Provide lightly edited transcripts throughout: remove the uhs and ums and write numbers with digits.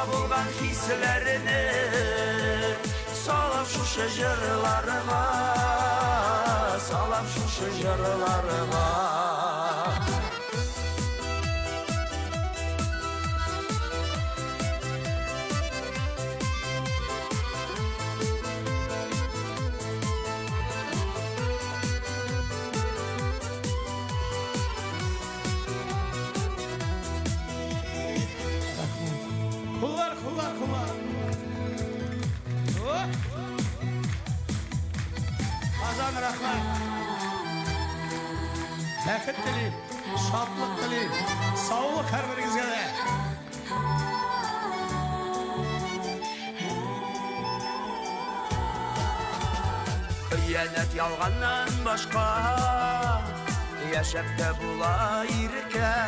Sima bulgan hislerini salam şu şecerlarıma, salam şu şecerlarıma. Kullar. Azan rahmat. Baqit tilayim, shodlik tilayim, sog'lik har biringizga de. Hıyanet yalgandan başka yaşap da bulayırken,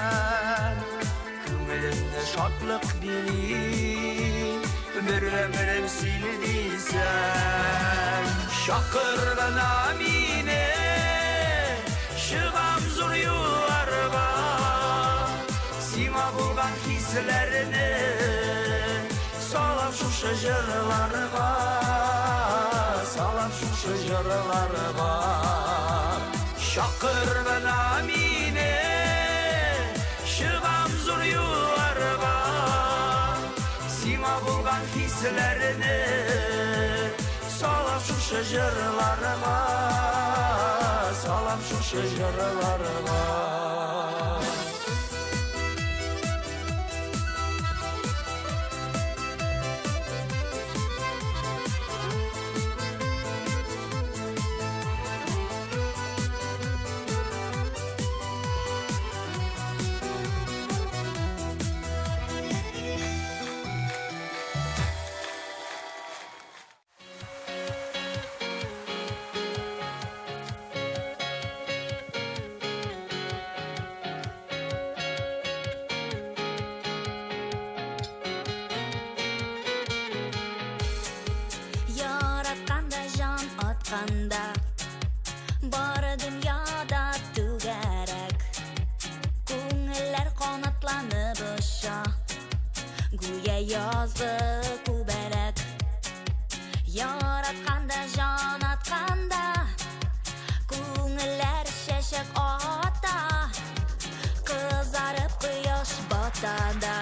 köngülümde şadlık bilin bir ömrüm sildiysen. Şakır ben amine şıgam zor yuvarba, sima bulgan hislerini salam şu şecerlarıma, salam şu şecerlarıma. Şakır ben amine şıgam zor yuvarba, sima bulgan hislerini salam şu şecerlarıma, salam şu şecerlarıma. Бар dünyada tügerek, көңілләр қанатланып ұша, гүя язды күбәрәк. Яратканда, жан атқанда, көңілләр шәшек ата, қызарып құяш батада,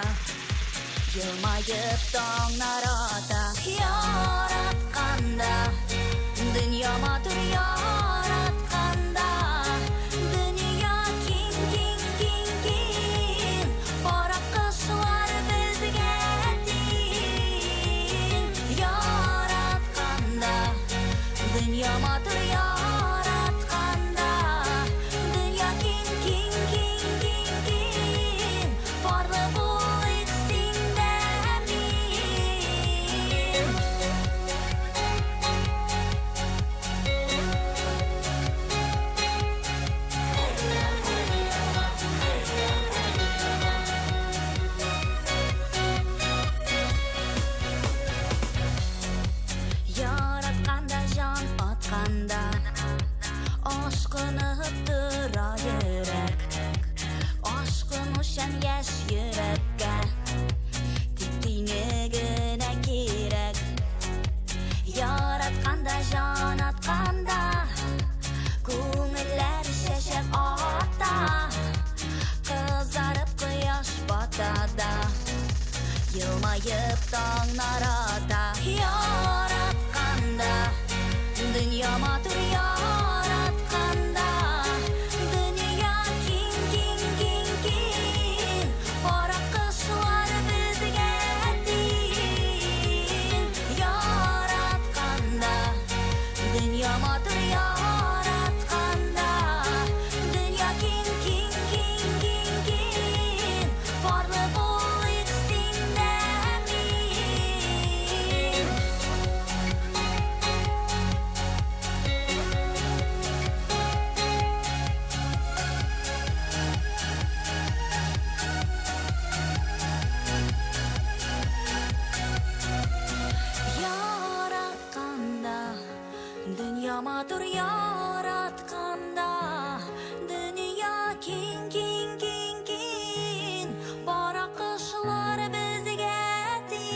жылмайып таңнар ата. Яратканда, dünya matır yaratkanda, dünya king para kışlar bizge tin. Yaratkanda, dünya matır yaratkanda, dünya king parlı bul içsinde min. Aşkını hıttıra yürek, aşkın uşan yaş yürekке, tittiğine güne kirek. Yaratkanda, can atkanda, көңілләр шәшек ата, қызарып құяш батада, yılmayıp tаңнар ата. Yaratkanda, dünya matır yaratkanda, dünya king para kışlar bizge tin. Yaratkanda, dünya matır yaratkanda, dünya king parlı bul içsinde min. Yaratkanda, dünya matır yaratkanda, dünya king para kışlar bizge tin.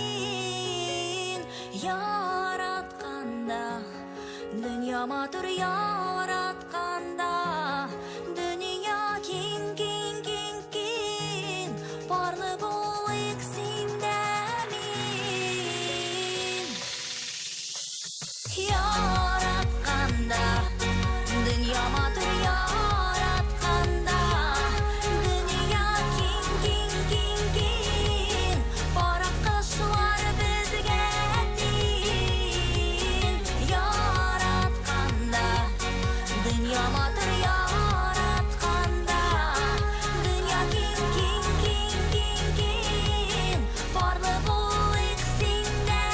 Dünya matır yaratkanda Dünya king king king king Barlı bolayık sindemin Yaratkanda Dünya matır yaratkanda Dünya king king king king Barak kışlar bizge din Yaratkanda Dünya matır yaratkanda Dünya king king king king king Barlı bolayık sindemin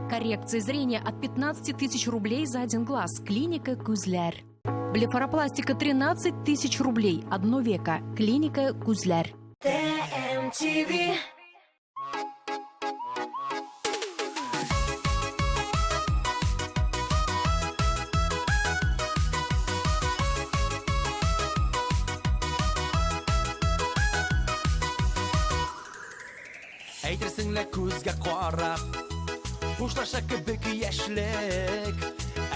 Коррекция зрения от 15 тысяч рублей за один глаз. Клиника Күзләр. Блефаропластика 13 тысяч рублей. Одно веко. Клиника Күзләр. TMTV Әйтерсеңле күзгә карап Хушлаша кебек яшьлек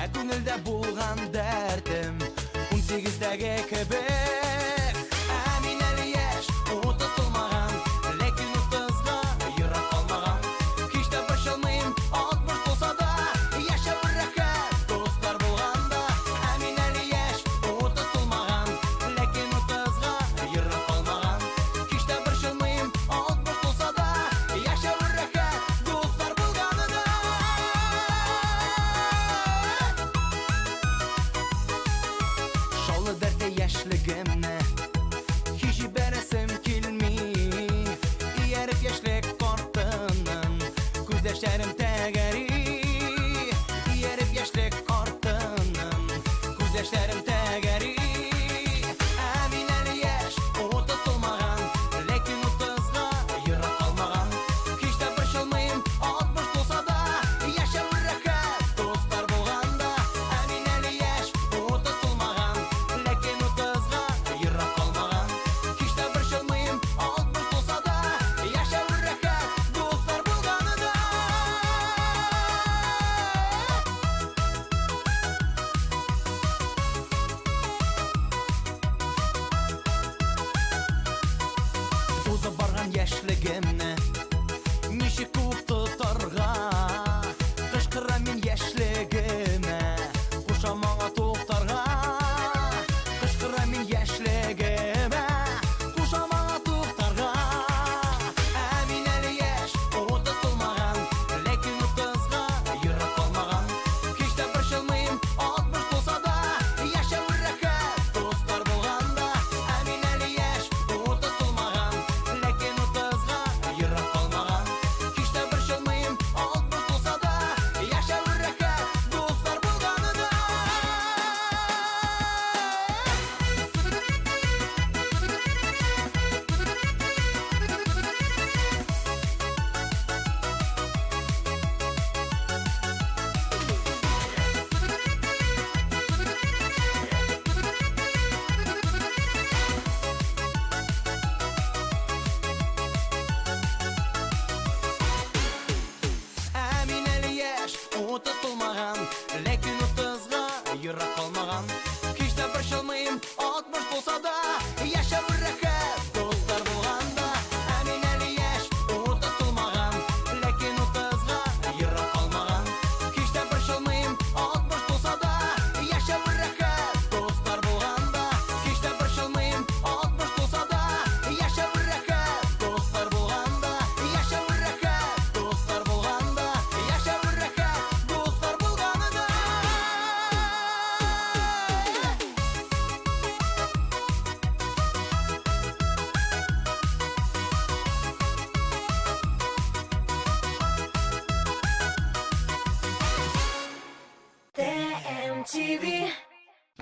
Ә күңелдә булган дәртем 18-дәге кебек Ә мин әле яшь, утылмаган Ләкин 30-га ерак калмаган Һич тә борчылмыйм, 60 булса да Яшәү рәхәт, дуслар булганда Ә мин әле яшь, утылмаган Ләкин 30-га ерак калмаган Һич тә борчылмыйм, 60 булса да Яшәү рәхәт, дуслар булганда Шаулы дәртә яшьлегемне Һич җибәрәсем килми Ияреп яшьлек картының Күз яшьләрем тәгәри Ияреп яшьлек картының Күз яшьләрем тәгәри Ә мин әле яшь, 30 тулмаган Ләкин 30-га ерак калмаган Һич тә борчылмыйм, 60 булса да Яшәү рәхәт, дуслар булганда Ә мин әле яшь, 30 тулмаган Ләкин 30-га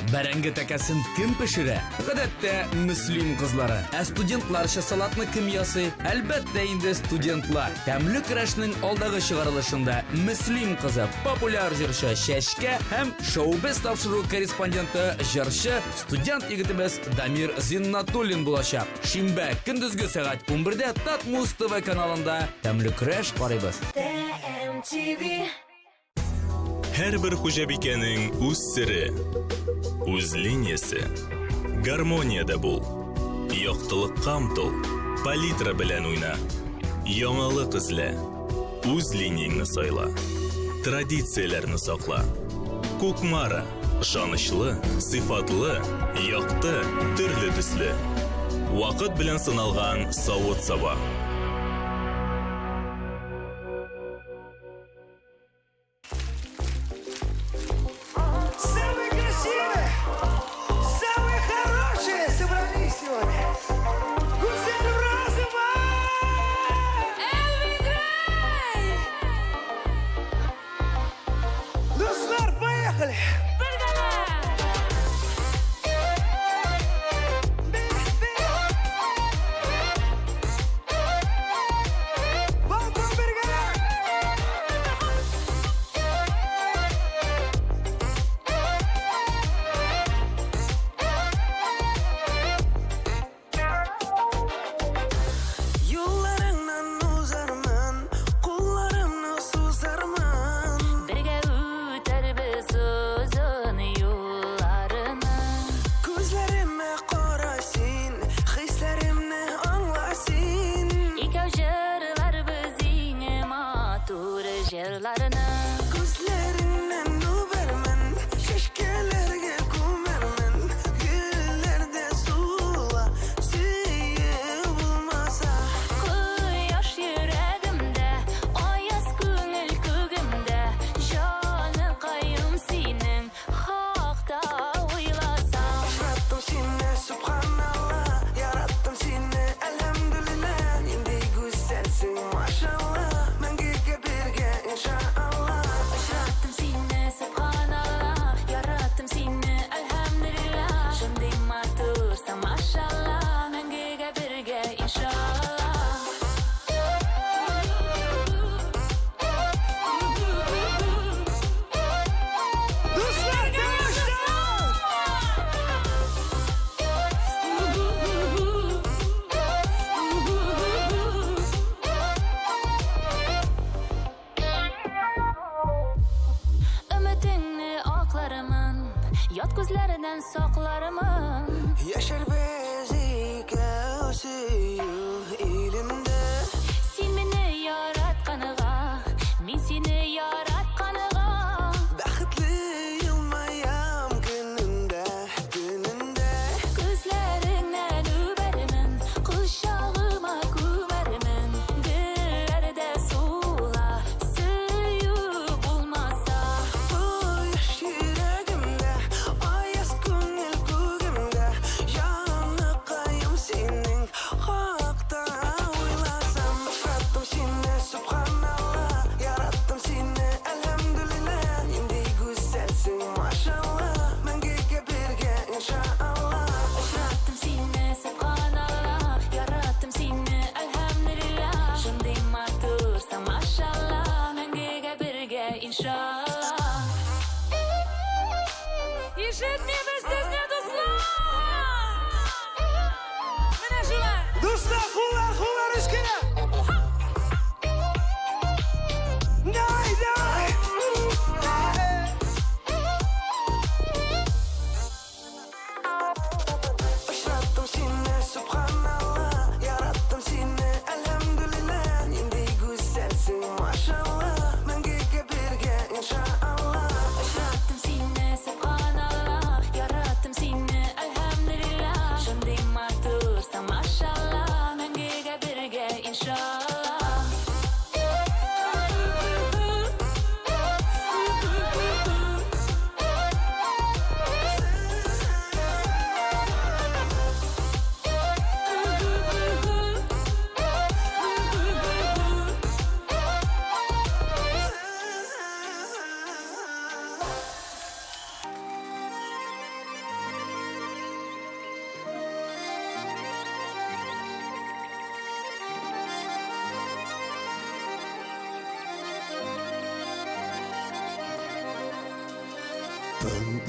Бәрәңге тәкәсен кем пешерә? Гадәттә, мөслим кызлары. Ә студентларча салатны кем ясый? Әлбәттә инде студентлар. Тәмле көрәшнең алдагы чыгарылышында мөслим кызы, популяр җырчы Чәчкә һәм шоу-биз тапшыру корреспонденты җырчы студент егетебез Дамир Зиннатуллин булачак. Шимбә көндезге сәгать 11-дә Татмус ТВ каналында тәмле көрәш карыйбыз. TMTV. Һәрбер хуҗабикәнең үз сире, үз линиясе. Гармониядә бул. Яктылыкка омтыл, палитра белән уйна. Яңалык эзлә, үз линияңне сайла. Традицияләрне сакла. Кукмара, ышанычлы, сыйфатлы, якты, төрле төсле. Вакыт белән сыналган савыт-саба. Самые красивые, самые хорошие собрались сегодня. Гузель Разова! Достар, поехали! Балкон Бергала! Yollarından uzarman, kollarımla susarman. Birge üter biz uzun yollarını. Gözlerime qarasın, hislerimni anglasın. İkev jırlar bizning matur jırlarını. Gözlerinden öpermen, şeşkelerge ko'marman. Güllerde sula, suyib bulmasa. Quyosh yuragimda, oyas ko'ngil ko'gimda. Jonim qayyum sening haqda o'ylasam. Yarattım seni subhanallah, yarattım seni elhamdülillah. Nendey güzelsin maşallah, mengege birge inşallah. Yarattım seni subhanallah, yarattım seni elhamdülillah. Shunday matursan mashallah, menga birga inshaalloh. Dostlar telaşlar! Ümitingni oqlaraman, yot ko'zlaridan soqlaraman. Yaşar bezike suyu elimde. Sen meni yaratganiga, men seni yaratganiga. Baxtli yılmayam gününde, gününde. Ko'zlaringdan o'barman, qushog'ima ko'marman. Dillarda suvla, suyib bo'lmasa. Bu yaş yüreğimde, ayaz ko'ngil ko'gimde.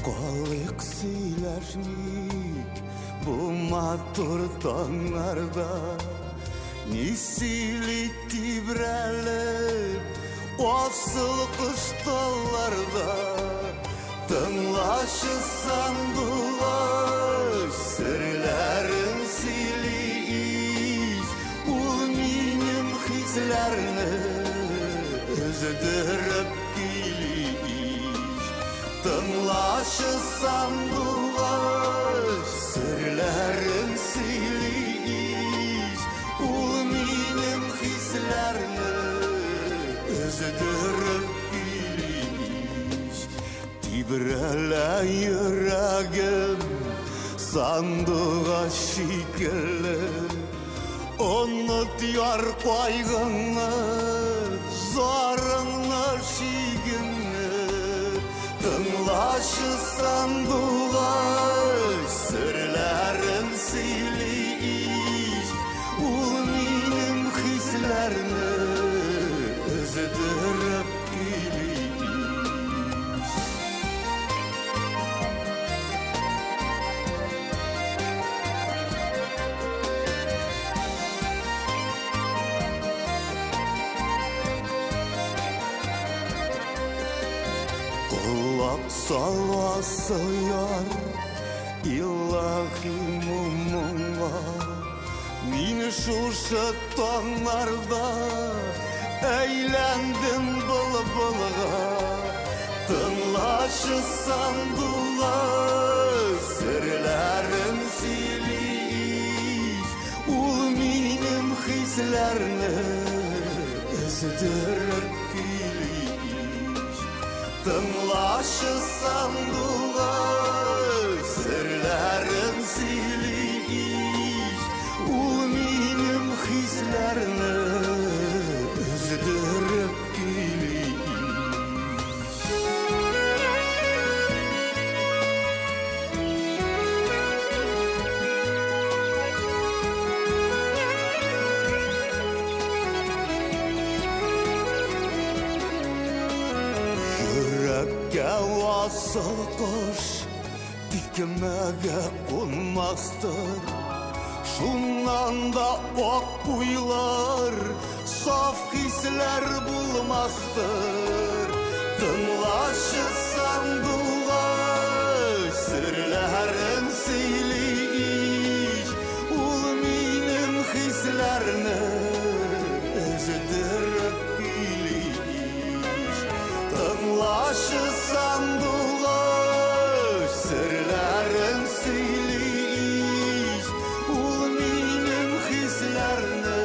Kolik silernik bu matur tonlarda Nisili tibrelip Asıl kıştalarda Tınlaşı sandılar Sırların siliyiz Ul minim hislerini Özdürüp geliyiz Tınlaşı sandılar Sırların siliyiz Ul minim hislerini Özdürüp geliyiz Tibrele yüreğim sandığa şekilli Unutyor kaygını, zarını, şiğini Tınlaşı sandığa sırların siliyiz Ul minim hislerini özdürüp geliyiz Kulak salası yar ilahi mumumla Mini şu şıttanlarda eğlendim bılbılga Tınlaşı sandılar sırların siliyiz Ul minim hislerini özdürüp geliyiz Tınlaşı sandılar sırların siliyiz Ul minim hislerini özdürüp geliyiz Yürekке vasıl kuş dikmege konmazdır Şundan da ok kuyular saf hisler bulmazdır Tınlaşı sandığa sırların siliyiz Ul minim hislerini özdürüp geliyiz Tınlaşı sandığa sırların siliyiz Ul minim hislerini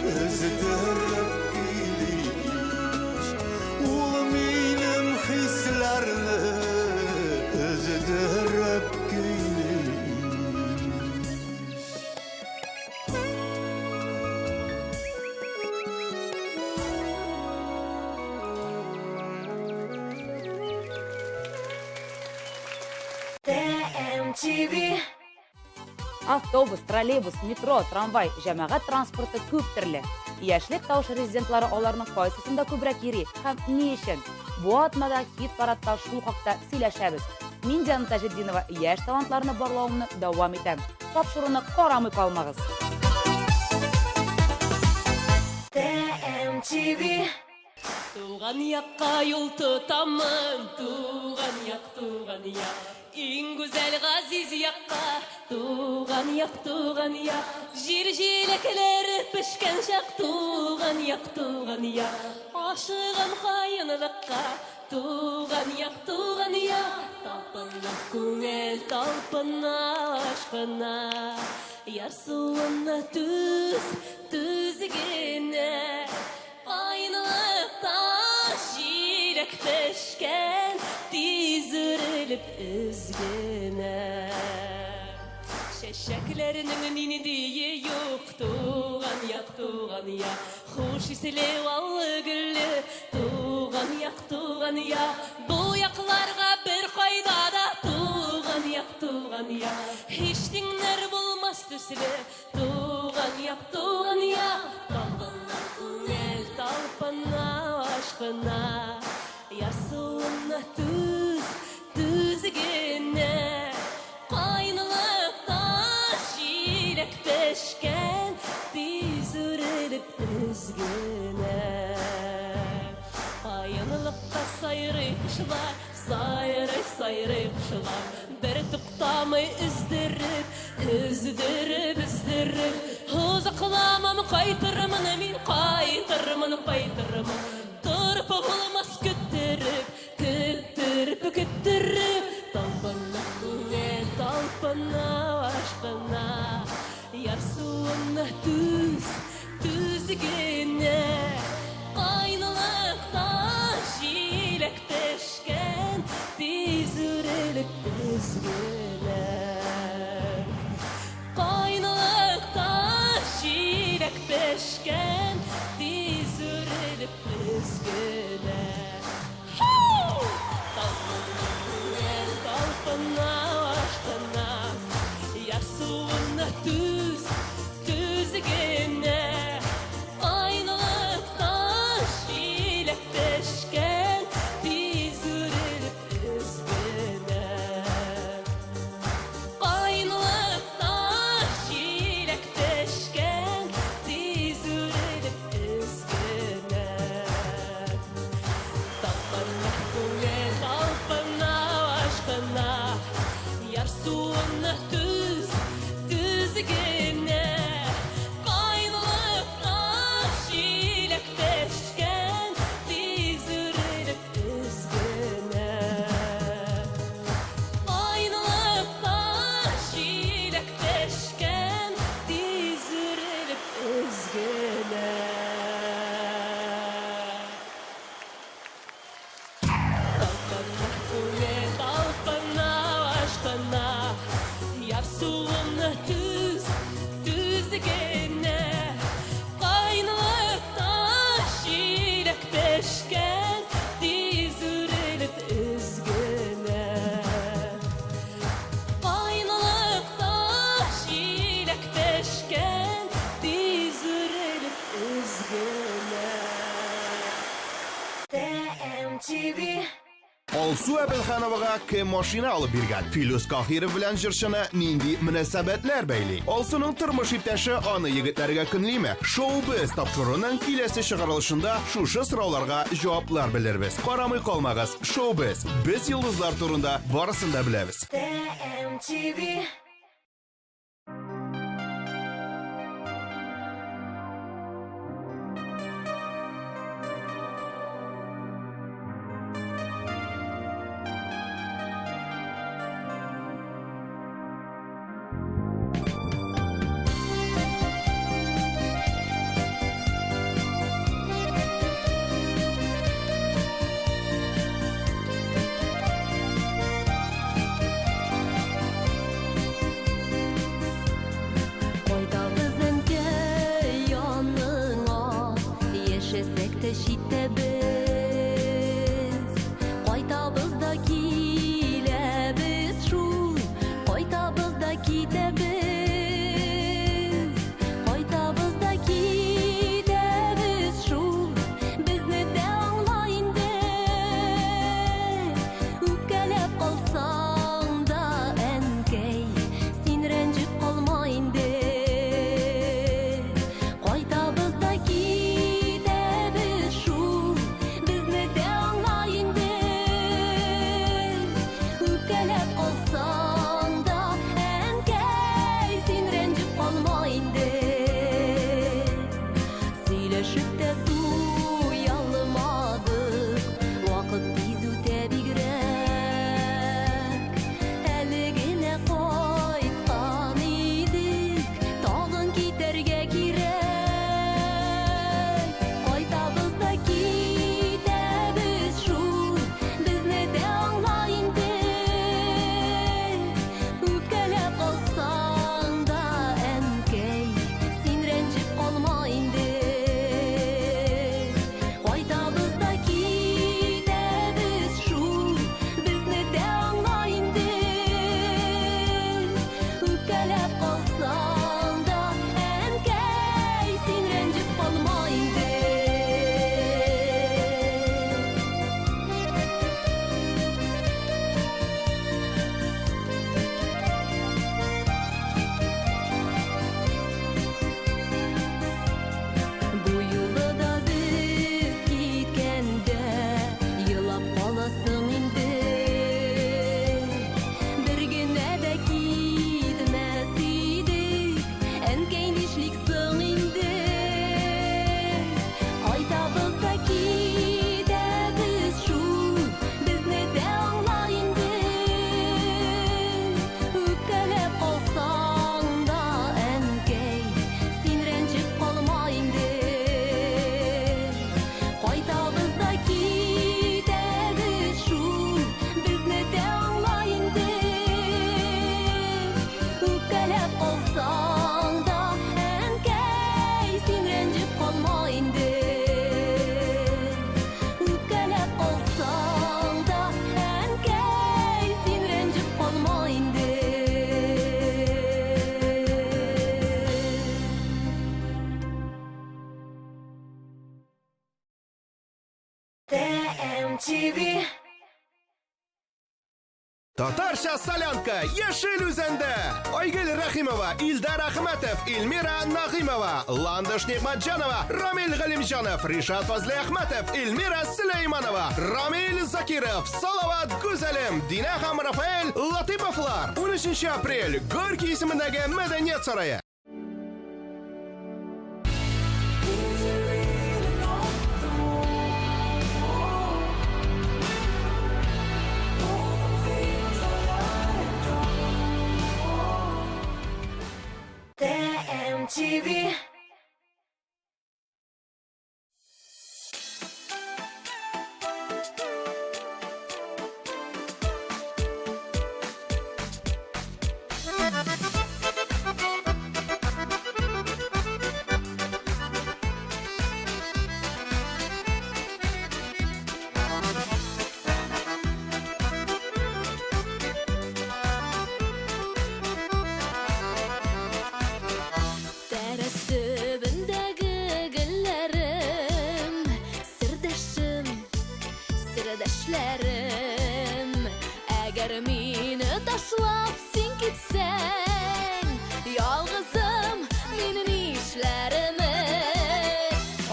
özdürüp geliyiz Ul minim hislerini özdürüp geliyiz TMTV Автобус, троллейбус, метро, трамвай, jamoat transporti ko'p turli. Yoshlik tovushi rezidentlari ularning qaysisida ko'proq yirik ham ne uchun? Bu atmada hit paradda shu haqda сөйләшәбез. Мен Диана Tajiddinova yosh talantlarni bog'lovni davom etamiz. Topshiriqni qaramay qolmag'iz. TMTV Туған яққа юл тұтамын, туған яқ, ең güzel ғазиз яққа, туған яқ, жер желекілері пішкен шақ, туған яқ, ашыған қайынлыққа, туған яқ, талпына көңіл, талпына ашқына, ярсуына түзгені, Aynılıkta şirek peşken dizürülüp üzgüne Şeşeklerinin ninidiği yok Tuğan yak, Hoş isli vallı güllü Tuğan yak, Bu yaklarga bir koyda da Tuğan yak, Hiç dinler bulmaz tüsli Tuğan yak, talpına aşkına Yarsuna düz teşken dizürilip üzgüne Ayanılıkta sayrı kışlar Sayrı kışlar Bir tıktamay üzdirip Huzaklamam kaytırmın min kaytırmın Tırpı bulmaz küttürüp Talpana aşkına Yar suğuna düzgene Aynalıkta şilek teşken Dizürilip üzgüne Aynalıkta şilek teşken Dizürilip üzgüne Talpana aşkına Yar suğuna düzgene Aynalıkta şilek teşken Dizürilip üzgüne Aynalıkta şilek teşken Dizürilip üzgüne Talpana aşkına Yar suğuna düzgene Kaynalıkta şilek teşken Dizürilip üzgüne Kaynalıkta şilek teşken Dizürilip üzgüne Talpana aşkına Yar suğuna düzgene Kaynalıkta şilek teşken Dizürilip üzgüne Kaynalıkta şilek teşken Dizürilip üzgüne TMTV Alsu Abelxanovaga kim mashina olib bergan. Filuz Qohirov bilan jirshini nindi munosabatlar bayli. Alsuning turmush iptashi ona yigitlarga kunlimi? Showbiz topshiriqning kelasi chiqarilishida shu savollarga javoblar bildiramiz. Qaramay qolmag'iz. Showbiz biz yulduzlar turida borisini da bilamiz. TMTV MTV. Татарча солянка Яшел үзәндә. Айгөл Рахимова, Илдар Ахматов, Эльмира Нагыймова, Ландыш Нигъматҗанова, Рамил Галимҗанов, Ришат Фазли Ахматов, Эльмира Сөләйманова, Рамил Закиров, Салават Гүзәлем, Динә һәм Рафаэль Латыйповлар. 13 апрель Горький исемендәге Мәдәният сарае. MTV. Әгәр мине ташлап син китсәң, ялгызым мин нишләреме?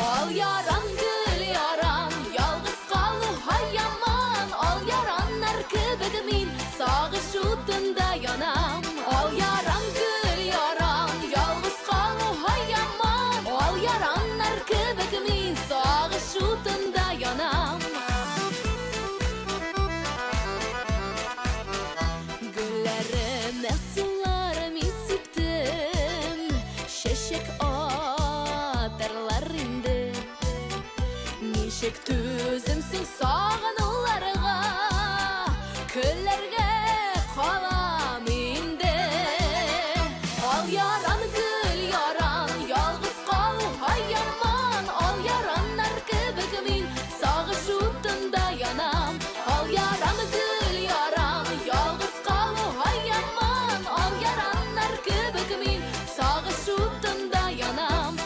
Ал яран, гөл яран, ялгыз калу яман. Ал яраннар кебек мин сагыш утында янам. Ал яран, гөл яран, ялгыз калу яман. Ал яраннар кебек мин сагыш утында янам. Ничек түземсең сагынуларга, көлләргә калам инде. Ал яран, гөл яран, ялгыз калу яман. Ал яраннар кебек мин сагыш утында янам. Ал яран, гөл яран, ялгыз калу яман. Ал яраннар кебек мин сагыш утында янам.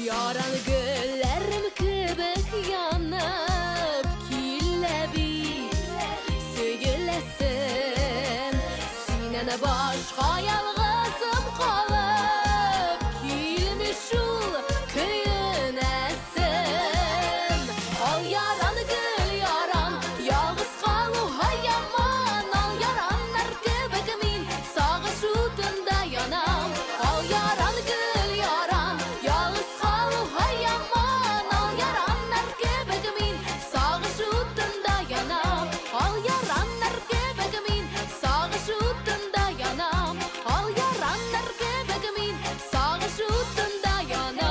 Яран гөлләрем кебек янып килә бит, сөйләсем синнән башка ялгызым калып килми шул көенәсем. Ал яран, гөл яран, ялгыз калу яман. Ал яраннар кебек мин сагыш утында янам. Ал яран, гөл яран, ялгыз калу яман. Ал яраннар кебек мин сагыш утында янам. Ал яраннар кебек мин сагыш утында янам. Ал яраннар кебек мин сагыш утында янам.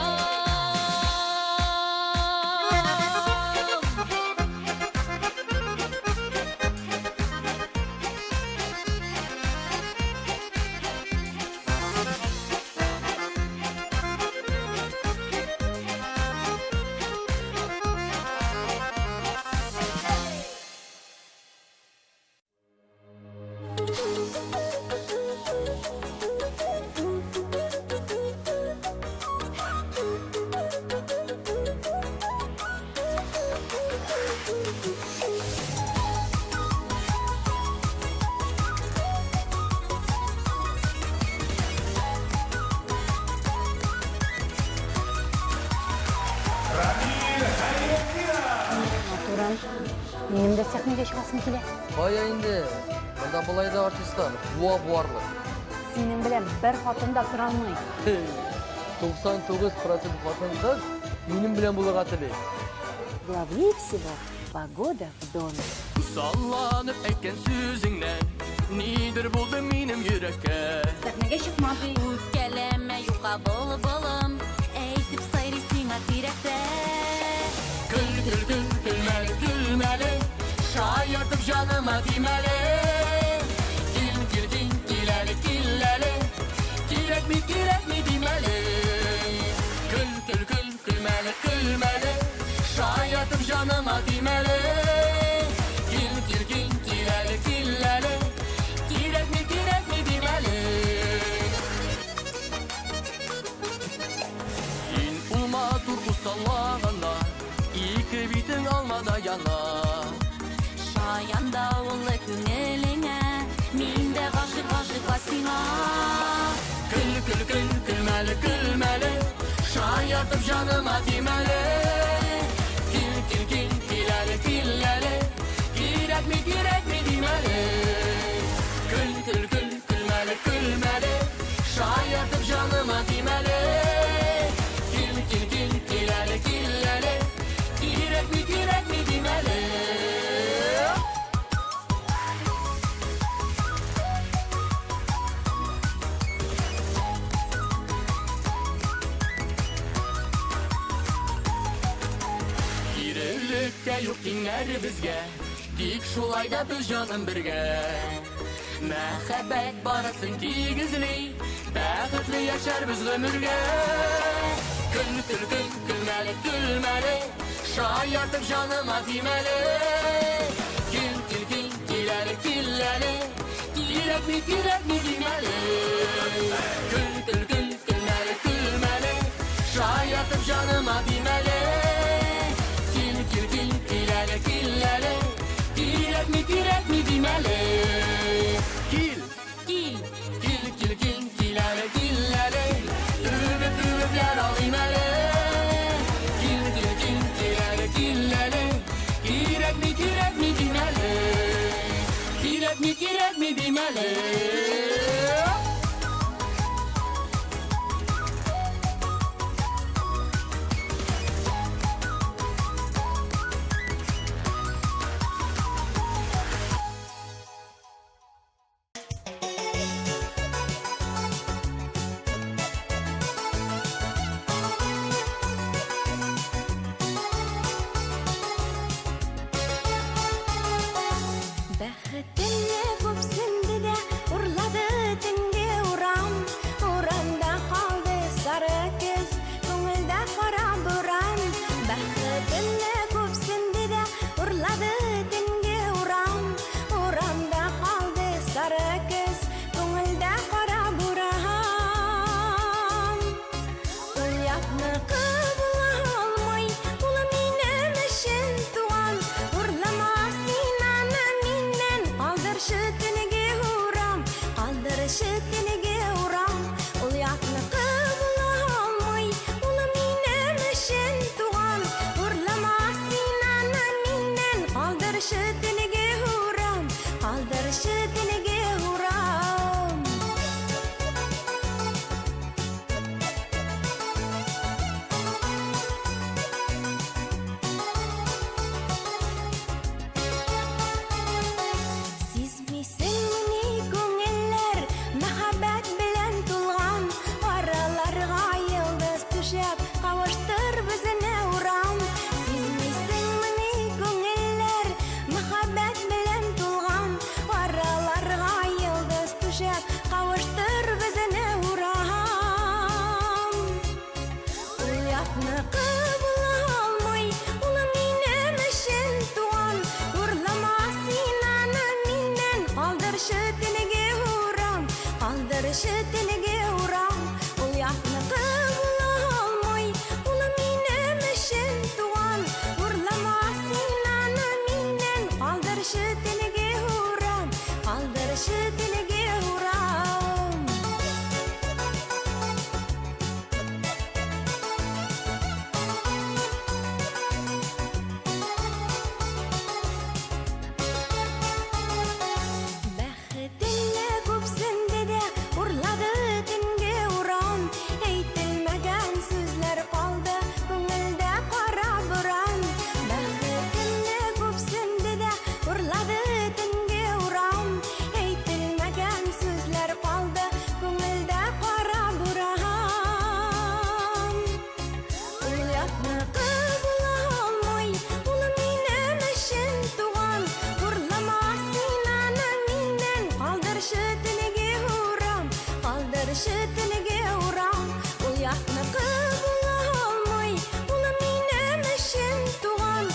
Менің де сәхнеге шығасым келе. Бая инде, мында былай да артисттар, буа-буарлы. Сенің білем, бір хатында тұра алмай. 99% хатын кыз минем белән булырга тели. Главнее всего погода в доме. Салланып әйткән сүзеңнән нидер булды минем йөрәккә. Сәхнеге чыкмады. Үпкәләмә юка булым, әйтеп сайрый сиңа тирәктә. Көл, көл, көл, көлмәле, көлмәле, шаяртып җаныма тимәле. Кил, кил, кил, киләле, киләле, кирәкми димәле. Көл, көл, көл, көлмәле, көлмәле, canıma dimeli. Kil kil kil kileli kileli. Kirek mi dimeli. Sin ulma turku sallağında, iki bitin almada yana. Şayanda oğlu küngeline, minde kaşı basina. Kül kül kül külmeli külmeli. Şayatıp canıma dimeli. Kil kil kil kileli kileli. Kirek mi dimeli. Kül kül kül külmeli külmeli. Şayatıp canıma dimeli. Kil kil kil kileli kileli. Kirek mi dimeli. Kirlilikte yok dinler bizge. Dik şulayda biz canım birge. Mehabbet barasın tigizli. Bäxtli yaşar biz ömürge. Kül kül kül külmeli külmeli. Şayatıp canıma dimeli. Kil kil kil kileli kileli. Kirek mi dimeli. Kül kül kül külmeli külmeli. Şayatıp canıma dimeli. Kil kil kil kileli kileli. Kirek mi dimeli. Kil Kil kil kil kil kileli kileli. Übüpler alimeli. Kil kil kil kileli kileli. Kirek mi dimeli. Kirek mi dimeli. Бәхетіңе көпсінді де ұрлады түнге ұрам. Ұрамда қалды сары кез, көңілді қара бұран. Бәхетіңе көпсінді де ұрлады түнге ұрам. Ұрамда қалды сары кез, көңілді қара бұран. Ұятны қыбыла алмай, ұлы менің үшін туған. Ұрлама синаны миннен, қалдыршы түніге ұрам. Қалдыршы түніге ұрам. Ұятны қыбыла алмай, ұлы менің үшін туған. Ұрлама синаны миннен, қалдыршы түніге ұрам. Қалдыршы түніге ұрам. Сизмисең мини күңелләр, мәхәббәт белән тулган. Араларга йылдыз түшәп, кавыштыр безне урам. Сизмисең мини күңелләр, мәхәббәт белән тулган. Араларга йылдыз түшәп, кавыштыр безне урам. Уятны кыбыла алмай, улы минем өчен туган. Урлама синаны миннен, калдыршы түніге урам. Калдыршы түніге урам. Уятны кыбыла алмай, улы минем өчен туган. Урлама синаны миннен, калдыршы түніге урам. Калдыршы түніге урам. Бәхетіңе көпсінді де ұрлады түнге ұрам. Әйтілмәгән сүзләр қалды көңілдә қара бұран. Бәхетіңе көпсінді де ұрлады түнге ұрам. Әйтілмәгән сүзләр қалды көңілдә қара бұран. Уятны кыбыла алмай, улы минем өчен туган. Урлама синаны миннен, калдыршы түніге урам. Калдыршы түніге урам. Уятны кыбыла алмай, улы минем өчен туган.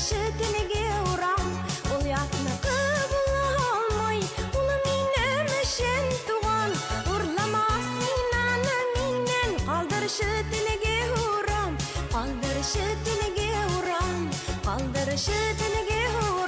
Kaldırışı dilege uğram Ol yatını kıbul olmay Ulu minem eşen tuğan Urlamasın ana minen Kaldırışı dilege uğram Kaldırışı dilege uğram Kaldırışı dilege uğram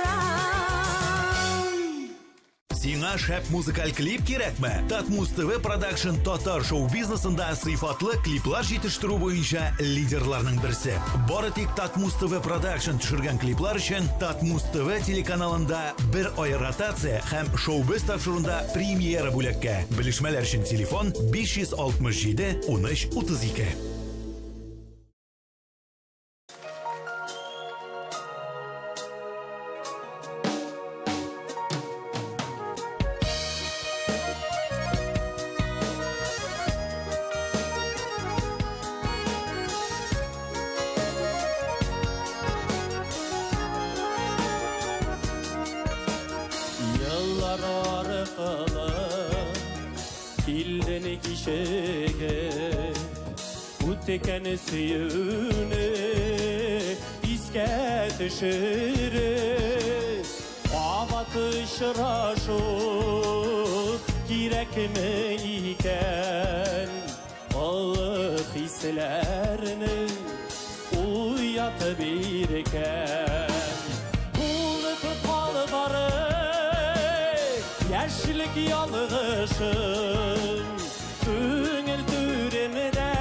Сиңа шәп музыкаль клип кирәкме? Татмус ТВ Продакшн татар шоу-бизнесында сыйфатлы клиплар җитештерү буенча лидерларның берсе. Бары тик Татмус ТВ Продакшн төшергән клиплар өчен Татмус ТВ телеканалында бер ай ротация һәм шоу-биз тапшыруда премьера бүләккә. Белешмәләр өчен телефон 567 13 32. Yıllar arkalı Kildeni kişege Bu tekeni suyunu İske düşürü Avatışıra şu Girek mi iken Ağlık hislerini Uyatabilirken Bulup kalbarı Yaşlık yalğışın Tüngül türümde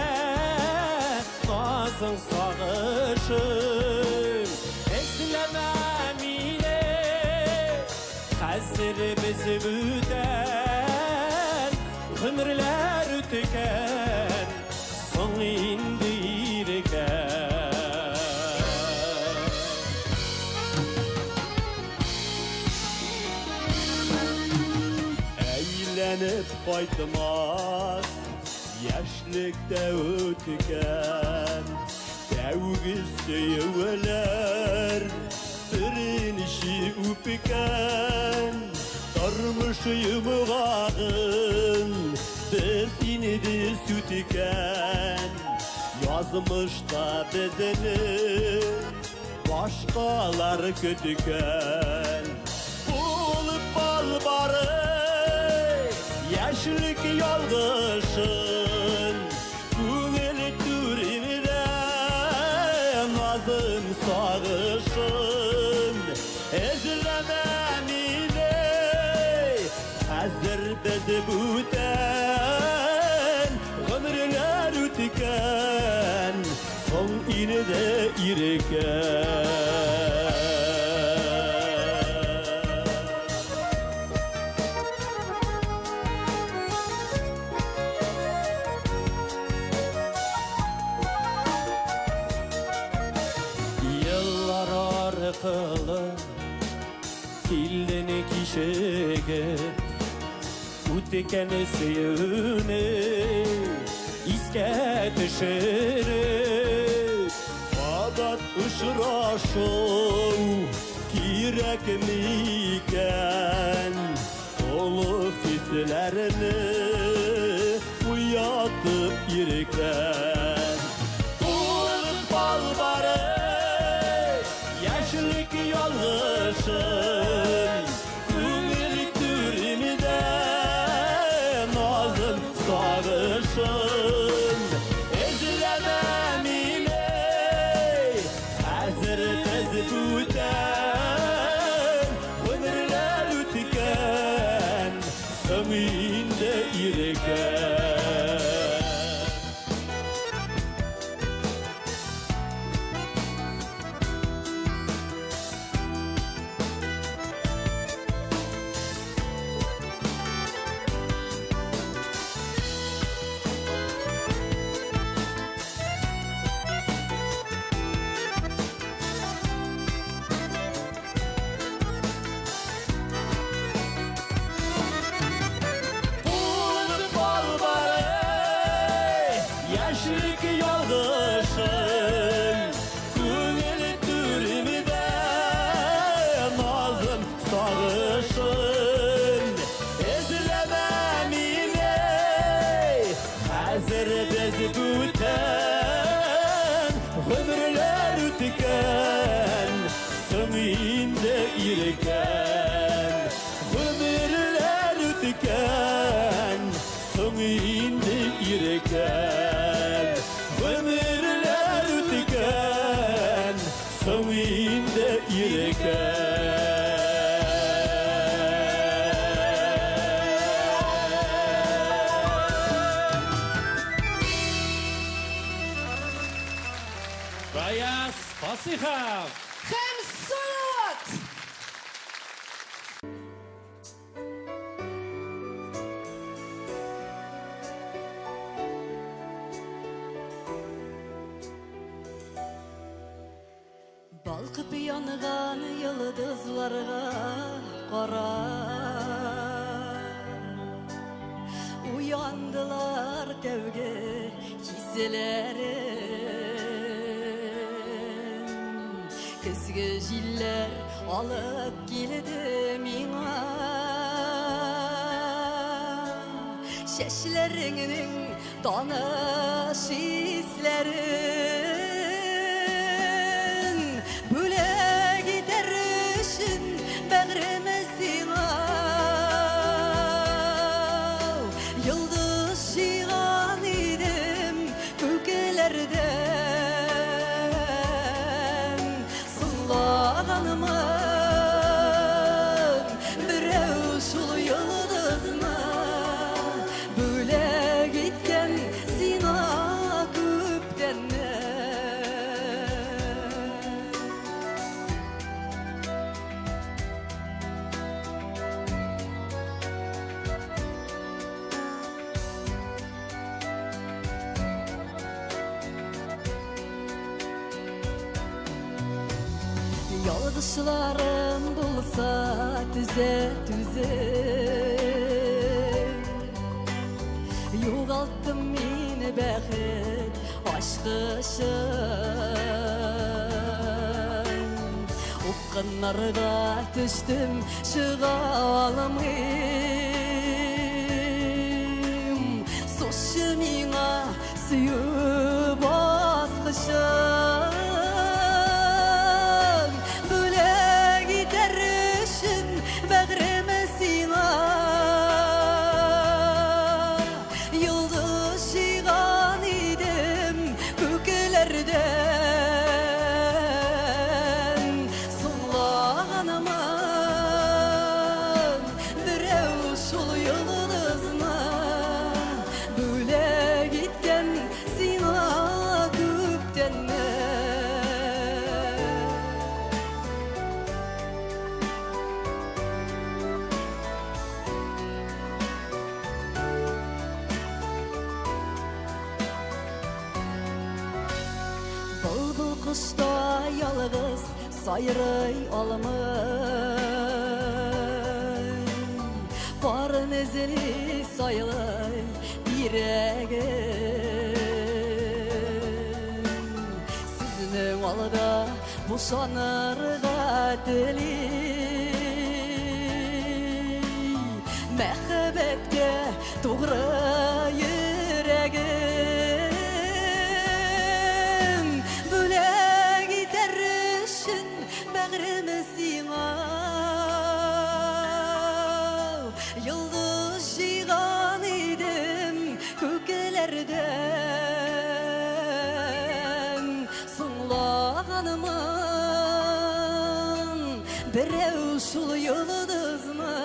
Nazın sağışın Eslemem ile Hazır bizi büten Ömürler tüken Son indirken Eğlenip kaytmaz Yaşlıkta ötüken Devgi söyler Direnişi üpüken Darmışıyım ağın Derdini de sütüken Yazmış da bedeni Başkalar kötüken Olup balbarı Yaşlık yalğışın Güngel türümde Nazım sağışın Ezlemem ile Hazır bezi büten Ömürler ütüken Son inide irken arkalı Kildeni kişege Utekeni suyunu İske düşürü Fadat ışıraşo Kirek miken Olu hislerini Uyatıp yirken Ulup balbarı Yaşlık yalğışın Güngel türümde Nazım sağışın Ezlemem ile Hazır tez büten Ömürler ütüken Söminde irken Bayas Fasihov. Hem Sulut. Balkıp yanğan yıldızlarga qara Uyandılar kevge hislerim Kızgı jiller alıp geldi mina Şeşlerinin tanış hislerin Büle gider üçün bəğrime siğav Yıldız şiğan idim kökelerden Sınlağanımın birev şul yıldızına Büle gitken sina küpten Yoldaşlarım bulsa tüze tüze Yoğalttım meni bəxit aşkışın Uqqınlarga düştüm çığa almayım Soşu mina süyüp asqışın Böyle gider üçün bəğrime sina Yıldız şiğan idim kökelerden Sınlağanımın birev şul yıldızına Böyle gitken sina küpten Bulbul kuşta yalğız sayrıy almay Barın ezeli saylay yüreğim Sizin alda boşanırga dilim Məhəbbətə doğru yüreğim Böyle gider üçün bəğrime siğav Yıldız şiğan idim kökelerden Sınlağanımın birev şul yıldızına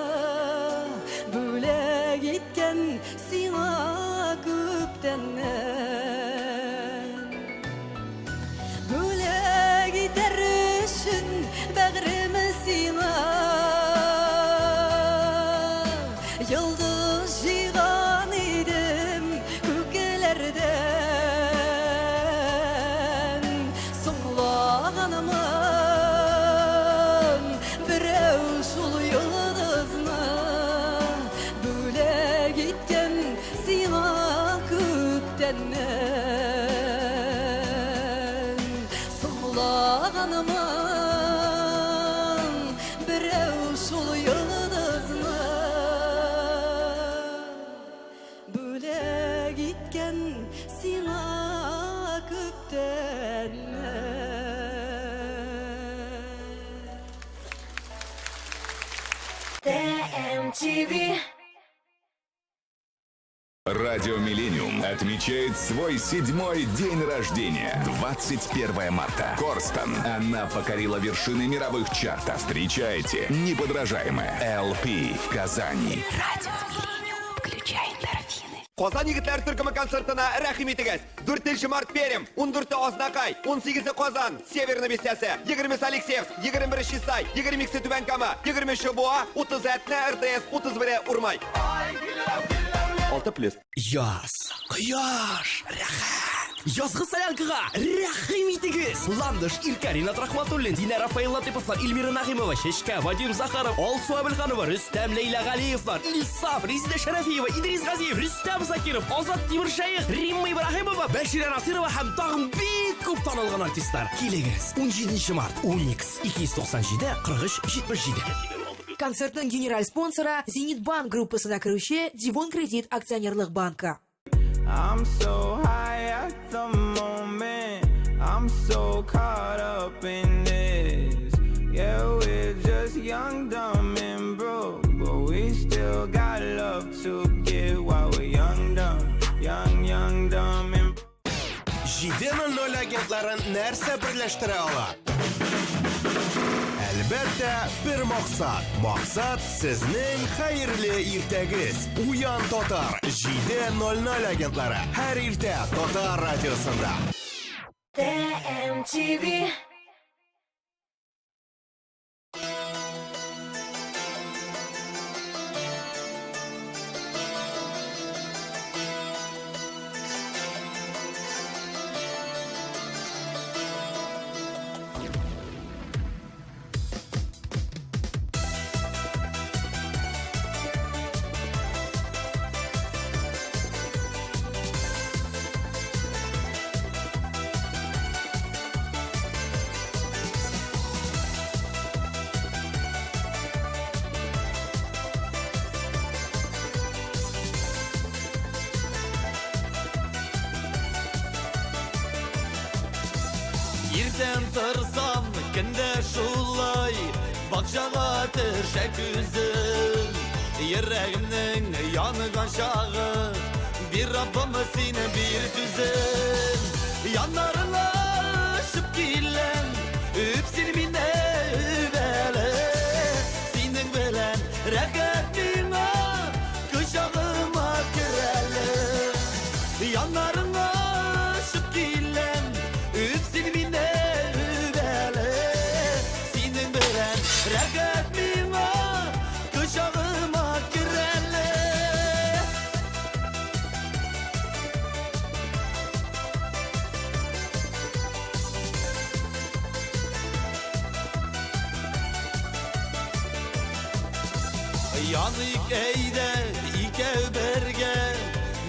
Böyle gitken sina küpten Böyle gider üçün bəğrime sina Yıldız şiğan idim kökelerden Sınlağanımın birev şul yıldızına Böyle gitken sina küpten Sınlağanımın birev şul yıldızına Böyle gitken sina küpten TMTV Радио Миллениум отмечает свой 7-й день рождения. 21 марта. Корстон. Она покорила вершины мировых чартов. Встречайте неподражаемая LP в Казани. Радио Миллениум. Включай эндорфины. Qozon yigitlar turkumi konsertına rahim etiniz. 4 mart Perm, 14 Oznaqay, 18 Qozon, Severni Besiyasi, 20 Alekseyevsk, 21 Shisay, 22 Tubankama, 20 Boa, 30 RTS, 31 Urmay. 6+. Yaz, quyosh, rahat. Yozg'i sayanqiga rahim etiniz. Landish Irkarina Rahmatullin, Dina Rafael Latipovlar, Ilmira Nahimova, Sheshka, Vadim Zakharov, Olsu Abilxonova, Rustam Leyla G'aliyevlar, Ilsof, Rizda Sharafiyeva, Idris G'aziyev, Rustam Zakirov, Ozod Timurshayx, Rimma Ibrahimova, Bashira Nasirova ham tag'in bek ko'p tanilgan artistlar. Kelingiz 17 mart, Unix 297 43 77. Концертның генераль спонсора Зенитбанк группасына кіруші Дивон Кредит акционерлық банка. I'm so high at the moment. I'm so caught up in this. Yeah, we're just young, dumb, and broke, but we still got love to give while we're young, dumb, young, dumb, and 7:00 agentların нәрсә birleştire ala? Әлбәттә, bir maqsad. Maqsad sizning xayrli irtagiz. Uyan Totar 7:00 agentlari har irta Totar radiosida. TMTV. Yerden tırsam kende şulay Bakşağa tırşak üzüm Yüreğimnin yanıgan şağı Bir Rabbim seni bir tüzüm Yanlarına ışıp gillen Öpsün minne übele Senin belen rakatına Kuşağıma kirele Yanlarına ışıp gillen Öpsün minne übele Senin belen rakatına Kuşağıma kirele Yanık eyde ike berge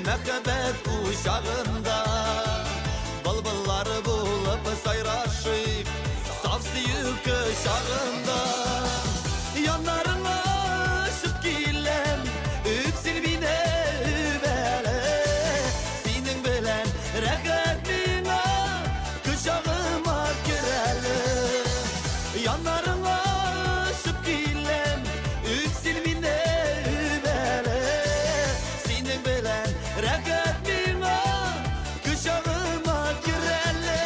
Mehbet uşağında Balballar bulup sayraşık Saf sıyık şağında Yanlarına ışıp gillen Öpsün bine übele Senin bilen rakatına Kuşağıma gireli Yanlarına ışıp gillen Öpsün bine übele Senin bilen rakatına Kuşağıma gireli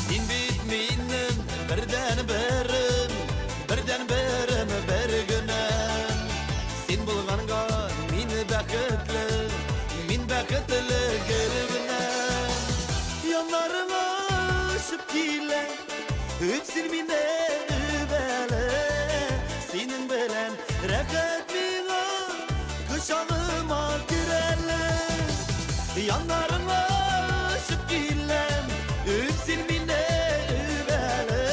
Sen bitmeyin birden berim bir günem Sen bulğanga min bakıtlı gülgünem Yanlarına ışıp gillen öpsün minne übele Senin bilen rakatına kuşağıma girele Yanlarına ışıp gillen öpsün minne übele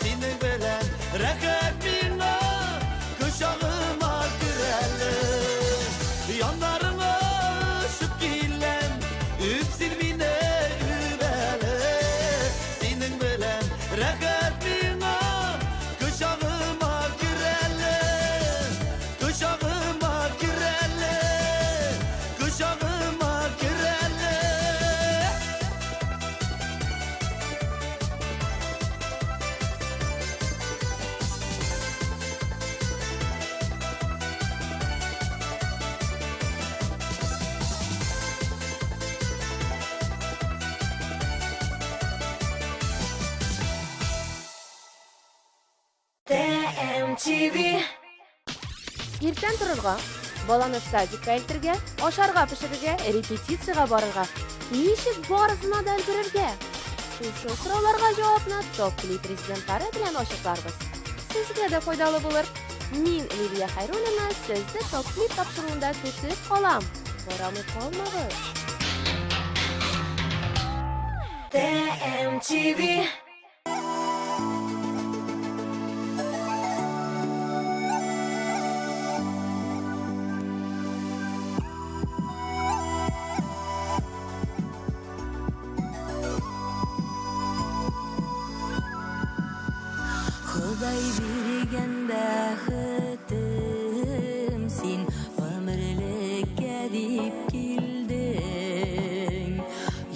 Senin bilen rakatına kuşağıma girele Yanlarına ışıp gillen öpsün minne übele Senin bilen rakatına kuşağıma girele Kuşağıma girele Kuşağıma girele MTV. Иртән торырга, баланы садикка илтергә, ашарга пешерергә, репетициягә барырга. Ничек барысына да өлгерергә? Шушы сорауларга җавапны топ-клип президентлары белән ачыкларбыз. Сезгә дә файдалы булыр. Мин Лилия Хайруллина сезне топ-клип тапшыруында көтеп калам. Барамы калмагыз. MTV. Құдай берген бәхітім сен өмірлікке деп келдің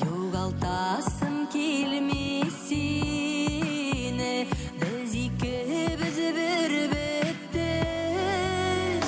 жоғалтасым келмес сені біз екеуміз бір беттік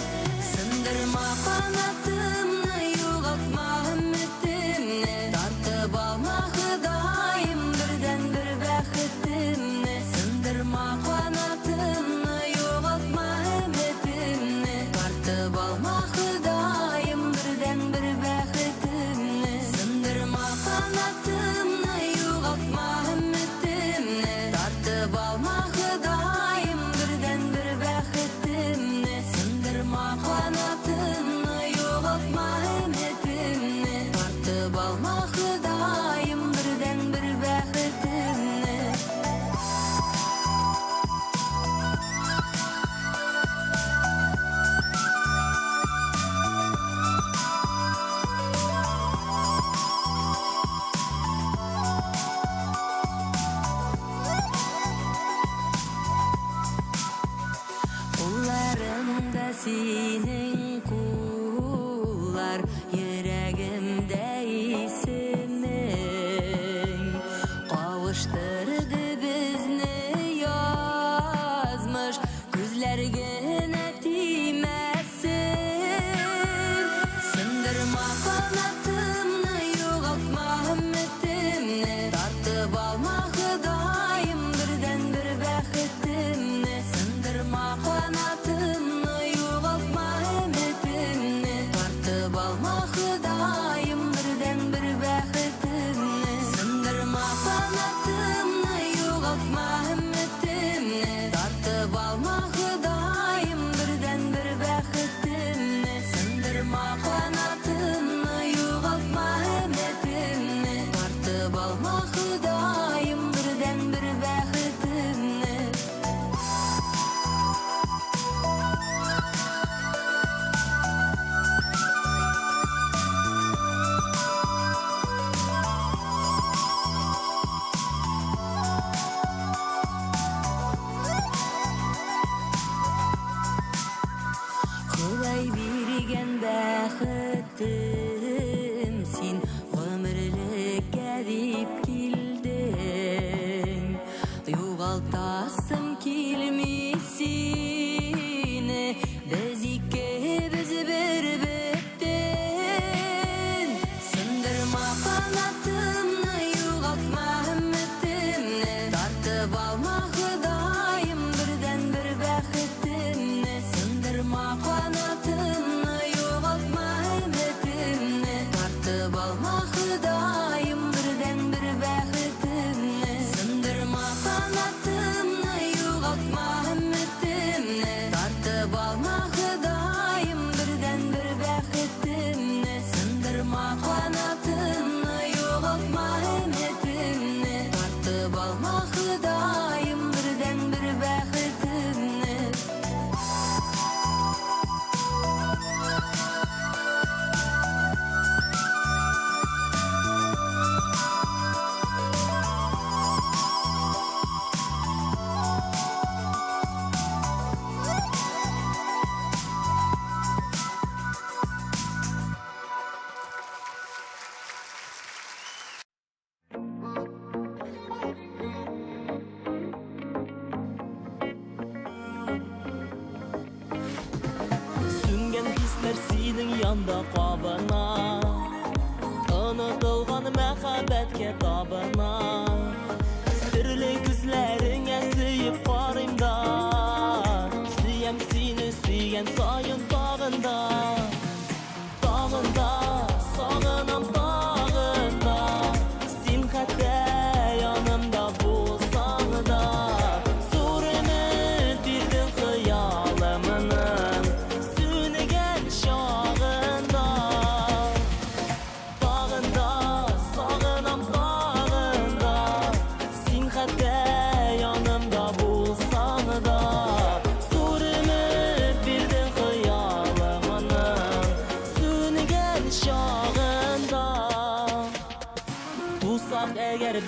сындырма қанатымды жоғалтма үмітімді тартып алма құдайым бірден бір бәхітімді сындырма қанатымды жоғалтма үмітімді тартып алма құдайым бірден бір бәхітімді сындырма қанатымды жоғалтма үмітімді тартып алма құдайым бірден бір бәхітімді сындырма қанатымды жоғалтма үмітімді тартып алма құдайым бірден бір бәхітімді Қолдарымда сенің қолар, жүрегімде есімің. Қауыштырды бізні язмыш, көзлерге тимәсін. Сындырма қанатымды, жоғалтма үмітімді, тартып алма құдайым бірден бір бәхітімді. Сындырма қанатымды, жоғалтма үмітімді, тартып алма құдайым бірден бір бәхітімді. Сындырма қанатымды, жоғалтма үмітімді, тартып алма құдайым бірден бір бәхітімді. Сындырма қанатымды, жоғалтма үмітімді, тартып алма құдайым бірден бір бәхітімді. Құдай берген бәхітім сен өмірлікке деп келдің жоғалтасым келмес сені біз екеуміз бір беттік сындырма қанатымды, жоғалтма үмітімді, тартып алма құдайым бірден бір бәхітімді. Сындырма қанатымды, жоғалтма үмітімді, тартып алма құдайым бірден бір бәхітімді. Сындырма қанатымды, жоғалтма үмітімді, тартып алма құдайым бірден бір бәхітімді. Сындырма қанатымды, жоғалтма үмітімді, тартып алма құдайым бірден бір бәхітімді. Сүнген хислер синең янда кабына, онытылган мәхәббәткә табына. Серле күзләреңә сөеп карыйм да,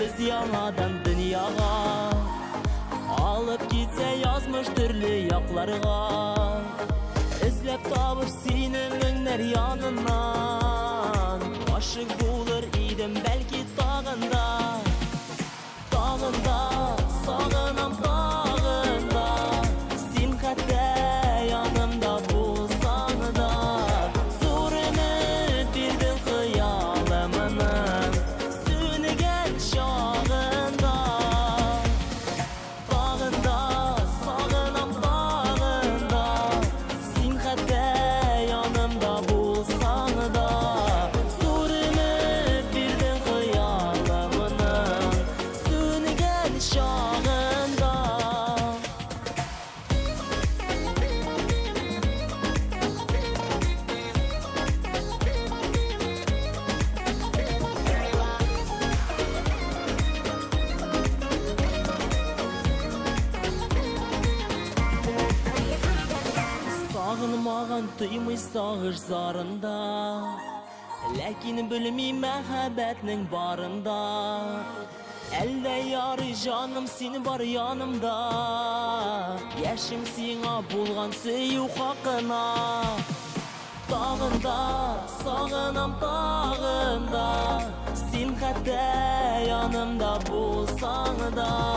biz yanadan dünyaga. Alıp gitse yazmış türlü yaklarga. İzlep tabıp senin önler yanından. Aşık bulur idim belki dağında. Dağında, sağınam dağında. Sen katte yanımda bulsan da. Zor ümit bildin hıyalımının sünügen şağında. Dağında, sağınam dağında. Sen katte yanımda bulsan da. Zor ümit bildin hıyalımının sünügen şağında. Sağınmağın tıymış sağır zarında. Lakin bilmeyim mehabbetinin barında. Elde yarı canım seni var yanımda. Yaşım sana bulgan seyu hakkına. Dağında, sağınam dağında. Sen katte yanımda bulsan da.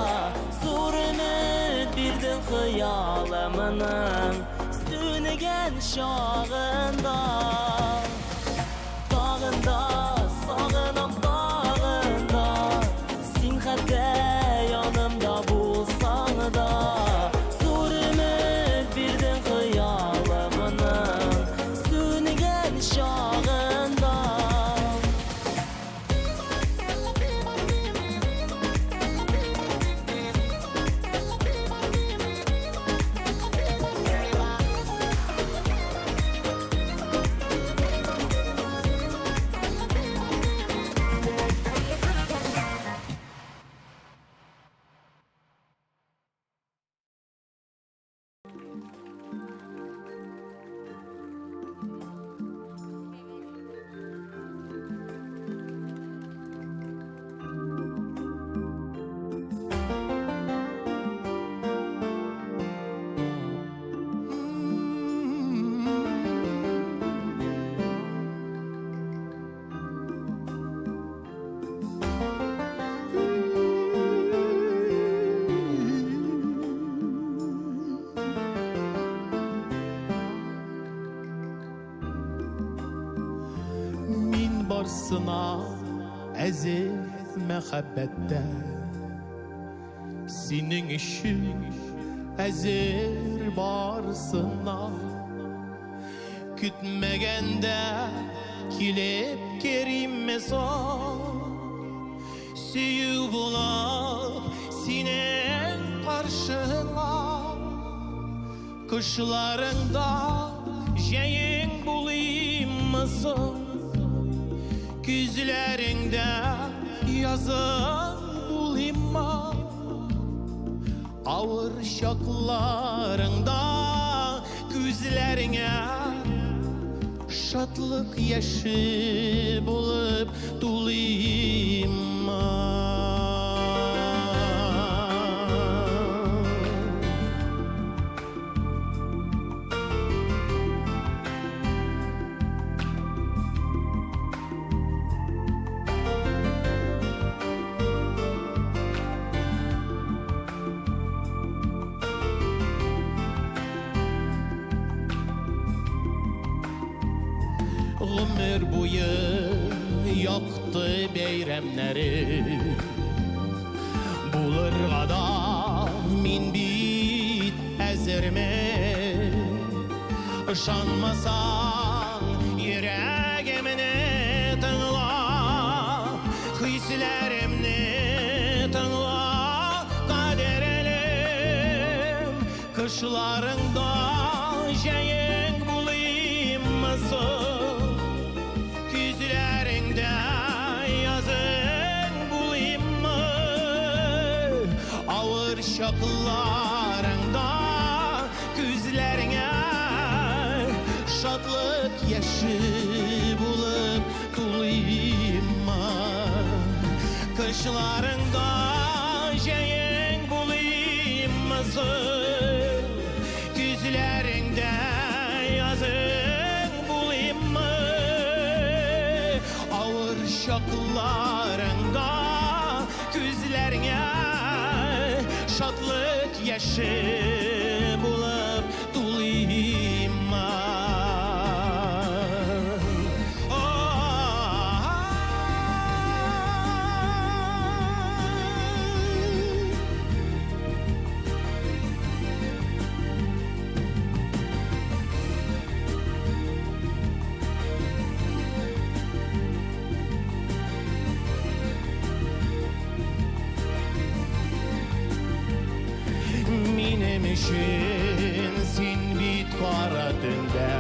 Zor ümit bildin hıyalımının sünügen şağında. Dağında, sağınam dağında. Sen katte yanımda bulsan da. Zor ümit bildin hıyalımının sünügen şağında. Min barsına əziz məhəbbətdə. Senin işin əzir barsına. Kütmegende kilip kerime son. Süyü bulup sinen karşına. Kışlarında jeyin bulayım mısın? Güzlerinde yazın bulayım mı? Ağır şaklarında gözlerine şatlık yaşı bulup dolayım mı? Ömür boyu yaktı beyramları. Bulurga da min bit ezerme. Işanmasan yüreğimini tınla. Hislerimni tınla. Kaderelim kışlarında jeyin bulayım mısın? Şaklarında gözlerine şatlık yaşı bulup dolayım mı? Kış Kışlarında şeyin bulayımızın, güzlerinde yazın bulayımı, ağır şaklarında güzlerine şatlık yaşı bulup dulayımı. Minemişin sin bit qaratında,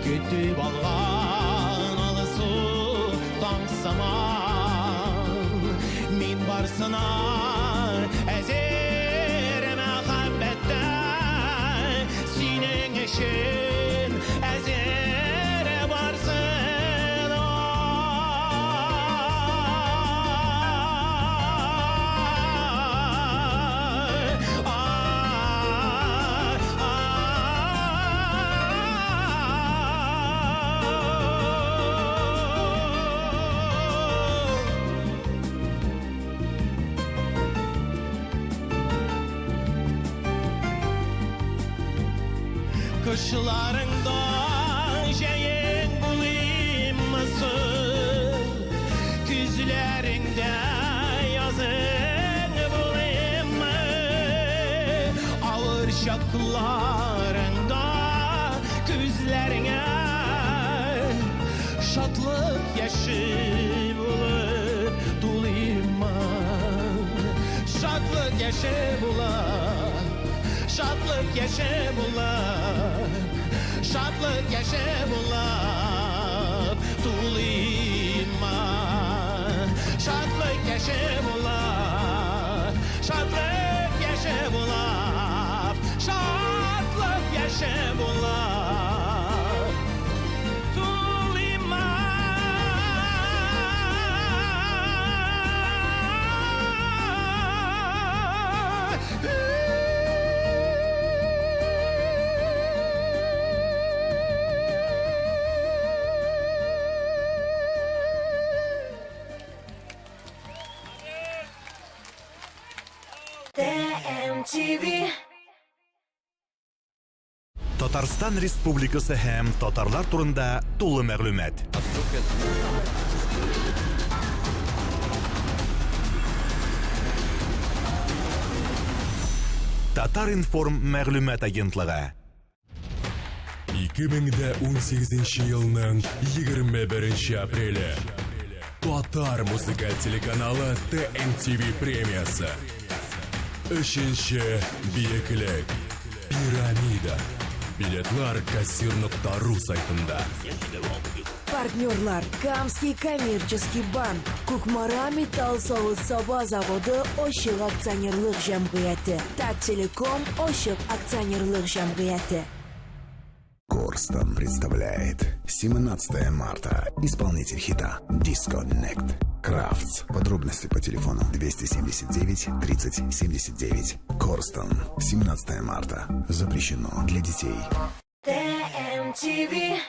kütüp alğan alısı tamsaman. Min barsına ezer mehabbette, sinin eşin ezer barsın. Kışlarında şeyin bulayımızın, güzlerinde yazın bulayımı, ağır şaklarında güzlerine şatlık yaşı bulup dulayımı, şatlık yaşı bulup, şatlık yaşı bulup, şatlık yaşı bulup dulayımı, şatlık yaşı bulup, şatlık yaşı bulup, şatlık yaşı bulup dulayımı. TMTV. Татарстан Республикасы һәм татарлар турында тулы мәгълүмат. Татар информ мәгълүмат агентлыгы. 2018 елның 21 апрелі Татар музыкаль телеканалы TMTV премиясы. Үшінші биеклік Пирамида. Билетлар кассир.ру сайтында. Партнерлар: Камский коммерческий банк, Кукмара металл савыт саба заводы Ошық акционерлық жәмғияты, Таттелеком Ошық акционерлық жәмғияты. Корстон представляет 17 марта. Исполнитель хита Disco Connect. Крафтс. Подробности по телефону 279 30 79. Корстон. 17 марта. Запрещено для детей. TMTV.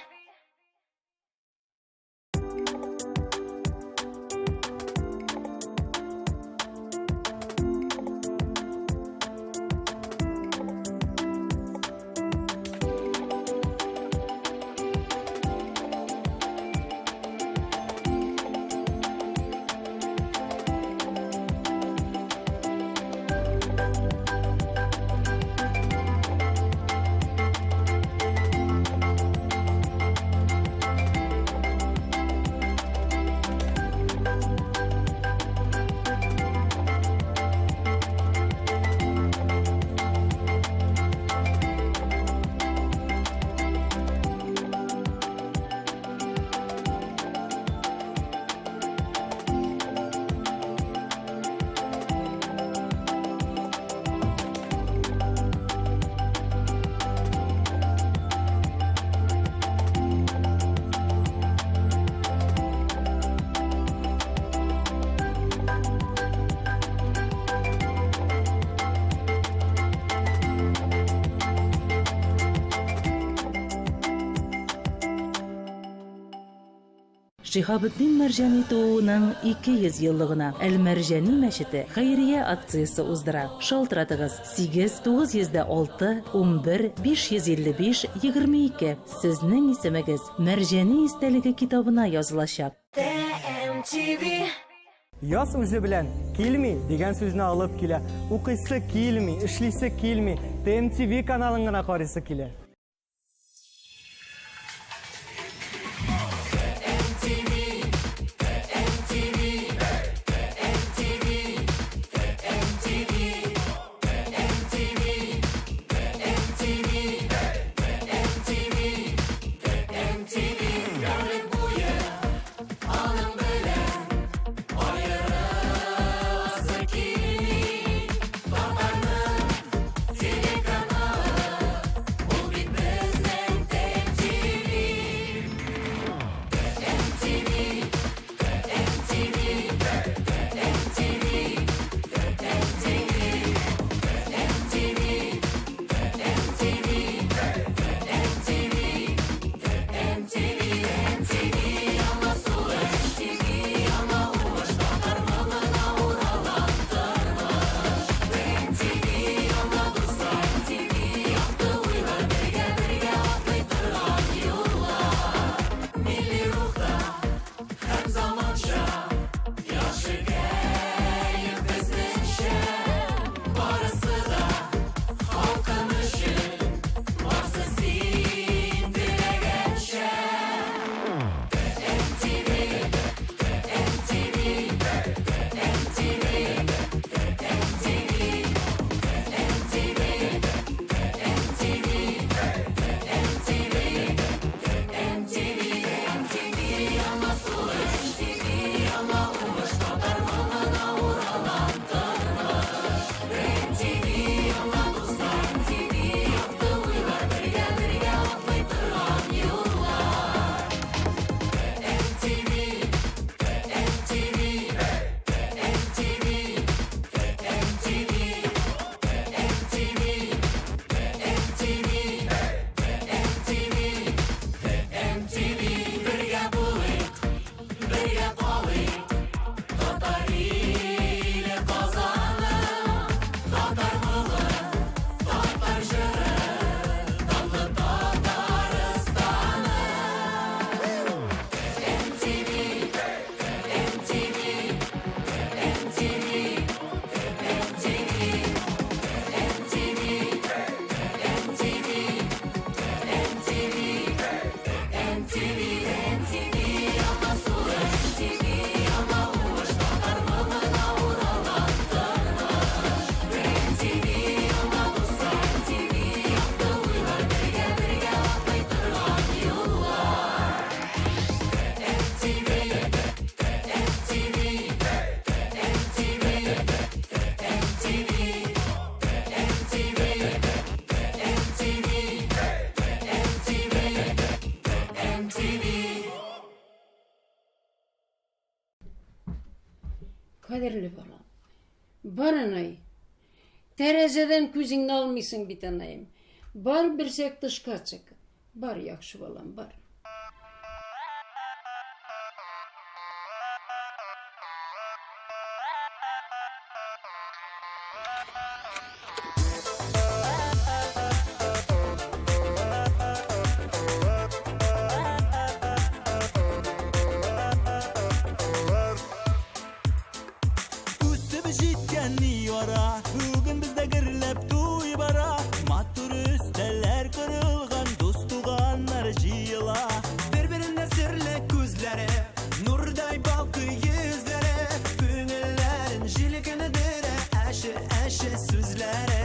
Шихабетдин Мәрҗани тууының 200 еллыгына Әл-Мәрҗани мәчете хәйрия акциясы уздыра. Шалтыратыгыз 8-906 11 555 22. Сезнең исемегез Мәрҗани истәлеге китабына язылачак. Яз үзе белән килми дигән сүзне алып килә. Укыйсы килми, эшлисе килми, ТМТВ каналын гына карыйсы килә. Kaderli balam. Бар анай. Терезеден күзіңді алмайсың бит анайым. Бар бірсек тышқа чык. Бар яхшы балам, бар. Бүгін бізде кірлеп туй бара, матур үстелер кырылған, дос туғаннар жиыла. Бір-біріне сірлі көзлері, нұрдай балқы yüzлері, көңіллерін жилікіні дірі, әші сөзлері.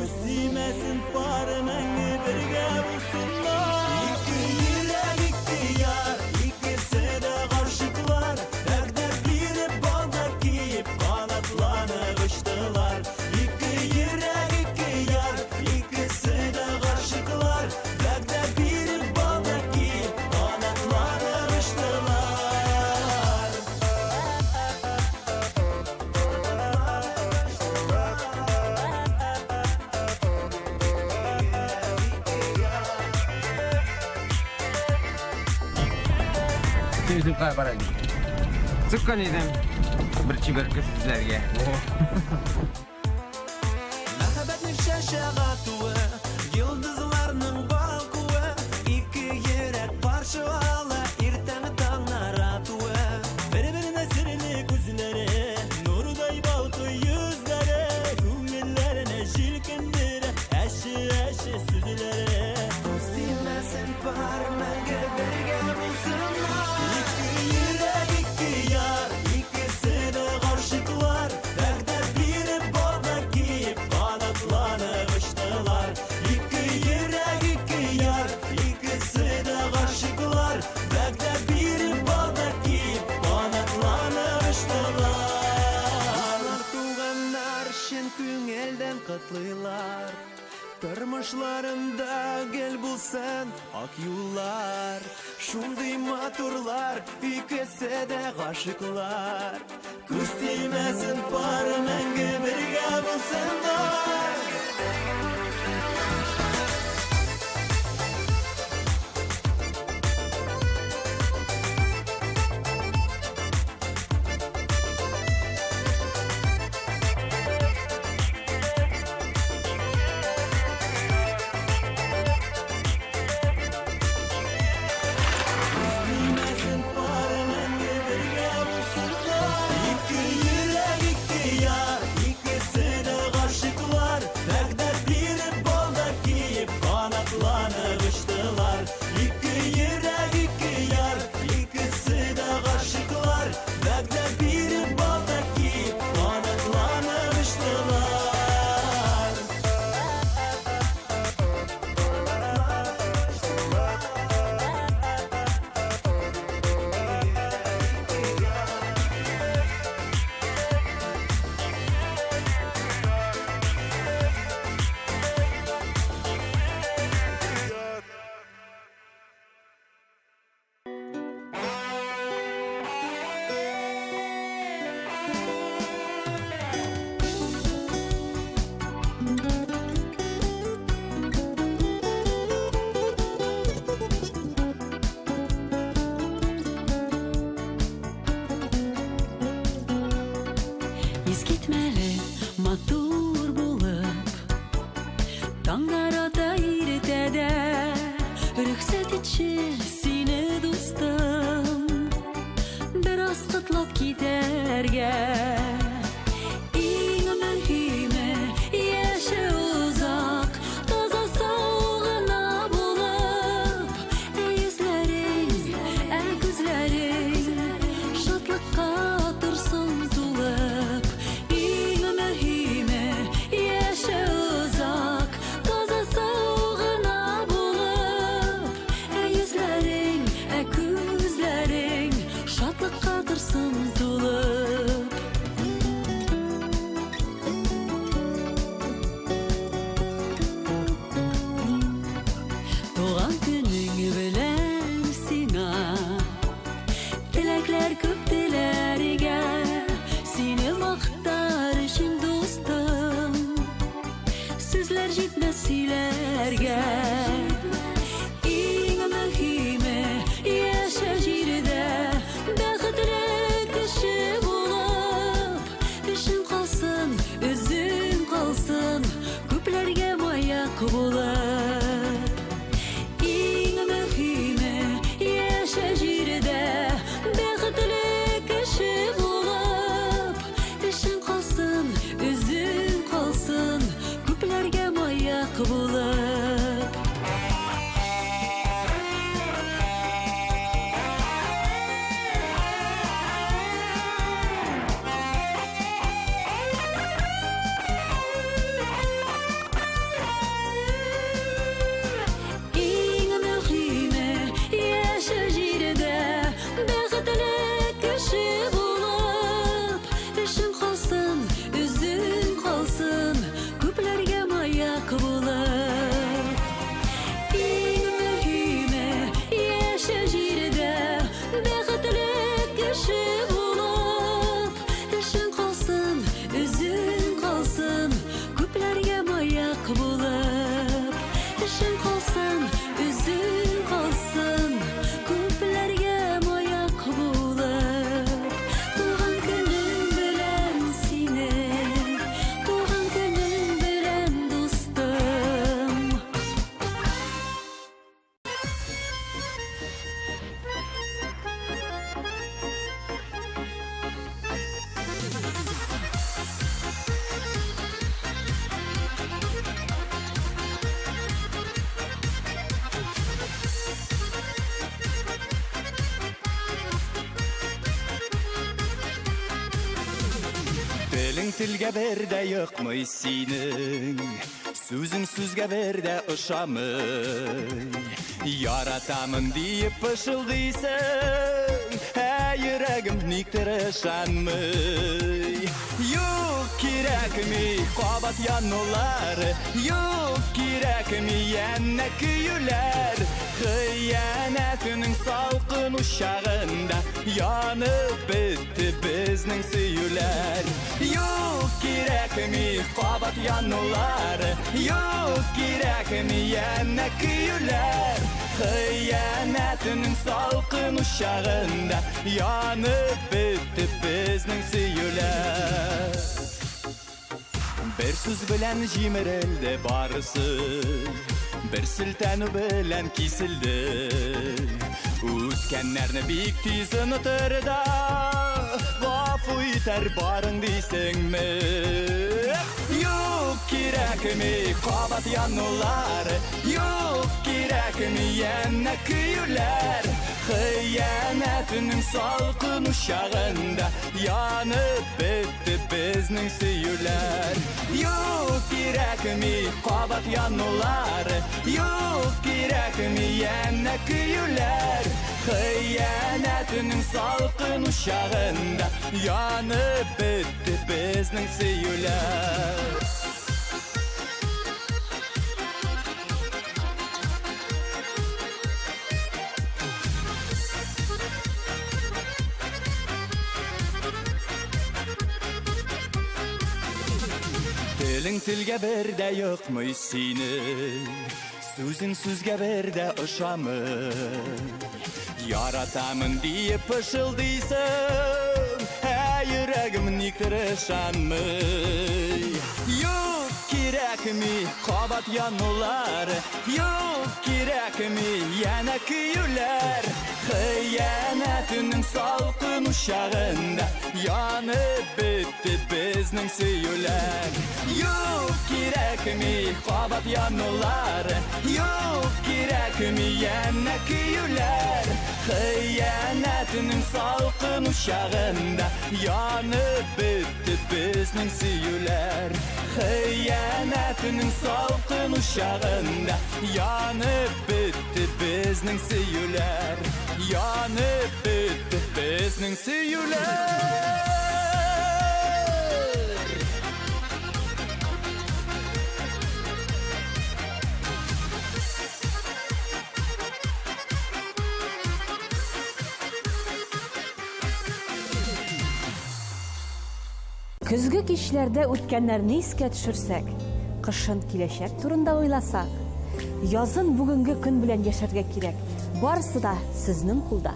Өстімесін парымаңы бірге ұсынла. Екі елек, екі яр, ikisi de karşıklar. Derdler birip balda giyip kanatlanıp uçtular. İki yürek, iki yar, ikisi de karşıklar. Derdler birip balda giyip kanatlanıp uçtular. Tüydüm kaybaran. Sıkkan edem. Bir çiberke sizlerge. Мәхәббәтнең шәшәгә туы, йолдызларның балкуы, ике йөрәк каршы ала, иртәме таңнар атуы. Бер-беренә серле күзләре, нурдай балкый йөзләре, күңелләренә җилкендерә, әше сүзләре. Күстимәсен бар мәңге бергә булсыннар. Ике йөрәк, ике яр, икесе дә гашыклар, вәгъдә биреп балда киеп, канатланып очтылар. Ике йөрәк, ике яр, икесе дә гашыклар, вәгъдә биреп балда киеп, канатланып очтылар. Туганнар шын күңелдән котлыйлар. Тормышларында гел булсын ак юллар, шундый матурлар, икесе дә гашыклар. Күз тимәсен пары мәңге бергә булсыннар. İki yürek, iki yar, ikisi de gashıklar, vəqdə birib balda kiyib, kanatlanıb uçdular. İki yürek, iki yar, ikisi de gashıklar, vəqdə birib balda kiyib, kanatlanıb uçdular. Eskitmeli матур булып, таңдар ата иртәдә, рөхсәт итче сине дустым, бераз котлап китәргә. Иң мөһиме яше узак, таза саугына булып, йөзләрең, күзләрең шатлыкка торсын тулып. Иң мөһиме яше узак, таза саугына булып, йөзләрең, күзләрең шатлыкка торсын тулып. Туган көнең белән сиңа теләкләр күп теләргә, сине мактар өчен дустым, сүзләр җитмәс сөйләргә. Иң мөһиме яшә җирдә, бәхетле кеше булып, өчен калсын, үзең калсын, күпләргә маяк булып. Иң мөһиме яшә җирдә, бәхетле кеше булып, өчен калсын, үзең калсын, күпләргә маяк булып. тілге берде йықмый синең, сөзің сөзге берде ұшамый. Яратамын дейіп пышылдайсың, йөрәгім никтер ышанмый. Юк кирәкми кабат янулар, юк кирәкми янна көйләр. Хыянәтінің салқын ұшағында янып бітті біздің сөйләр. Юк кирәкми кабат янулар, юк кирәкми янна көйләр. Хыянәтінің салқын ұшағында янып бітті біздің сөйләр. Бір сөз білән жимірілді барысы, бір сілтәні білән кесілді. Өткәннәрні бик тиз ұнытырда, ғафу итәр барың дейсің ме? Юк кирәкми қабат янулар, юк кирәкми янна көйләр. Хыянәтінің салқын ұшағында янып бітті біздің сөйләр. Юк кирәкми қабат янулар, юк кирәкми янна көйләр. Хыянәтінің салқын ұшағында янып бітті біздің сөйләр. Тілің тілге берде йықмый синең, сөзің сөзге берде ұшамый. Яратамын дейіп пышылдайсың, йөрәгім никтер ышанмый. Юк кирәкми кабат янулар, юк кирәкми яна көйләр. Хыянәтінің салқын ұшағында янып бітті біздің сөйләр. Юк кирәкми кабат янулар, юк кирәкми яна көйләр. Хыянәтінің салқын ұшағында янып бітті біздің сөйләр. Хыянәтінің салқын ұшағында янып бітті біздің сөйләр. Янып бітті біздің сөйләр. Күзгі кичләрдә үткәннәрне искә төшерсәк, кышын киләчәк турында уйласак, язын бүгенге көн белән яшәргә кирәк. Барысы да сезнең кулда.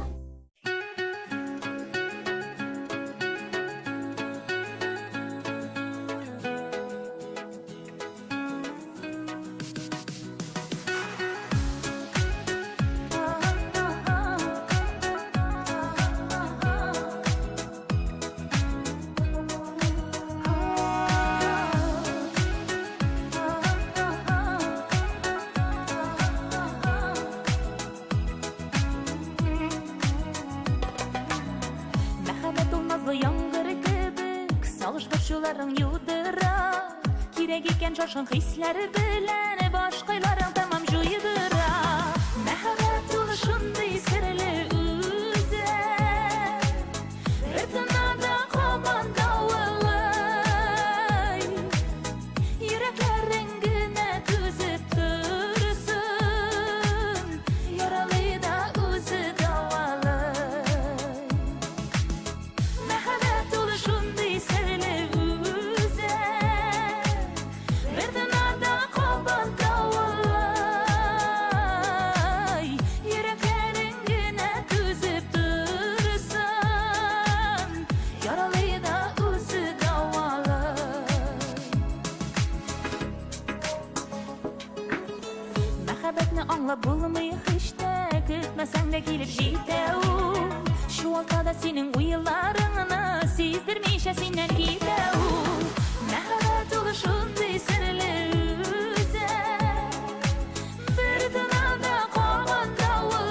Шашын хисләре белән башкайларың тамам җуйдыра. Мәхәббәт ул шундый серле үзе, бер тынада кабан давылай. Йөрәкләрең генә түзеп торсын, яралы да үзе давалай. Мәхәббәт ул шундый серле үзе, аңлап булмый hiç тә, көтмәсәң дә килеп җитә ул. Шуалта синең уйларыңны сиздермичә синнән китә ул. Мәхәббәт ул шундый серле үзе, бер тынада кабан давылай.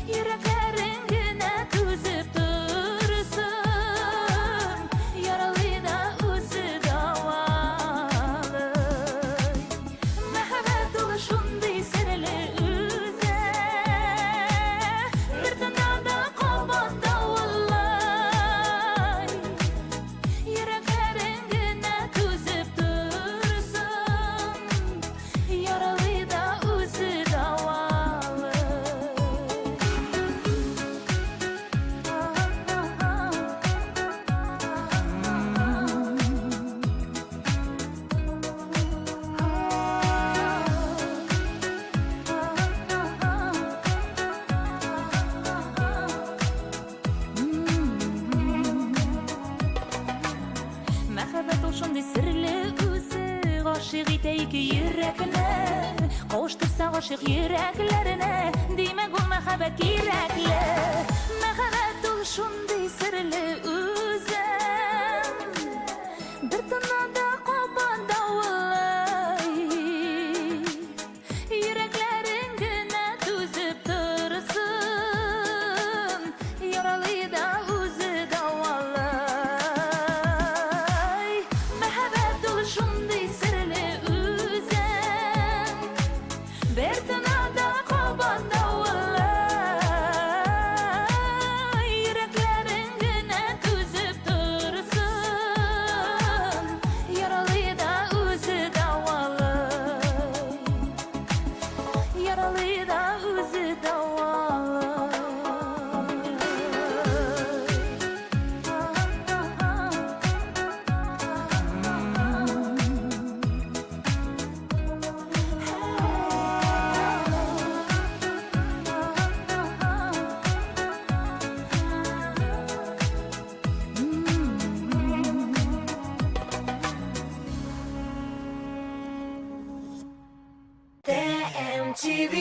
Йөрәкләрең генә түзеп торсын, Мәхәббәт ул шундый серле үзе, гашык итәйек йөрәкне, кавыштырса гашык йөрәкләренә, димәк ул мәхәббәт кирәкле. Мәхәббәт ул шундый серле үзе, бер тыннада кабан давылай, йөрәкләрең генә түзеп торсын, яралы да үзе давалай. Мәхәббәт ул шундый серле үзе, бер тыннада кабан давылай, йөрәкләрең генә түзеп торсын, яралы да үзе давалай, яралы да үзе TMTV.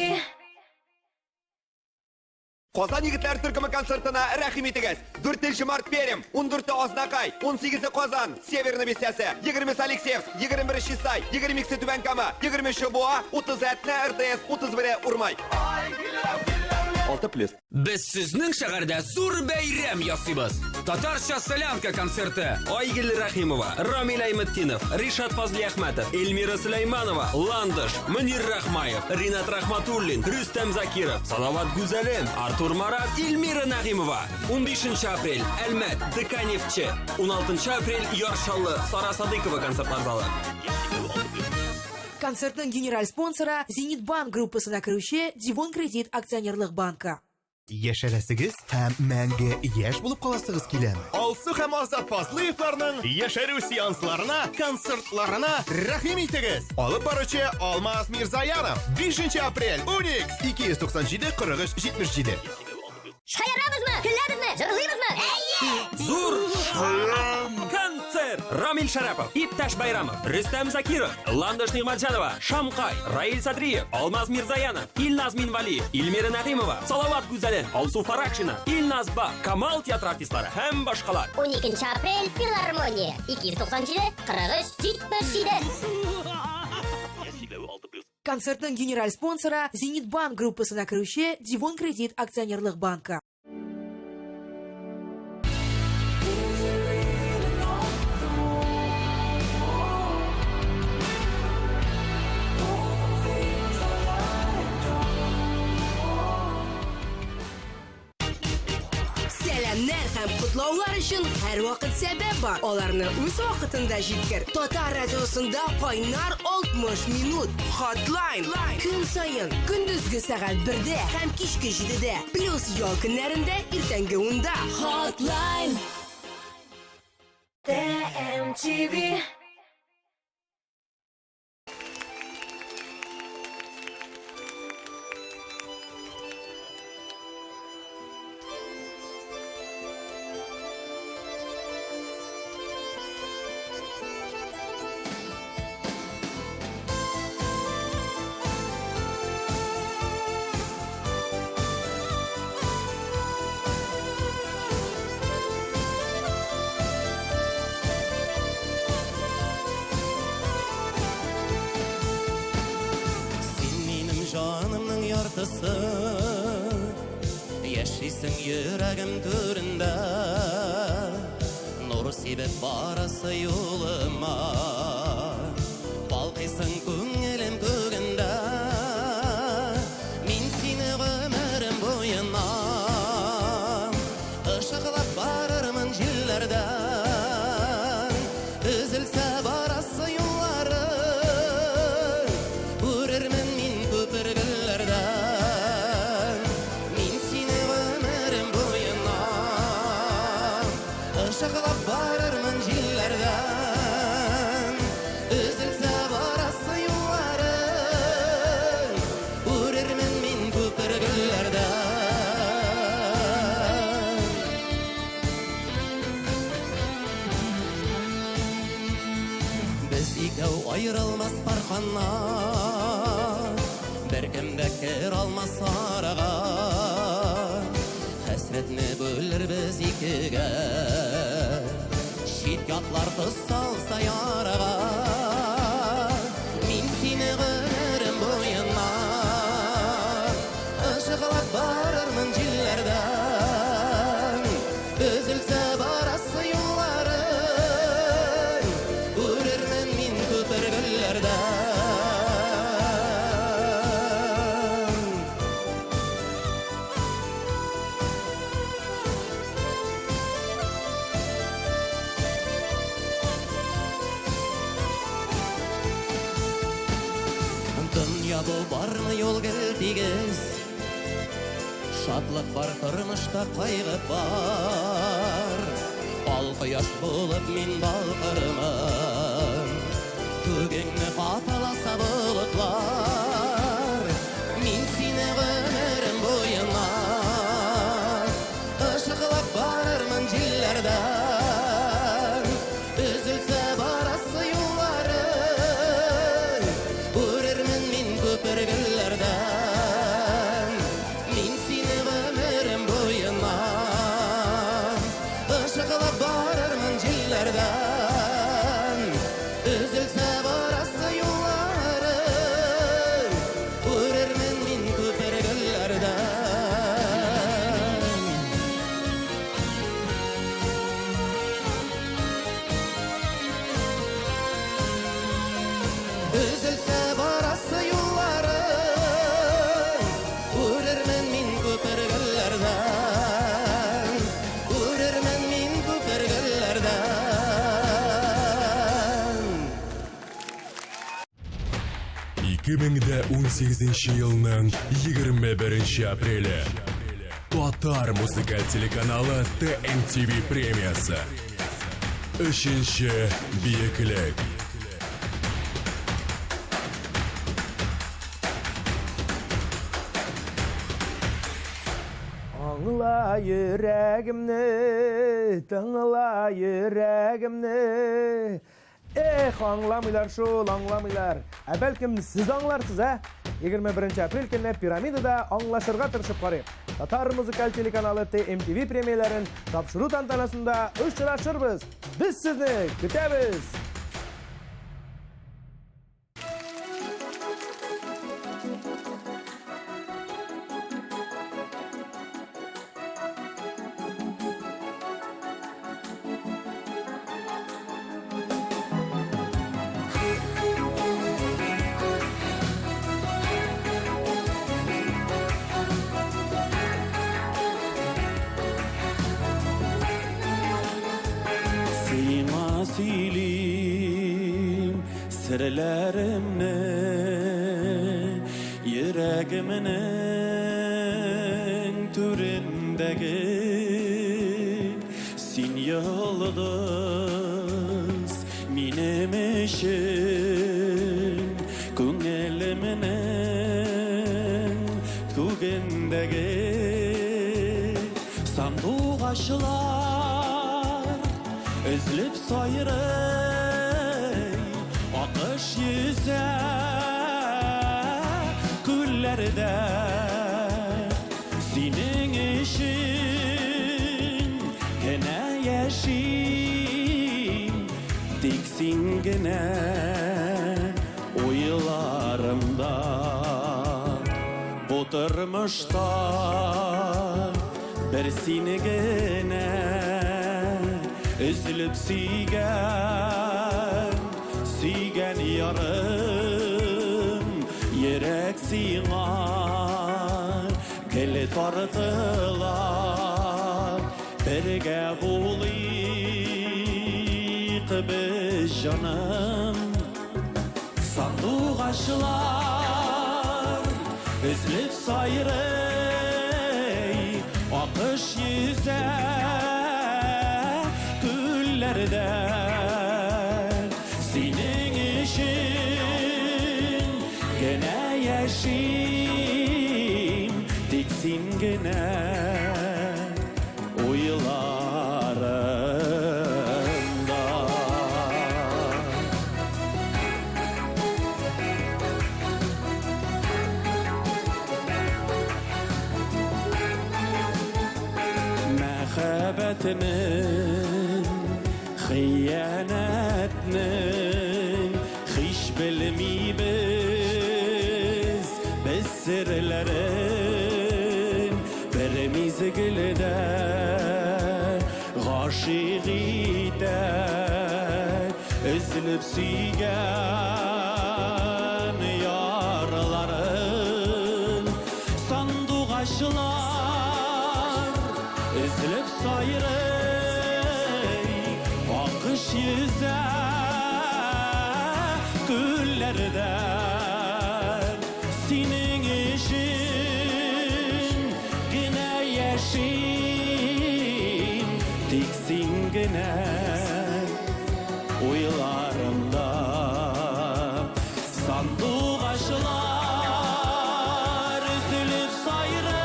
Qozon yigitlar turkumi konsertına rahim etiniz. 4 mart Perm, 14 Oznaqay, 18 Qozon, Severna Bessasi, 20 Alexeyevsk, 21 Shisay, 22 Tubankama, 20 Boa, 30 RTS, 31 Urmay. 6+. Biz sizning shaharda zo'r bayram yasaymiz. Tatarcha Solyanka konserti. Oygul Rahimova, Ramil Aymetdinov, Rishad Fazliahmatov, Elmira Sulaymanova, Landish, Munir Rahmayev, Rinat Rahmatullin, Rustam Zakirov, Salovat Guzalim, Artur Marat, Elmira Nagimova. 15 aprel Almat, Dekanevchi, 16 aprel Yorshalli, Sara Sadiqova konsertlar zali. Концертның генераль спонсоры Зенит банк группасына кіруші Дивон кредит акционерлық банка. Яшәрәсегез һәм мәңге яшь булып каласыгыз киләме? Алсу һәм Азат Фазлыевларның яшәрү сеансларына, концертларына рәхим итегез. Алып баручы Алмаз Мирзаянов, 5 апрель, Unix 297 43 77. Шаярабызмы? Күләбезме? Җырлыйбызмы? Зур концерт! Рамил Шарапов, Ипташ Байрамов, Рустам Закиров, Ландыш Нигматжанова, Шамкай, Раил Садриев, Алмаз Мирзаянов, Илназ Минвалиев, Эльмира Нагимова, Салават Гузалин, Алсу Фаракшина, Илназ Бак, Камал театр артистлары һәм башкалар. 12 апрель Филармония 297 43 77. Концертның генераль спонсоры Зенит банк группасына кіруші Дивон кредит акционерлық банка. Сәламнәр һәм кутлаулар өчен һәр вакыт сәбәп бар. Аларны үз вакытында җиткер. Татар радиосында кайнар 60 минут. Hotline. Көн саен, көндезге сәгать 1-дә һәм кичке 7-дә. Плюс ял көннәрендә иртәнге 10-да. Hotline. TMTV. Canımның яртысы, яшисің йөрәгем түрендә, нур сибеп барасы юлыма, балкыйсың күңелем көгендә, мин сине гомерем буена, ышыклап барырмын җилләрдән, үзелсә барасы юллары, күрермен мин күпергелләрдән, мин сине гомерем буена, ышыклап барырмын җилләрдән, үзелсә барасы юллары, күрермен мин күпергелләрдән. Biz ikəu ayrılmaz parxanlar Bir kimdə kir almaz arağa Həsretni bölür biz ikiga Şidgatlar tuz salsa yarağa Min seni gönürüm boyuna Işıqlap barırmın cillərdən Üzülsə barası yolların Görürmün min köpürgüllərdən Dünya bu barmı yol geldigiz Şadlık var tırmışta kaygı var Al kıyaş bulup min balkırımım Tügengni katalasa bulutlar Min seni ömürüm boyuna Işıqlap barırmın cillerden Üzülse barası yolları Görürmün min köpürgüllerden Min seni ömürüm boyuna Işıqlap barırmın cillerden Üzülse barası yolları Görürmün min köpürgüllerden Üzülse barası yolları Görürmün min köpürgüllerden Görürmün min köpürgüllerden 2018 yılının 21 apreli Tatar muzikal teлеканалы TMTV премиясы 3-ші биіклік Аңла yüreğimni, tыңla yüreğimni. Аңламыйлар шул, аңламыйлар. Бәлкім сіз аңларсыз, 21 апрель күні пирамидада аңлашырға тырышып қарайық. Татар музыкал телеканалы TMTV премияларын тапшыру тантанасында ұшырашырбыз. Біз сізні күтеміз. Silim sırlarımı yüreğimin türündeki sin yıldız benim işim küngeliminin tügündeki sandık aşılar Üzülüp sayırey akış yüze küllerde Senin işin gene yeşil Diksin gene uyularımda Oturmuşta bir seni gene Üzülüp sigen yarım Yürek siğar Keli tartılar Birge bulayık biz canım Sandık aşılar Üzülüp sayırey Akış yüze Senin işin gene yeşim Diksin gene uyularımda Gafletinin, hıyanetinin, hiç bilmeyimiz biz sırların birimiz gülde gâşiğide üzülüp süygen yarların sandık aşılar üzülüp sayrı akış yüze güllerden senin işin yine yeşil tiksin gene uylarımda sandık aşılar üzülüp sayrı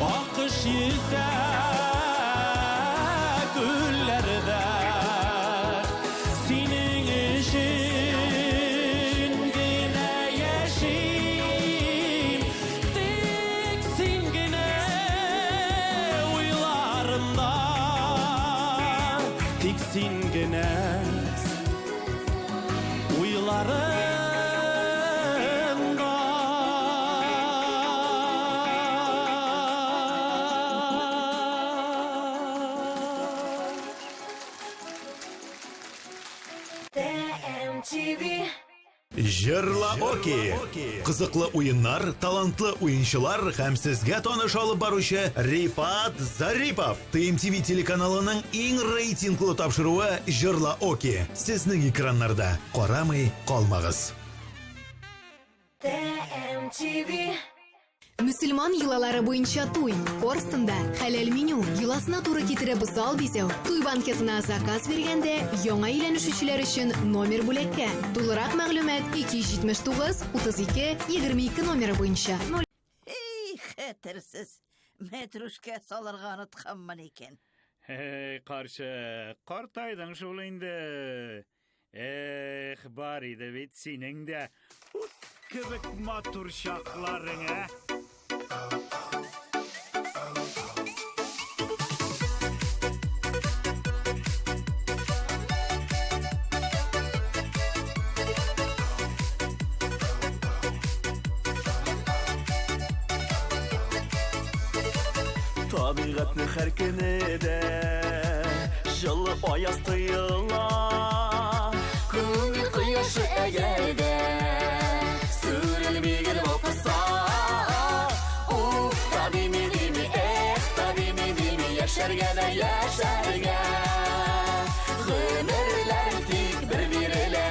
akış yüze güllerde senin işin yine yeşil tiksin yine uylarımda tiksin gene uylarımda. TMTV. Жырла Оки. Кызыклы уйыннар, талантлы уенчылар һәм сезгә таныш алып баручы Рифат Зарипов. ТМТV телеканалының иң рейтинглы тапшыруы Жырла Оки. Сезнең экраннарда. Карамый калмагыз. TMTV. Müslüman йолалары буенча туй. Корстында хәләл меню. Йоласына туры китереп бусал бизәү. Туй банкетына заказ бергәндә яңа өйләнешүчеләр өчен номер бүләккә. Тулырак мәгълүмат 279 32 22 номеры буенча. Эй, хәтерсез. Метрушка салырга онытканмын икән. Hey karşı, kartaydın şul indi. Бар иде бит синең дә ут кебек матур шакларыңа. Табигатны һәр көне дә җылы аяз тоела. Күңел кояшы әгәрдә сүрелмәгән вакытса. Уф, табими дими, табими дими, яшәргә дә яшәргә. Гомерләр тик бер бирелә,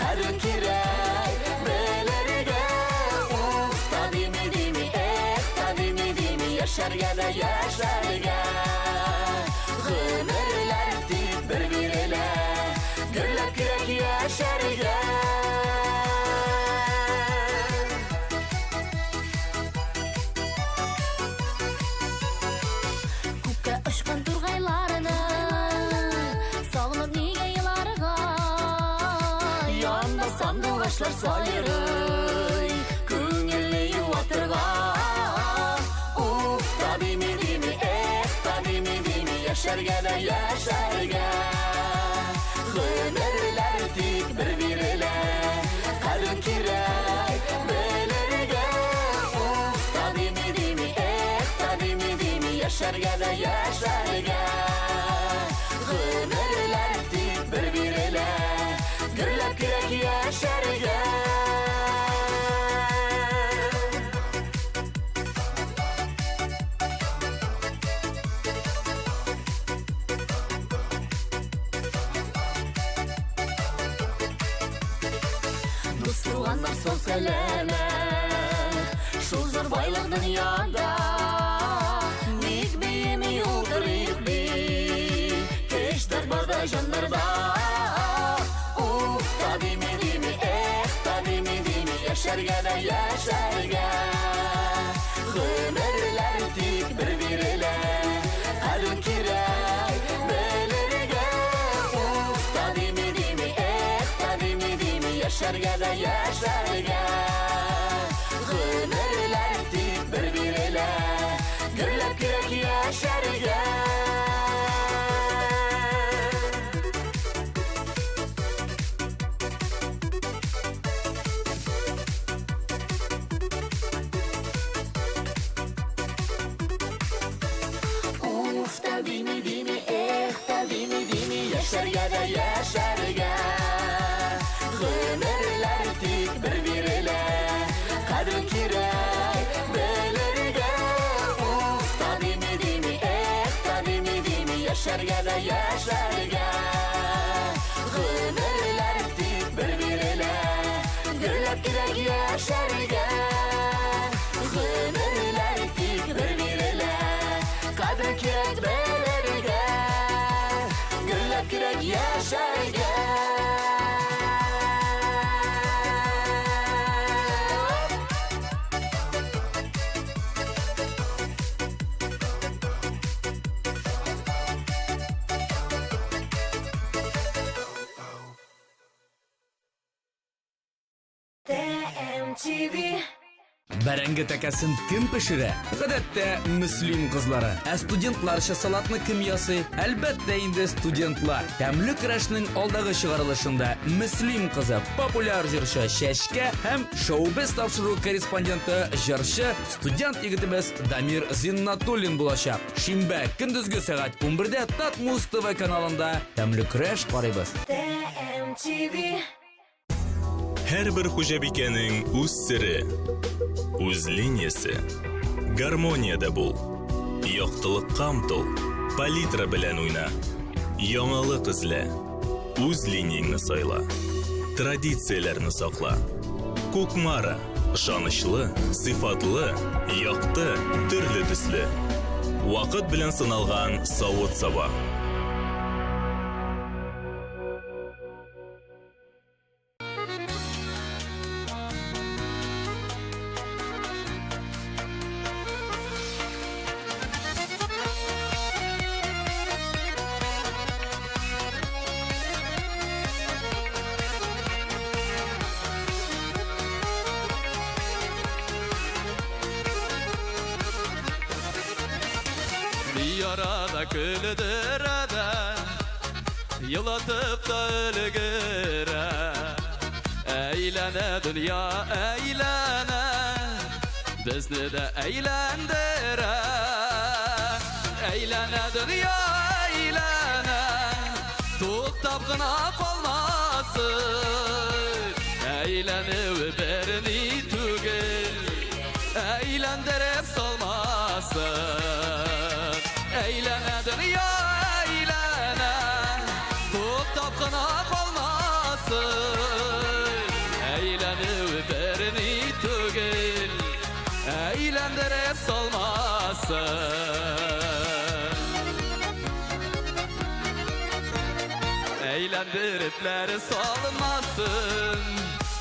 кадер кирәк белергә. Уф, табими дими, табими дими, яшәргә дә яшәргә. Гомерләр тик бер бирелә, гөрләп кирәк яшәргә. Күккә очкан тургайларны сагынып нигә еларга. Янда сандугачлар сайрый, күңелне юатырга. Уф, табими дими, табими дими, яшәргә дә яшәргә. Гомерләр тик бер бирелә, кадер кирәк белергә. Уф, табими дими, яшәргә дә яшәргә. Гомерләр тик бер бирелә, гөрләп кирәк яшәргә. Туганнар сол сәләмәт, шул зур байлык дөньяда. Ник бейеме юлдырыйк бит, кештер барда җаннарда. Уф, табими дими, яшәргә дә яшәргә. Гомерләр тик бер бирелә, кадер кирәк белергә. Уф, табими дими, яшәргә дә яшәргә. Гомерләр тик бер бирелә, гөрләп кирәк yaşarga Uf da dimi da dimi yaşarga da yaşarga Ömürler tik birbirine kadrin kirek belirge Uf da dimi yaşarga da yaşarga Ömürler tik birbirine gürlep kirek yaşarga Ömürler tik birbirine kadrin kirek belirge gürlep kirek yaşarga TMTV Бәрәңге тәкәсен кем пешерә? Гадәттә, мөслим кызлары. Ә студентларча салатны кем ясый? Әлбәттә инде студентлар. Тәмле көрәшнең алдагы чыгарылышында мөслим кызы, популяр җырчы Чәчкә һәм шоу-биз тапшыру корреспонденты җырчы студент егетебез Дамир Зиннатуллин булачак. Шимбә көндезге сәгать 11-дә Татмус ТВ каналында тәмле көрәш карыйбыз. TMTV Һәрбер хуҗабикәнең үз сире, үз линиясе. Гармонияда бул. Яктылыкка омтыл, палитра белән уйна. Яңалык эзлә. Үз линияңне сайла. Традицияләрне сакла. Кукмара ышанычлы, сыйфатлы, якты, төрле төсле. Вакыт белән сыналган савыт-саба. Yarada küldürede Yılatıp da ölgüre Eylene dünya eylene Bizni de eylendire Eylene dünya eylene Tuttap gına kalmasın Eğlenip birini tügül Eğlendirip salmasın Eylene dünya eylene Tuttap gına kalmasın Eğlenip birini tügül Eğlendirip salmasın Eğlendiripler salmasın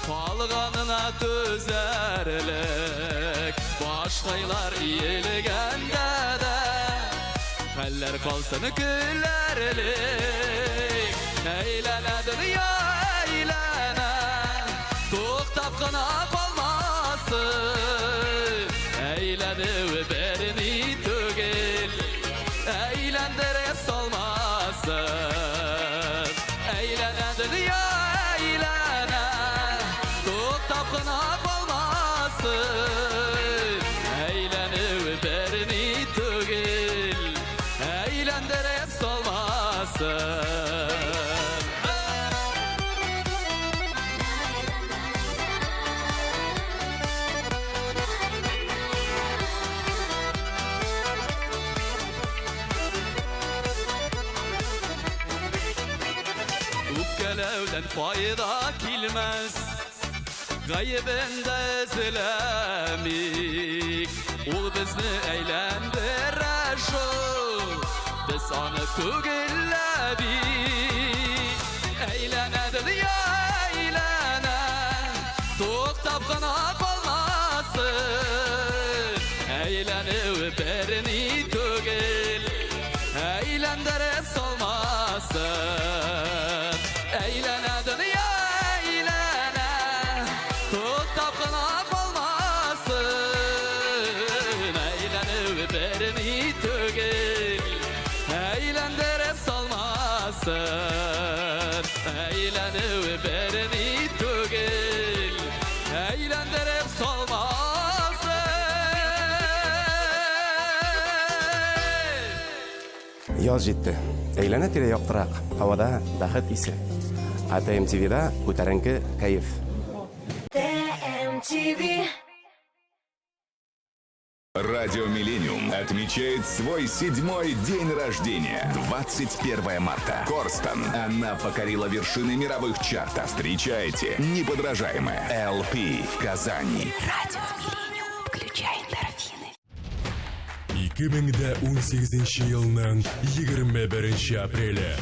Palganına tüzerlik Başkaylar iyilgende de Eller kalsın güllerlik Eylene dünya eylene Tuktap gına kalmasın Eğlenip birini tügül Eğlendirip salmasın Eylene dünya eylene Tuktap gına kalmasın Eğlenip birini tügül Eğlendirip salmasın Öpkelevden fayda kilmez Gaybinde ezilemik Ul bizni eğlendirer şu Biz anı tügülledik Eğlene dünya eğlene Tuktap gına kalmasın Eğlenip birini tügül Eğlendirip salmasın Eğlene dünya eğlene Tuttap gına kalmasın Eğlenip birini tügül salmasın Eğlenip berini tügül Eğlendirip salmasın Yaz жетті. Әйләнә тирә яктырак. Һавада бәхет исе. ТМТВ'да күтәренке кайф. TMTV. Радио «Миллениум» отмечает свой 7-й день рождения. 21 марта. Корстон. Она покорила вершины мировых чартов. Встречайте неподражаемая LP в Казани. Радио «Миллениум». Включай эндорфины. 2018 елның 21 апрелі.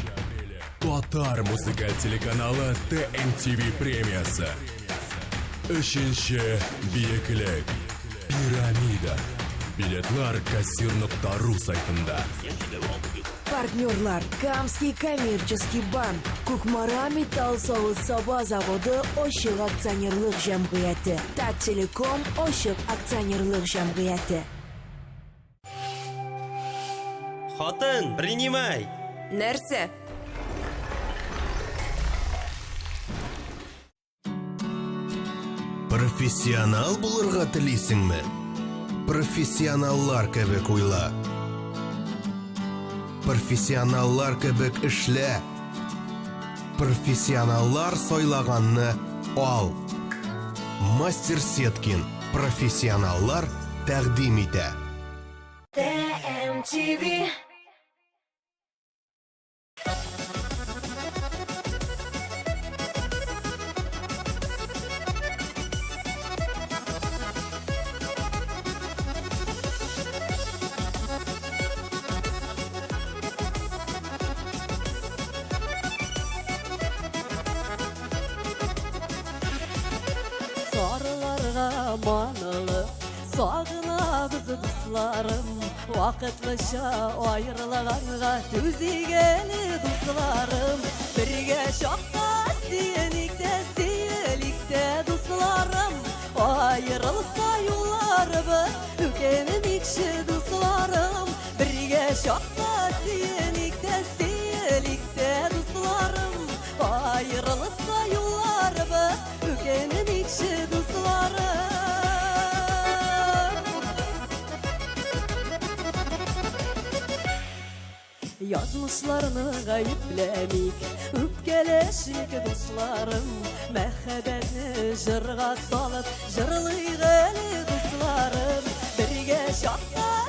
Татар музыкаль телеканалы TMTV премиясы. 3-ші биеклек. Пирамида. Билетлар кассир.ру сайтында. Партнерлар: Камский коммерческий банк, Кукмара металл савыт саба заводы Ошык акционерлык җәмгыяте, Тателеком Ошык акционерлык җәмгыяте. Хатын, принимай. Нәрсә? Профессионал булырга телисеңме? Профессионаллар кебек уйла. Профессионаллар кебек эшлә. Профессионаллар сайлаганны ал. Мастер Сеткин. Профессионаллар тәкъдим итә. TMTV. Sarılarga manılı Sağınabız dostlarım Vakıtlıca ayrılağanğa Tüzigeli dostlarım Birge şokta siyelikte dostlarım Ayrılsa yollarımız Ükenimikşi dostlarım Birge şokta siyelikte dostlarım Ayrılsa yollarımız Ükenimikşi dostlarım Yazmışlarını gayiplemik Üpkeleşik dostlarım Mehbetini jırga salıp Jırlıygeli dostlarım Birge şakta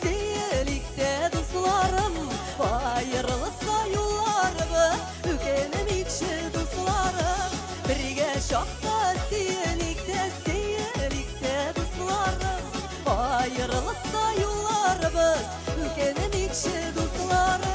siyelikte dostlarım Ayrılsa yollarımız Ükenemikşi dostlarım Birge şakta siyelikte dostlarım Ayrılsa yollarımız Ükenemikşi dostlarım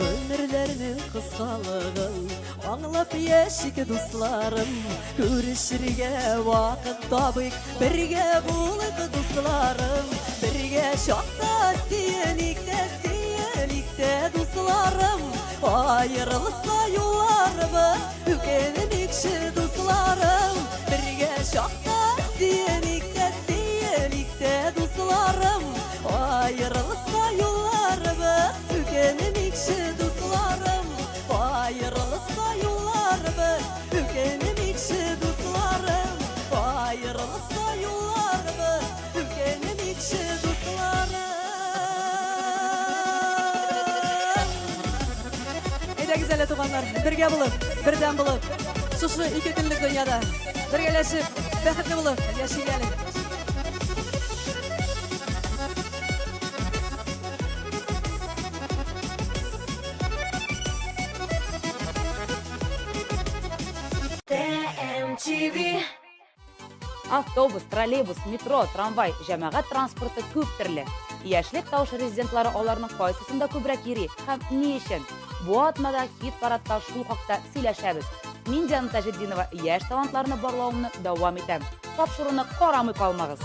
Ömürlerinin kıskalığın Anlap yeşik dostlarım Görüşürge vakit tabık Birge bulık dostlarım Birge şokta siyelikte dostlarım Ayrılsa yollarımız Ükenemikşi dostlarım Birge şokta siyelikte dostlarım Ayrılsa yollarımız Ükenemikşi dostlarım Ayrılsa yollarımız Ükenemikşi dostlarım Ayrılsa yollarımız Ükenemikşi dostlarım Ede güzel tuğanlar, birge bulup, birden bulup Şuşu iki günlük dünyada birgeleşip, bexetli bulup yaşayalım. TMTV. Автобус, троллейбус, метро, трамвай, җәмәгать транспорты күп төрле. Яшьлек таушы резидентлары аларның кайсысында күбрәк йөри һәм ни өчен? Бу атнада хит парадта шул хакта сөйләшәбез. Мин Диана Таҗетдинова яшь талантларны барлавымны дәвам итәм. тапшыруны карамый калмагыз.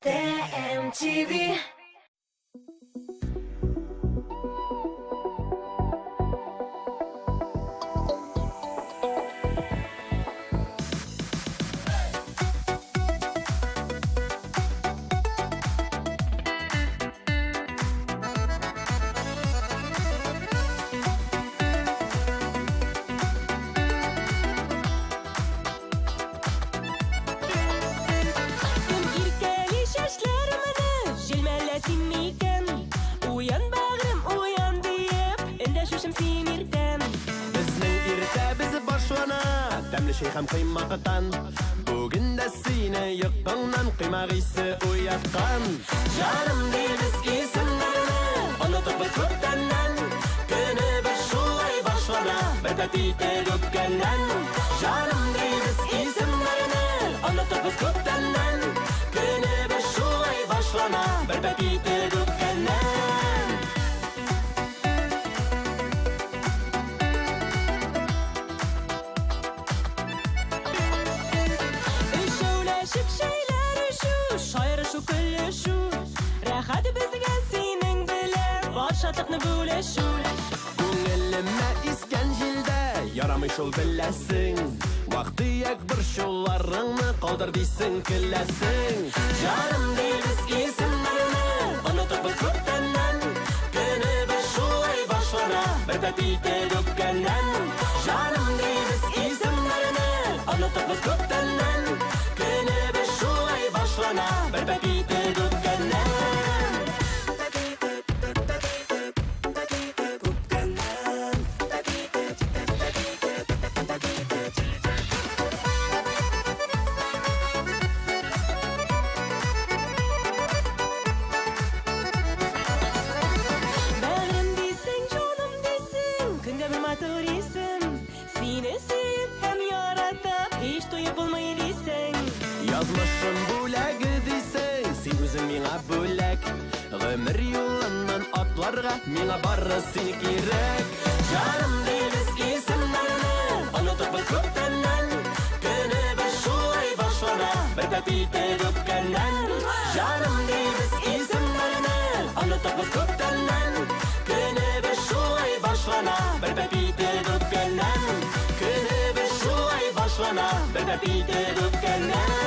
TMTV. Шей һәм кыйммакытан Бүген дә сине йокыңнан кыймак исе уяткан Җаным дибез исемнәрне Онытып күптәннән Көнебез шулай башлана Бер тәтите үпкәннән Җаным дибез исемнәрне Онытып күптәннән Көнебез шулай башлана Бер тәтите үпкәннән Күңелемә искән җилдә ярамый шул беләсең Вакыты як бер шулларыңны калдыр дисең киләсең Җаным дибез исемнәрне онытып күптәннән Көнебез шулай башлана бер тәтите үпкәннән Җаным дибез исемнәрне онытып күптәннән Көнебез шулай башлана бер тәтите үпкәннән Язмышым бүләге дисең, син үзең миңа бүләк Гомер юлыннан атларга миңа бары син кирәк Җаным дибез исемнәрне онытып күптәннән Көнебез шулай башлана бер тәтите үпкәннән Җаным дибез исемнәрне онытып күптәннән Көнебез шулай башлана бер тәтите үпкәннән Көнебез шулай башлана бер тәтите үпкәннән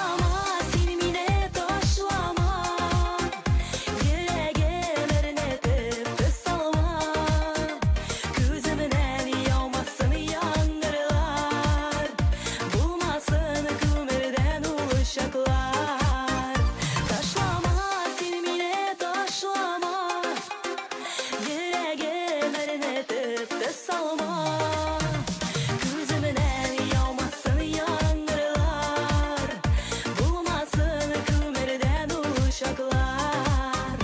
Taşlama, silmine taşlama. Yüreğlerine tüp salma. Gözümden yağmasın yangırlar. Bulmasın kömürden uşaklar. Taşlama, silmine taşlama. Yüreğlerine tüp salma. Gözümden yağmasın yangırlar. Bulmasın kömürden uşaklar.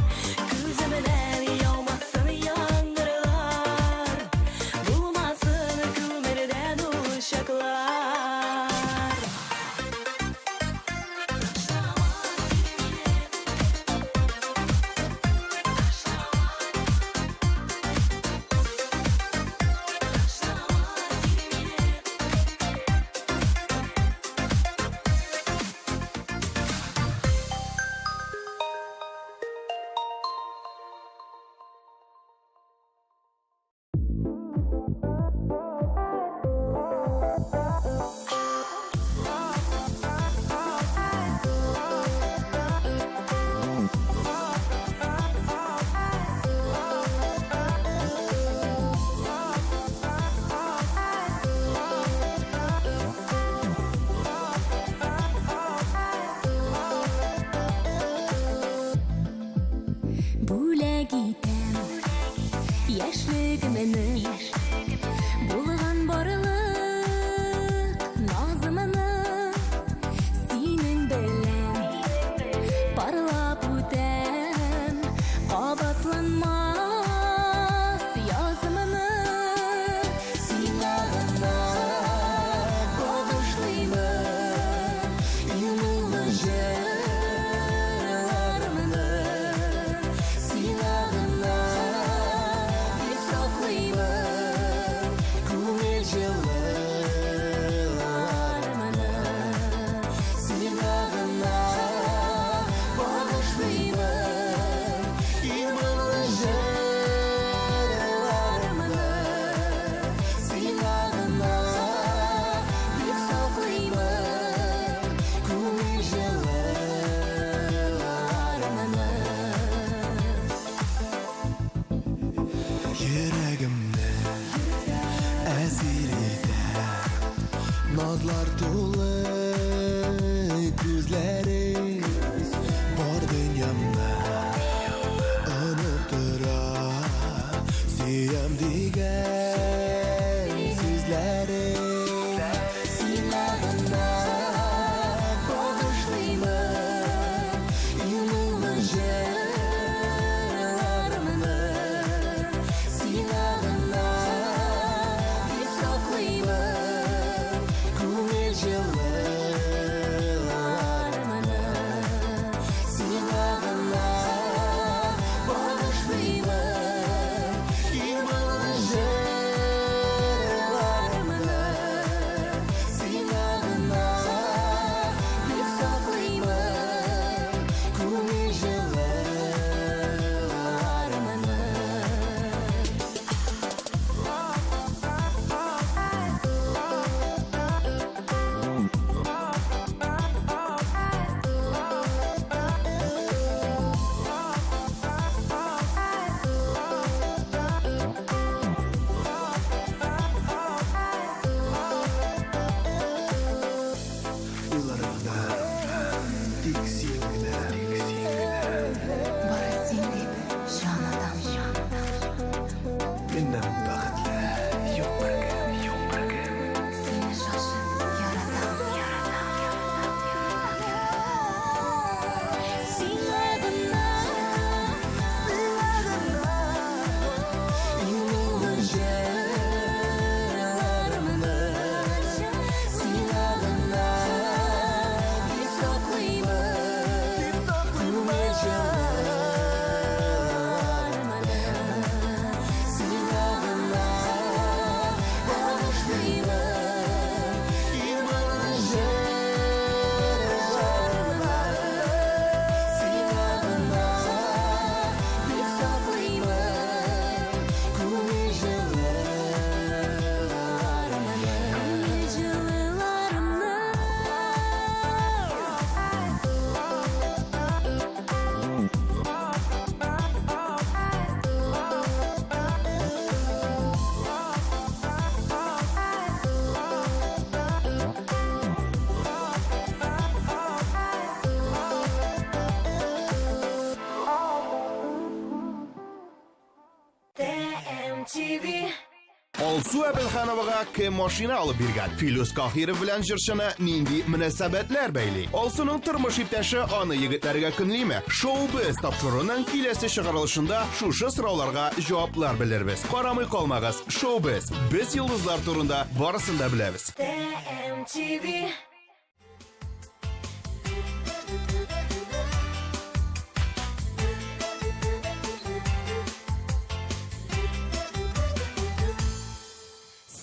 Gözümden yağmasın yangırlar. Bulmasın kömürden uşaklar. Бүләк итәм яшьлегемне, булган барлык назымны. Синең белән парлап үтәм кабатланмас язымны. Сиңа гына багышлыймын юллы җырларымны. Сиңа гына бик саклыймын күңел җылыларымны. Сиңа гына багышлыймын юллы җырларымны. Сиңа гына бик саклыймын күңел җылыларымны. Йөрәгемне әзер итә назлар тулы күзләрең. Бар дөньямны оныттыра сөям дигән сүзләрең. Сиңа гына багышлыймын юллы җырларымны. Сиңа гына бик саклыймын күңел җылыларымны. Сиңа гына багышлыймын юллы җырларымны. Сиңа гына бик саклыймын күңел җылыларымны. Уйларымда тик син генә. Бары син дип җан адам. Миннән бәхетле юк беркем. Сине шашып яратам. Сиңа гына юллы җырларымны. Сиңа гына бик саклыймын MTV. Алсу Әбелхановага кем машина алып биргән. Филус Кахиров белән җырчыны нинди мөнәсәбәтләр бәйли? Алсуның тормыш иптәше аны егетләргә көнлиме? Шоу-биз тапшыруның киләсе чыгарылышында шушы сорауларга җаваплар белербез. Карамый калмагыз. Шоу-биз. Без йолдызлар турында барысын да беләбез. MTV.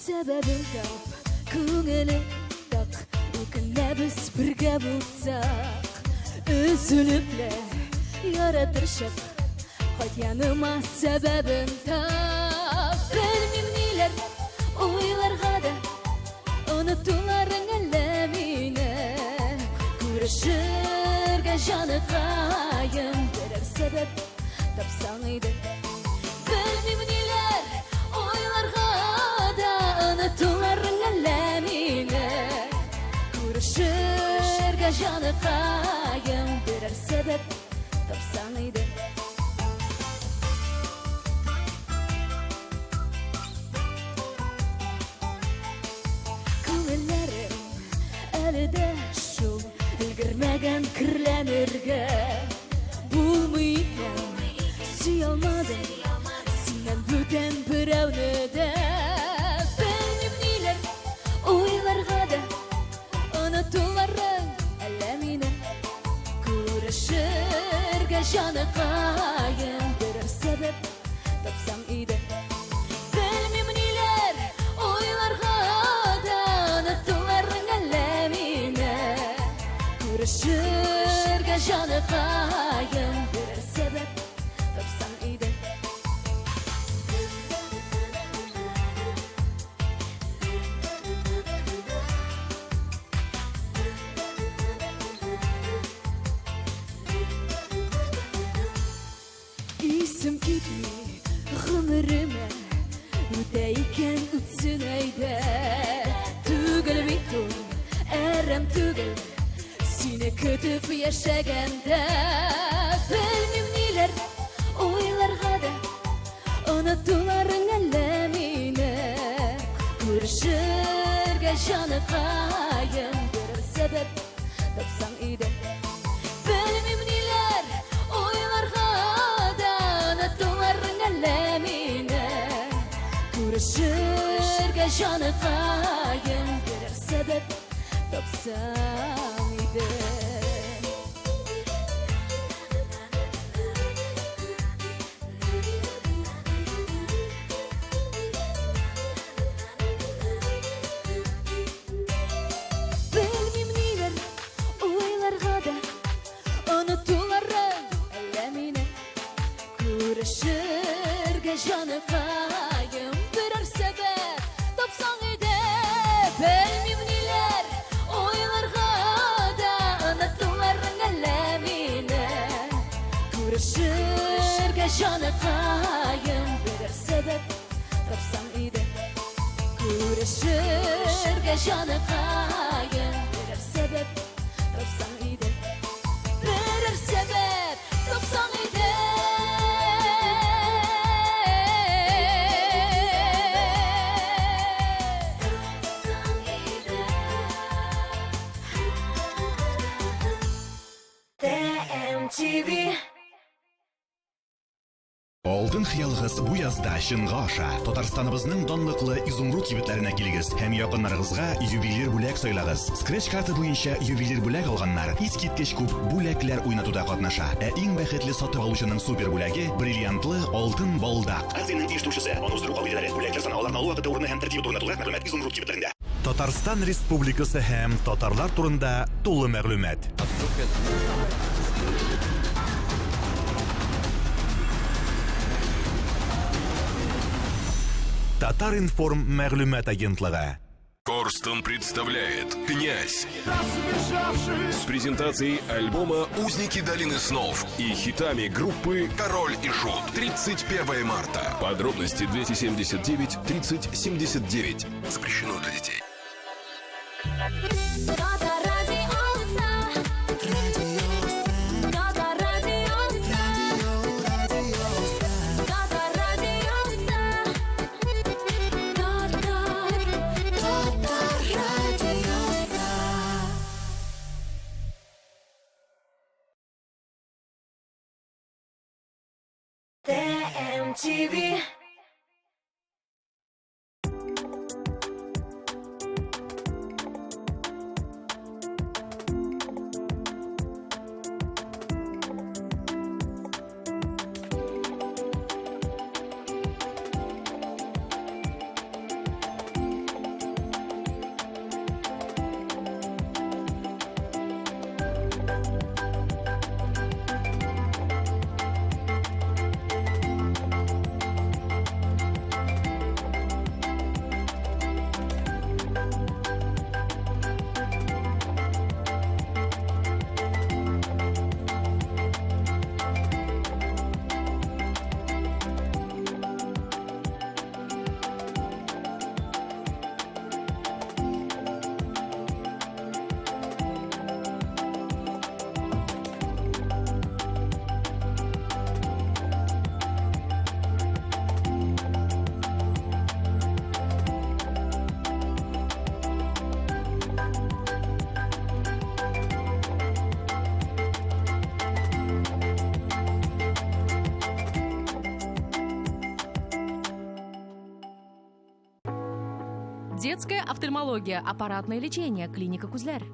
Сәбәбен тап, күңелен так, үкінә біз бірге болсақ, үзіліпле яратыршып, қайт яныма сәбәбен тап. Білмем нелер ойларға да, ұнытуларың әлі мені, көрішірге жаны қайым, берер сәбәп тапсаң еді. Білмем нелер ойларға Unutulların ellemini Kurşurga canı kayım Birer sebep tapsanıydı Күңелләрем әле дә шул Өлгермәгән кирләнергә Булмый икән сөй алмадым Синнән бүтән берәүне дә Unutulların ellemini Kurşurga canı kayım Birer sebep tapsam iyiydi Bilmem neler oylarga da Unutulların ellemini Kurşurga canı kayım Birer sebep tapsam iyiydi İsim gitmi gımırıma Üdeyken ütsün eyde Tügül bitum erem tügül Seni kötüp yaşaganda Bilmem neler oylarga da Unuttuların ellemini Kurşurga canı kayım Birer sebep tapsam iyiydi Bilmem neler oylarga Kurşurga canı kayım Birer sebep tapsam iyiydi Bilmem neler oylarga da Unuttuların ellemini Kurşurga canı kayım Birer sebep tapsan iyiydi Bilmem neler oylarga da Unuttuların ellemini Kurşurga canı kayım Birer sebep tapsan iyiydi Kurşurga canı kayım Birer sebep tapsan iyiydi Birer sebep tapsan iyiydi MTV. Алтын хыялыгыз бу язда чынга аша. Татарстаныбызның данлыклы изумруд кибетләренә килегез һәм якыннарыгызга ювелир бүләк сайлагыз. Scratch карты буенча ювелир бүләк алганнар искиткеч күп бүләкләр уйнатуда катнаша. Иң бәхетле сатып алучының супер бүләге бриллиантлы алтын балдак. Азинның тиештүчесе, аны уздыру кабиләре бүләкләр саны аларны алу вакыты урыны һәм тәртибе турында тулы мәгълүмат изумруд кибетләрендә. Татарстан Республикасы һәм татарлар турында тулы мәгълүмат. Татар-информ мәгълүмат агентлыгы. Корстон представляет «Князь» с презентацией альбома «Узники долины снов» и хитами группы «Король и Шут». 31 марта. Подробности 279 30 79. Запрещено для детей. TMTV. Детская офтальмология, аппаратное лечение, клиника Кузляр.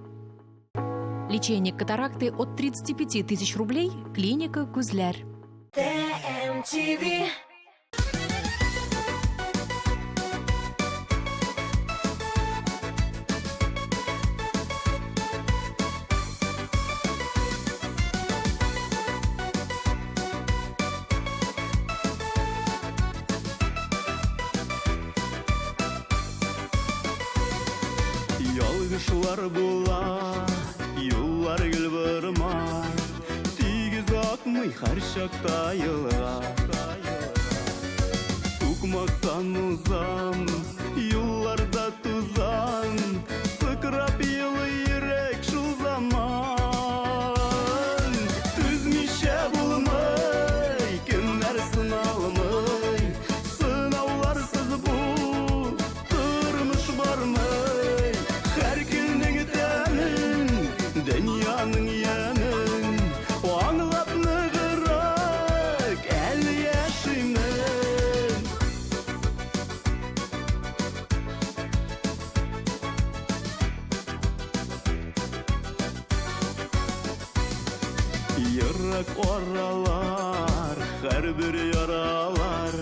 Лечение катаракты от 35 тысяч рублей, клиника Кузляр. TMTV. Ялгышлар була, юллар гел бармай, тигез акмый һәр чакта елга. Сукмактан узам, юлларда тузам, сыкрап елый йөрәк шул заман. Түзмичә булмый, көннәр сыналмый, сынауларсыз бу тормыш бармый. Һәр көннең тәмен, дөньяның ямын, аңлап ныгырак әле яшимен. Ерак аралар, һәрбер яралар,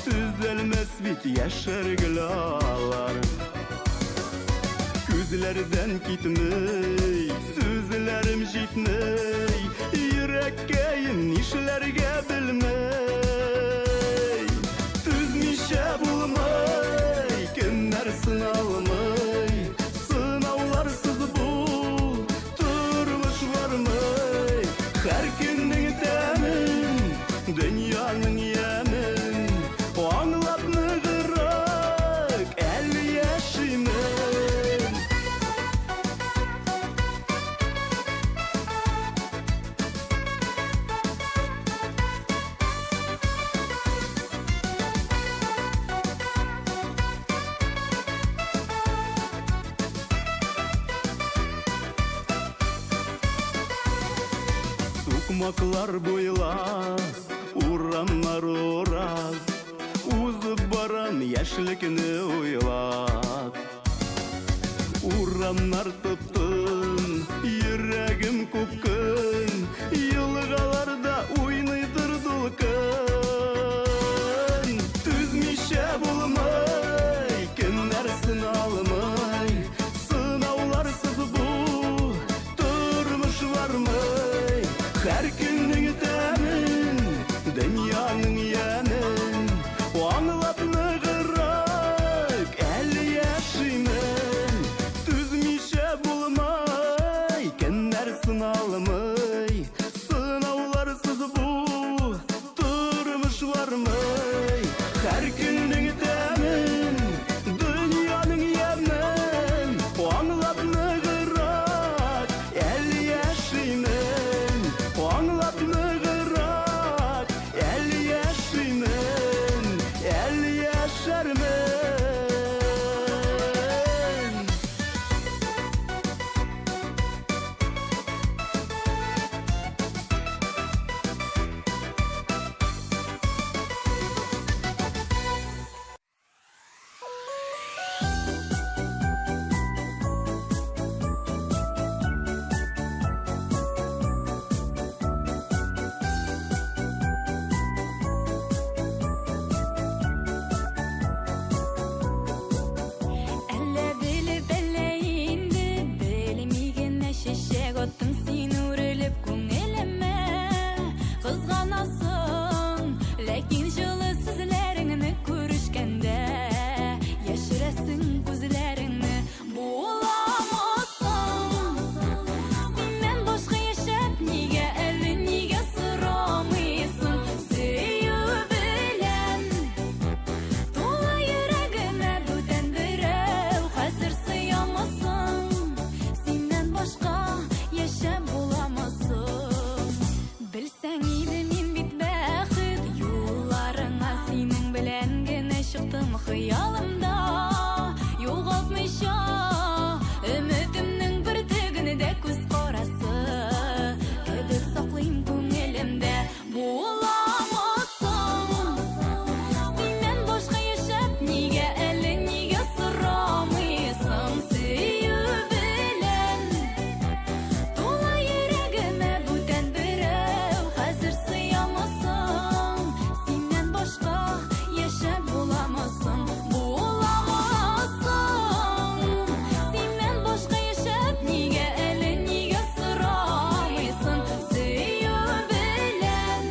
төзәлмәс бит яшәргелалар. Күзләрдән китмей, сүзләрем җитмей, йөрәккәем нишләргә белмәй. Түзмичә булмый, көннәр сыналмый, сынауларсыз бу тормыш бармый. Һәр көннең тәмен, дөньяның ямен, аңлап ныгырак әле яшимен. Сукмаклар буйлап, урамнар урап, узып барам яшьлекне уйлап. Урамнар тоттым, йөрәгем күп көн, елгаларда уйныйдыр дулкын. Түзмичә булмый, көннәр сыналмый, сынауларсыз бу тормыш бармый. Һәр көннең тәмен, дөньяның ямен, аңлап ныгырак әле яшимен. Түзмичә булмый, көннәр сыналмый, сынауларсыз бу тормыш бармый. Һәр көннең тәмен, дөньяның ямен, аңлап ныгырак әле яшимен. Аңлап ныгырак әле яшимен, әле яшәрмен. Kızganasın, lekin жылы сүзләреңне күрешкәндә яшерәсең күзләреңне буламасың. Синнән башка яшәп нигә әле нигә сорамыйсың? Сөю белән тула йөрәгемә бүтән берәү хәзер сыямасың. Синнән башка яшәп буламасың. Белсәң иде мин бит бәхет юлларыңа синең белән генә чыктым хыялымда. Югалтмыйча өметемнең бер тегенедә күз карасы кебек саклыйм күңелемдә буламасың. Синнән башка яшәп нигә әле нигә сорамыйсың? Сөю белән тула йөрәгемә бүтән берәү хәзер сыямасың. Синнән башка яшәп буламасың. Синнән башка яшәп нигә әле нигә сорамыйсың? Сөю белән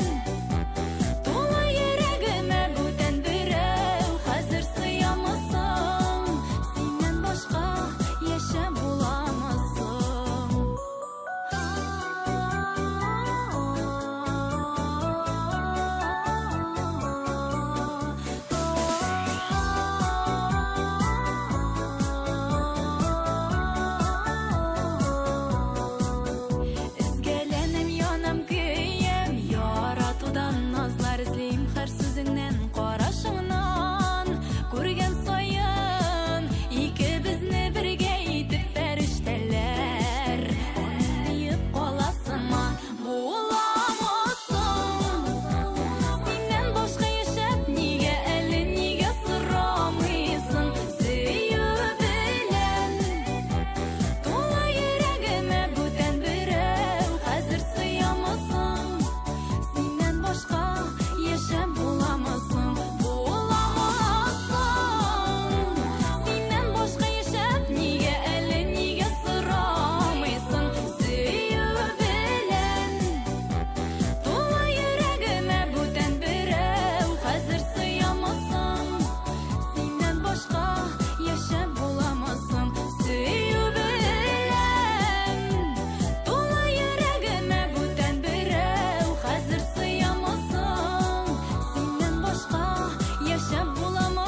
тула йөрәгемә бүтән берәү хәзер сыямасың. Синнән башка яшәп буламасың. Изгәләнем янам көем, яратудан назлар эзлим һәр сүзеңнән карашыңнан. Күргән саен икебезне бергә итеп фәрештәләр аныеп каласыңмы? Буламасың. Синнән башка яшәп нигә әле нигә сорамыйсың? Сөю белән тула йөрәгемә бүтән берәү хәзер сыямасың. Синнән башка яшәп буламасың. Синнән башка яшәп нигә әле нигә сорамыйсың? Сөю белән тула йөрәгемә бүтән берәү хәзер сыямасың. Синнән башка яшәп буламасың. Сөю белән тула йөрәгемә бүтән берәү хәзер сыямасың. Синнән башка яшәп буламасың.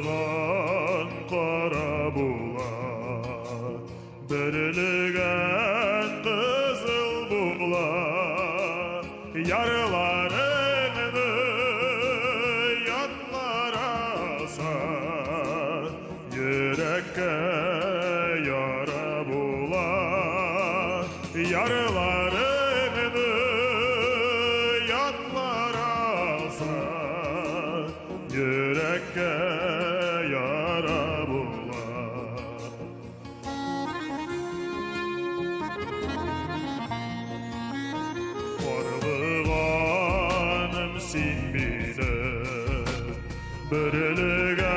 Карлыган кара була, бөрелгән кызыл була, ярларыңны ятлараса, йөрәккә яра була, ярларыңны ятлараса, йөрәккә яра була. Карлыганым син минем, бөрелгәнем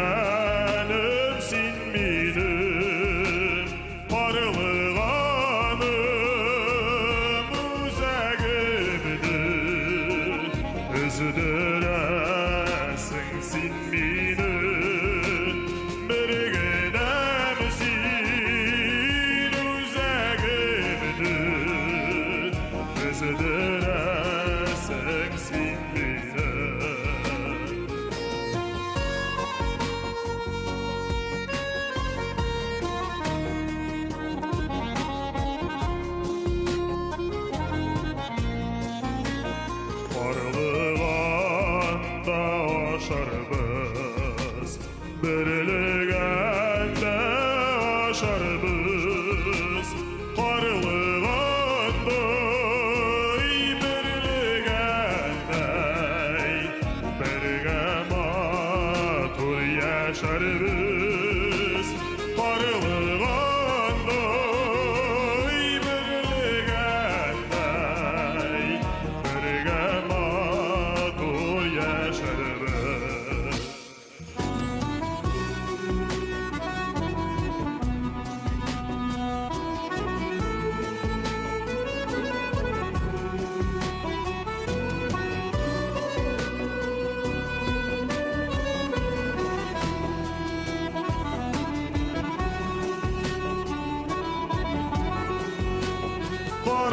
син минем, карлыганым үзәгемне өздерәсең син мине, бер генәм син үзәгемне өздерәсең син мине.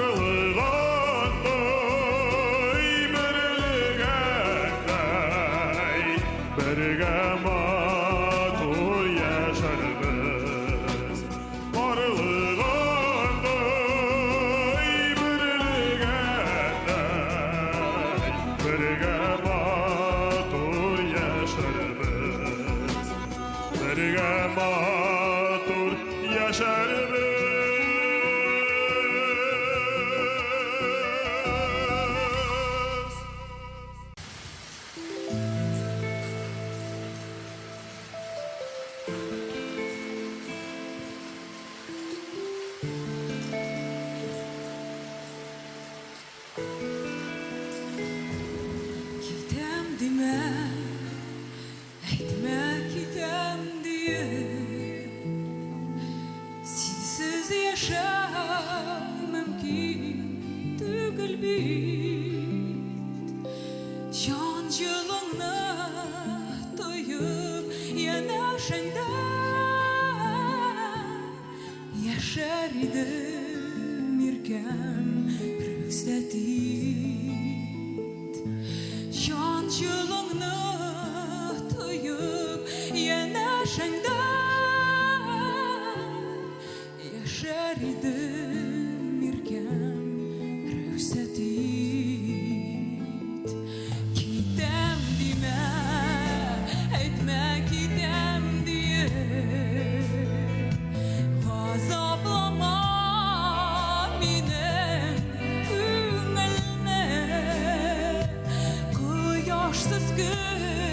Arılığандай birligəndəy Birgə matur yaşarız Arılığандай birligəndəy Birgə matur yaşarız Birgə matur yaşarız Kitem dime, etme kitem diye Sensiz yaşam mümkün değil bit Yancılığına doyup yanaşanda Yaşar idim irkem rüksletit Yancılığına doyup yanaşanda Yaşar idim irkem rüksletit Kitem dime, etme kitem diye Gazaplama minen üngelme Kıyaşsız gün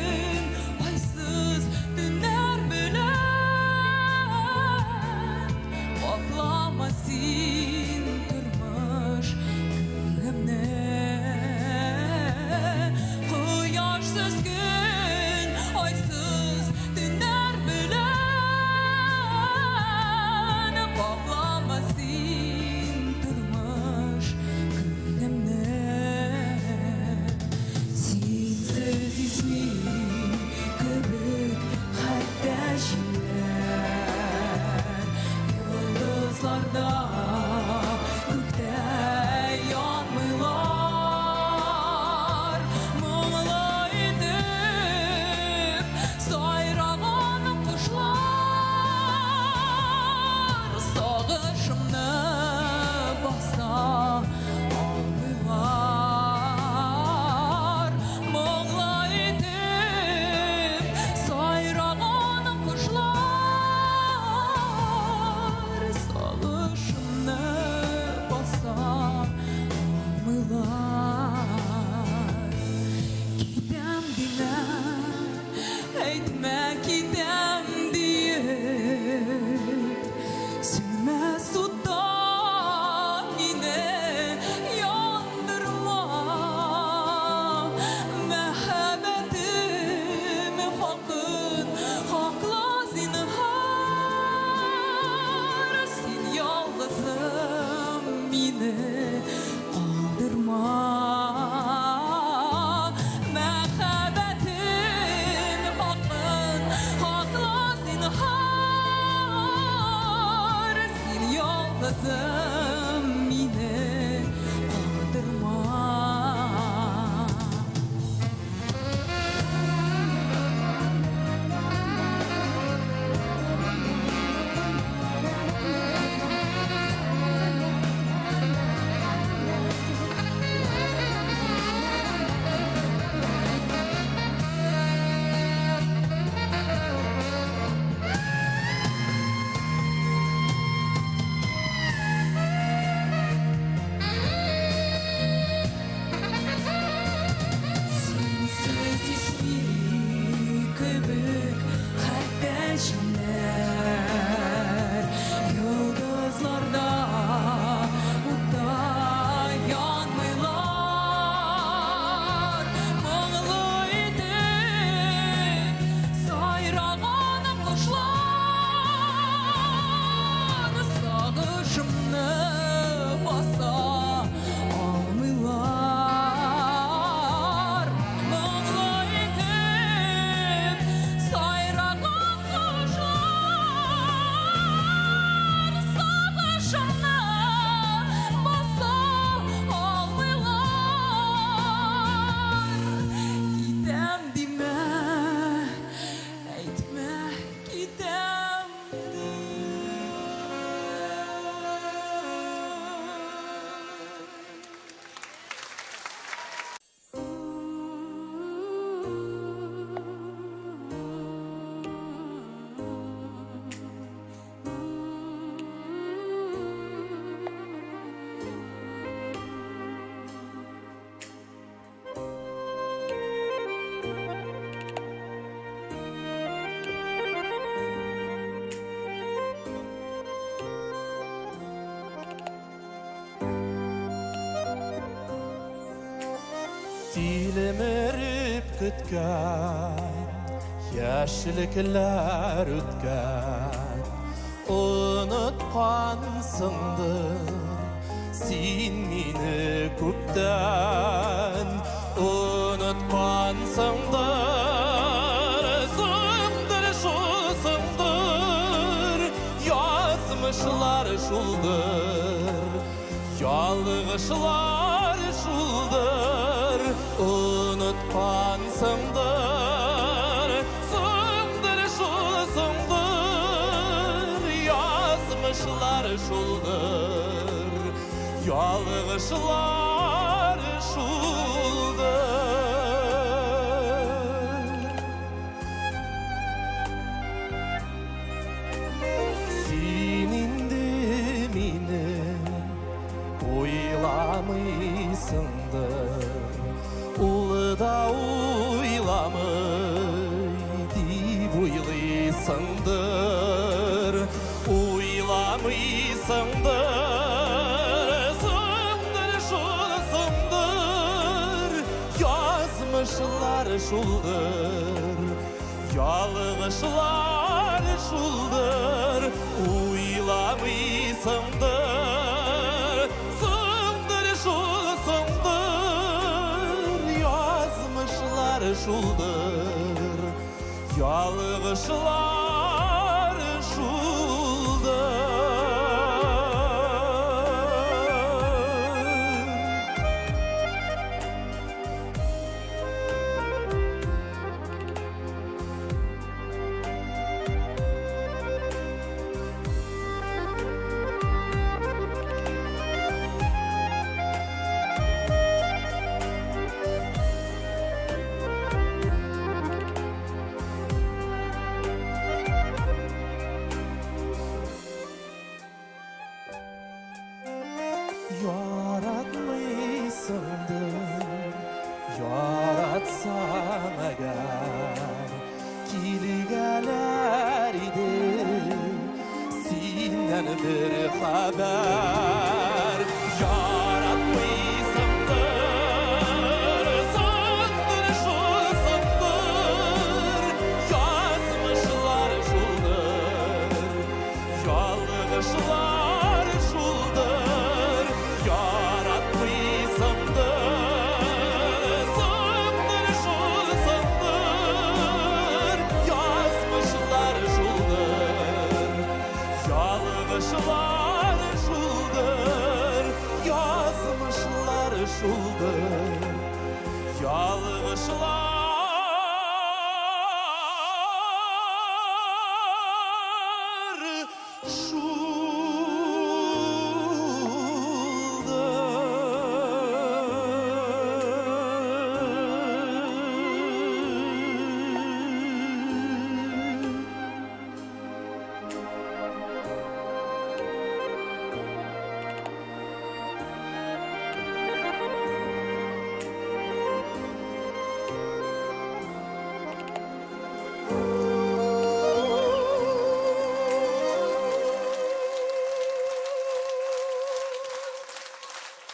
Силемеріп күткен Яшілікілер өткен Ұнытқансыңдыр Сен мені көптен Ұнытқансыңдыр Сыңдыр шусыңдыр Язмышылар шулдыр Ялғышылар шулдыр Ұнытқансыңдыр Сыңдыр шусыңдыр Язмышылар шулдыр Ялғышылар шулдыр Сен енді мені ойламайсыңдыр Ұлы да ойламай деп ойлайсыңдыр Ойламайсыңдыр Сыңдыр шулсыңдыр Язмышылар шулдыр Ялғышылар шулдыр Ойламайсыңдыр Сыңдыр шулсыңдыр Язмышылар шулдыр Ялғышылар шулдыр Yaratmışsındır Yaratsan eğer Kilgeler idi Senden bir haber Yaratmışsındır Sandır şulsındır Yazmışlar şuldur Yalgışlar şuldur Yaratmışsındır Sandır şulsındır Yazmışlar şuldur Yalgışlar şuldur Yazmışlar şuldur Yalgışlar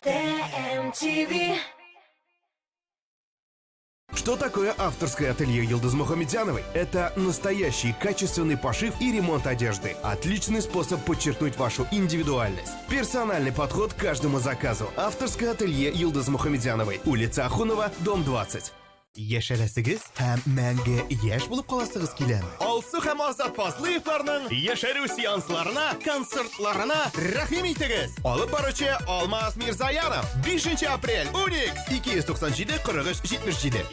ТМТВ. Что такое авторское ателье Йылдыз Мухамедзяновой? Это настоящий качественный пошив и ремонт одежды. Отличный способ подчеркнуть вашу индивидуальность. Персональный подход к каждому заказу. Авторское ателье Йылдыз Мухамедзяновой. Улица Ахунова, дом 20. Яшәрәсегез һәм мәңге яшь булып каласыгыз киләме? Алсу һәм Азат Фазлыевларның яшәрү сеансларына, концертларына рәхим итегез. Алып баручы Алмаз Мирзаянов. 5 апрель. Уникс 297 43 77.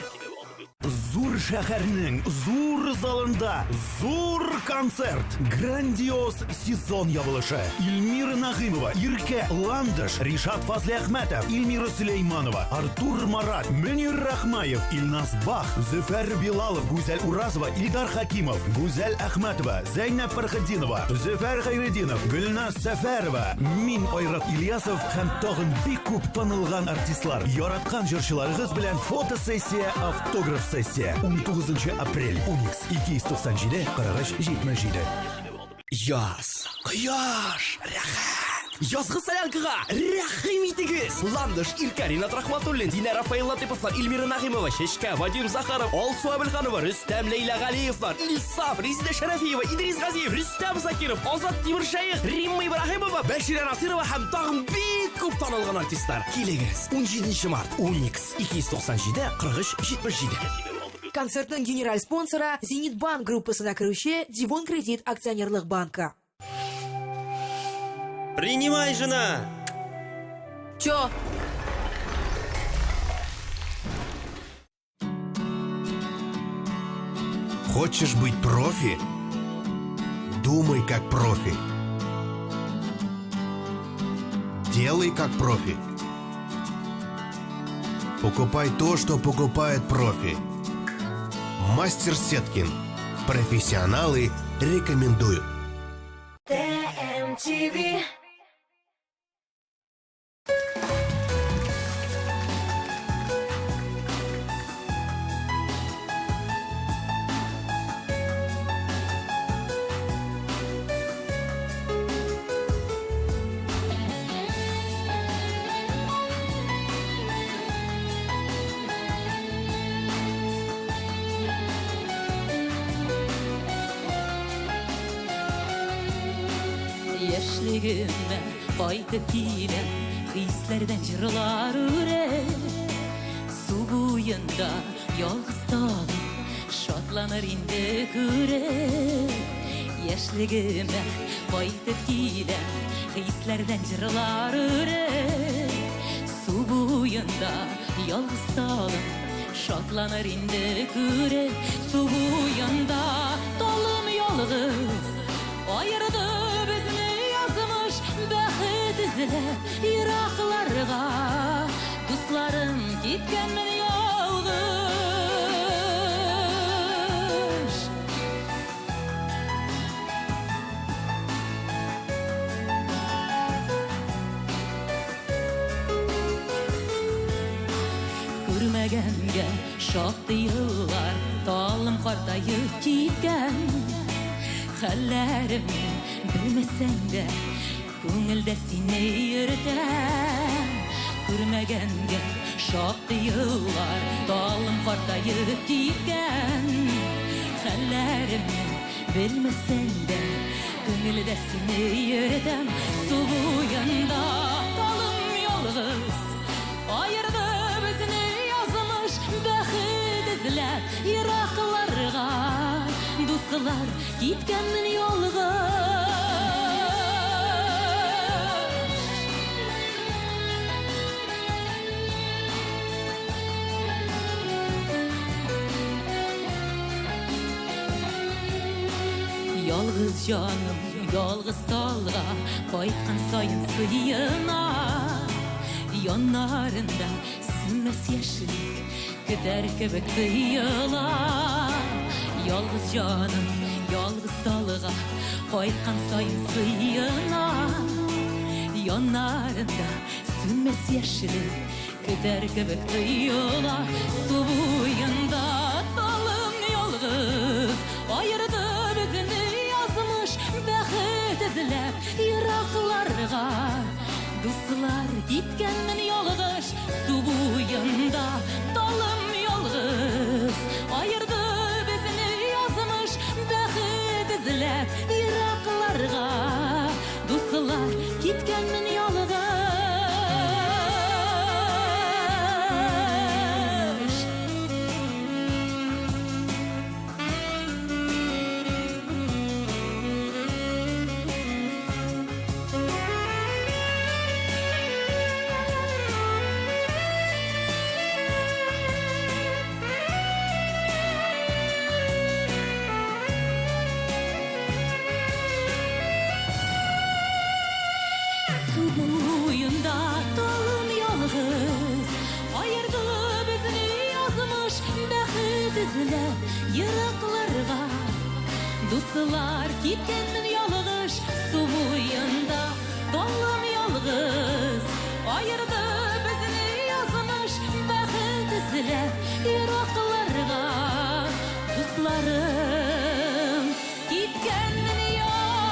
Зур шәһәрнең зур залында зур концерт. Грандиоз сезон ябылышы. Илмира Нагымова, Ирке Ландыш, Ришат Фазли Әхмәтов, Илмира Сулейманова, Артур Марат, Мөнир Рахмаев, Илназ Бах, Зөфәр Билалов, Гүзәл Уразова, Илдар Хакимов, Гүзәл Әхмәтова, Зәйнәп Фәрхетдинова, Зөфәр Хәйретдинов, Гөлназ Сәфәрова, мин Айрат Ильясов һәм тагын бик күп танылган артистлар. Яраткан җырчыларыгыз белән фотосессия, автограф сессия. 19 апрель. Уникс 297 43 77. Яз, кояш, рәхәт. Yazgı Sayankıga rəhim itigiz. Landıш İlkarina Rahmatullin, Dinara Faylatıpovlar, Ilmira Nahimova, Şeşka, Vadim Zakharov, Olsu Abilxanova, Rüstem Leyla Galiyevlar, İlsaf, Rizde Şerefiyeva, İdris Gaziyev, Rüstem Zakirov, Ozat Timurshayx, Rimma İbrahimova, Beşira Nasirova ham tag'in bek ko'p tanilgan artistlar. Keligiz 17 mart 10x 297 43 77. Konsertning general sponsori Zenit Bank gruppasida kiruvchi Divon Kredit aksionerlik banki. Принимай, жена! Чё? Хочешь быть профи? Думай как профи. Делай как профи. Покупай то, что покупает профи. Мастер Сеткин. Профессионалы рекомендуют. TMTV. Яшьлегимне кайтып киләм, хисләрдән җырлар үрә. Су буенда ялгыз талып, шатланыр инде күрә. Яшьлегимне кайтып киләм, хисләрдән җырлар үрә. Су буенда ялгыз талып, шатланыр инде күрә. Су буенда талым ялгыз, айырды Iraklarga Dostlarım gitkenmen yalgız Görmegenge şahtı yıllar Talım kartayıp gitken Hallerimni bilmesen de Көңілді сені ерітем Көрмегенге шақты йыллар Талым қартайып кеткен Хәлләремні білмесең дә Көңілді сені ерітем Су буенда талым ялгыз Айырды бізні язмыш бәхет ізләп Ирақларға Дуслар кеткенмен ялгыз Yalgız canım, yalgız talga Kaytkan sayın sıyına Yanlarında sünmes yeşillik Gider kebek dıyıla Yalgız canım, yalgız talga Kaytkan sayın sıyına Yanlarında sünmes yeşillik Gider kebek dıyıla Su boyunda talım yalgız Ayırdı bizini Бәхет эзләп Ирақларға Дуслар киткәнмен ялгыш Су буенда талым ялгыз Айырды безне язмыш Бәхет эзләп Ирақларға Дуслар киткәнмен ялгыш Yıraklarga Dostlar gitkenmin yalgız Su boyunda Dalım yalgız Ayırdı bizni yazmış Bәхет izlep Yıraklarga Dostlarım Gitkenmin yalgız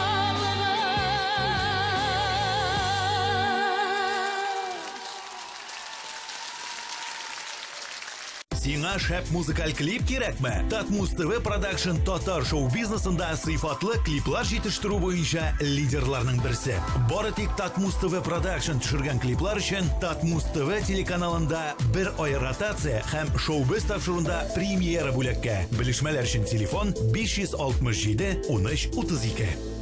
Сиңа шәп музыкаль клип кирәкме? Татмус ТВ Production татар шоу-бизнесында сыйфатлы клиплар җитештерү буенча лидерларның берсе. Бары тик Татмус ТВ Production төшергән клиплар өчен Татмус ТВ телеканалында бер ай ротация һәм шоу-биз тапшыруында премьера бүләккә. Белешмәләр өчен телефон 567 13 32.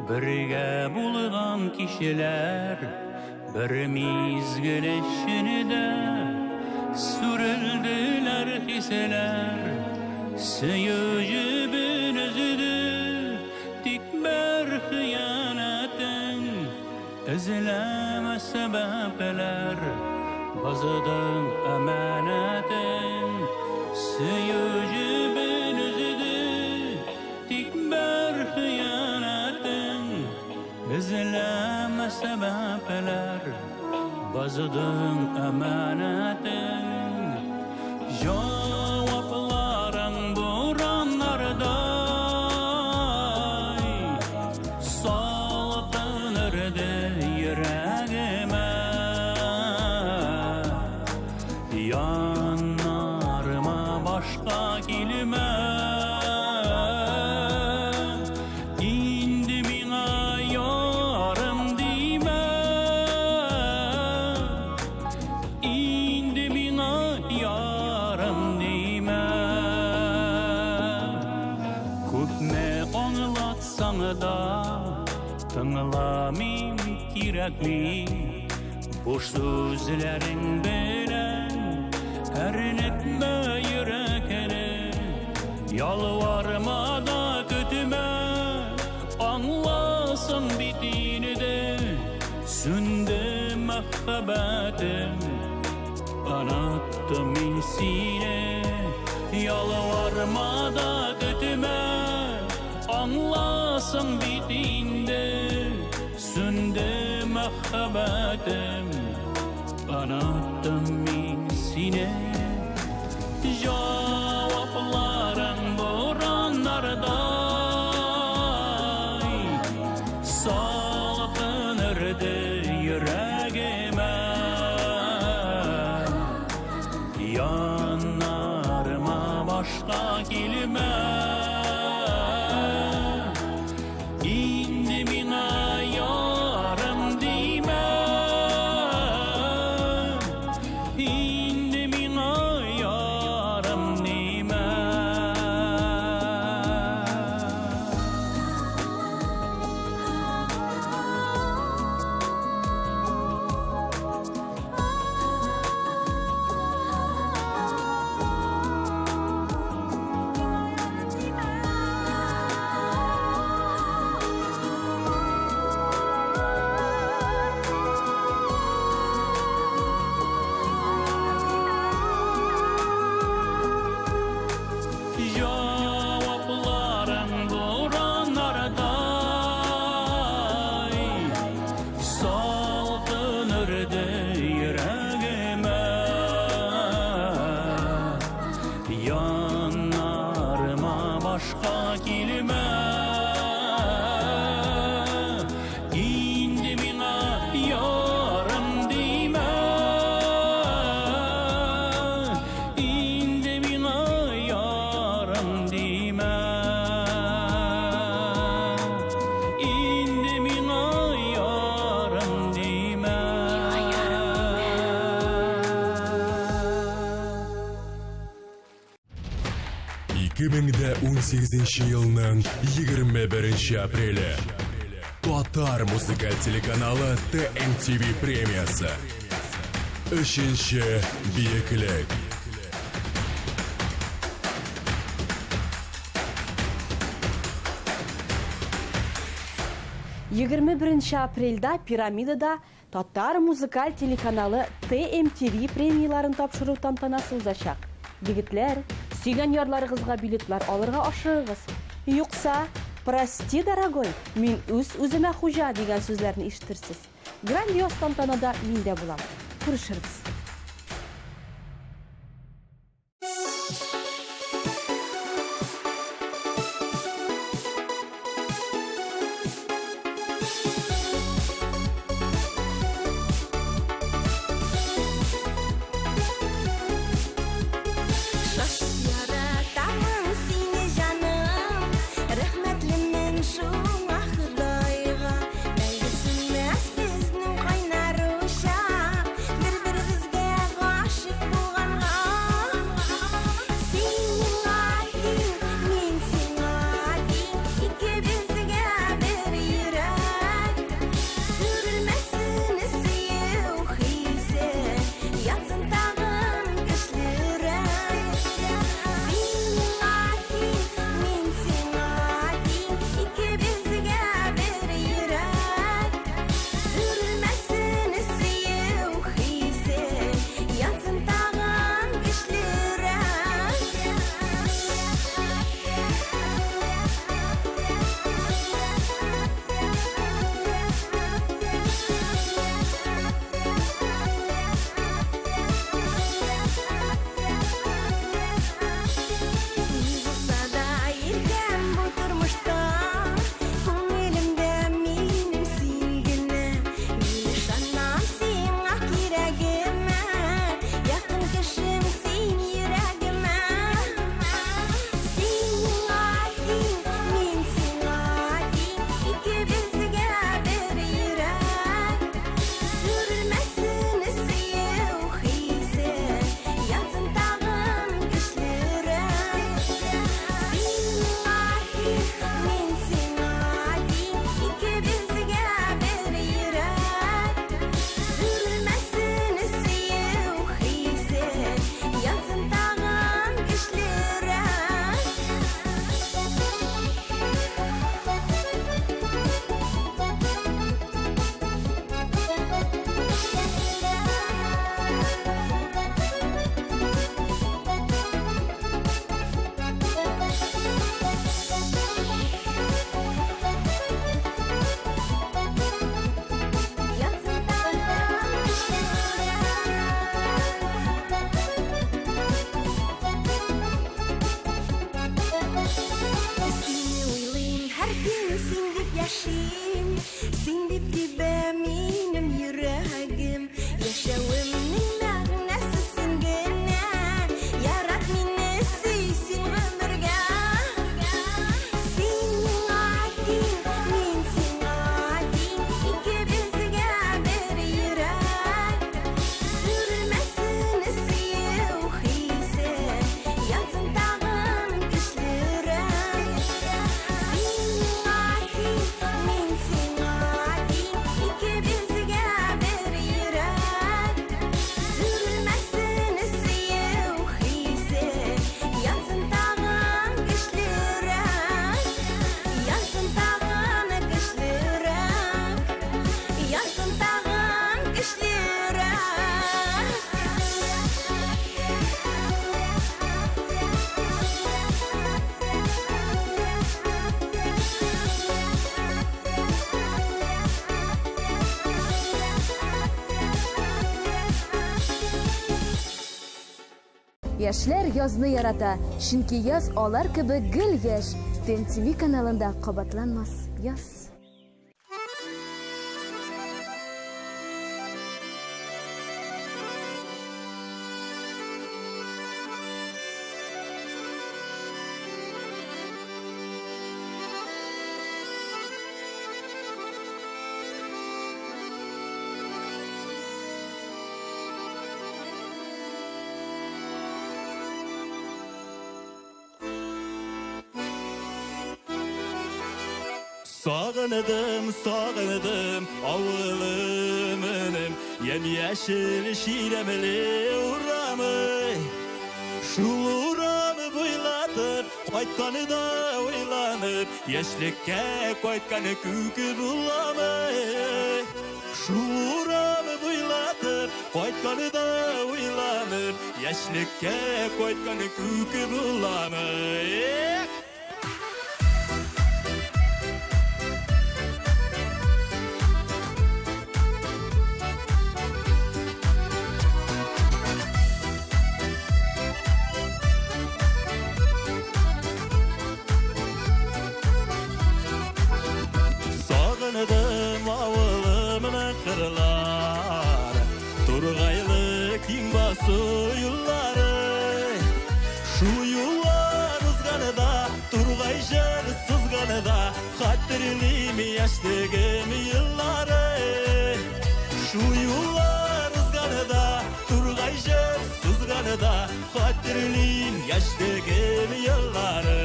Birge bulgan kişiler bir mizgil eşinde sürüldüler hisseler Sıyıcı bünüzüdü dikber hıyanetin izleme sebepler bazıdın emanetin Sıyıcı bünüzüdü dikber hıyanetin izleme sebepler bazıdın emanetin cevapların buranlarday saltınırdı yüreğime yanarıma başka kelime Tınlamim kirakli boş sözlerin bilen erinetme yürekini yalvarma da kötüme anlasın bittiğini de sündü muhabbetim anattım insine yalvarma da kötüme anlasın bittiğinde sündü muhabbetim anattım insine cevapların buranlarday salkınırdı yüreğime yanarıma başka kelime Yılның 21 апрелі Татар музыкаль телеканалы TMTV премиясы. Үшінші биеклік. 21 апрельда пирамидада Татар музыкаль телеканалы ТМТV премияларын тапшыру тантанасы узачак. Егетләр, сөйгән ярларыгызга билетлар алырга ашыгыз. Юкса, прости, дорогой, мин үземә хуҗа дигән сүзләрне ишетерсез. Грандиоз тантанада мин дә булам. Күрешербез. Яшьләр язны ярата, чөнки яз алар кебек гел яшь. ТМТV каналында кабатланмас яз. Sağınıdım avılımınım yemyeşil şiremeli uğramı Şul uğramı buylatıp koytkanı da uylanıp Yeşlikke koytkanı kükü bulamı Şuramı buylatır, koytkanı da uylanır. Yaşlıkka koytkanı kükü bulanır. Sağınıdım avılımın kırlar, Turgaylı kingbası yılları. Şu yıllar ızganı da, Turgay jır sızganı da, Hatırlıyım yaşlığım yılları. Şu yıllar ızganı da, Turgay jır sızganı da, Hatırlıyım yaşlığım yılları.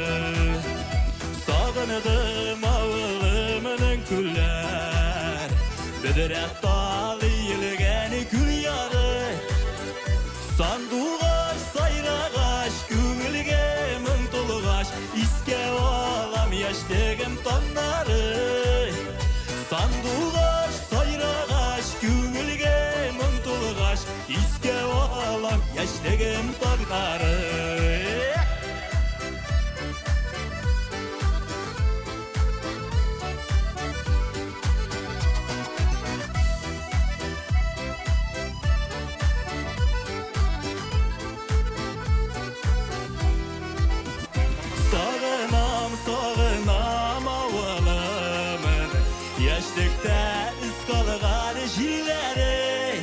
Sağınıdım avılımın küller, Bediret dağlı yılgeni gül yarı. Sanduğaş sayrağaş, Güngülge mın tolğaş, İske alam yaşlığım tonları. Sanduğaş sayrağaş, Güngülge mın tolğaş, İske alam yaşlığım tonları. Sağınam avılımın, Yaşlıkta ıskalgan jilleri.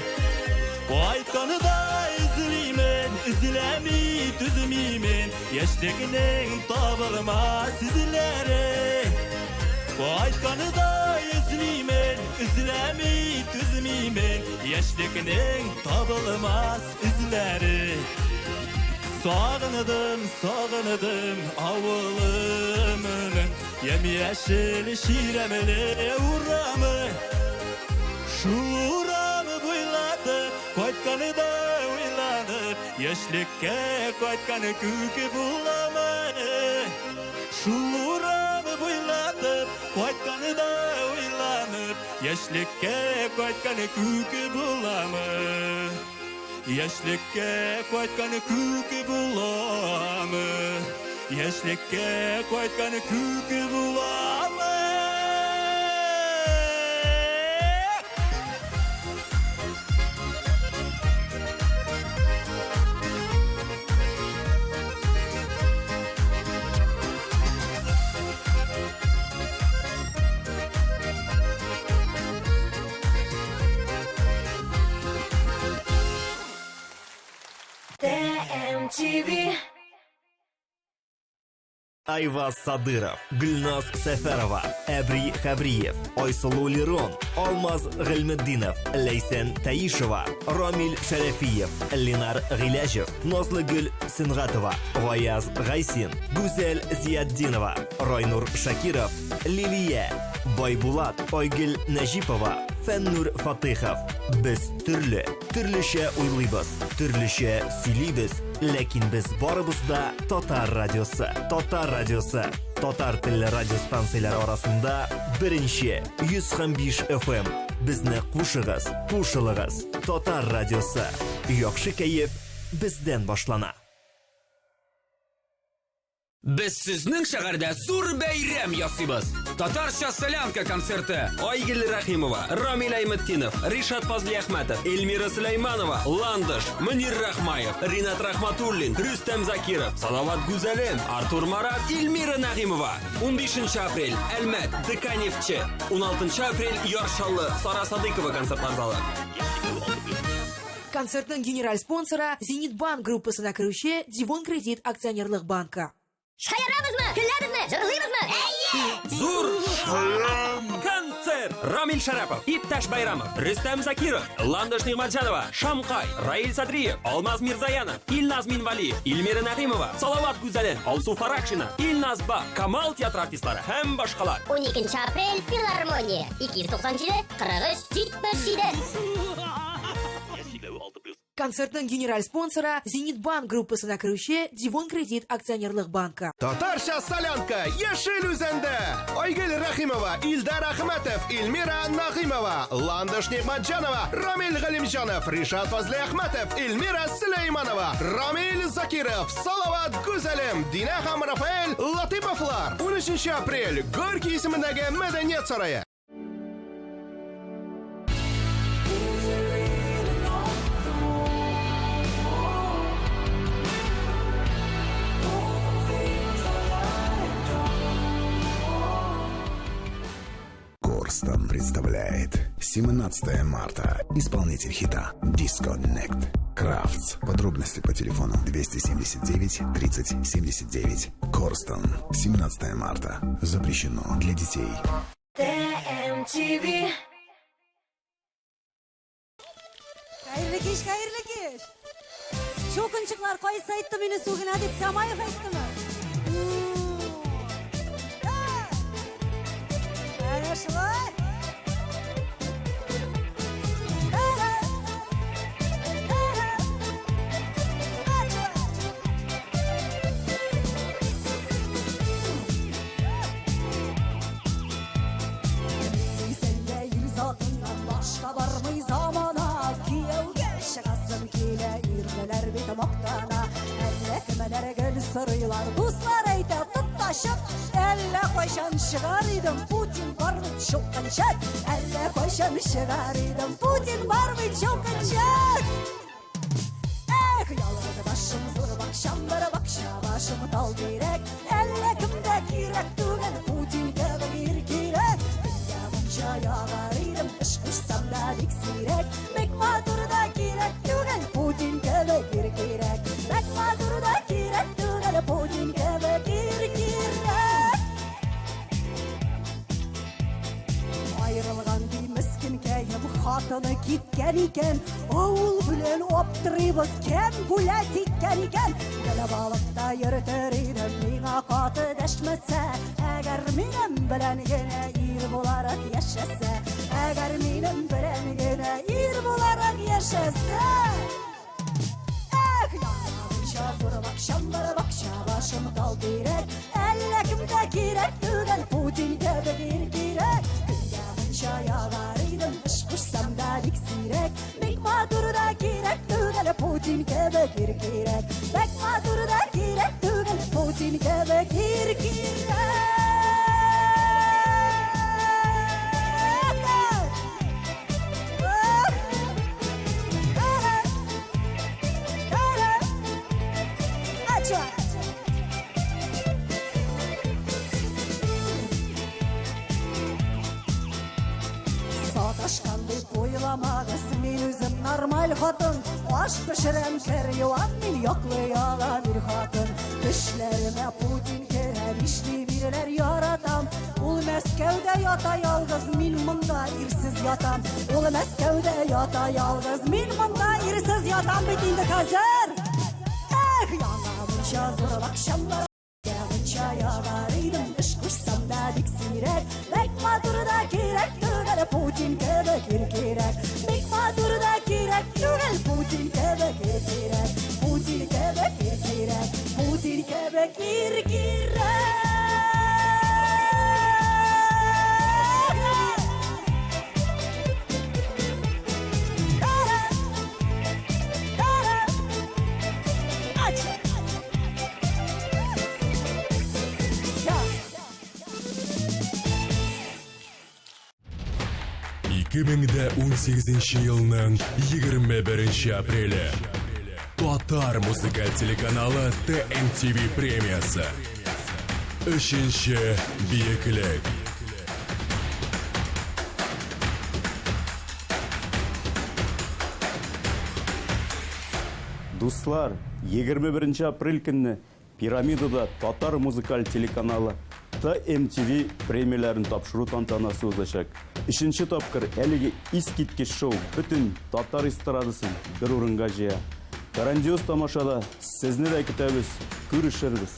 Aytkanı da izleymen, izlemi düzmeymen, Yaşlıkның tabılmaz izleri. Aytkanı da izleymen, izlemi düzmeymen, Yaşlıkның tabılmaz izleri. Sağınıdım avılımın, Yemyeşil şiremeli uğramı. Şuramı buyladı, koytkanı da uylanır, Yaşlıkka koytkanı kükü bulamır. Şuramı buyladı, koytkanı da uylanır, Yaşlıkka koytkanı kükü bulamır. Yaşlıkka koytkanı kükü bulamır, Yaşlıkka koytkanı kükü bulamır. TMTV. Айваз Садыров, Гүлназ Сәфәрова, Әбри Хабриев, Айсылу Лерон, Алмаз Гыйльметдинов, Ләйсән Таишева, Рамил Шәрәфиев, Ленар Гыйләҗев, Назлыгөл Сынгатова, Гаяз Гайсин, Гүзәл Зияддинова, Райнур Шакиров, Лилия, Байбулат, Айгөл Нәҗипова, Фәннур Фатыйхов. Без төрлечә уйлыйбыз, төрлечә сөйлибез, ләкин без барыбыз да Татар радиосы. Татар радиосы. Татар телле радиостанцияләр арасында беренче 105 FM. Безне кушыгыз, кушылыгыз. Татар радиосы. Яхшы кәеф бездән башлана. Без сезнең шәһәрдә зур бәйрәм ясыйбыз. Татарча солянка концерты. Айгөл Рахимова, Рамил Айметтинов, Ришат Фазлиәхмәтов, Эльмира Сулейманова, Ландыш, Мөнир Рахмаев, Ринат Рахматуллин, Рүстәм Закиров, Салават Гүзәлем, Артур Марат, Эльмира Нагимова. 15 апрель Әлмәт, ДК Нефтче. 16 апрель Яршаллы, Сара Садыкова концертлар залы. Концертның генераль спонсоры Зенитбанк группасына кіруші Дивон Кредит акционерлық банка. Шаярабызмы? Күлләбезме? Жырлыйбызмы? Әйе! Зур концерт! Рамил Шарапов, Иптәш Байрамов, Рөстәм Закиров, Ландыш Нигъматҗанова, Шамкай, Раил Садриев, Алмаз Мирзаянов, Илназ Минвалиев, Эльмира Нагимова, Салават Гүзәлен, Алсу Фаракшина, Илназ Ба, Камал театр артистлары һәм башкалар. 12 апрель Филармония 297 43 77. Концертның генераль спонсора Зенит Банк группасына кіруші Дивон Кредит акционерлық банка. Татарша солянка Яшел үзәнде. Айгөл Рахимова, Илдар Ахматов, Эльмира Нахимова, Ландыш Нигматжанова, Рамиль Галимжанов, Ришат Фазли Ахматов, Эльмира Сулейманова, Рамиль Закиров, Салават Гүзәлем, Динахам Рафаэль, Латиповлар. 13 апрель Горький исемендәге Мәдәният сарае. Корстон представляет 17 марта. Исполнитель хита Disconnect. Крафтс. Подробности по телефону 279 30 79. Корстон. 17 марта. Запрещено для детей. TMTV. Hayırlı kış. Çokunçuklar kayısı ayıttı beni suğuna deyip Samayef ayıttı mı? Şuay. Senle yürü zatından başka var mı zamana? Kiyevge şakasın kile irmeler bir moktana. Ellekmelere gül sarılar dostlar eyte tut taşıp. Elle koşan şıgarıydım Putin var mı çok kaçak. Elle koşan şıgarıydım Putin var mı çok kaçak. Yalnız başım zor bak şambara bak başımı dal direk. Elle kimde kirek düğün Putin gibi bir kirek. Dünya yağarıydım kış kuşsam da diksirek. Bekmadurda kirek düğün Putin gibi bir kirek. Bekmadurda kirek düğün Putin gibi bir kirek. Ayrılgan bir miskin keyim xatını gitken iken. Oğul bilen optırıyız ken bule tikken iken. Galabalıkta yürütürüydüm bina katı deşmese. Eğer minem bilen gene ir bularak yaşasa. Eğer minem bilen gene ir bularak yaşasa. Şazura bak şambara bak başım dal direk. Elle kimde kirek düğün Putin gibi bir kirek. Dünyamın şayalarıydım kış kuşsam da diksirek. Bekmadurda kirek düğün Putin gibi bir kirek. Bekmadurda kirek düğün Putin gibi bir kirek. Sataşkandı boylamağız men özüm normal hatun. Aş pişirem keryovan men yoklayalan bir hatun. Düşlerime Putin kerer işli biriler yaratam. Ol Moskovda yata yalgız men mında irsiz yatam. Ol Moskovda yata yalgız men mında irsiz yatam bitindi hazır. Yanamın şazır akşamlar. Çayağarıydım kış kuşsam da diksirek. Bekmadurda kirek düğün Putin gibi bir kirek. Bekmadurda kirek düğün Putin gibi bir kirek. Putin gibi bir kirek. Putin gibi bir kirek. Кіміңді 18 жылының 21 апрелі. Татар музыкаль телеканалы TMTV премиясы. Үшінші биіклік. Дуслар, 21 апрель күнні пирамидада Татар музыкаль телеканалы TMTV премияларын тапшыру тантанасы узачак. Үшінші тапкыр әлеге искиткеш шоу бүтін татар эстрадасын бір орынға жия. Грандиоз тамашада сізні де күтәбіз, көрішербіз.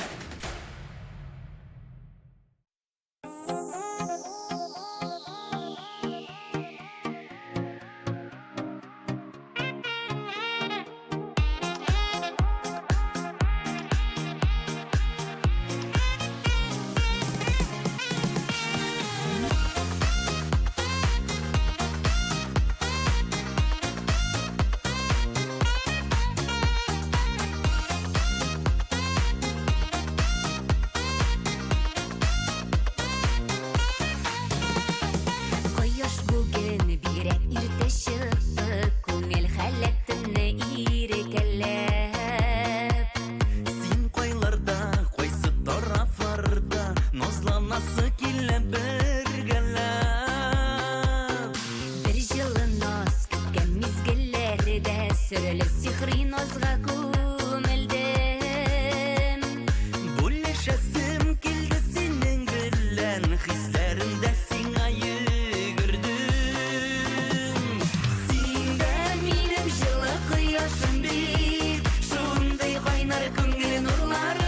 Әлі сихри назға көмілдім Бүлешесім келді сенің білән Хисләрімдә сиңа йөгердім Синде минем жылы құяшым бит Шундай қайнар күңіл нұрларың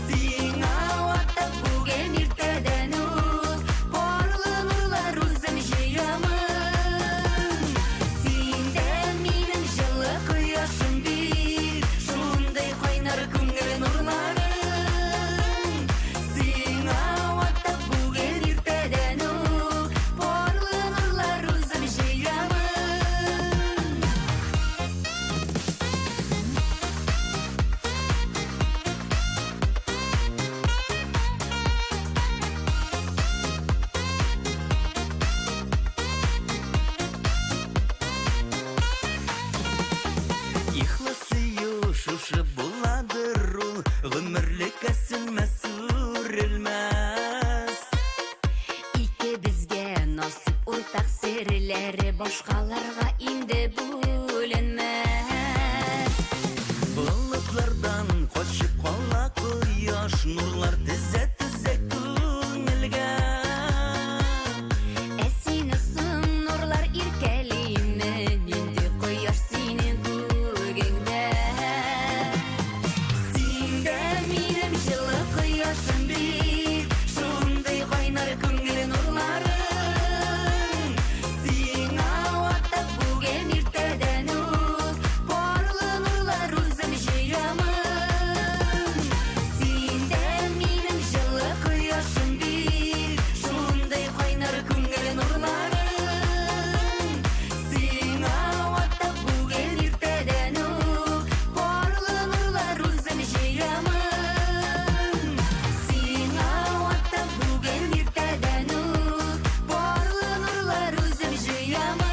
Сиңа ваттап бүген иртәдән үк Барлы нұрлар үзім жиямын Синде минем жылы құяшым бит Шундай қайнар күңіл нұрларың Сиңа ваттап бүген иртәдән үк Барлы нұрлар үзім жиямын Ихласыю шушы буладыр ул Гомерлек әсілмәс үрелмәс Ике бізге насып уртақ серілері Башқаларға инде бүленмәс Болытлардан қашып қала құяш Нурлар тізе-тізе күңілгә Әсін ұсын нұрлар иркәлейме Нинді құяш сенің көгіңді Синде минем жылы құяшым бит Шундай қайнар күңіл нұрларың Сиңа ваттап бүген иртәдән үк Барлы нұрлар үзім жиямын Синде минем жылы құяшым бит Шундай қайнар күңіл нұрларың Сиңа ваттап бүген иртәдән үк Барлы нұрлар үзім жиямын Сиңа ваттап бүген иртәдән үк Барлы нұрлар үзім жиямын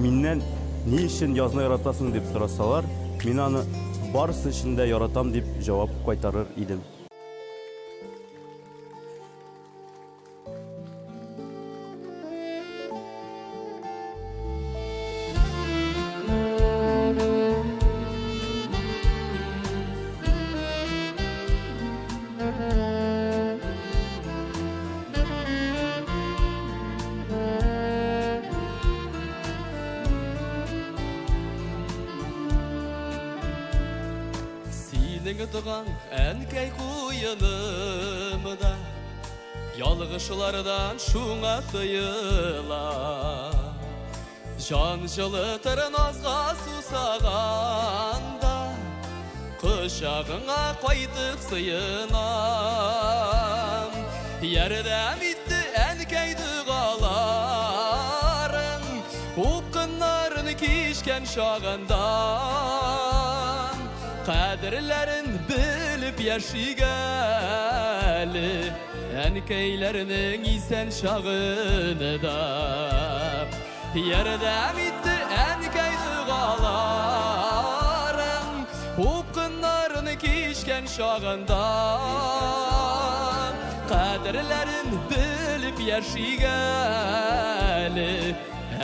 Миннән ни өчен язны яратасың дип сорасалар, мин аны барысы өчен дә яратам дип җавап кайтарыр идем. Синең дұғаң әнкәй қуйынымда Ялғышылардан шуңа тыйыла Жан жылытыр назға сусағанда Құшағыңа қайтып сыйынам Ярдәм итті әнкәй дұғаларың Уқынларын кешкен шағында Қадірлерін біліп яшигәлі Әнкәйлерінің исән шағыныда Ярдәм итті әнкәй дұғаларың Уқынларын кешкен шағында Қадірлерін біліп яшигәлі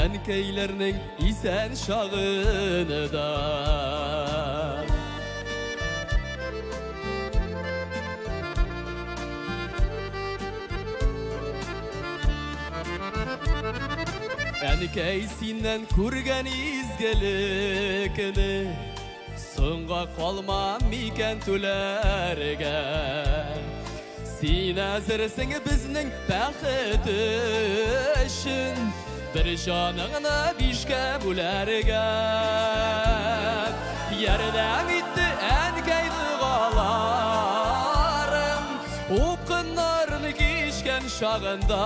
Әнкәйлерінің исән шағыныда Әнкәй синнән күргән изгелекне Соңға қалма микән түләргә Син әзірсің бізнің бәхет үшін Бір жаныңны бишкә бүләргә Ярдәм итті әнкәй дұғаларың Уқынларын кешкен шағында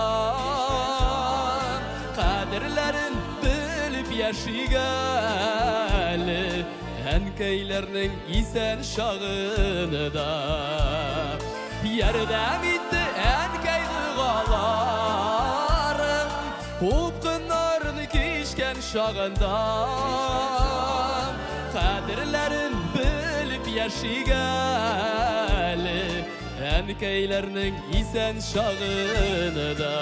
Қадірлерін біліп яшигәлі Әнкәйлерінің исән шағыныда Yerden gitti en kaydıgalarım Hupkınlarını kişken şağında Kadirlerin bilip yaşigali En keylerinin isen şağında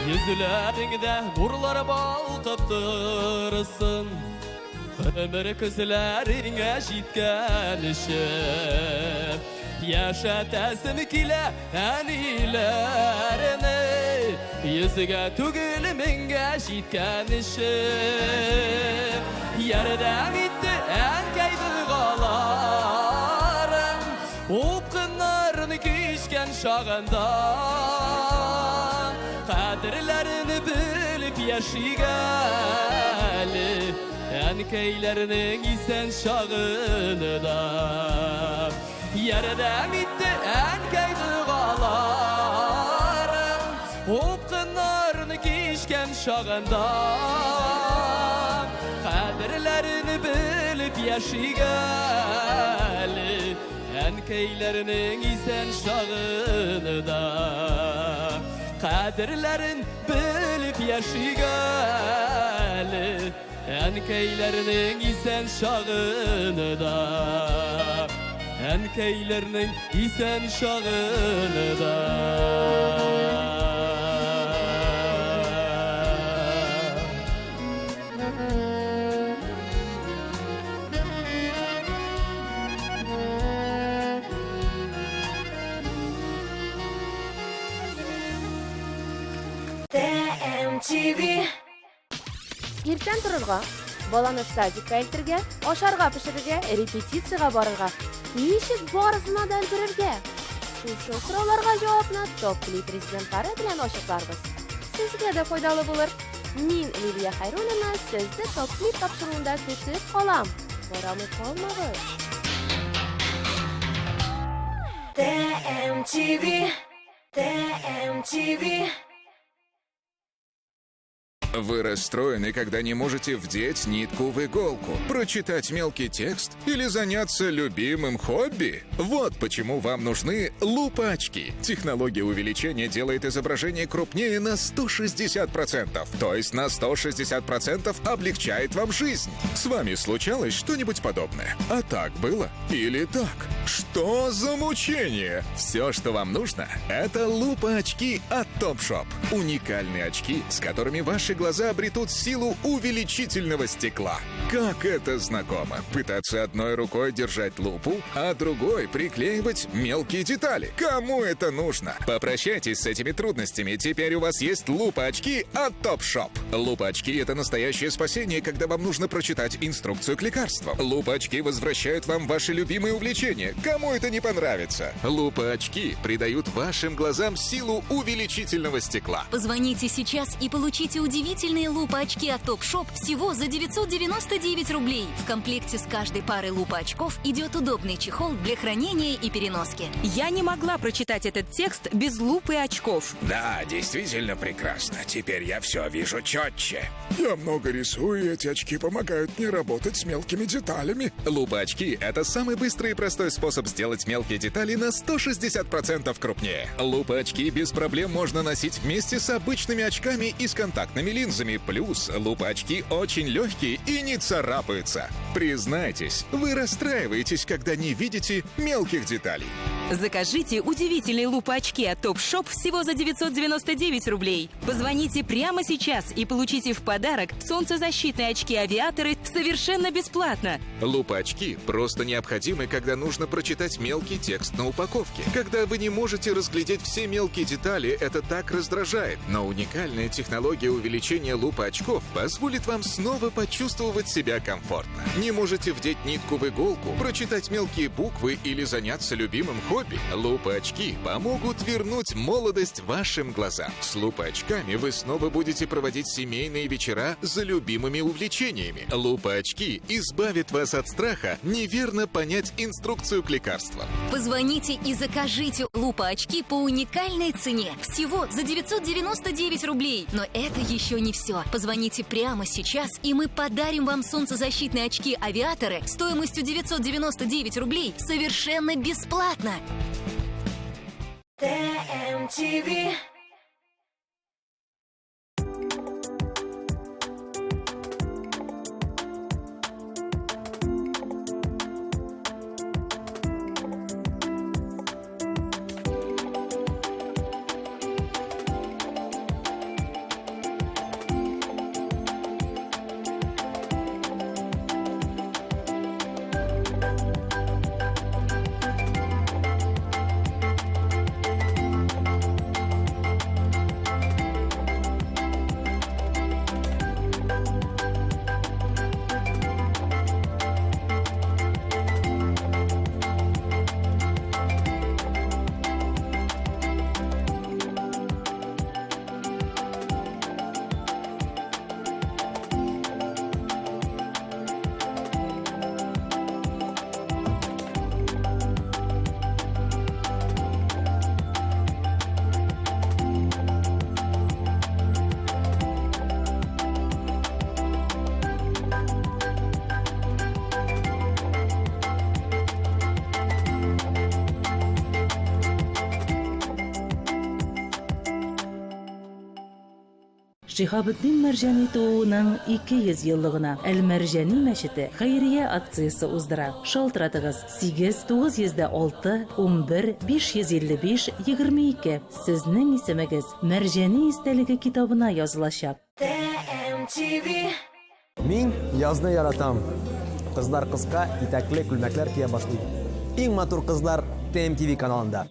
Yüzlerinde nurlar baltıp dursun Ömür kızlarına jitkenişim Yaşatasın kile anilerini Yüzüge tügül minge jitkenişim Yerden gitti en kaydıgalarım Upkınlarını kişken şağında Kadirlerini bilip yaşigali En keylerinin isen şağında Yerden gitti en kaydıgalarım Hupkınlarını kişken şağında Kadirlerini bilip yaşigali En keylerinin isen şağında Kadirlerin bilip yaşigali En keylerinin isen şağında En keylerinin isen şağında TMTV Иртән торырга, баланы садикка илтергә, ашарга пешерергә, репетициягә барырга. Ничек барысына да өлгерергә? Шушы сорауларга җавапны топ-клип президентлары белән ачыкларбыз. Сезгә дә файдалы булыр. Мин Лилия Хайруллина сезне топ-клип тапшыруында көтеп калам. Барамы калмагыз. TMTV TMTV Вы расстроены, когда не можете вдеть нитку в иголку, прочитать мелкий текст или заняться любимым хобби? Вот почему вам нужны лупа-очки. Технология увеличения делает изображение крупнее на 160%, то есть на 160% облегчает вам жизнь. С вами случалось что-нибудь подобное? А так было? Или так? Что за мучение? Все, что вам нужно, это лупа-очки от Topshop. Уникальные очки, с которыми ваши глаза обретут силу увеличительного стекла. Как это знакомо. Пытаться одной рукой держать лупу, а другой приклеивать мелкие детали. Кому это нужно? Попрощайтесь с этими трудностями. Теперь у вас есть лупа-очки от Topshop. Лупа-очки — это настоящее спасение, когда вам нужно прочитать инструкцию к лекарствам. Лупа-очки возвращают вам ваши любимые увлечения. Кому это не понравится? Лупа-очки придают вашим глазам силу увеличительного стекла. Позвоните сейчас и получите удивительные лупа-очки от Topshop всего за 999 рублей. В комплекте с каждой парой лупа-очков идет удобный чехол для хранения и переноски. Я не могла прочитать этот текст без лупы и очков. Да, действительно прекрасно. Теперь я все вижу четче. Я много рисую, и эти очки помогают мне работать с мелкими деталями. Лупа-очки — это самый быстрый и простой способ сделать мелкие детали на 160% крупнее. Лупа-очки без проблем можно носить вместе с обычными очками и с контактными линзами. Плюс лупа-очки очень легкие и не царапаются. Признайтесь, вы расстраиваетесь, когда не видите мелких деталей. Закажите удивительные лупа-очки от Topshop всего за 999 рублей. Позвоните прямо сейчас и получите в подарок солнцезащитные очки-авиаторы совершенно бесплатно. Лупа-очки просто необходимы, когда нужно прочитать мелкий текст на упаковке. Когда вы не можете разглядеть все мелкие детали, это так раздражает. Но уникальная технология увеличения лупа-очков позволит вам снова почувствовать себя комфортно. Не можете вдеть нитку в иголку, прочитать мелкие буквы или заняться любимым хобби? Лупа-очки помогут вернуть молодость вашим глазам. С лупа-очками вы снова будете проводить семейные вечера за любимыми увлечениями. Лупа Лупа-очки избавит вас от страха неверно понять инструкцию к лекарствам. Позвоните и закажите лупа-очки по уникальной цене. Всего за 999 рублей. Но это еще не все. Позвоните прямо сейчас, и мы подарим вам солнцезащитные очки-авиаторы стоимостью 999 рублей совершенно бесплатно. TMTV. Шиһабетдин Мәрҗани тууының 200 еллыгына Әл-Мәрҗани мәчете хәйрия акциясы уздыра. Шалтыратыгыз 8-906 11 555 22. Сезнең исемегез Мәрҗани истәлеге китабына язылачак. TMTV. Мин язны яратам. Кызлар кыска, итәкле күлмәкләр кия башлый. Иң матур кызлар TMTV каналында.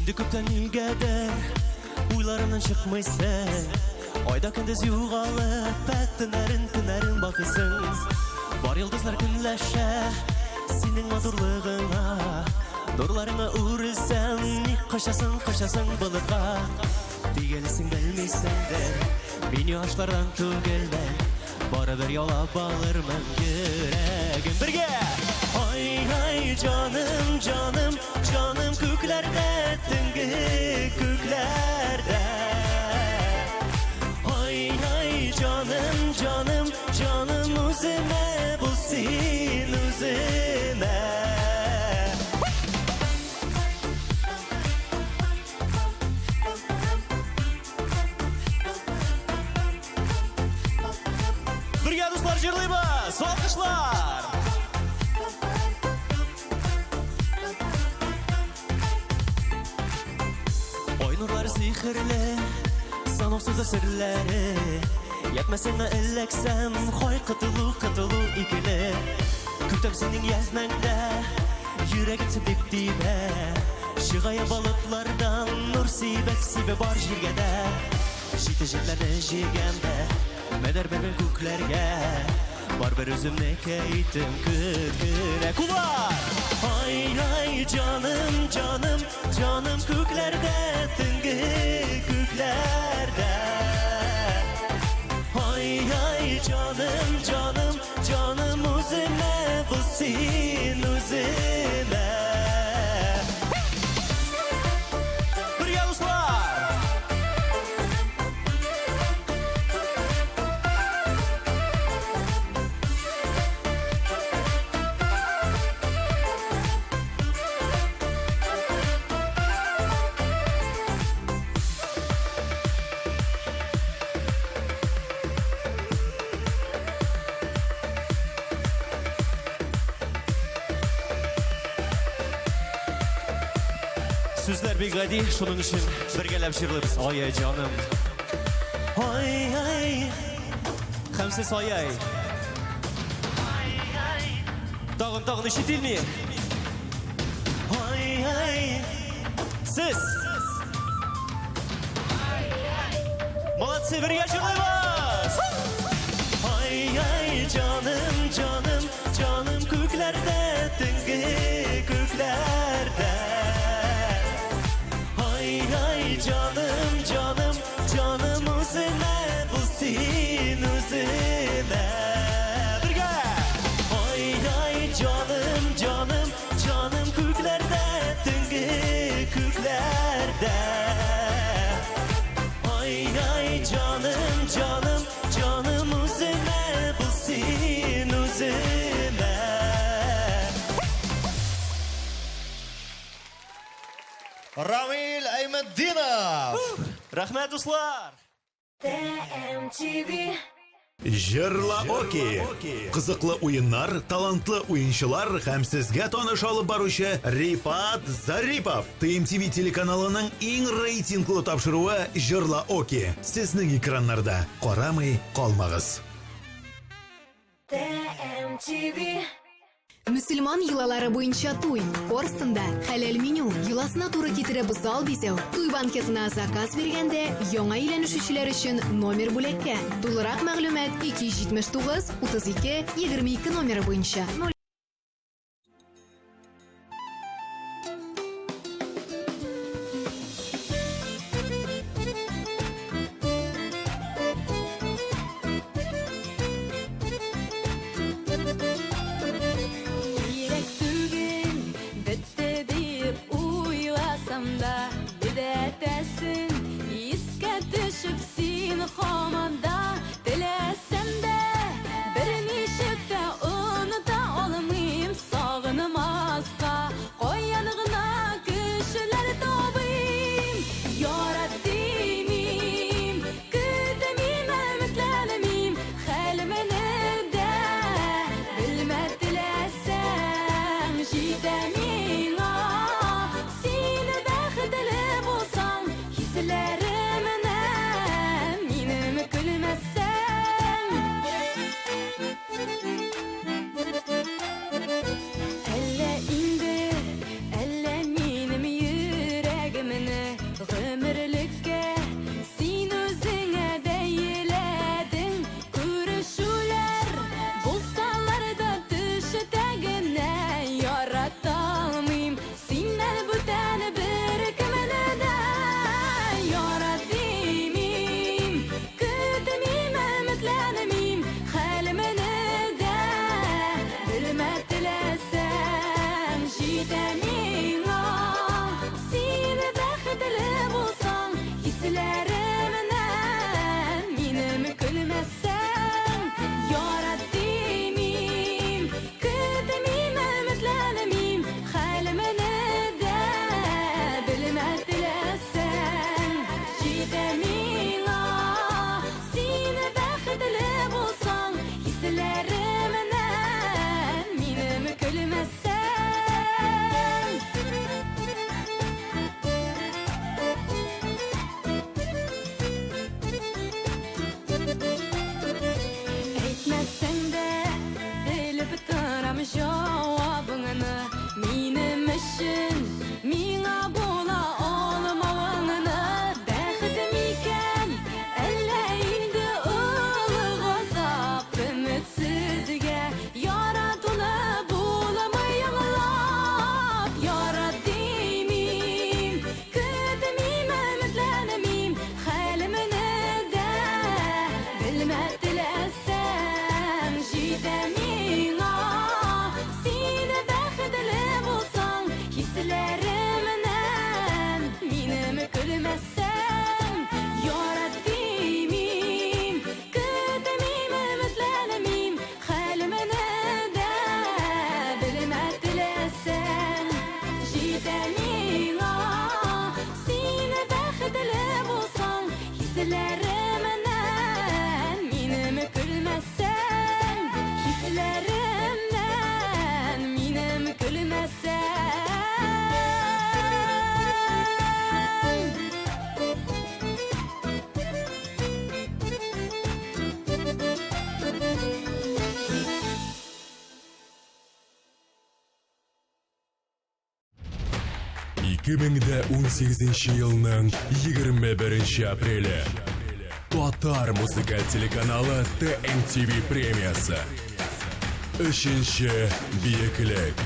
Şimdi köpten ilgeder Uylarımdan çıkmışsın Ayda gündüz yuğalıp Tünerin bakısın Var yıldızlar günləşə Senin madurluğuna Dorlarına uğrılsan Koşasın balığa Digelisin gelmişsen de Beni aşklardan tügelden Bara bir yola bağırmam yüreğim Birge! Ay canım küklerde Tıngı küklerde Ay canım üzüme Bu sin üzüme Birge dostlar jırlayımız, alkışlar. Oy nurları sihirli, sanoksuz sırları Yetmesine elleksem, koy kıtılı ikili Kütüm senin yazmende, yüreğim dip dibe Şıgaya balıklardan, nur sibe bar jirgede Şiteceklerden jigemde Meder benim küklerge Var bir üzümne keytim kütküne Kular! Ay canım küklerde Tıngı küklerde Ay canım üzüme Bu sin üzüme Bir yavuzlar! Sözler bir gadi, şunun için birgelep şırlırız. Ay canım. Ay. Hamsiz ay. Dağın işitilmeyi. Ay. Siz. Malatsi birge şırlırız. Ay canım küklerde Tıngı küklerde Ay canım üzüme Bu sin üzüme Birge! Ay canım küklerde Tıngı küklerde Ay canım üzüme Bu sin üzüme Ramil Aymeddinov. Rahmet dostlar. TMTV. Jırla Oki. Kızıklı oyunlar, talantlı oyuncular hem sizge tanış alıp barışı Rifat Zaripov. TMTV telekanalının en reytingli tapşırığı Jırla Oki. Sizning ekranlarda qaramay qalmagız. TMTV. Müslüman yılaları boyunca tuy, Korstunda halal menü, yılasına to'g'ri ketirib zal besev, tuy bankasına zakaz berganda yangi aylanishuvchilar uchun nomer bo'lakka. To'liq ma'lumot 279 32 22 nomeri bo'yicha. Hislerimden minimi bilmezsen yarattimim Kütemim ümitlenemim Halimini de bilmezdilersen Jitenin seni vakitli bulsan Hislerimden minim gülmezsen Hislerimden minim gülmezsen жылның 21 апрелі Татар музыкаль телеканалы TMTV премиясы. Үшінші биіклік.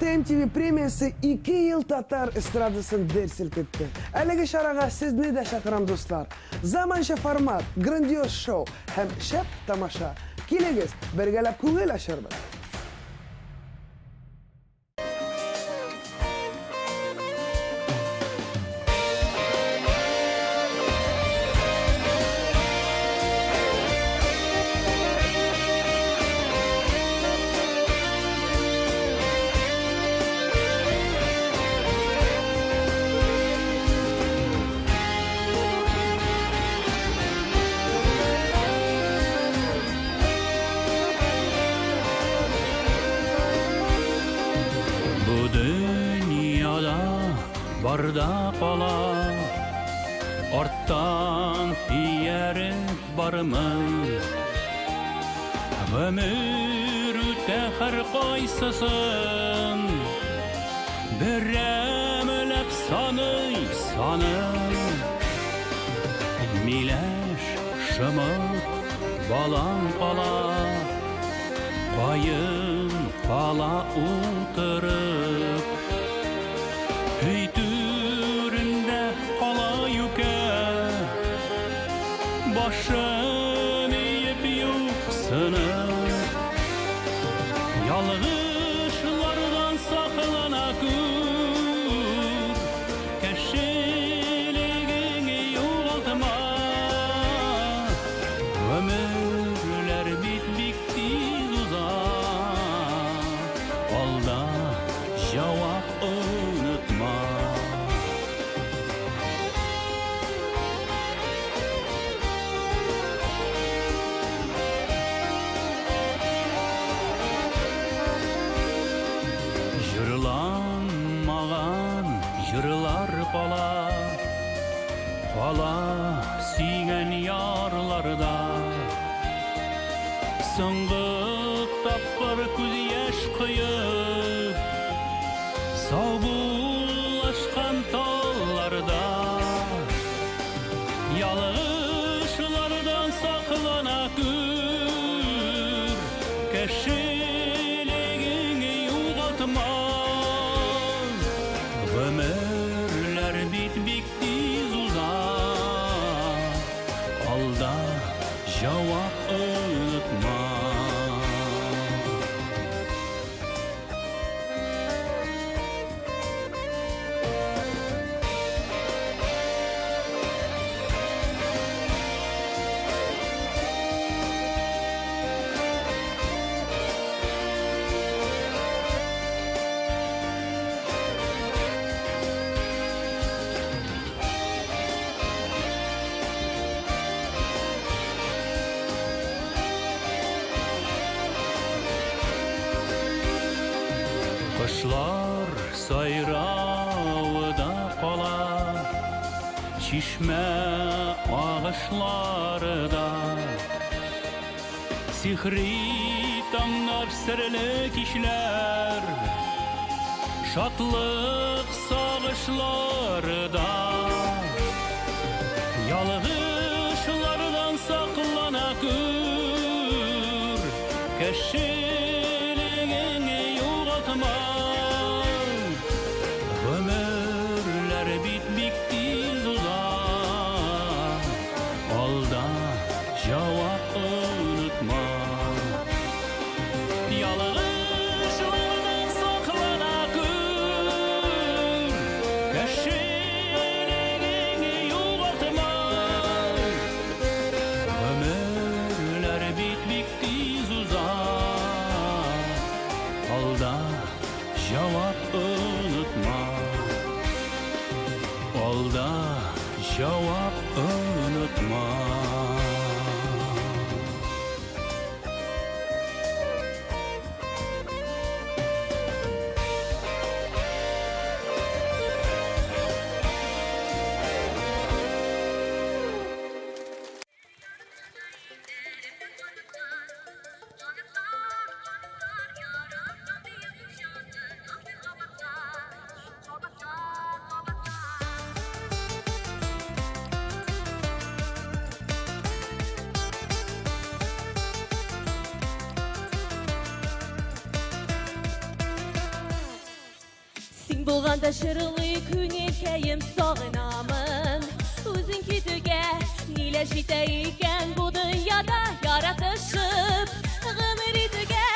TMTV премиясы 2 yıl татар эстрадасын дер селкетті. Әлігі шараға сізні де шақырам достар. Заманша формат, грандиоз шоу һәм шәп тамаша. Келегіз, бергәләп күңел ашырбыз. Barda qala Orttan iyeri barmı Ömür ütəxər qaysısın Bir əmləb sanı Miləş şımıq balan qala Bayın qala uturub Hüytüründe qala yüke Başın eğip yuksınıp Yalğışlardan saklana gür Keşiligini yoğaltma Ömürler bittiz uzak Alda cevap unutma Jırlanmağan jırlar qala suygan yarlarda Sıngıp tapqır көз yaş qıyıp Savbulaşqan tallarda Yalğışlardan saqlana gür Keşiligini yoğaltma Ömürler bittiz uzak Alda cevap unutma Kuşlar sayrağıda qala Çişme ağaçları da Sihri tamlar sirli kişiler Şatlık sağışları da Yalğışlardan saklana gür Keşiligini yoğaltma Ömürler bittiz uzak Alda cevap unutma Yalığış oldan saklana gül Keşiligini yoğaltma Ömürler bittik tez uzar Alda cevap unutma Alda cevap unutma Син булганда шырылый күнекәем сагынамын Үзең китүгә ниләр җитә икән бу дөньяда яратышып Гомер итүгә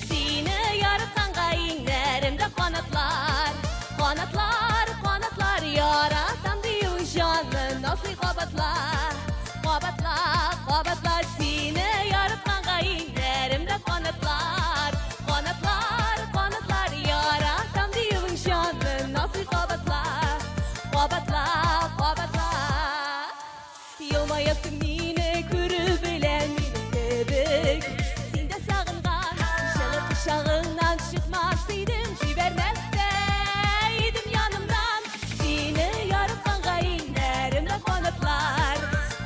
сине яратканга иңнәремдә канатлар Канатлар, канатлар яратам дию җанны насый кабатлар Кабатлар, кабатлар сине яратканга иңнәремдә канатлар Канатлар, канатлар яратам дию җанны насый кабатлар Кабатлар, кабатлар Елмаясың мине күрү белән минем кебек Син дә сагынган җылы кочагыңнан чыкмас идем җибәрмәс тә идем янымдан Сине яратканга иңнәремдә канатлар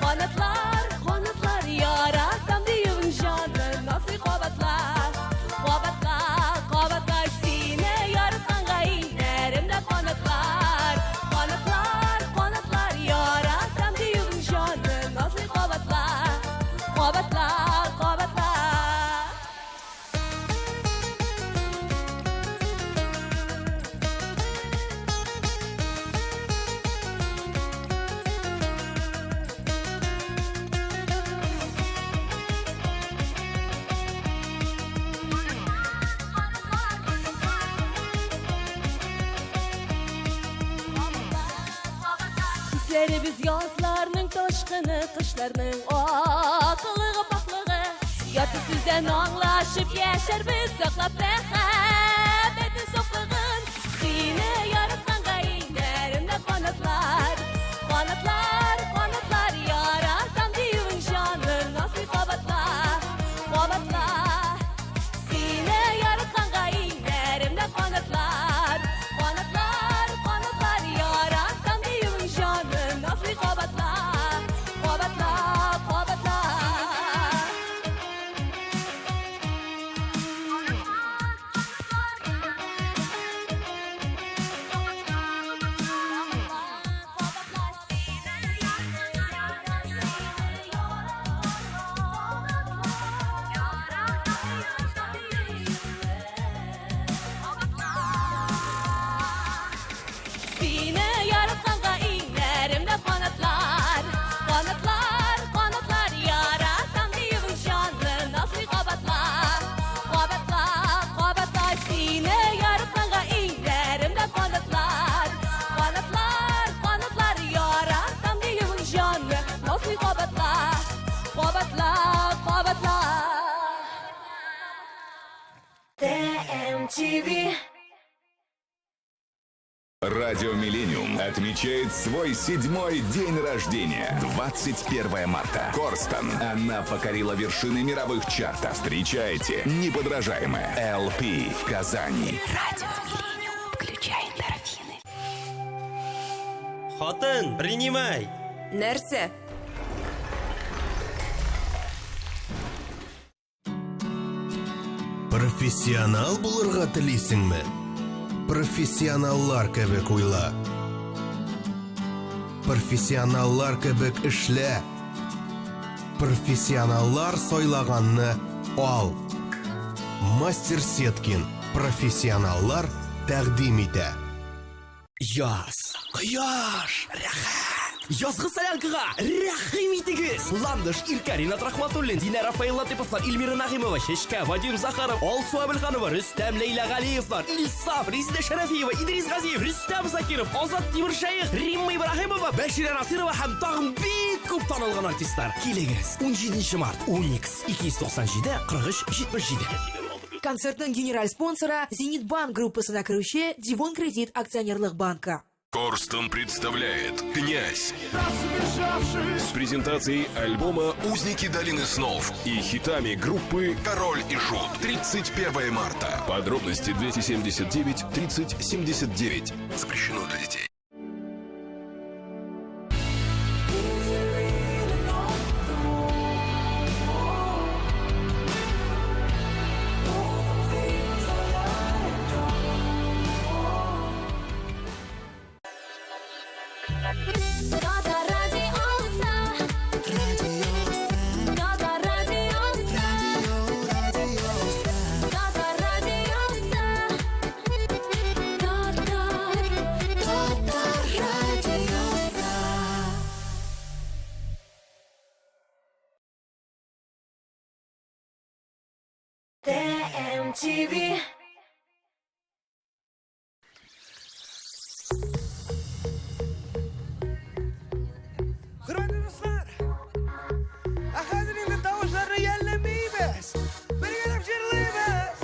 Канатлар, канатлар яратам диюң җанны насый кабатлар Кабатлар, кабатлар сине яратканга иңнәремдә канатлар Канатлар, канатлар яратам диюң җанны насый кабатлар Кабатлар, кабатлар Bizlerimiz yazlarının taşkını, kışlarının akıllığı paklığı Yatı sizden anlaşıp yaşar biz saklap rehabetin sokluğun Sine yaratkanга iğnerimde kanatlar Kanatlar, kanatlar yaratam diyun canın nasıl kabatlar Kabatlar Sine yaratkanga iğnerimde kanatlar Kanatlar, kanatlar yaratam diyun canın nasıl kabatlar Kabatlar, kabatlar Sine yaratkanга iğnerimde kanatlar Kanatlar, kanatlar yaratam diyun canın nasıl kabatlar Kabatlar, kabatlar sine yaratkanga iğnerimde kanatlar Kanatlar, kanatlar yaratam diyun canın nasıl kabatlar Kabatlar, kabatlar TMTV. Радио «Миллениум» отмечает свой 7-й день рождения. 21 марта. Корстон. Она покорила вершины мировых чартов. Встречайте неподражаемая LP в Казани. Радио «Миллениум». Включай эндорфины. Хотын, принимай. Нәрсә? Профессионал булырга телисеңме? Профессионаллар кебек уйла. Профессионаллар кебек эшлә. Профессионаллар сайлаганны ал. Мастер Сеткин. Профессионаллар тәкъдим итә. Яз, кояш, рәхәт. Yazgı Salyankıga rəhim itigiz. Landıш, İlker, Rinat Rahmatulлин, Dinara Faylatıpovlar, İlmira Nahimova, Şeşka, Vadim Zakharov, Alsu Abilxanova, Rüstem Leyla Galiyevlar, İlsaf, Rizde Şerefiyeva, İdris Gaziyev, Rüstem Zakirov, Azat Timurshayx, Rimma İbrahimova, Beşira Nasirova ham tag'in bek ko'p tanilgan artistlar. Keligiz 17 mart 10x 297 43 77. Konsertning general sponsori Zenit Bank группасына кирuvchi Divon Kredit aksionerlik банка. Корстон представляет «Князь» с презентацией альбома «Узники долины снов» и хитами группы «Король и Шут». 31 марта. Подробности 279 30 79. Запрещено для детей. TMTV. Hürmetli dostlar, Akademinin davuşlarını yerlemeyimiz. Bir gelip şirleyimiz.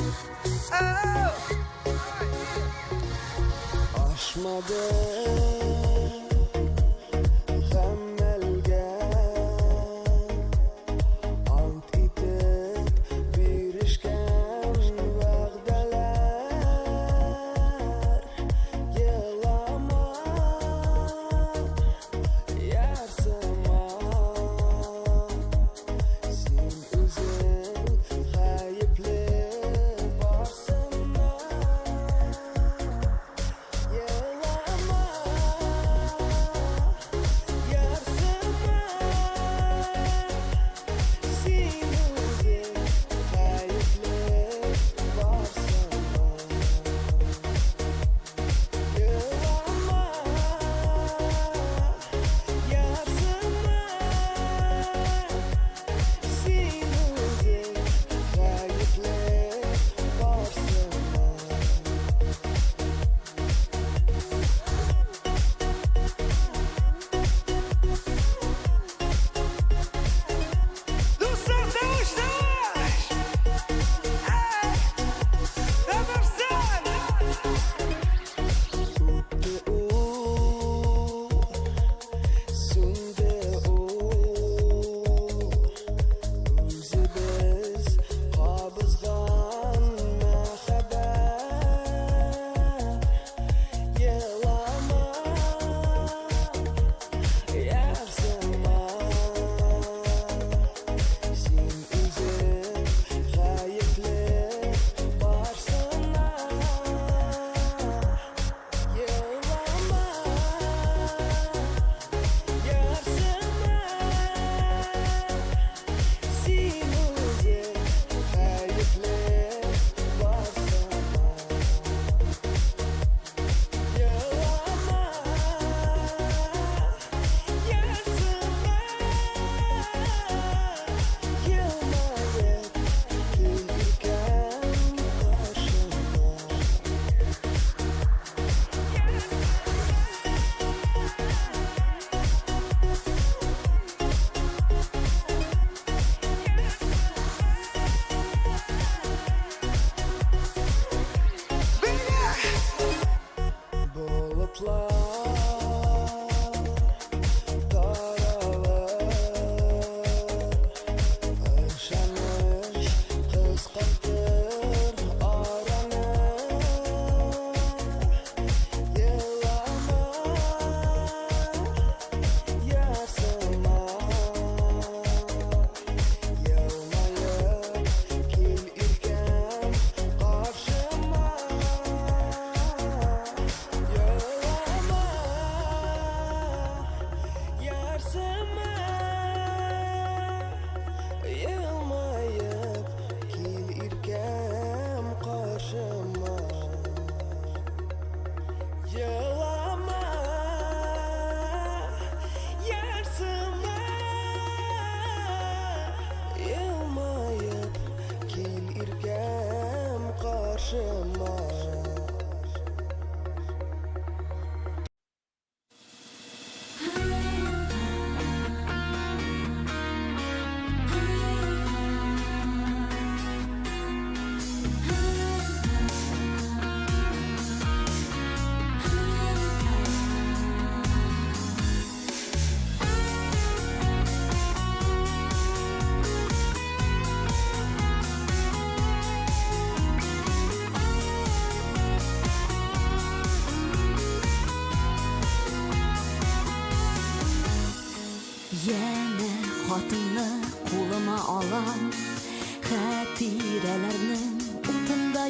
Aşmadı gammelge ant itip birişken va'dalar yılama yarsıma sen özün gayipli varsınma yılama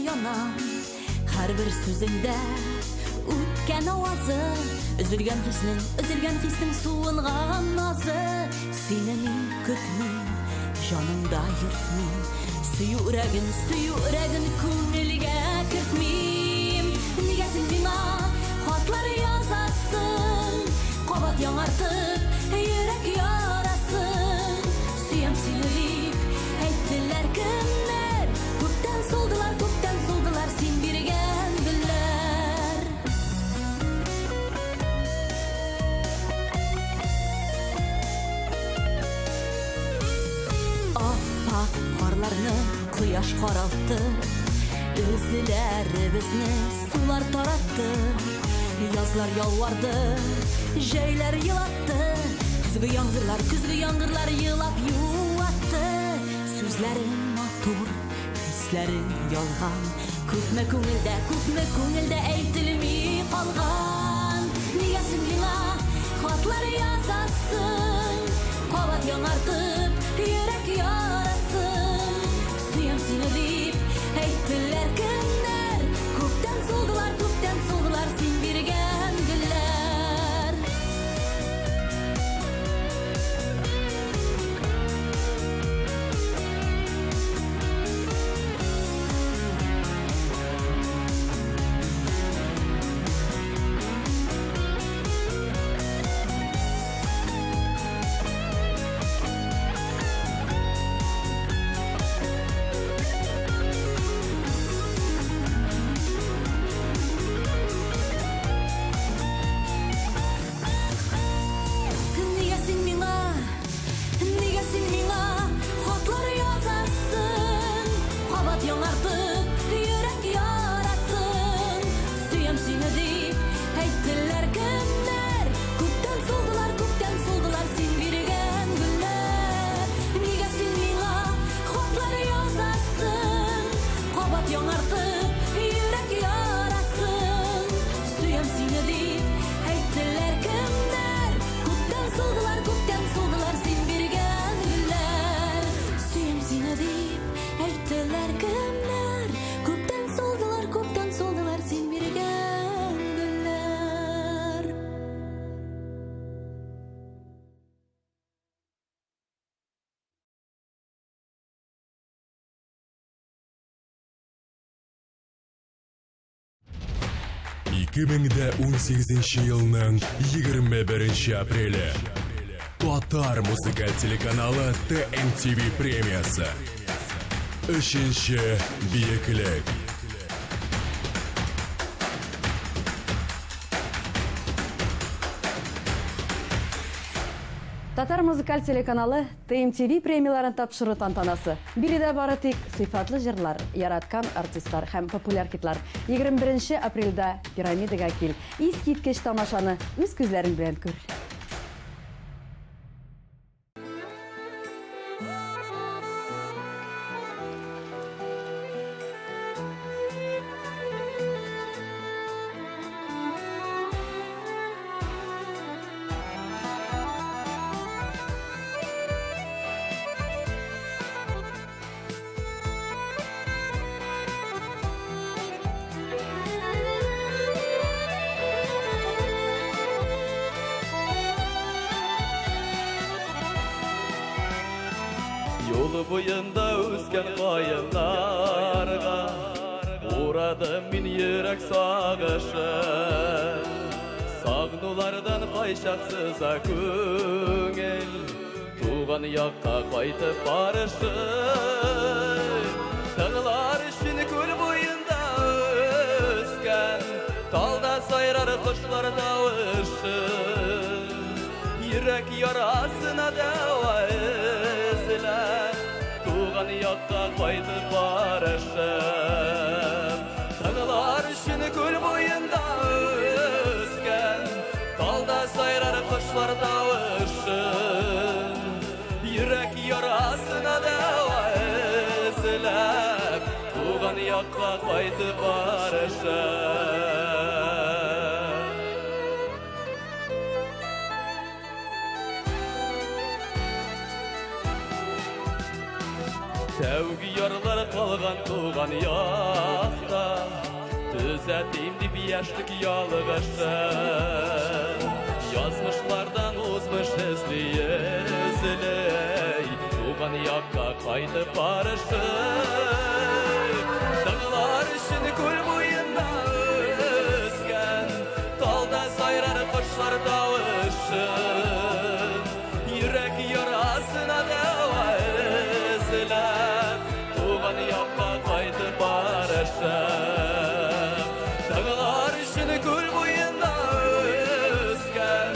янам. Һәрбер сүзеңдә үткән авазы, өзелгән хиснең суынган назы. Сине мин көтмим, җанымда йөртмим, сөю үрәген күңелгә кертмим. Нигә син миңа хатлар язасың, кабат яңартып йөрәк ярасын. Сөям сине дип әйттеләр кемнәр, күптән сулдылар син биргән гөлләр. Аппак карларны кояш каралтты, үзләребезне сулар таратты. Язлар ялварды, җәйләр елатты, көзге яңгырлар елап юатты. Сүзләрем матур, хисләрем ялган, күпме күңелдә әйтелми калган. Нигә син миңа хатлар язасың, кабат яңартып йөрәк ярасын. Сөям сине дип әйттеләр кемнәр, күптән сулдылар син биргән гөлләр. Нигә син миңа хатлар язасың, кабат яңартып йөрәк ярасын. Сөям сине дип әйттеләр кемнәр, күптән сулдылар син биргән гөлләр. Нигә син миңа хатлар язасың, кабат яңартып йөрәк ярасын. Сөям сине дип әйттеләр кемнәр, күптән сулдылар син биргән гөлләр. Сөям сине дип әйттеләр кемнәр, күптән сулдылар син биргән гөлләр. Елның 21 апреле Татар музыкаль телеканалы TMTV премиясы. 3-нче биеклек. Татар музыкаль телеканалы TMTV премияларын тапшыру тантанасы. Биредә бары тик сыйфатлы җырлар, яраткан артистлар һәм популяр хитлар. 21 апрельдә пирамидага кил. Искиткеч тамашаны үз күзләрең белән күр. Yolu boyunda üsken kayınlarga Uğradım min yürek sağışı Sağnulardan kayşaksıza köngel Tuğan yakka kaytıp barışı Tağlar için kül boyunda üsken Talda sayrar kuşlar davışı Yürek yarasına deva izler Tuğan yakka kaytıp barışım Tağlar için kül boyunda üsken Talda sayrar kuşlar davışım Yürek yarasına deva izler Tuğan yakka kaytıp barışım Sevgi yarlar kalgan tuğan yak Күрсәтейм дип яшьлек ялыгышын Язмышлардан узмыш эзлей Туган якка кайтып барышын Даңлар өчен күл буенда үскән Талда сайрар кошлар тавышын Йөрәк ярасына дәва эзләп Туган якка кайтып барышын Даңлар өчен күл буенда үскән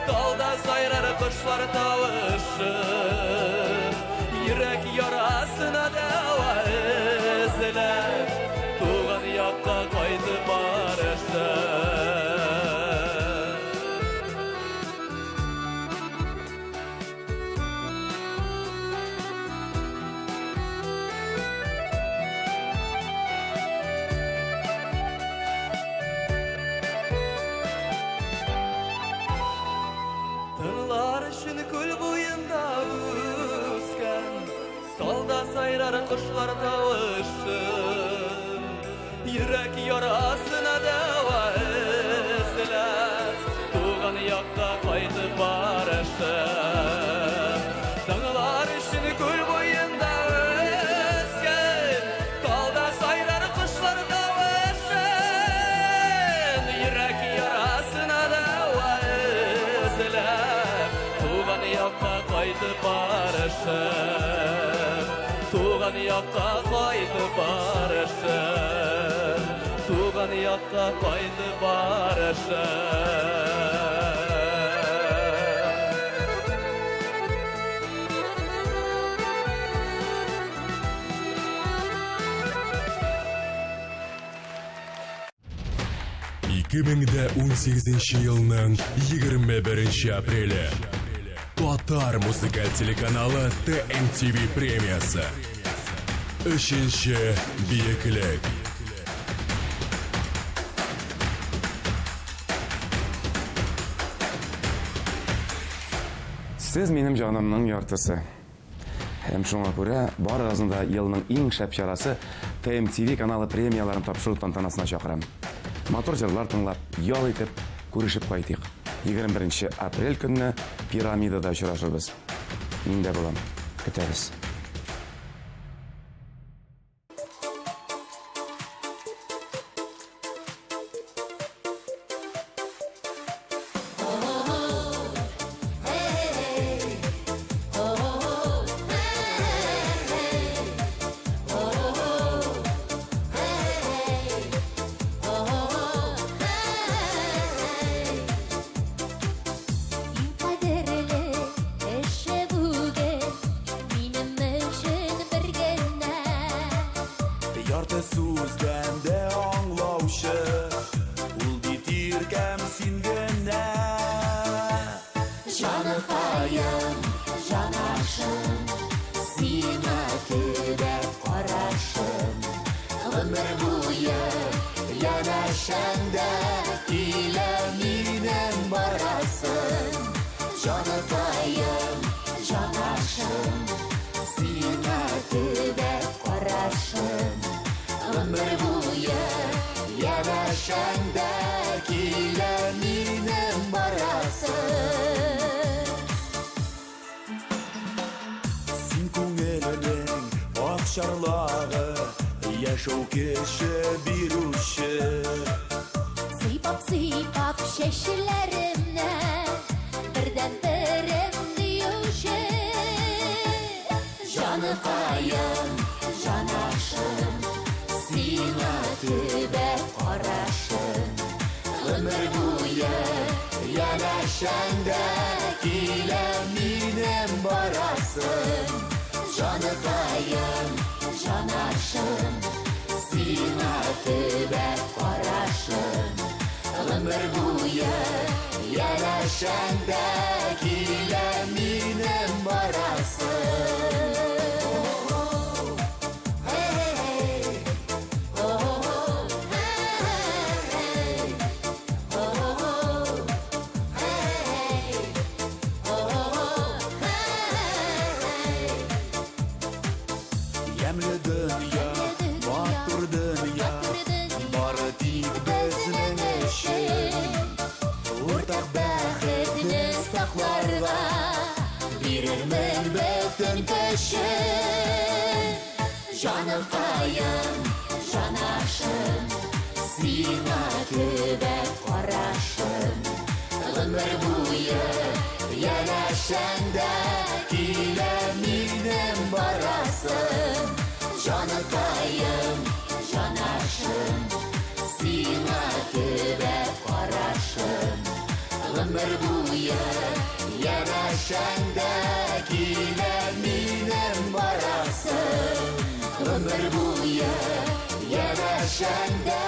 Талда сайрар кошлар тавышын Йөрәк ярасына дәва эзләп Туган якка кайтып барышын Тыңлар өчен күл буенда үскән Талда сайрар кошлар тавышын Йөрәк ярасына дәва эзләп Туган якка кайтып барышын Тыңлар өчен күл буенда үскән Талда сайрар кошлар тавышын Йөрәк ярасына дәва эзләп Туган якка кайтып барышын Туган якка кайтып барышын Туган якка кайтып барышын Елның 21 апрелі Татар музыкаль телеканалы ТМТV премиясы. Үшінші биеклік. Сіз менің жанымның яртысы. Һәм шуңа күрә барыгызны елның иң шәп чарасы ТМТV каналы премияларын тапшыру тантанасына чакырам. Матур җырлар тыңлап, ял итеп, күрешеп кайтыйк. 21 апрель көнне пирамидада очрашырбыз. Мин дә булам. Көтәбез. Ярты сүздән дә аңлаучы, ул бит иркәм син генә. Җаныкаем, җанашым, сиңа төбәп карашым. Гомер буе янәшәңдә килә минем барасым. Җаныкаем, җанашым, сиңа төбәп карашым. Гомер буе янәшәңдә килә минем барасым. Син күңелнең ак чарлагы, яшәү кеше бирүче. Сыйпап чәчләремне, бердән берем диюче. Җаныкаем, җанашым, сиңа төбәп карашым. Гомер буе янәшәңдә килә минем барасым. Җаныкаем, җанашым, сиңа төбәп карашым. Гомер буе янәшәңдә килә минем барасым. Ямлы дөнья, матур дөнья, бары тик gülüşün Canım kayım, canaşım Zinatı ve paraşım Ömür boyu yerleşende Gileminin barasın Canım kayım, canaşım Zinatı ve paraşım Ömür boyu yerleşende Gileminin barasın Ömür boyu yerleşende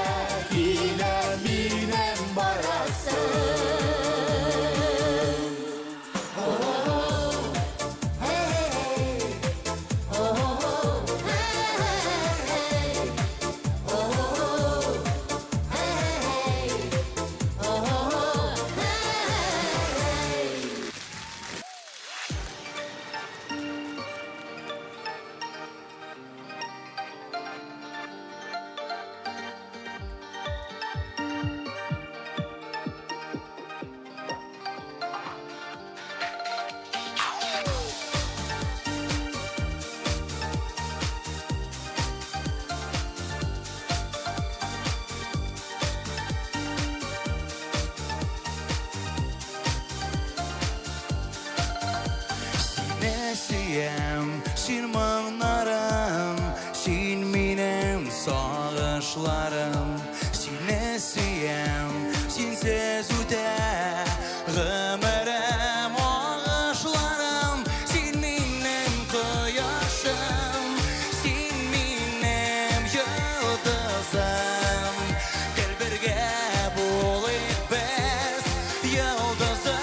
Gileminin barasın Sin mağnaram, sin minem sağışlarım Sine siyem, sinsiz üte Gımırım ağışlarım Sin minem kıyaşım, sin minem yıldızım Gel birge bulayık biz yıldızım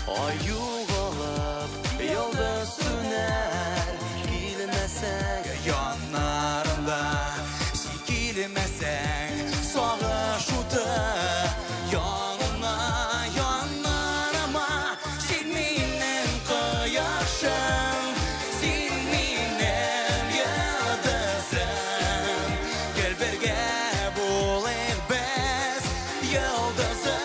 Ay yuvalıp yıldız söner Gilmesen yanlarımda Sikilmesen sağış utu Yanına yanlarıma Silminem kıyaşım Silminem yıldızım Gel birge bulayık biz yıldızım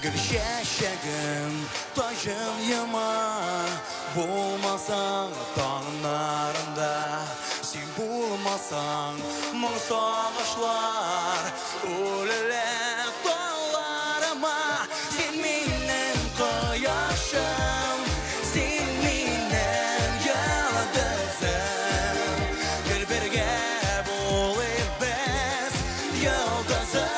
Gülşeşegim taşım yama Bulmasan dağlarımda Sen bulmasan mın sağışlar Ölülek dağlarıma Sen benim kıyaşım Sen benim yıldızım Gel birge bulayık biz yıldızım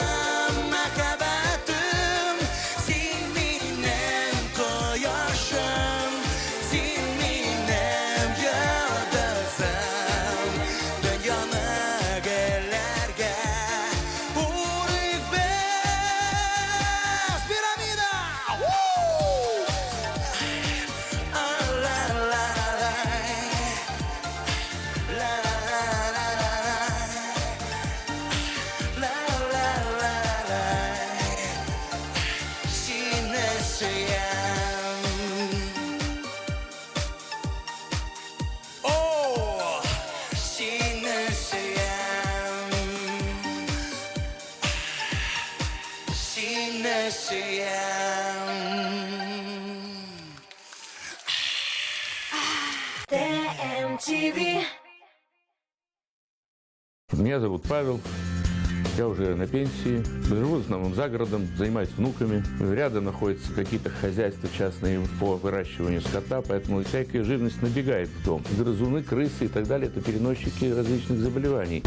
Sine siyem ТМТВ. Меня зовут Павел. Я уже на пенсии, живу в основном за городом, занимаюсь внуками. Рядом находятся какие-то хозяйства частные по выращиванию скота, поэтому всякая живность набегает в дом. Грызуны, крысы и так далее – это переносчики различных заболеваний.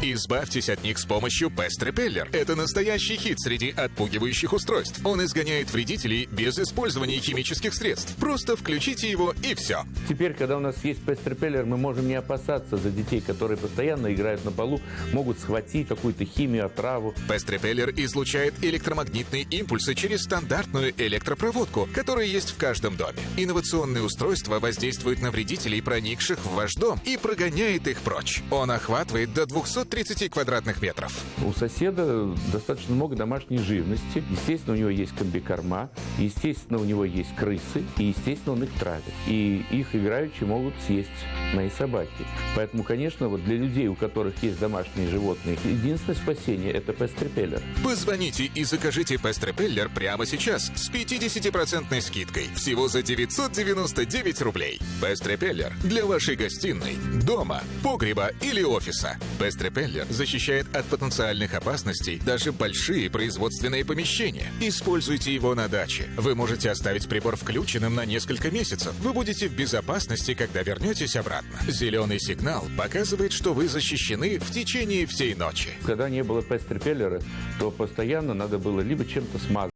Избавьтесь от них с помощью Pest Repeller. Это настоящий хит среди отпугивающих устройств. Он изгоняет вредителей без использования химических средств. Просто включите его и все. Теперь, когда у нас есть Pest Repeller, мы можем не опасаться за детей, которые постоянно играют на полу, могут схватить какую-то химию, отраву. Pest Repeller излучает электромагнитные импульсы через стандартную электропроводку, которая есть в каждом доме. Инновационное устройство воздействует на вредителей, проникших в ваш дом, и прогоняет их прочь. Он охватывает до 230 квадратных метров. У соседа достаточно много домашней живности. Естественно, у него есть комбикорма, естественно, у него есть крысы, и, естественно, он их травит. И их играючи могут съесть мои собаки. Поэтому, конечно, вот для людей, у которых есть домашние животные, единственное спасение – это Pest Repeller. Позвоните и закажите Pest Repeller прямо сейчас с 50% скидкой. Всего за 999 рублей. Pest Repeller для вашей гостиной, дома, погреба или офиса. Pest Repeller защищает от потенциальных опасностей даже большие производственные помещения. Используйте его на даче. Вы можете оставить прибор включенным на несколько месяцев. Вы будете в безопасности, когда вернетесь обратно. Зеленый сигнал показывает, что вы защищены в течение всей ночи. Когда не было Pest Repeller, то постоянно надо было либо чем-то смазать.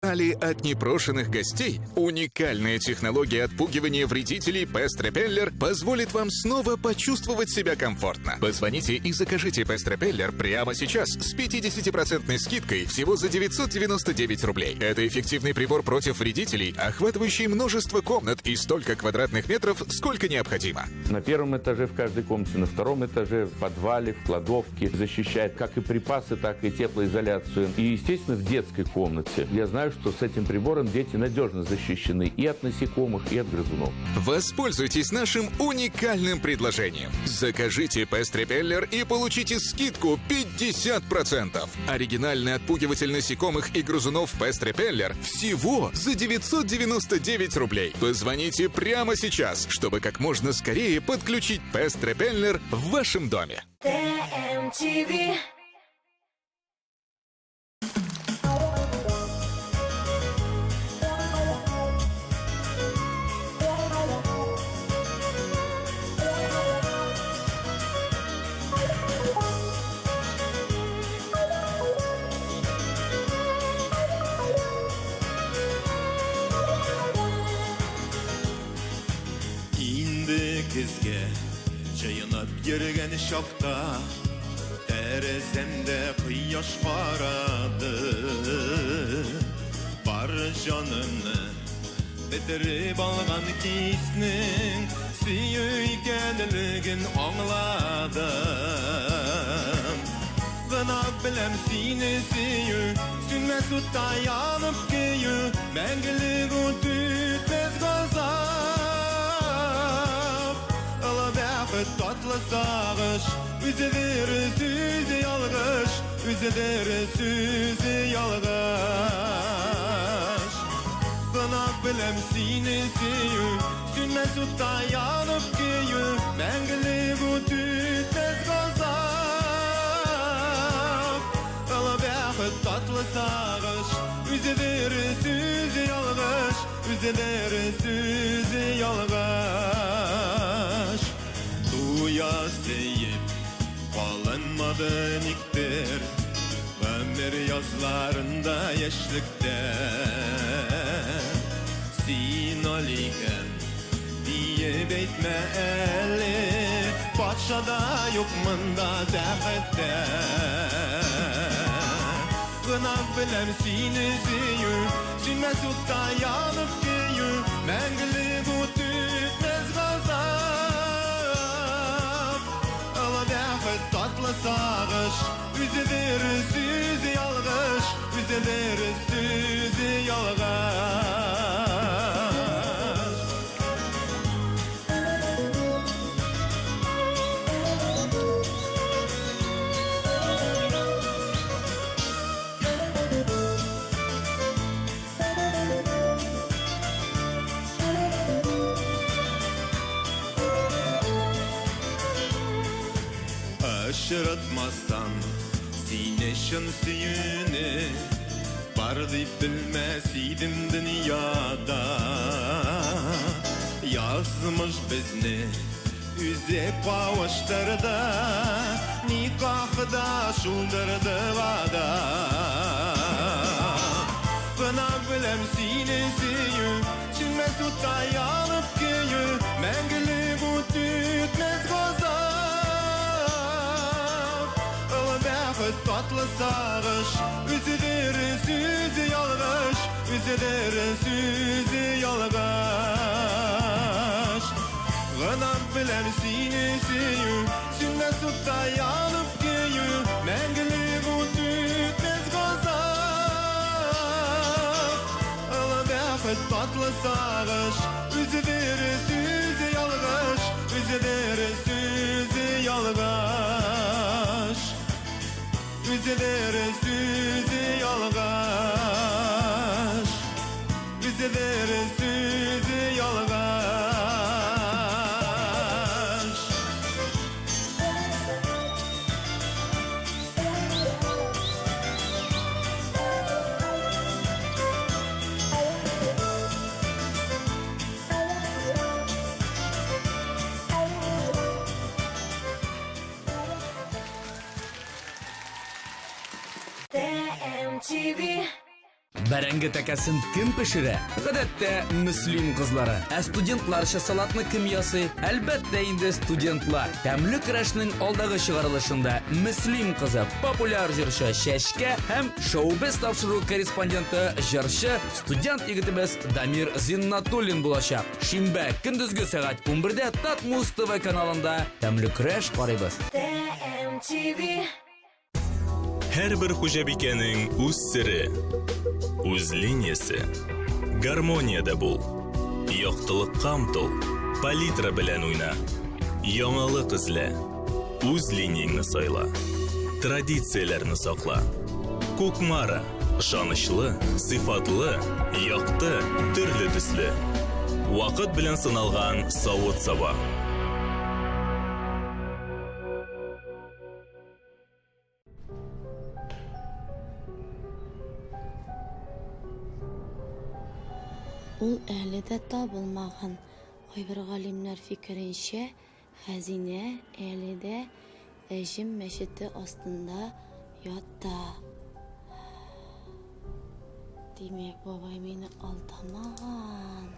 От непрошенных гостей уникальная технология отпугивания вредителей Pest Repeller позволит вам снова почувствовать себя комфортно. Позвоните и закажите Pest Repeller прямо сейчас с 50% скидкой всего за 999 рублей. Это эффективный прибор против вредителей, охватывающий множество комнат и столько квадратных метров, сколько необходимо. На первом этаже в каждой комнате, на втором этаже, в подвале, в кладовке. Защищает как и припасы, так и теплоизоляцию. И, естественно, в детской комнате. Я знаю, что с этим прибором дети надежно защищены и от насекомых, и от грызунов. Воспользуйтесь нашим уникальным предложением. Закажите Pest Repeller и получите скидку 50%. Оригинальный отпугиватель насекомых и грызунов Pest Repeller всего за 999 рублей. Позвоните прямо сейчас, чтобы как можно скорее подключить Pest Repeller в вашем доме. ТМТВ. Kizge çayınıp yürügen şokta Terezemde kıyaş karadı Var canını bitirip algan kisnin Süyüygenligin anladım Gınak bilem seni süyü Sünmez utta yanıp kıyı Mengilik o tütmez gazan Tatlı sağış Üzedir süzü yalgış Üzedir süzü yalgış Gınak bilem seni süyü Sünmez utta yanıp kıyı Mengilik o tütmez gazap Alabağıt tatlı sağış Üzedir süzü yalgış Üzedir süzü yalgış Uyas deyip kalınmadı niktir Ömür yazlarında yaşlıkta Sin aliken diye beytme eli Paşada yok mında zahette Gınak bilem seni süyü Sünmez utta yanıp kıyı Mengilik o tütmez gazap Tatlı sağış Üzedir süzü yalgış Üzedir süzü yalgış Aşıratmazsan sine şın süyünü var deyip bilmesiydim dünyada. Yazmış bizni üzek pavaşlarda, nikahda şuldırdı vada. Bana bilem sine süyü, sünmez utta yanıp köyü, mengili bu tütmez gozar. Tatlı sağış, üzülür süzü yalgaş, üzülür süzü yalgaş. Gınam bilem sine süyü, sünnet sutta yanıp köyü, mengili bu tütmez gozar. Ağabey tatlı sağış, üzülür süzü yalgaş, üzülür süzü yalgaş. Üzülür süzü yalgaş, üzülür süzü yalgaş. TMTV. Бәрәңге тәкәсен кем пешерә? Гадәттә, мөслим кызлары. Ә студентларча салатны кем ясый? Әлбәттә инде студентлар. Тәмле көрәшнең алдагы чыгарылышында мөслим кызы, популяр җырчы Чәчкә һәм шоу-биз тапшыру корреспонденты җырчы студент егетебез Дамир Зиннатуллин булачак. Шимбә көндезге сәгать 11-дә Татмус ТВ каналында тәмле көрәш карыйбыз. TMTV. Һәрбер хуҗабикәнең үз сире, үз линиясе. Гармонияда бул. Яктылыкка омтыл, палитра белән уйна. Яңалык эзлә, үз линияңне сайла. Традицияләрне сакла. Кукмара, ышанычлы, сыйфатлы, якты, төрле төсле. Вакыт белән сыналган савыт-саба. Ул әле дә табылмаган. Кайбер галимнәр фикеренчә, хәзинә әле дә Әҗем мәчете астында ята. Димәк, бабай мине алдамаган.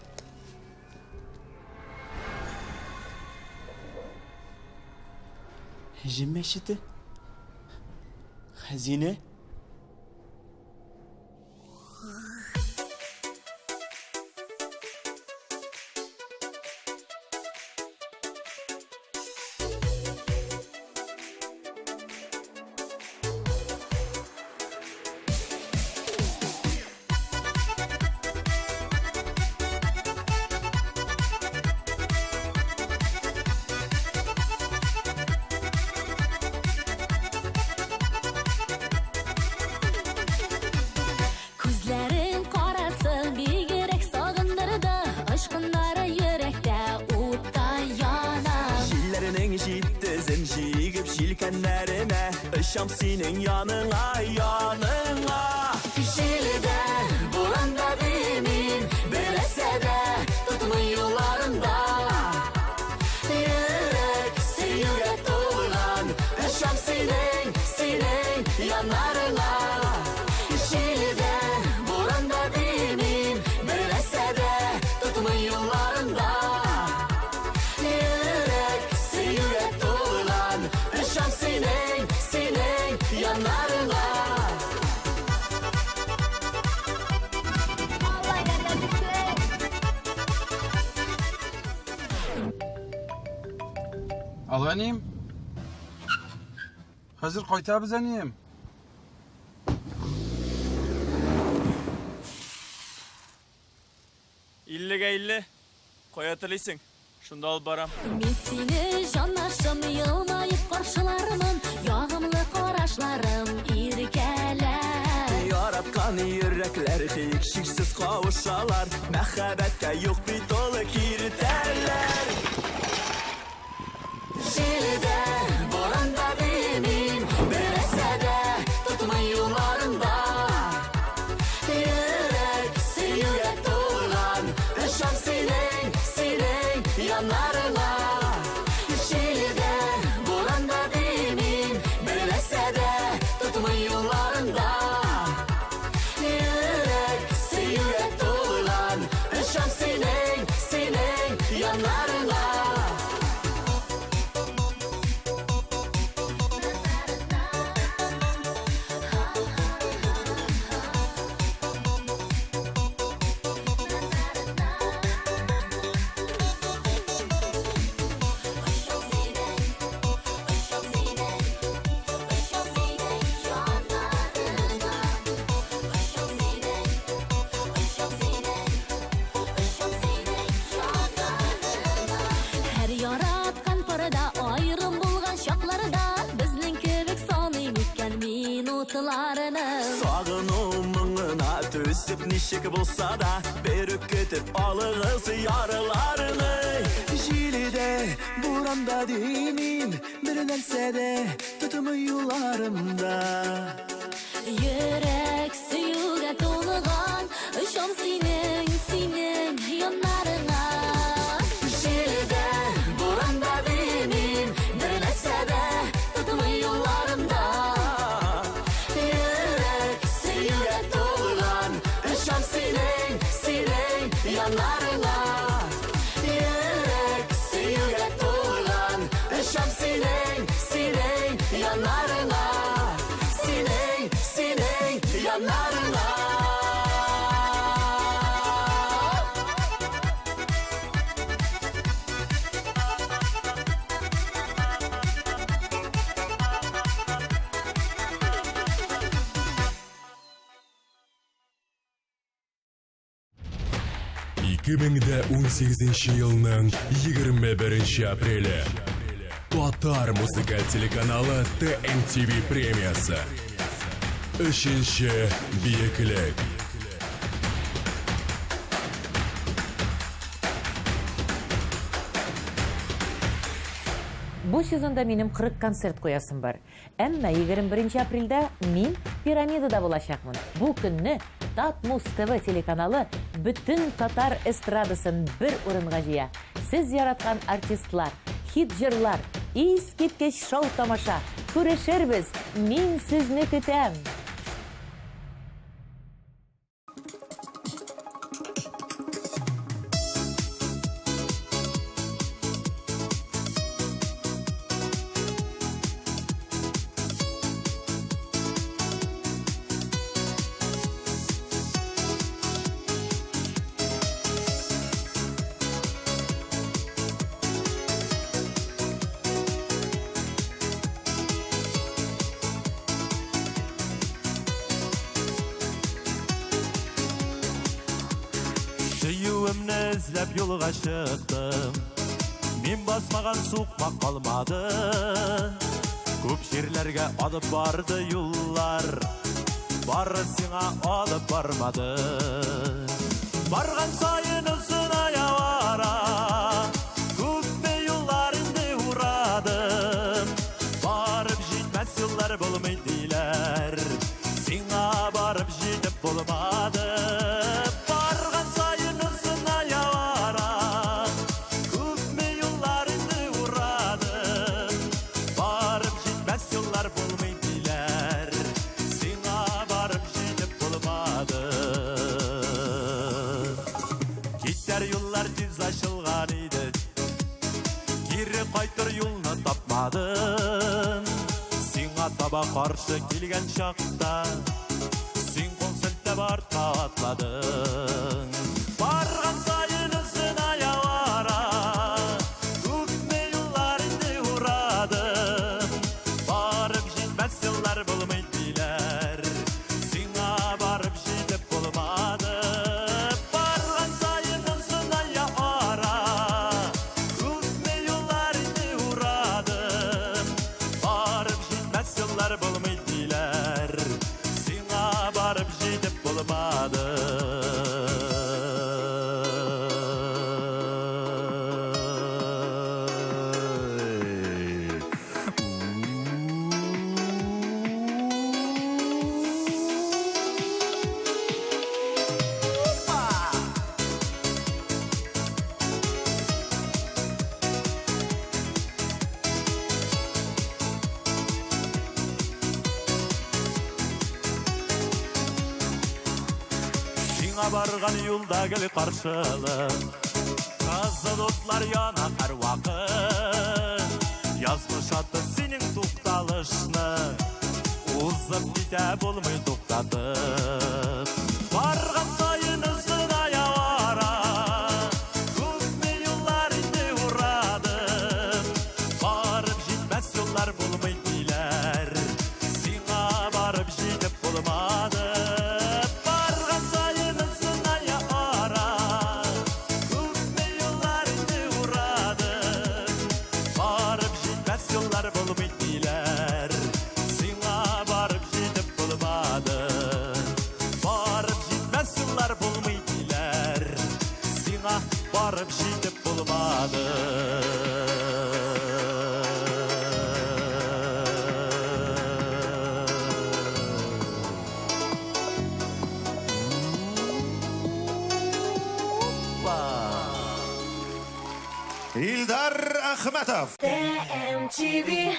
Әҗем мәчете? Хәзинә? Işam senin yanına, yanına. Şilide, buranda demin, belese de tutmuyor yollarında. Yürek, yürek dolan, ışam senin, senin yanlarına. Şilide, buranda demin, belese de tutmuyor yollarında. Yürek, yürek dolan, ışam senin, senin yanlarına. Alo әнем. Хәзер кайтабыз әнем. Иллеге илле. Кая телисең? Шунда алып барам. Мен сине жанашым, елмайып каршыларымын, ягымлы карашларым иркәләр. Яраткан йөрәкләр һичшиксез кавышалар. Мәхәббәткә юк бит олы киртәләр. Şilide, boranda demin, yanlarına. Şiirde buranda dimin bilmese de tutmuyor yollarında. Yürek yürek dolulan ışam senin yanlarına. Her yaratkan parada ayrım bulgan şaklarda bizning kebek sanıyken minutlarını. Sağınımına tüsüp nişik bulsa da berip ketip alığız yarılarını. Jilide buranda dimin bilinse de tutumu yollarımda. Yürek suyuga to'lg'an ishom sening yonlarına. Jilide buranda dimin bilinse de tutumu yollarımda. Yürek to'lg'an ishom sening yanlarına. Yürek to'lg'an ishom sening yanlarına. Senin yanlarına. Yılının 21 apreli Tatar muzikal teлеканалы TMTV премиясы. Үшінші биіклік. Бұл сезонда менің 40 концерт қоясым бар. Әмма 21 апрельда мен пирамидада болашақмын. Бұл күнні Татмус ТВ телеканалы бүтін татар эстрадасын бір орынға жия. Сіз яратқан артистлар, хит жырлар, ес кеткеш шоу тамаша. Көрешербіз, мен сізні күтем. Süyüğümni izlep yolga çıktım. Мен басмаған суқма қалмады. Көп жерлерге алып барды юллар. Бары сиңа алып бармады. Барған сайын ұзын аявара. Көпме юлларынды ұрадым. Барып жетмәс юллар болмай дейлер. Сиңа барып жетіп болмады. Барған сайын ұзын аявара. Көпме юлларынды ұрадым. Барып жетмәс юллар болмай дейлер. Сиңа барып жетіп болмады. Кетер юллар тез ашылған еді. Кері қайтыр юлны тапмадым. Сиңа таба қаршы келген шақта сен қол сілтеп артқа атладың. Барған сайын ұзын аявара. Көпме юлларынды ұрадым. Барып жетмәс юллар болмай дейлер. Сиңа барып жетіп болмады. Барған сайын ұзын аявара. Көпме юлларынды ұрадым. Барып жетмәс юллар болмай дейлер. Сиңа барып жетіп болмады. Сиңа барган юлда гел каршылык Кызыл отлар яна һәр вакыт Язмыш аты синең тукталышны Узып китә булмый туктатып Барган сайын ызына явара Күпме юллар инде урадым Барып җитмәс юллар булмый диләр Сиңа барып җитеп булмады Барган сайын ызына явара Күпме юллар инде урадым Барып җитмәс юллар булмый диләр Сиңа барып җитеп булмады Барып җитмәс юллар булмый диләр Сиңа барып җитеп булмады Илдар Ахматов. TMTV.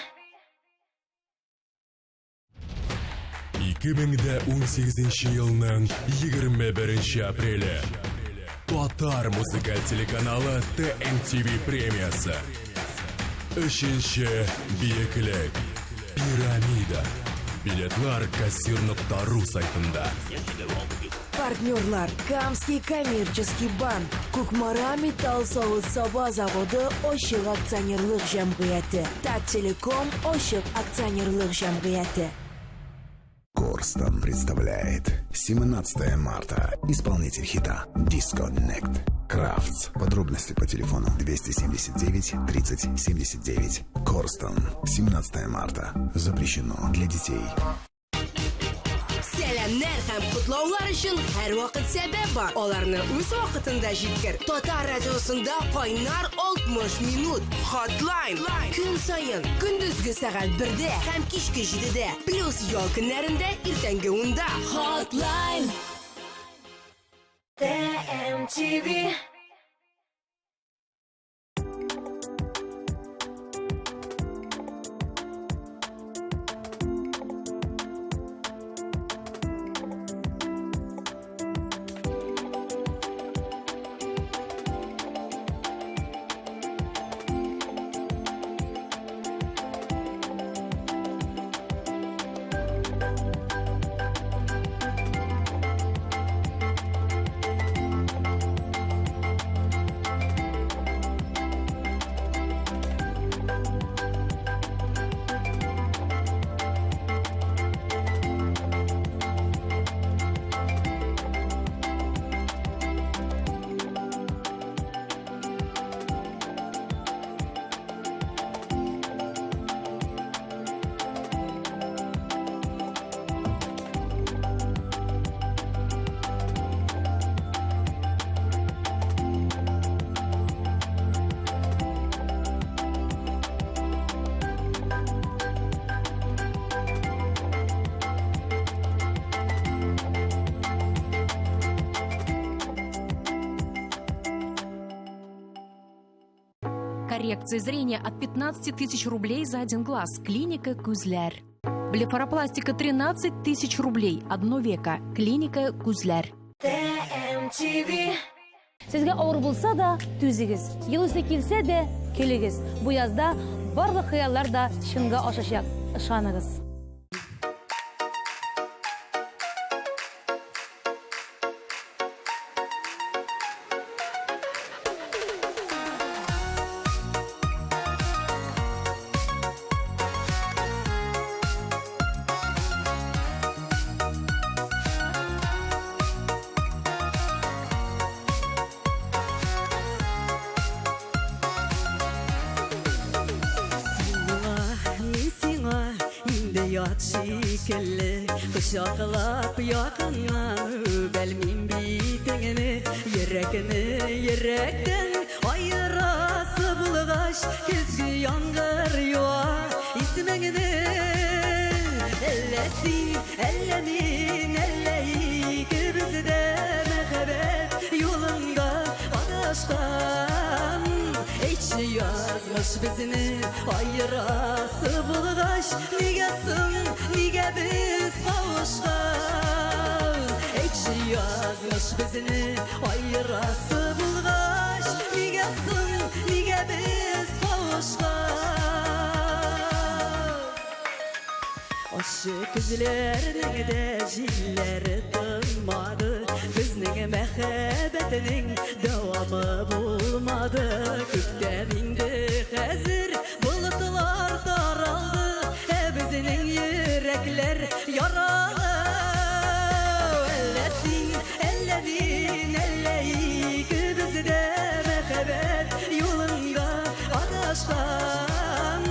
2018 елның 21 апрелі Татар музыкаль телеканалы TMTV премиясы. Үшінші биеклік Пирамида. Билетлар кассир.ру сайтында. Партнерлар Камский коммерческий банк, Кукмара металл савыт-саба заводы Ошық акционерлық жәмғияты, Таттелеком Ошық акционерлық жәмғияты. Корстон представляет 17 марта. Исполнитель хита Disconnect. Крафтс. Подробности по телефону 279 30 79. Корстон. 17 марта. Запрещено для детей. Сәлемнәр һәм кутлаулар өчен һәр вакыт сәбәп бар. Аларны үз вакытында җиткер. Татар радиосында кайнар 60 минут. Hotline. Көн саен, көндезге сәгать 1-дә һәм кичке 7-дә. Плюс ял көннәрендә иртәнге 10-да. Hotline. TMTV. Коррекция зрения от 15 тысяч рублей за один глаз. Клиника Күзләр. Блефаропластика 13 тысяч рублей. Одно века. Клиника Күзләр. TMTV. Сезгә авыр булса да, түзегез. Ел үсе килсә дә, келегез. Бу язда барлык хыяллар да чынга ашачак. Ышаныгыз. Şekilli Kuşaklap yakından Belmin bitengini Yürekten ayırası bulgaş Küzgü yangır yuva İsmengini Ellesin ellemin elleyi Kibizde mehbet yolunda Adaşkan Hiç yazmış bizini Ayırası bulgaş Nigasın Nige biz kavuşkan Hiç Ekşi yazmış bizini ayırası bulgaç Nigesin, nige biz kavuşkan Aşık üzlerinin de jilleri tınmadı Bizning mehabbetinin devamı bulmadı Kökten indi hazır bulutlar daraldı Bizning yürekler yaralı Ellesin, ellerin, elleyik Bizde mehabbet yolunda adashkan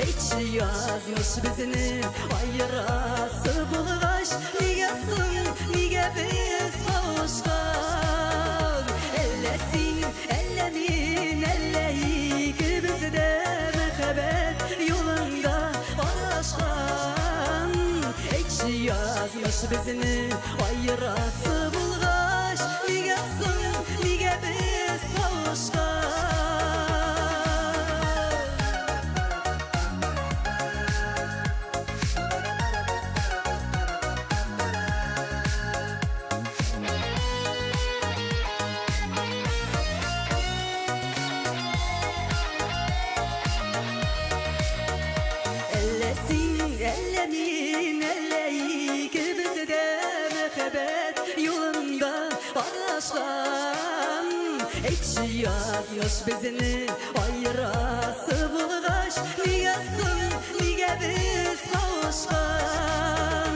İçi yazmış bizini ayırası bulgaç Nigesin, nige biz kavuşkan Ellesin, ellerin, elleyik Bizde mehabbet yolunda adashkan İçi yazmış bizini ayırası bulgaç Nigesin, nige biz kavuşkan Ellesin, ellerin, elleyik Bizde mehabbet yolunda adashkan Ekşi yazmış bizini ayırası bulgaç Nigesin, nige biz kavuşkan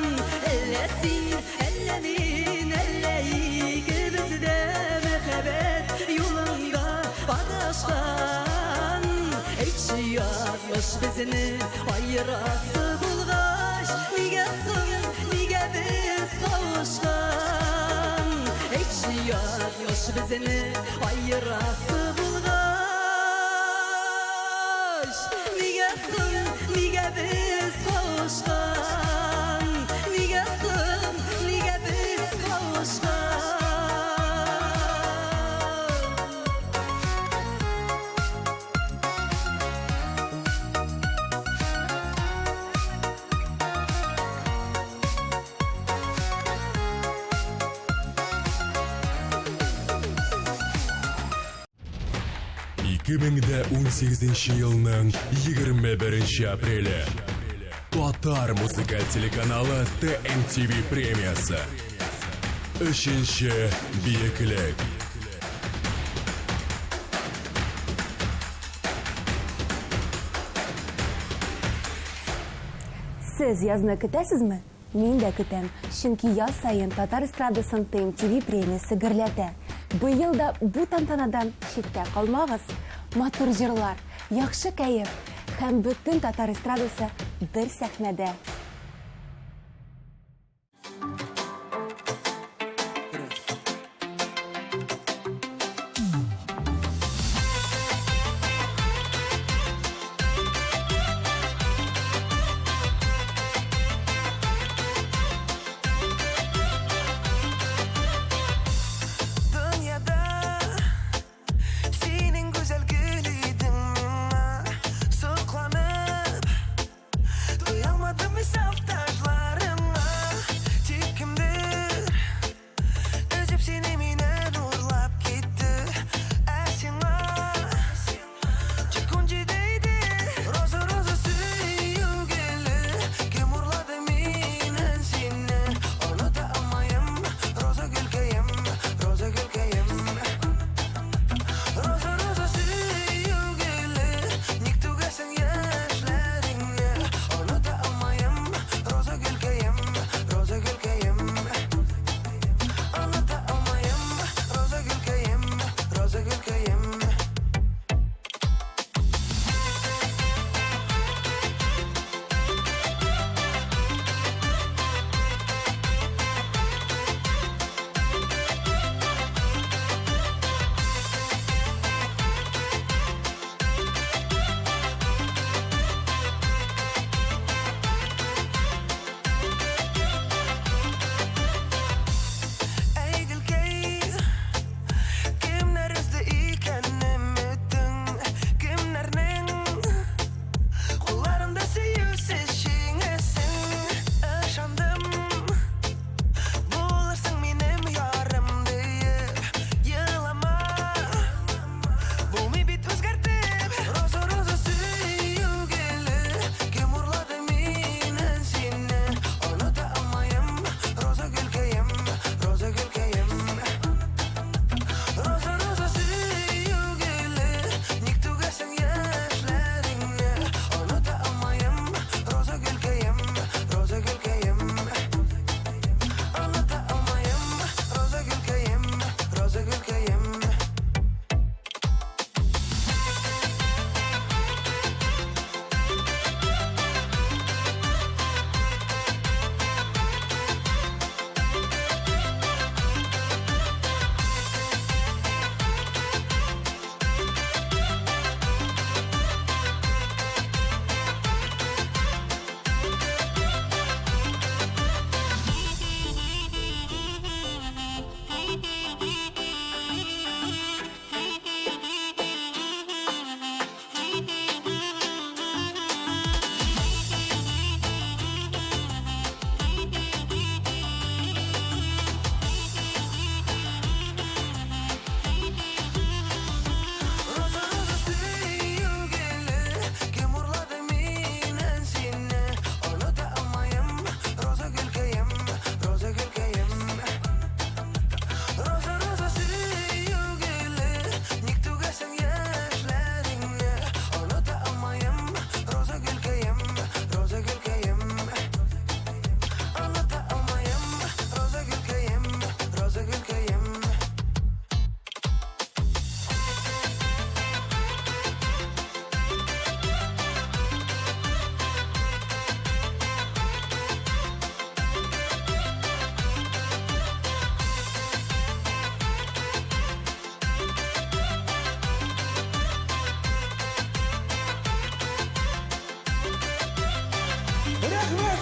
Ellesin, ellerin, elleyik Bizde mehabbet yolunda adashkan Ekşi yazmış bizini ayırası bulgaç Nigesin, nige biz kavuşkan Ekşi yazmış bizini ayırası bulgaç Nigesin, nige biz kavuşkan Nigesin, nige biz kavuşkan Yılının 21 apreli Tatar muzikal teлеканалы TMTV премиясы 3-ші биіклік Siz yazını kütəsizmi? Мен de kütəm. Çünki yaz sayın Tatar estradıсын TMTV премиясы гүрләтә. Bu yılda bu tantanadan çittә қалмағыз. Матур җырлар, яхшы кәеф һәм бүтән татар эстрадасы бер сәхнәдә.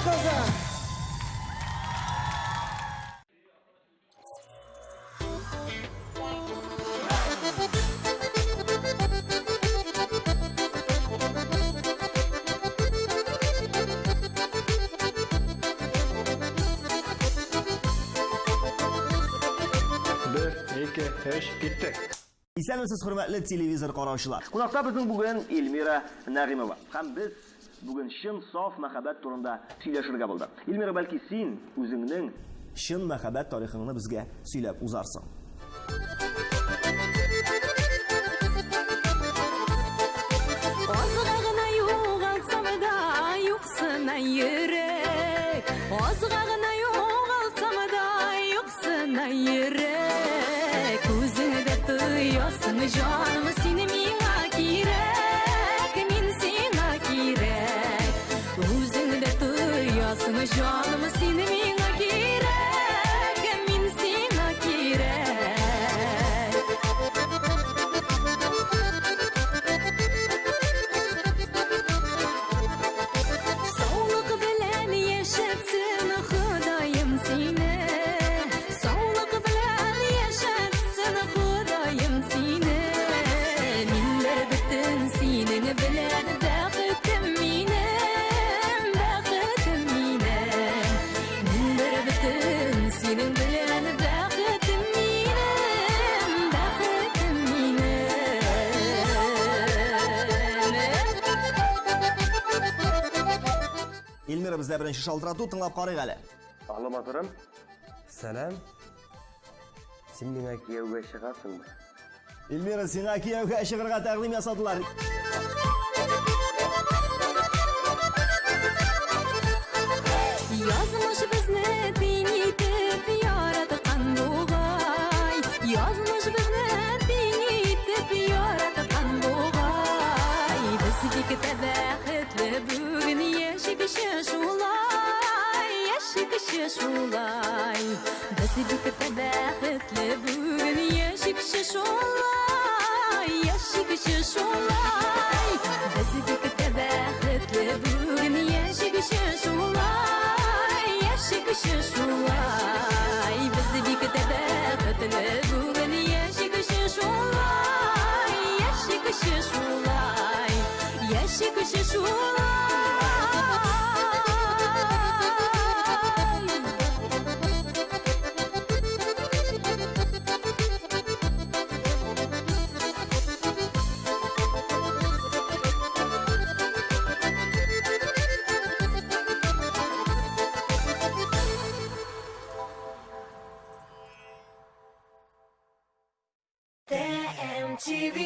Kazan. Исәнмесез, хөрмәтле телевизор караучылар. Кунакта безнең бүген Эльмира Нәгыймова. Һәм без бүген чын саф мәхәббәт турында сөйләшергә булдык. Эльмира, бәлки син үзеңнең чын мәхәббәт тарихыңны безгә сөйләп узарсың. Азгагына югалсам да юксына йөрәк. Азгагына югалсам да юксына йөрәк. Үзеңдә тоясың җаным, сине миңа кирәк, мин сиңа кирәк. Үзеңдә тоясың җаным, сине миңа кирәк, мин сиңа кирәк. Саулык белән яшәтсен Ходаем сине, саулык белән яшәтсен Ходаем сине. Миндә бөтен синең белән бәхетем минем, бәхетем минем. Миндә бөтен синең белән бәхетем минем, бәхетем минем. Эльмира, бездә беренче шалтырату тыңлап карыйк әле. Алло, матурым. Сәлам. Син миңа кияүгә чыгасыңмы? Эльмира, сиңа кияүгә чыгарга тәкъдим ясадылар. Язмыш безне тиң итеп яраткан бугай, язмыш безне тиң итеп яраткан бугай. Без бик бәхетле бүген яшигеше шулай, яшигеше шулай. Без бик бәхетле бүген яшигеше шулай, яшигеше шулай. Без бик бәхетле бүген яшигеше шулай, яшигеше шулай. Без бик бәхетле бүген яшигеше шулай, яшигеше шулай, яшигеше шулай. TMTV.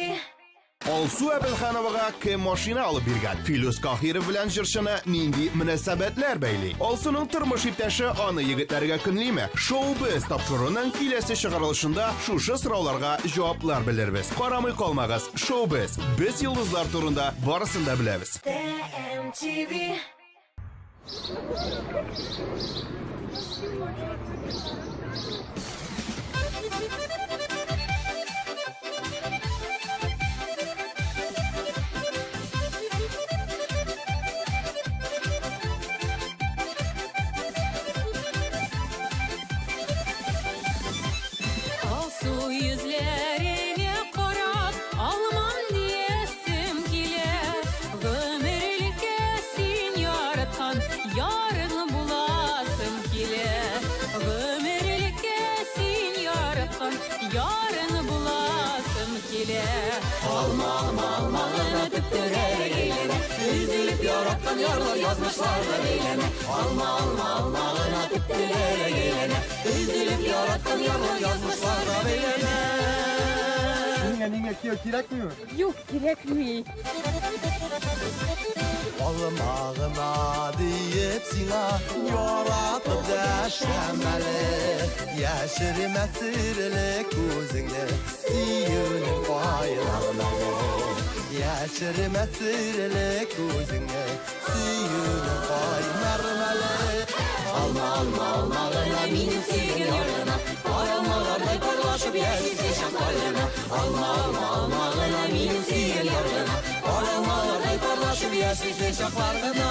Алсу Әбелхановага кем машина алып биргән? Филус Кахиров белән җырчыны нинди мөнәсәбәтләр бәйли? Алсуның тормыш иптәше аны егетләргә көнлиме? Шоу-биз тапшыруның киләсе чыгарылышында шушы сорауларга җаваплар белербез. Карамый калмагыз. Шоу-биз. Без йолдызлар турында барысын да беләбез. TMTV. Алсу йөзләренә карап, алмам диясем килә. Гомерлеккә син яраткан, ярыңны буласым килә. Гомерлеккә син яраткан, ярыңны буласым килә. Алма, алма, алма гына төптөрәк әйләнә. Үзелеп яраткан ярлар язмышларга бәйләнә. Алма, алма, алма гына төптөрәк әйләнә. Üzülüp yaratkan yalan yazmışlarga beylene. Ningə kiyək mi? Yok, gerekmiyor. Almağına deyip sina yaratıp dəşəməli. Yaşırməsirlik gözünü siyünün bayramları. Yaşırməsirlik gözünü siyünün bayramları. Alma, alma, almağına benim sevgin yarına. Paralmalarday parlaşıp yaşısı şaklarına. Alma, alma, almağına benim sevgin yarına. Paralmalarday parlaşıp yaşısı şaklarına.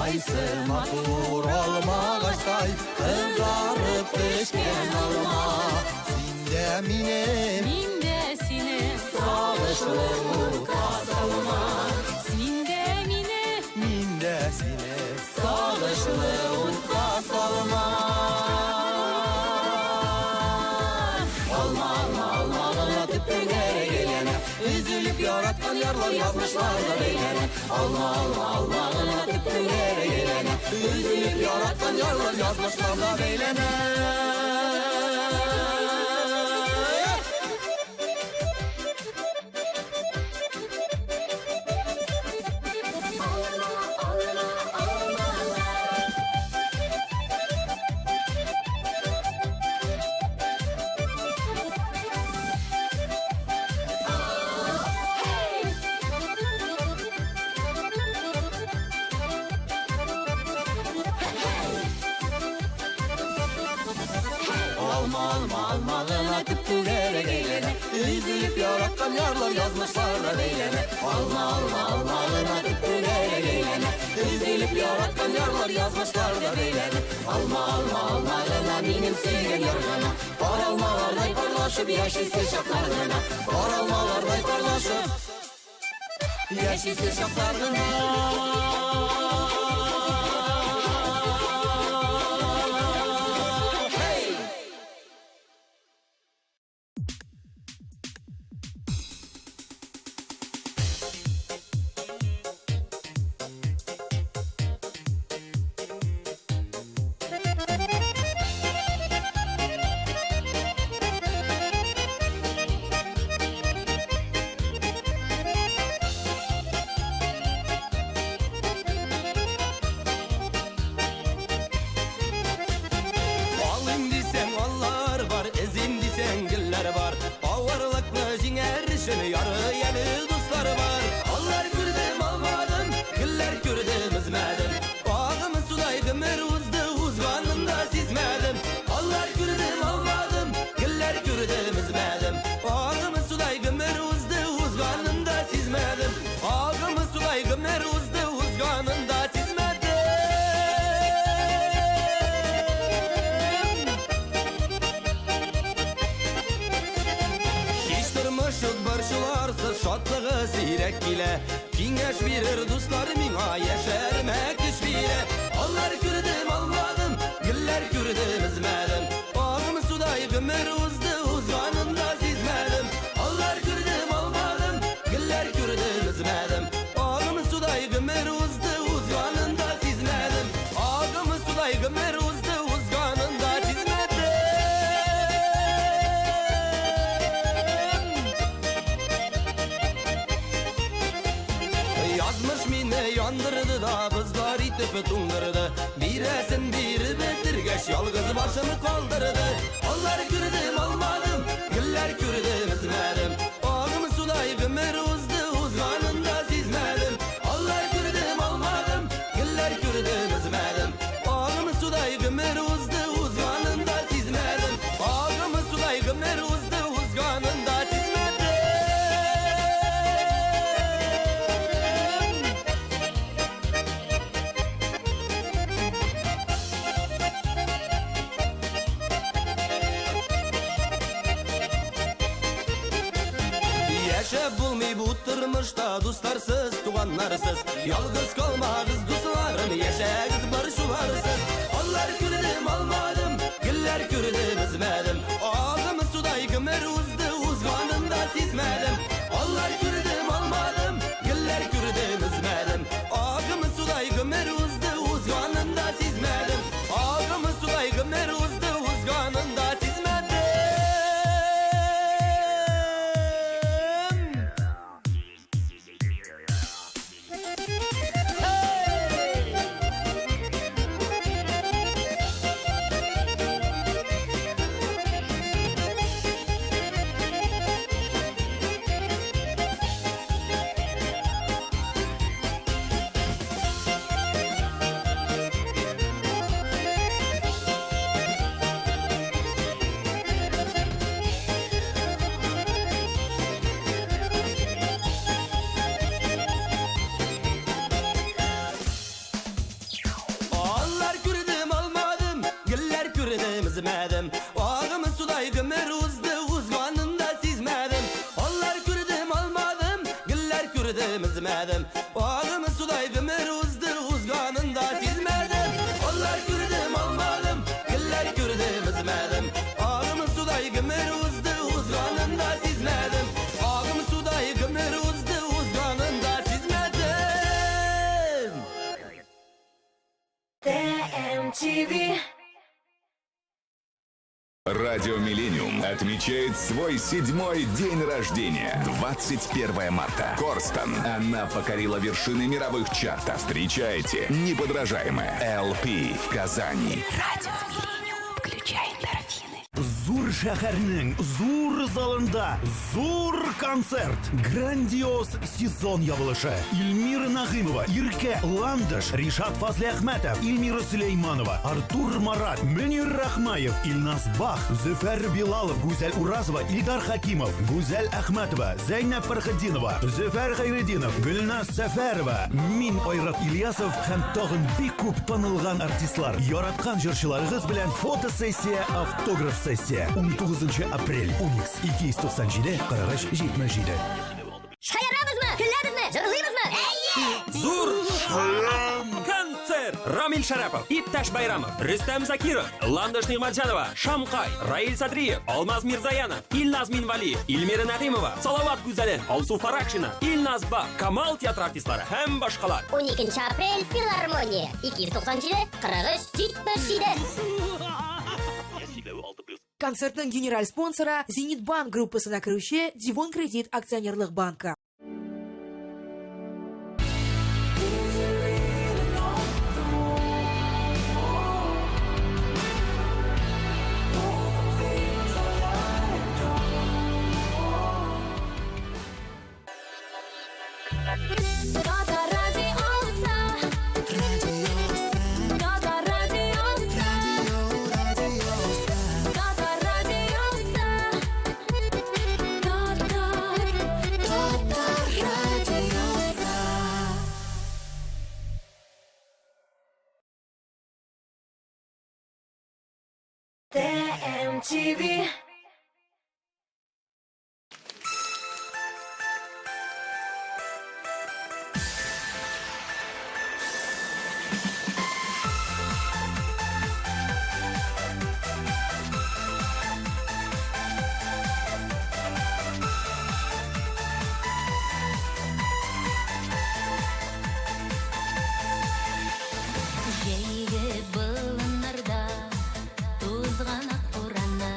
Qaysı matur olmağaçтай Kızarıp pişken alma Sinde minem Minde sine Sağışlı salma Sinde mine Minde sine Sağışlı salma Alma tüpünlere gelene Üzülüp yaratkan yarlar yazmışlar da beylene Alma tüpünlere gelene Üzülüp yaratkan yarlar yazmışlar da beylene Almalına tüptülere gelene Üzülüp yaratkan yarlar yazmışlar da beylene Almalına tüptülere gelene Üzülüp yaratkan yarlar yazmışlar da beylene Almalına benim sevgen yargana Paralmalarday parlaşıp yaşaysı şaklarına Paralmalarday parlaşıp yaşaysı şaklarına Yarı yeni dostlar var Allar gördüm almadım Güller gördüm üzmedim Bağımın suday gümür uzdu uzganında sizmedim Allar gördüm almadım Güller gördüm üzmedim Bağımın suday gümür uzdu uzganında sizmedim Bağımın suday gümür uzdu uzganında sizmedim Şatlığı sirek bile Kingeş birir dostlar mina Yeşermek iş bile Allar gördüm almadım Güller gördüm üzmedim Bağım suday gümür uzdu uzganında sizmedim Allar gördüm almadım Güller gördüm üzmedim Bağım suday gümür uzdu uzganında sizmedim Bağım suday gümür uzdu uzganında sizmedim Yazmış mine yandırdı da bızlar itip tundırdı Biresin biri betirgeç yalgız başımı kaldırdı Allar gördüm almadım güller gördüm üzmedim Bağım suday gümür uzdu uzganında sizmedim Allar gördüm almadım güller gördüm üzmedim Bağım suday gümür uzdu uzganında sizmedim Bağım suday gümür uzdu uzganında sizmedim Yaşap bulmay bu turmuşta dostlarsız, tuğanlarsız Yalgız kalmağız dostlarım, yaşağız barışuvarsız Allar gördüm almadım, güller gördüm üzmedim Ağzımı suday gümür uzdu uzganında sizmedim Allar gördüm almadım, güller gördüm üzmedim Ağzımı suday gümür uzdu uzganında sizmedim Ağzımı suday gümür uzdu uzganında sizmedim gördüm izmedim Ağımı sudaydım uzdur uzganında sizmedim Onlar gördüm almadım Giller gördüm izmedim Ağımı sudaydım uzdur uzganında sizmedim Ağımı sudaydım uzdur uzganında sizmedim TMTV. Радио «Миллениум» отмечает свой 7-й день рождения. 21 марта. Корстон. Она покорила вершины мировых чартов. Встречайте неподражаемая LP в Казани. Радио «Миллениум». Включай эндорфины. Зур шәһәрнең зур залында зур концерт. Грандиоз сезон ябылышы. Илмира Нагыймова, Иркә Ландыш, Ришат Фазли Әхмәтов, Илмира Сулейманова, Артур Марат, Мөнир Рахмаев, Илназ Бах, Зөфәр Билалов, Гүзәл Уразова, Илдар Хакимов, Гүзәл Әхмәтова, Зәйнәп Фәрхетдинова, Зөфәр Хәйретдинов, Гөлназ Сәфәрова, мин Айрат Ильясов һәм тагын бик күп танылган артистлар. Яраткан җырчыларыгыз белән фотосессия, автограф сессия. 19 апрель. Уникс 297-43-77. Шаярабызмы? Көлләбезме? Җырлыйбызмы? Зур концерт! Рамил Шарапов, Иптәш Байрамов, Рөстәм Закиров, Ландыш Нигъматҗанова, Шамкай, Раил Садриев, Алмаз Мирзаянов, Илназ Минвали, Илмира Нагыймова, Салават Гүзәлен, Алсу Фаракшина, Илназ Бак, Камал театр артистлары һәм башкалар. 12 апрель. Филармония. 297-43-77. Концертның генераль спонсоры Зенит банк группасына кіруші Дивон кредит акционерлық банка. TMTV. Җәйге болыннарда тузганак ураны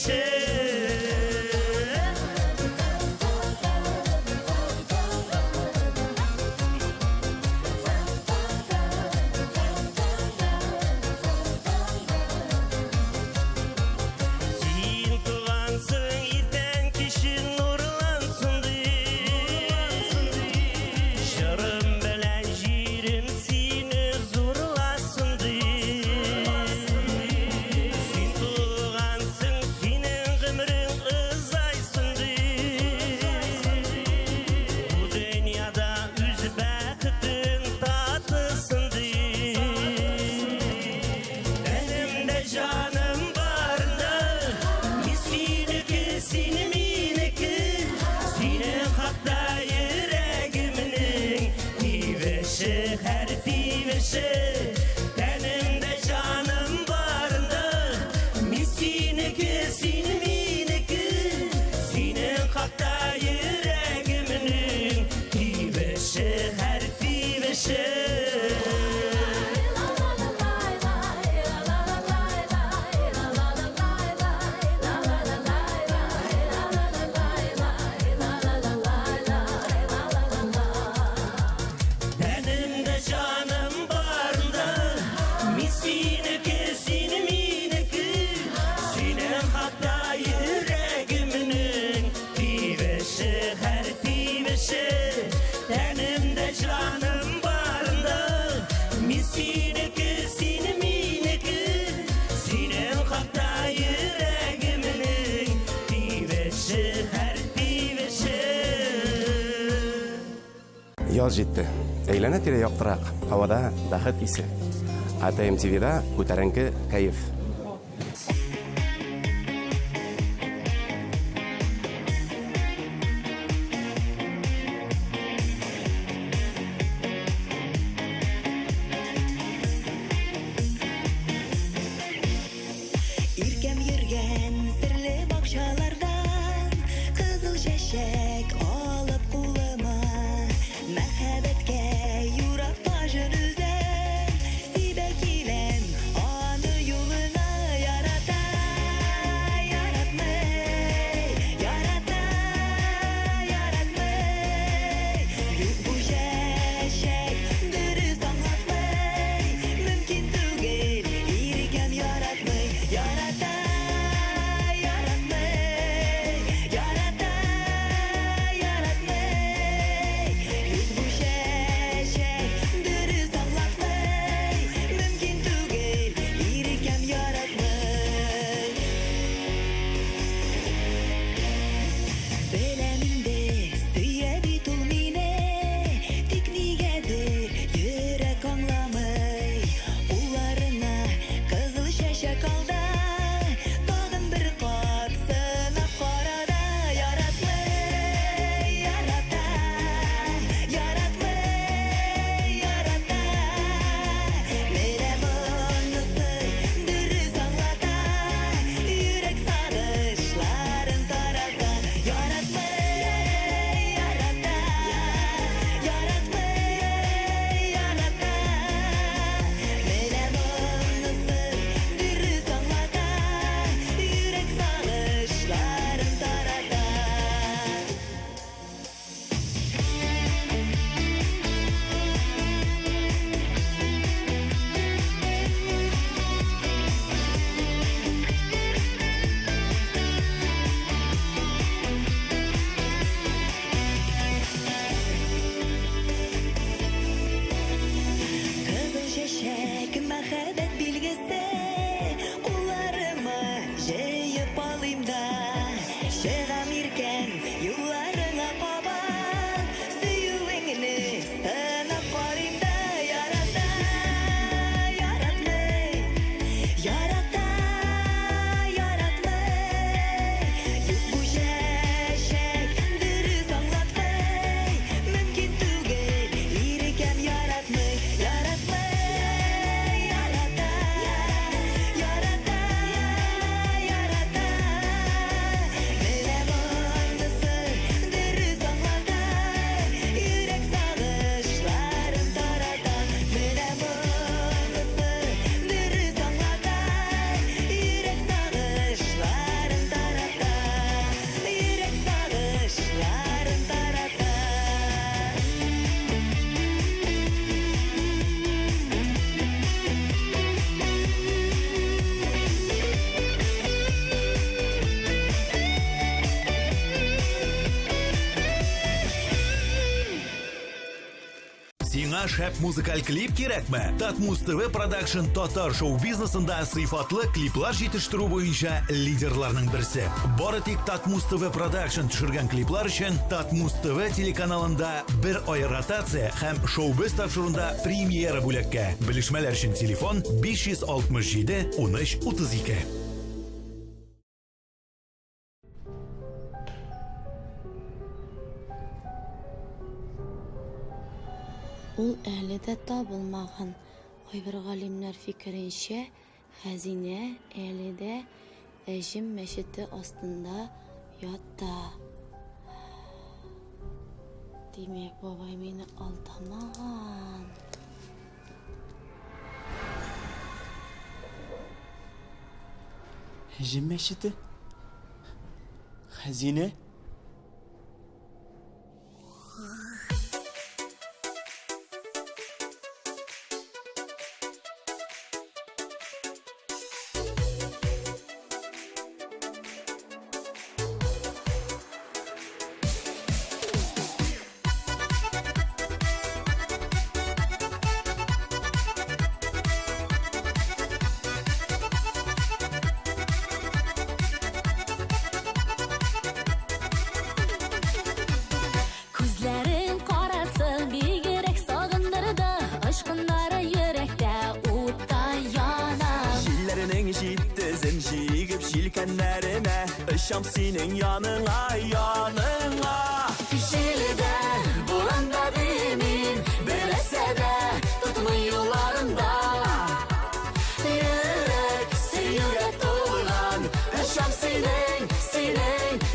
тивеше. Сен туғансың, ертең кешің нұрлансын деп. Жырым білән жерім сені зұрласын деп. Сен туғансың, сенің ғұмырың ұзайсын деп. Бұл дүнияда өз бақытың татысын деп. Әнімде жаным барында, мен сенікі, сен менікі. Сенің хақта жүрегімнің тивеше, әр тивеше. Әнімде жаным барында, мен сенікі, сен менікі. Сенің хақта жүрегімнің тивеше, әр тивеше. Әнімде жаным барында, мен сенікі, сен менікі. Сенің хақта жүрегімнің тивеше, әр тивеше. Әнімде жаным барында, мен сенікі, сен менікі. Сенің хақта жүрегімнің тивеше, әр тивеше. Яз жетті. Әйләнә тирә яктырак. Һавада бәхет исе. АТМ ТВ'да күтәренке кайф. Иркәм йөргән серле бакчалардан, кызыл чәчәк алып кулыма. Мәхәббәткә юрак тажын үзәм, сибә киләм аны юлына. Сиңа шәп музыкаль клип кирәкме? Татмус ТВ Production татар шоу-бизнесында сыйфатлы клиплар җитештерү буенча лидерларның берсе. Бары тик Татмус ТВ Production төшергән клиплар өчен Татмус ТВ телеканалында бер ай ротация һәм шоу-биз тапшыруда премьера бүләккә. Белешмәләр өчен телефон 567 13 32. Ул әле дә табылмаган. Кайбер галимнәр фикеренчә, хәзинә әле дә Әҗем мәчете астында ята. Димәк, бабай мине алдамаган. Әҗем мәчете? Хәзинә? Şam senin yanına yanına Şilide buranda demin Bilese de tutmuyorlarında Yürek dolan Şam senin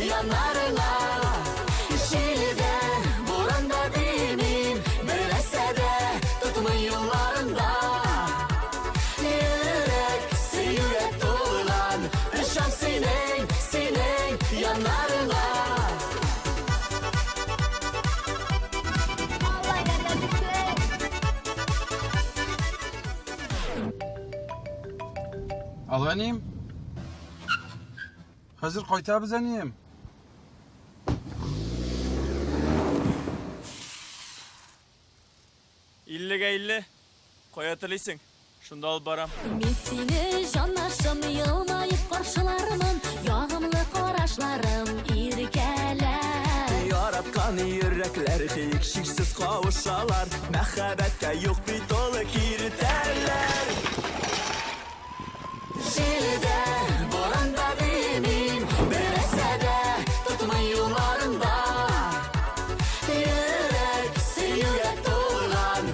yanlarına Şilide buranda demin Bilese de tutmuyorlarında Yürek dolan Şam senin yanlarına Al annem. Hazır kaytabız annem. İlliga illi. Koyatılısın. Şunda al baram. Men seni жанашым yılmayıp qarşılarımın Yağımlı qarашlarım irkeler Yaratkan yürekler hiksiz kavuşalar Məxəbətə yox bir dolu kiriterler Şildə, boranda demin Bilese de tutmuyorlarında Yürek dolan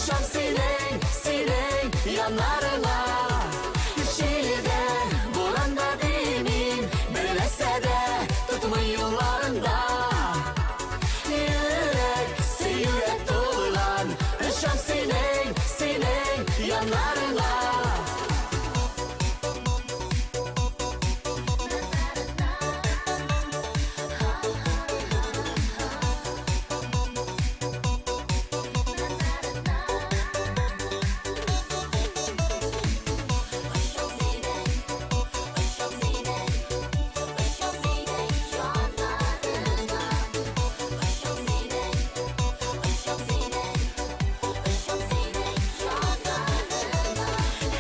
Şam senin yanlarına Şildə, boranda demin Bilese de tutmuyorlarında Yürek dolan Şam senin yanlarına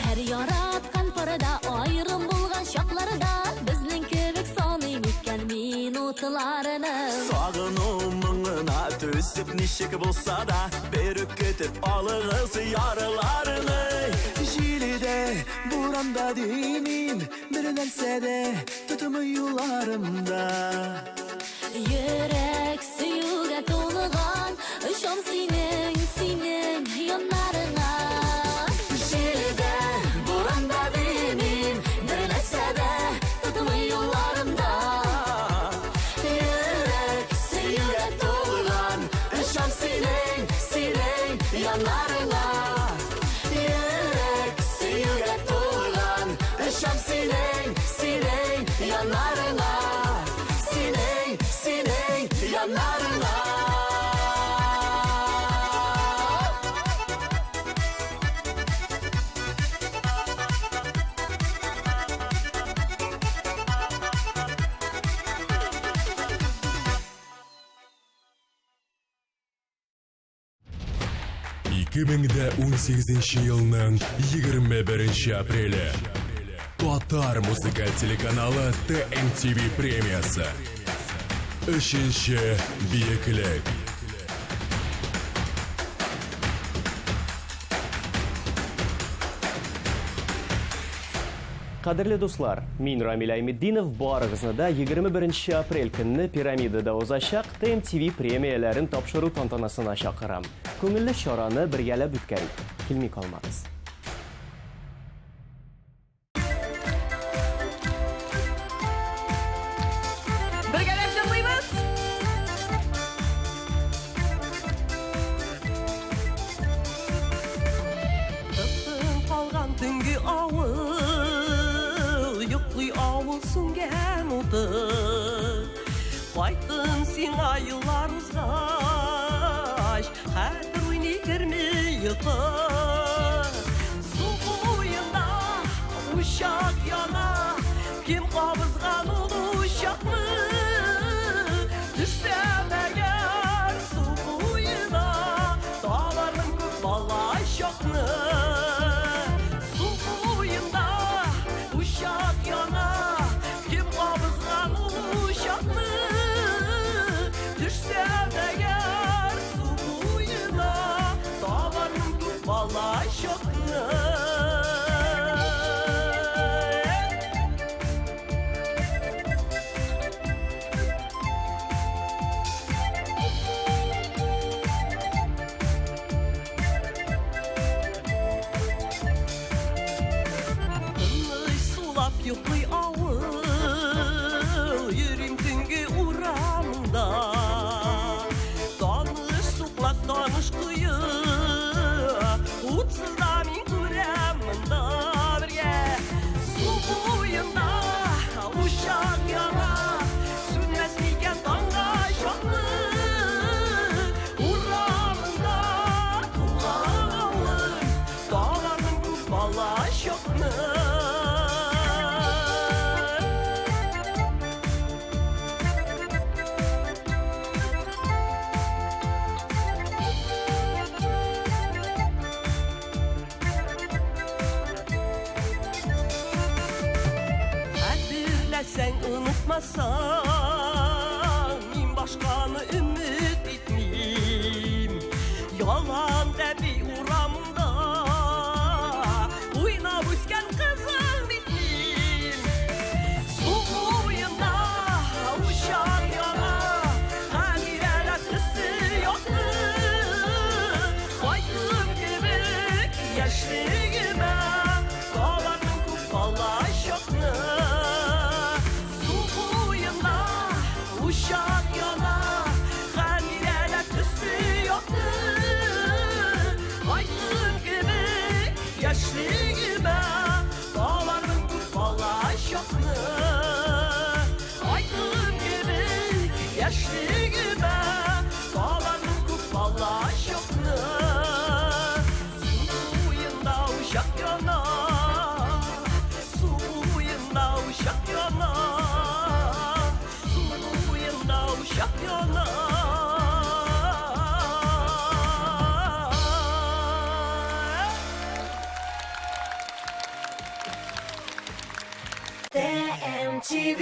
Her yaratkan parada ayrım bulgan şaklarda Bizning kebek sanayım etken minutlarını Sağınımına tüsüp nişik bulsa da Berük kütüp alığız yarılarını Jilide, buranda demin Bilinelse de tutmuyorlarımda Yürek suyuga to'lg'an Shom sening yanlarına Jilide, buranda demin Bilinelse de tutmuyorlarımda Yürek dolan Şam senin yanlarına Yürek dolan Şam senin yanlarına Senin yanlarına 2018 yılının 21 apreli. Tatar muzikal телеканалы TMTV премиясы. 3-ші биеклек. Qadrli do'stlar, men Ramil Aymedinov barig'izni da 21 aprel kunni piramidada o'zashaq TMTV premiyalarini topshiruv tantanasini chaqiram. Ko'ngilli chorani birgalab o'tkazing. Kelmay qolmamiz. Birgalab jillaymiz. Qolgan tungi ovul, yo'qli ovul sungan o'tir. Qaytdim sen aylar uzg'ash, xatir o'ynay kirmay yiqir. Suv bo'yida uşak yana, kim qabızgan ulu uşakmi? Düşsem eğer suv bo'yida, dağlarning ko'p bala shoqni. Suv bo'yida uşak yana, kim qabızgan ulu uşakmi? Düşsem eğer suv bo'yida, dağlarning ko'p bala shoqni. Yo'qli ovul, yuring tungi uramda. Tanish suqlab tanish quyi, o'tsizda men ko'raminda birga. Suv bo'yida uşak yana, sönmas ekan tongga shoqni. Uramda tug'an ovul, dog'larning ko'p bala shoqni. Sen unutmasan, men başqani ümit etmeyim. Yalan da bir uramda, oynab o'sgan qizim bitmeyim. Suv bo'yida uşak yana, xamirlar qizsi yo'qmi? Qaytib kelib yoshligime, dog'larning ko'p bala shoqni. Uşak yana, xamirlar qizsi yo'qmi? Qaytib kelib yoshligime, dog'larning ko'p bala shoqni. Qaytib kelib yoshligime, dog'larning ko'p bala shoqni. Suv bo'yida uşak yana, suv bo'yida uşak yana. Uşak yana. TMTV.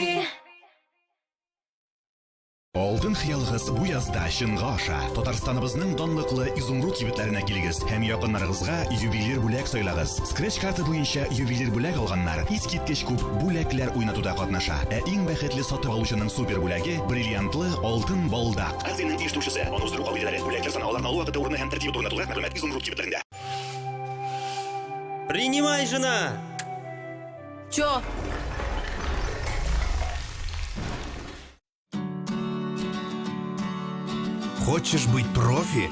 Алтын хыялыгыз бу язда чынга аша. Татарстаныбызның данлыклы изумруд кибетләренә килегез һәм якыннарыгызга ювелир бүләк сайлагыз. Scratch карты буенча ювелир бүләк алганнар искиткеч күп бүләкләр уйнатуда катнаша. Ә иң бәхетле сатып алучының супер бүләге бриллиантлы алтын балдак. Хәзиннең иштүчесе, аны уздыру кабиләре, бүләкләр саны аларны алу вакыты урыны һәм тәртибе турында тулы мәгълүмат изумруд кибетләрендә. Принимай, жена! Чё? Хочешь быть профи?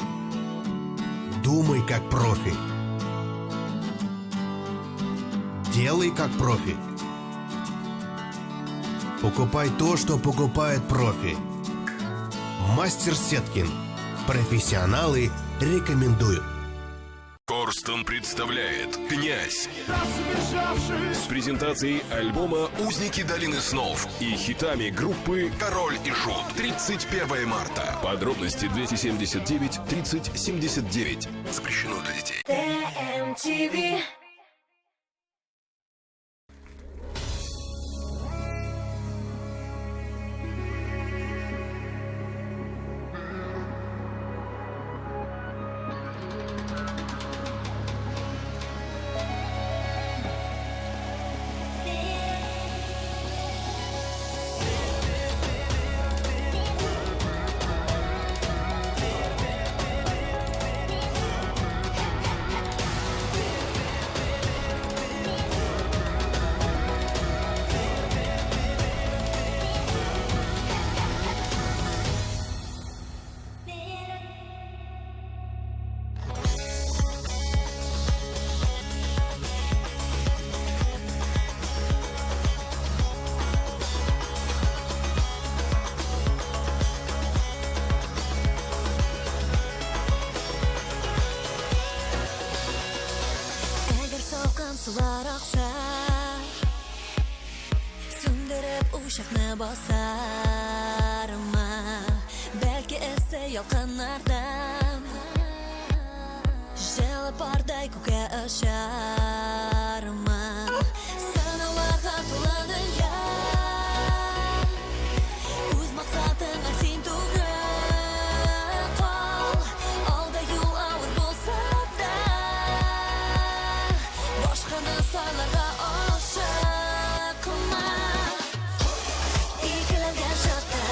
Думай как профи. Делай как профи. Покупай то, что покупает профи. Мастер Сеткин. Профессионалы рекомендуют. Корстон представляет «Князь» с презентацией альбома «Узники долины снов» и хитами группы «Король и Шут». 31 марта. Подробности 279 30 79. Запрещено для детей. TMTV. Sular aksa Sündürüp uşakны basarma Belki esse yakınlardan Jelip arday kuke aşarma Sanalarga to'la dünya Uz maqsadın sen to'g'ri qol Alda yo'l ağır bo'lsa da Boshqani saylarga oshiqma Ikkilangan shartda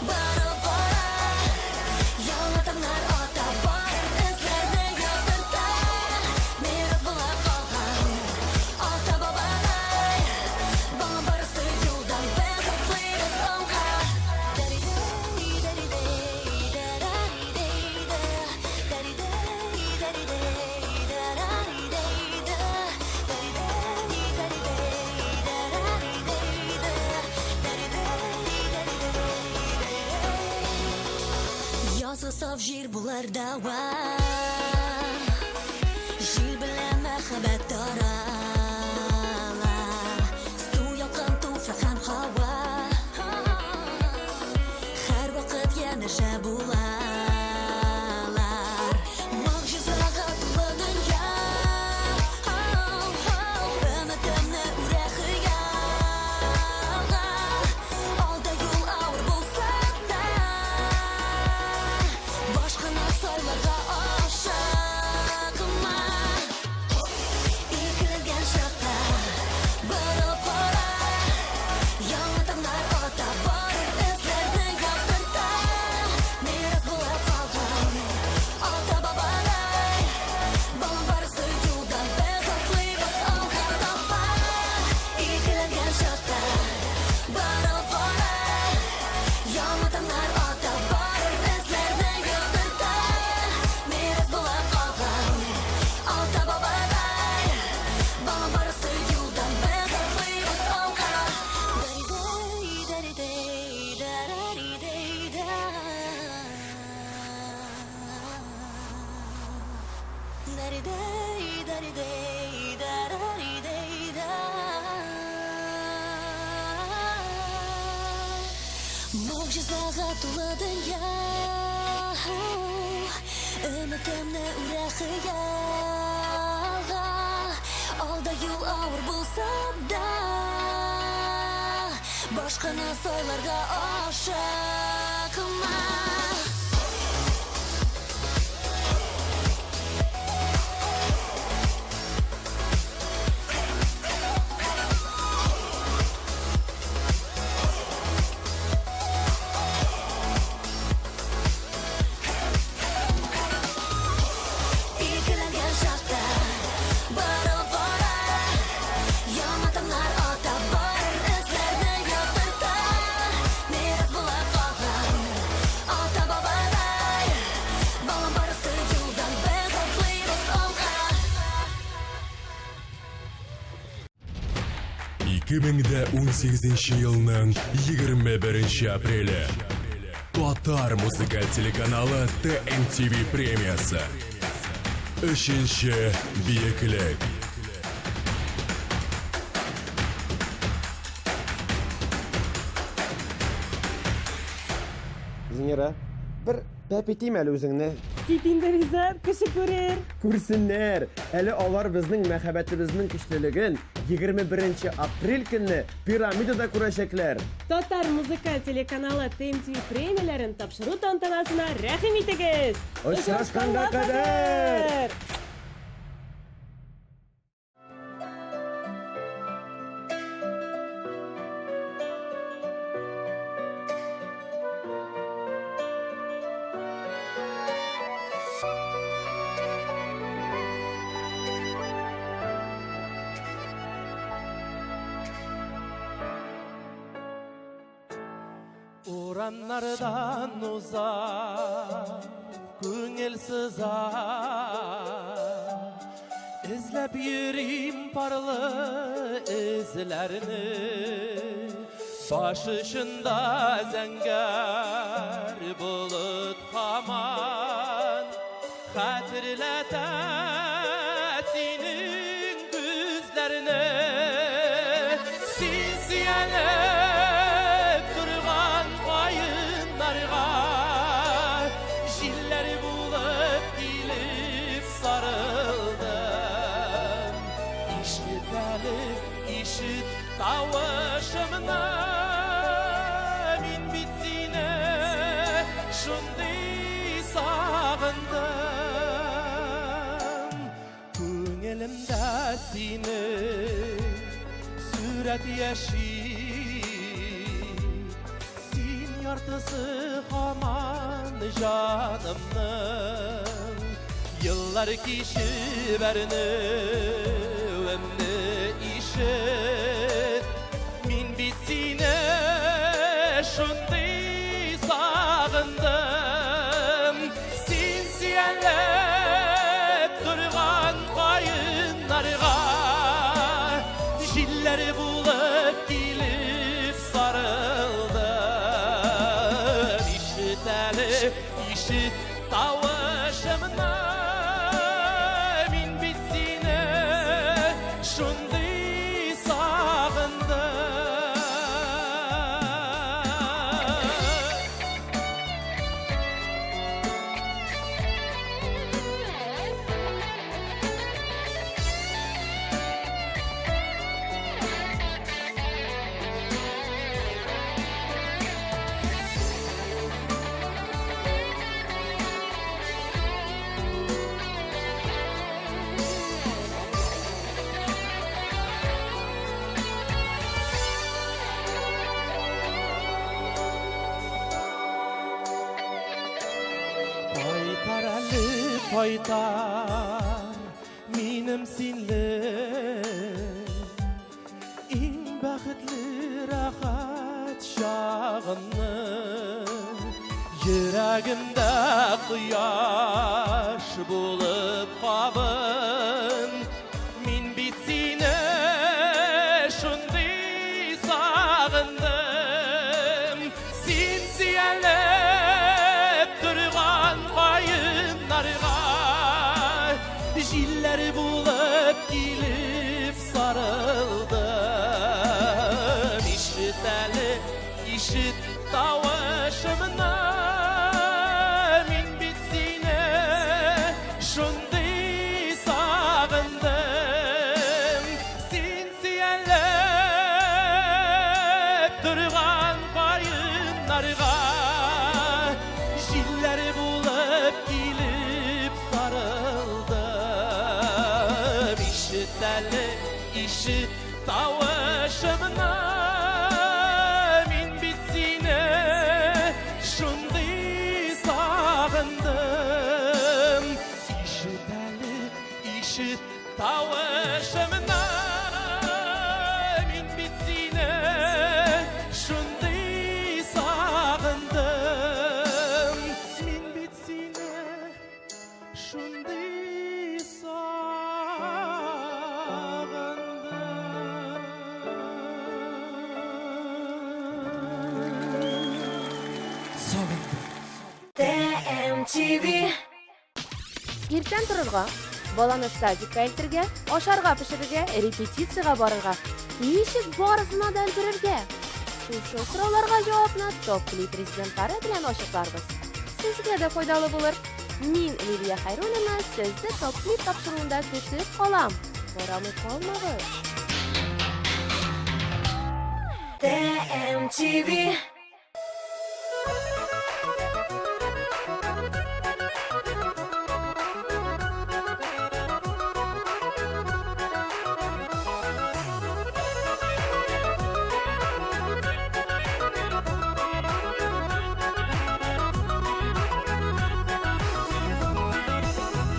borib bora Yolg'onlar ota bor izlarni yo'qirda Meros bo'lib qolgan ota bobolar Bolam borisi yo'ldan bezaklaymiz onqa Yazgı saf jir bular dawa Jil bilan mahabbat taralar Suv yoqqan tufra ham havo Har vaqt yanasha bo'lalar Mo'jizaga to'la dunyo Ümitimni ura xiyolga Olda yo'l og'ir bo'lsa da Boshqani saylarga oshiqma Ikkilangan shartda borib bora Yolg'onlar ota bor izlarni yo'qirda Meros bo'lib qolgan ota bobolar Bolam borisi yo'ldan bezaklaymiz onqa topma Ikkilangan shartda borib bora Yolg'onlar ota bor izlarni yo'qirda Meros bo'lib qolgan ota bobolar Bolam borisi yo'ldan bezaklaymiz onqa Mo'jizaga to'la dunyo Ümitimni ura xiyolga Olda yo'l og'ir bo'lsa da Boshqani saylarga oshiqma Ikkilangan shartda borib bora Yolg'onlar ota bor izlarni yo'qirda Meros bo'lib qolgan ota bobolar Bolam borisi yo'ldan bezaklaymiz onqa 2018 yılının 21 apreli Tatar muzikal телеканалы TMTV премиясы Üçüncü büyüklük. Зинера, bir pep eteyim әлі өзіңні. Кетейіндер Изар, кіші көрер. Күрсінлер, әлі алар біздің мәхәббәтіміздің күштілігін 21 апрель күні пирамидада күрәшәкләр. Татар музыка телеканалы ТМТ премияларын тапшыру тантанасына рәхим итегез. Очрашканга кадәр. Uranlardan uzak, көңіл sızar, izlep yürüyüm parlı izlerini, başışında zəngər bulut haman, hatırlatar senin gözlerini, sinsiyeler durgan kayınlarga, jiller bulup gelip sarıldım. İşit eli, işit tavışımını, min bittiğine şunday sağındım. Köngülümde seni süret yeşil, sin yartısı haman canımның. Yıllar kişi berini ömrü işit, min bittiğine şunday sağındım. Sinsiyenlep durgan kayınlarga, jiller bulup gelip sarıldım. İşit eli, işit tavışımını, min bittiğine şunday sağındım. Qaytar әлі qaytar минем синле, иң бәхетле рахат шағымны, йөрәгемдә кояш булып кабын. Мин бит сине шундый сагындым. Син сөялеп турган кайыннарга, jiller bulup gelip sarıldım. İşit eli, işit tavışımını, min bittiğine şunday sağındım. Sinsiyenlep durgan kayınlarga, jiller bulup gelip sarıldım. İşit eli, işit tavışımını, min bittiğine şunday sağındım. İşit eli, işit tavışımını, min bittiğine şunday sağındım. Min bittiğine şunday TMTV. Иртән торырга, Баланы садикка илтергә, ашарга пешерергә, репетициягә барырга. Ничек барысына да өлгерергә? Шушы сорауларга җавапны топ-клип президентлары белән ачыкларбыз. Сезгә дә файдалы булыр. Мин Лилия Хайруллина сезне топ-клип тапшыруында көтеп калам. Барамы калмагыз. TMTV.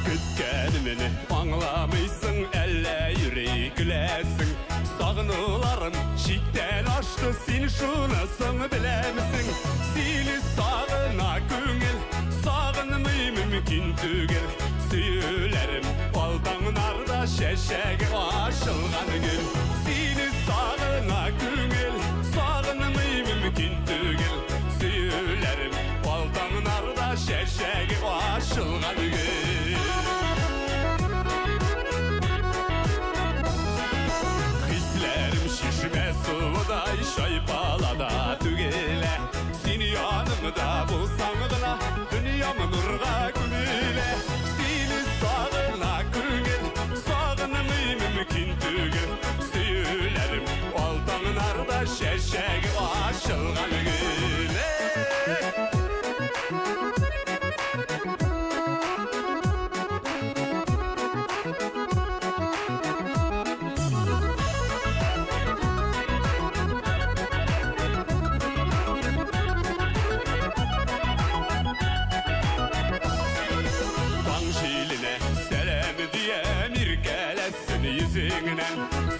Күткәнемне аңламыйсың, әллә йөрәк күләсең. Сагынуларым шиктән ашты, син шунысын беләмсең. Сине сагына күңел, сагынмый мөмкин түгел. Сөйләрем алдаңнарда шәшәге ашылган гөл. Сине сагына күңел, сагынмый мөмкин түгел. Сөйләрем алдаңнарда шәшәге ашылган гөл. Suuday şaypalada tügele, seni yanımda bulsam gına, dünyamı nurga gülüle. Seni sağına küngel, sağınımı mümkün tügel. Söylerim aldağınarda şeşek aşılgan güle.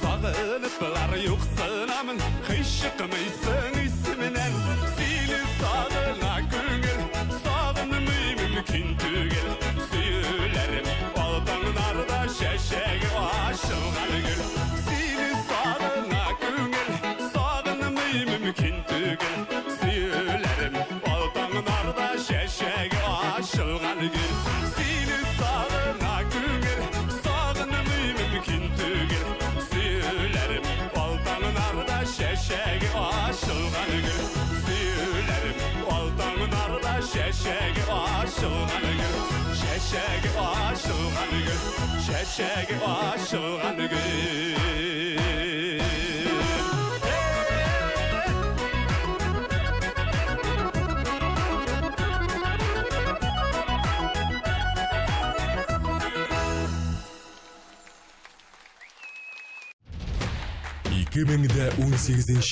Sağınıplar yoksınamın, kışıkmıysın isminen. Seni sağına küngel, sağınımı mümkün tügel. Söylerim aldağınarda şeşek aşılgan gül. Seni sağına küngel, sağınımı mümkün tügel. Söylerim aldağınarda şeşek aşılgan gül. Seni sağına küngel, sağınımı mümkün tügel. Söylerim aldağınarda şeşek aşılgan gül. Söylerim aldağınarda şeşek aşılgan gül. Şeşek aşılgan gül. Şeşek aşılgan gül.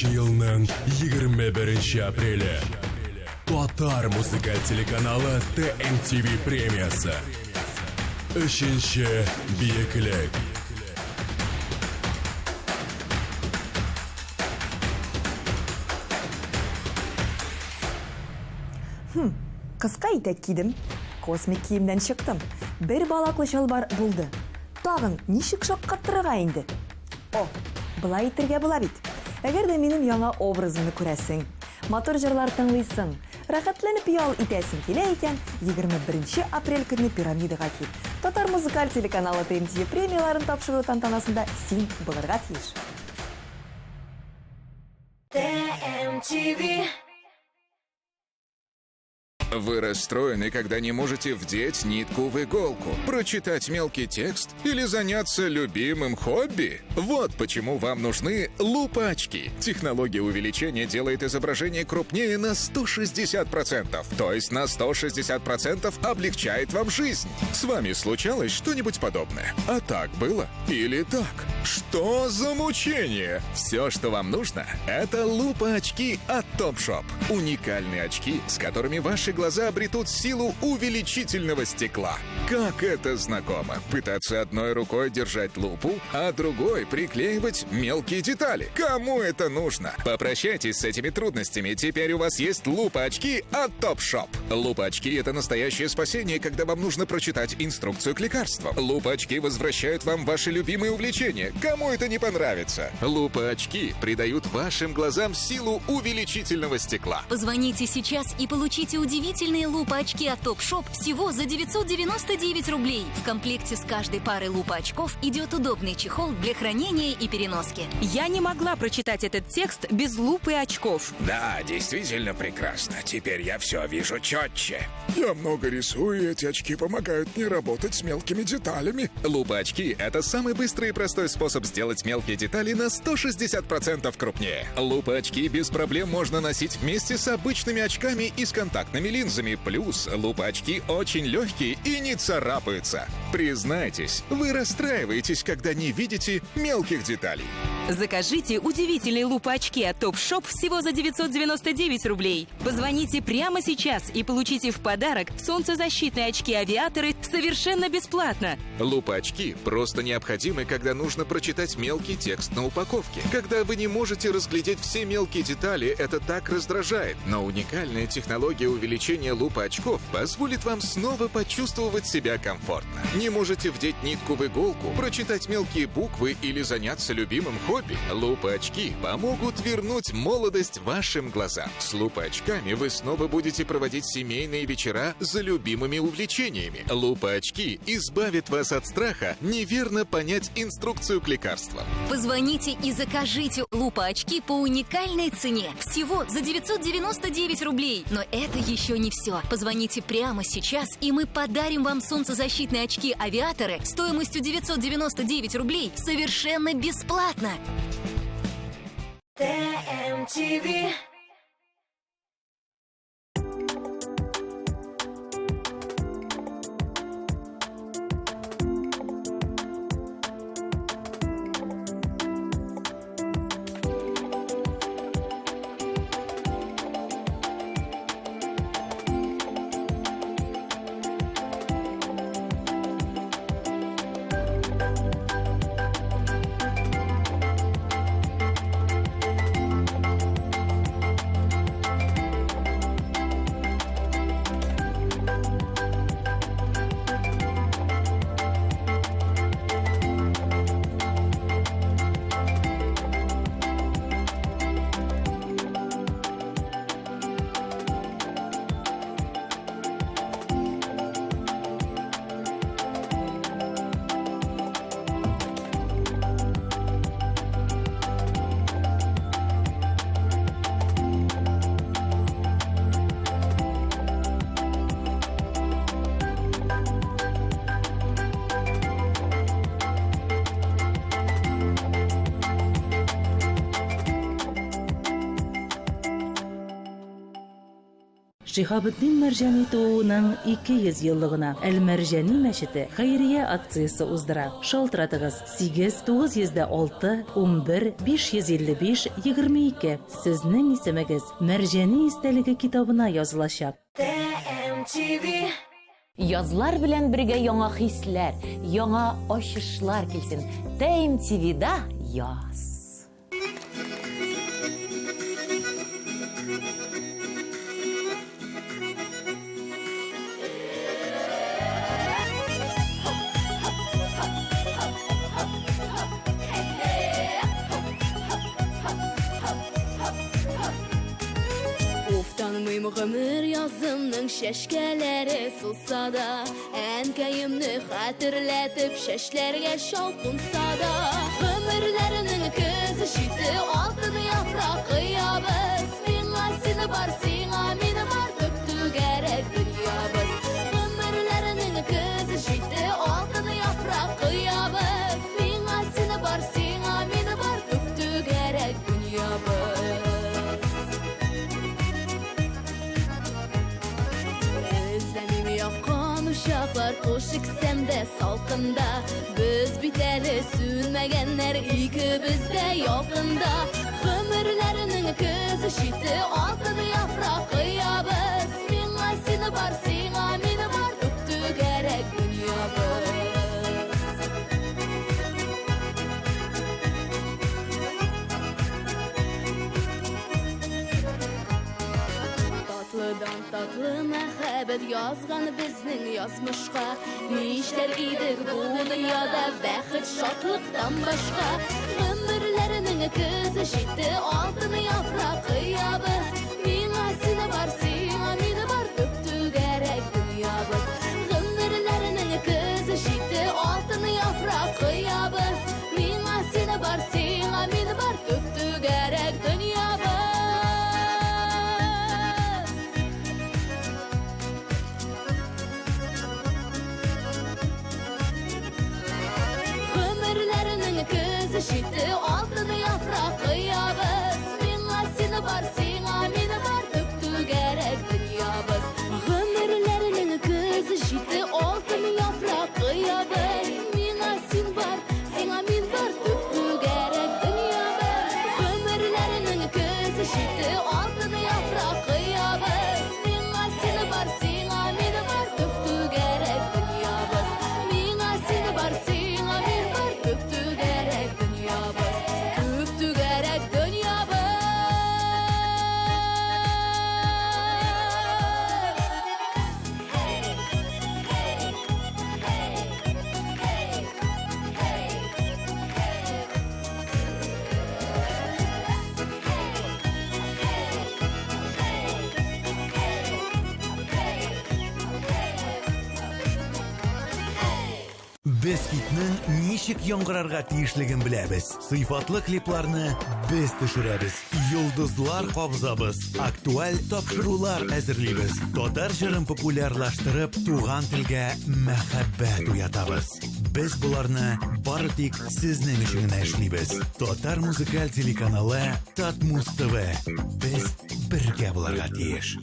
Yılının 21 апрелі Татар музыкаль телеканалы TMTV премиясы. Үшінші биеклік. Кыска итек кидем, космик киемден чыктым. Бер балаклы шалбар булды. Тагын ничек шаккаттырырга инде? О, былай итәргә була бит. Әгәр дә минем яңа образымны күрәсең, мотор җырлар тыңлыйсың, рәхәтләнеп ял итәсең килә икән, 21 апрель көнне пирамидага кил. Татар музыкаль телеканалы TMTV премияларын тапшыру тантанасында син булырга тиеш. TMTV. Вы расстроены, когда не можете вдеть нитку в иголку, прочитать мелкий текст или заняться любимым хобби? Вот почему вам нужны лупа-очки. Технология увеличения делает изображение крупнее на 160%, то есть на 160% облегчает вам жизнь. С вами случалось что-нибудь подобное? А так было? Или так? Что за мучение? Все, что вам нужно, это лупа-очки от Topshop. Уникальные очки, с которыми ваши глаза обретут силу увеличительного стекла. Как это знакомо? Пытаться одной рукой держать лупу, а другой приклеивать мелкие детали. Кому это нужно? Попрощайтесь с этими трудностями. Теперь у вас есть лупа-очки от Topshop. Лупа-очки — это настоящее спасение, когда вам нужно прочитать инструкцию к лекарствам. Лупа-очки возвращают вам ваши любимые увлечения. Кому это не понравится? Лупа-очки придают вашим глазам силу увеличительного стекла. Позвоните сейчас и получите удивительный удивительные лупа-очки от Топ-Шоп всего за 999 рублей. В комплекте с каждой парой лупа-очков идет удобный чехол для хранения и переноски. Я не могла прочитать этот текст без лупы очков. Да, действительно прекрасно. Теперь я все вижу четче. Я много рисую, и эти очки помогают мне работать с мелкими деталями. Лупа-очки — это самый быстрый и простой способ сделать мелкие детали на 160% крупнее. Лупа-очки без проблем можно носить вместе с обычными очками и с контактными линзами. Плюс лупа-очки очень легкие и не царапаются. Признайтесь, вы расстраиваетесь, когда не видите мелких деталей. Закажите удивительные лупа-очки от Топ-Шоп всего за 999 рублей. Позвоните прямо сейчас и получите в подарок солнцезащитные очки-авиаторы совершенно бесплатно. Лупа-очки просто необходимы, когда нужно прочитать мелкий текст на упаковке. Когда вы не можете разглядеть все мелкие детали, это так раздражает. Но уникальная технология увеличения лупа-очков позволит вам снова почувствовать себя комфортно. Не можете вдеть нитку в иголку, прочитать мелкие буквы или заняться любимым хобби? Лупа-очки помогут вернуть молодость вашим глазам. С лупа-очками вы снова будете проводить семейные вечера за любимыми увлечениями. Лупа-очки избавят вас от страха неверно понять инструкцию к лекарствам. Позвоните и закажите лупа-очки по уникальной цене. Всего за 999 рублей. Но это еще не все. Позвоните прямо сейчас, и мы подарим вам солнцезащитные очки-авиаторы стоимостью 999 рублей совершенно бесплатно. ТМТV. Шихабуддин Маржани тууының 200 еллыгына Әл-Маржани мәчете хәйрия акциясы уздыра. Шалтыратыгыз 8-906 11 555 22. Сезнең исемегез Маржани истәлеге китабына язылачак. ТМТV. Язлар белән бергә яңа хисләр, яңа ачышлар килсен. ТМТV-да яз. Гомер язымның шәшкәләре сулса да, әнкәемне хәтерләтеп шәшләргә шалкынса да, гомерләренең көзе җитте алтын яфрак ябыз, миңа сине бар, сиңа мине бар, түгәрәк дөньябыз. Гомерләренең көзе җитте алтын яфрак ябыз, миңа сине бар, сиңа мине бар, түгәрәк дөньябыз. Uşaqlar qoş ikisəmdə salqında, biz bitəli sünməgənlər ikimiz də yaxında. Ömürlərinin közü şitdi altın yapraq yabız, minə sini var, sinə mini var, öptü gərək dünyabız. Tatlıdan tatlı məhəbbət yazğan bizning yazmışqa, nişlər idik bu dünyada bəxit şadlıqdan başqa. Ömürlərinin közü şitdi altın yapraq yabız, minə sini var, sinə mini var, öptü kızı şitti altını yaprak kıyabız. Mina seni var sina meni var tüptü gerek dünyabız. Ömürlerinin kızı şitti altını yaprak kıyabız. Mina sen var sina men var tüptü gerek dünyabız. Ömürlerinin kızı şitti altını yaprak kıyabız. Mina seni var sina meni var tüptü gerek dünyabız. Mina seni var sina men var tüptü gerek dünyabız. Tüptü gerek dünyabız. Biz хитнең ничек яңгырарга тиешлеген беләбез. Сыйфатлы клипларны без төшерәбез. Йолдызлар кабызабыз. Актуаль тапшырулар әзерлибез. Татар җырын популярлаштырып, туган телгә мәхәббәт уятабыз. Без буларны бары тик сезнең өчен генә эшлибез. Татар музыкаль телеканалы Татмус ТВ. Без бергә буларга тиеш.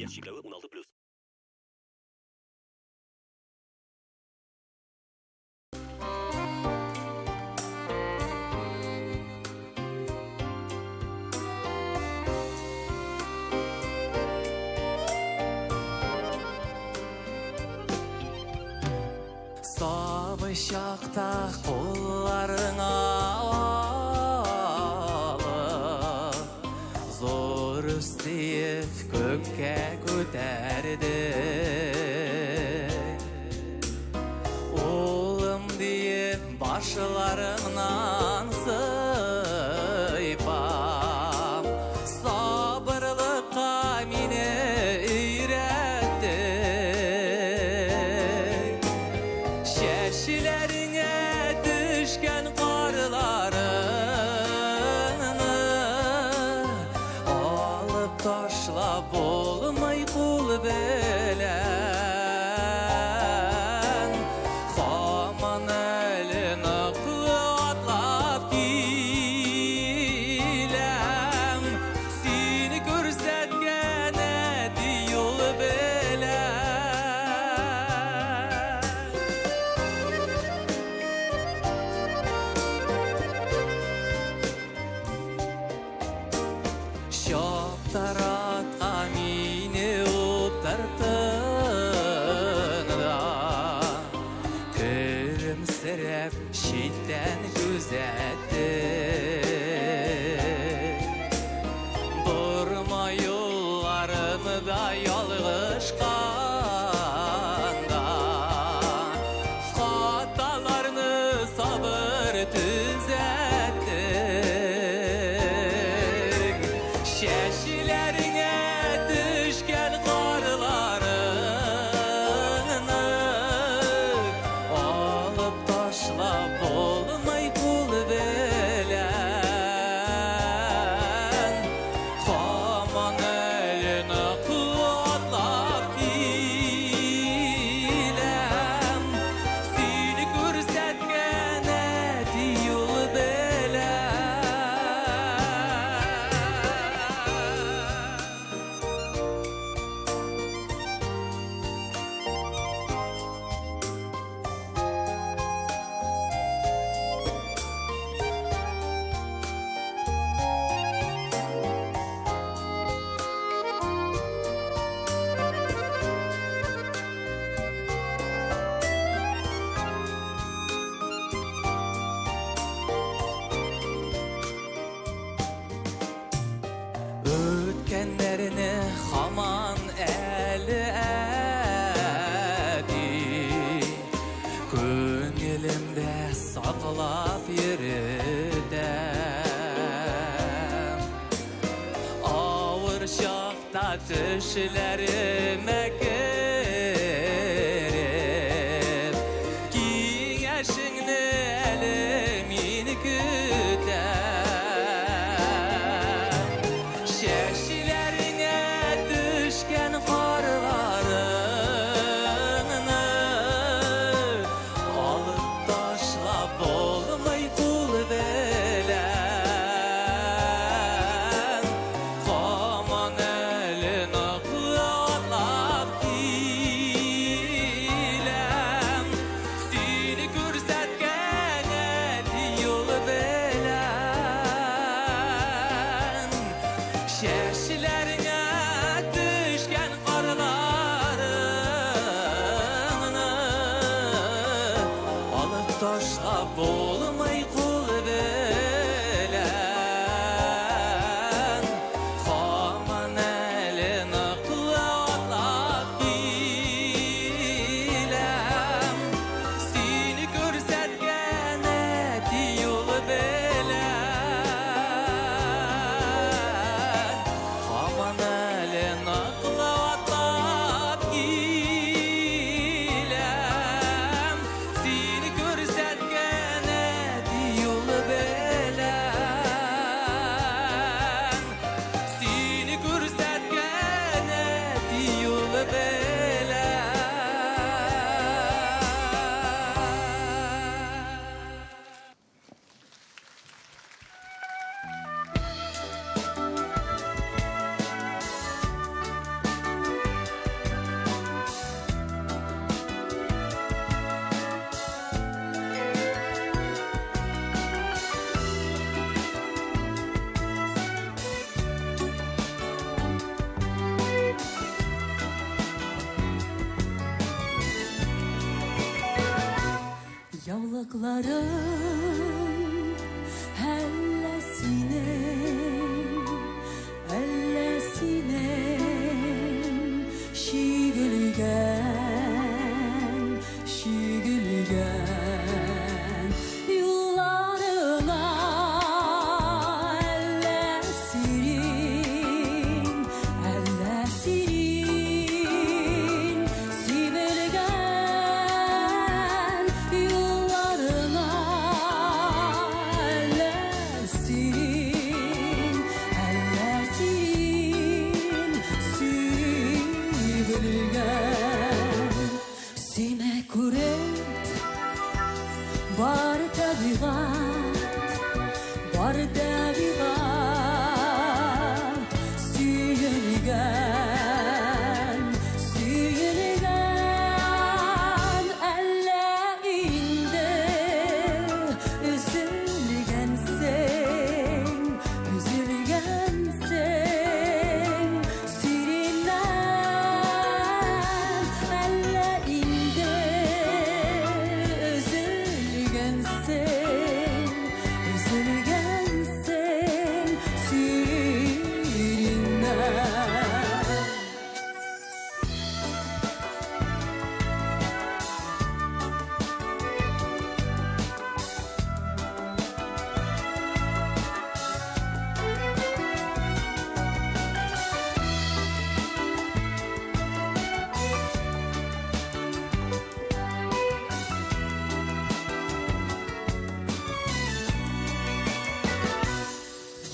Сабы шақта қолларыңа алып, зор үстеп көкке көтерді. Олым дейіп башыларыңнан сыйпам, сабырлыққа мені үйретті. Şeşilerine düşken karlarını alıp taşla bulmay kul belen. Haman elin aklı atlap gilem, seni görsetken edi yol belen. Şaptaratqa meni utartın da, Күлімсіреп шеттен күзетті. Бұрма yollarını da yalғыш қанда, Хаталарны sabır түзетті. Şeşilerine düşken karlarını alıp taşla bulmay kul belen. Haman elin aklı atlap gilem, seni görsetken edi yol belen. Ötkenlerini haman eli edi, Könülimde saklap yürüdüm. Ağır şakta düşlerime girip, Giyeşini elimin gütem. Şeşilerine düşken karlarını alıp taşla bulmay kul belen.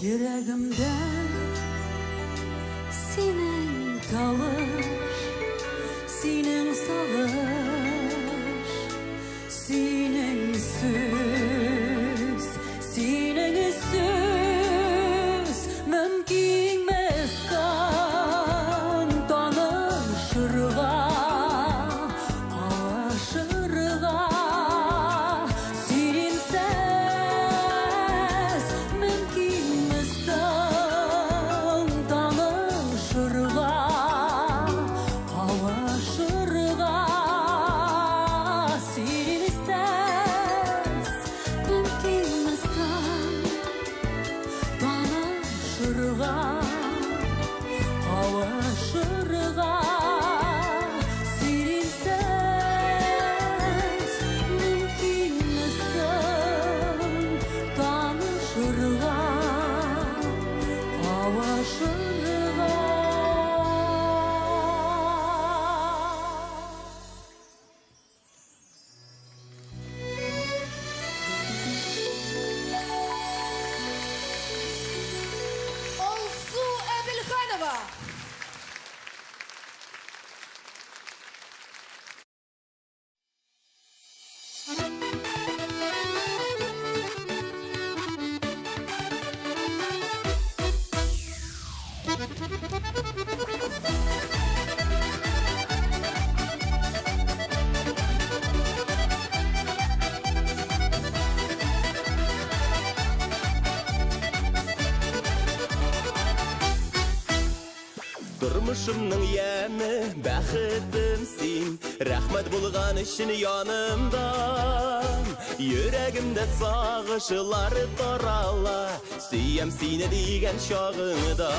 Yüreğimden senin kalır, senin sağır, senin söz, senin söz mümkün mesan tanışırga, kavuşırga, senin ses mümkün mesan tanışırga, kavuşırga, senin ses mümkün mesan tanışırga, kavuşurga, senin ses mümkün mesan tanışırga, kavuşurga. Алсу Әбілханова. Turmuşumның яны, бәхетім син, рәхмәт булган өчен янымда. Йөрәгемдә сагышлар тарала, сөям сине дигән чагыңда.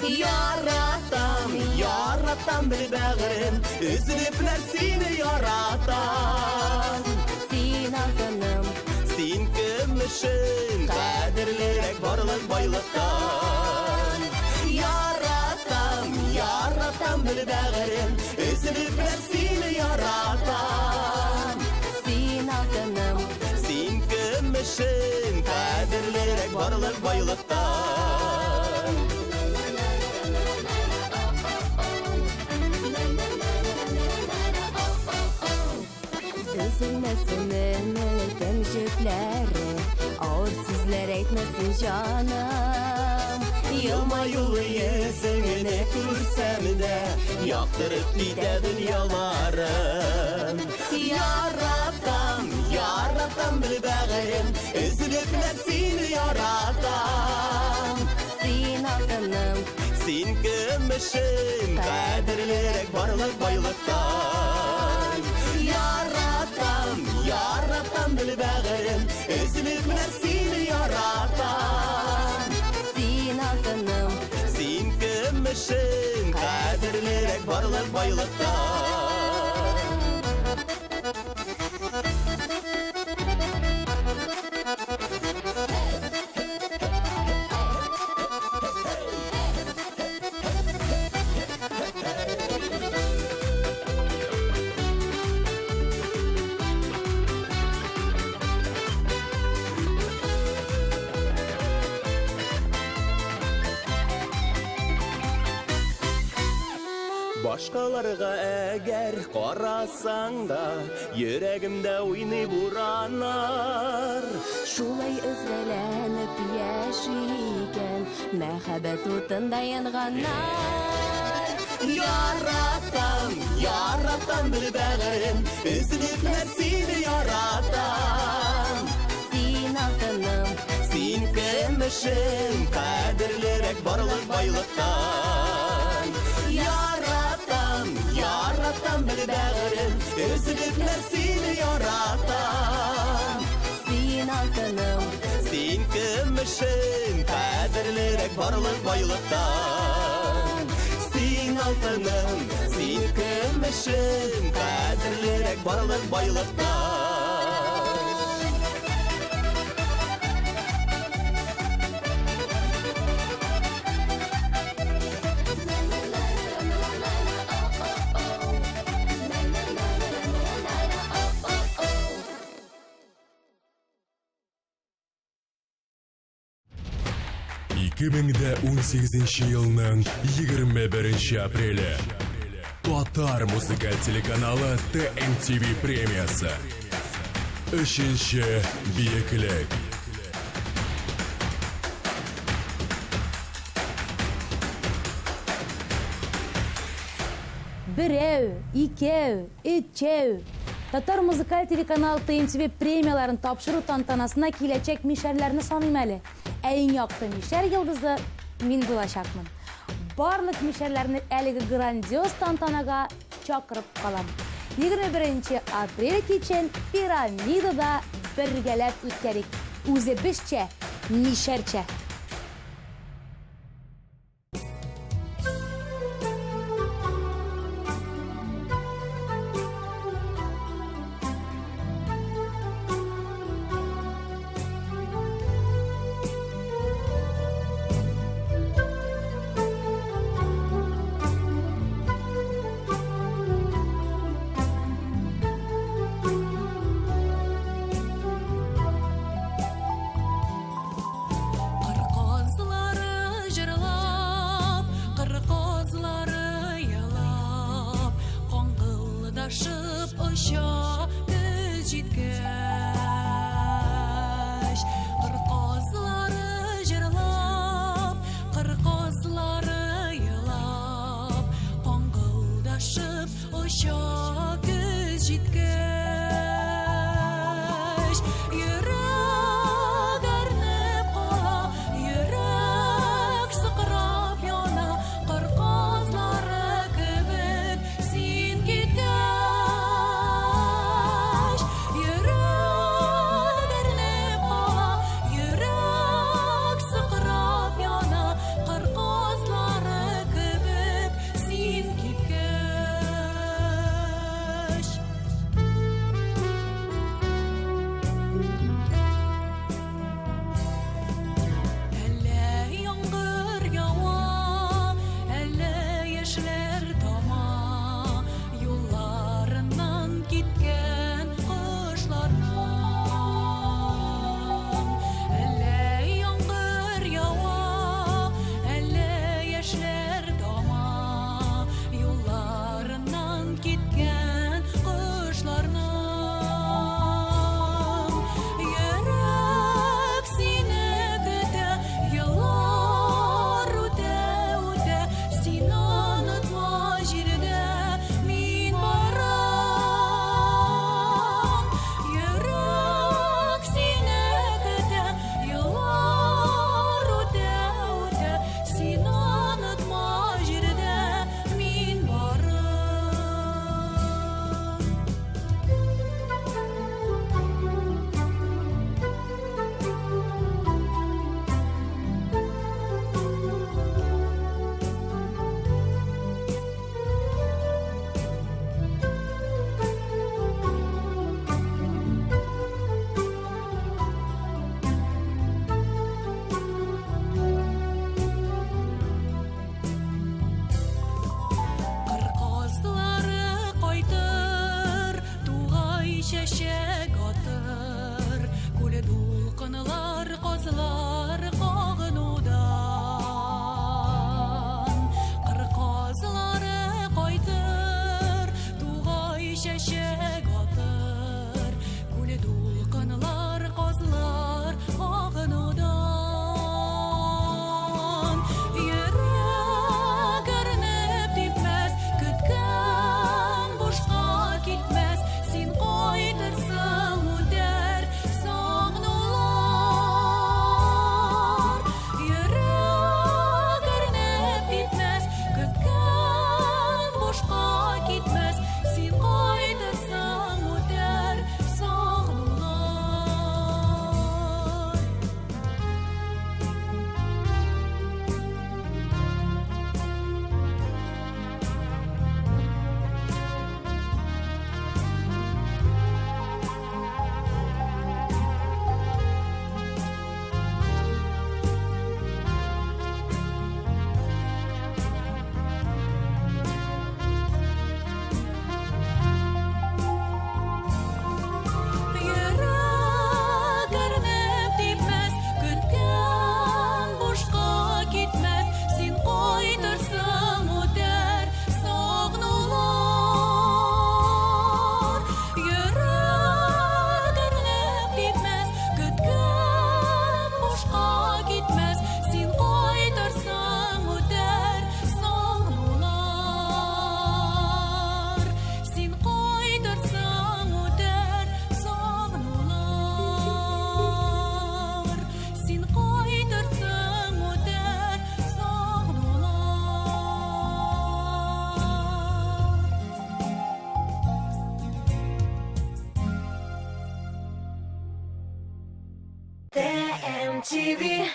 Яратам, яратам бер бәгырем, үзлеп сине яратам. Син алтыным, син көмешем, кадерлерәк барлык байлыктан. Яратам бер бәгырем, үзлеп сине яратам. Син алтыным, син көмешем, кадерлерәк барлык байлыктан. Üzülmesin ömürüm jüpleri, ağır sözler etmesin canım. Yılma yolu yüzüne күрсәм дә, яктырып китә дөньяларым. Яратам бер бәгырем, үзлеп сине яратам. Син алтыным, син көмешем, кадерлерәк барлык байлыктан. Яратам бер бәгырем, үзлеп сине яратам. Син алтыным, син көмешем, кадерлерәк барлык байлыктан. Башкаларга әгәр карасаң да, йөрәгемдә уйный бураннар. шулай өзгәләнеп яшигән, мәхәббәт утында янганнар. Яратам бер бәгырем, үзлеп сине яратам. Син алтыным, син көмешем, кадерлерәк барлык байлыктан. Яратам бер бәгырем, үзлеп сине яратам. Син алтыным, син көмешем, кадерлерәк барлык байлыктан. Син алтыным, син көмешем, кадерлерәк барлык байлыктан. 2018 yılının 21 apreli. Tatar muzikal телеканалы TMTV премиясы. 3-ші биеклек. Біреу, икеу, үчеу. Татар музыкаль телеканал ТМТV премияларын тапшыру тантанасына киләчәк мишәрләрне саныйм әле. Ең якты мишәр йылдызы мин булачакмын. Барлык мишәрләрне әлеге грандиоз тантанага чакырып калам. 21 апрель кичен пирамидада бергәләп үткәрик. Үзебезчә, мишәрчә. MTV.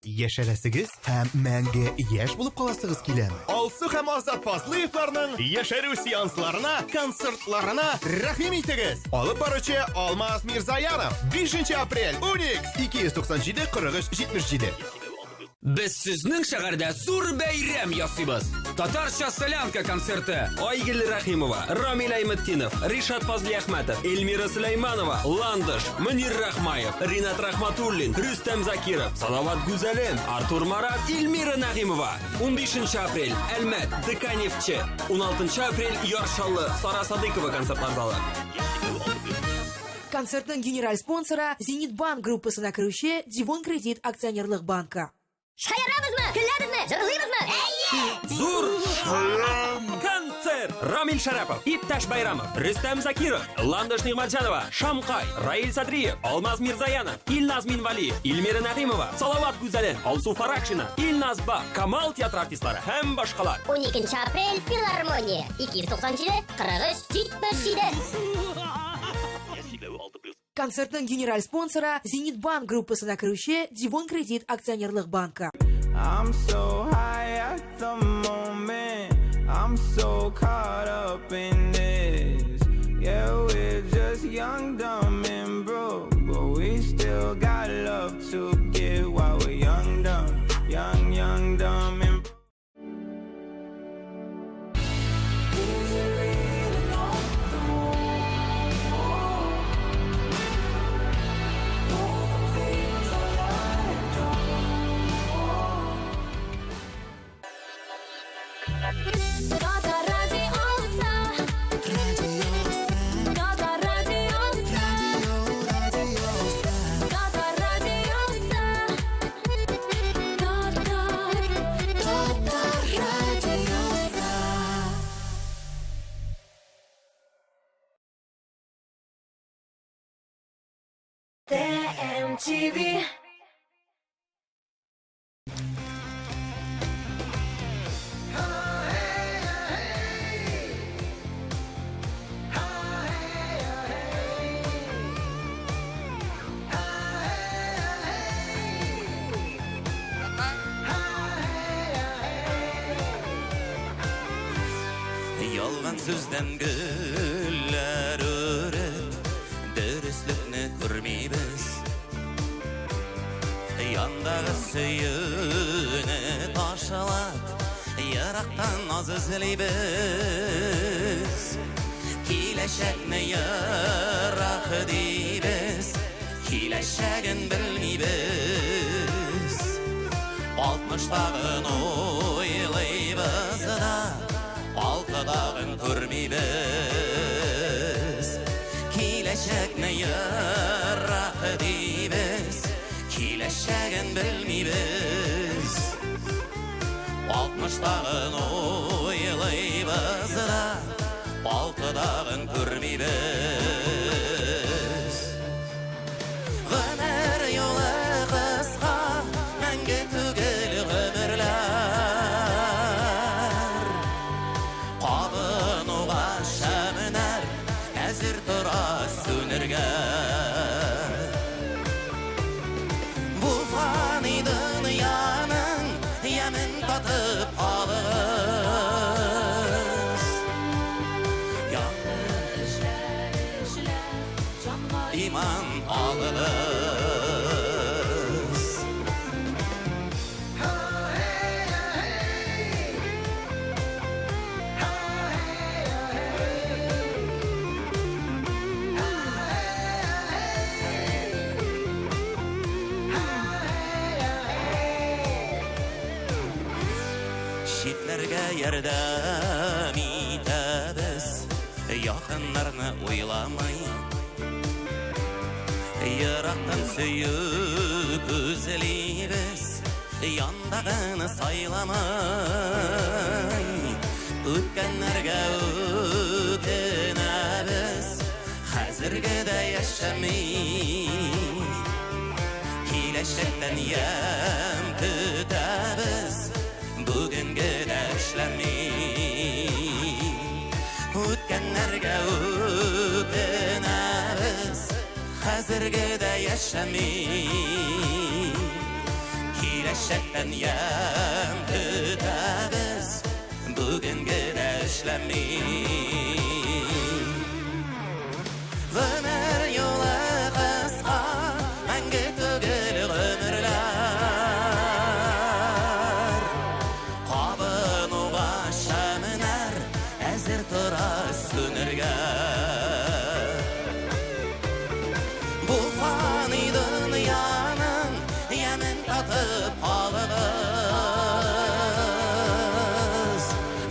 Яшәрәсегез һәм мәңге яшь булып каласыгыз киләме? Алсу һәм Азат Фазлыевларның яшәрү сеансларына, концертларына рәхим итегез. Алып баручы Алмаз Мирзаянов 5 апрель Уникс 297 43 77. Без сезнең шәһәрдә зур бәйрәм ясыйбыз. Татарча солянка концерты. Айгөл Рахимова, Рамил Айметтинов, Ришат Фазлиәхмәтов, Эльмира Сулейманова, Ландыш, Мөнир Рахмаев, Ринат Рахматуллин, Рүстәм Закиров, Салават Гүзәлем, Артур Марат, Эльмира Нагимова. 15 апрель Әлмәт, ДК Нефтче. 16 апрель Яршаллы, Сара Садыкова концертлар залы. Концертның генераль спонсоры Зенит банк группасына керүче Дивон кредит акционерлык банкы. Шаярабызмы? Көләбезме? Җырлыйбызмы? Зур концерт! Рамил Шарапов, Иптәш Байрамов, Рөстәм Закиров, Ландыш Нигъмәтҗанова, Шамкай, Раил Садриев, Алмаз Мирзаянов, Илназ Минвалиев, Эльмира Нагимова, Салават Гүзәлен, Алсу Фаракшина, Илназ Ба, Камал театр артистлары һәм башкалар. 12 апрель Филармония 297 43 77. Концертның генераль спонсоры Зенит банк группасына керүче Дивон кредит акционерлык банкы. I'm so high at the moment. I'm so caught up in this. Yeah, we're just young, dumb, and broke, but we still got love to give while we're young, dumb, young, dumb, and broke. MTV. Ялган сүздән гөлләр үреп, дөреслекне күрмибез. Яндагы сөйүне ташлап, ярактан наз эзлибез. Киләчәкне ярак дибез, киләчәген белмибез. 60-тагын уйлыйбыз да, Altadağın körmibez, kileşekne yarrak dibez, kileşegen bilmibez. 60'dağın oylaybız da, Altadağın körmibez. Gönür yolu kıska, menge tügel gönürler. Bu fani dünyanın yemin tatıp alırız. Yanlış iman alırız. Şitlerge yardam itəbiz, yaxınlarını uylamay. Yaraqdan söyüp üzelibiz, yandağını saylamay. Ötkənlərge ökənəbiz, həzirge də yaşamay. Kiləşəkdən yəm kütəbiz, bugünkü dəşləmey. Ötkənlərge ökənəbiz, həzir birgede yaşamayı Kileşekten yem tütəbiz Bugünkü de işlemeyi Ömür yolu kısa Hangi tügül ömürler Kabın uğaşa miner Ezir tura sünürge Bu fani dünyanın Yemin tatıp alırız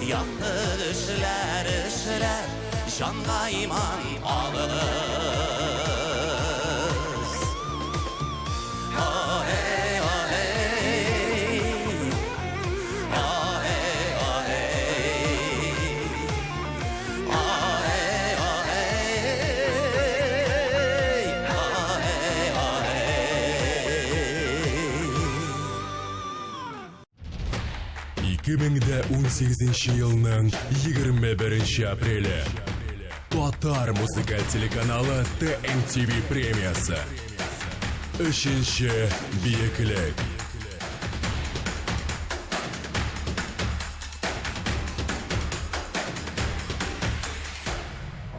Yaktı işler Canla iman alırız Ah hey ah hey Ah hey ah hey Ah hey ah hey Ah hey ah hey 2018 yılının 21 apreli Татар музыкаль телеканалы TMTV премиясы. Үшінші биіклік.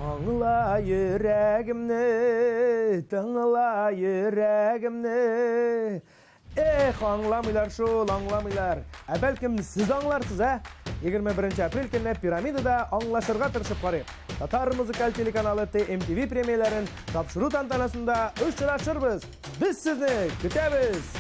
Аңла йөрәгемне, тыңла йөрәгемне. Аңламыйлар шул, аңламыйлар. Бәлкім сіз аңларсыз, 21 апрель күні пирамидада аңлашырға тырышып қарайық. Татар музыкаль телеканалы TMTV премияларын тапшыру тантанасында ұшырашырбыз. Біз сізні күтәбіз.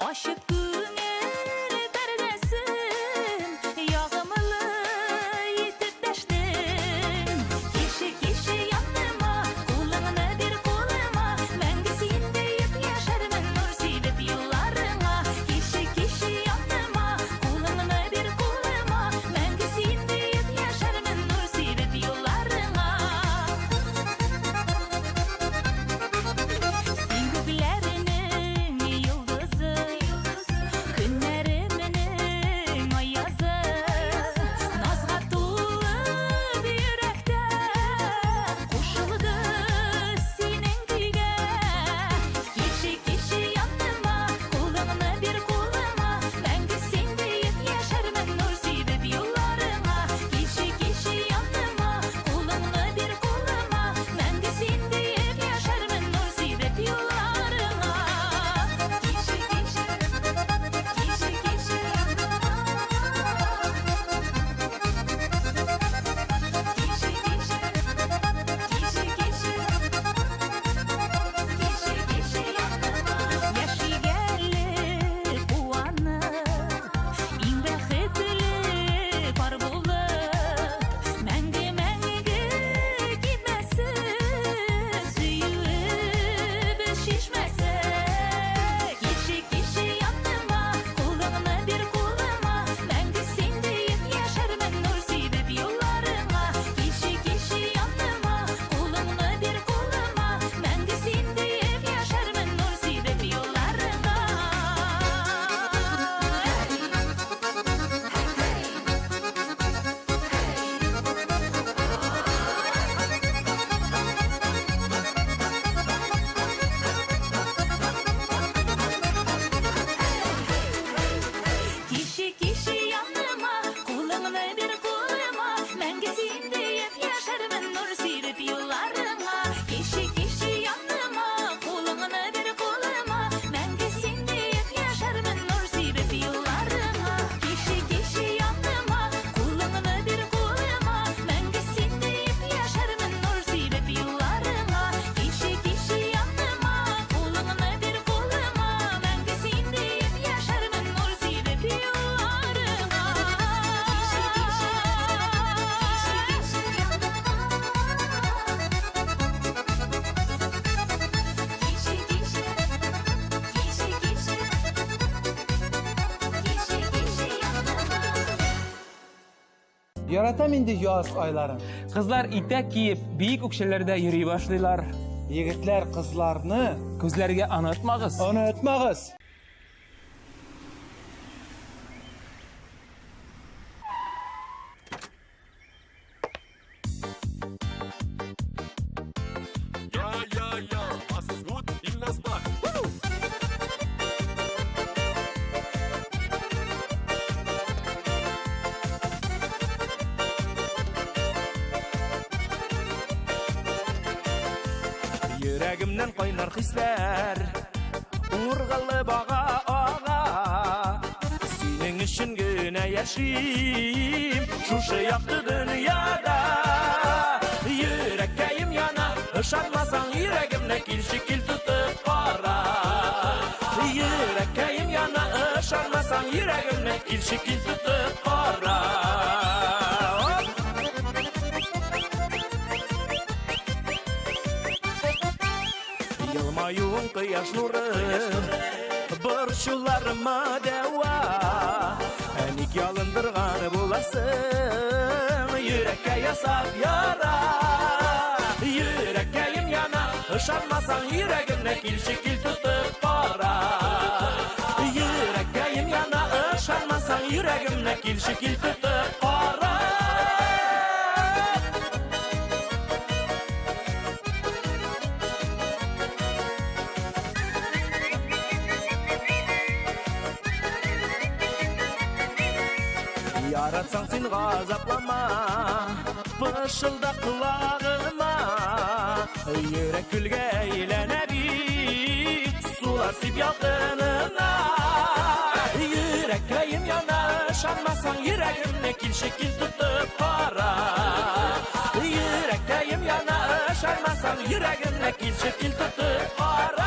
Ашып күңел пәрдәсен Яратам инде яз айларын. Кызлар итәк киеп, бийик үкчеләрдә йөри башлыйлар. Егетләр кызларны күзләргә онытмагыз. Онытмагыз. Was ist gut? In das Bach. Йөрәгемнән кайнар хисләр, ургылы бага ага. Синең өчен генә яшим, шушы якты дөньяда. Йөрәккәем яна, ышанмасаң йөрәгемне килче кил тутып кара. Йөрәккәем яна, ышанмасаң йөрәгемне килче кил тутып кара. Елмаюың кояш нуры, борчуларыма дәва. Ник ялындырган буласың, йөрәккә ясап яра. Йөрәккәем яна, ышанмасаң йөрәгемне килче кил тутып кара. Йөрәккәем яна, ышанмасаң йөрәгемне килче кил тутып кара. Яратсаң син газаплама, пышылда құлағыма. Йөрәк күлгә әйләнә бит, сулар сип ялкынына. Йөрәккәем яна, ышанмасаң йөрәгемне килче кил тутып кара. Йөрәккәем яна, ышанмасаң йөрәгемне килче кил тутып кара.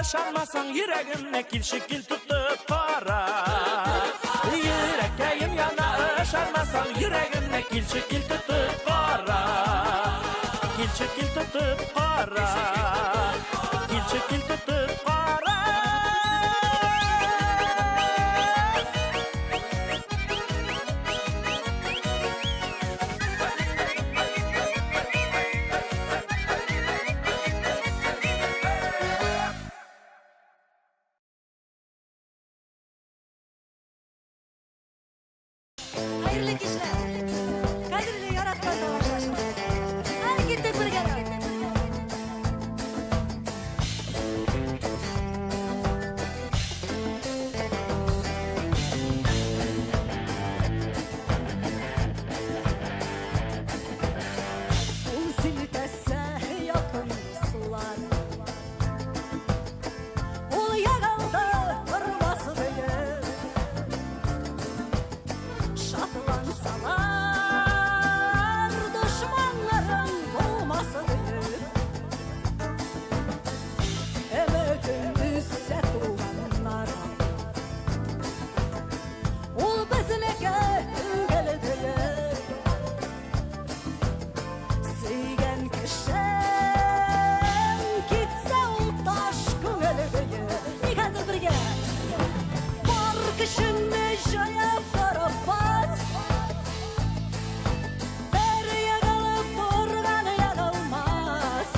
Ышанмасаң йөрәгемне килче кил тутып кара. Йөрәккәем яна, ышанмасаң йөрәгемне килче кил тутып кара. Килче кил тутып кара. Килче кил тутып кара. Hayırlı kişiler. Kadirli yaratmaz savaşlaşın. Hadi gittik bir kere. Seni dese yakın sular. Ol yakaldı kırması değil. Şatlansalar düşmanların olması değil. Emeğin üsse tuğanlara. Ol bizine gel değil. Seygen kişen gitse o taşkın eli değil. Ne kadar bir gel. Var kişinle jaya tarafaz. Bir yakalıp durgan yakılmaz.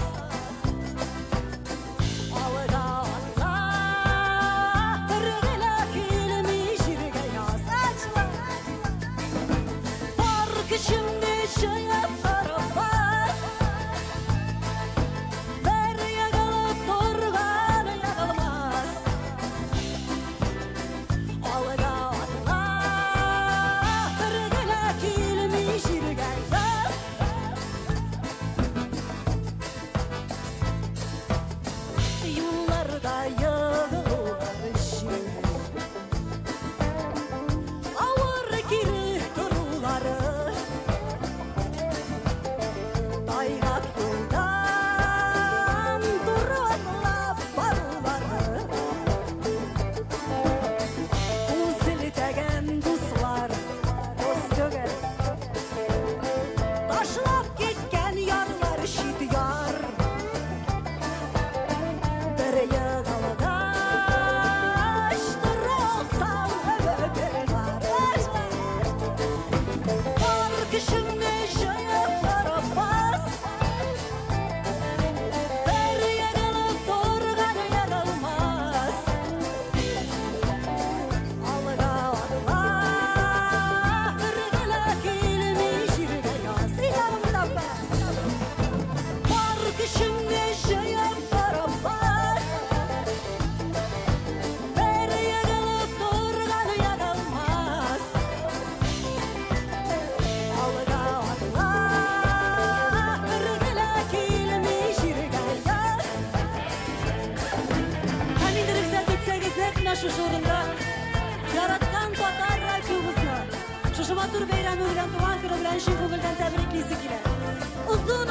Alıda Allah ırgıyla kilimi jirge yaz açma. Var kişinle jaya tarafaz. Bir yakalıp durgan yakılmaz. Alıda Allah ırgıyla kilimi jirge yaz. Yollarda yağıyor şimdi. Bultur beyranı bilen tuğan kırı bilen şin ko'ngildan tabriklisi kelar. Uzun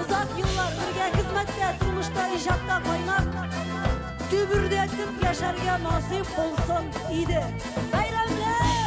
uzak yıllar birge hizmette, turmuşda ijatda qaynab, tübürde etib yaşarga nasip olsun iydi. Bayramlar!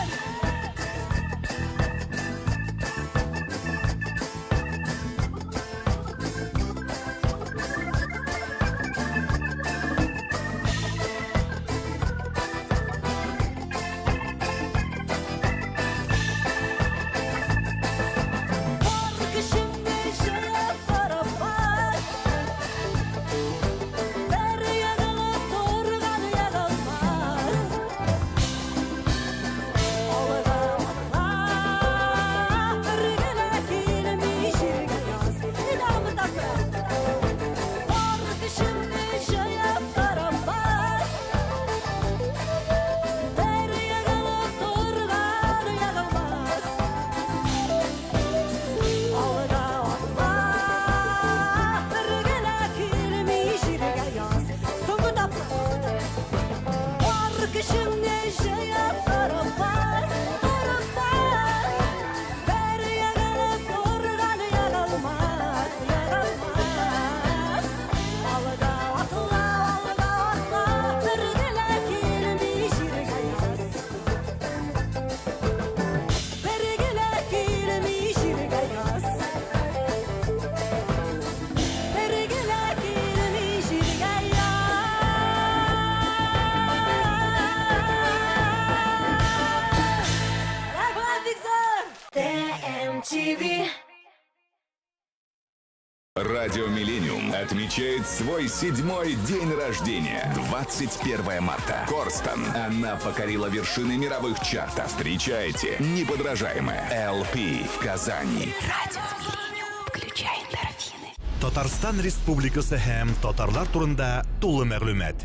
Радио «Миллениум» отмечает свой 7-й день рождения. 21 марта. Корстон. Она покорила вершины мировых чартов. Встречайте неподражаемая LP в Казани. Радио «Миллениум». Включай эндорфины. Татарстан Республикасы һәм татарлар турында тулы мәгълүмат.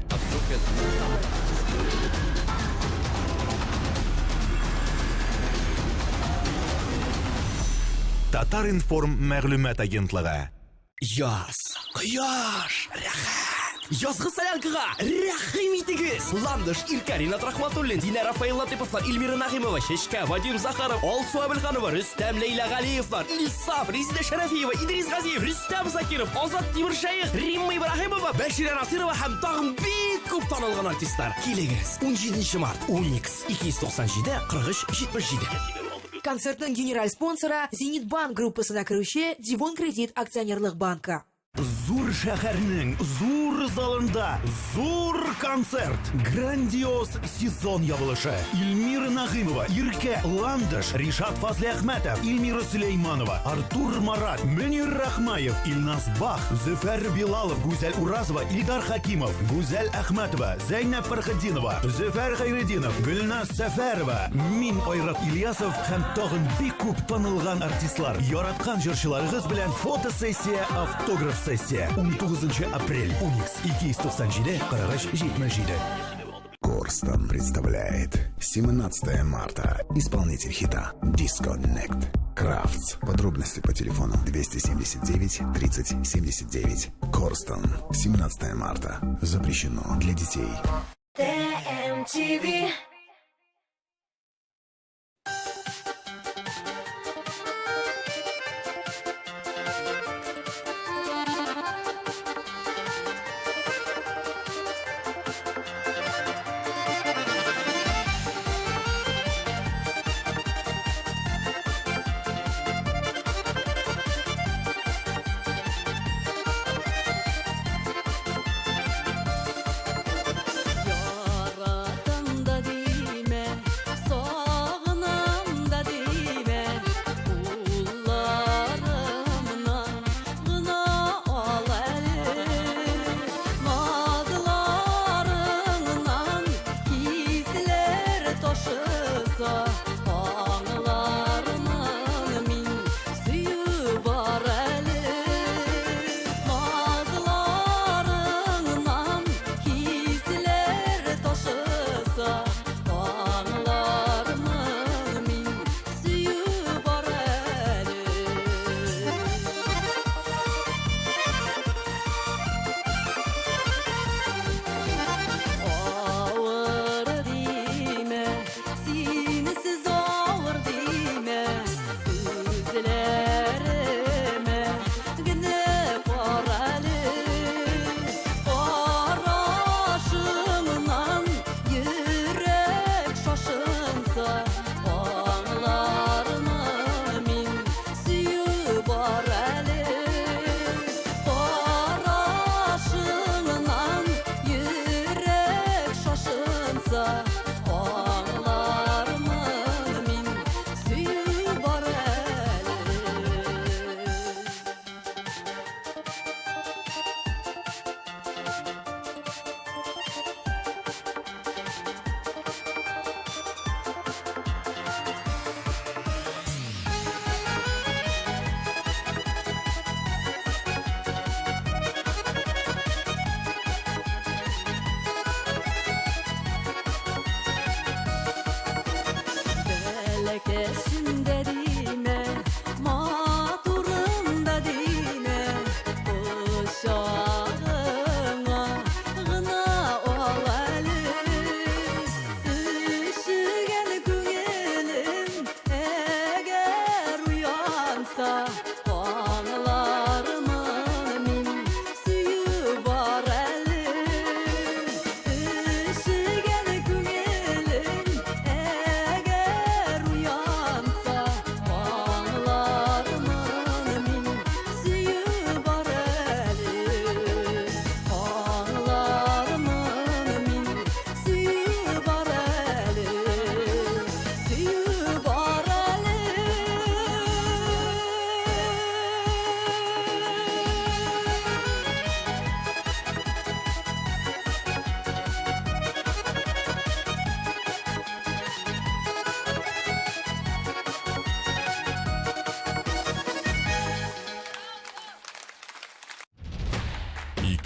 Татар информ мәгълүмат агентлыгы. Яз, кояш, рәхәт. Язгы солянкага рәхим итегез. Ландыш, Иркарина Рахматуллин, Динара Рафаил Латыповлар, Эльмира Нахимова, Шешка, Вадим Захаров, Алсу Абелханова, Рөстәм Лейла Галиевлар, Илсаф, Резида Шәрәфиева, Идрис Газиев, Рөстәм Закиров, Азат Тимершәйх, Римма Ибраһимова, Бәширә Насирова һәм тагын бик күп танылган артистлар. Килегез. 17 март, Уникс, 297 43 77. Концертның генераль спонсоры Зенит банк группасына керүче Дивон кредит акционерлык банкы. Зур шәһәрнең зур залында зур концерт. Грандиоз сезон ябылышы. Эльмира Нахимова, Ирке Ландыш, Ришат Фазли Әхмәтов, Эльмира Сулейманова, Артур Марат, Мөнир Рахмаев, Илназ Бах, Зөфәр Билалов, Гүзәл Уразова, Илдар Хакимов, Гүзәл Әхмәтова, Зәйнәп Фәрхетдинова, Зөфәр Хәйретдинов, Гөлназ Сәфәрова, мин Айрат Ильясов һәм тагын бик күп танылган артистлар. Яраткан җырчыларыгыз белән фотосессия, автограф сессия. 19 апрель. Уникс 297 43 77. Корстон представляет 17 марта. Исполнитель хита Disconnect. Крафтс. Подробности по телефону 279 30 79. Корстон. 17 марта. Запрещено для детей. TMTV. Yaratanda değil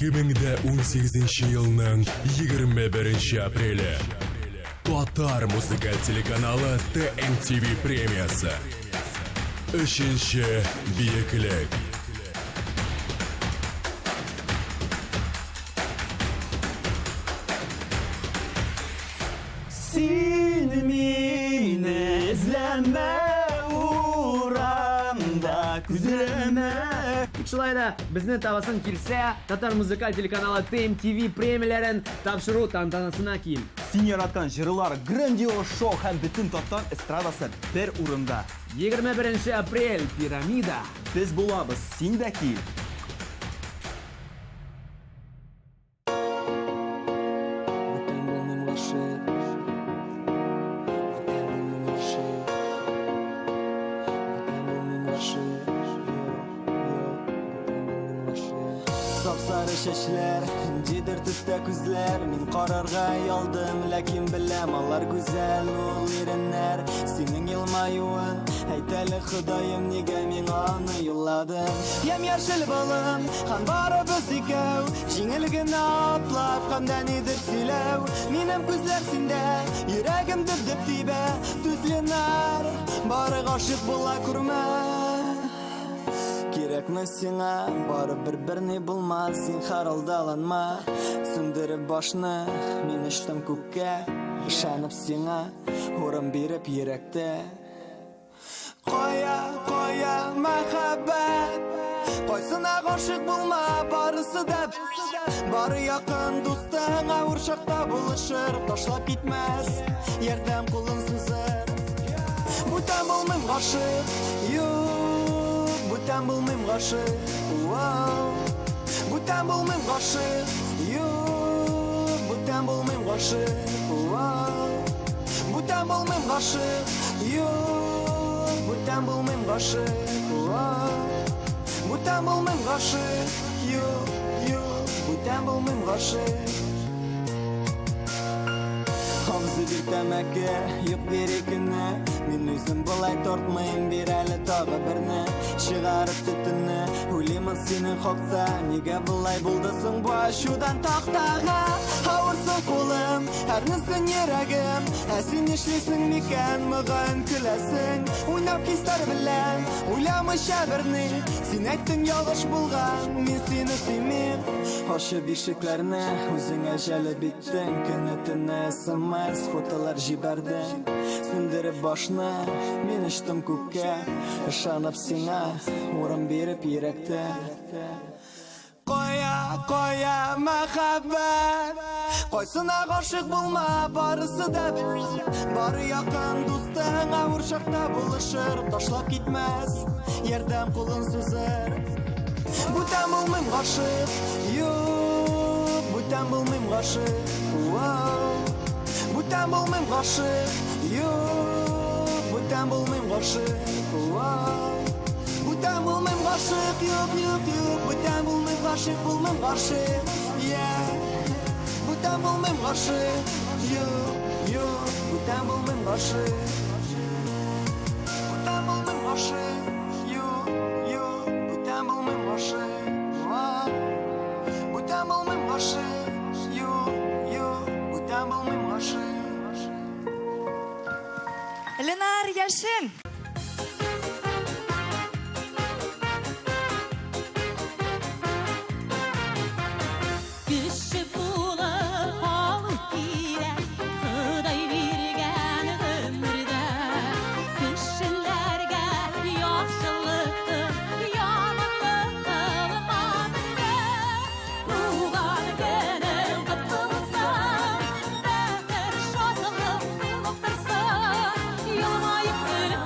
2018 yılının 21 apreli. Tatar muzikal teлеканалы TMTV премиясы. 3-ші биіклік. Сен мені ізләмә урамда күзләмә. Шулай да безне табасын килсә, Татар музыкаль телеканалы TMTV премияләрен тапшыру тантанасына кил. Син яраткан җырлар грандиоз шоу һәм бөтен татар эстрадасы бер урында. 21 апрель пирамида. Без булабыз, син дә кил. Сапсары шәчләр, җидер төстә күзләр. Мин карарга ялдым, ләкин беләм, алар гүзәл ул иреннәр. Синең елмаюың, әйт әле Ходаем, нигә миңа аны юлладың? Ямь-яшел балым, һәм барыбыз икәү, җиңел генә атлап, һәм дә нидер сөйләү. Минем күзләр синдә, йөрәгем дөп-дөп тибә, түзленәр, бары гашык була күрмә. Кирәкме сиңа, бары бер-берни булмас, син харалдаланма. Сүндереп башны, мин очтым күккә, ышанып сиңа, урын биреп йөрәктә. Кая, кая мәхәббәт, кайсына гашык булма, барысы да бары якын дустың, авыр чакта булышыр, ташлап китмәс, ярдәм кулын сузыр. Бүтән булмыйм гашык, Бүтән булмыйм гашык, бүтән булмыйм гашык, бүтән булмыйм гашык, бүтән булмыйм гашык, бүтән булмыйм гашык, бүтән булмыйм гашык, бүтән булмыйм гашык. Хавзы бир тәмәке, юк берекене, мин үзем болай тартмыйм, бир әле тагы берне. Чыгарып төтенне, уйлыймын синең хакта, нигә болай булды соң бу ачудан тактага? Авырсың кулым, әрнесен йөрәгем, ә син нишлисең микән, мыгын көләсең? Уйнап хисләр белән, уйламыйча берни, син әйттең ялгыш булган, мин сине сөймим. Ачып ишекләрне, үзеңә җәлеп иттең, көне-төне SMS фотолар җибәрдең. Сүндереп башны, мин очтым күккә, ышанып сиңа, урын биреп йөрәктә. Кая, кая мәхәббәт, кайсына гашык булма, барысы да бары якын дустың, авыр чакта булышыр, ташлап китмәс, ярдәм кулын сузыр. Бүтән булмыйм гашык, бүтән булмыйм гашык, бүтән булмыйм гашык, бүтән булмыйм гашык, бүтән булмыйм гашык, бүтән булмыйм гашык, булмыйм гашык, бүтән булмыйм гашык, бүтән булмыйм гашык, бүтән булмыйм гашык, бүтән булмыйм гашык, бүтән булмыйм гашык, бүтән булмыйм гашык. Ленар Яшин. Кіші булып алып кирәк, Ходай биргән гомердә. Кешеләргә яхшылыкны, яманлыкны кылмадыңа. Туган көнең котлы булсын, бәхет, шатлык, мутлык булсын. Елмаеп көлеп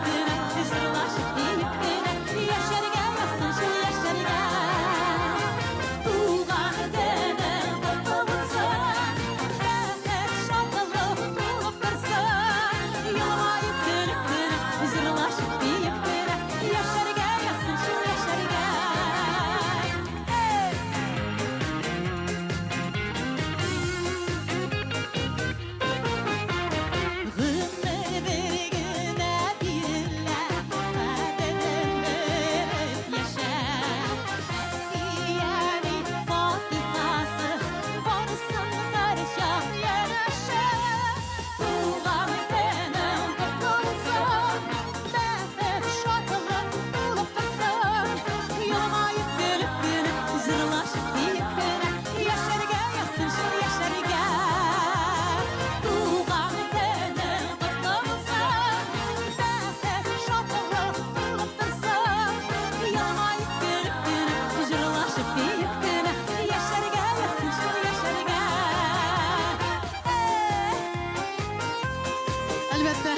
Әлбәттә,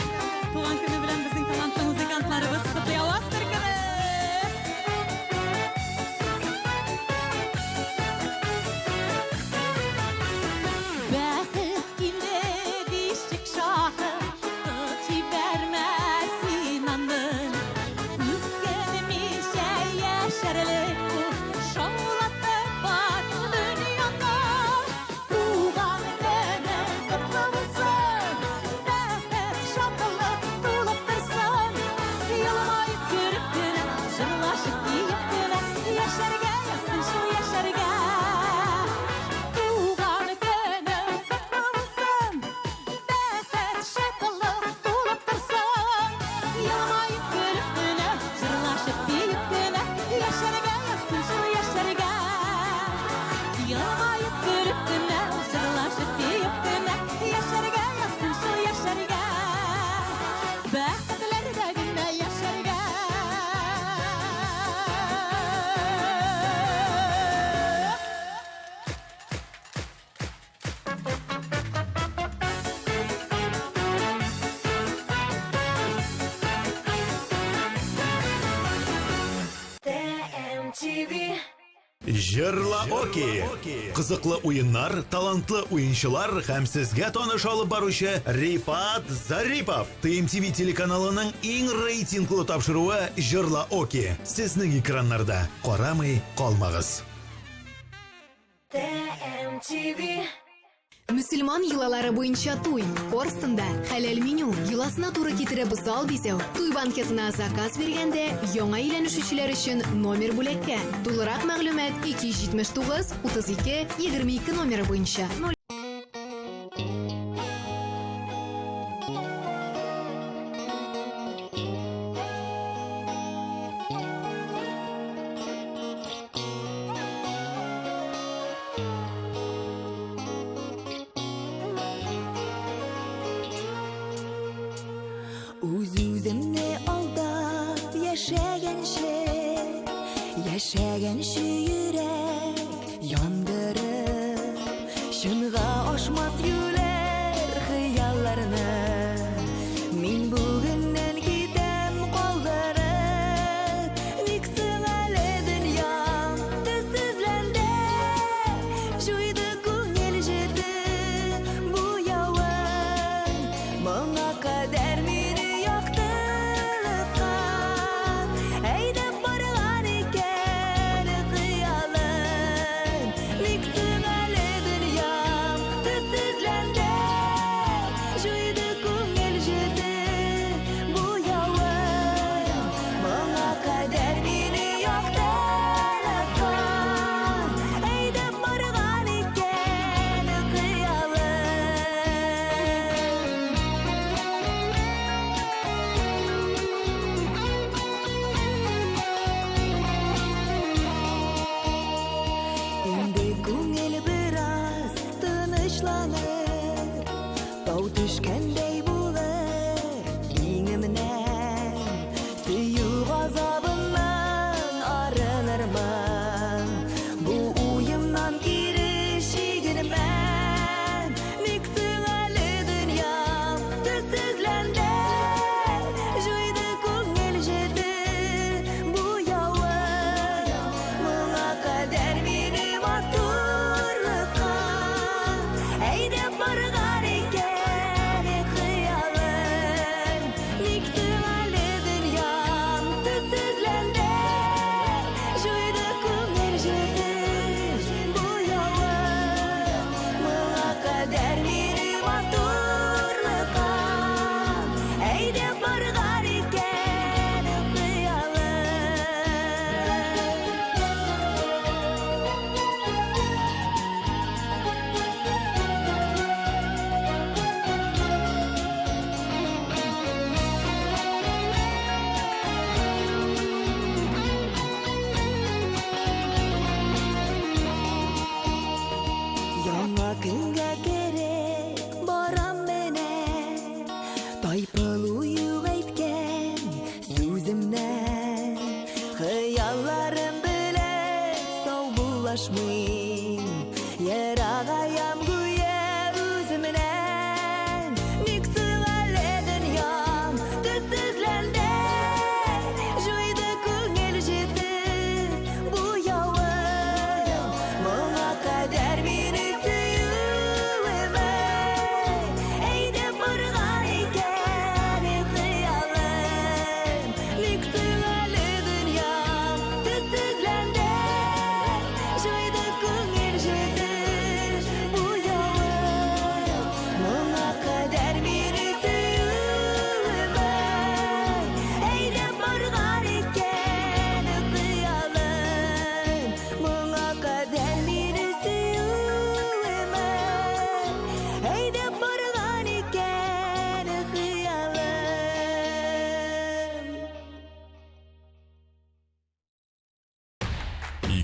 туган көне белән безнең талантлы музыкантларыбыз котлый аласыздар. Бәхет килде бишек шаһы, җибәрмәсен аны. Үткәнемчә яшәрлек шаулатып бар дөньяга. Туган көнең котлы булсын, бәхет шатлык тулып торсын. Елмаеп күреп кенә, җырлашып киеп кенә, яшәргә язсын шул яшәргә. Туган көнең котлы булсын, бәхет шатлык тулып торсын. Елмаеп күреп кенә, җырлашып киеп кенә, яшәргә язсын шул яшәргә. Елмаеп күреп кенә, җырлашып киеп кенә, яшәргә язсын шул яшәргә. Бәхетләрдә генә яшәргә. TMTV. Җырла Оки. Кызыклы уеннар, талантлы уенчылар һәм сезгә таныш алып баручы Рифат Зарипов. ТМТV телеканалының иң рейтинглы тапшыруы Җырла Оки. Сезнең экраннарда. Карамый калмагыз. TMTV. Мөселман йолалары буенча туй. Корстында хәләл меню. Йоласына туры китереп зал бизәү. Туй банкетына заказ биргәндә яңа өйләнешүчеләр өчен номер бүләккә. Тулырак мәгълүмат 279 32 22 номеры буенча. Үземне алдап яшәгәнче йөрәк яндырып, чынга ашмас юләр хыялларны. Мин бүгеннән китәм калдырып, ник соң әле дөнья төссезләнде, җуйды күңел җете бу явын, моңа кадәр мине яктырткан, әйдәп барган икән хыялын, ник соң әле дөнья төссезләнде, җуйды күңел җете бу явын, моңа кадәр мине яктырткан, әйдәп барган икән хыялын. Инде күңел бераз тынычланыр, тау төшкәндәй булыр иңемнән, сөю газабыннан арынырмын, бу уемнан кире чигенмән, ник соң әле дөнья төссезләнде, җуйды күңел җете бу явын, моңа кадәр мине матурлыкка әйдәп барган икән хыялын, ник соң әле дөнья төссезләнде, җуйды күңел җете бу явын, моңа кадәр мине матурлыкка әйдәп барган икән хыялын. Яңа көнгә керек барам менә, тайпылу юк әйткән сүземнән, хыялларым белән саубуллашмыйм, ерагаям гүя үземнән, ник соң әле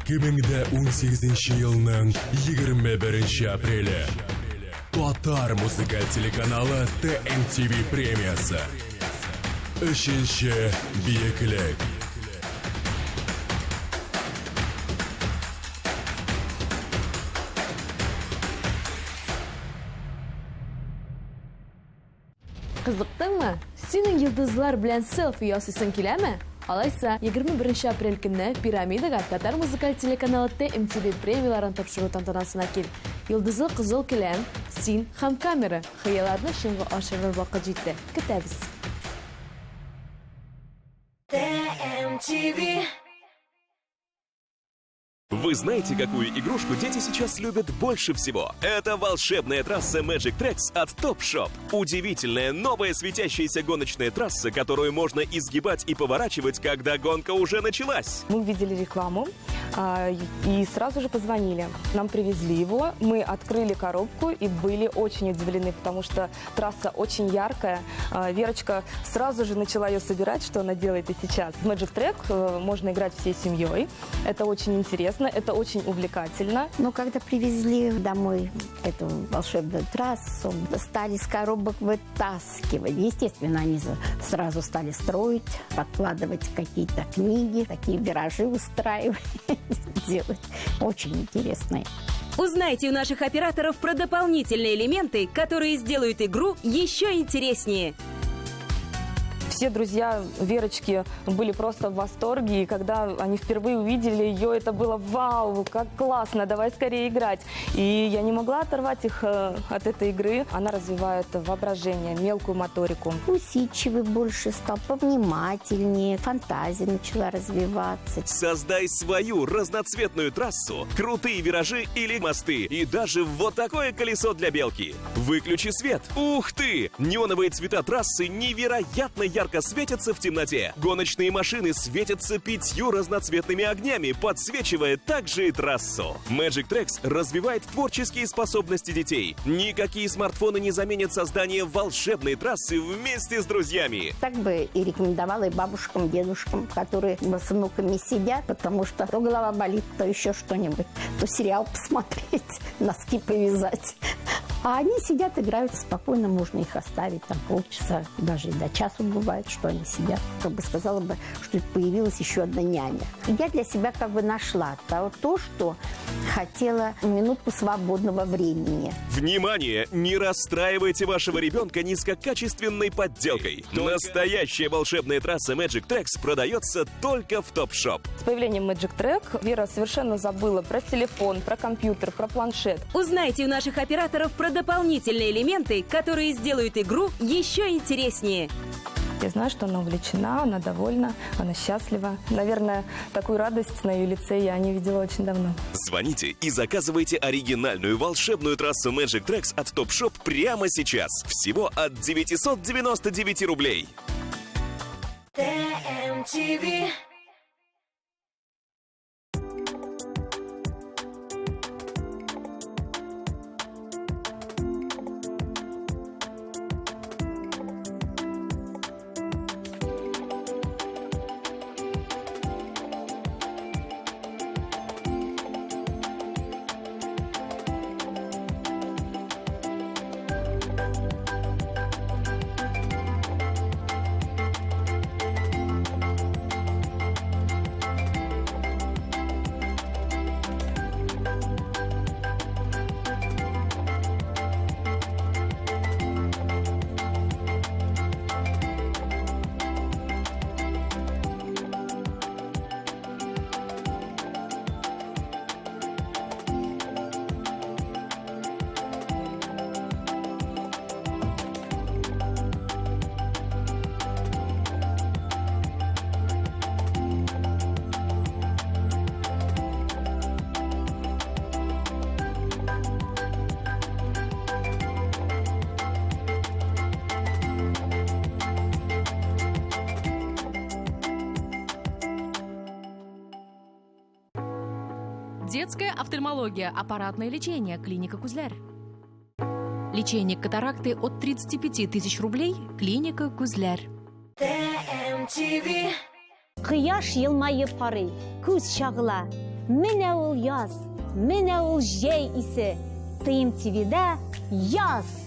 2018 yılının 21 apreli. Tatar muzikal телеканалы TMTV премиясы. 3-ші биеклек. Qiziqdingmi? Sening yulduzlar bilan selfie yasasing kelami? Alaysa 21 aprel kuni piramidaga Tatar muzikal telekanali TMTV premiyalarini topshiruv tantanasına kel. Yulduzli qizil gilam, sin ham kamera xayollarni shunga oshirib vaqt jetdi. Kutamiz. TMTV. Вы знаете, какую игрушку дети сейчас любят больше всего? Это волшебная трасса Magic Tracks от Top Shop. Удивительная новая светящаяся гоночная трасса, которую можно изгибать и поворачивать, когда гонка уже началась. Мы увидели рекламу и сразу же позвонили. Нам привезли его, мы открыли коробку и были очень удивлены, потому что трасса очень яркая. Верочка сразу же начала ее собирать, что она делает и сейчас. В Magic Track можно играть всей семьей. Это очень интересно. Это очень увлекательно. Но когда привезли домой эту волшебную трассу, стали с коробок вытаскивать. Естественно, они сразу стали строить, подкладывать какие-то книги, такие виражи устраивать, делать. Очень интересно. Узнайте у наших операторов про дополнительные элементы, которые сделают игру еще интереснее. Все друзья Верочки были просто в восторге, и когда они впервые увидели ее, это было вау, как классно, давай скорее играть. И я не могла оторвать их от этой игры. Она развивает воображение, мелкую моторику. Усидчивый больше стал, повнимательнее, фантазия начала развиваться. Создай свою разноцветную трассу, крутые виражи или мосты, и даже вот такое колесо для белки. Выключи свет. Ух ты! Неоновые цвета трассы невероятно ярко светятся в темноте. Гоночные машины светятся 5 разноцветными огнями, подсвечивая также и трассу. Magic Tracks развивает творческие способности детей. Никакие смартфоны не заменят создание волшебной трассы вместе с друзьями. Так бы и рекомендовала и бабушкам, дедушкам, которые с внуками сидят, потому что то голова болит, то еще что-нибудь, то сериал посмотреть, носки повязать. А они сидят, играют спокойно, можно их оставить там полчаса, даже и до часу бывает, что они сидят. Как бы сказала бы, что появилась еще одна няня. И я для себя как бы нашла то, что хотела, минутку свободного времени. Внимание! Не расстраивайте вашего ребенка низкокачественной подделкой. Настоящая волшебная трасса Magic Tracks продается только в Top Shop. С появлением Magic Track Вера совершенно забыла про телефон, про компьютер, про планшет. Узнайте у наших операторов про дополнительные элементы, которые сделают игру еще интереснее. Я знаю, что она увлечена, она довольна, она счастлива. Наверное, такую радость на ее лице я не видела очень давно. Звоните и заказывайте оригинальную волшебную трассу Magic Tracks от Top Shop прямо сейчас. Всего от 999 рублей. TMTV. Детская офтальмология, аппаратное лечение, клиника Кузляр. Лечение катаракты от 35 тысяч рублей, клиника Кузляр. TMTV. Quyosh yilmayib qoriy, ko'z shag'ila, Менә ул яз, менә ул җәй исе. ТМ-ТВ-дә яз.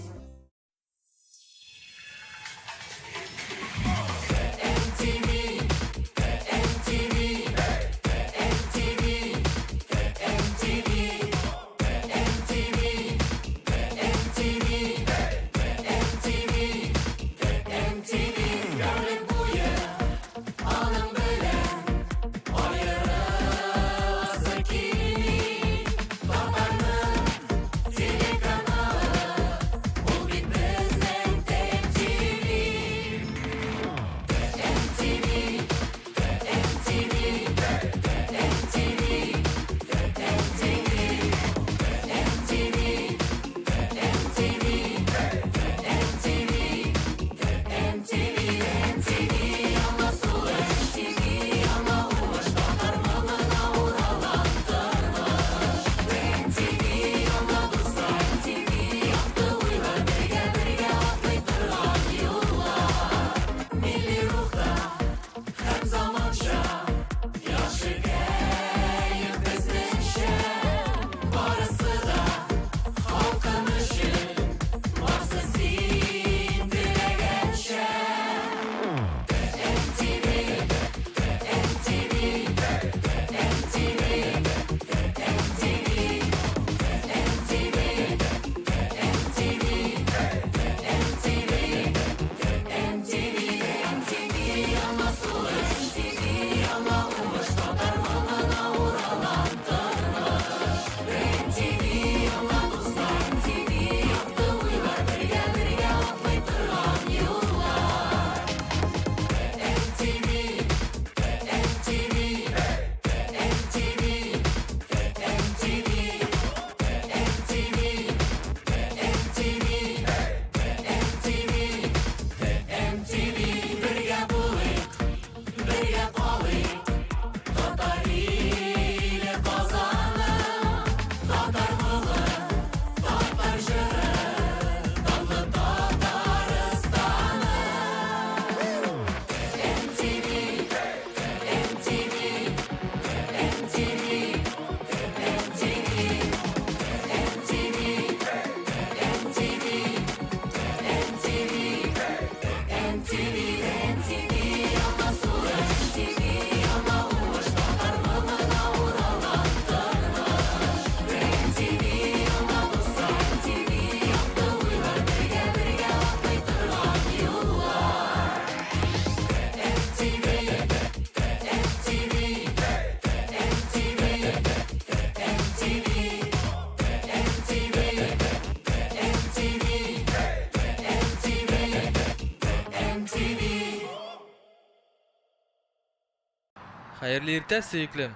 Hayırlı irte süyüklüm.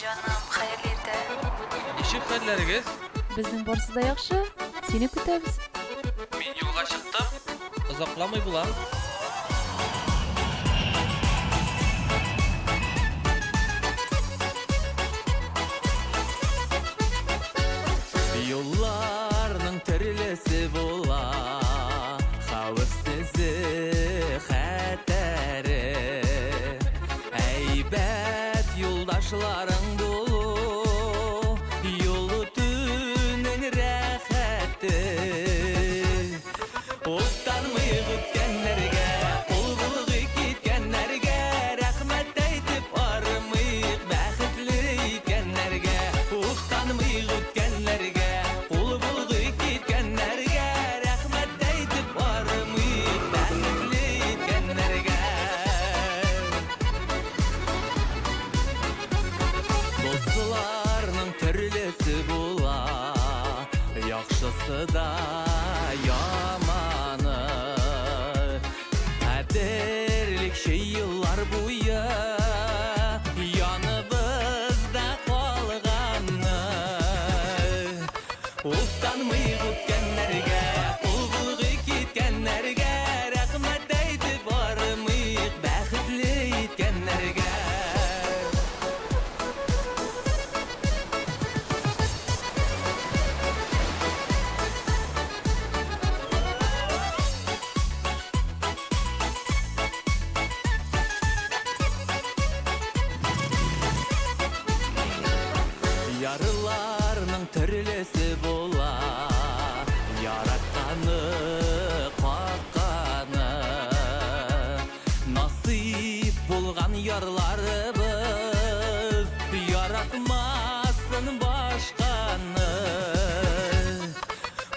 Canım, hayırlı irte. Nişip hallerigiz? Bizning borsi da yaxshi. Seni kutamiz. Men yo'lga chiqdim. Uzoqlamay bulam. Yollarning tirilesi bola, xavfsizi xatari. Aybet yoldaşlarың dolu, yolu tünen rahatı. Utanmay gitkenlerge, ol buluğu gitkenlerge, rahmet aytıp armayıp baxtli etkenlerge. Utanmay gitkenlerge, ol buluğu gitkenlerge, rahmet aytıp armayıp baxtli etkenlerge. yarlarımız yaratmasın başkanı.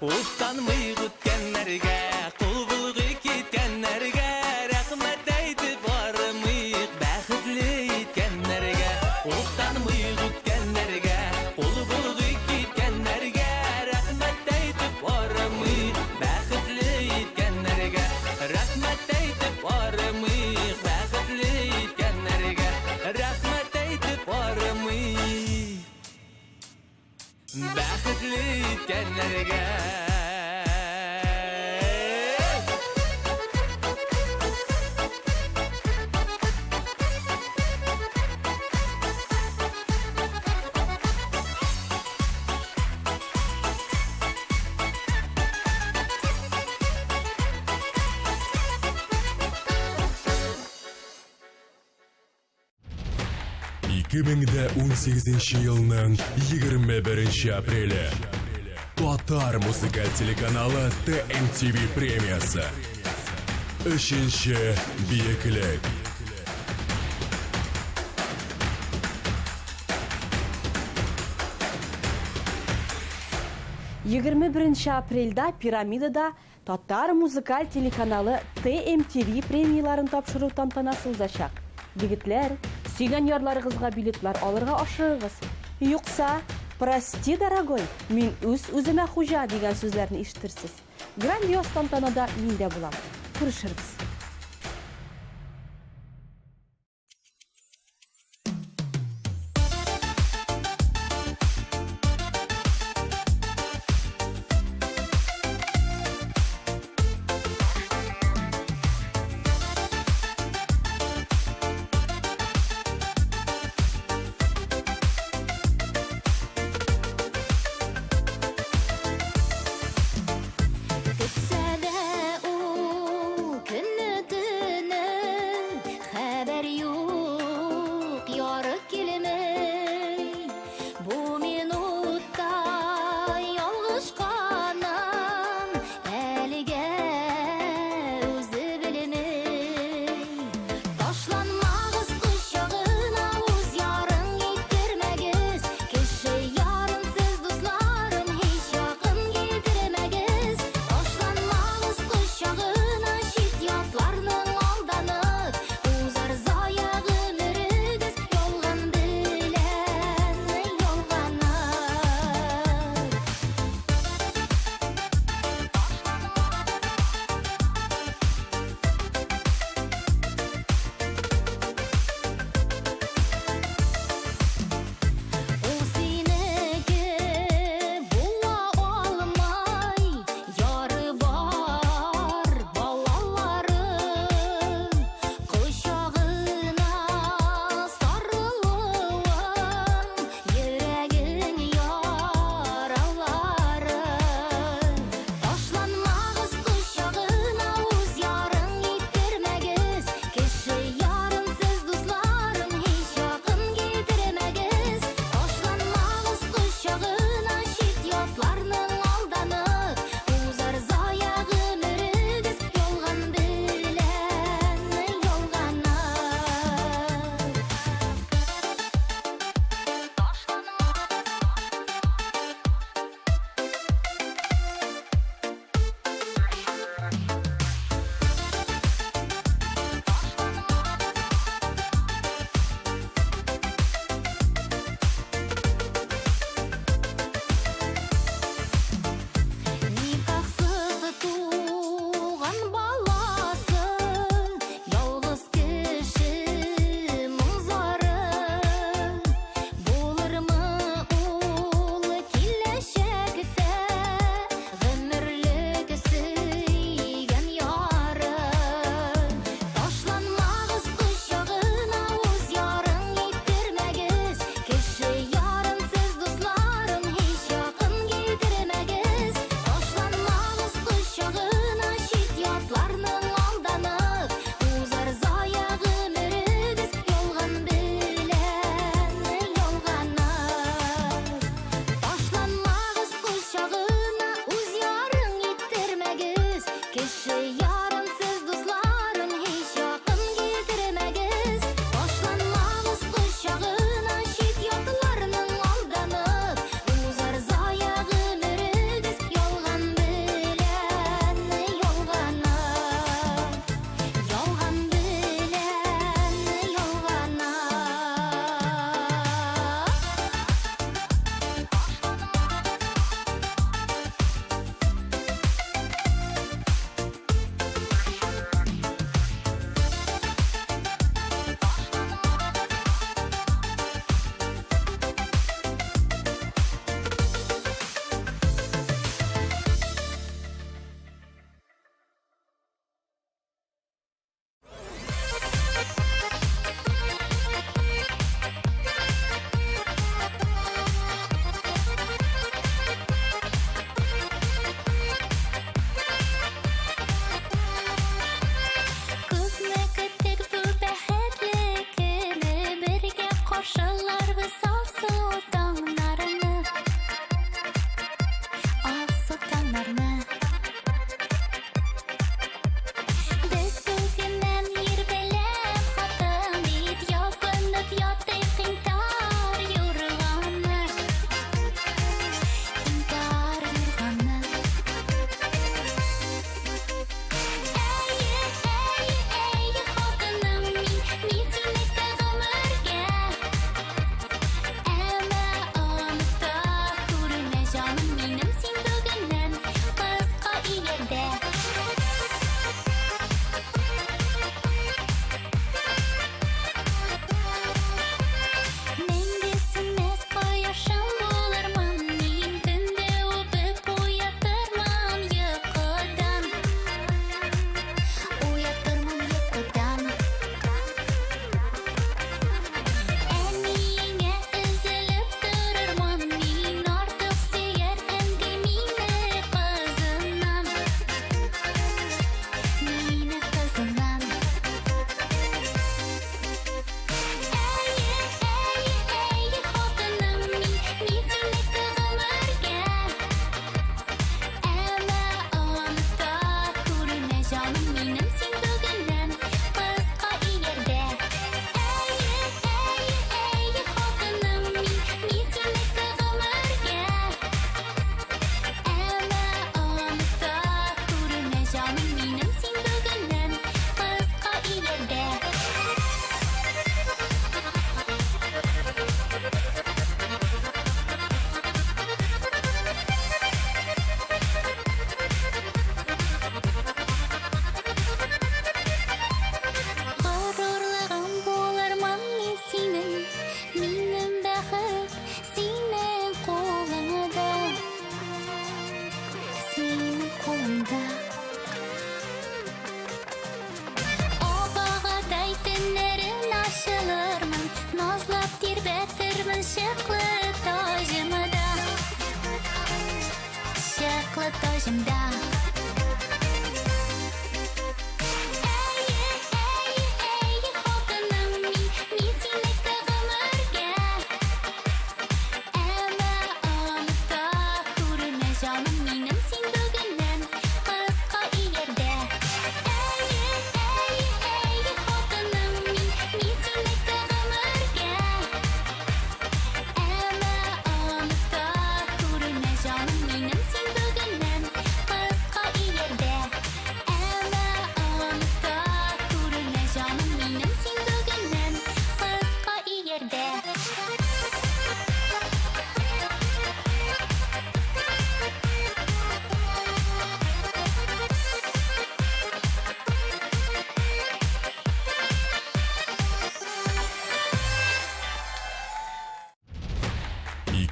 Utanmay gütkenlerge, kul bulgu kitkenlerge, rahmet eytip barmıyık baxtli yetkenlerge. Utanmay gütkenlerge, kul bulgu kitkenlerge, rahmet eytip barmıyık baxtli yetkenlerge. Rahmet eytip barmıyık baxtli yetkenlerge. Rahmet eytip barmıyık baxtli yetkenlerge. Yılının 21 апрелі Татар музыкаль телеканалы TMTV премиясы. Үшінші биіклік. 21 апрельда пирамидада Татар музыкаль телеканалы TMTV премияларын тапшыру тантанасы узачак. Егетләр, сөйгән ярларыгызга билетлар алырга ашыгыз. Юкса, прости, дорогой, мин үз-үземә хуҗа дигән сүзләрне ишетерсез. Грандиоз тантанада мин дә булам. Күрешербез. Күпсәдә ул көнне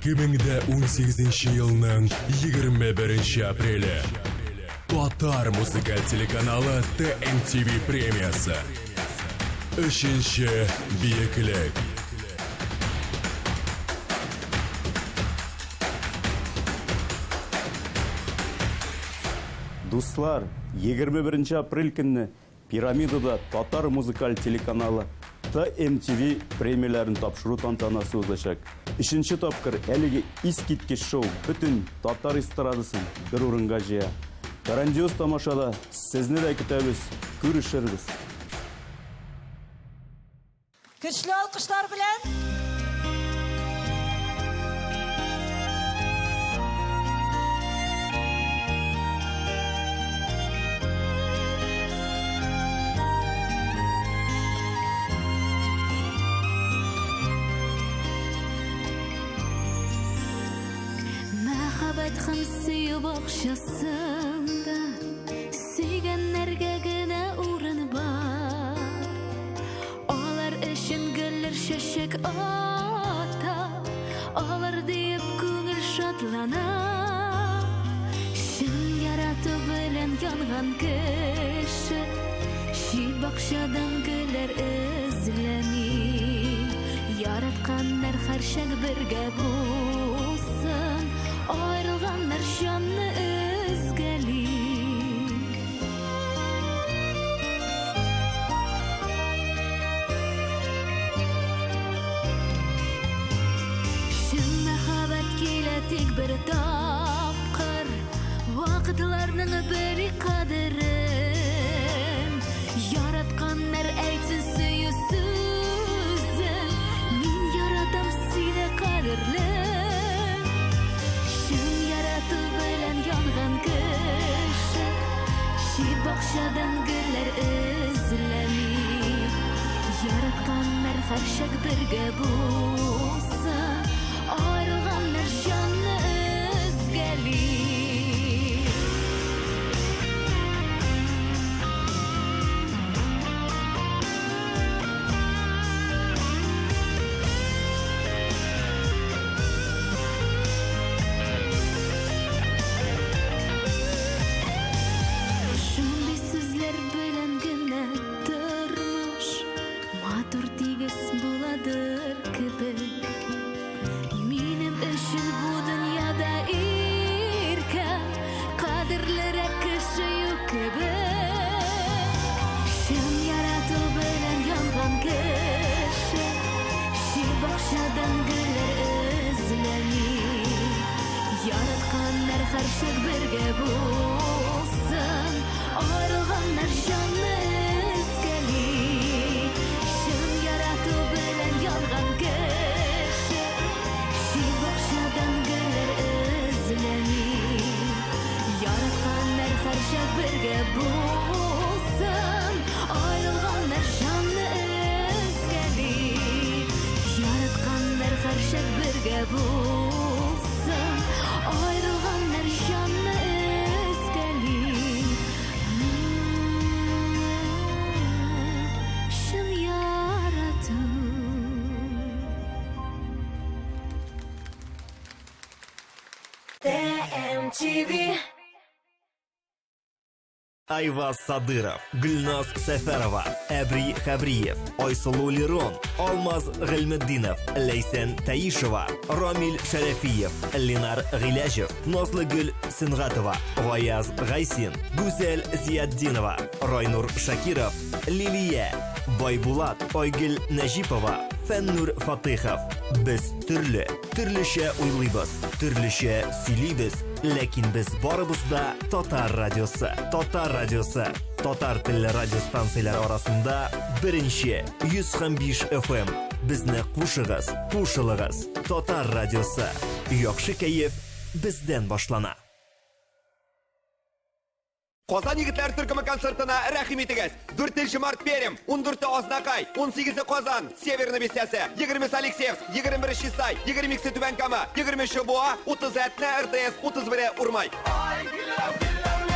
2018 елның 21 апрелі. Татар музыкаль телеканалы TMTV премиясы. Үшінші биіклік. Дуслар, 21 апрель күнні пирамидада татар музыкаль телеканалы TMTV премияларын тапшыру тантанасы өтәчәк. Үшінші тапкыр әлеге искиткеч шоу бүтін татар эстрадасын бір орынға жия. Грандиоз тамашада сезне дә көтәбез, күрешербез. Көчле алкышлар белән Мәхәббәт хәмсие бакчасында сөйгәннәргә генә урын бар. Алар өчен гөлләр чәчәк ата, алар дип күңел шатлана. Шын ярату белән янган кеше, чит бакчадан гөлләр эзләми. Яратканнар һәрчак бергә булсын, ayrılganlar şanlı özgeli. Şın məxabət kilə tek bir tapqır, vaqtlarının biri qadırın. Yaratqanlar aytsin suyu sözün, min yaratam seni qadirli. Yangan kışı, şir bakşadan güller özlemi. Yaratkanlar harşak birge bulsun, ayrılganlar şanlı özgeli. Harşak birge bulsun, ayrılganlar şanlı özgeli. Şın yaratı bilen yalgan kişi, şir bakşadan güller özlemi. Yaratkanlar harşak birge bulsun, ayrılganlar şanlı özgeli. Yaratkanlar harşak birge bulsun, ayrılganlar şanlı özgeli. Şın yaratı. TMTV. Айваз Садыров, Гүлназ Сәфәрова, Әбри Хабриев, Айсылу Лерон, Алмаз Гыйлметдинов, Лейсен Таишева, Рамил Шәрәфиев, Ленар Гыйләжев, Назлыгүл Сынгатова, Гаяз Гайсин, Гүзәл Зияддинова, Райнур Шакиров, Лилия, Байбулат, Айгөл Нәҗипова, Фәннур Фатыйхов. Без төрлечә уйлыйбыз, төрлечә сөйлибез, ләкин без барыбыз да Татар радиосы. Татар радиосы. Татар телле радиостанцияләр арасында беренче 105 FM. Безне кушыгыз, кушылыгыз. Татар радиосы. Яхшы кәеф бездән башлана. Казан егетләр төркеме концертына рәхим итегез. 4 март Пермь, 14 Азнакай, 18 Казан, Северный бистәсе, 20 Алексеевск, 21 Чисай, 22 Түбән Кама, 20 Буа, 30 РТС, 31 Урмай.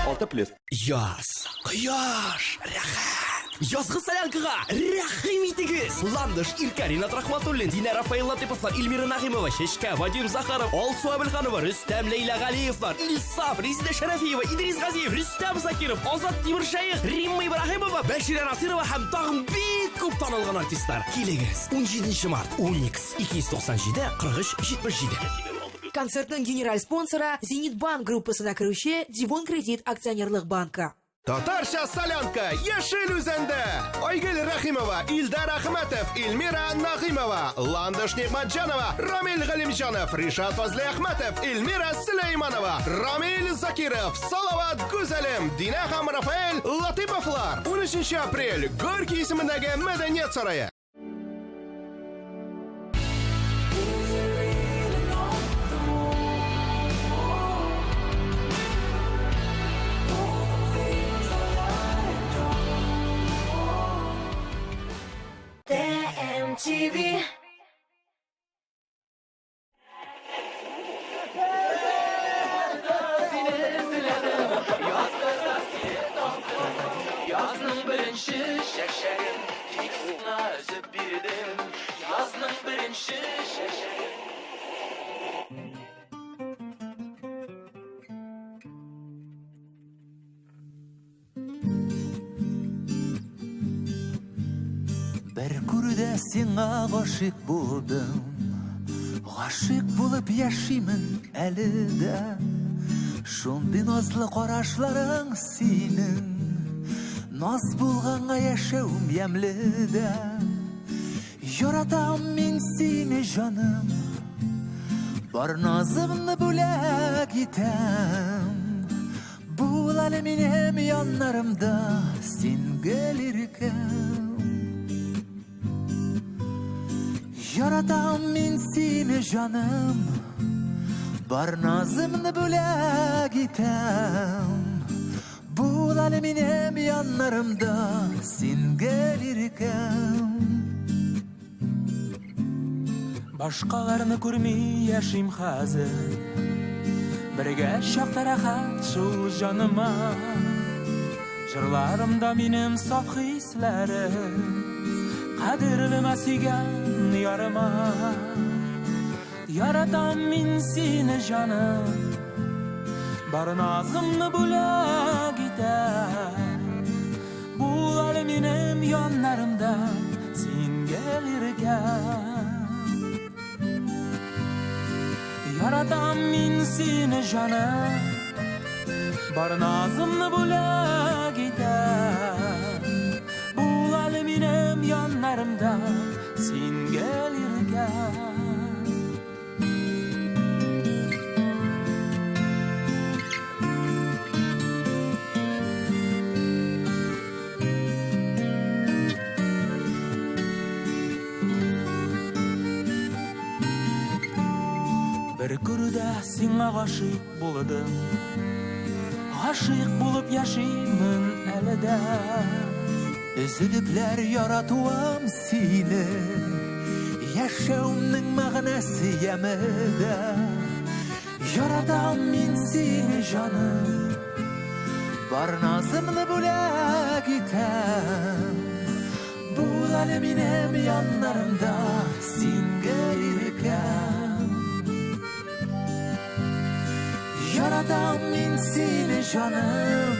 6+. Яз, кояш, рәхәт. Язгы Солянкага рәхим итегез. Ландыш Иркарина Рахматуллин, Динара Файлатыповлар, Эльмира Нагимова, Шешка, Вадим Захаров, Алсу Абелханова, Рүстәм Лейла Галиевлар, Ильсаф, Резида Шарафиева, Идрис Газиев, Рүстәм Закиров, Азат Тимиршаев, Римма Ибрахимова, Бәшира Насирова һәм тагын бик күп танылган артистлар. Килегез. 17 март 12 297 43 77. Концертның генераль спонсора Зенитбанк группасына кіруші Дивон Кредит акционерлық банка. Татарша Солянка Яшел үзәндә. Айгөл Рахимова, Илдар Ахматов, Эльмира Нагимова, Ландыш Нигъматҗанова, Рамил Галимҗанов, Ришат Фазли Ахматов, Эльмира Сулейманова, Рамил Закиров, Салават Гүзәлем, Дина һәм Рафаэль Латиповлар. 13 апрель Горький исемендәге Мәдәният сарае. TMTV. Yazның бірінші шәкшәгін тексіңа үзіп бердім. Yazның бірінші шәкшәгін. Бір күрдә сиңа ғашиқ булдым. Ғашиқ булып яшимін әлі дә. Шундый назлы карашларың синең. Наз булганга яшәүм ямле дә. Яратам мин сине җаным. Бар назымны бүләк итәм. Бул әле минем яннарымда син гөлиркәм. Яратам мин сине җаным. Бар назымны бүләк итәм. Бул әле минем яннарымда син гөлиркәм. Башкаларны күрми яшим хәзер. Бергә чакта рәхәт шул җаныма. Җырларымда минем саф хисләрем. Кадерлемә сөйгән ярыма. Яратам мин сине җаным. Бар назымны бүләк итәм. Бул әле минем яннарымда син гөлиркәм. Яратам мин сине җаным. Бар назымны бүләк итәм. Бул әле минем яннарымда син гөлиркәм. Бір күрдә сиңа ғашиқ булдым. Ғашиқ булып яшимін әле дә. Өзіліпләр яратуым сине. Яшәүмнең мәгънәсе ямыда. Яратам мин сине җаным. Бар назымны бүләк итәм. Бул әле минем яннарымда син гөлиркәм. Яратам мин сине җаным.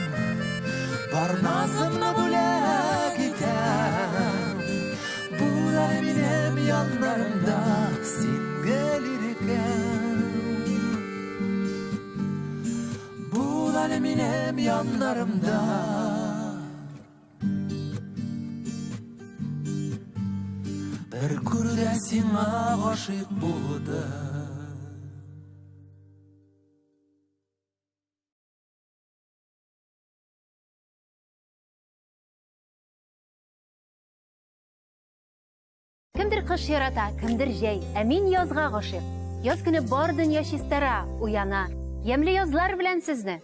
Бар назымны бүләк итәм. Бул әле минем яннарымда син гөлиркәм. Бул әле минем яннарымда. Бір күрдә сиңа ғашиқ булдым. Кемдер кыш ярата, кемдер җәй, ә мин язга гашыйк. Яз көне бар дөнья чистара, уяна. Ямлы язлар белән сезне.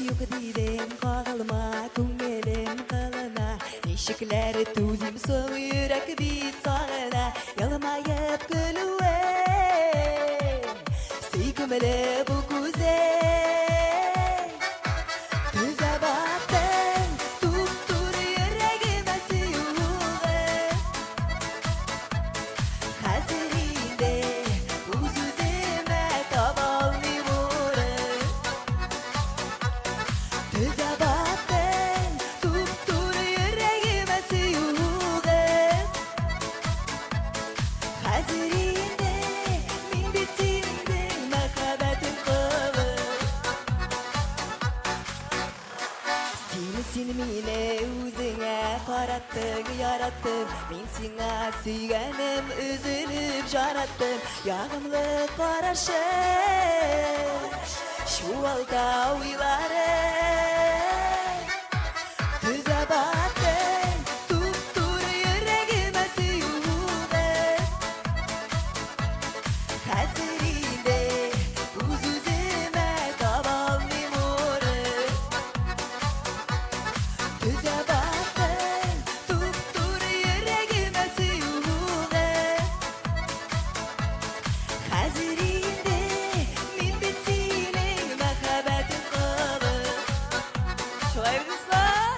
Юк дидем кагылма, күңелем кылына. Ишекләре түзим соң йөрәк бит сагына, ялмаеп көлүем, сөйкемле бу күзең. Түзә баттың, туп-тур йөрәгемә сөюгем. Хәзер инде үз-үземә таба алмыйм урын. Түзә баттың, туп-тур йөрәгемә сөюгем. Хәзер инде мин бит синең мәхәббәтең кылым. Син мине үзеңә караттың, яраттың. Мин сиңа сөйгәнем, өзелеп жараттым. Ягымлы карашың, чуалта уйларым. Түзә баттың, туп-тур йөрәгемә сөюгем. Хәзер инде үз-үземә таба алмыйм урын. Түзә баттың, туп-тур йөрәгемә сөюгем. Хәзер инде мин бит синең мәхәббәтең кылым. Шулай дуслар?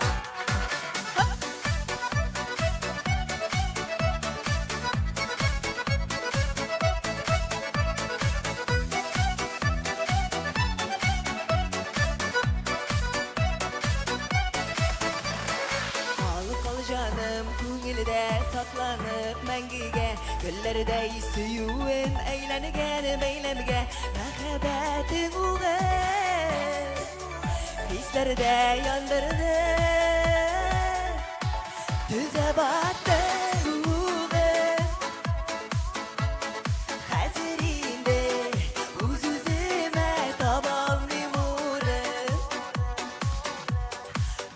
Кал жаным күңелдә сакланып мәңгегә, гөлләрдәй сөюем әйләнгән бәйләмгә. Мәхәббәтең угым хисләрдә яндырды. Түзә баттың угым. Хәзер инде үз-үземә таба алмыйм урын.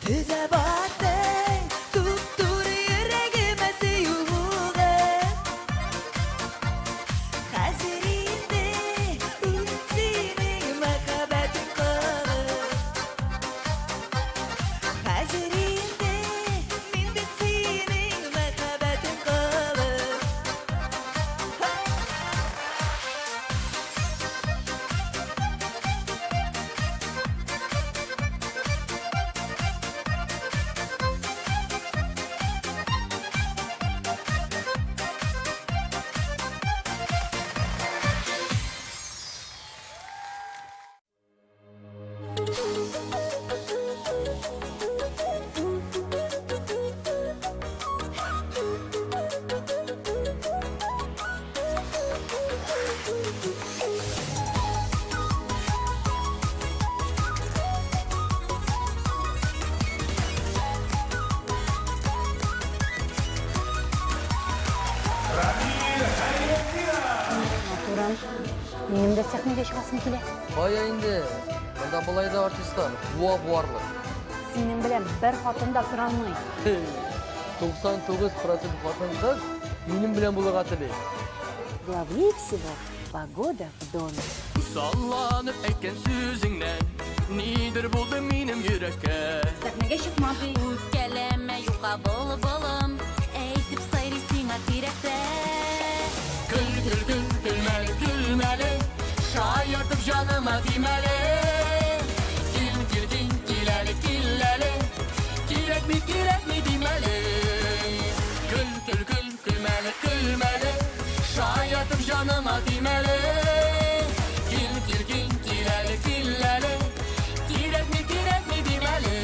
Түзә баттың, туп-тур йөрәгемә сөюгем. Хәзер инде мин синең мәхәббәтең кылым. Хәзер инде мин бит синең мәхәббәтең кылым. Менің де сәхнеге шығасым келе. Қая инде. Мында былай да артисттар, буа буарлы. Сенің білем бір хатында тұра алмай. 99% хатын қыз минем белән булырга тели. Главнее всего погода в доме. Салланып әйткән сүзеңнән нидер булды минем йөрәккә. Сәхнеге чыкмады. Үпкәләмә юка былым, әйтеп сайрый сиңа тирәктә. Көл, көл, көл, көлмәле, көлмәле, шаяртып җаныма тимәле. Кил, кил, кил, киләле, киләле, кирәкми, кирәкми димәле. Көл, көл, көл, көлмәле, көлмәле, шаяртып җаныма тимәле. Кил, кил, кил, киләле, киләле, кирәкми, кирәкми димәле.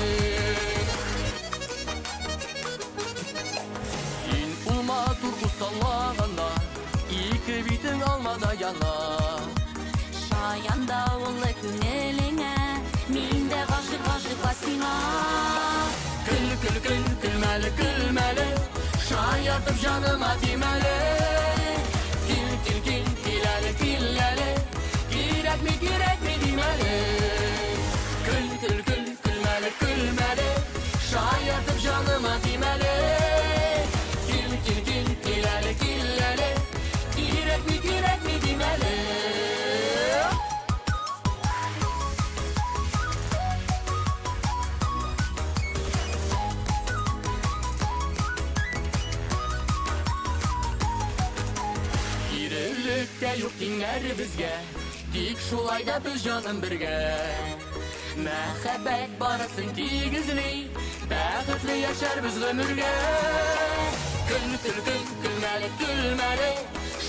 Син улма тургу саллаганда, ике битең алмада яна. Шаянда улы күңелеңә, мин дә гашык сиңа. Көл, көл, көл, көлмәле, көлмәле, шаяртып җаныма тимәле. Кил, кил, кил, киләле, киләле, кирәкми, кирәкми димәле. Көл, көл, көл, көлмәле, көлмәле, шаяртып җаныма тимәле. Кил, кил, кил, киләле, киләле, кирәкми, кирәкми димәле. Тә юк тиңнәре безгә, тик шулай да без җаным бергә. Мәхәббәт барысын тигезли, бәхетле яшәрбез гомергә. Көлмәле, көлмәле,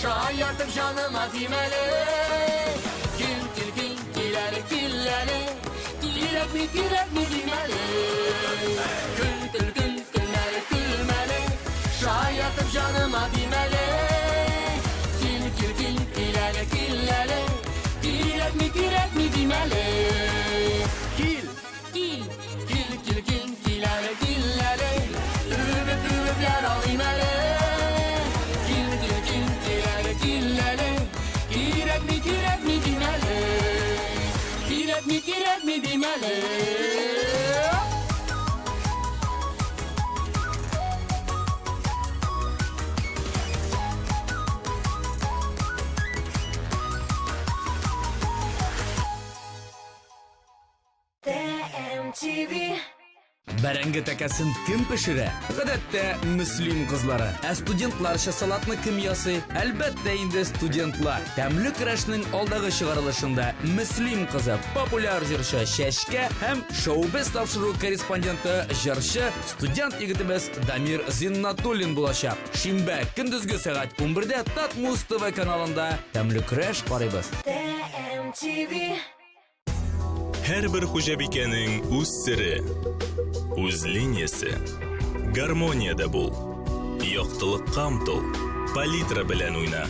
шаяртып җаныма тимәле. Кил әле, кирәкми димәле. Көлмәле, көлмәле, шаяртып җаныма тимәле. Кил әле, кирәкми димәле. Кил әле, үбеп алыйм әле. Кил әле, кирәкми димәле. Кирәкми димәле. TMTV. Бәрәңге тәкәсен кем пешерә? Гадәттә, мөслим кызлары. Ә студентларча салатны кем ясый? Әлбәттә инде студентлар. Тәмле көрәшнең алдагы чыгарылышында мөслим кызы, популяр җырчы Чәчкә һәм шоу-биз тапшыру корреспонденты җырчы студент егетебез Дамир Зиннатуллин булачак. Шимбә көндезге сәгать 11-дә Татмуз ТВ каналында тәмле көрәш карыйбыз. TMTV. Һәрбер хуҗабикәнең үз сире, үз линиясе. Гармонияда бул. Яктылыкка омтыл, палитра белән уйна.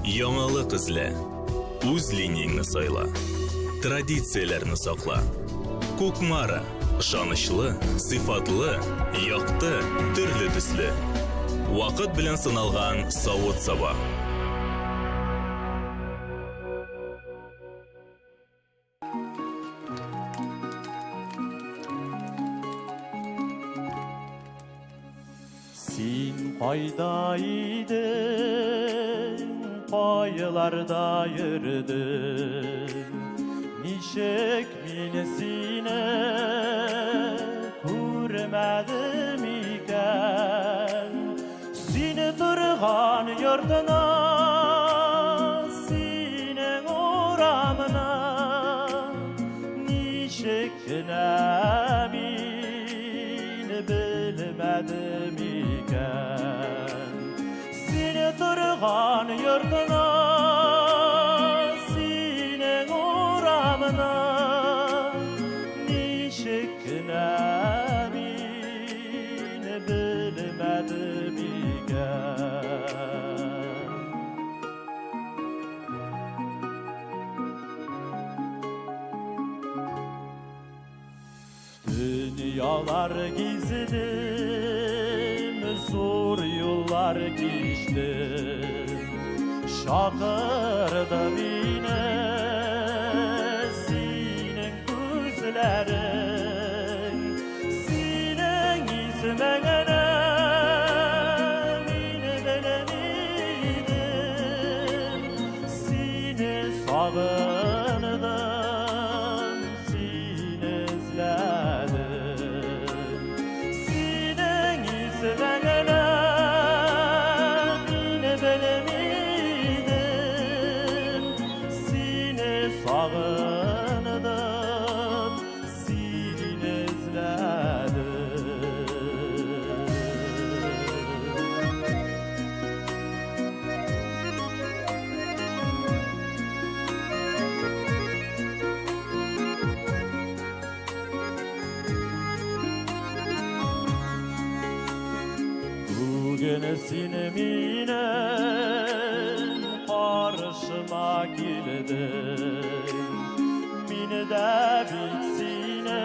Яңалык эзлә, үз линияңне сайла. Традицияләрне сакла. Кукмара, ышанычлы, сыйфатлы, якты, төрле төсле. Вакыт белән сыналган савыт-саба. Син кайда идең, кайларда йөрдең, ничек мине сине күрмәдем икән. Сине торган йортына, синең урамына, ничек кенә мин белмәдем икән. Сине торган йортына, синең урамына, ничек кенә мин белмәдем икән. Dünyalar gizledim, zor yollar geçtim. Şakırdı beni senin gözlerin, senin ismine beni bilemedim. Seni sağındım, seni izledim. Senin ismine beni bilemedim. Seni sağındım, seni izledim. Bugün seni minin karşıma geldin, mini de bitsine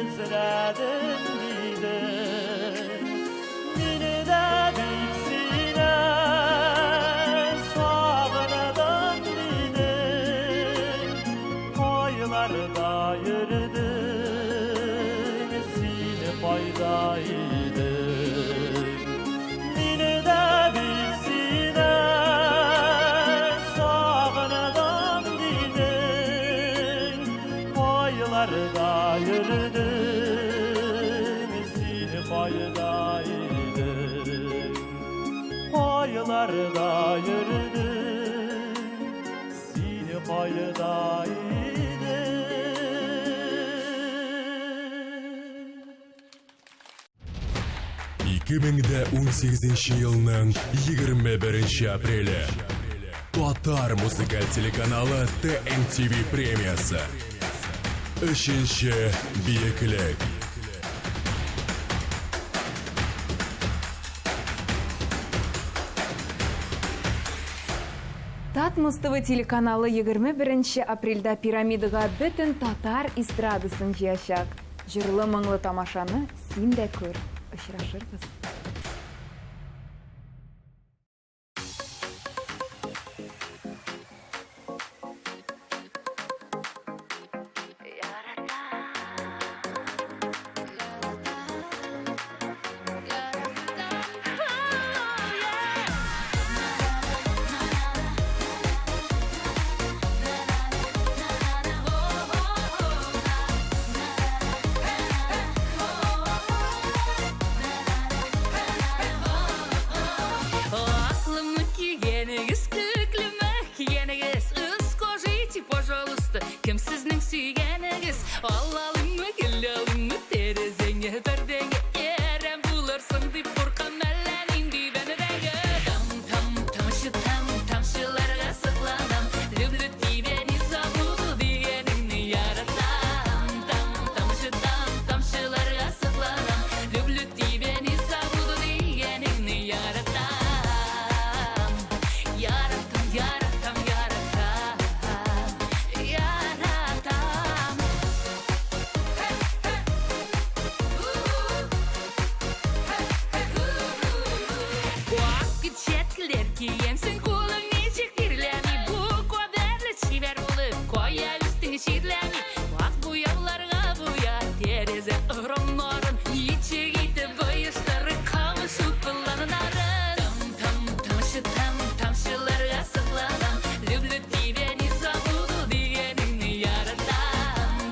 izledin gidin. Mini de bitsine sağındım gidin. Aylarda yürüdün, seni faydaydın. Mini de bitsine sağındım gidin. Aylarda yürüdün, seni faydaydın. Kıyılarda yürüdüm, seni koydaydım. 2018 yılının 21 apreli Tatar muzikal teлеканалы TMTV премиясы. 3-ші биіклік. Татмус ТВ телеканалы 21 апрельда пирамидаға бүтін татар эстрадасын жияшақ. Жырлы мұңлы тамашаны сен де көр. Ұшырашырбыз. Кім сіздің сүйгеніңіз? Алалымы, келалымы, терезеңе бірдеңе ерем бұлырсың деп бұрқан әләнің бейбәнідегі. Тамшыларға сықладам, люблю тебя, не забуду дегеніңні яратам. Тамшыларға сықладам, люблю тебя, не забуду дегеніңні яратам. Яратам, яратам, яратам. Киенсің қолың нечек терләмей, бұл қодәрлі шивер болып, қоя үстіңі ширләмей, уақ бұяуларға бұя, терезе ұрым норын, ечек етіп бұйыштыры қамышу пыланын арын. Тамшыларға сықладам, люблю тебя, не забуду дегеніңні яратам.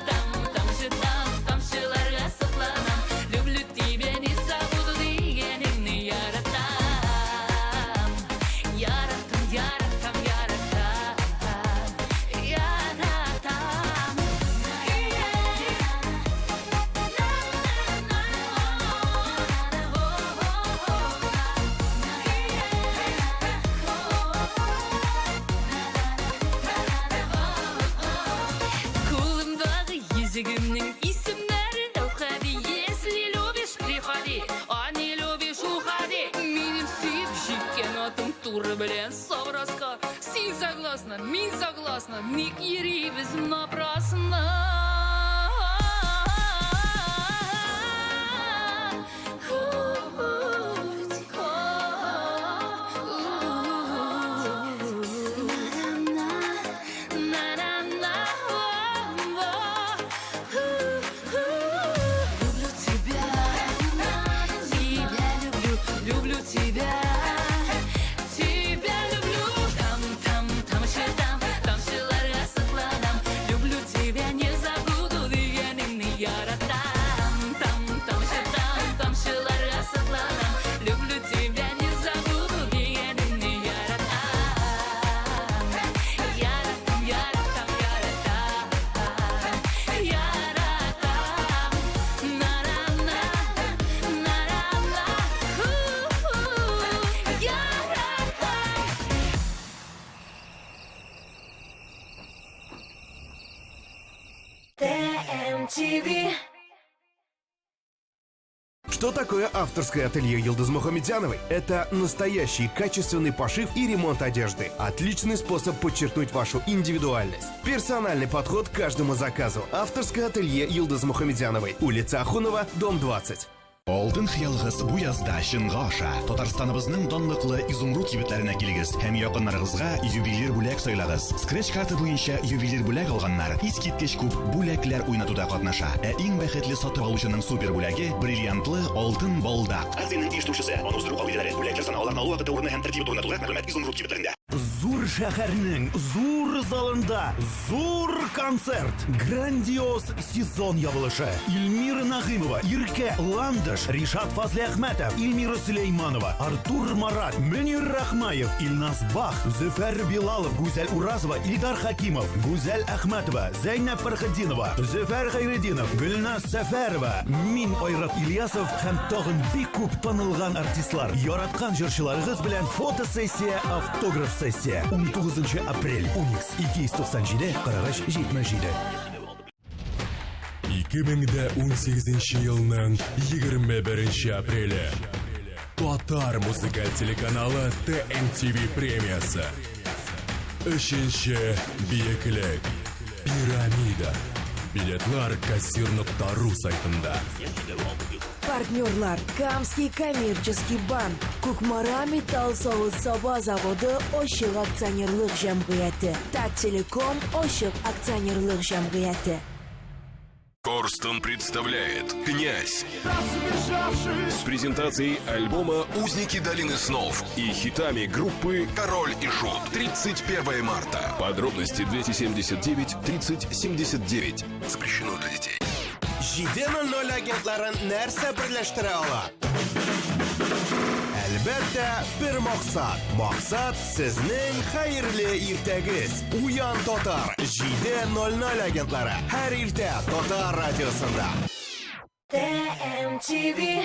Тамшыларға сықладам, люблю тебя, не забуду дегеніңні яратам. Яратам, яратам, яратам, яратам. Қолымдағы езігімнің исімдері Әухади, если любишь, приходи, а не любишь, уходи. Менің сүйіп жеткен атым туры білен совраска. Сен согласна, мен согласна, ник ерейбіз напрасно. Люблю тебя, тебя люблю. Тамшыларға сықладам, люблю тебя, не забуду дегеніңні яратам. Тамшыларға сықладам, люблю тебя, не забуду дегеніңні яратам. Яратам, яратам, яратам, яратам. На-на-на, на-на-на, ТМТV. Что такое авторское ателье Йылдыз Мухамедзяновой? Это настоящий качественный пошив и ремонт одежды. Отличный способ подчеркнуть вашу индивидуальность. Персональный подход к каждому заказу. Авторское ателье Йылдыз Мухамедзяновой. Улица Ахунова, дом 20. Алтын хыялыгыз бу язда чынга аша. Татарстаныбызның данлыклы изумруд кибетләренә килегез һәм якыннарыгызга ювелир бүләк сайлагыз. Скретч карты буенча ювелир бүләк алганнар искиткеч күп бүләкләр уйнатуда катнаша. Ә иң бәхетле сатып алучының супер бүләге бриллиантлы алтын балдак. Акциянең ишетүчесе, аны уздыру кагыйдәләре, бүләкләр саны, аларны алу вакыты, урыны һәм тәртибе турында тулы мәгълүмат изумруд кибетләрендә. Зур зур шәһәрнең зур залында зур концерт. Грандиоз сезон ябылышы. Илмира Нагыймова, Иркә Ландыш, Ришат Фазли Әхмәтов, Илмира Сулейманова, Артур Марат, Мөнир Рахмаев, Илназ Бах, Зөфәр Билалов, Гүзәл Уразова, Илдар Хакимов, Гүзәл Әхмәтова, Зәйнәп Фәрхетдинова, Зөфәр Хәйретдинов, Гөлназ Сәфәрова, мин Айрат Ильясов һәм тагын бик күп танылган артистлар. Яраткан җырчыларыгыз белән фотосессия, автограф сессия. 19 апрель, Уникс 297 4377. 2018 елның 21 апреле. Татар музыкаль телеканалы ТНТВ премиясы. 3-нче биеклек. Пирамида. Билетлар кассир.ру сайтында. Партнерлар: Камский коммерческий банк, Кукмара металл савыт саба заводы Ошык акционерлык җәмгыяте, Тателеком Ошык акционерлык җәмгыяте. Корстон представляет «Князь» с презентацией альбома «Узники долины снов» и хитами группы «Король и Шут». 31 марта. Подробности 279 30 79. Запрещено для детей. 7:00 агентларын нәрсә берләштерә ала? Әлбәттә, бер максат. Максат сезнең хәерле иртәгез. Уян Татар 7:00 агентлары. Һәр иртә Татар радиосында. TMTV.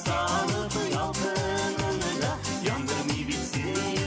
Sağlık yalkınını da yandırmayı bitsin.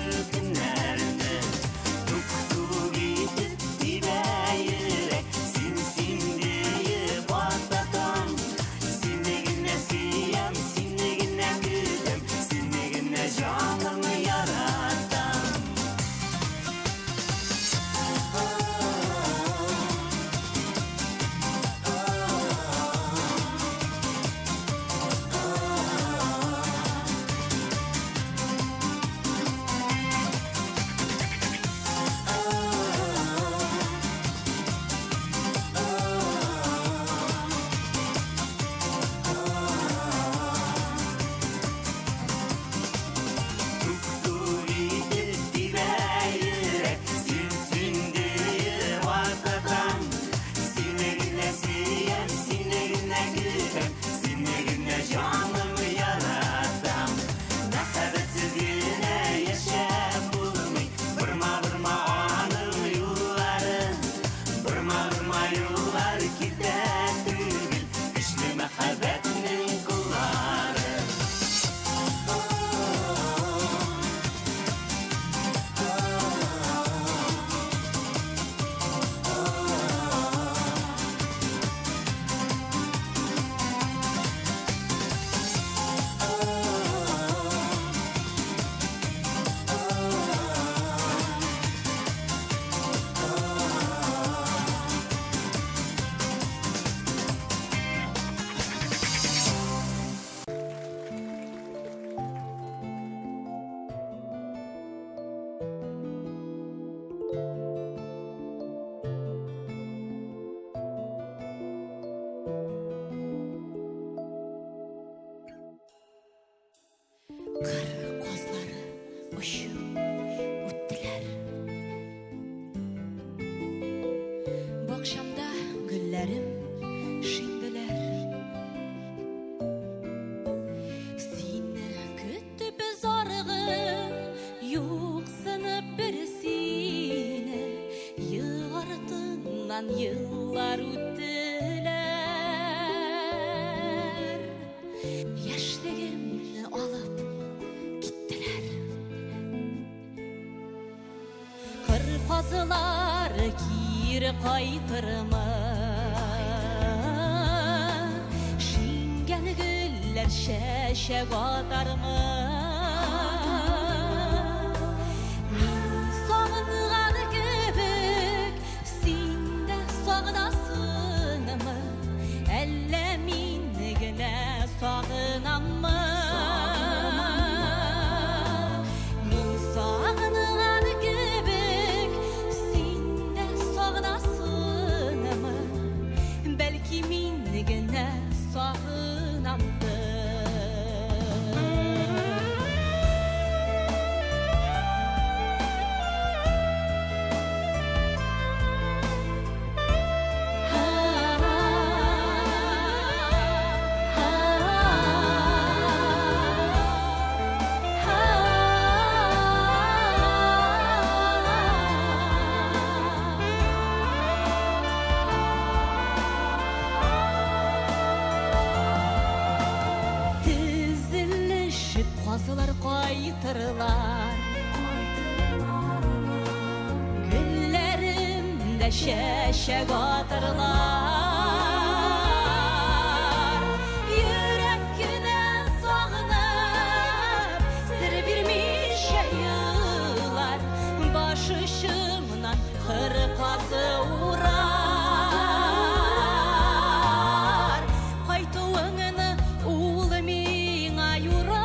артынан yıllar үттілер. Яшьлегімні алып киттілер. Қыр қазылар киір қайтырма. Шинген гүллер шәшәк атарма. Sağınamma Min sağınıgan kebek Sinde sağınasınamı Belki min gene sağınamdı Қазылар қайтырылар Гүллерімді шәшәк атырлар Йөрәккенә сағынып Сір бермей шайылар Баш ұшымнан қыр қазы урар Қайтуыңыны улы миңа юрар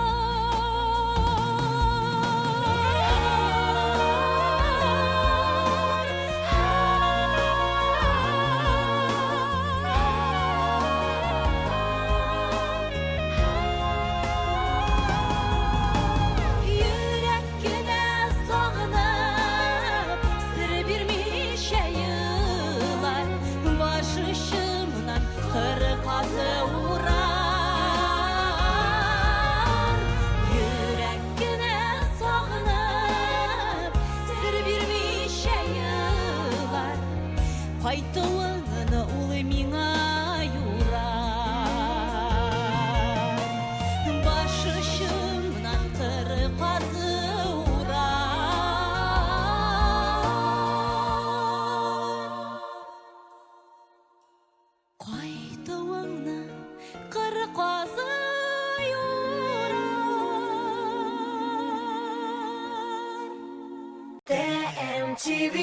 Қайтуыңыны улы миңа юрар Баш ұшымнан қыр қазы урар Қайтуыңны қыр қазы юрар TMTV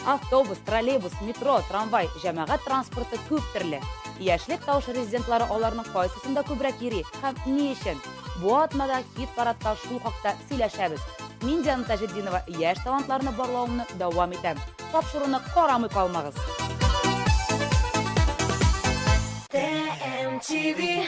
Автобус, троллейбус, метро, трамвай, җәмәгать транспорты күп төрле. Яшьлек таушы резидентлары аларның кайсысында күбрәк йөри һәм ни өчен? Бу атнада хит-парадта шул хакта сөйләшәбез. Мин Диана Таҗетдинова яшь талантларны барлауымны дәвам итәм. Тапшыруны карамый калмагыз. TMTV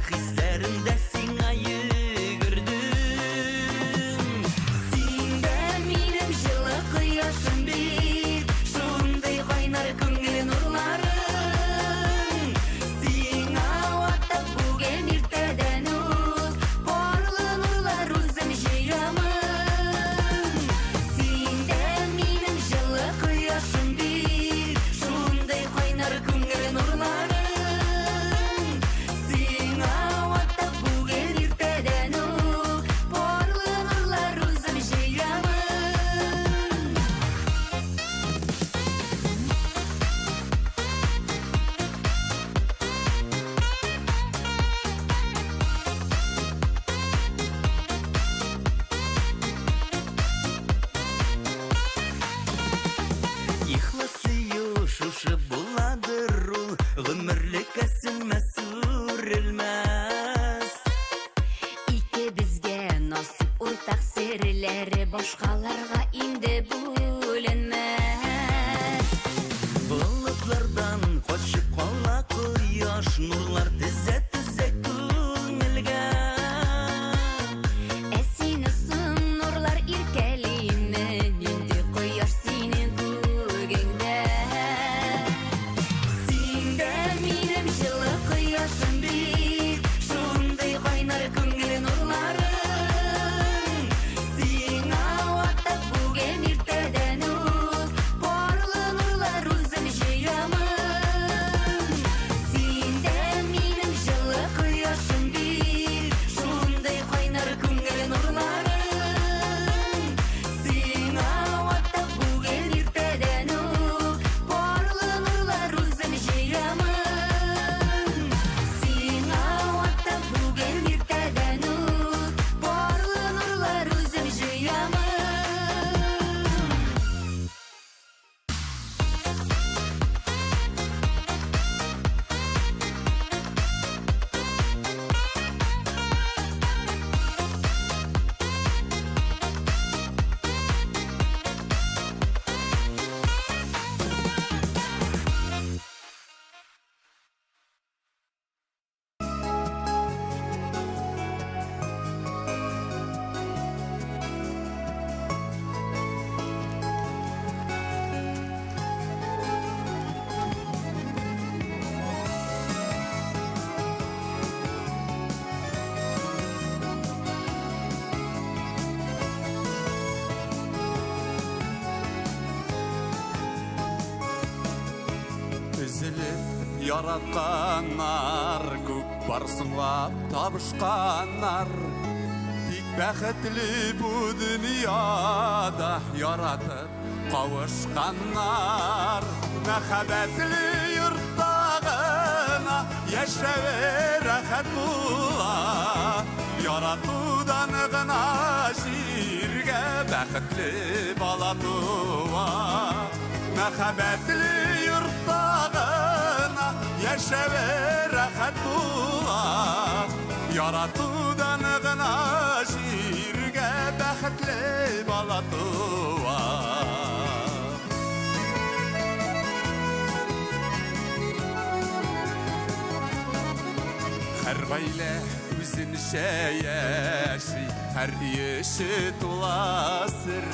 Хисләрендә сиңа йөгердем бізге насип уртақ серлері башқаларға инде бөленмәс. Бұлытлардан қошып қала құяш, нұрлар тізе-тізе көңілге. Әсіні сын нұрлар иркәлейіні, ненде құяш сенің көгіңде. Сенде менің жылы құяшым бит, шуындай қайнар көңіл нұрларың. Сен ауатта бүген ертеден өз, барлы нұрлар өзім жиямын. Сенде менің жылы құяшым бит, шуындай қайнар көңіл нұрларың. Сен ауатта бүген ертеден өз, барлы нұрлар өзім жиямын. Сен ауатта бүген ертеден өз, барлы нұрлар өзім жиямын. Үзіліп яратқанар, көк барсынлап табышқанар. Тик бәхетлі бұ дүнияда яратып қауышқанар. Мәхәббәтлі йорттағына яшәүе рәхәт була. Яратудан ғына җиргә бәхетле бала туа. Мәхәббәтле йорттағына яшәүе рәхәт була. Яратудан ғына җиргә бәхетле бала туа. Һәр гаилә үзенчә яши, һәр ише тула сер.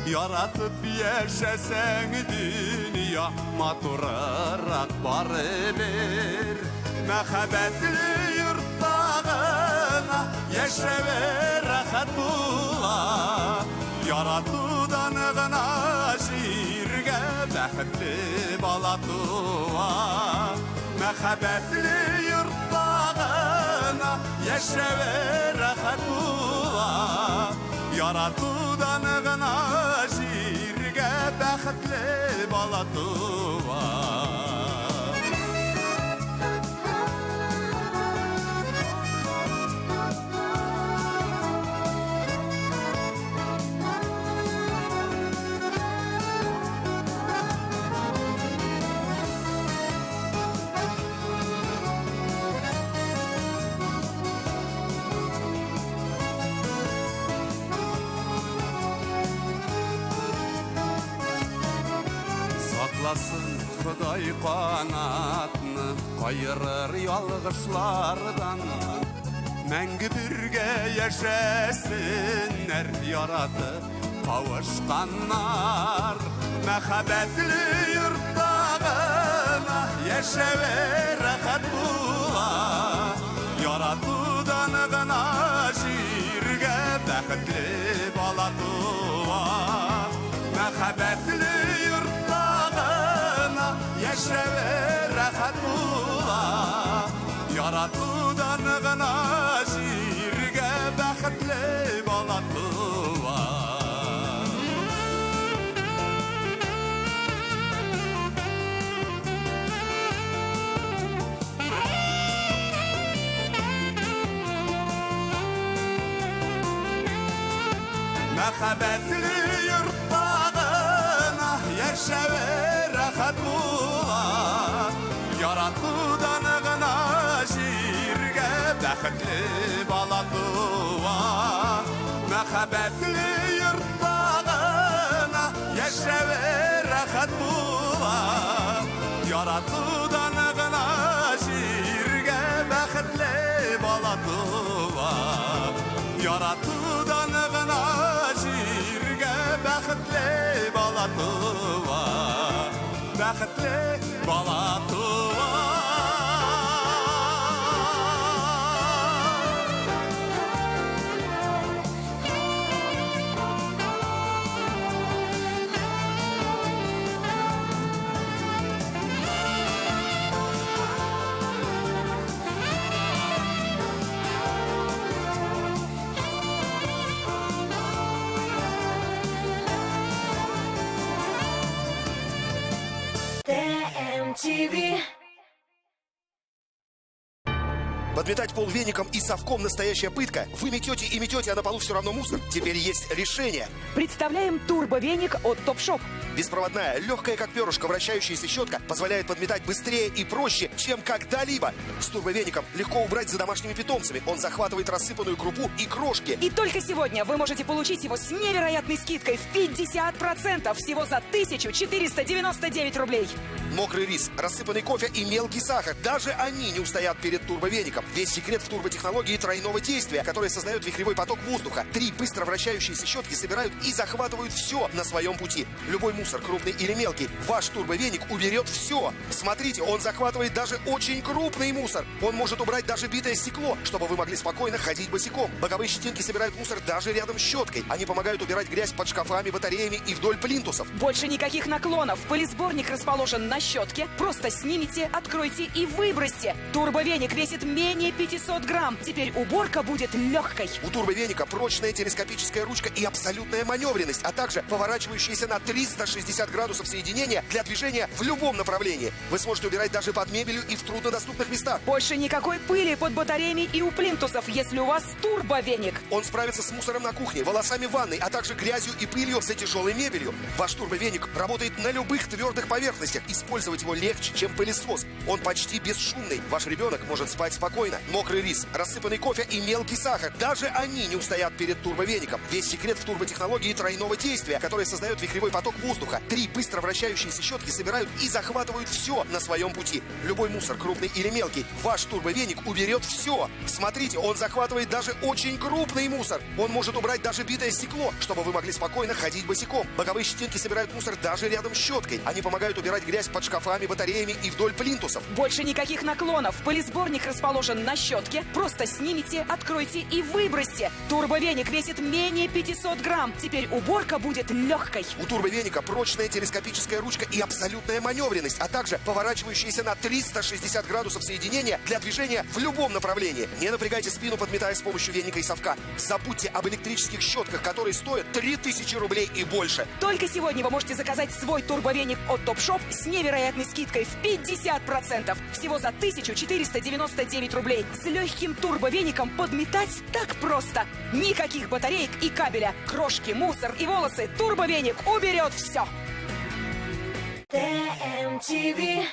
Яратып яшәсәң дөнья матурырак барыбер. Мәхәббәтле йорттағына яшәүе рәхәт була. Яратудан ғына җиргә бәхетле бала туа. Мәхәббәтле йорттағына яшәүе рәхәт була. Яратудан ғына җиргә бәхетле бала туа. Сакласын Ходай канатны, кайырыр ялгышлардан. Мәңге бергә яшәсеннәр, яратып кавышканнар. Мәхәббәтле йорттагына яшәүе рәхәт була. Яратудан гына җиргә бәхетле бала туа. Мәхәббәтле йорттагына яшәүе рәхәт була. Яратудан гына җиргә бәхетле бала туа. Мәхәббәтле йорттагына яшәүе рәхәт була. Яратудан гына җиргә бәхетле бала туа. мәхәббәтле йорттагына яшәве рәхәт була. Яратудан гына җиргә бәхетле бала туа. Яратудан гына җиргә бәхетле бала туа. Бәхетле бала туа. ТМТВ. Подметать пол веником и совком — настоящая пытка. Вы метете и метете, а на полу все равно мусор. Теперь есть решение. Представляем турбовеник от Топшоп. Беспроводная, легкая как перышко, вращающаяся щетка позволяет подметать быстрее и проще, чем когда-либо. С турбовеником легко убрать за домашними питомцами. Он захватывает рассыпанную крупу и крошки. И только сегодня вы можете получить его с невероятной скидкой в 50%, всего за 1499 рублей. Мокрый рис, рассыпанный кофе и мелкий сахар. Даже они не устоят перед турбовеником. Весь секрет в турботехнологии тройного действия, которая создает вихревой поток воздуха. 3 быстро вращающиеся щетки собирают и захватывают все на своем пути. Любой мусор, крупный или мелкий, ваш турбовеник уберет все. Смотрите, он захватывает даже очень крупный мусор. Он может убрать даже битое стекло, чтобы вы могли спокойно ходить босиком. Боковые щетинки собирают мусор даже рядом с щеткой. Они помогают убирать грязь под шкафами, батареями и вдоль плинтусов. Больше никаких наклонов. Пылесборник расположен на щетке. Просто снимите, откройте и выбросьте. Турбовеник весит менее 500 грамм. Теперь уборка будет легкой. У турбовеника прочная телескопическая ручка и абсолютная маневренность, а также поворачивающиеся на 360 градусов соединения для движения в любом направлении. Вы сможете убирать даже под мебелью и в труднодоступных местах. Больше никакой пыли под батареями и у плинтусов, если у вас турбовеник. Он справится с мусором на кухне, волосами в ванной, а также грязью и пылью за тяжелой мебелью. Ваш турбовеник работает на любых твердых поверхностях. Использовать его легче, чем пылесос. Он почти бесшумный. Ваш ребенок может спать спокойно. Мокрый рис, рассыпанный кофе и мелкий сахар. Даже они не устоят перед турбовеником. Весь секрет в турботехнологии тройного действия, которая создает вихревой поток воздуха. 3 быстро вращающиеся щетки собирают и захватывают все на своем пути. Любой мусор, крупный или мелкий, ваш турбовеник уберет все. Смотрите, он захватывает даже очень крупный мусор. Он может убрать даже битое стекло, чтобы вы могли спокойно ходить босиком. Боковые щетинки собирают мусор даже рядом с щеткой. Они помогают убирать грязь под шкафами, батареями и вдоль плинтусов. Больше никаких наклонов. Пылесборник расположен на щетке. Просто снимите, откройте и выбросьте. Турбовеник весит менее 500 грамм. Теперь уборка будет легкой. У турбовеника прочная телескопическая ручка и абсолютная маневренность, а также поворачивающиеся на 360 градусов соединения для движения в любом направлении. Не напрягайте спину, подметая с помощью веника и совка. Забудьте об электрических щетках, которые стоят 3000 рублей и больше. Только сегодня вы можете заказать свой турбовеник от Топшоп с невероятной скидкой в 50%, всего за 1499 рублей. С легким турбовеником подметать так просто. Никаких батареек и кабеля. Крошки, мусор и волосы. Турбовеник уберет все. ТМТВ.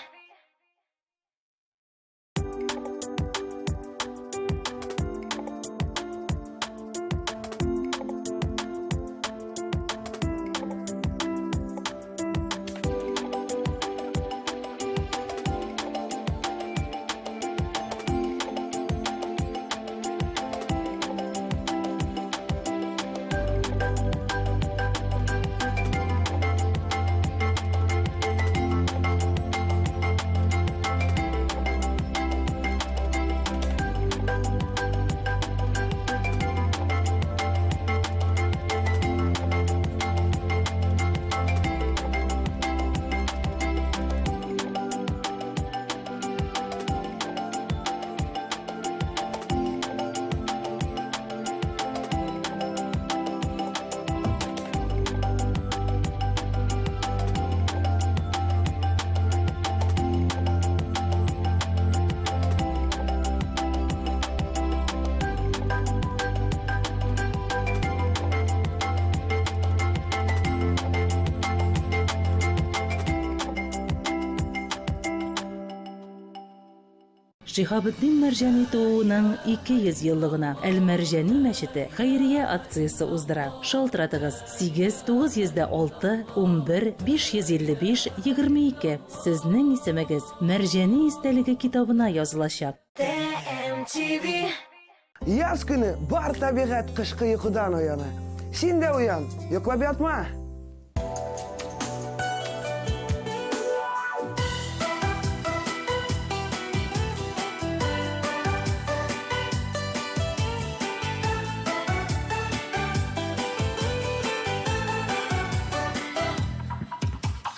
Шиһабетдин Мәрҗани тууының 200 еллыгына Әл-Мәрҗани мәчете хәйрия акциясы уздыра. Шалтыратыгыз 8-906 11 555 22. Сезнең исемегез Мәрҗани истәлеге китабына язылачак. TMTV. Яз көне бар табигать кышкы йокыдан уяна. Син дә уян, йоклап ятма.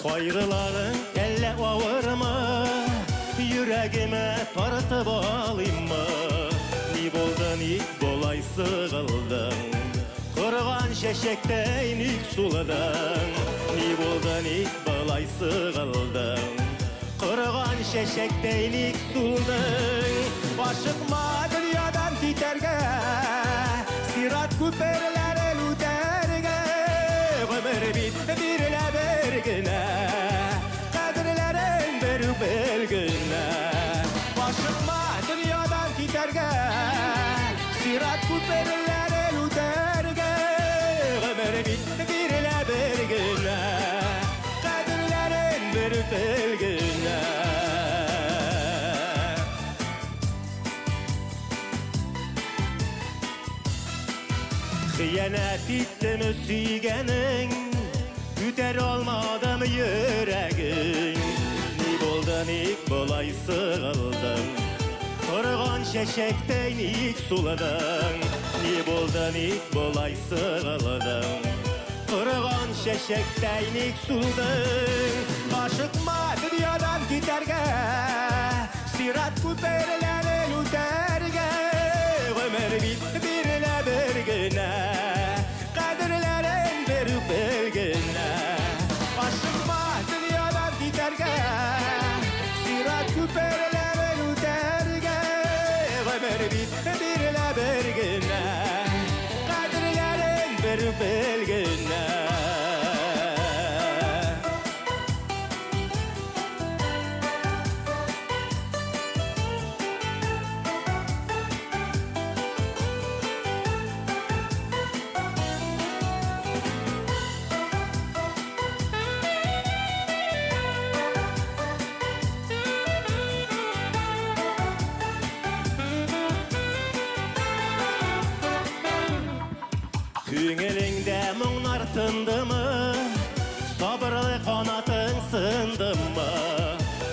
Кайгыларың әллә авырмы, йөрәгемә тартып алыйммы? Ни булды, ни болай сыгылдың? Корган чәчәктәй ник суладың? Ни булды, ни болай сыгылдың? Корган чәчәктәй ник суладың? Ашыкма дөньядан китәргә, сират күперләрен үтәргә. Гомер битте бирелә бер генә, кадерләрен берү белгенә. Ашыкма дөньядан китәргә, сират күперләрен үтәргә. Гомер битте бирелә бер генә, кадерләрен берү белгенә. Хыянат иттем сөйгәнең, күтәр алмадым йөрәгең. Ни булды, ник болай сыгылдың? Корган чәчәктәй ник суладың? Ни булды, ник болай сыгылдың? Корган чәчәктәй ник суладың? Ашыкма дөньядан китәргә, сират күперләрен үтәргә. Гомер битте бирелә бер генә, кадерләрен берү белгенә. Ашыкма дөньядан китәргә, сират күперләрен үтәргә. Гомер битте бирелә бер генә, кадерләрен берү белгенә. Күңелеңдә моңнар тындымы, сабырлы канатың сындымы?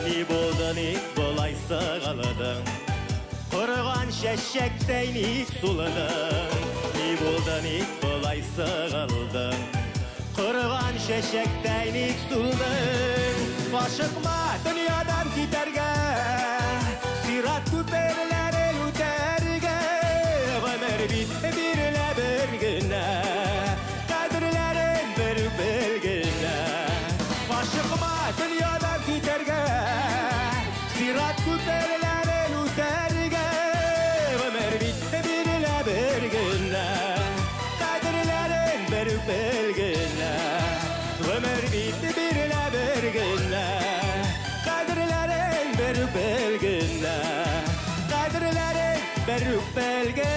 Ни булды, ник болай сыгылдың? Корган чәчәктәй ник суладың? Ни булды, ник болай сыгылдың? Корган чәчәктәй ник суладың? Ашыкма дөньядан китәргә, сират күперләрен үтәргә. Гомер битте бирелә бер генә, кадерләрен берү белгенә. Ашыкма дөньядан китәргә, сират күперләрен үтәргә. Гомер битте бирелә бер генә, кадерләрен берү белгенә. Гомер битте бирелә бер генә, кадерләрен берү белгенә. Кадерләрен берү белгенә.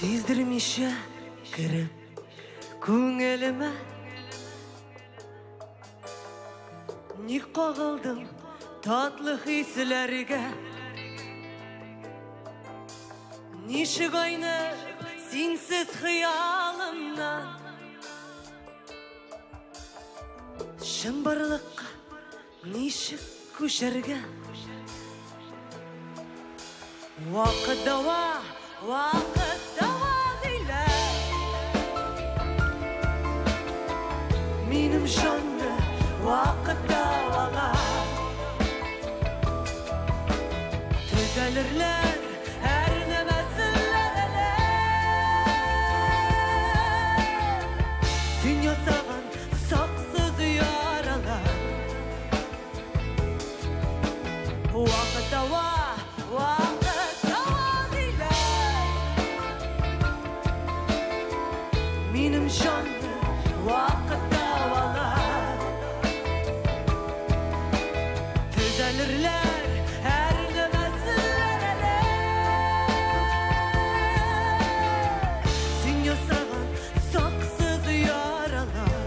Сиздермичә кереп күңелемә, ник кагылдым татлы хисләргә. Ничек айны синсез хыялымнан, шымбырлыкка ничек күчәргә. Вакыт дава диләр, минем җанны вакыт Вакытта вала Төзелерлер әр нәмәсілер Сен ясаған сақсыз яралар Вакытта дейлер Минем жанны вакытта вала Төзелерлер әр нәмәсілер Сен ясаған сақсыз яралар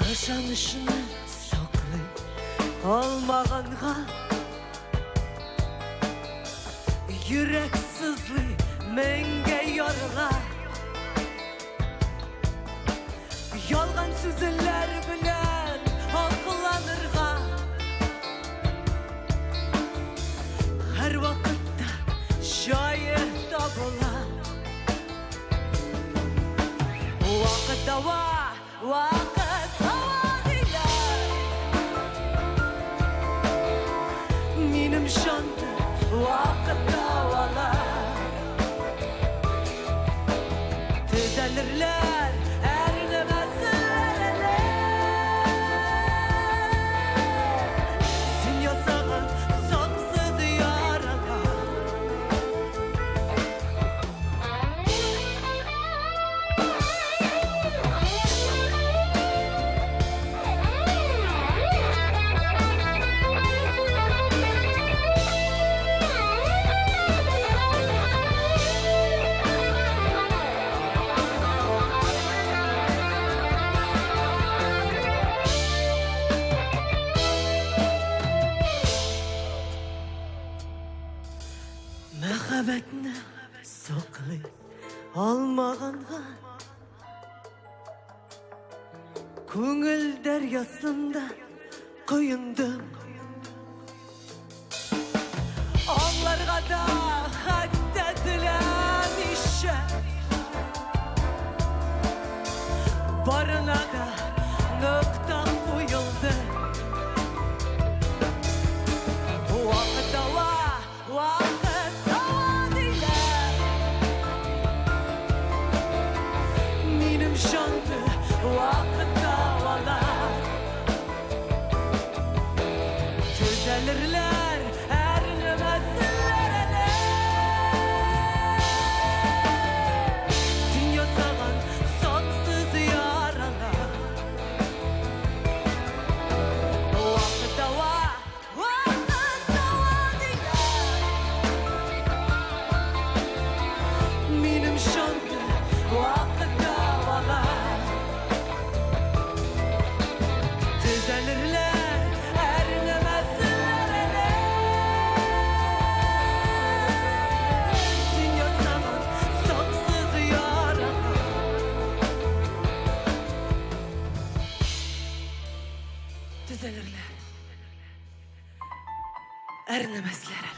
Ышанышыны саклый алмағанға Йөрәк сызлый мәңге ярыла Ялган сүзләр белән акланырга Һәр вакытта җае табыла Вакытта дейлер Минем жанны вакытта вала Төзелерлер әр нәмәсілер Сен ясаған сақсыз яралар Мәхәббәтне саклый алмағанға Күңел дәрьясында құйындым Аңларға да хәтта теләмичә Барына да нокта қойылды Вакытта дейлер Минем жанны вакытта вала Төзелерлер әр нәмәсілер Сен ясаған сақсыз яралар Вакытта Минем жанны вакытта вала Төзелерлер әр нәмәсілер Сен ясаған сақсыз яралар Төзелерлер әр нәмәсілер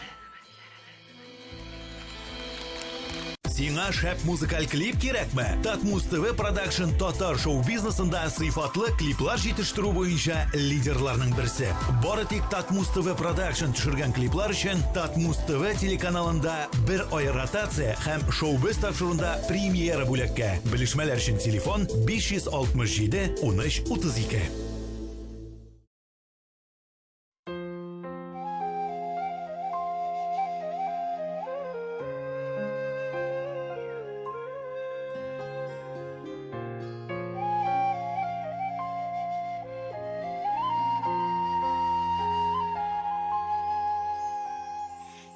Сиңа шәп музыкаль клип кирәкме? Татмус ТВ Продакшн татар шоу-бизнесында сыйфатлы клиплар җитештерү буенча лидерларның берсе. Бары тик Татмус ТВ Продакшн төшергән клиплар өчен Татмус ТВ телеканалында бер ай ротация һәм шоу-биз тапшыруында премьера бүләккә. Белешмәләр өчен телефон 567 13 32.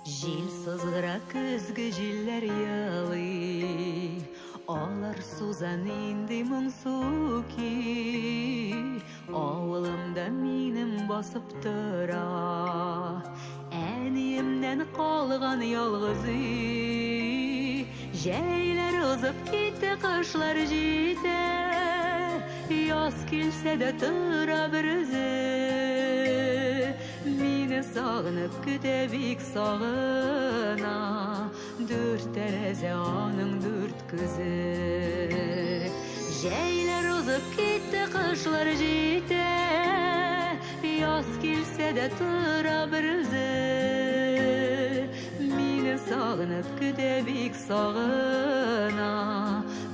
Жил сызгыра көзгө җилләр ялый, алар сузан инде моңсу ки. Авылымда минем басып тора, әниемнән калган ялгыз үй. Җәйләр узып китте, кышлар җитә, яз килсә дә тора бер үзе. Мине сагынып көтә бик сагына, Дүрт тәрәзә аның дүрт көзі. Жәйлер узып кетті, қышлар жетті, яз келсе де тұра бір өзі. Мені сағынып күте бек сағына,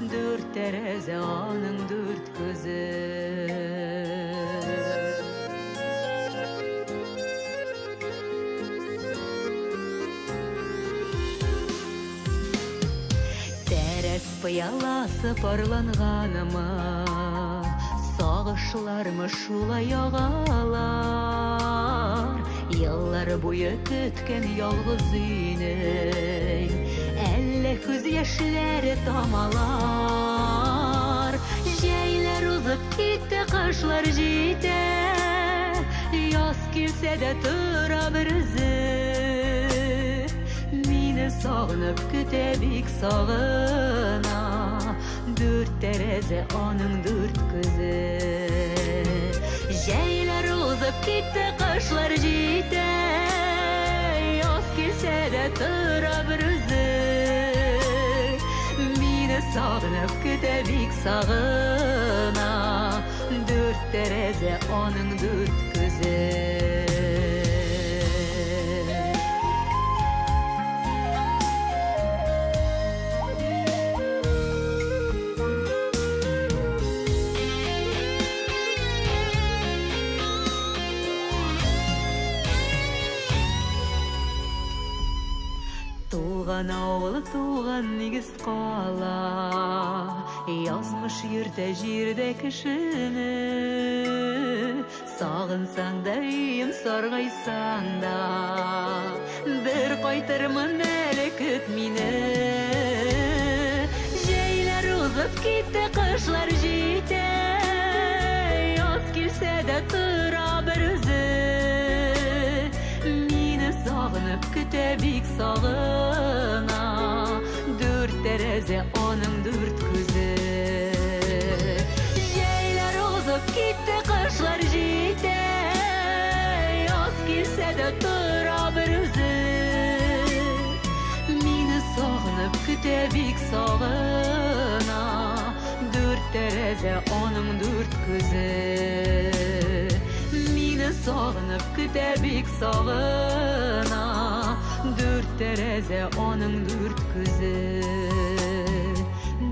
дүрт тәрәзә аның дүрт көзі. Пияласы парланғаныма, сағышлармы шулай ағалар. Еллар бойы күткен ялғыз үйнің, әлі көз яшілері тамалар. Жәйлер узып кетті, қышлар жетті, яз келсе де тұра бір өзі. Сағынып күте бек сағына, дүрт тәрәзә аның дүрт көзі. Жәйлер узып кетті, қышлар жетті, яз келсе де тұра бір өзі. Мені сағынып күте бек сағына, дүрт тәрәзә аның дүрт көзі. Туған ауылы, туған негіз қала, язмыш ерте жерде кішіні. Сағынсаң да үйім, сарғайсаң да, бір қайтырмын әлі күт мені. Жәйлер узып кетті, қышлар жетті, яз келсе де тұра бір өзі. Сағынып күте бек сағына, дүрт тәрәзә аның дүрт көзі. Жәйлер узып кетті, қышлар жетті, яз келсе де тұра бір өзі. Мені сағынып күте бек сағына, дүрт тәрәзә аның дүрт көзі. Сағынып күте бек сағына, дүрт тәрәзә аның дүрт көзі.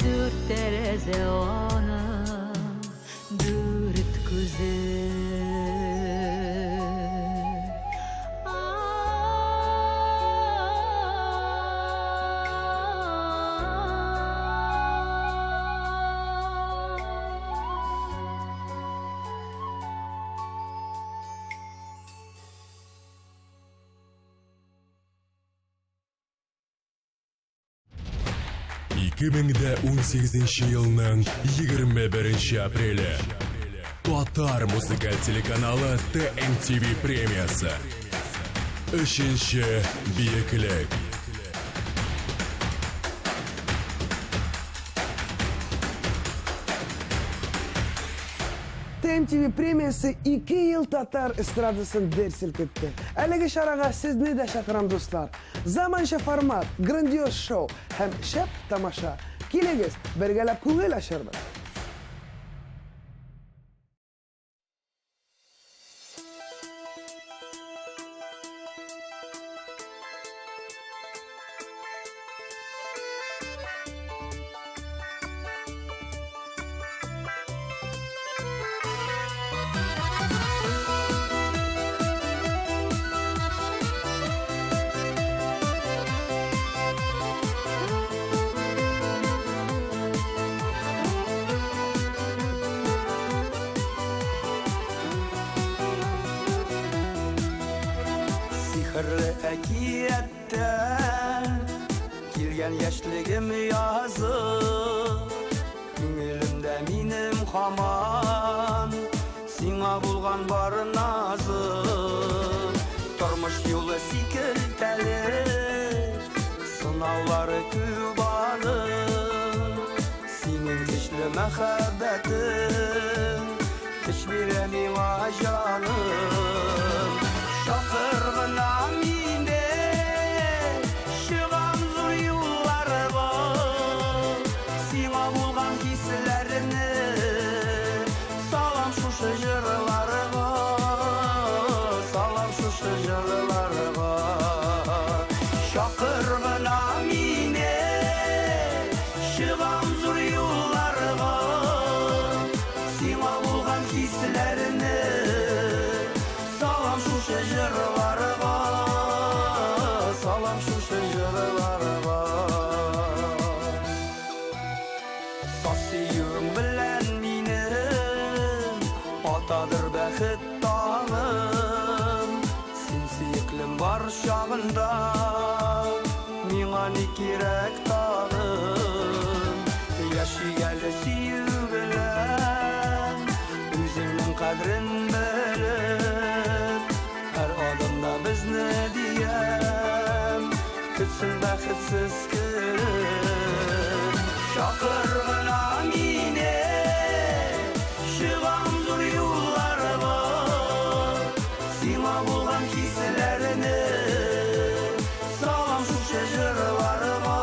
Дүрт тәрәзә аның дүрт көзі. Кіміңді 18-ші елінің 21-ші апрелі. Татар музыкаль телеканалы ТНТВ премиясы. Үшінші биіклік. ТНТВ премиясы 2 ел татар эстрадасын дерселтетті. Әлігі шараға сізні де шақырам достар. Заманша формат, грандиоз шоу һәм шәп тамаша. Келегіз, бергәләп күңел ашырды. Сихрлы әкияттен келген яшьлегім язып, күңелімдә минем хаман сиңа булган бар назым. Тормыш юлы сикертәле, сынаулары күп аның, синең көчле мәхәббәтең көч бирә миңа җаным. Шакыр гына мине, чыгам Ortadır bәхет tağım Sen siyiklim var şağında Mina ne kerek tağım Yaşı geldi siyu bilen Özünün kadrin bilip Her adımda biz ne diyem Kütsün bәхетsiz kim Şakırgına mine Şıvam zor yollarıma Sima bulgan kisilerini Salam şu şecerlarıma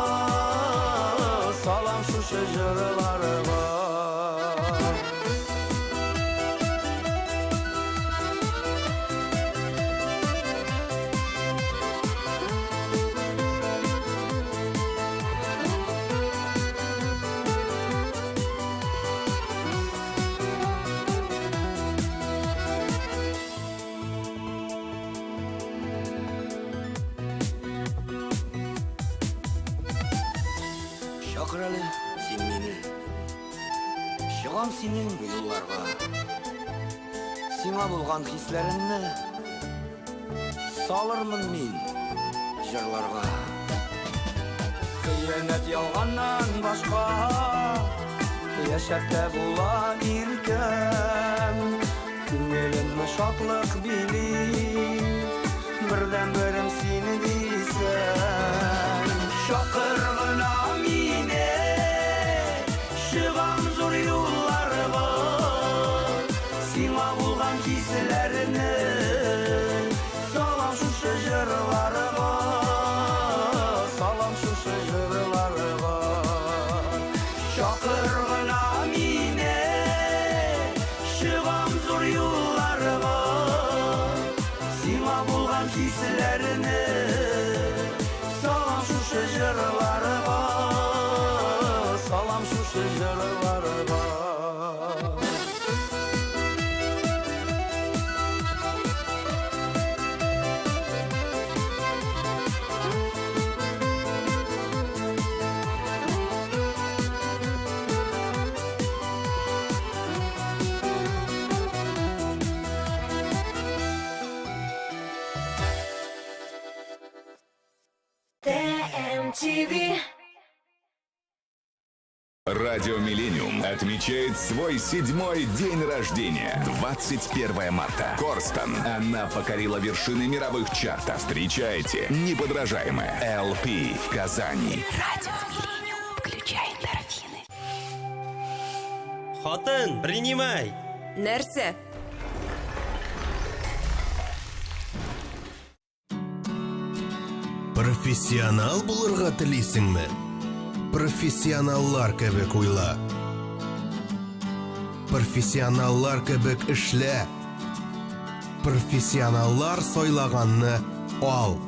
Salam şu şecerlarıma Şakıralı sen meni Şıgam senin yollarga Sima bulgan hislerinni Salırmın men jırlarga Kıyanet yalgandan başka Yaşakta bula irkem Küngelinme şatlık bilip Birden birim seni diysen Şakırgına mine Şıgam zor yollarıma Sima bulgan kisilerini Salam şu şecerlarıma Salam şu şecerlarıma Şakırgına mine Şıgam zor yollarıma Sima bulgan kisilerini Salam şu şecerlarıma Salam şu şecerlarıma ТМТV. Радио «Миллениум» отмечает свой 7-й день рождения. 21 марта. Корстон. Она покорила вершины мировых чартов. Встречайте неподражаемая LP в Казани. Радио «Миллениум». Включай эндорфины. Хатын, принимай. Нәрсе? Профессионал булырга телисеңме? Профессионаллар кебек уйла. Профессионаллар кебек эшлә. Профессионаллар сайлаганны ал.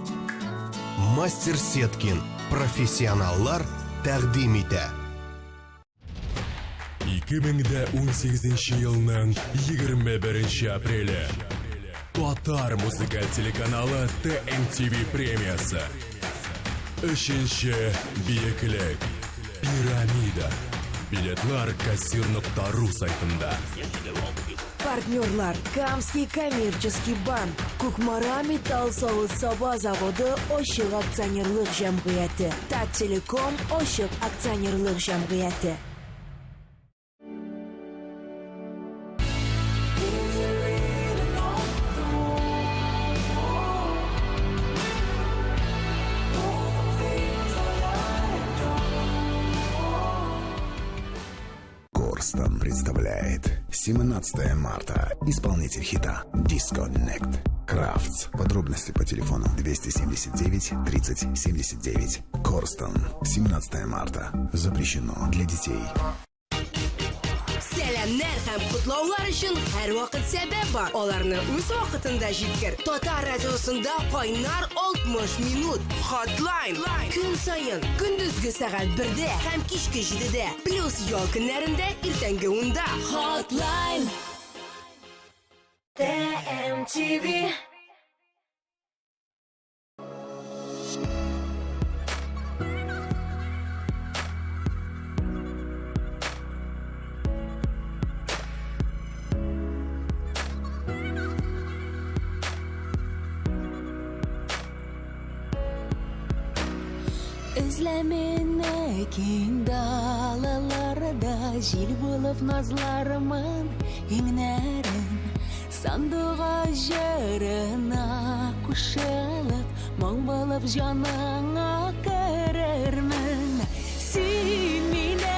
Мастер Сеткин. Профессионаллар тәкъдим итә. 2018 елның 21 апрелі Татар музыкаль телеканалы ТМТV премиясы. Үшінші биеклік Пирамида. Билетлар кассир.ру сайтында. Партнерлар: Камский коммерческий банк, Кукмара металл савыт саба заводы Ошык акционерлык җәмгыяте, Тателеком Ошык акционерлык җәмгыяте. Корстон представляет 17 марта. Исполнитель хита Disconnect. Крафтс. Подробности по телефону 279 30 79. Корстон. 17 марта. Запрещено для детей. Сәламнәр һәм котлаулар өчен һәр вакыт сәбәп бар. Аларны үз вакытында җиткер. Татар радиосында кайнар 60 минут. Hotline. Көн саен, көндезге сәгать 1дә һәм кичке 7дә. Плюс ял көннәрендә иртәнге 10да. Hotline. ТМТV. Izlemene keng dalalarda Jil болып nazlarımın Еңнәрін Сандыға жарына Кушылып Мұң болып жаныңа кірермін Сен мене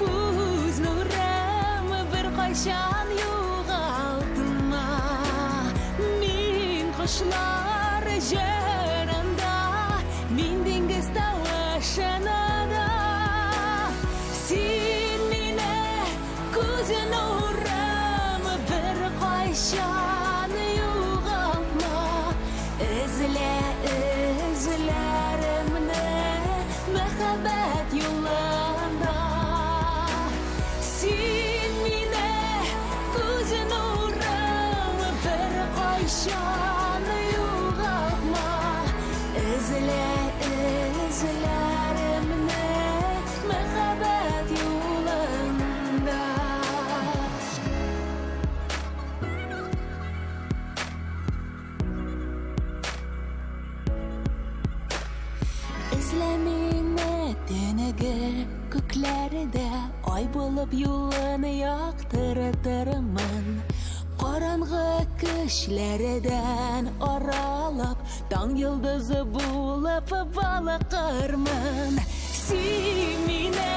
көз нұрым Бір қайшан юғалтыма Мен құшлар жарында Мен деңгіз тауашынада Сен мене көз нұрым Бір қайшан юғалтма Izlerimni muhabbat yo'lida Sen meni ko'z nurim bir qachon yo'qotma Izlerimni muhabbat yo'lida Izlemine denege köklerde Ay bulup yolunu yaktırtırımın Qorangı kishlerden aralap Taң yıldızı bulup balıqırmın Sen mene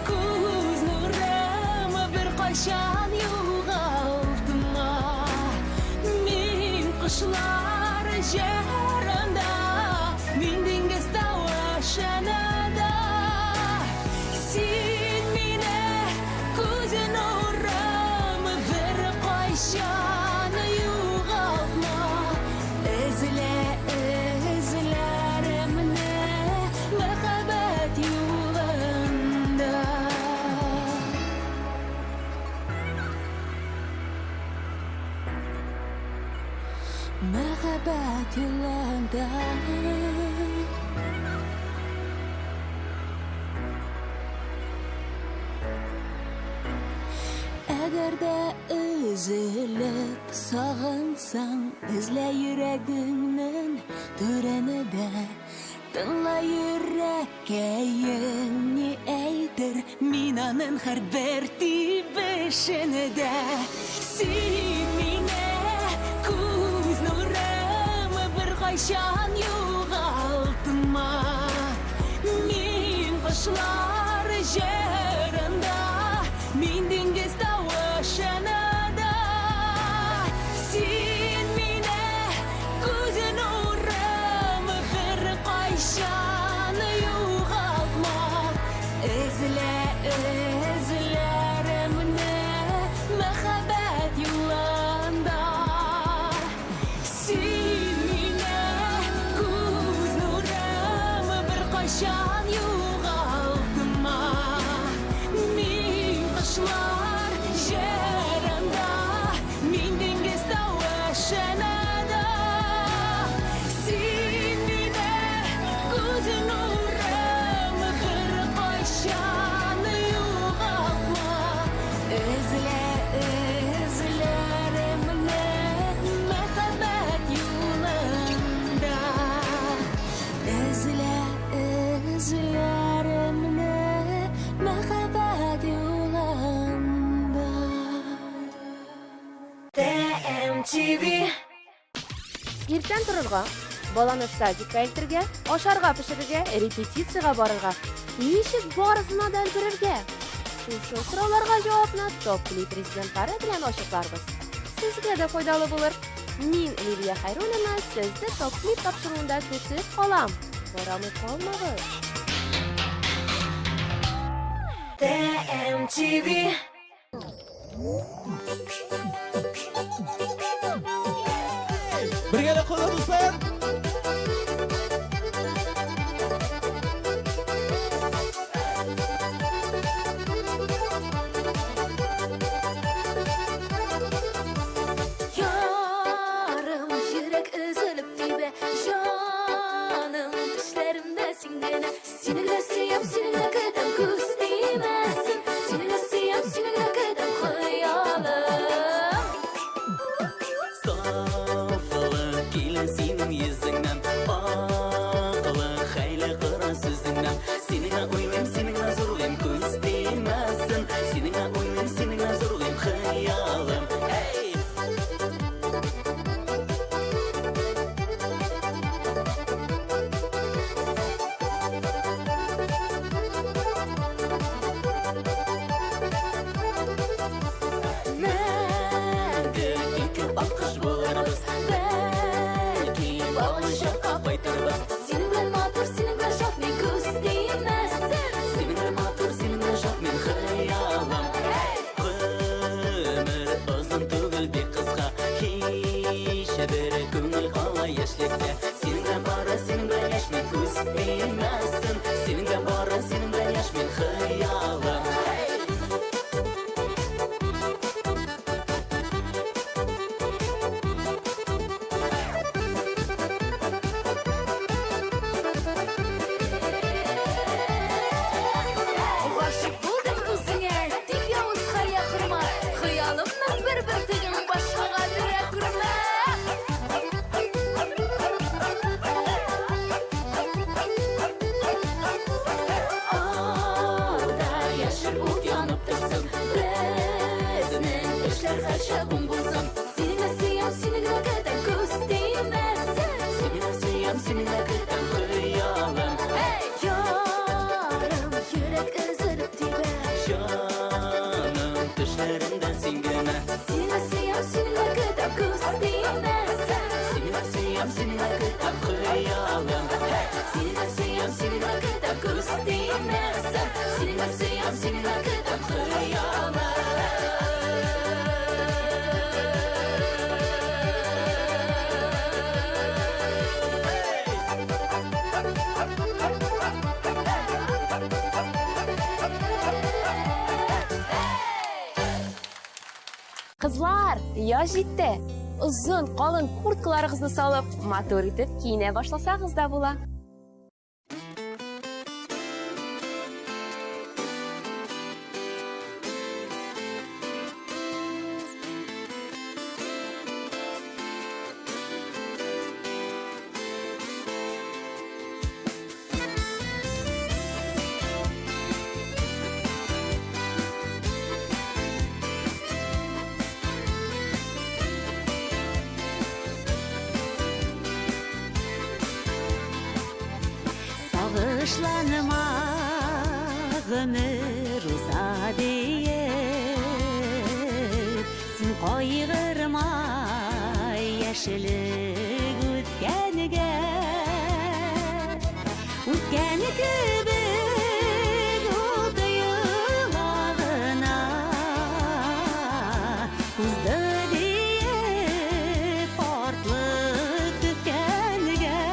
көз nurım Bir qachon yo'qotma Men qushlar jarında Men dengiz tavashanada Sen mene ko'z nurim Bir qachon yo'qotma Izlerimni muhabbat yo'lida Muhabbat yo'lida Agar da üzülüp sağınsan izle yüreğinin törenide Tınla yürekке yeni eydir Minanın her bir tibişinde Sen mene көз nurım Bir qachon yo'qotma Men qushlar jarında Men dengiz tavashanada Sen mene ko'z nurim Bir qachon yo'qotma Izlerimni muhabbat yo'lida Sen mene ko'z nurim Bir qachon yo'qotma Men qushlar jarında Men dengiz tavashanada Sen mene ko'z nurim Bir qachon yo'qotma Izlerimni muhabbat yo'lida Izlerimni muhabbat yo'lida TMTV Иртән торырга, баланы садикка илтергә, ашарга пешерергә, репетициягә барырга. Ничек барысына да өлгерергә? Шушы сорауларга җавапны топ-клип президентлары белән ачыкларбыз. Сезгә дә файдалы булыр. Мин Лилия Хайруллина сезне топ-клип тапшыруында көтеп калам. Барамый калмагыз. TMTV Birgalikda qo'ying do'stlar. Yarım yürek üzülüp dibe Canım düşlerimde singene Seninle siyam seninle kadar kuz değmezsin Seninle siyam seninle kadar hayalım Safala gelin gözlerinden singene. Seni sevsem seni kadar kıstimezsem. Seni sevsem seni kadar kıyalım. Seni sevsem seni kadar kıstimezsem. Seni sevsem seni kadar kıyamam. Kızlar, yaş жетті. Uzun, qalın kurtkalarınızı salып, motor etip kiyine başlasanız da bo'la. Bağışlanma ömür uza diye Sen koyğırma yaşılık ötkenige Ötkeni gibi oldu yılağına Uzdu diye portlık ötkenige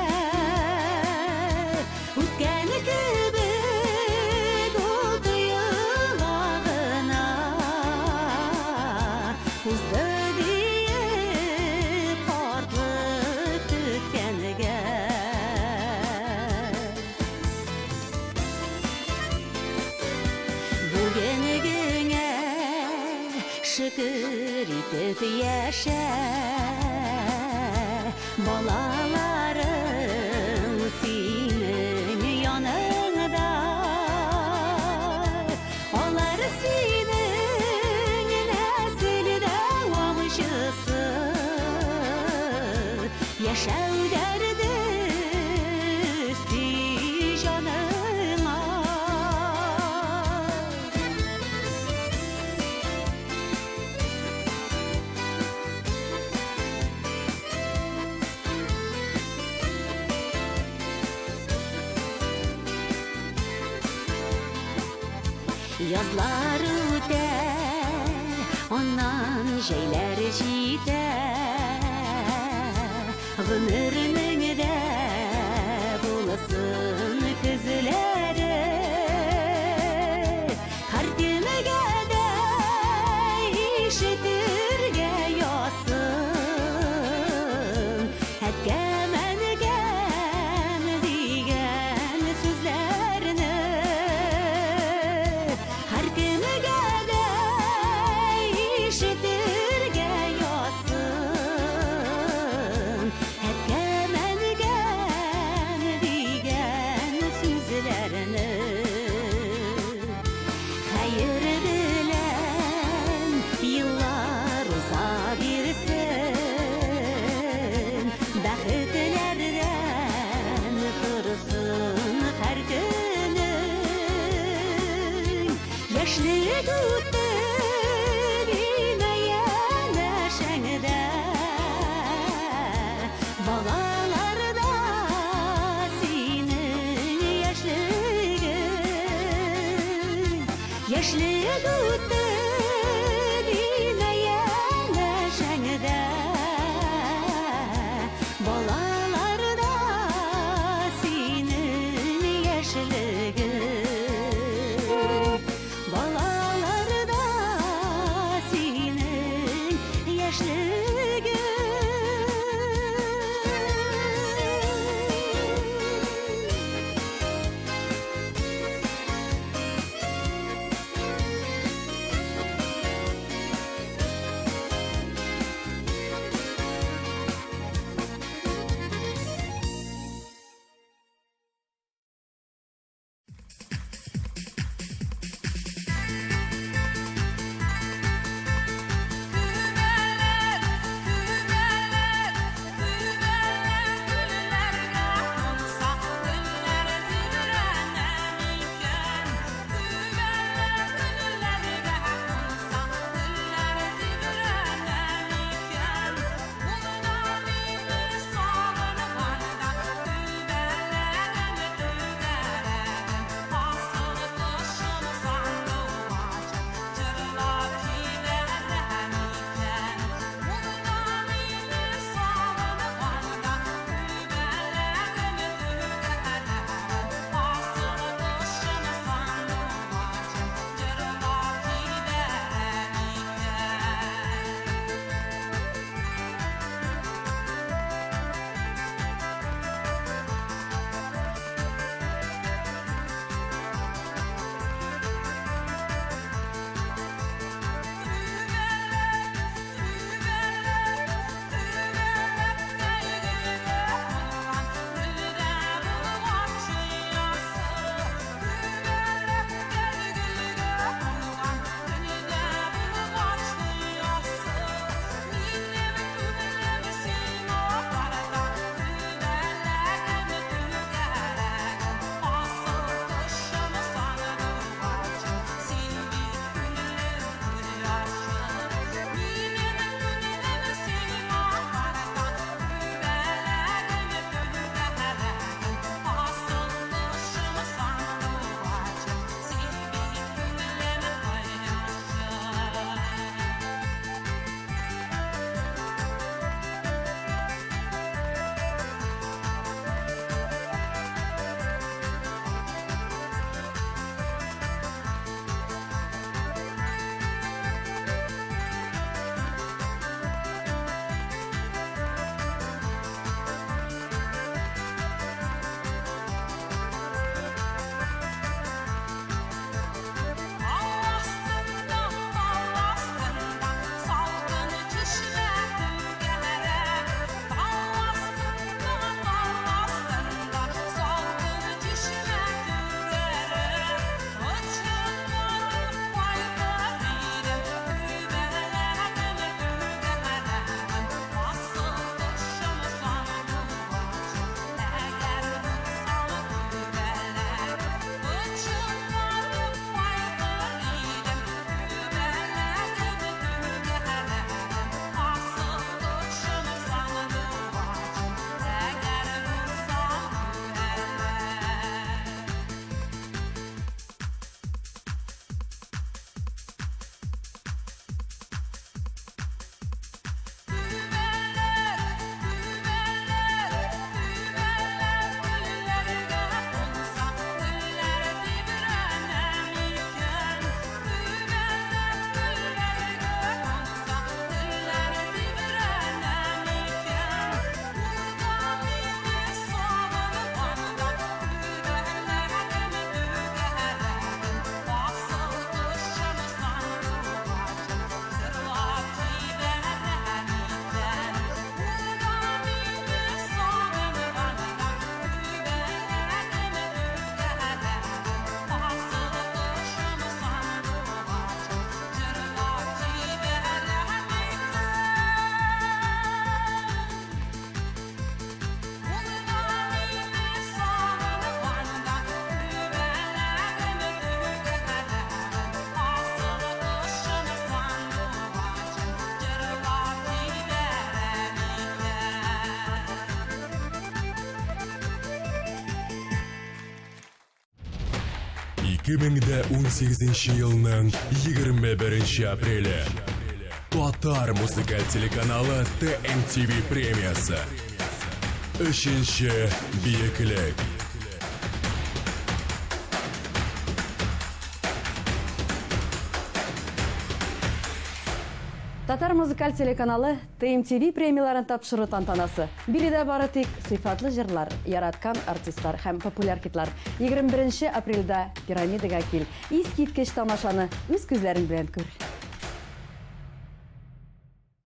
Ötkeni gibi oldu yılağına Uzdu diye portlık ötkenige Bugününe şükür etip yaşa Balaların senin yanında Onlar senin nesil devamcısı Yaşav derdi üstü canına Yazlar öter, ondan şeyler jiter Ömrünün de bulasın kızları Kalbime de işitirge yasın Etkemen gem digen sözlerini Her kime gade işitirge yasın Hep kemen gen digen sözlerini Hayır bilen yıllar 2018 елның 21 апрелі. Татар музыкаль телеканалы ТМТV премиясы. 3-ші биеклік. Татар музыкаль телеканалы ТМТV премияларын тапшыру тантанасы. Биредә бары тик сыйфатлы җырлар, яраткан артистлар һәм популяр хитлар. 21 апрельдә пирамидага кил. Искиткеч тамашаны үз күзләрең белән күр.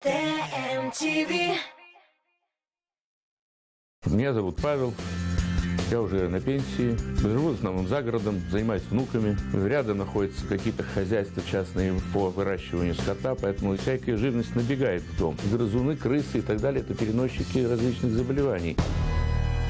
ТМТV. Меня зовут Павел. Я уже на пенсии, живу в основном за городом, занимаюсь внуками. Рядом находятся какие-то хозяйства частные по выращиванию скота, поэтому всякая живность набегает в дом. Грызуны, крысы и так далее – это переносчики различных заболеваний.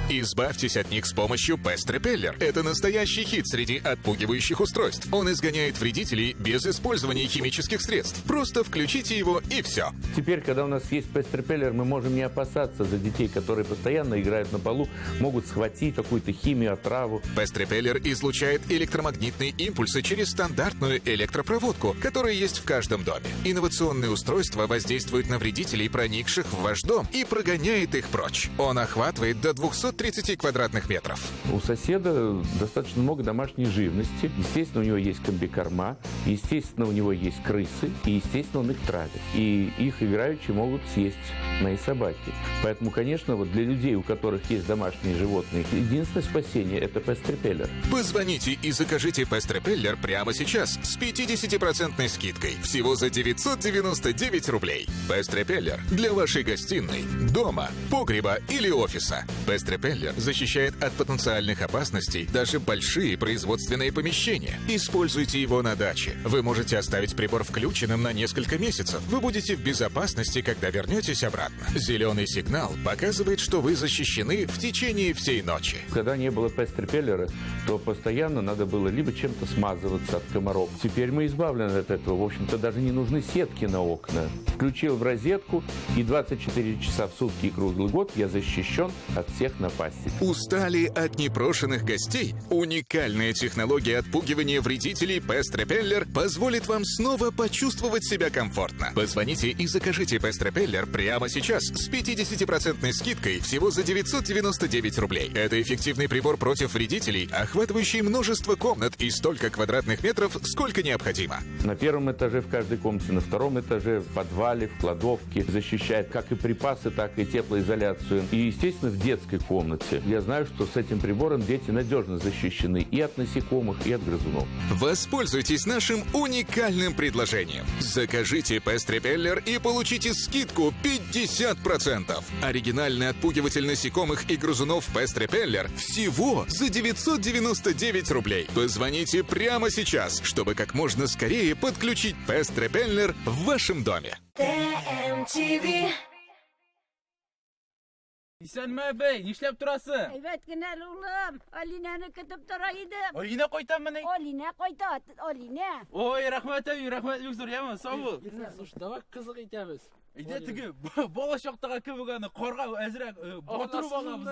Избавьтесь от них с помощью Pest Repeller. Это настоящий хит среди отпугивающих устройств. Он изгоняет вредителей без использования химических средств. Просто включите его и все. Теперь, когда у нас есть Pest Repeller, мы можем не опасаться за детей, которые постоянно играют на полу, могут схватить какую-то химию, отраву. Pest Repeller излучает электромагнитные импульсы через стандартную электропроводку, которая есть в каждом доме. Инновационное устройство воздействует на вредителей, проникших в ваш дом, и прогоняет их прочь. Он охватывает до 230 квадратных метров. У соседа достаточно много домашней живности. Естественно, у него есть комбикорма, естественно, у него есть крысы, и, естественно, он их травит. И их играючи могут съесть мои собаки. Поэтому, конечно, вот для людей, у которых есть домашние животные, единственное спасение – это Pest Repeller. Позвоните и закажите Pest Repeller прямо сейчас с 50% скидкой. Всего за 999 рублей. Pest Repeller для вашей гостиной, дома, погреба или офиса. Pest Repeller защищает от потенциальных опасностей даже большие производственные помещения. Используйте его на даче. Вы можете оставить прибор включенным на несколько месяцев. Вы будете в безопасности, когда вернетесь обратно. Зеленый сигнал показывает, что вы защищены в течение всей ночи. Когда не было Pest Repeller, то постоянно надо было либо чем-то смазываться от комаров. Теперь мы избавлены от этого. В общем-то, даже не нужны сетки на окна. Включил в розетку, и 24 часа в сутки и круглый год я защищен от всех напастей. Устали от непрошенных гостей? Уникальная технология отпугивания вредителей Pest Repeller позволит вам снова почувствовать себя комфортно. Позвоните и закажите Pest Repeller прямо сейчас с 50% скидкой всего за 999 рублей. Это эффективный прибор против вредителей, охватывающий множество комнат и столько квадратных метров, сколько необходимо. На первом этаже в каждой комнате, на втором этаже, в подвале, в кладовке. Защищает как и припасы, так и теплоизоляцию. И, естественно, в детской комнате. Я знаю, что с этим прибором дети надежно защищены и от насекомых, и от грызунов. Воспользуйтесь нашим уникальным предложением. Закажите Pest Repeller и получите скидку 50%. Оригинальный отпугиватель насекомых и грызунов Pest Repeller всего за 999 рублей. Позвоните прямо сейчас, чтобы как можно скорее подключить Pest Repeller в вашем доме. ТМТV. Исәнме бей, нишләп торасың? Әйбәт кенә улым, Алинаны көтеп тора идем. Алина кайтамыни? Алина кайта, Алина. Ой, рәхмәт әби, рәхмәт бик зур, яма, сау бул. Слушай, давай кызык итәбез. Әйдә теге бала чактагы кебек аны карга әзрәк батырып алабыз,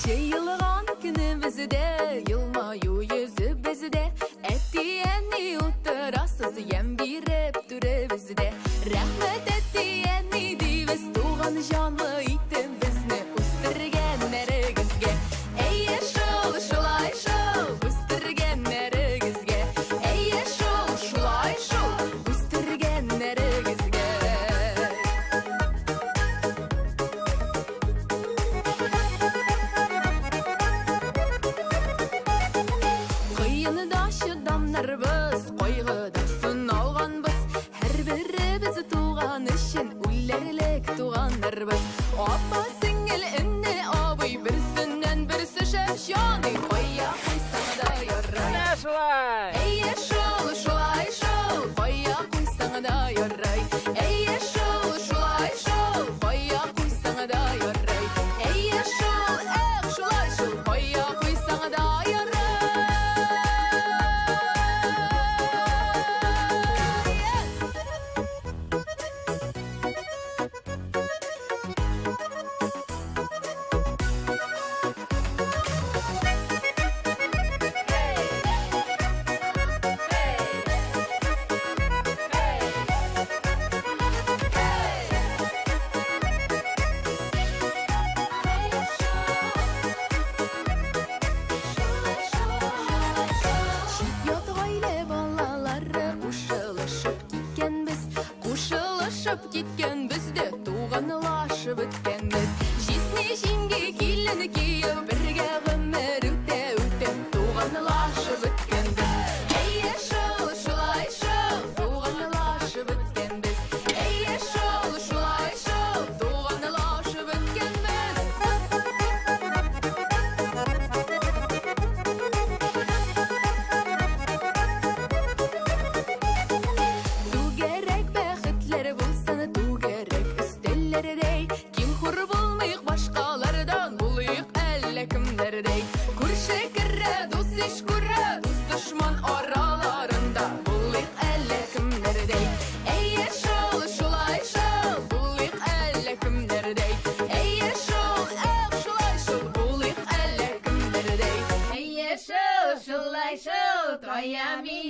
Жайылған күнімізде, йылмаю yüzібізде, әттиәнни отырасыз, ем беріп түрібізде. Рәхмет әттиәнни дейбіз, туған жанлы итім бізні үстіргенлерігізге. Әйе шул, шулай шул, үстіргенлерігізге. Әйе шул, шулай шул, үстіргенлерігізге. Қиыныда шыдамнарбыз, қойғыда сыналғанбыз. Әр біріміз туған үшін өлерлік туғандарбыз. Апа сіңіл үнне абый, бірсінен бірсі шәпшаны. Қоя қойсаң да ярай. Әйе шул, шулай шул, қоя қойсаң да ярай. Әйе шул, шулай шул, қоя қойсаң да ярай. Әйе шул,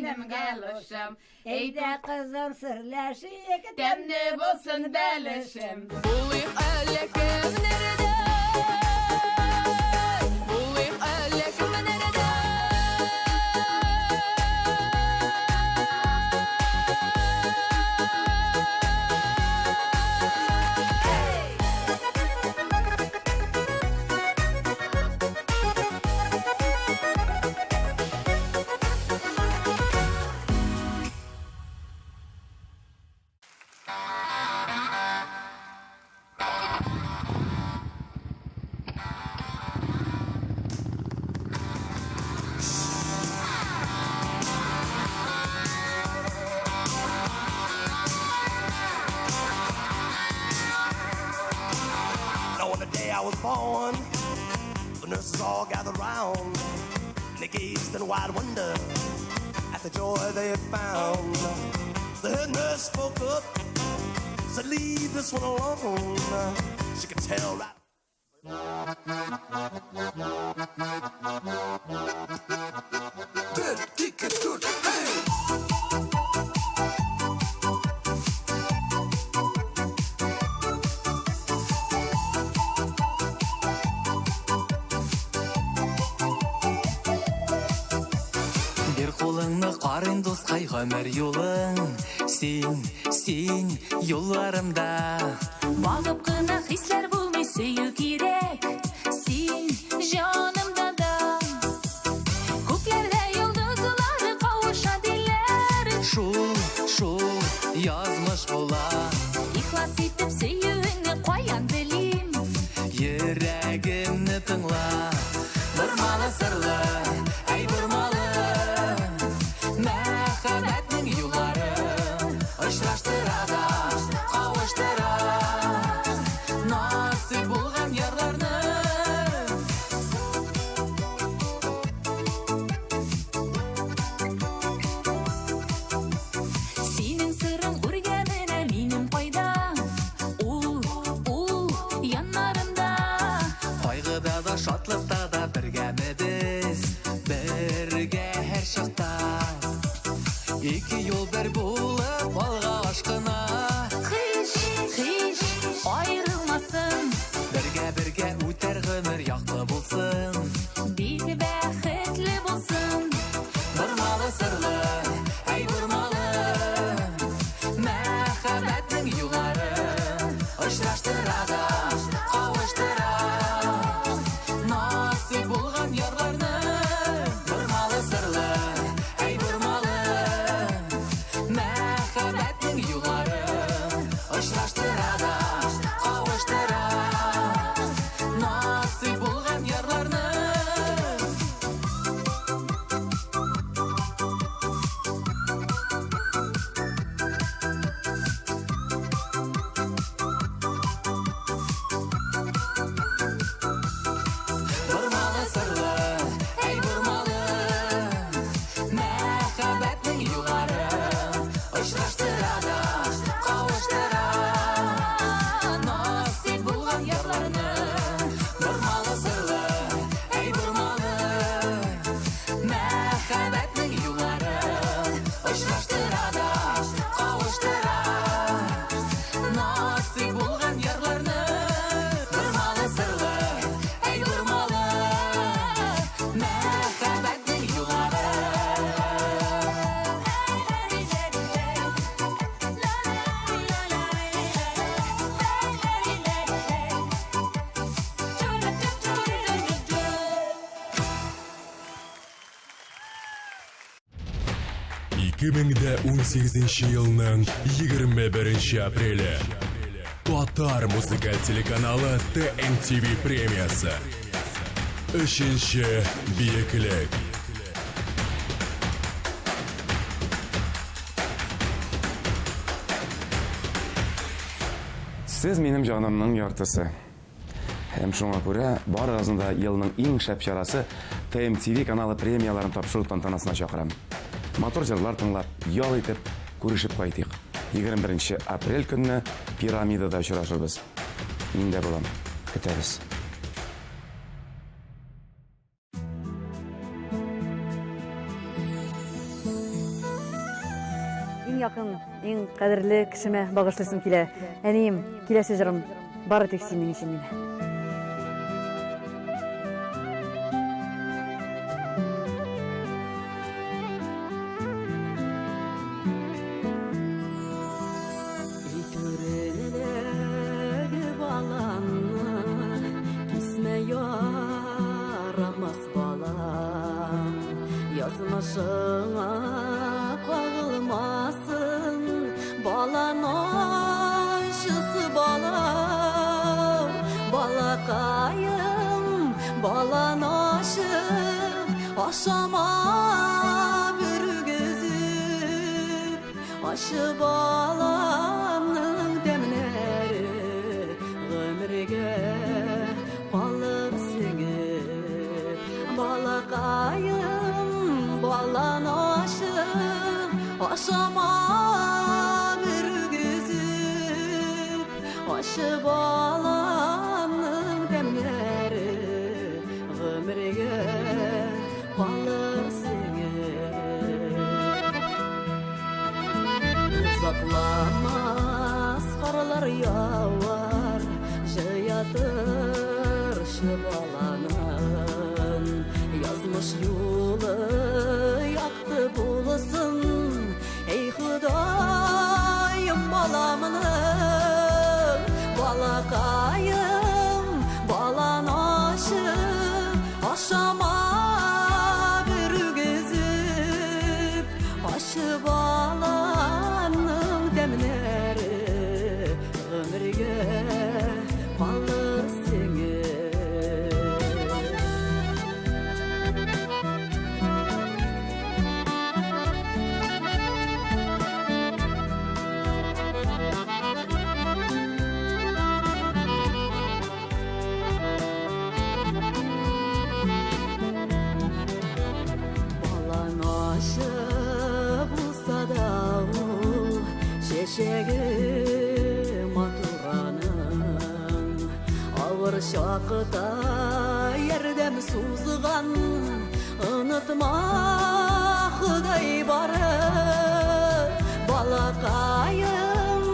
benim galışım. Eyde kızım sırlaşıyık, demli bulsun belişim. Bulayım alekim nerede? Bulayım alekim nerede? Now on the day I was born, the nurses all gathered round. They gazed in wide wonder at the joy they had found. The head nurse spoke up, said, "Leave this one alone." She could tell right. Bir қолыңны қарын досқай ғөмір yolың, сен yollarımda. Бағып қына хислер болмай сөю керек, сен жанымда да. Көклерде йолдызлары қауыша дилер, Шул yazmış bola. ихлас етіп сөюіңні қоян білем. Yüreğimni tınla, burmalı sırlı, ey burmalı. Мәхәббәтнең юллары очраштыра да, кавыштыра. Насыйп булган ярларны Синең сырың күргәненә минем кайда? Ул яннарымда. кайгыда да, шатлыкта да бергәмебез, бергә һәр чакта. Ике yol бер булып алга ашкына, Хиш аерылмасын, бергә үтәр гомер яклы булсын. бик бәхетле булсын. Бурмалы сырлы, ey бурмалы. Мәхәббәтнең юллары очраштыра да, кавыштыра. Насыйп булган ярларны бурмалы сырлы, ey бурмалы. Мәхәббәтнең юллары очраштыра да, кавыштыра. Насыйп булган ярларны Бурмалы сырлы, ey бурмалы. Мәхәббәтнең юллары очраштыра да, кавыштыра. Насыйп булган ярларны бурмалы сырлы, ey бурмалы. Мәхәббәтнең юллары очраштыра да, кавыштыра. Насыйп булган ярларны бурмалы сырлы, ey бурмалы. Мәхәббәтнең юллары Жылның 21 апрелі Татар музыкаль телеканалы ТМТV премиясы. Үшінші биеклік. Сіз менің жанымның яртысы. Һәм шуңа күрә барыгызны да елның иң шәп чарасы ТМТV каналы премияларын тапшыру тантанасына чакырам. Мотор җырлар тыңлап, ял итеп, күрешеп кайтыйк. 21 апрель көнне пирамидада очрашабыз. Мин дә булам. Көтәбез. иң якын, иң кадерле кишиме багышлыйсым килә. Әнием, киләсе җырым бары тик синең өчен генә. Yazmışına kağılmasın balan aşısı balam balakayım balan aşı aşama bir gözüm aşı balanın demleri ömrüge kalır singip balakayım balan aşık aşama bir güzüp aşı balanın demleri ömrüge kalır singip uzaklamaz karlar yağar jayatır şu balanın yazmış yolu yaktı bulasın ey Hudayım balamını balakayım balan aşık aşama bir gözüp aşı balanın demleri ömrüge kalır Şeşegi maturanın ağır şakıda yerdem suzgan unutma Huday barı balakayım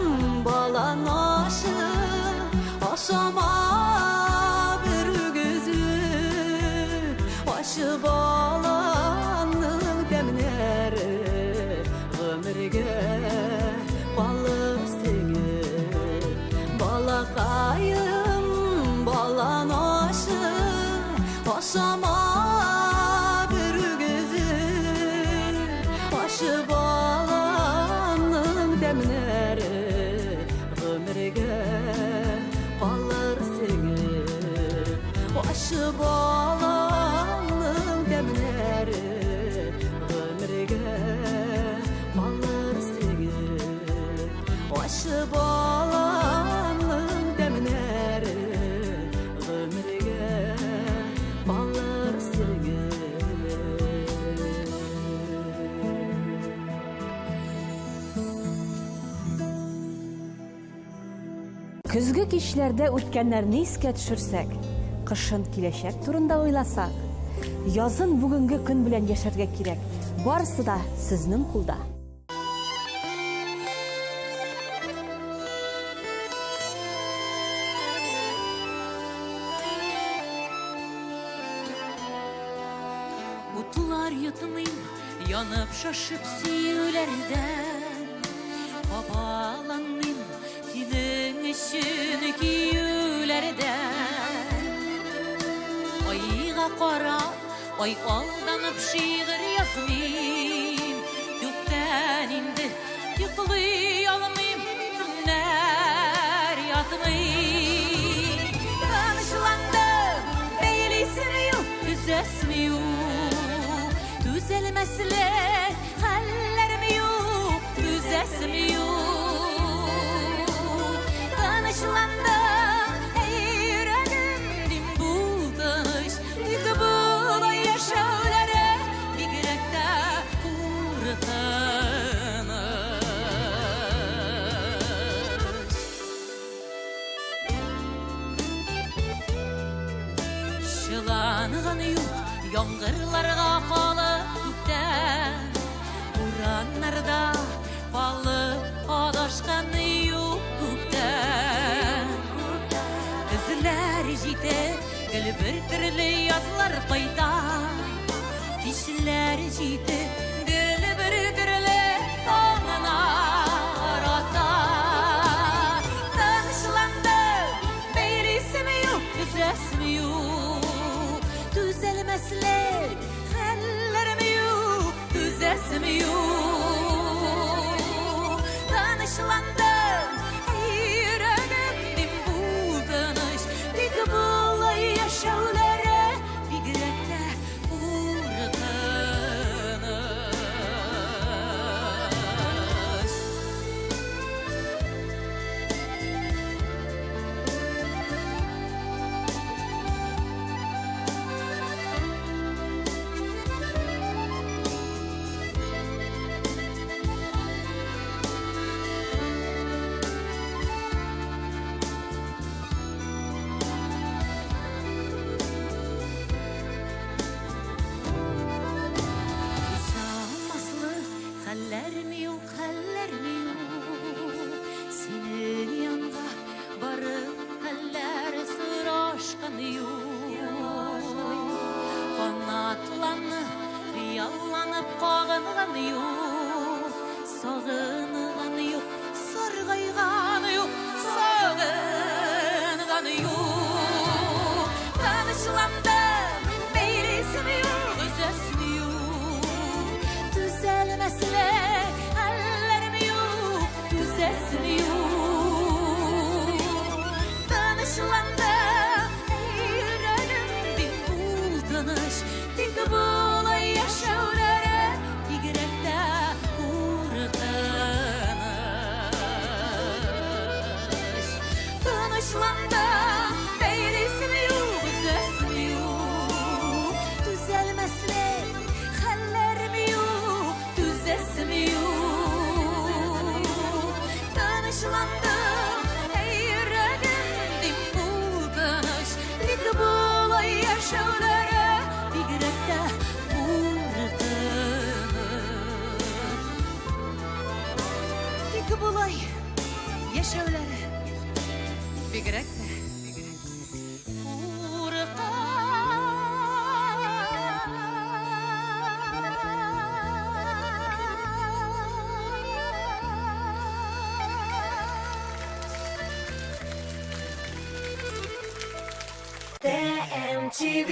balan aşık aşama bir gözü başı balanın demleri ömrüge kalır singip balakayım balan aşık aşama bir gözüm başı balanın demleri ömrüge kalır singip başı balanın demleri ömrüge kalır aşı balanın demleri ömrüge kalır Көзгө кишләрдә үткәннәрне искә төшерсәк, кышын киләчәк турында уйласак, язын бүгенге көн белән яшәргә кирәк. Барысы да сезнең кулда. Utlar yatmayım, yanıp şaşıp siyülerden babalanmayım, senin için kiyülerden ayga qara, ay aldanıp şiir yazmayım gökten indi, yıkılay almayım günler yatmayım tanışlandım, beyleysin yok, düzesmi yok düzelmesle hallerim yok, düzesmi yok tanışlandım, yüreğim dim bulduş yıkıbıl yaşaulere bir gürekte kurtanış şılanğın yok, yağmurlarga kalıp küpten buranlarda Türlü yazlar payda Kişiler ciddi Gül bürgürle Ağlar ata Tanışlandı Beylisim yok Düzesmi yok Düzelmezler Hallerim yok Düzesmi yok Tanışlandım Yüreğimdim bu tanış Bir bulay yaşavlara Bir gürekte uğratanış Usanmaslı hallerim yok, hallerim yok Senin yanına barıp haller sıraşkan yok Kanatlanıp, yallanıp kağınğan yok Sağınğan yok, sargayğan yok Sağınğan yok Tanışlandım, beylisim yok, özesmi yok Düzelmezler, hallerim yok, düzesmi yok Tanışlandım, yüreğim bir buldanış Dik bulay yaşavlara, bir gürekte uğratanış Tanışlandım, beylisim yok, özesmi yok Düzelmezler, hallerim yok, düzesmi yok Tanışlandım, yüreğim dik buldanış Dik bulay yaşavlara, bir gürekte uğratanış Dik bulay yaşavlara, bir gürekte TMTV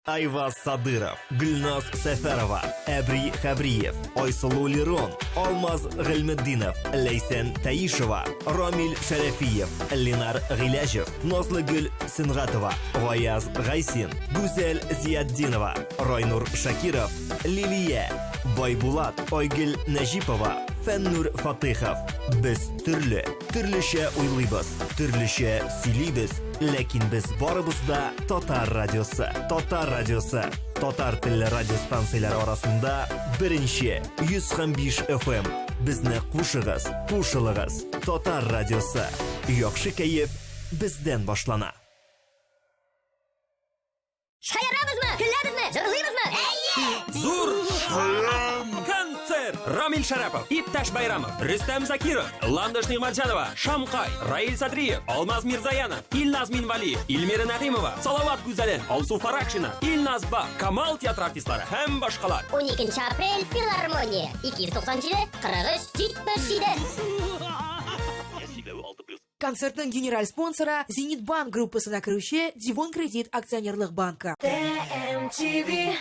Айваз Садыров, Гүлназ Сәфәрова, Әбри Хәбриев, Айсылу Лерон, Алмаз Гыйлметдинов, Лейсен Таишева, Рамил Шәрәфиев, Ленар Гыйләҗев, Назлыгөл Сынгатова, Гаяз Гайсин, Гүзәл Зияддинова, Райнур Шакиров, Лилия, Байбулат, Айгөл Нәҗипова, Фәннур Фатыйхов. Без төрлечә уйлыйбыз, төрлечә сөйлибез, ләкин без барыбыз да Татар радиосы. Татар радиосы. Татар телле радиостанцияләр арасында беренче 105 FM. Безне кушыгыз, кушылыгыз. Татар радиосы. Яхшы кәеф бездән башлана. Шаярабызмы? Көләбезме? Җырлыйбызмы? Зур концерт! Рамил Шарапов, Иптәш Байрамов, Рөстәм Закиров, Ландыш Нигъматҗанова, Шамкай, Раил Садриев, Алмаз Мирзаянов, Илназ Минвалиев, Илмира Нәгыймова, Салават Гүзәлен, Алсу Фаракшина, Илназ Бак, Камал театр артистлары һәм башкалар. 12 апрель филармония 297-43-77. Концертның генераль спонсоры Зенит банк группасына керүче Дивон кредит акционерлык банкы. TMTV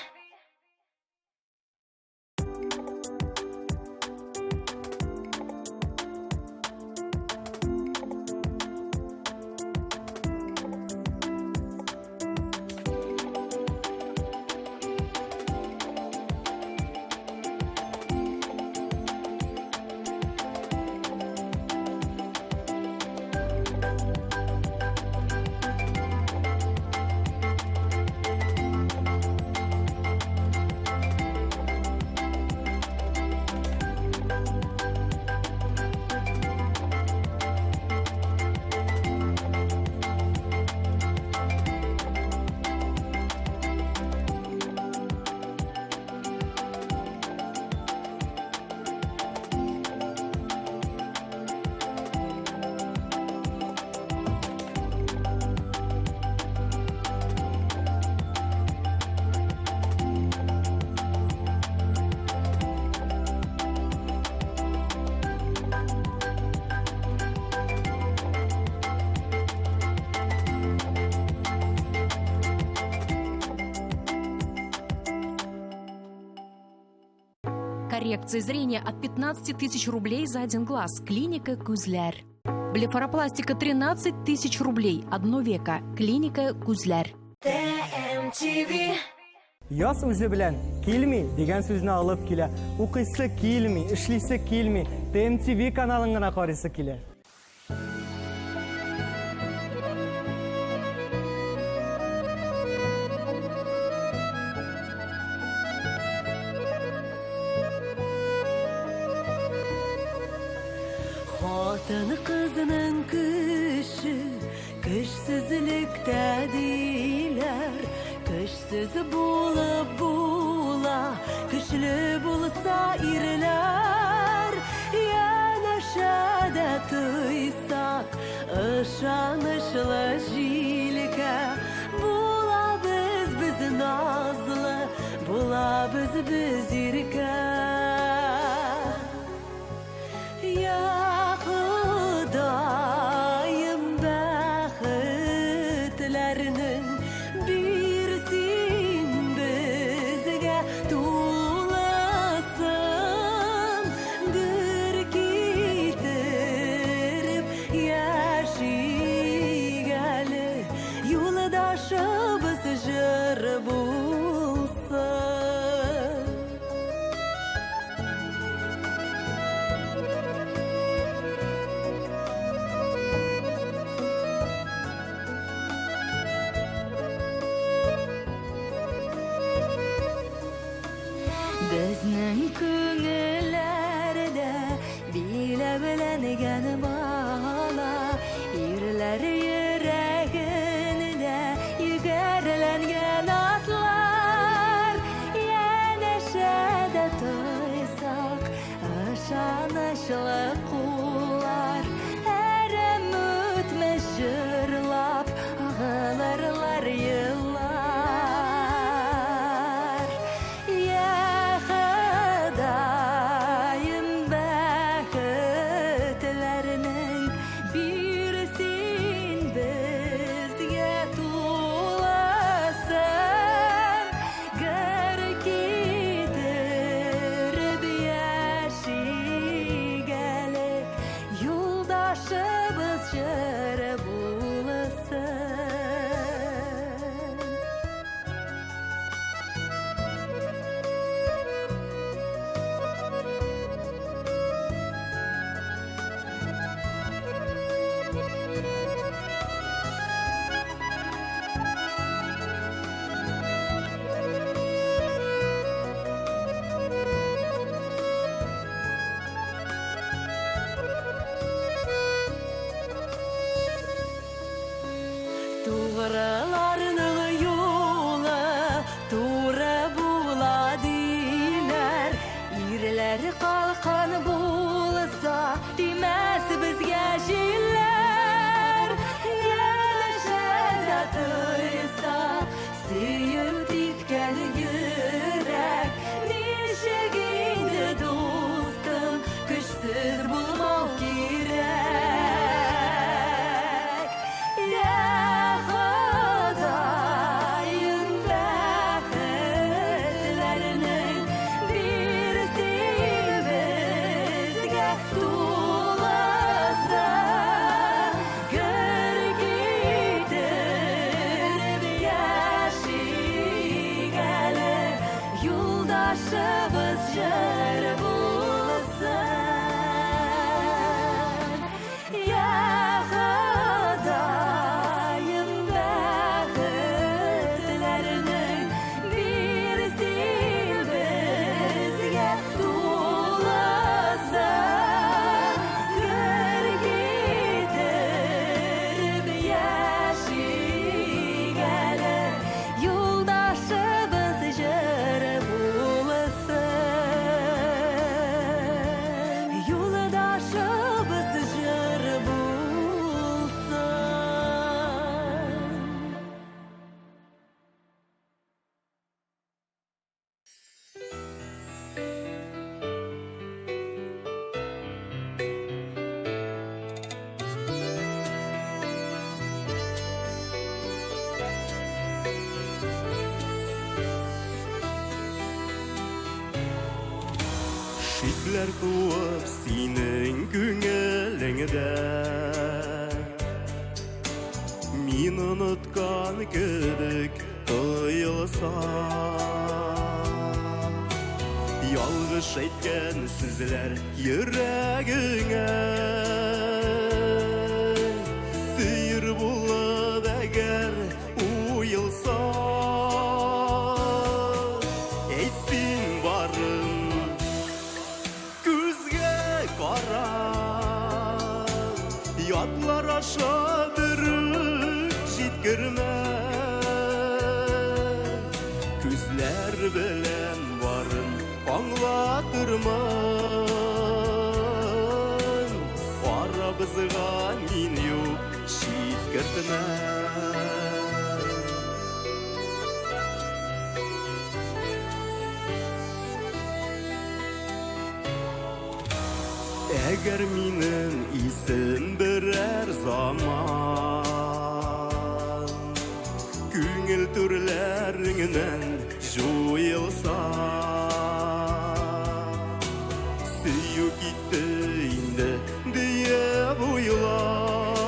Коррекция зрения от 15 тысяч рублей за один глаз. Клиника Күзләр. Блефаропластика 13 тысяч рублей. Одно века. Клиника Күзләр. TMTV. Яз үзе белән килми дигән сүзне алып килә. Укыйсы килми, эшлисе килми. TMTV каналын гына карыйсы килә. Хатын кызның көше, көчсезлектә диләр. Көчсез булып була, көчле булса ирләр. Янәшәдә тойсак, ышанычлы җилкә. Булабыз без назлы, булабыз без иркә. Құдайым бәхетләрнең бирсин безгә тулысын, гөр китереп яшигәле, юлдашыбыз җыр булсын. Безнең күңелләрдә биләвләнгән бала, ирләр йөрәгендә йөгәрләнгән атлар. Янәшәдә тойсак, ышанычлы куллар. Әрәм үтмәс җырлап, агылырлар еллар. Туғрыларның юлы туры була диләр. Ирләр калкан булса, тимәс безгә җилләр. Янәшәдә тойса, сөеп типкән йөрәк. Ничек инде дустым, көчсез булмау кирәк. Юлдашыбыз җыр булсын. Я Ходаем бәхетләрнең бирсин безгә тулысын. Гөр китереп яшигәле, юлдашыбыз җыр булсын. Шикләр туып синең күңелеңдә, мин оныткан кебек тоелса, ялгыш әйткән сүзләр йөрәгеңә тыйыр булып әгәр уелса, әйтсин барын күзгә кара, ятлар аша бөрек җиткермә, күзләр белән барын аңлатырмын, арабызга мин юк җиткертмә. Әгәр минем исем берәр заман күңел түрләреңнән җуелса, сөю китте инде диеп уйлар,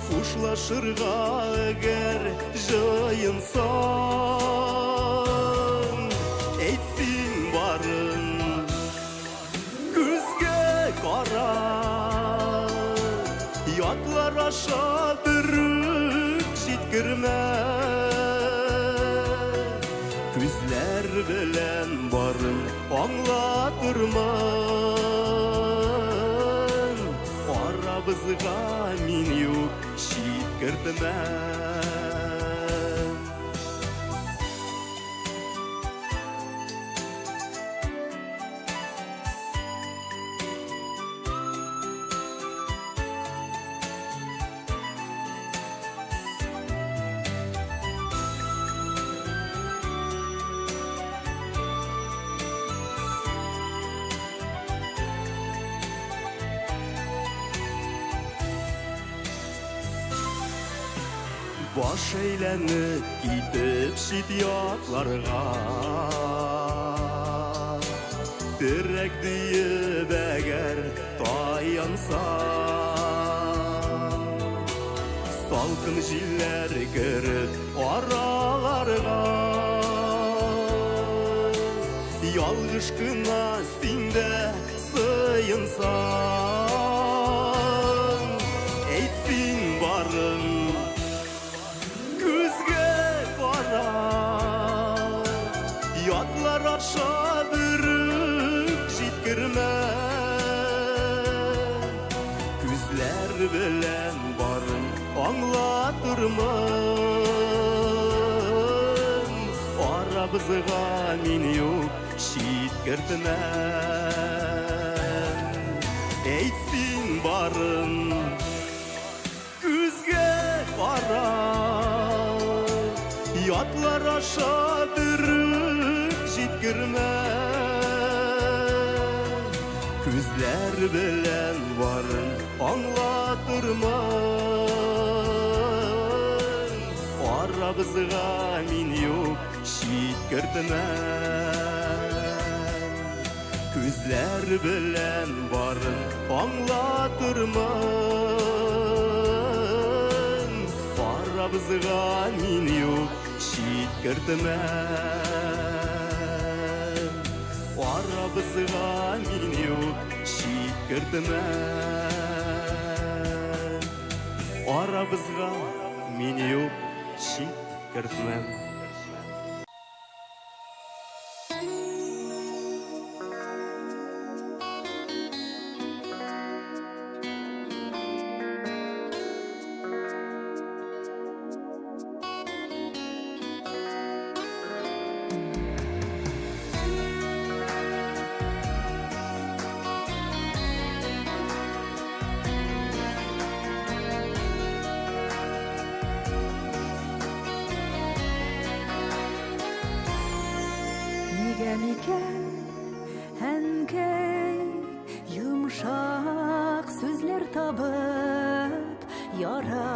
хушлашырга әгәр җыенсаң, әйтсин барын кара, ятлар аша бөрек җиткермә, күзләр белән барын аңлатырмын, арабызга мин юк җиткертмә. Баш әйләнеп китеп шит ятларга, терәк диеп әгәр таянса, салкын җилләр кереп араларга, ялгыш кына синдә сыенсаң, әйтсин барын ятлар аша бөрек җиткермә, күзләр белән барын аңлатырмын, арабызга мин юк җиткертмә, әйтсин барын күзгә кара, ятлар аша бөрек җиткермә, күзләр белән барын аңлатырмын, арабызга мин юк җиткертмә, күзләр белән барын аңлатырмын, арабызга мин юк җиткертмә, арабызга мин юк җиткертмә, арабызга мин юк җиткертмә. Микән әнкәй йомшак сүзләр табып яратуым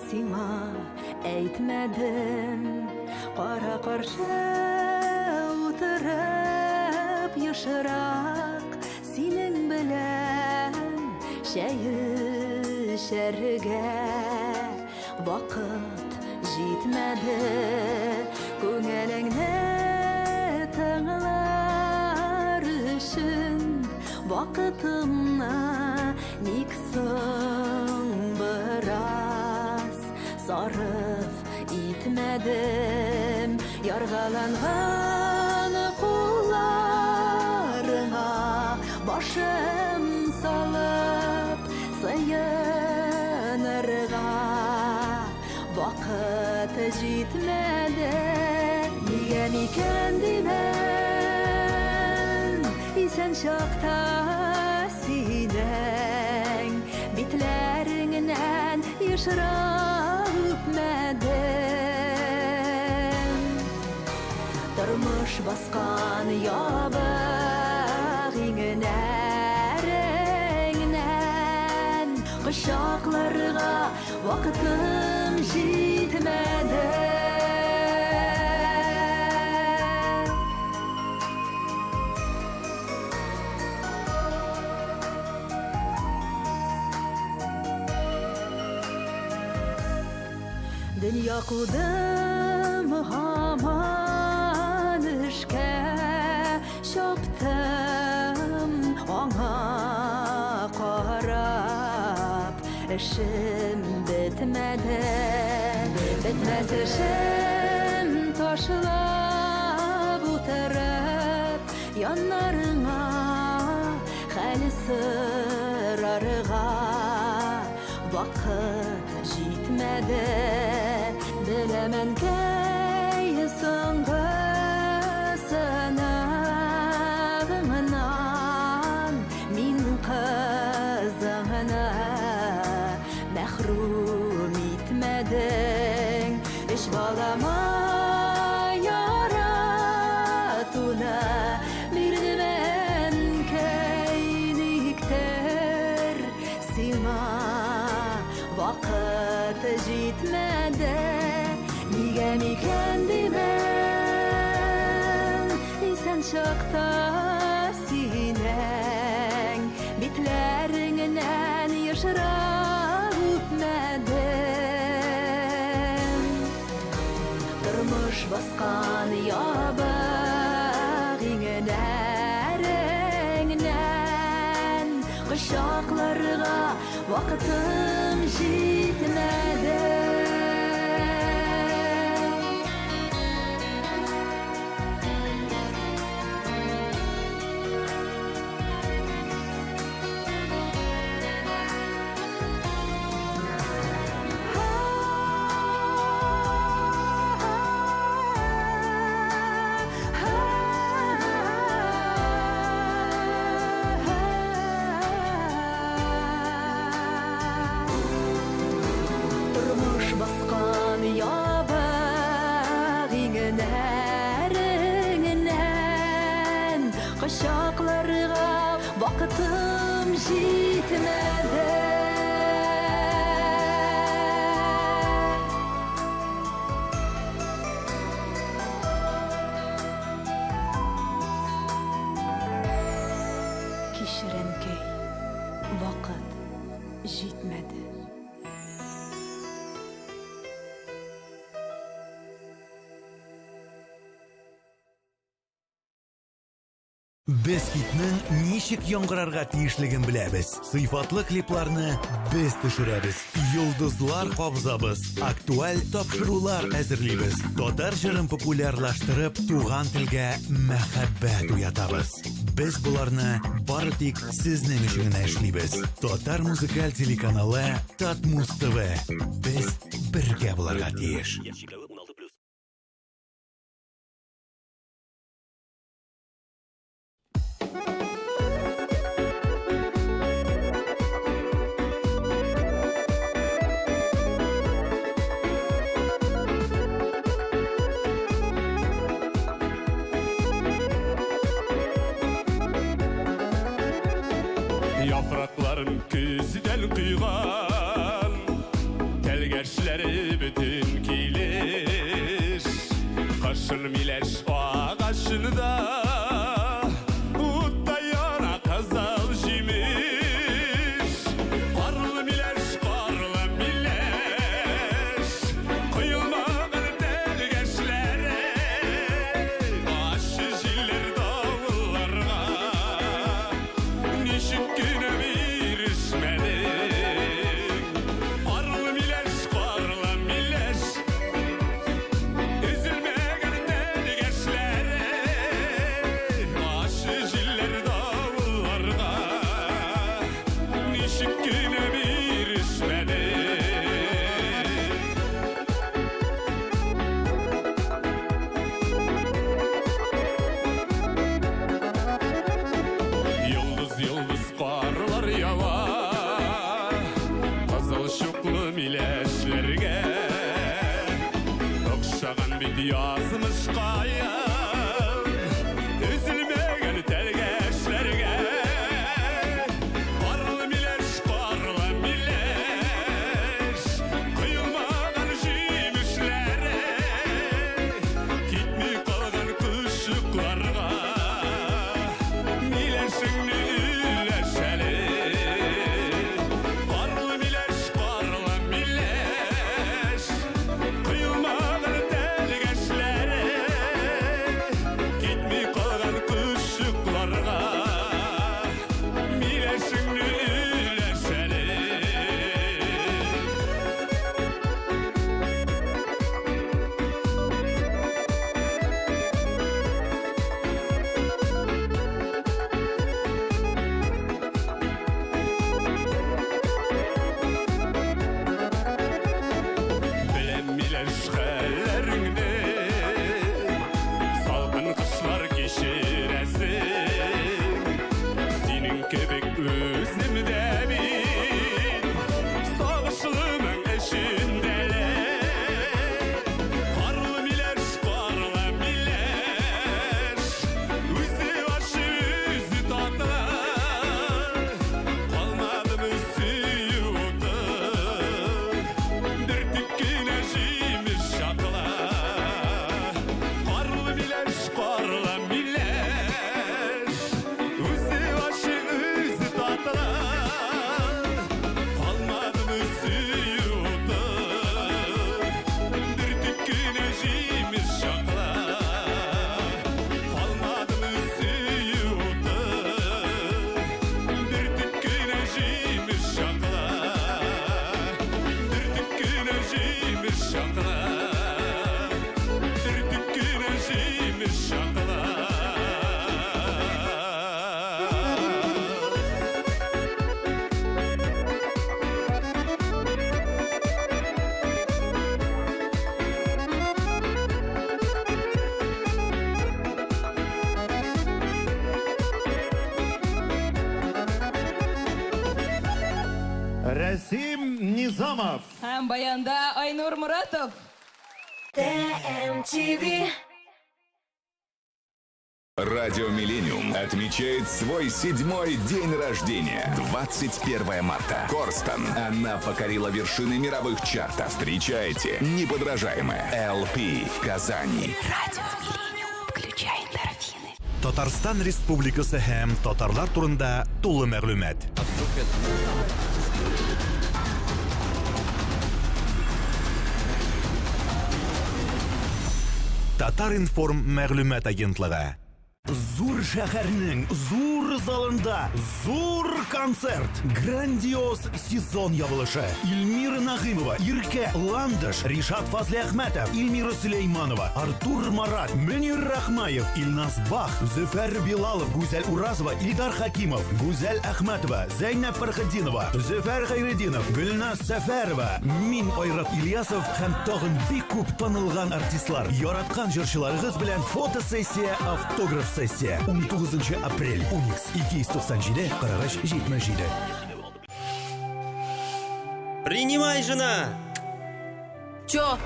сиңа әйтмәдем, кара каршы yaxşıрақ синең белән шәешәргә вакыт җитмәде күңелеңне тыңлар өчен вакытымны ник соң бераз сарыф итмәдем яргаланган кулларыңа башым салып сыенырга вакыт җитмәде нигә микән димән исән чакта синең битләреңнән ешрак үпмәдем тормыш баскан ябык иңнәреңнән кочакларга вакытым җитмәде Dünya kudum haman işke şaptım ona karab işim bitmedi bitmez işim taşlab utarıp yanlarına hali sırarıga vakit җитмәде Bilemem key soңгы сынагыңнан мин кызыңны мәхрүм итмәдең Эш балама яратуны бирдем кейниктер сиңа вакыт җитмәде нигә микән димән исән чакта синең битләреңнән ешрак үпмәдем тормыш баскан ябык иңнәреңнән кочакларга вакытым җитмәде баскан ябык иңнәреңнән кочакларга вакытым җитмәде кичеренкәй вакыт җитмәде Без хитнең ничек яңгырарга тиешлеген беләбез. Сыйфатлы клипларны без төшерәбез. Йолдызлар кабзабыз. Актуаль тапшырулар әзерлибез. Татар җырын популярлаштырып, туган телгә мәхәббәт уятабыз. Без буларны бары тик сезнең өчен генә эшлибез. Татар музыкаль телеканалы Татмус ТВ. Без бергә буларга тиеш. Яфракларын күздән куйган Тәлгәрчләре бүтін килеш Кышын миләш агашында yazmış kayın üzülmegen telgeçlerge karlı mileş kıyılmagan jimişlere gitmi kalgan kışıklarga mileşingni üleşeli karlı mileş kıyılmagan telgeçlere gitmi kalgan kışıklarga mileşingni üleşeli. Bilem mileş hallerini salgın kışlar geçiresin senin kebek özümde bir sağışlımın eşindeler karlı mileş üzü başı üzü tatlar kalmadı mı suyudu bir tükküne jimiş şakla karlı mileş üzü başı üzü tatlar kalmadı mı suyudu bir tükküne jimiş şakla kalmadı mı suyudu bir tükküne jimiş şakla bir tükküne jimiş şakla bir tükküne jimiş şakla. Rasim Nizamov. Hem bayanda Aynur Muratov. TMTV. Радио «Миллениум» отмечает свой 7-й день рождения. 21 марта. Корстон. Она покорила вершины мировых чартов. Встречайте неподражаемая LP в Казани. Радио «Миллениум». Включай эндорфины. Татарстан Республикасы һәм татарлар турында тулы мәгълүмат. Татар информ мәгълүмат агентлыгы. Зур шәһәрнең зур залында зур концерт. Грандиоз сезон ябылышы. Илмира Нагыймова, Иркә Ландыш, Ришат Фазли Әхмәтов, Илмира Сулейманова, Артур Марат, Мөнир Рахмаев, Илназ Бах, Зөфәр Билалов, Гүзәл Уразова, Илдар Хакимов, Гүзәл Әхмәтова, Зәйнәп Фәрхетдинова, Зөфәр Хәйретдинов, Гөлназ Сәфәрова, мин Айрат Ильясов һәм тагын бик күп танылган артистлар. Яраткан җырчыларыгыз белән фотосессия, автограф сессия. 19 апрель. Уникс 297-43-77. Принимай, жена! Чё?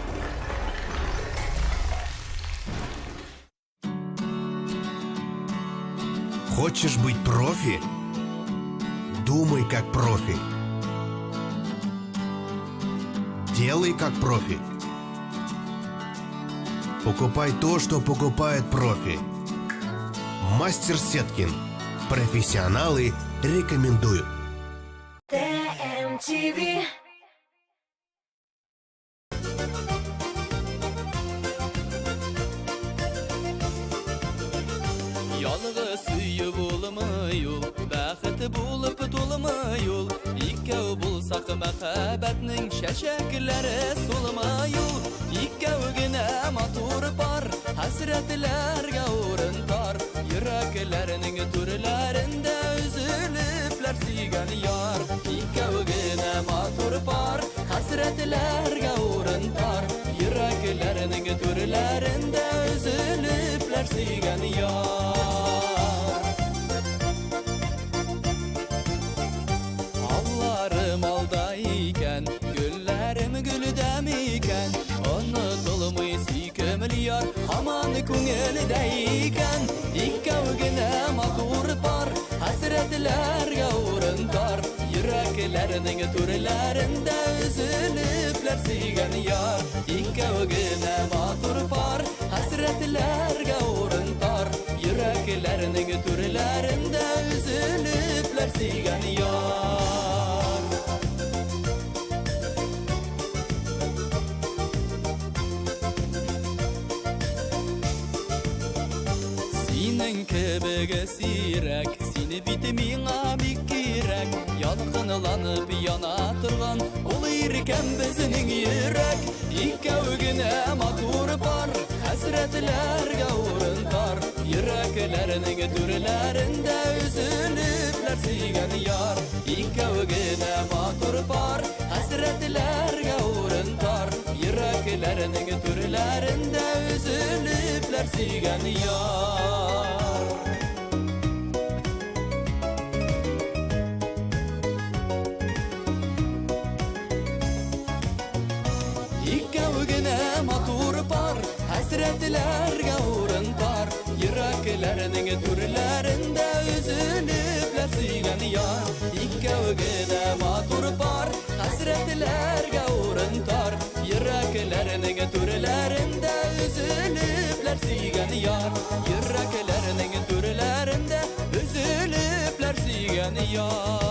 Хочешь быть профи? Думай как профи. Делай как профи. Покупай то, что покупает профи. Мастер Сеткин. Профессионалы рекомендуют. TMTV. Yalnız suyu bulmayul, baxti bulup tulmayul. İkkev bulsak muhabbatning shashaklari sulmayul. Ikkevgina motor bar, hasratlarga o'rin tor. Yuraklarning turlarida üzülüplar suygan yor. Ikkevgina motor bar, hasratlarga o'rin tor. Yuraklarning turlarida üzülüplar suygan yor. Allarım aldayken, güllerim gülüdemiken, unutulmuş kömül Aman көңелдә икән, икәү генә матур пар, хәсрәтләргә урын тар. Йөрәкләрнең түрләрендә үзелепләр сөйгән яр. Икәү генә матур пар, хәсрәтләргә урын тар. Йөрәкләрнең түрләрендә үзелепләр сөйгән яр. Синең кебеге сирәк, сине бит миңа бик кирәк. Ялкынланып яна торган, ул иркәм безнең йөрәк. Икәү генә матур пар, хәсрәтләргә урын тар. Йөрәкләрнең түрләрендә үзелепләр сөйгән яр. Икәү генә матур пар, хәсрәтләргә урын тар. Йөрәкләрнең түрләрендә үзелепләр сөйгән яр. Икәү генә матур пар, хәсрәтләргә урын тар. Йөрәкләрнең түрләрендә үзелепләр сөйгән яр. Икәү генә матур пар, хәсрәтләргә урын тар. Йөрәкләрнең түрләрендә үзелепләр сөйгән яр. Йөрәкләрнең түрләрендә үзелепләр сөйгән яр.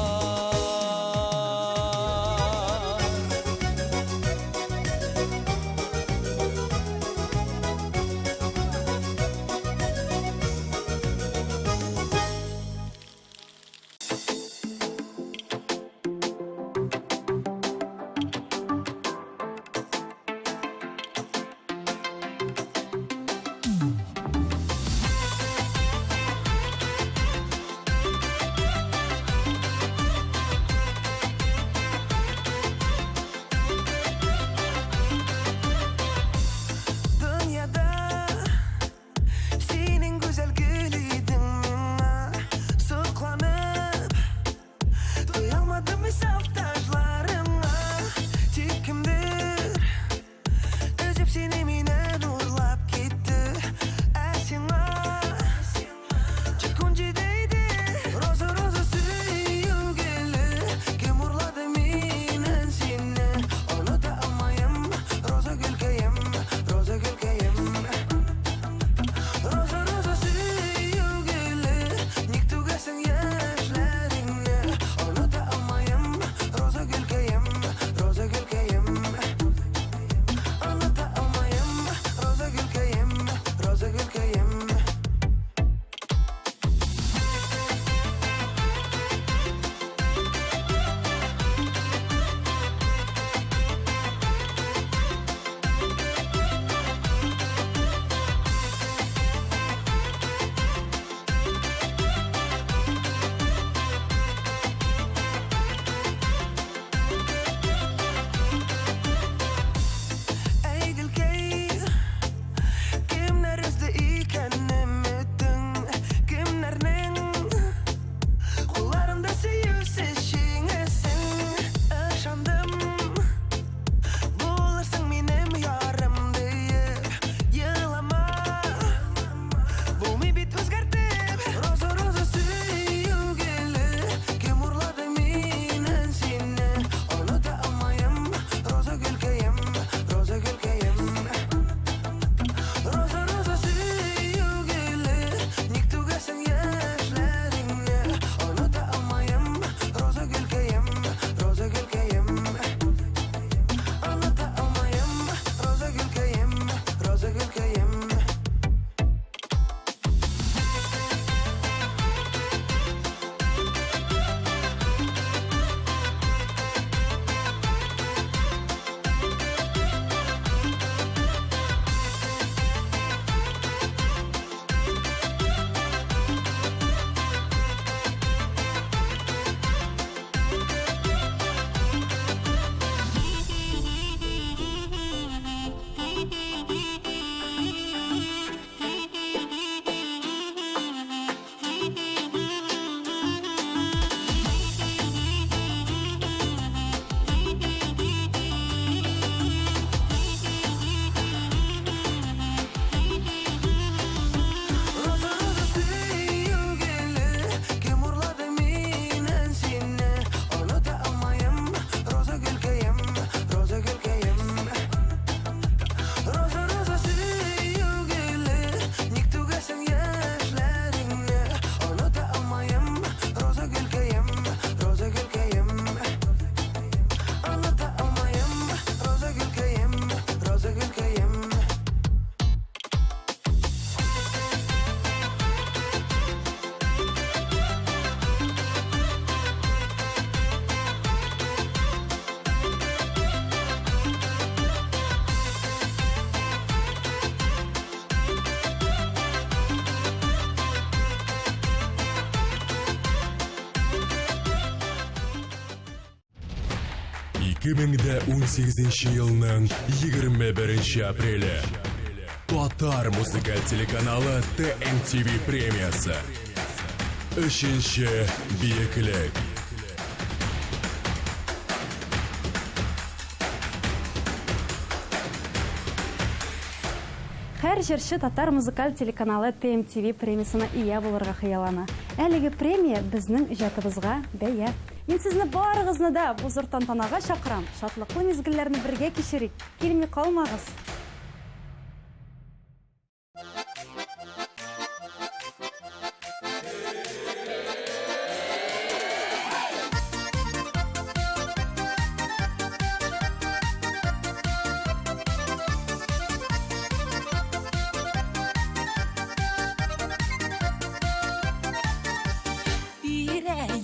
2018 yılının 21 apreli. Tatar müzikal телеканалы TMTV премиясы. 3-ші биіклік. Һәр җырчы татар музыкаль телеканалы TMTV премиясына ия булырга хыяллана. Әлеге премия безнең иҗатыбызга бәя. Мин сезне барыгызны да бу зур тантанага чакырам. Шатлыклы мизгелләрне бергә кичерик. Килми калмагыз.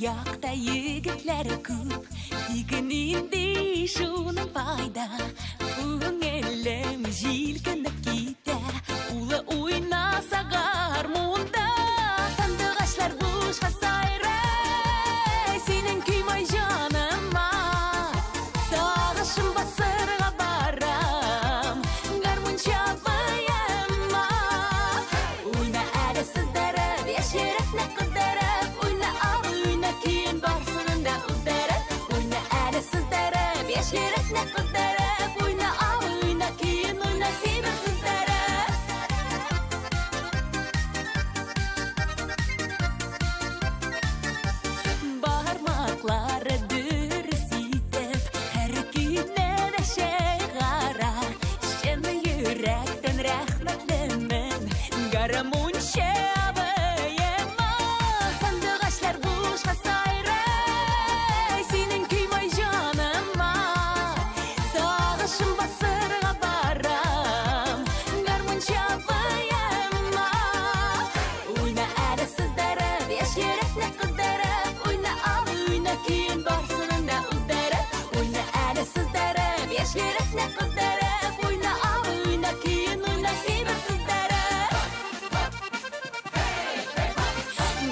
Yakta yigitler küp, dikinindi şunun fayda. Ünellem jilkenip gider, ula oynasa garmonda. Sandıgaçlar boşa sayray, senin küymay canıma. Sağışım basırga baram, garmon çabayama. Uyna adasızdarıp, yaşarakna kızdarıp. Kiyin barsının da uzdarıp, oyna adasızdarıp, yaşarakna kızdarıp. Oyna av, oyna kiyin, oyna seversizdarıp. Barmakları dürüst itip, her güne de şeygara. Şeni yürekten rahmetlimin, garamın şabayema. Sandıgaçlar boşa sayray, senin küymay canıma. Sağışım basırga baram, garmon çabayema. Oyna adasızdarıp, yaşarakna kızdarıp. Oyna av, oyna kiyin barsının da uzdarıp. Oyna adasızdarıp, yaşarakna kızdarıp. Oyna av, oyna kiyin, oyna seversizdarıp.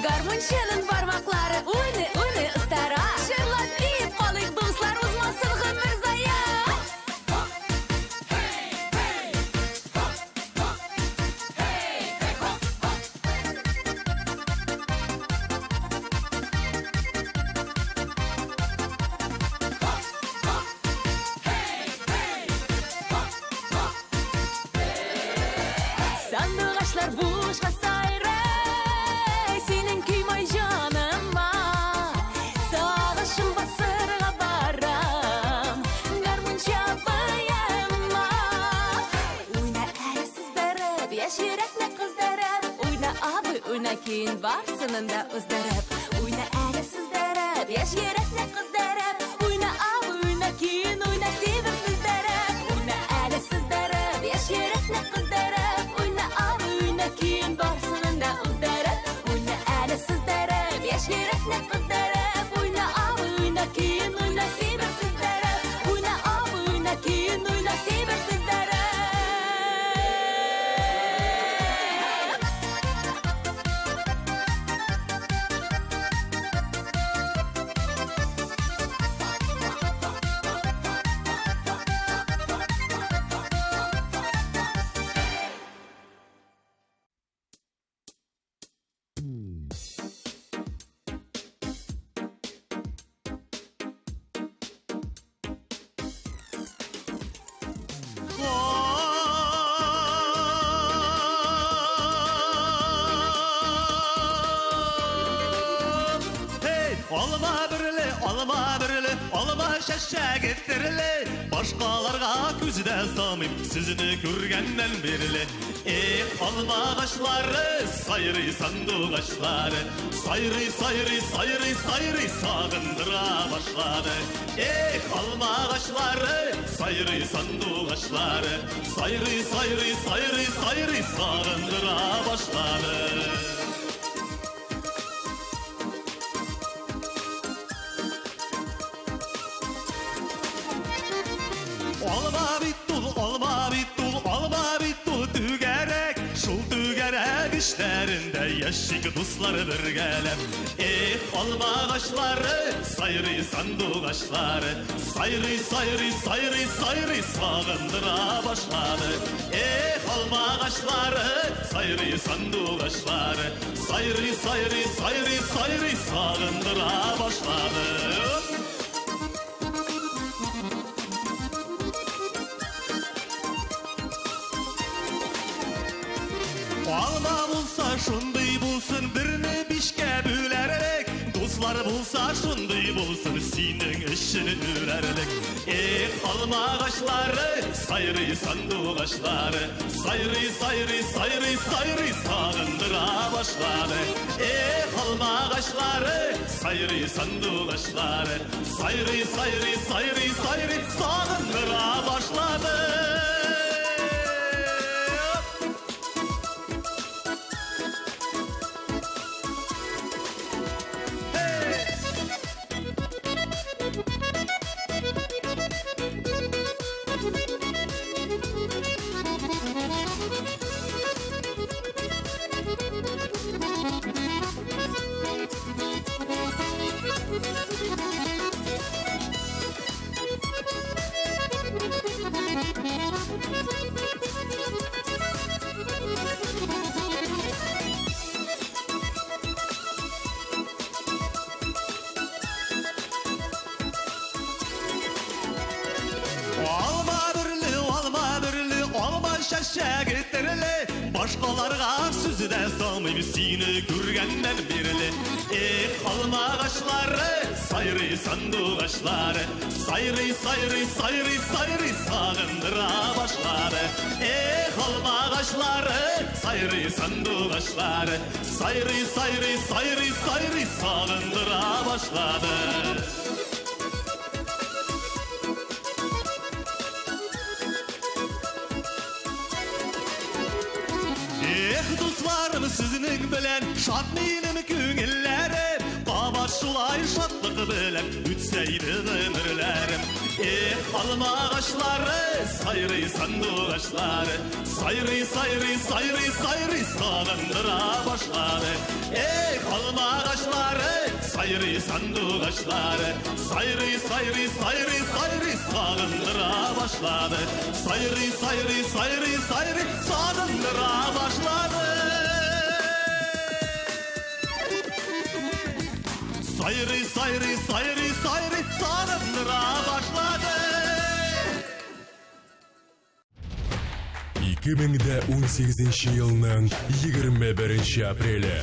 Garmon çalın parmakları, oyna oyna ıstara. Şırlap iyip kalık dostlar, uzmasın gümür zaya. Sandıgaçlar boşa sayray, senin küymay canıma. Sağışım basırga baram, garmon çabayama. Oyna adasızdarıp, yaşarakna kızdarıp. Oyna abi, oyna kiyin varsının da ızdarıp. Oyna adasızdarıp, yaşarakna kızdarıp. Oyna abi, oyna kiyin, oyna seversizdarıp. Oyna adasızdarıp, yaşarakna kızdarıp. Oyna abi, oyna kiyin varsının da ızdarıp. Oyna adasızdarıp, yaşarakna kızdarıp. Oyna abi, oyna kiyin, oyna seversizdarıp. Oyna abi, oyna kiyin, oyna seversizdarıp. Olma şaşa getirili. Başkalarga küzde zamim, sizini görgenden berili. Alma ağaçları, sayri sandık ağaçları. Sayri sayri sayri sayri sağındıra başladı. Alma ağaçları, sayri sandık ağaçları. Sayri sayri sayri sayri sağındıra başladı. Olma bittul, olma bittul, olma bittul tügerek. Şul tügerek işlerinde yaşık dostları bir gelem. Alma ağaçları, sayri sandık ağaçları, sayri sayri sayri sayri sağındıra başladı. Alma ağaçları, sayri sandık ağaçları, sayri sayri sayri sayri sağındıra başladı. Alma bulsa şunday bulsun, birini bişke bülerek. Dostlar bulsa şunday bulsun, senin işini ürerlik. Alma ağaçları, sayri sandık ağaçları, sayri sayri sayri sayri sağındıra başladı. Alma ağaçları, sayri sandık ağaçları, sayri sayri sayri sayri sağındıra başladı. Şaşagitlerle başkalarına sözü de salmayım seni görgenden birli. Alma ağaçları, sayri sandık ağaçları, sayri sayri sayri sayri sağındıra başladı. Alma ağaçları, sayri sandık ağaçları, sayri sayri sayri sayri sağındıra başladı. Dostlarım sizin bilen şadminin köngüllerim, baba şulay şadlık bilen ütseydi ömürlerim. Alma ağaçları, sayri sandık ağaçları, sayri sayri sayri sayri sağındıra başladı. Alma ağaçları, sayri sandık ağaçları, sayri sayri sayri sayri sağındıra başladı. Sayri sayri sayri sayri sağındıra başladı. Sayri sayri sayri sayri sağındıra başladı. 2018 yılının 21 apreli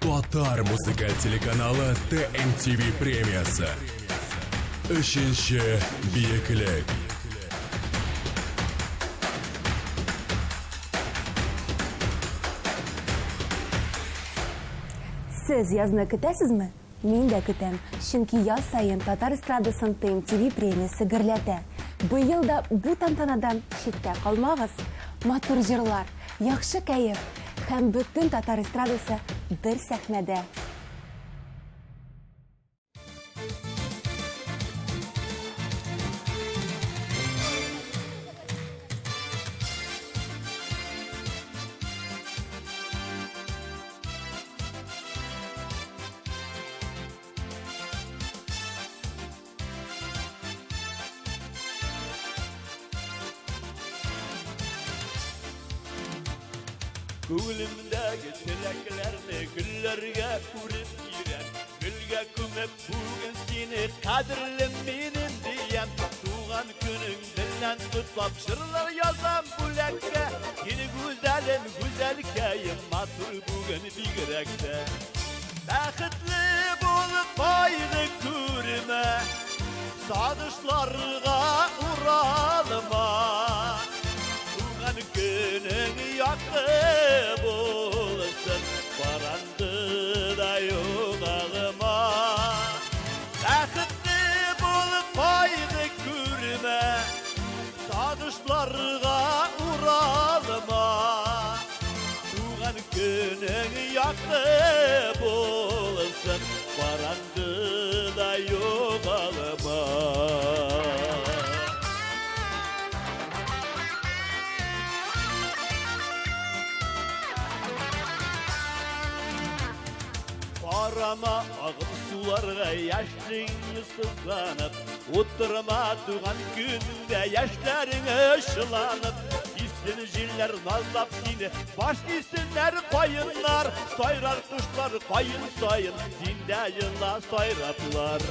Tatar muzikal teлеканалы TMTV премиясы. 3-ші биіклік. Siz yazını kütəsizmi? Мен de kütəm. Çünki yaz sayın Tatar estraдасын TMTV премиясы гірләтә. Bu yılda bu tantanadan şitte kalmağız. Матур жырлар, яхшы кәйеф һәм бүтін татар эстрадасы bir сәхнәдә. Көңілімдегі тілеклерді гүллерге көріп ерем. Гүлге көміп бүгін сені қадірлім менің дейем. Туған күнің ділнен тұтлап жырлар язам бүләкке. Ені güzelim güzelkeyim матур бүгін бигіректі. Бәқітлі болып байды көріме, сағынышларға уралыма. Туған күнің яқты болсын, баранды да yoğağıma. Бәқітлі болып байды көріме, сағынышларға уралыма. Туған күнің яқты болсын, баранды да yoğağıma. Қарама ағым суларға яшың сызданып, отырма туған күнде яшьләрің шыланып. Исін жиллер наздап сине, баш исінлер қойынлар, сайрар құшлар қойын сайын, синде йыла сайраплар.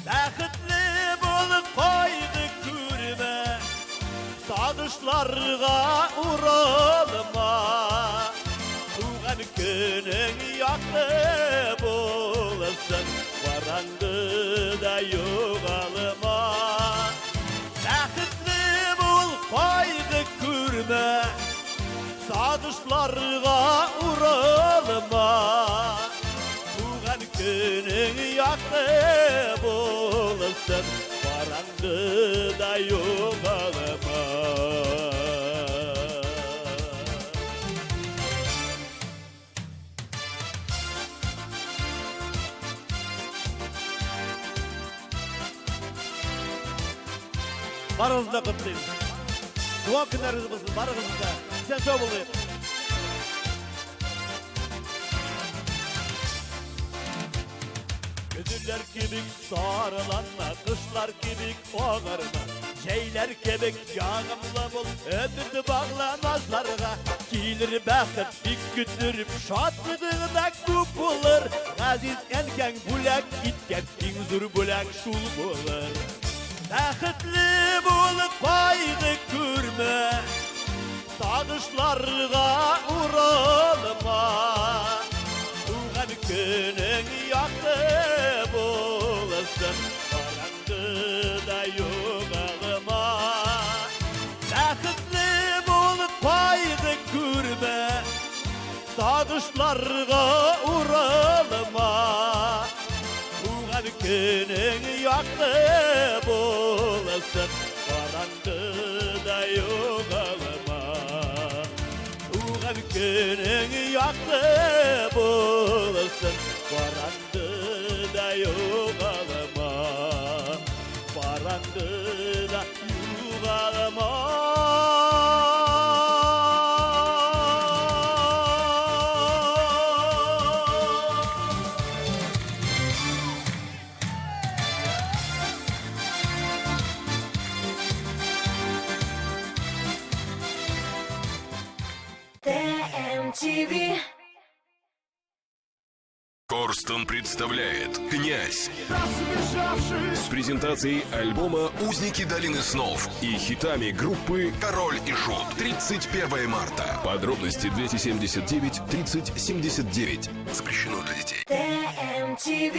Бәхетле болып қойды күрме, сағышларға уралма. Туған күнің яқты болсын, қараңғыда жоғалма. Бәхетле бол қойды күрме, сағышларға уралма. Туған күнің яқты болсын, қараңғыда жоғалма. Барыңызды құттықтаймыз. Туған күндеріңіз болсын, барыңызды. Сен сау болайық. Güzüller kibik sarılanma, kışlar kibik oğarma. Şeyler kibik yağımlı bul, ömürді bağlamazlarga. Kilir bəxit, dik gütürüp, şatlıdığında көп bulur. Ғазиз әнкәң бүләк, иткән иң зур бүләк шул bulur. Бәхетле болып қойды күрме, сағышларға уралма. Туған күнің яқты болсын, қараңғыда жоғалма. Бәхетле болып қойды күрме, сағышларға уралма. Туған күнің яқты болсын, қараңғыда жоғалма. Туған күнің яқты болсын, қараңғыда жоғалма. Қараңғыда жоғалма. ТМТВ. Корстон представляет «Князь» с презентацией альбома «Узники долины снов» и хитами группы «Король и Шут». 31 марта. Подробности 279 30 79. Запрещено для детей. ТМТВ.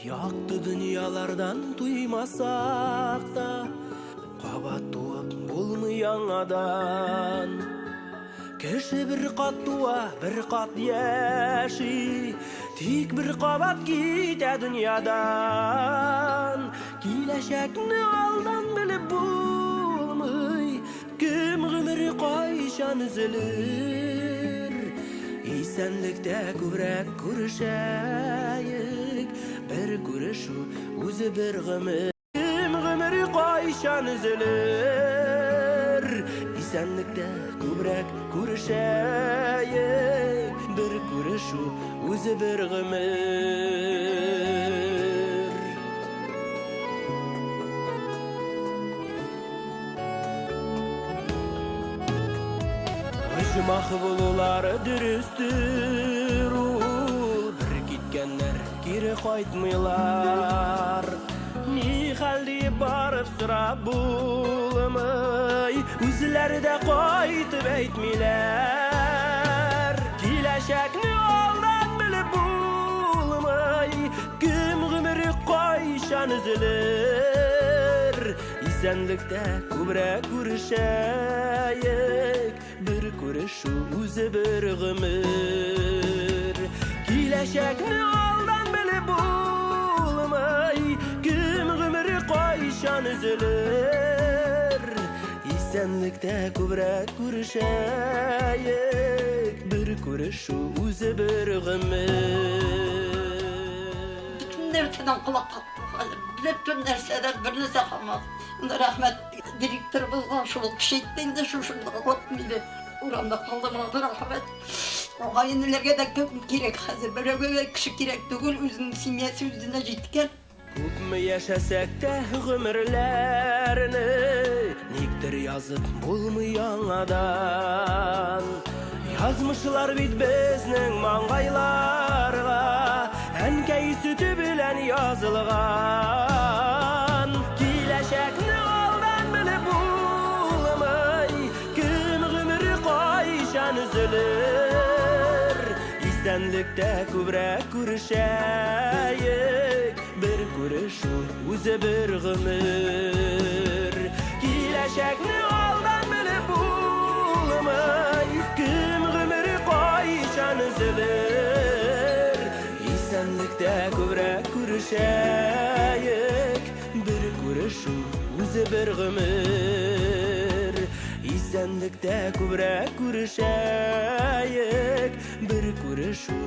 Яқты дүниялардан туймасақ та, қабат туып болмай аңадан. Кіші бір қат туа, бір қат яши, тек бір қабат кете дүниядан. Келешекні алдан біліп болмай, кім ғұмыры қайшан үзілір. Исәнлікте көбірек көрішәйік, бір көрішу өзі бір ғұмыр. Кім ғұмыры қайшан үзілір. Исәнлікте көбірек көрішәйік, бір көрішу өзі бір ғұмыр. Жұмақ болулары дүрістір, бір кеткенлер кері қайтмайлар. Не халде барып сұрап болмай, өзілері де қайтып әйтмейлер. Келешекні алдан біліп болмай, кім ғұмыры қайшан үзілір. Исәнлікте көбірек көрішәйік, бір көрішу өзі бір ғұмыр. Gelecekni aldan bilip bulmay, kim gümürü koyşan üzülür. İsenlikte kübrek kuruşayık, bir kuruşu uze bir gümür. Bütün nereden kulak kalkmak, bütün nereden birini sakamaz. Rahmet direktörümüzden şu kişiyden de şu korkmaydı. Uğramda kaldım adı rahmet. Kayınlarga da köp gerek hazır. Böyle kişi gerek değil, özünün simyası yüzüne jetken. Köpmü yaşasak da ömürlerini, nikdir yazıp bulmayan adam. Yazmışlar bit bizning mangaylarga, enkey sütü bilen yazılgan. Gelecekni aldan bilip bulmay, kim gümürü koyşan üzülür. İstenlikte kübrek kuruşayık, bir kuruşu uze bir gümür. Gelecekni aldan bilip bulmay, kim gümürü koyşan üzülür. İstenlikte kübrek kuruşayık, bir kuruşu uze bir gümür. İstenlikte kübrek kuruşayık, bir kuruşu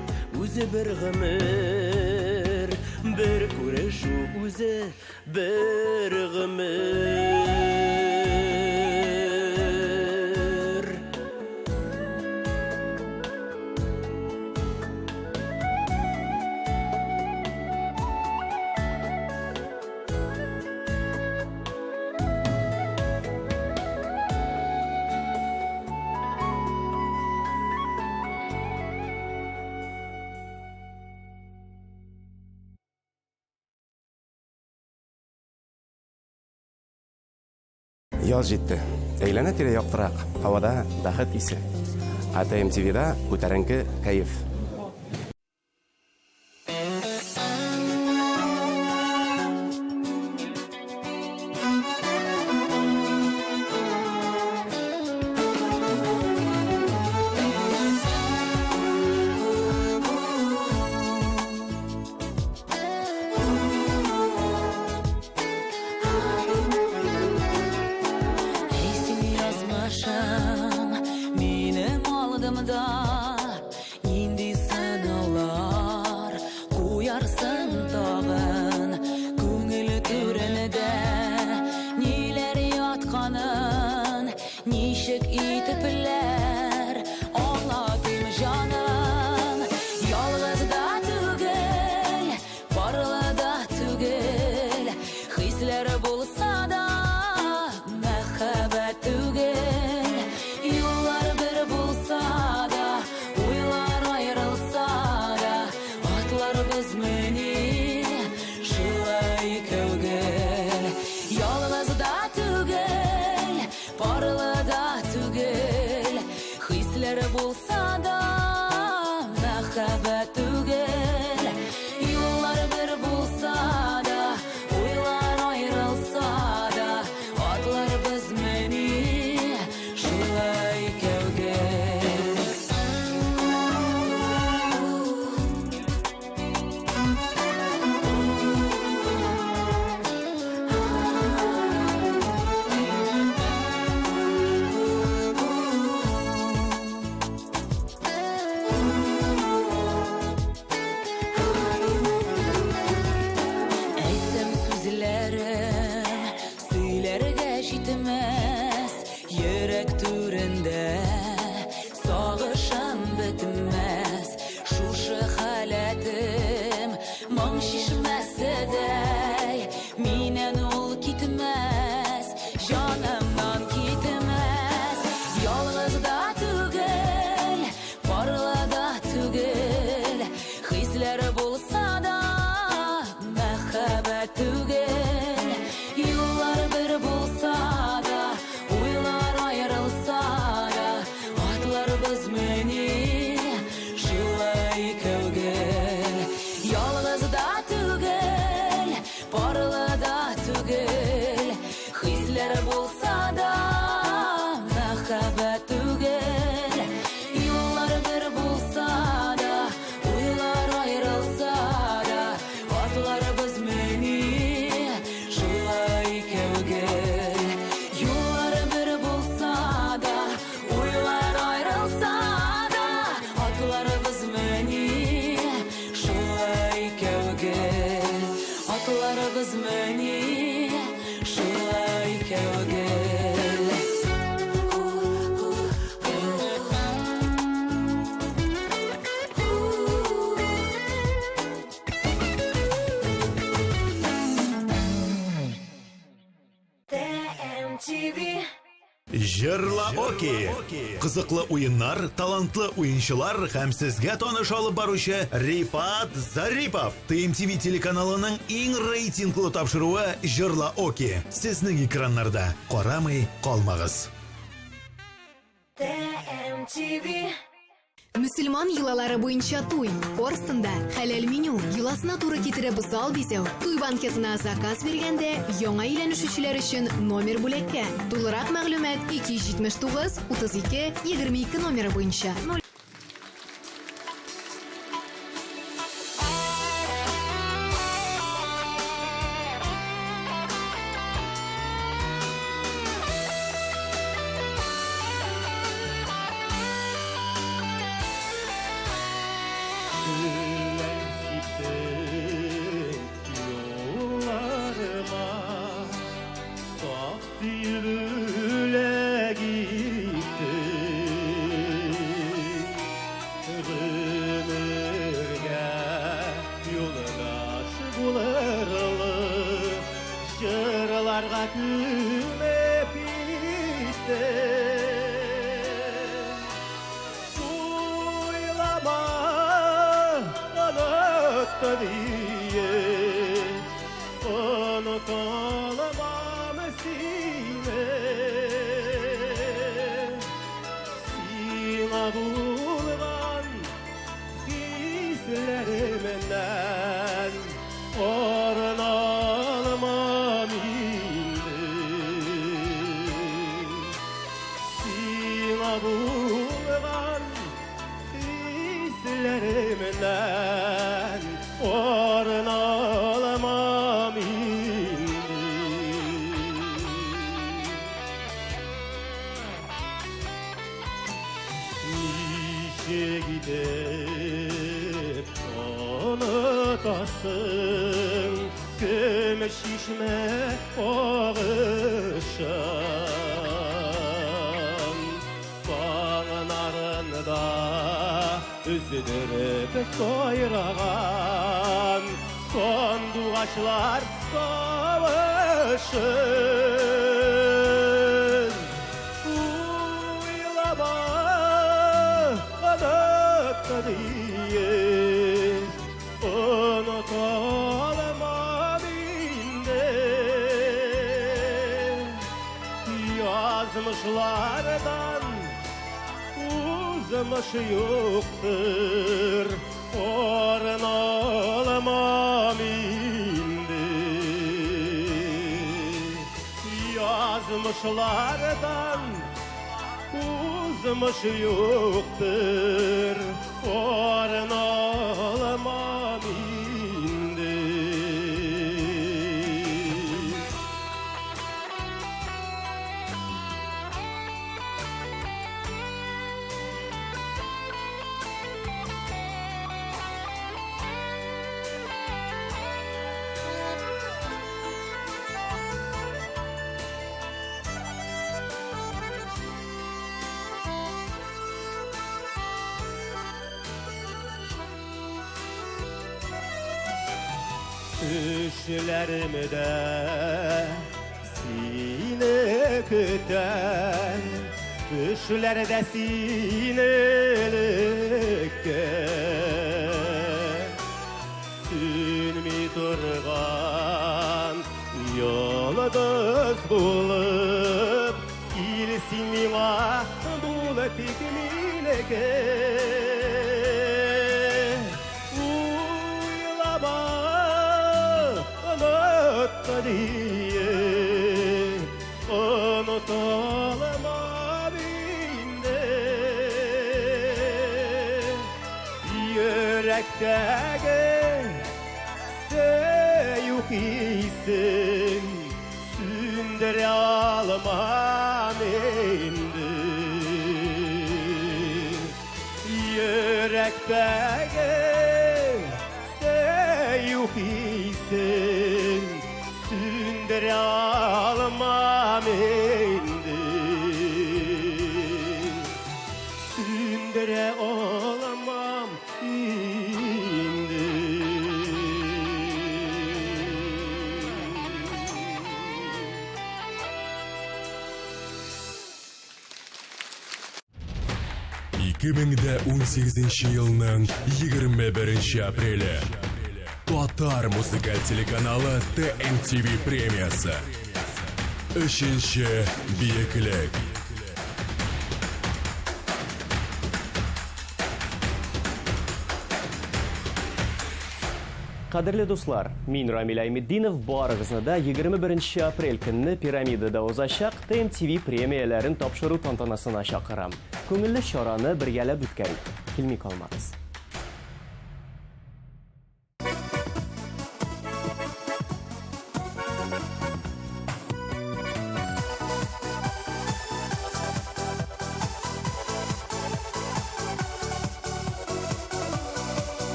uze bir gümür. Bir kuruşu uze bir gümür. Yaz жетті. Әйләнә тирә яктырак. Һавада бәхет исе. АТМ-ТВ'да күтәренке кайф. Uylar Жырла Оки. Кызыклы уеннар, талантлы уенчылар һәм сезгә таныш алып баручы Рифат Зарипов. ТМТВ телеканалының иң рейтинглы тапшыруы Жырла Оки. Сезнең экраннарда. Карамый калмагыз. TMTV. Müslüman йолалары буенча туй. Орсында хәләл меню. Йоласына туры китереп зал бизәү. Туй банкетына заказ бергәндә яңа өйләнешүчеләр өчен номер бүләккә. Тулырак мәгълүмат 279 32 22 номеры буенча. Üzülürüp soyrağan sondugaçlar kavuşur. Uylama anıtta diye unutalım inde. Yazmışlardan uzmış yoktur, orun olmam indi. Yazmışlardan uzmış yoktur, orun olmam indi. Düşlerimde seni küten, düşlerde sinelikке sünmi durgan yıldız bulup ilsin mima bulup ikmineke. Diye unutalım inde. Yürekteki sevgi hissin sündüre almam indi. Yürekteki sevgi hissin sündüre almam indi. Sündüre alamam indi. 2018 елның 21 апрелі. Татар музыкаль телеканалы ТМТВ премиясы. 3-ші биеклек. Қадірлі достар, мен Рамил Аймеддинов барығызны да 21 апрель күнні пирамидада озашақ ТМТВ премияларын тапшыру тантанасына шақырам. Көңілі шараны біргелеп өткәрейік. Келмей қалмаңыз.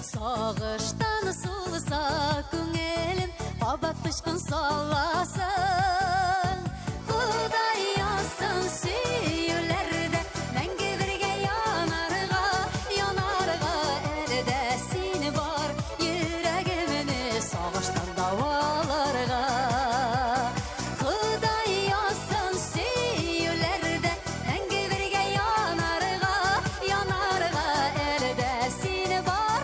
Сағыштан сұлыса көңелім Бабат тұшқын саласын Құдай ясын сүйілерді Мәңгі бірге янарға Әлі сені бар Жүрегіміні сағыштан дауаларға Құдай ясын сүйілерді Мәңгі бірге янарға Әлі сені бар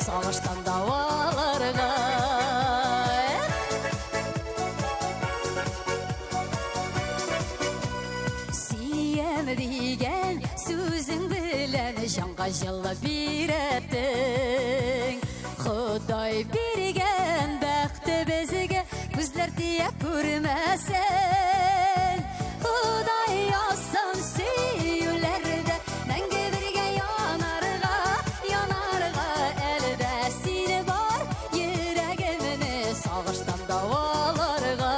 Сағыштан дауаларға Сүйем деген сөзің білен Жанға жылы береттің Құдай берген бәқті бізге Күзлер тия көрмәсін Құдай асын сүйілерді Мәңгі бірге янарға Сені бар Жүрегіміні сағыштан дауаларға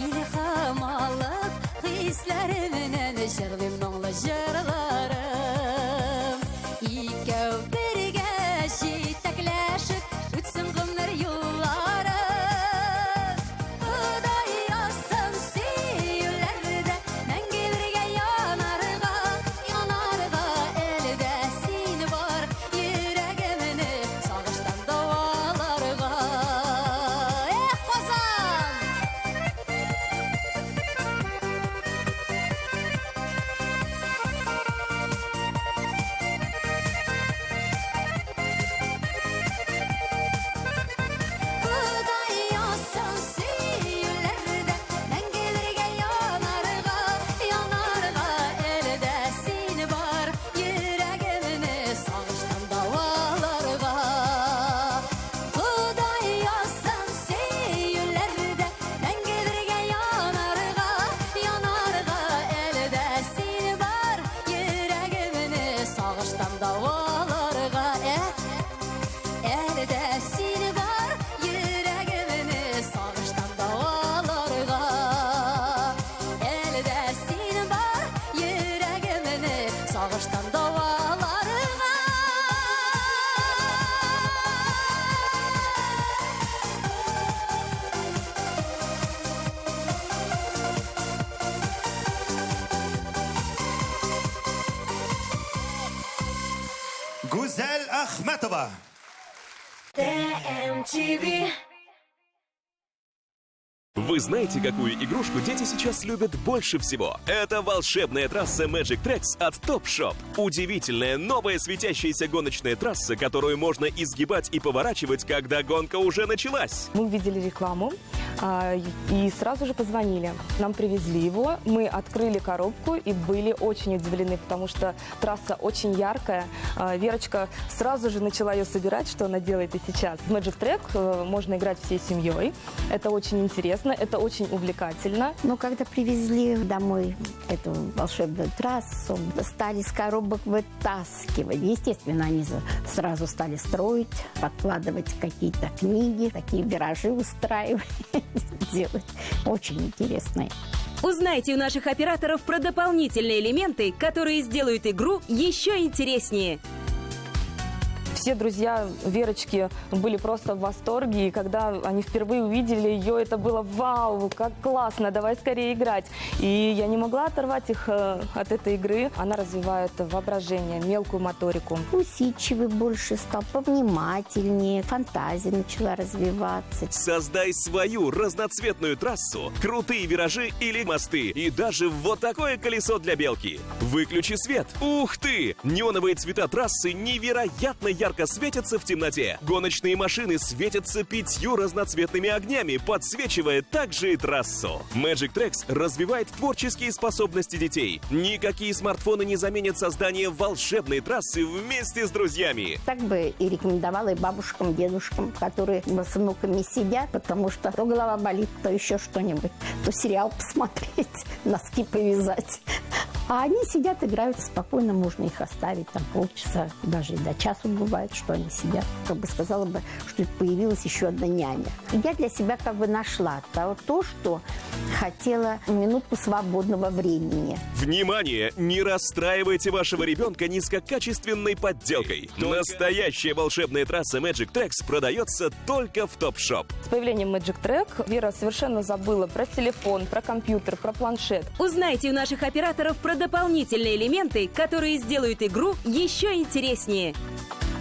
İlham alıp Hislerimin jırlıyım nonlı jırlarım İkev birge Jitekleşip Ütsün gümler yolları Құдай ясын сүйілерді Мәңгі бірге янарға Әлі сені бар Жүрегіміні сағыштан дауаларға Қозан! Құдай ясын сүйілерді Мәңгі бірге янарға Әлі сені бар Жүрегіміні сағыштан дауаларға Құдай ясын сүйілерді Мәңгі бірге янарға Әлі сені бар Жүрегіміні сағыштан дауаларға Әлі сені бар Жүрегіміні сағыштан дауаларға Әлі сені бар Жүрегіміні сағыштан дауаларға Гузель Ахметова. ТМТВ. Вы знаете, какую игрушку дети сейчас любят больше всего? Это волшебная трасса Magic Tracks от Top Shop. Удивительная новая светящаяся гоночная трасса, которую можно изгибать и поворачивать, когда гонка уже началась. Мы увидели рекламу и сразу же позвонили. Нам привезли его, мы открыли коробку и были очень удивлены, потому что трасса очень яркая. Верочка сразу же начала ее собирать, что она делает и сейчас. Magic Track можно играть всей семьей. Это очень интересно, это очень увлекательно. Но когда привезли домой эту волшебную трассу, стали с коробок вытаскивать. Естественно, они сразу стали строить, подкладывать какие-то книги, такие виражи устраивать, делать. Очень интересно. Узнайте у наших операторов про дополнительные элементы, которые сделают игру еще интереснее. Все друзья Верочки были просто в восторге, и когда они впервые увидели ее, это было вау, как классно, давай скорее играть. И я не могла оторвать их от этой игры. Она развивает воображение, мелкую моторику. Усидчивый больше стал, повнимательнее, фантазия начала развиваться. Создай свою разноцветную трассу, крутые виражи или мосты, и даже вот такое колесо для белки. Выключи свет. Ух ты! Неоновые цвета трассы невероятно ярко светятся в темноте. Гоночные машины светятся 5 разноцветными огнями, подсвечивая также и трассу. Magic Tracks развивает творческие способности детей. Никакие смартфоны не заменят создание волшебной трассы вместе с друзьями. Так бы и рекомендовала и бабушкам, дедушкам, которые с внуками сидят, потому что то голова болит, то еще что-нибудь, то сериал посмотреть, носки повязать. А они сидят, играют спокойно, можно их оставить там полчаса, даже и до часу бывает, что они сидят. Как бы сказала бы, что появилась еще одна няня. Я для себя как бы нашла то, что хотела, минутку свободного времени. Внимание! Не расстраивайте вашего ребенка низкокачественной подделкой. Настоящая волшебная трасса Magic Tracks продается только в Топ-Шоп. С появлением Magic Track Вера совершенно забыла про телефон, про компьютер, про планшет. Узнайте у наших операторов про дополнительные элементы, которые сделают игру еще интереснее.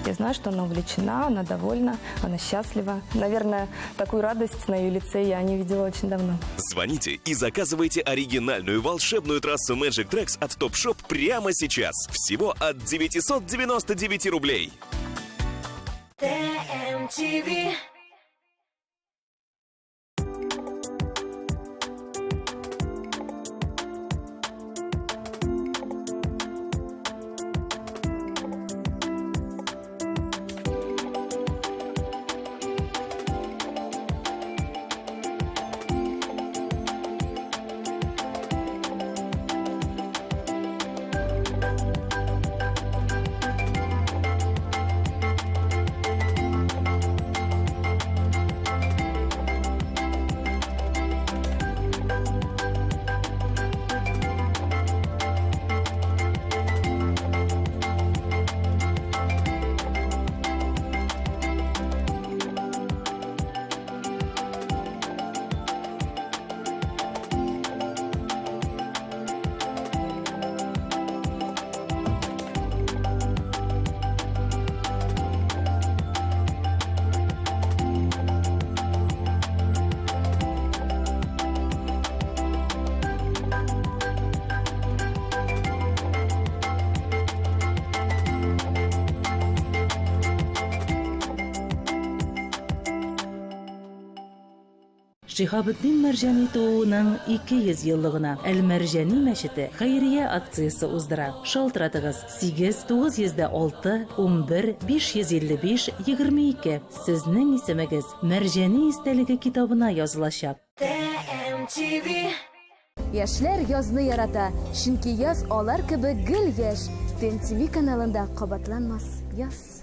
Я знаю, что она увлечена, она довольна, она счастлива. Наверное, такую радость на ее лице я не видела очень давно. Звоните и заказывайте оригинальную волшебную трассу Magic Tracks от Топ-Шоп прямо сейчас. Всего от 999 рублей. TMTV. Шиһабетдин Мәрҗани тууының 200 еллыгына Әл-Мәрҗани мәчете хәйрия акциясы уздыра. Шалтыратыгыз 8-906 11 555 22. Сезнең исемегез Мәрҗани истәлеге китабына язылачак. TMTV. Яшьләр язны ярата, чөнки яз алар кебек гел яшь. TMTV каналында кабатланмас яз.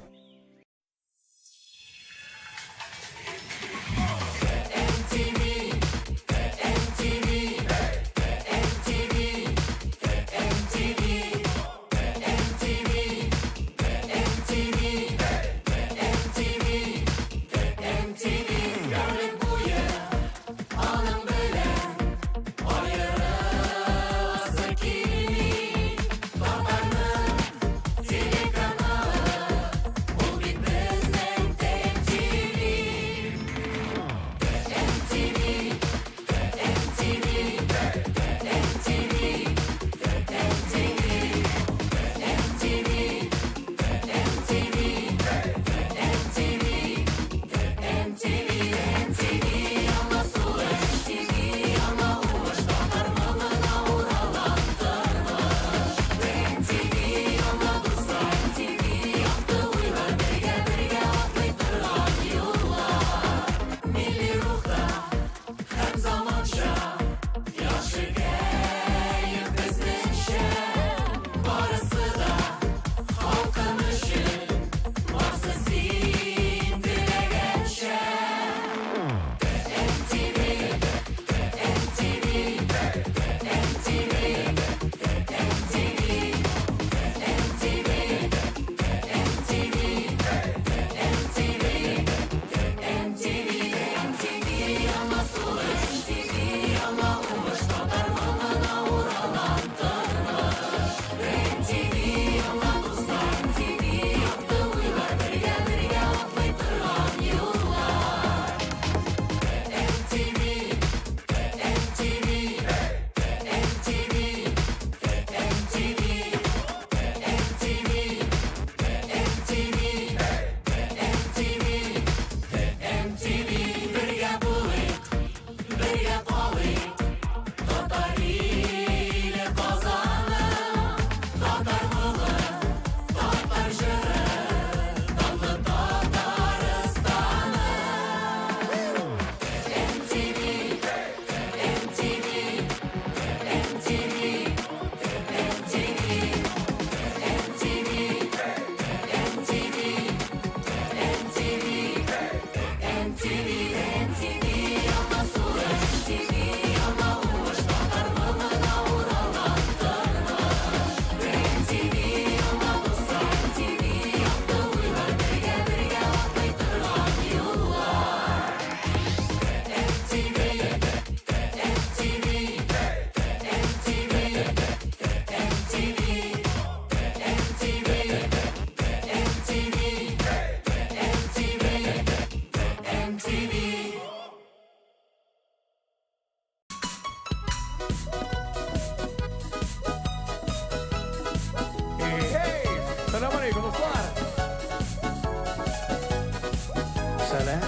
Selam.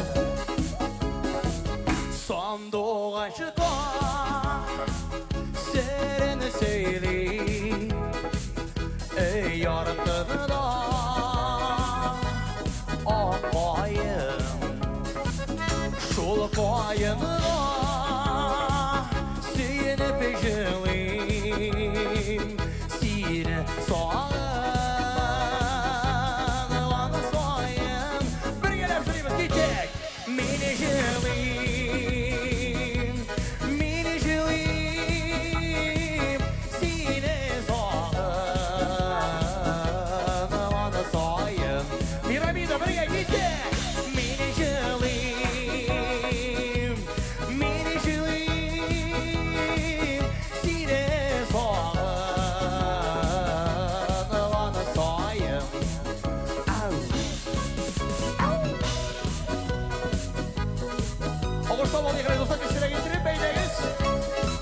Sandık aşıklar Serini söyleyeyim Ey yarattığını da Akbayım Şul payını da Seni peşileyim Seni sağım Bana sayım Bir gelip süreyim gidecek Mini jilim Mini jilim Seni sağım Bana sayım Piramida bir gel gidecek Mini jilim Mini jilim Seni sağım Bana sayım Ağustos oldu yakın dostlar bir süre getirip beydeyiz.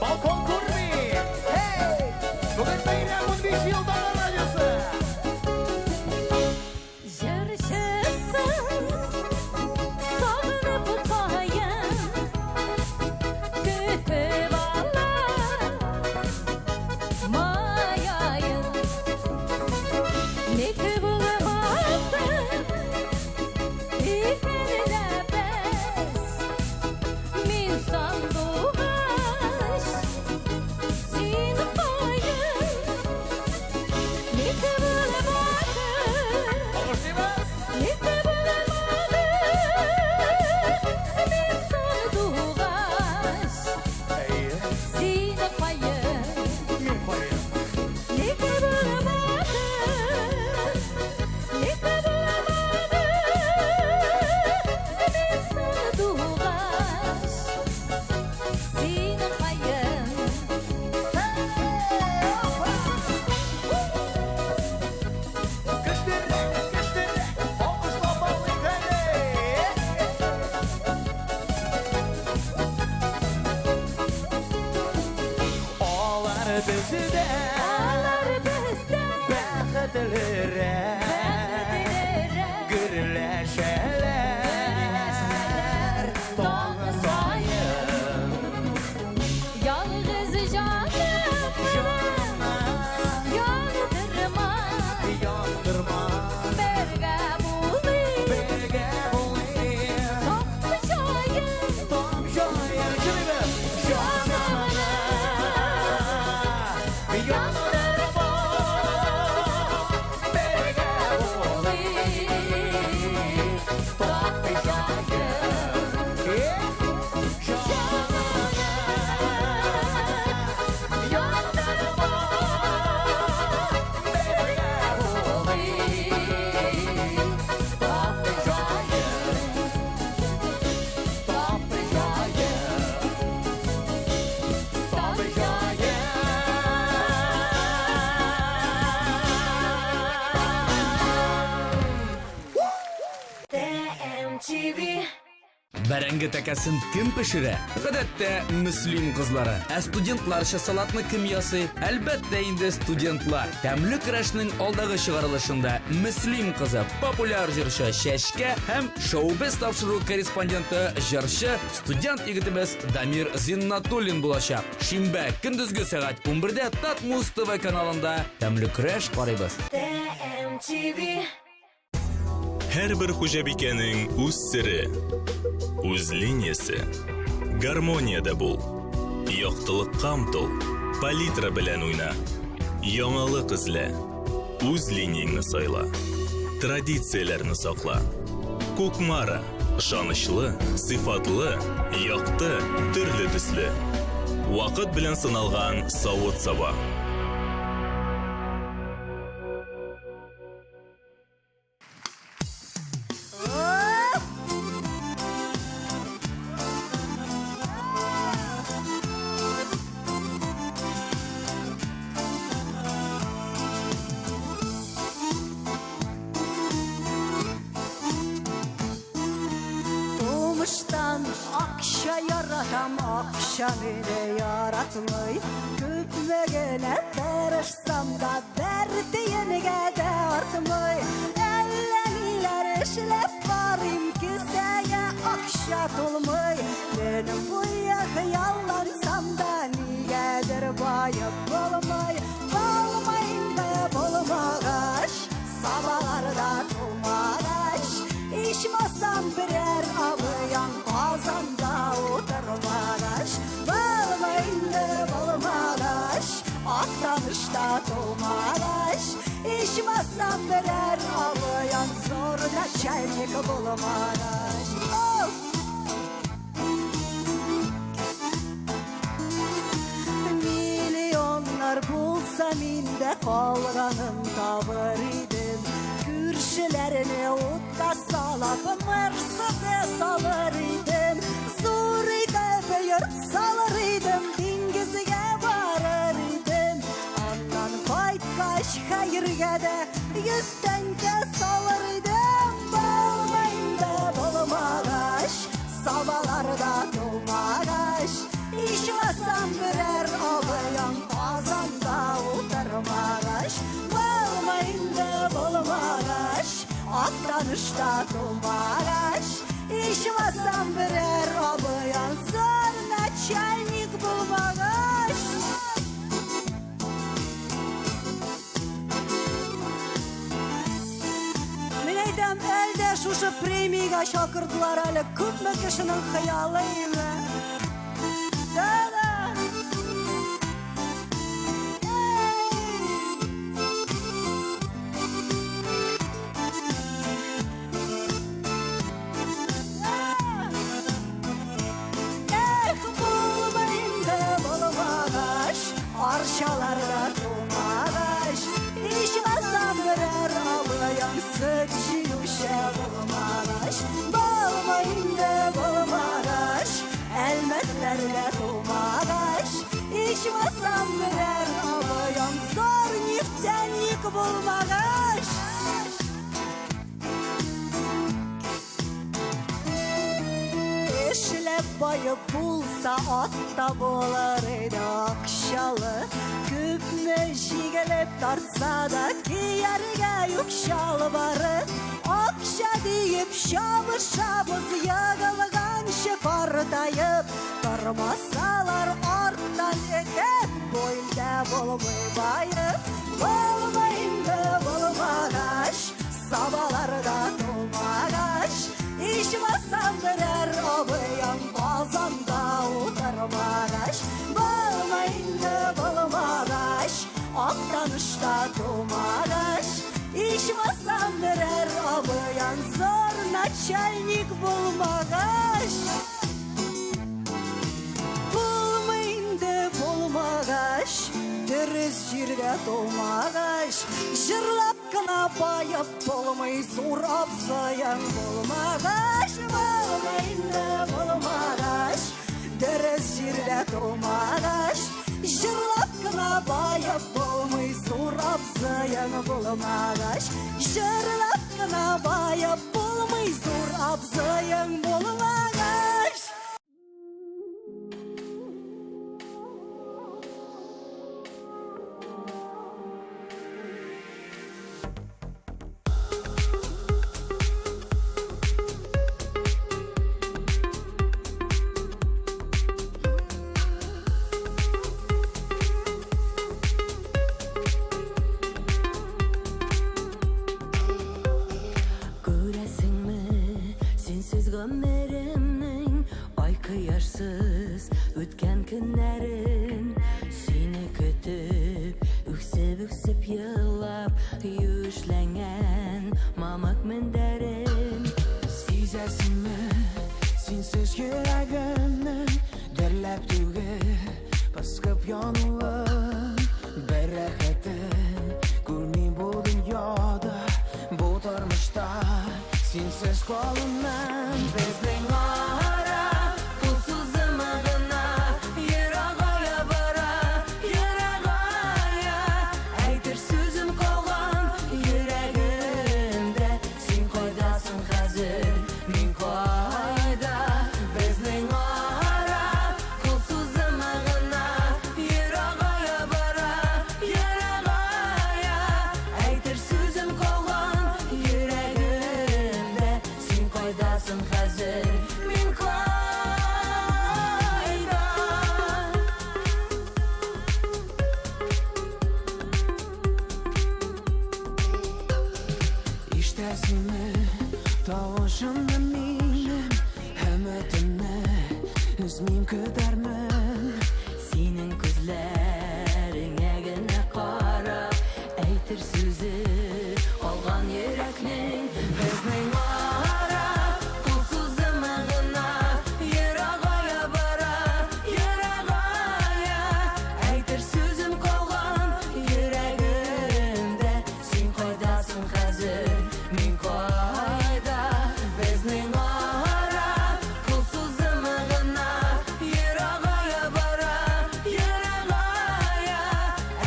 Balkon kurbi. Hey! Bugün beyler 15 yıldan radyosu. Yarışırsın Sağınıp kayın Kütüp alır Mayayın Ne kıvılmazdın İfenine bes Min sanduğaş Sin kayın Ne kıvılmazdın Ne kıvılmazdın Min sanduğaş Sin kayın Ne kıvılmazdın Ne kıvılmazdın Min sanduğaş Sin kayın Ağlar bizde Bəxtlere Gürləşələr Dağ sayın Yalnız canımı Yandırma Yandırma Berge bulayım Top şayın Canımı Canımı Yandırma Berge bulayım Top şayın TMTV Бәрәңге тәкәсен кем пешерә? Гадәттә, мөслим кызлары. Ә студентларча салатны кем ясый? Әлбәттә инде студентлар. Тәмле көрәшнең алдагы чыгарылышында мөслим кызы, популяр җырчы Чәчкә һәм шоу-биз тапшыру корреспонденты җырчы студент егетебез Дамир Зиннатуллин булачак. Шимбә көндезге сәгать 11дә Татмус ТВ каналында тәмле көрәш карыйбыз. TMTV Һәрбер хуҗабикәнең үз сире, үз линиясе. Гармониядә бул. Яктылыкка омтыл, палитра белән уйна. Яңалык эзлә, үз линияңне сайла. Традицияләрне сакла. Кукмара, ышанычлы, сыйфатлы, якты, төрле төсле. Вакыт белән сыналган савыт-саба. Doğmuştan akşa yaratam, akşa bile yaratmay. Kütmegene tarışsam da derdi yenige de artmay. Ellenler işlep varım ki sen akşa tolmay benim bu yallansam da nigedir bayıp bolmay bolmayındı bolmagaş sabahlarda tolmagaş içmasam birer abıyan kazanda oturmagaş bolmayındı bolmagaş aktanışta tolmagaş içmasam birer abıyan zorla çelnik bolmagaş milyonlar bulsa minde kalganın tabır idim kürşilerini utta salap Mercedes alır idim Zuri'de beyir salır idim dingizge varır idim andan faytkaş hayırga da 100 tenge salır idim bolmayındı bolmagaş sabahlarda dolmagaş İçmasam birer abayan kazanda oturmagaş bolmayındı bolmagaş aktanışta dolmagaş İçmasam birer abayan zorna çelnik bulmagaş Men aytam elde şuşu premiga şakırdılar әлі көпме кішінің қиялы еді Arşalarda dolmagaş İçmasam birer abayan süt yuşa bolmagaş bolmayındı bolmagaş elmetlerle dolmagaş İçmasam birer abayan zor neftenlik bolmagaş Eşlep bayıp bulsa atta bolar edi akşalı Küpme jigelep tartsa da kiyerge yük şalvarı Akşa deyip şabır şabız yağılgan şıpartayıp Durmasalar arttan edep boyunda bolmay bayıp Bolmayındı bolmagaş sabahlarda dolmagaş İçmasam birer abayan kazanda oturmagaş bolmayındı bolmagaş aktanışta dolmagaş İçmasam birer abayan zorna çelnik bulmagaş bolmayındı bolmagaş dürüz jirge dolmagaş jırlap kına bayıp bolmay surap sayan bolmagaş bolmayındı bolmagaş dürüz jirge dolmagaş jırlap kına bayıp bolmay surap sayan bolmagaş jırlap kına bayıp bolmay surap sayan bolmagaş Ömrümün ay kıyarsız ötken günlerin Seni kütüp üksep yıllap Yüzlengen mamak minderim Sizersin mi sensiz yüreğimnin derlep düğü Baskıp yanılım bereketin Gülmeyin bu dünyada bu durmuşta Sensiz kalınmam bizden ara Pulsuzum adına Yırağaya bara Yırağaya Aytır sözüm kalgan Yüreğimde Sen koydasın hazır Min koyda Bizden ara Pulsuzum adına Yırağaya bara Yırağaya Aytır sözüm kalgan Yüreğimde Sen koydasın hazır Min koyda Тавышымны минем һәм өтемне үзмим көтәрмен. Синең күзләреңә генә карап, әйтер сүзе калган йөрәкнең. Безнең ара кулсызымы гына, ерагая бара, ерагая. Әйтер сүзем калган йөрәгемдә, син кайдасың хәзер, мин кайда. Безнең ара кулсызымы гына, ерагая бара, ерагая.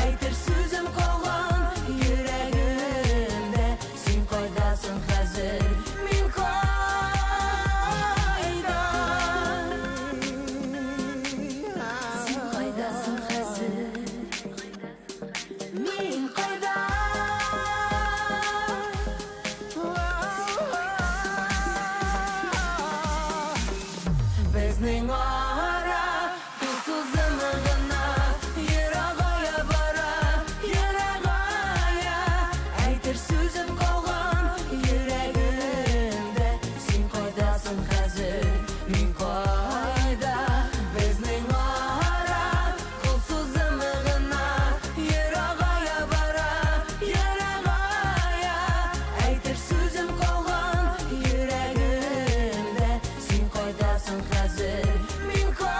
Әйтер сүзем калган йөрәгемдә, син кайдасың хәзер, мин кайда. Син кайдасың хәзер, мин кайда. Безнең ара кулсызымы гына, ерагая бара, ерагая. Әйтер сүзем калган йөрәгемдә, син кайдасың хәзер, мин кайда. Безнең ара кулсызымы гына, ерагая бара, ерагая. Әйтер сүзем калган йөрәгемдә, син кайдасың хәзер, мин кайда.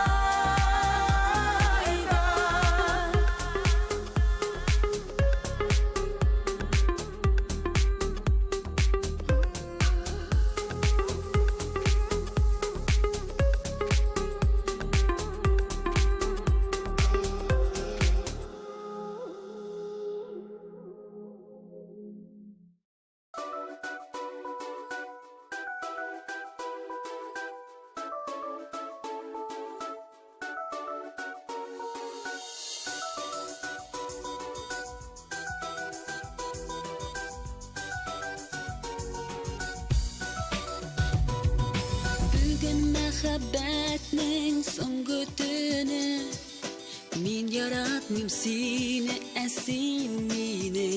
Бүген мәхәббәтнең соңгы төне, мин яратмыйм сине, ә син мине.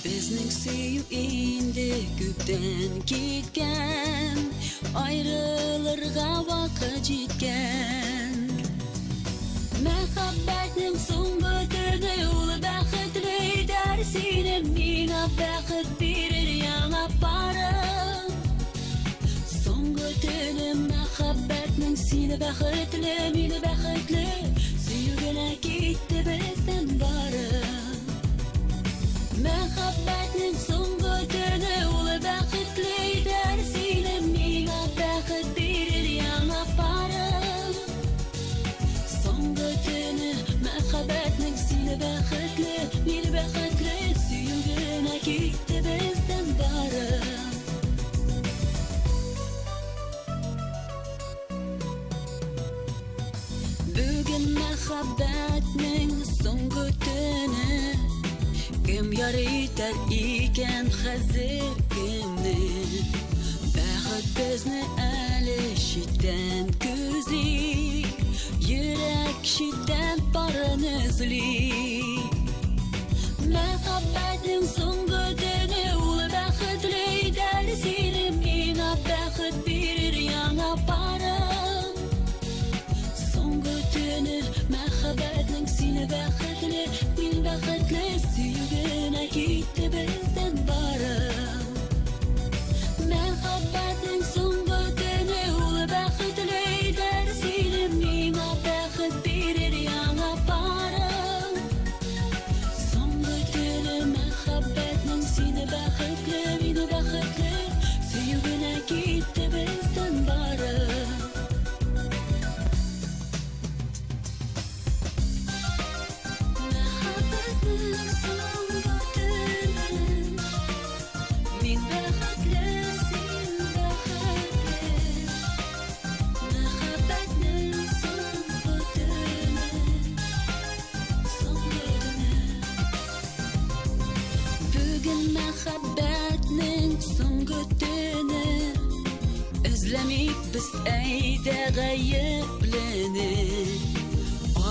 Безнең сөю инде күптән киткән, аерылырга вакыт җиткән. Мәхәббәтнең соңгы төне, ул бәхетле итәр сине, миңа бәхет бирер яңа парым. Соңгы төне мәхәббәтнең, сине бәхетле, мине бәхетле, сөю генә китте бездән бары. Мәхәббәтнең соңгы төне, ул бәхетле итәр сине, миңа бәхет бирер яңа парым. Соңгы төне мәхәббәтнең, сине бәхетле, мине бәхетле, сөю генә китте бездән бары. Бүген мәхәббәтнең соңгы төне, кем яр итәр икән хәзер кемне? Бәхет безне әле читтән күзли, йөрәк читтән барын эзли. Мәхәббәтнең соңгы төне, ул бәхетле итәр сине, миңа бәхет бирер яңа парым. Соңгы төне мәхәббәтнең, сине бәхетле, мин бәхетле, сөю генә китте бездән бары. Мәхәббәтнең соңгы төне, ул бәхетле итәр сине, миңа бәхет бирер яңа парым. Соңгы төне мәхәббәтнең, сине бәхетле, мине бәхетле, сөю генә китте бездән бары. Мәхәббәтнең соңгы төне, мин бәхетле, син бәхетле. Мәхәббәтнең соңгы төне, соңгы төне. Бүген мәхәббәтнең соңгы төне, эзләмик без әйдә гаеплене.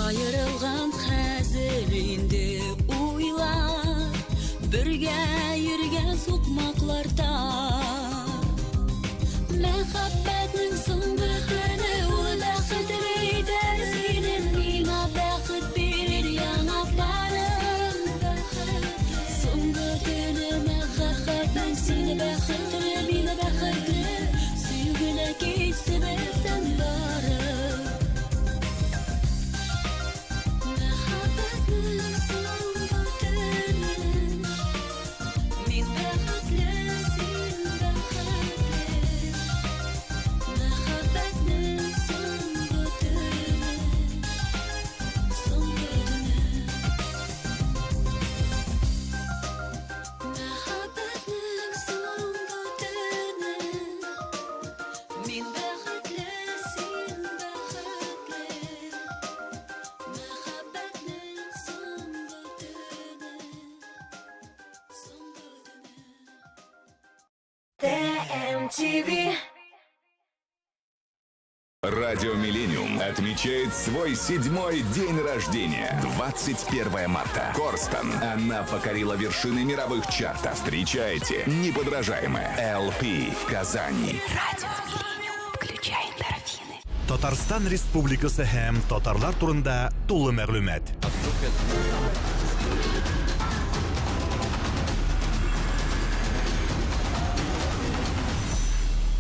Аерылган хәзер инде уйла, бергә йөргән сукмакларда. Söndüre beni bäxetli Süýgüne geçse bizden barı Mehabbetli son götürün Min bäxetli sen bäxetli Mehabbetli son götürün Son götürün Mehabbetlik son götürün Min bäxetli sen bäxetli Mehabbetlik son götürün ТМТV. Радио «Миллениум» отмечает свой 7-й день рождения. 21 марта. Корстон. Она покорила вершины мировых чартов. Встречайте неподражаемая LP в Казани. Радио «Миллениум». Включай эндорфины. Татарстан Республикасы һәм татарлар турында тулы мәгълүмат.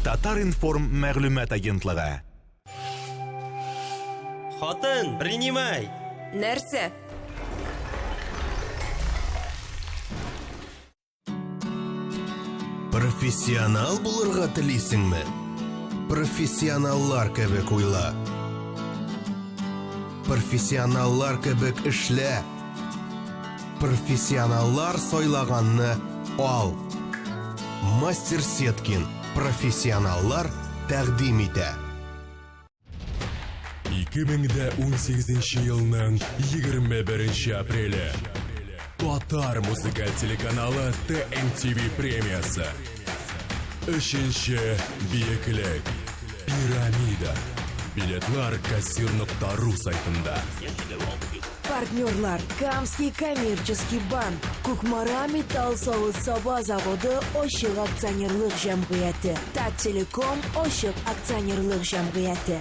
Татар информ мәгълүмат агентлыгы. Хатын, принимай. Нәрсә? Профессионал булырга телисеңме? Профессионаллар кебек уйла. Профессионаллар кебек эшлә. Профессионаллар сайлаганны ал. Мастер Сеткин. Профессионаллар тәкъдим итә. 2018 елның 21 апреле Татар музыкаль телеканалы ТМТV премиясы. 3-нче биеклек Пирамида. Билетлар кассир.ру сайтында. Партнерлар: Камский коммерческий банк, Кукмара металл савыт саба заводы Ошык акционерлык җәмгыяте, Тателеком Ошык акционерлык җәмгыяте.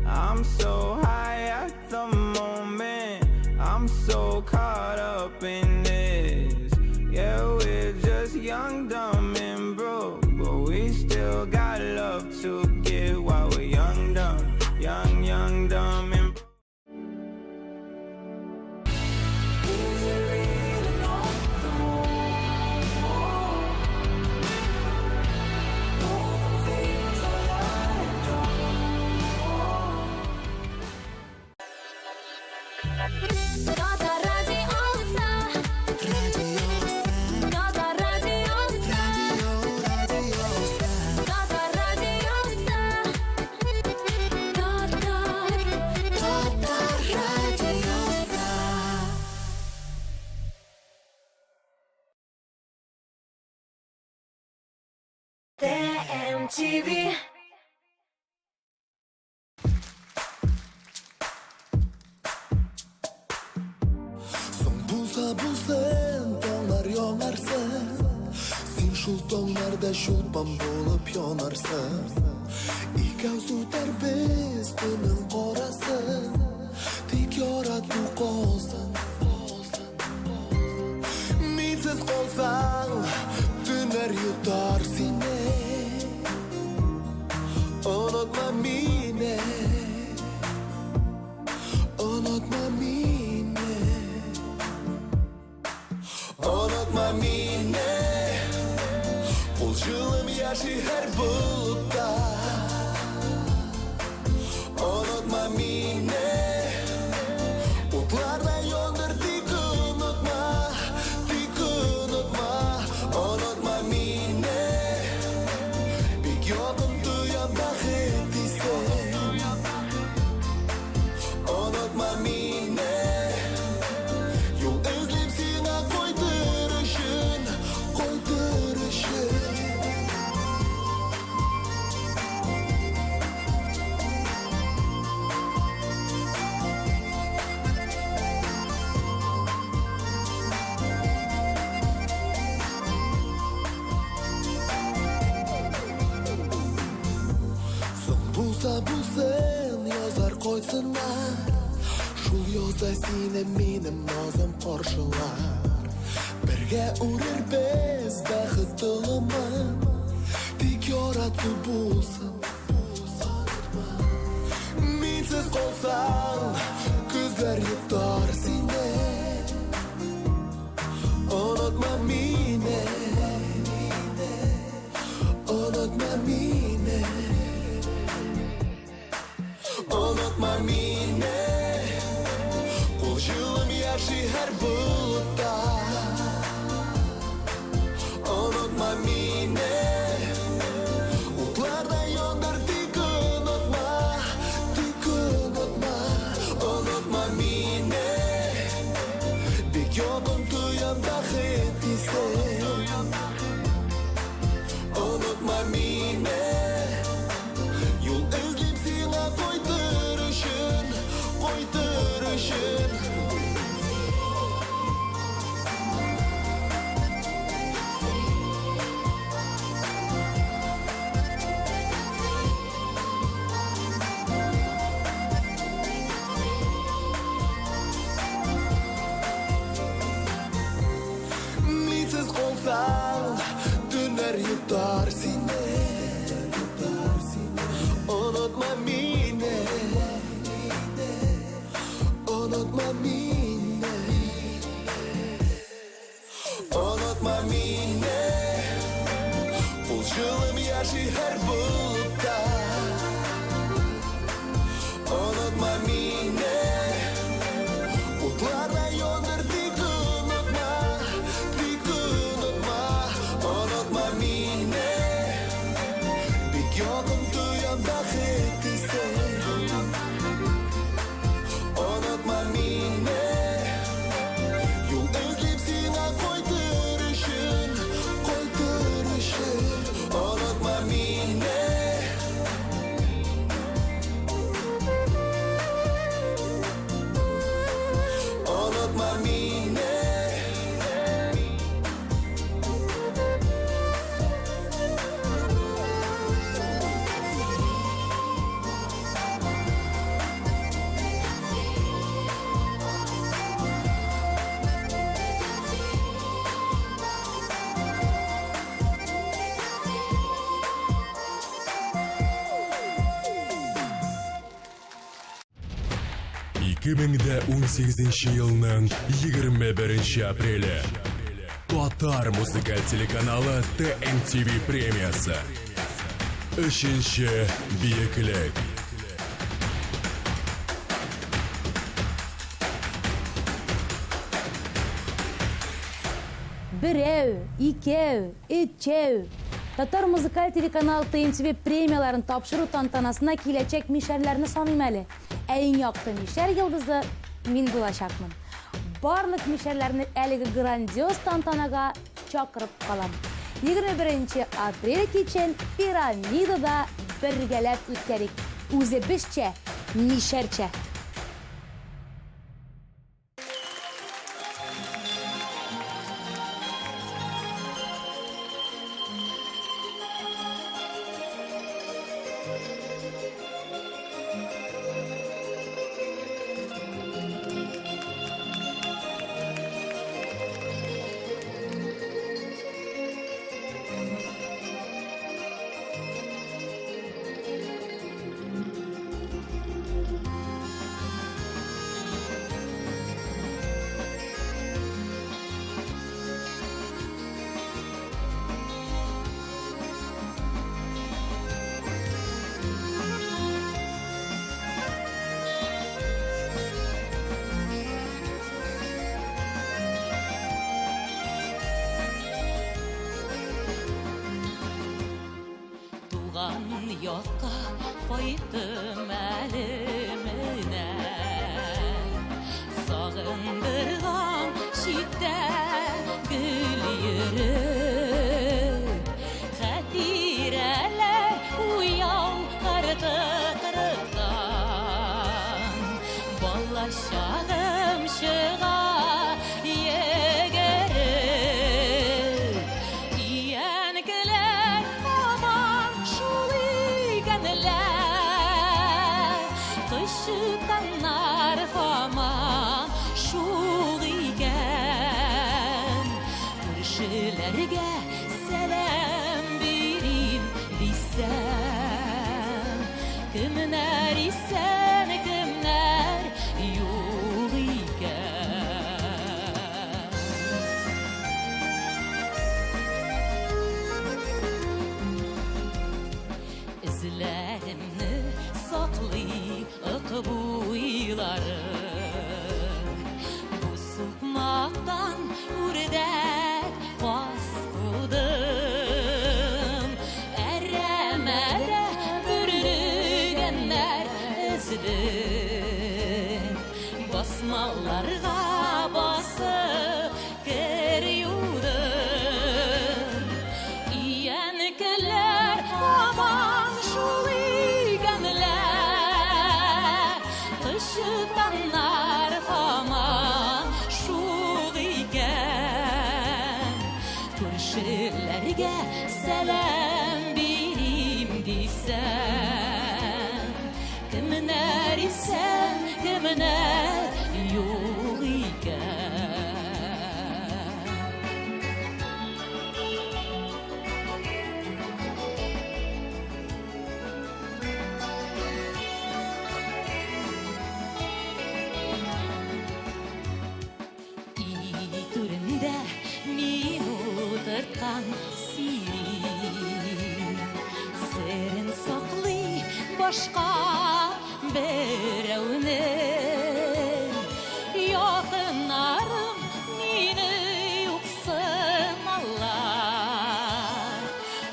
I'm so high at the moment. I'm so caught up in this. Yeah, we're just young, dumb, and broke, but we still got love to give while we're young, dumb, young, dumb, and broke. ТМТV. Соң булса булсын, таңлар яңарсын. Син шул таңларда шулпан булып янарсың. Икәү сүтәр без төнең карасын. Тик ярату калсын. Минсез калсаң, төннәр йотар сине. Unutma mine. Unutma mine. Unutma mine. Kul жылым яши her bulutta. Unutma mine. Utlarda yondur tik unutma. Tik unutma. Unutma mine. Big yakın duyan bakit ise. Unutma mine. Yol izleyip sina koyduruşun. Koyduruşun. Bulsa bulsun, yazlar koysunlar. Şul yazda seni benim nazım karşılar. Bir Бірге үрербіз бақыттылымын Тек яратты болсын Менсіз қолсаң Көздер еттар сені Unutma meni Unutma meni Unutma meni Қол жылым яши әр бұлытта Unutma meni Ұтларда yonar тек unutma Тек unutma Unutma meni Бек yokum tuyamda хеттисе Unutma meni Yol izleyip seni koytırışın Koytırışın Mensiz kolsang Döner yutar seni Unutma meni Unutma meni Unutma meni Қол жылым яши әр бұлытта Unutma meni Ұтларда yonar тек unutma Тек unutma Unutma meni Бек yokum tuyamda хеттисе Unutma meni Yol izleyip seni koytırışın Koytırışın Unutma meni Unutma meni жылның 21 апрелі Татар музыкаль телеканалы TMTV премиясы. Үшінші биіклік. Біреу, икеу, үчеу. Татар музыкаль телеканал TMTV премияларын тапшыру тантанасына киләчәк мишәрләрне саныйм әле. Ең яқты мишәр йылдызы мин булачакмын. Барлык мишәрләрне әлеге грандиоз тантанага чакырып калам. 21 апрель кичен пирамидада бергәләп үткәрик. Үзебезчә, мишәрчә. Yokka koydum elimine Sağındırgan şiddet gül yürü Hatireler uyan kardı kırıktan Ballaşalım şığa Күршеләргә сәлам бирим дисәм, кемнәр исән, кемнәр юк икән. Izlərimni saklый ıqbuylарым, bu sıkmaktan ürdək baskıldım. Ərəmədə bürünənlər izdim, basmalarga basıb geri yudum. İyəniklər aman şul iganlar, ışıktanlar aman şul igan. Күршеләргә сәлам бирим дисәм, кемнәр исән, кемнәр юк икән. Түрендә мин утырткан сирин, серен саклый башка берәүнең. Якыннарым мине юксыналар,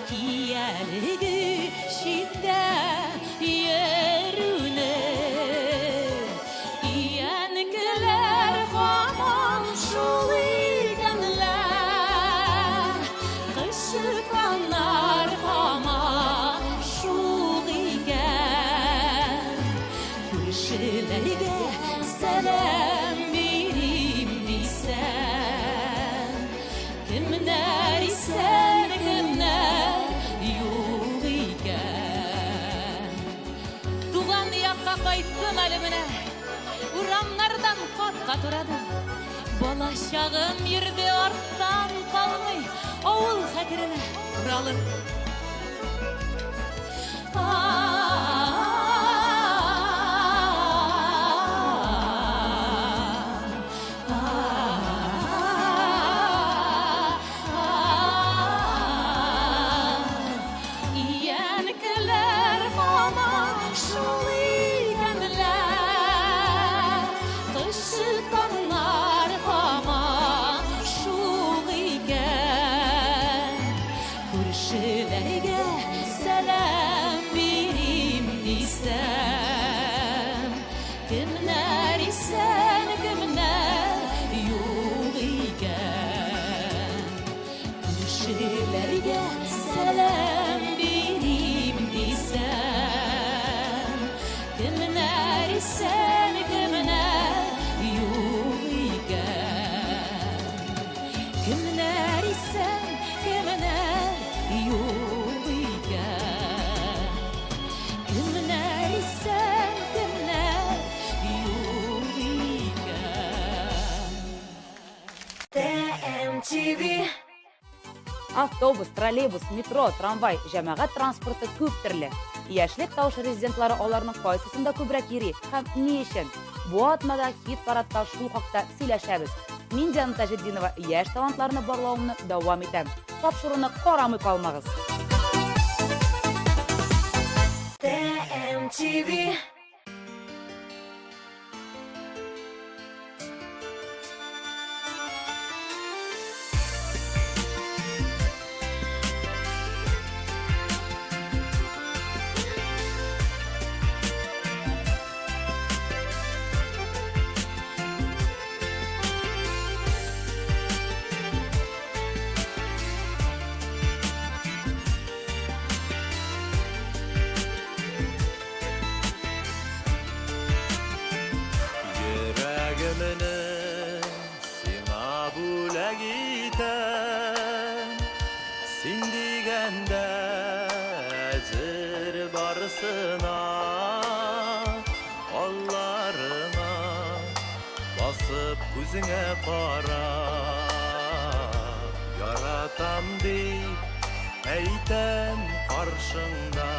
киялеге читтә йөрүне. Иянкеләр һаман шул икәнләр, кышыкланар һаман шул икән. Күршеләргә сәлам бирим дисәм, кемнәр исән, кемнәр юк икән. Туган якка кайттым әле менә, урамнардан катка турадым. Бала чагым йөрде арттан калмый, авыл хәтеренә уралып. Иянкеләр һаман шул икәнләр, кышыкланар һаман шул икән. Күршеләргә сәлам бирим дисәм, кемнәр исән, кемнәр юк икән. Күршеләргә сәлам бирим дисәм, кемнәр исән, кемнәр юк икән. Кемнәр исән, кемнәр юк икән. Кемнәр исән, кемнәр юк икән. TMTV. Автобус, троллейбус, метро, трамвай, җәмәгать транспорты күп төрле. Яшьлек тавышы резидентлары аларның кайсысында күбрәк йөри һәм ни өчен? Бу атнада хит-парадта шул хакта сөйләшәбез. Мин Диана Таҗетдинова яшь талантларны барлауымны дәвам итәм. Тапшыруны карамый калмагыз. TMTV. yarısına Kollarına basıp gözüne para Yaratan яратам дип әйтәм каршыңда.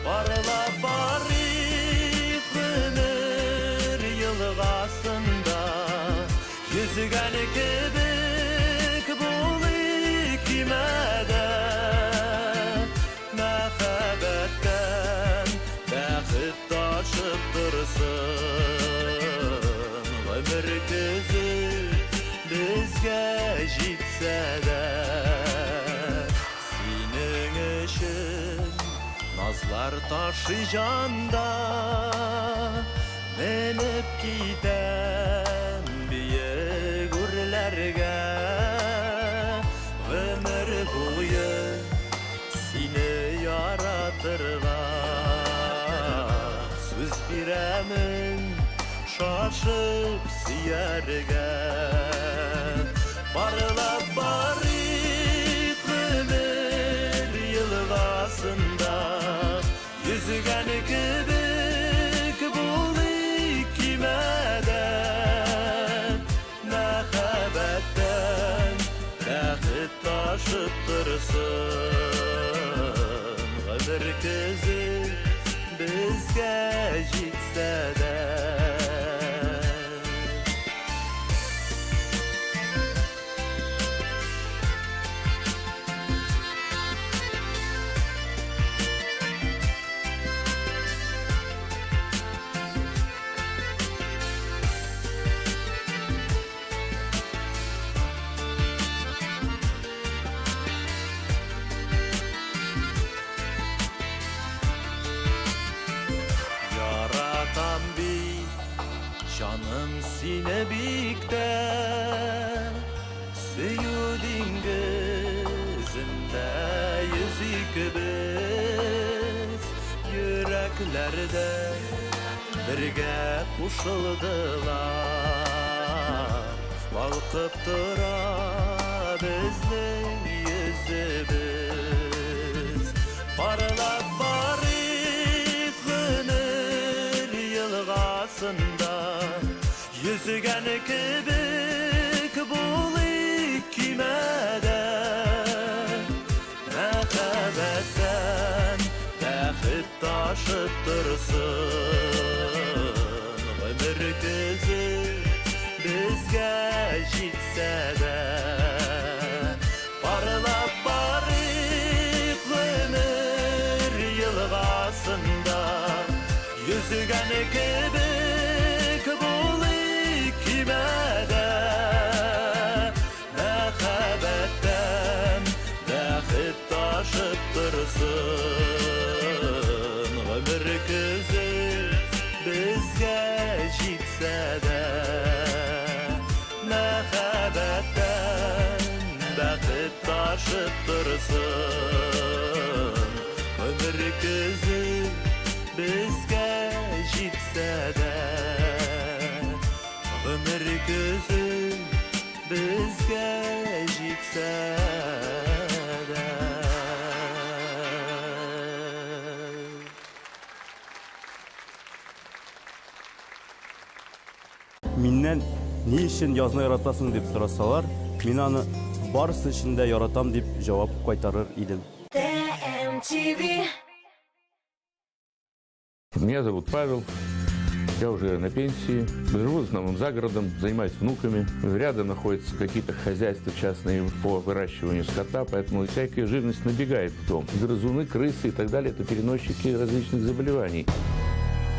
Барлап барыйк гомер елгасында, yüzügen kebek bulayık kimede. Mehabetten bәхет taşıp dursun, ömür gözü bizge jitse de. Senin için nazlar taşıyacağında menip gidem biye gürlerge. Ömür boyu seni yaratırga, söz biremin şaşıp siyerge. Barlap barık ömür yılgasında, yüzügen kebek bulayık kimede. Mehabetten bәхет taşıp dursun, ömür közü bizge jitse de. Canım sine bikte, süyüdün gözünde yüzük biz. Yüreklerde birge kuşuldular, balkıp dura bizning yüzümüz. Parlap barık gönül yılgasında, yüzügen kebek bulayık kimede. Mehabetten bәхет taşıp dursun, ömür gözü bizge jitse de. Parlap barık ömür yılgasında, yüzügen kebek bulayık kimede. Mehabetten bәхет taşıp dursun, ömür gözü bizge jitse de. Mehabetten bәхет taşıp dursun, ömür gözü bizge jitse de. Ömür gözü bizge jitse de. Миннән ни өчен язны яратасың дип сорасалар, мин аны барысы өчен дә яратам дип җавап кайтарыр идем. TMTV. Меня зовут Павел, я уже на пенсии, живу в основном за городом, занимаюсь внуками. Рядом находятся какие-то хозяйства частные по выращиванию скота, поэтому всякая живность набегает в дом. Грызуны, крысы и так далее – это переносчики различных заболеваний.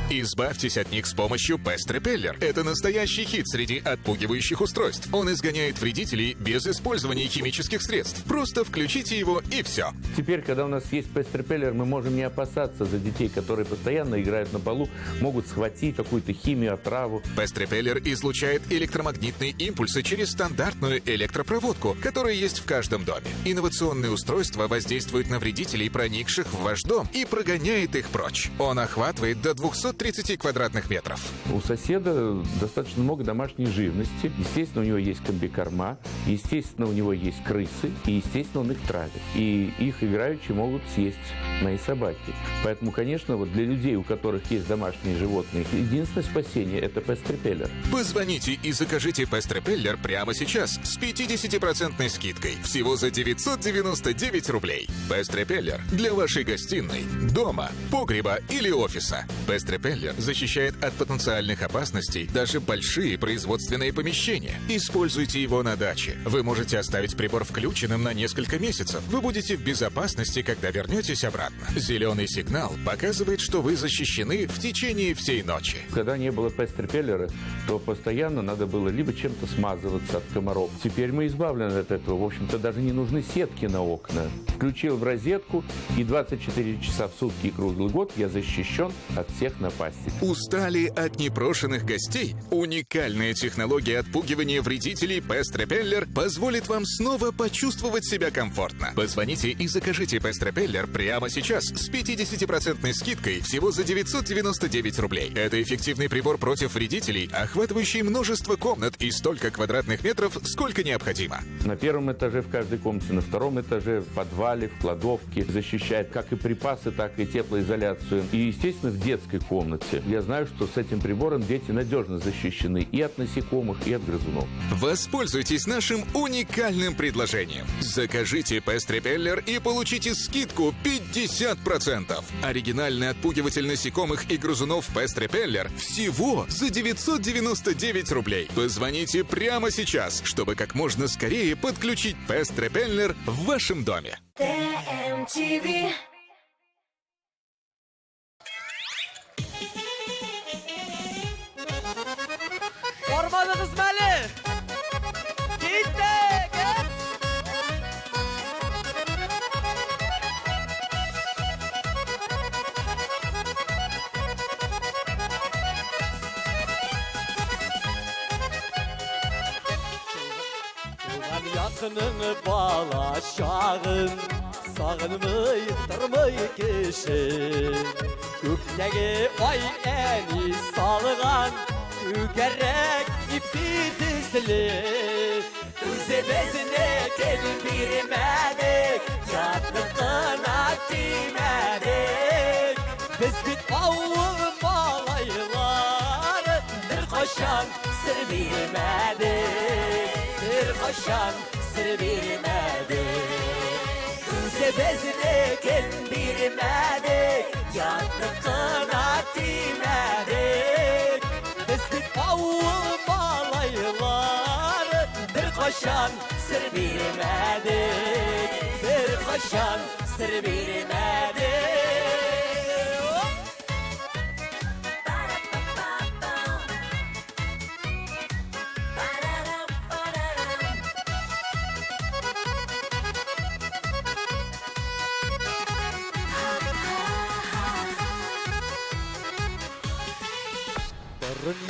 Избавьтесь от них с помощью Pest Repeller. Это настоящий хит среди отпугивающих устройств. Он изгоняет вредителей без использования химических средств. Просто включите его и все. Теперь, когда у нас есть Pest Repeller, мы можем не опасаться за детей, которые постоянно играют на полу, могут схватить какую-то химию, отраву. Pest Repeller излучает электромагнитные импульсы через стандартную электропроводку, которая есть в каждом доме. Инновационное устройство воздействует на вредителей, проникших в ваш дом, и прогоняет их прочь. Он охватывает до 230 квадратных метров. У соседа достаточно много домашней живности. Естественно, у него есть комбикорма, естественно, у него есть крысы, и, естественно, он их травит. И их играючи могут съесть. мои собаки. Поэтому, конечно, вот для людей, у которых есть домашние животные, единственное спасение – это пест-репеллер. Позвоните и закажите пест-репеллер прямо сейчас с 50% скидкой. Всего за 999 рублей. Пест-репеллер для вашей гостиной, дома, погреба или офиса. Пест-репеллер защищает от потенциальных опасностей даже большие производственные помещения. Используйте его на даче. Вы можете оставить прибор включенным на несколько месяцев. Вы будете в безопасности, когда вернетесь обратно. Зеленый сигнал показывает, что вы защищены в течение всей ночи. Когда не было пест-репеллера, то постоянно надо было либо чем-то смазываться от комаров. Теперь мы избавлены от этого. В общем-то, даже не нужны сетки на окна. Включил в розетку, и 24 часа в сутки и круглый год я защищен от всех напастей. Устали от непрошенных гостей? Уникальная технология отпугивания вредителей пест-репеллер позволит вам снова почувствовать себя комфортно. Позвоните и закажите пест-репеллер прямо сейчас с 50% скидкой всего за 999 рублей. Это эффективный прибор против вредителей, охватывающий множество комнат и столько квадратных метров, сколько необходимо. На первом этаже в каждой комнате, на втором этаже, в подвале, в кладовке. Защищает как и припасы, так и теплоизоляцию. И, естественно, в детской комнате. Я знаю, что с этим прибором дети надежно защищены и от насекомых, и от грызунов. Воспользуйтесь нашим уникальным предложением. Закажите пест-репеллер и получите скидку 50%. Оригинальный отпугиватель насекомых и грызунов пест-репеллер всего за 999 рублей. Позвоните прямо сейчас, чтобы как можно скорее подключить пест-репеллер в вашем доме. TMTV. Ormanınız meli. Gittik. Yakının balaşağın sağınmay durmay kişi Gökteki ay eni salgan tükerek ipi dizili Üzebezine gelin birmedik Yatlıkına demedik Biz bit avul balaylar Bir koşan sır bilmedik Bir koşan sır bilmedik Üzebezine gelin birmedik Yatlıkına demedik Biz bit avul balaylar Bir koşan sır bilmedik Bir koşan sır bilmedik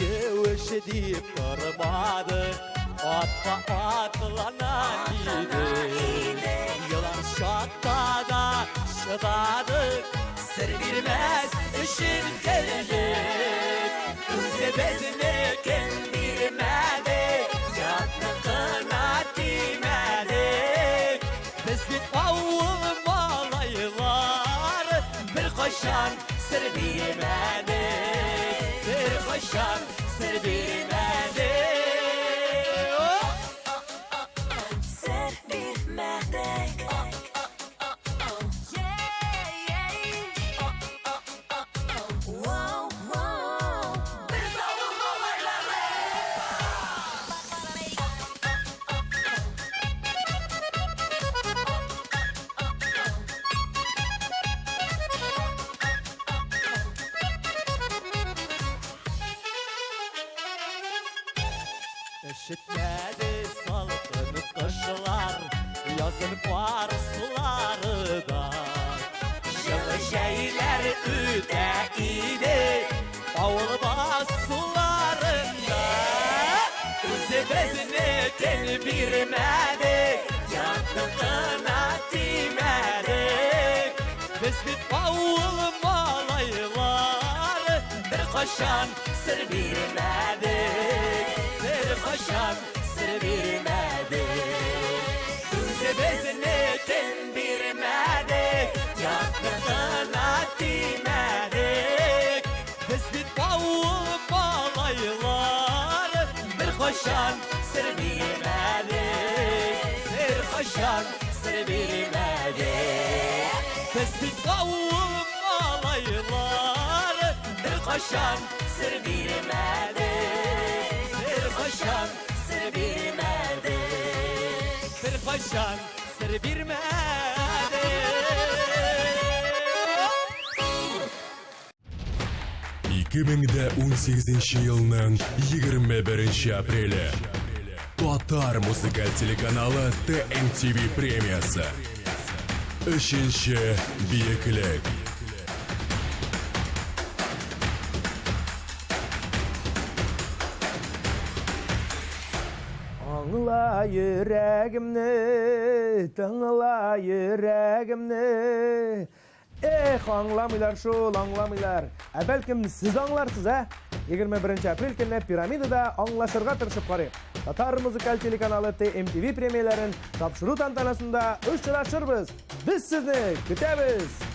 Yeveş deyip kırmadık Atla atlanan idik Yılan şatta da şıdadık Sır bilmez işin geldik Üzebezine bilmedik Yatlıkına demedik Biz bit avul malaylar Bir koşan sır bilmedik Bir koşan sır bilmedik Sır bilmedik Biz avul malayları Eşitmedi salkın kışlar Yazın farsları da Yılı şeyler öteydi Avul bassularında Üzebezine gel birmedik Yatlıkına demedik Biz bit avul malaylar Bir koşan sır bilmedik Bir koşan sır bilmedik Üzebezine gel birmedik Yatlıkına Pestik kavum alaylar Bir koşan sır bilmedi Bir koşan sır bilmedi Bir koşan sır bilmedi 2018 yılının 21 apreli Tatar muzikal teлеканалы TMTV премиясы. 3-ші биіклік. Аңла yüreğimni, tыңла yüreğimni. Аңламайлар шул, аңламайлар. Бәлкім сіз аңларсыз, 21 апрель күні пирамидада аңлашырға тырышып қарайық. Татар музыкал телеканалы TMTV премияларын тапшыру тантанасында ұшырашырбыз. Біз сізні күтеміз.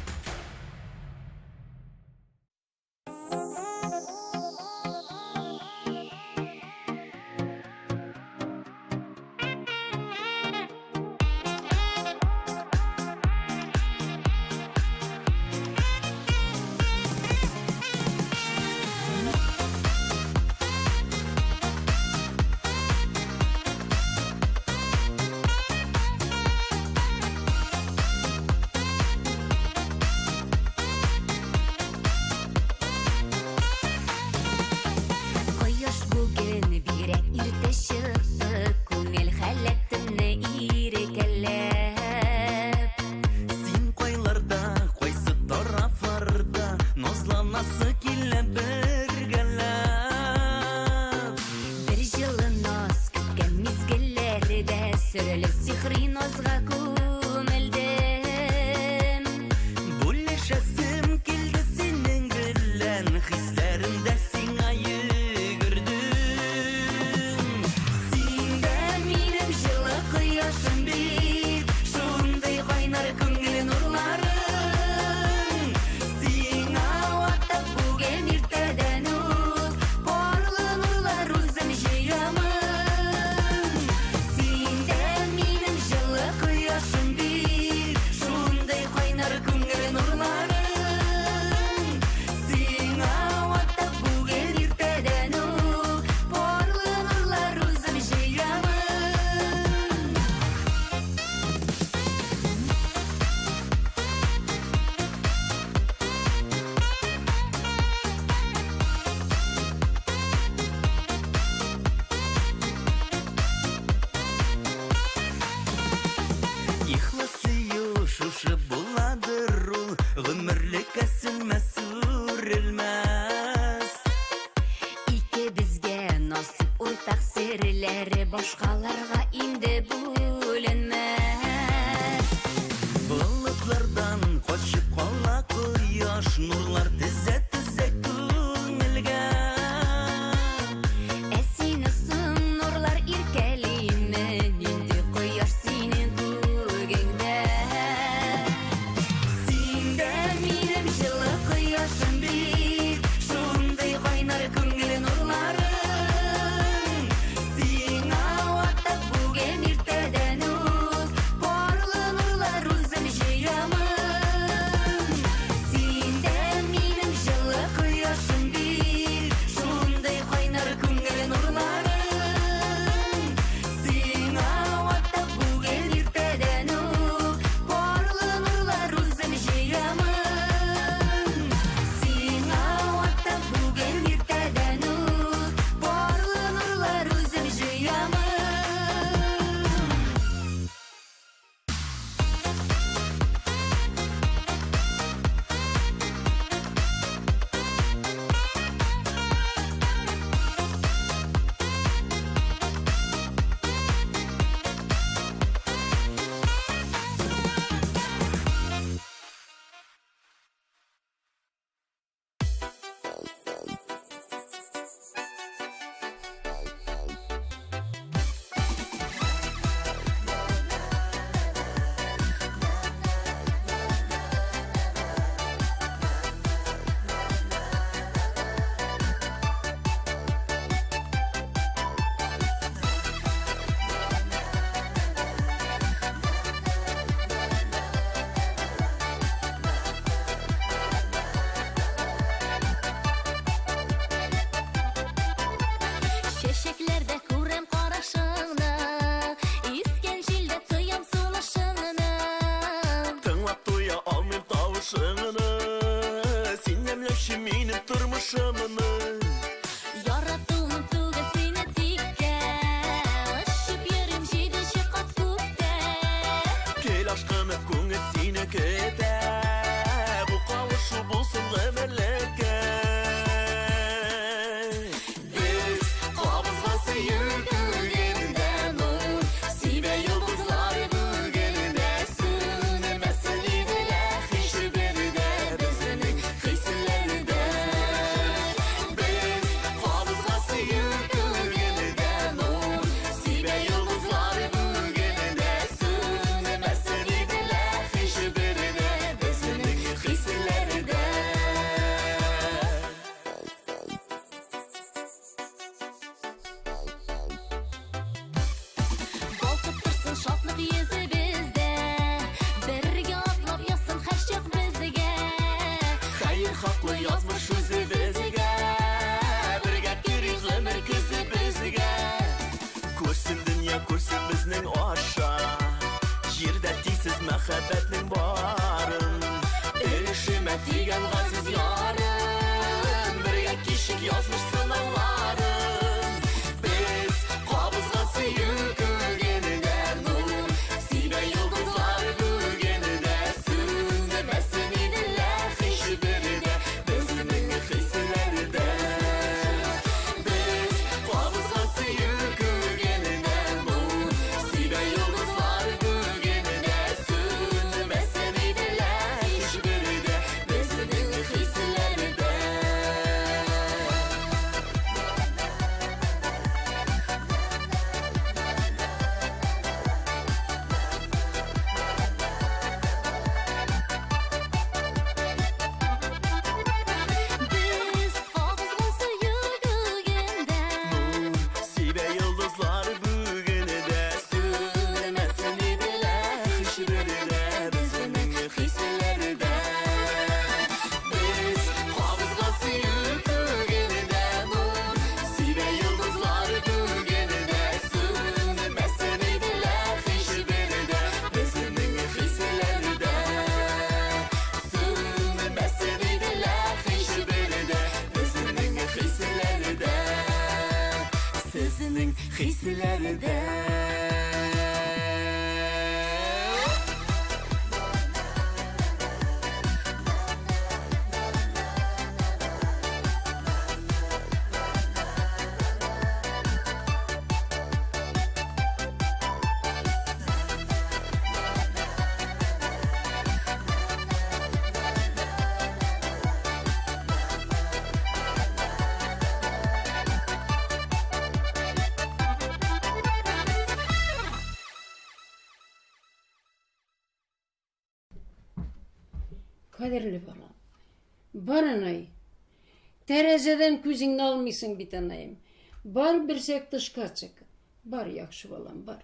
Kadirli balam. Бар анай. Terezeden күзіңді алмайсың бит анайым. Бар бірсек тышқа чык. Бар яқшы балам, бар.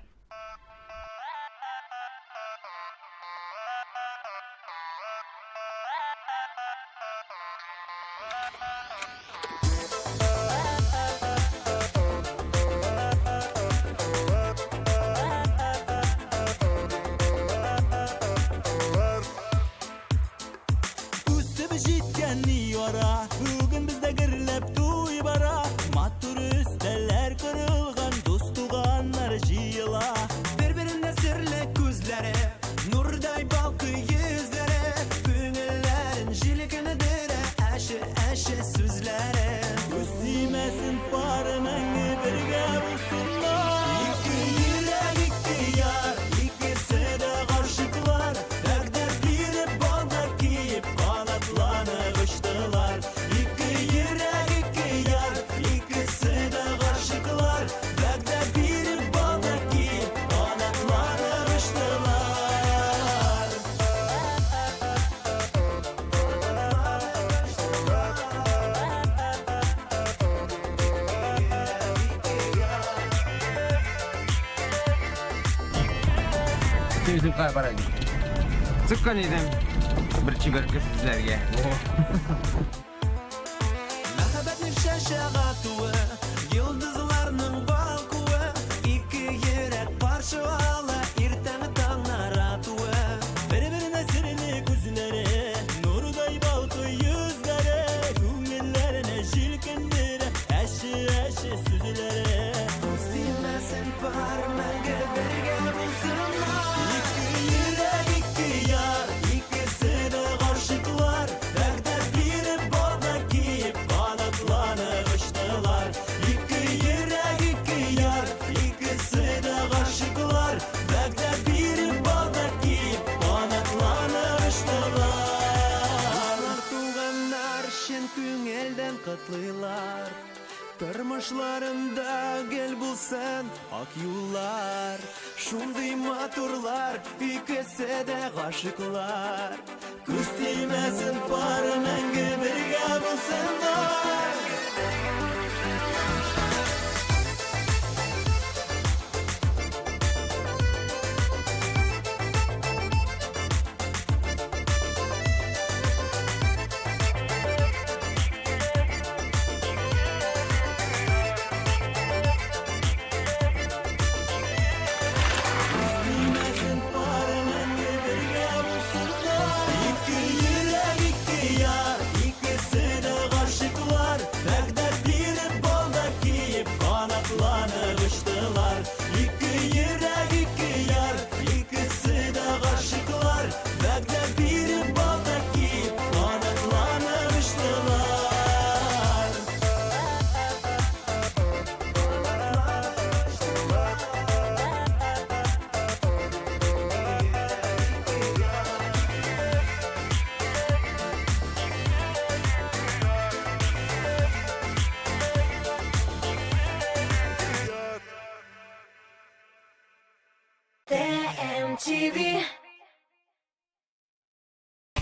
Бүгін бізде кірлеп туй бара, матур үстелер кырылған, дос туғандар жиыла. Бір-біріне сірлі көзлері, нұрдай балқы езлері, көңіллерін жилікінідірі, әші сөзлері. Өстеймесін пары мәңгі бірге бұлсынlar. Екі йürек, екі яр, ikisi de ғашықлар, дәрдер беріп балдар кейіп, қанатланып ұшtılar. İki yürek, iki yar, ikisi de ғашықлар, дәрдер беріп балдар кейіп, қанатланып ұшtılar. Сөзімға барады. Sıkkan едім бір чиберкі сіздерге. Мәхәббәтнең шәшәгә туы, йолдызларның балкуы, ике йөрәк парчалы, иртәнге таңнар атуы. Бер-беренә серле күзләре, нурдай балкы йөзләре, күңелләренә җилкендерә, әши сүзләре. Үстимәсен пар мәңге бергә булсынlar. Ике йөрәк, ике яр, ikisi de ғашықлар, дәрдер беріп балдар кейіп, қанатланып ұшtılar. İki yürek, iki yar, ikisi de ғашықлар, дәрдер беріп балдар кейіп, қанатланып ұшtılar. Достар туғандар шын күңелден құтлыйлар, тормышларында гел булсын ак юллар. Шундый матурлар, ikisi de ғашықлар, күз тимәсен пары мәңге бірге булсынlar. Bilmesin pare мәңге бірге булсынlar. İki yürek, iki yar, ikisi de ғашықлар, дәрдер беріп балдар кейіп, қанатланып ұшtılar. İki yürek, iki yar, ikisi de ғашықлар, дәрдер беріп балдар кейіп, қанатланып ұшtılar. TMTV.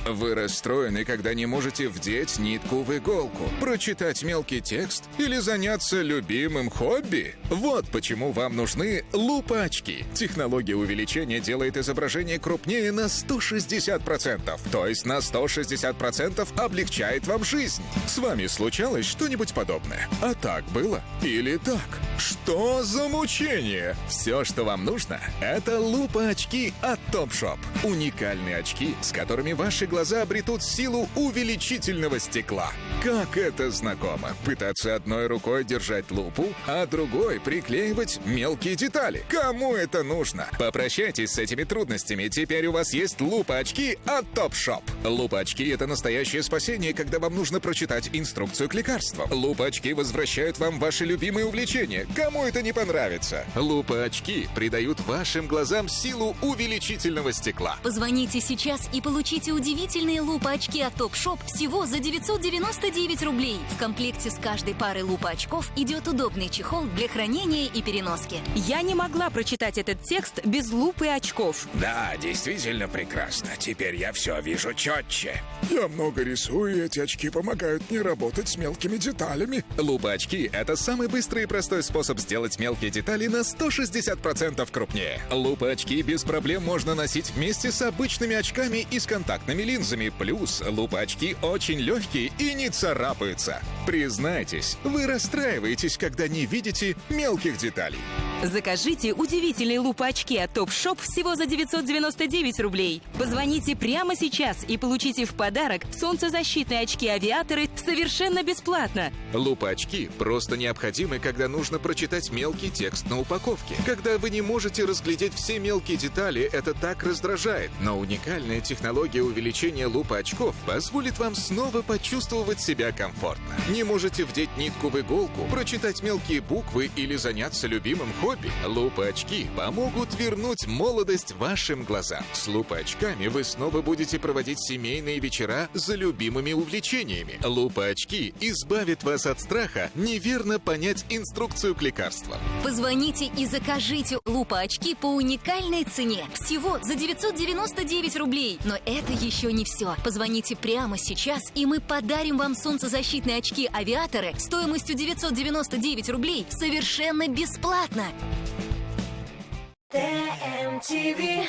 Вы расстроены, когда не можете вдеть нитку в иголку, прочитать мелкий текст или заняться любимым хобби? Вот почему вам нужны лупа-очки. Технология увеличения делает изображение крупнее на 160%, то есть на 160% облегчает вам жизнь. С вами случалось что-нибудь подобное? А так было? Или так? Что за мучение? Все, что вам нужно, это лупа-очки от Topshop. Уникальные очки, с которыми ваши глаза обретут силу увеличительного стекла. Как это знакомо. Пытаться одной рукой держать лупу, а другой приклеивать мелкие детали. Кому это нужно? Попрощайтесь с этими трудностями. Теперь у вас есть лупа-очки от Topshop. Лупа-очки — это настоящее спасение, когда вам нужно прочитать инструкцию к лекарствам. Лупа-очки возвращают вам ваши любимые увлечения. Кому это не понравится? Лупа-очки придают вашим глазам силу увеличительного стекла. Позвоните сейчас и получите удивительный удивительные лупа-очки от Топ-Шоп всего за 999 рублей. В комплекте с каждой парой лупа-очков идет удобный чехол для хранения и переноски. Я не могла прочитать этот текст без лупы очков. Да, действительно прекрасно. Теперь я все вижу четче. Я много рисую, и эти очки помогают мне работать с мелкими деталями. Лупа-очки — это самый быстрый и простой способ сделать мелкие детали на 160% крупнее. Лупа-очки без проблем можно носить вместе с обычными очками и с контактными линзами. Плюс лупа-очки очень легкие и не царапаются. Признайтесь, вы расстраиваетесь, когда не видите мелких деталей. Закажите удивительные лупа-очки от Топ-Шоп всего за 999 рублей. Позвоните прямо сейчас и получите в подарок солнцезащитные очки-авиаторы совершенно бесплатно. Лупа-очки просто необходимы, когда нужно прочитать мелкий текст на упаковке. Когда вы не можете разглядеть все мелкие детали, это так раздражает. Но уникальная технология увеличения лупа-очков позволит вам снова почувствовать себя комфортно. Не можете вдеть нитку в иголку, прочитать мелкие буквы или заняться любимым хобби? Лупа-очки помогут вернуть молодость вашим глазам. С лупа-очками вы снова будете проводить семейные вечера за любимыми увлечениями. Лупа-очки избавят вас от страха неверно понять инструкцию к лекарствам. Позвоните и закажите лупа-очки по уникальной цене. Всего за 999 рублей. Но это еще не все. Позвоните прямо сейчас, и мы подарим вам солнцезащитные очки-авиаторы стоимостью 999 рублей совершенно бесплатно. ТМТВ.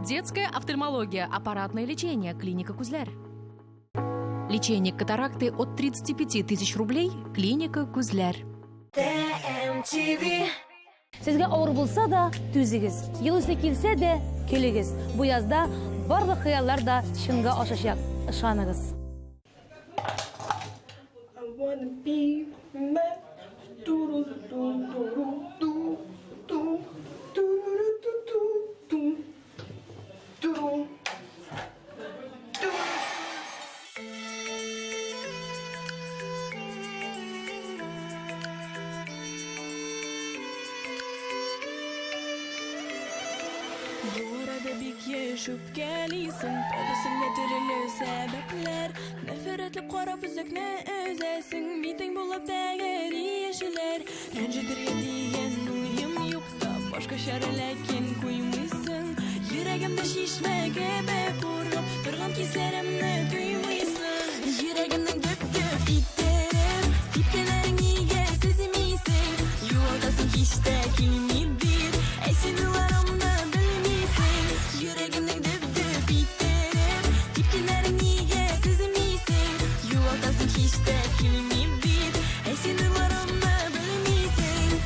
Детская офтальмология, аппаратное лечение, клиника Кузляр. Лечение катаракты от 35 тысяч рублей, клиника Кузляр. ТМТВ. Sizga og'ir bo'lsa da tuzigiz, yilisi kelsa da keligiz. Bu yozda barliq xayollar da shunga oshishaq. Ishonig'iz. Şüpkelisin, topusunda türlü sebepler. Nefretli qora büzükne özesin, miting bulup degeri yeşiler. Rencidir yediyen uyum yokta, başka şerlekin koymuşsun. Yüreğimde şişme gebe kurup, durgan kislerimni duymuşsun. Yüreğimden güp güp iterim, tipkelerin iyice sezimisin. Yuvaldasın hiç de kilmidir, esin duvarımda bilmişsin. Yüreğimden güp güp iterim, tipkelerin iyice sezimisin. Yuvaldasın hiç de kilmidir, esin duvarımda bilmişsin.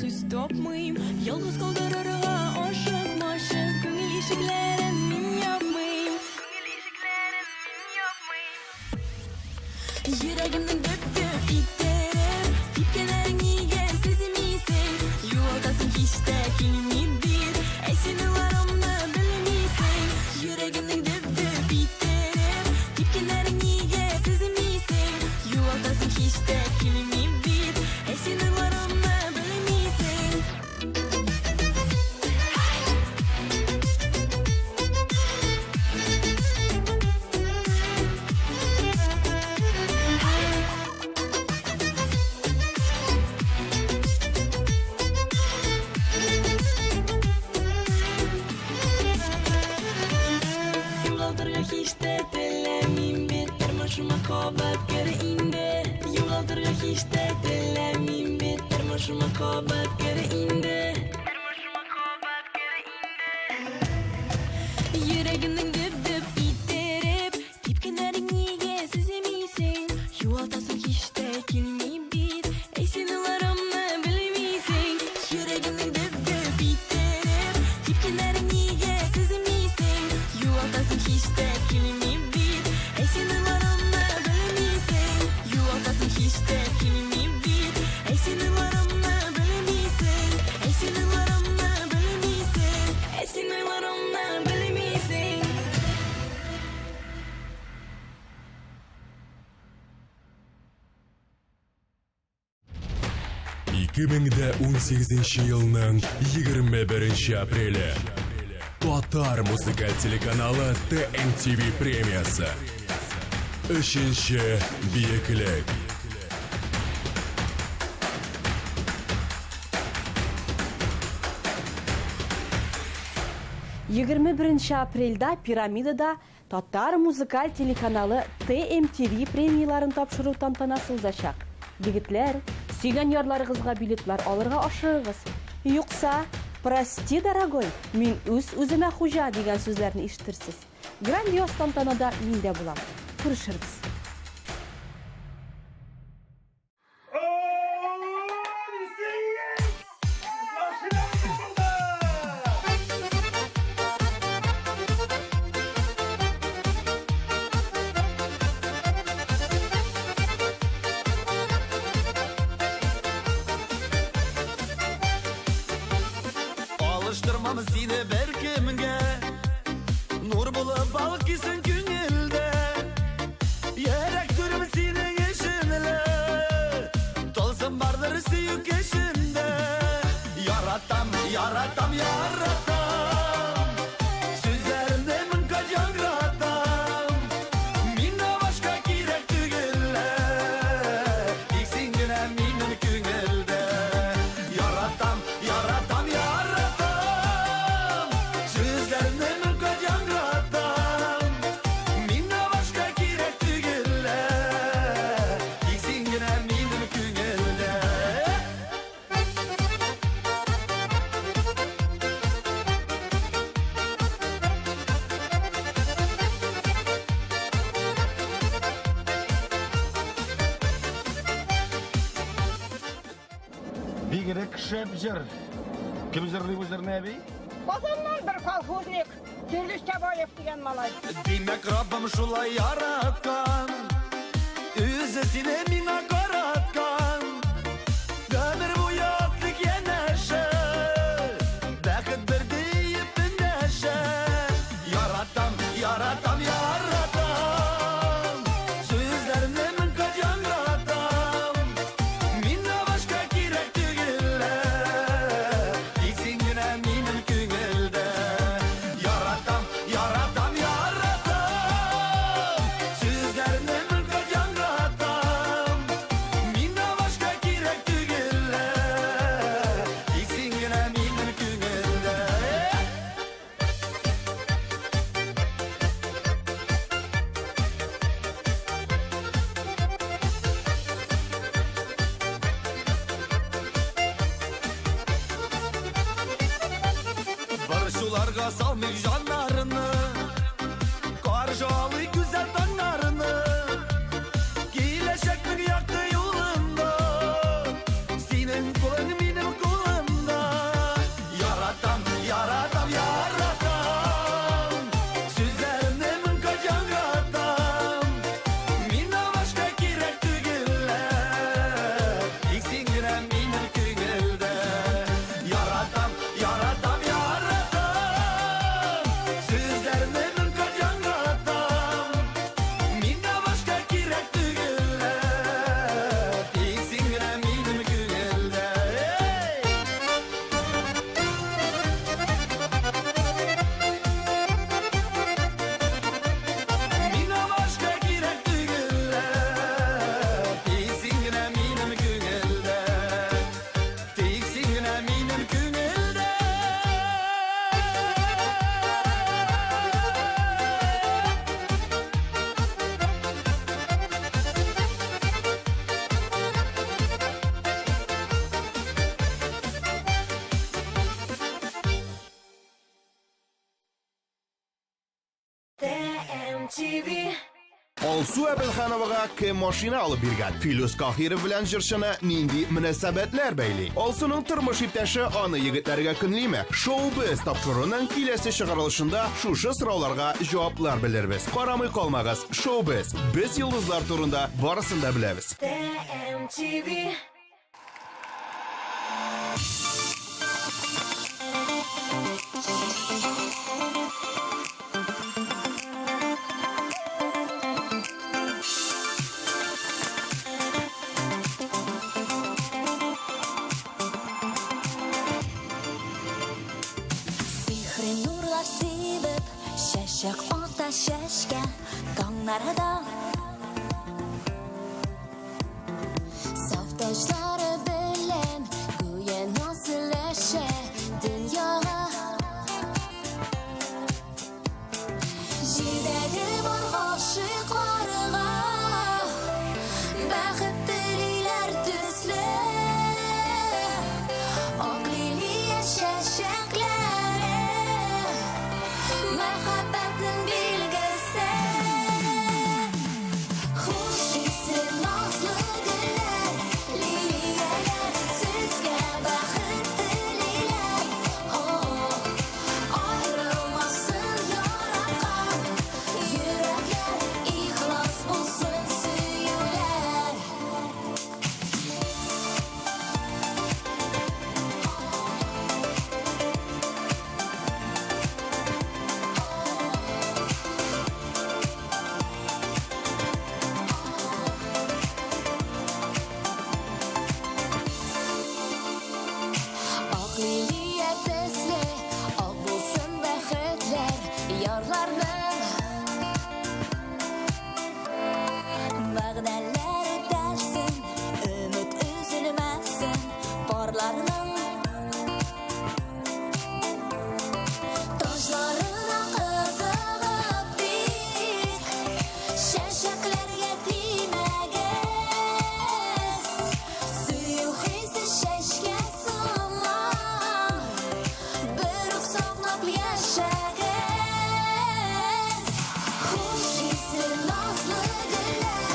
Söz topmayayım, yalnız kaldırırğa aşık maşık. Gönül işiklerin min yapmayayım. Yüreğimden döktüm itlerim Tepkilerin niye sezimisin Yuvaldasın hiç de kelimi bir Eşini varımda bilmisin Yüreğimden döktüm itlerim Tepkilerin niye sezimisin Yuvaldasın hiç de kelimi bir Eşini varımda bilmisin Yolaldırga hiç de dilemeyim bir Tırmışıma kabat göre indi Yolaldırga hiç de dilemeyim bir Tırmışıma kabat göre indi Yüreğimden düp ittirip Tepkilerin niye sezemisin Yuvaldasın hiç de kelime bir Eşini varımda bilmisin Yüreğimden düp ittirip Tepkilerin niye sezemisin Yuvaldasın hiç de kelime bir Eşini varımda bilmisin Yuvaldasın hiç de kelime bir Eşini varımda bilmisin Eşini varımda bilmisin Eşini varımda bilmisin 2018 yılının 21 apreli Tatar muzikal телеканалы TMTV премиясы. 3-ші биеклік. апрельда пирамидада Татар музыкаль телеканалы TMTV премияларын тапшыру тантанасы узачак. Егетләр, сөйгән ярларыгызга билетлар алырга ашыгыз. Юкса, прости, дорогой, мин үземә хуҗа дигән сүзләрне ишетерсез. Грандиоз тантанада мин дә булам. Күрешербез. Alıştırmam seni berkimge Nur bulup bal gitsin günilde Yerek durum senin eşinle Tolsun vardır süyük eşinde Yaratam, yaratam, yaratam Sözlerinde min kacan ratam Minna başka gerek tügülle İksin güne minin küngülde Yaratam, yaratam, yaratam Sözlerinde min kacan ratam Minna başka gerek tügülle İksin güne minin küngülde Бигрәк шәп җыр. Кем җырлый бу җырны әби? Базаннан bir колхозник, Терлеш Табаев дигән малай. Demek Rabbim şulay yaratkan Özü seni mine karatkan Ömür bu yoktuk yeneşe Bakıt bir deyip neşe Yaratam, yaratam, yaratam Sözlerimle min kacan ratam Minne başka gerek tügülle İksin güne minin küngülde Yaratam, yaratam, yaratam Sözlerimle min kacan ratam Minne başka gerek tügülle İksin güne minin küngülde Barışularga salmik canlarını Karşı alı güzel tanlarını Giyileceklik yaktı yolunda Senin kulun benim kulumda Yaratam, yaratam, yaratam Sözlerimle min kacan ratam Minna başka gerek tügülle MTV. Alsu Әбелхановага кем машина алып биргән. Филус Кахиров белән җырчыны нинди мөнәсәбәтләр бәйли? Алсуның тормыш иптәше аны егетләргә көнлиме? Шоу-биз тапшыруның киләсе чыгарылышында шушы сорауларга җаваплар белербез. Карамый калмагыз. Шоу-биз. Без йолдызлар турында барысын да беләбез. MTV. Şaşak ota şaşka kanlarda Saftaşları bilen güye nasıl eşe dünyaya Jidedi var aşıklarına Bəxtliler düzlü Okliliye şaşakları Məxəbbətin bilgisi Xoş isli nazlı günlər Liliyələr sizgə bəxət dililər Ayrılmasın yaratqan Yürəklər ixlas bulsun süyülər Aqliliyə tesli Ağ bulsun bəxtlər Yarlarının Məğnələri dərsin Ümid üzülməsin Barlarının Tajlarına qızığıb dik Şəşəklərə deməgəz Suyu hissi şəşkə sunlar Bir uqsaqlab yaşagəz Xoş isli nazlı günlər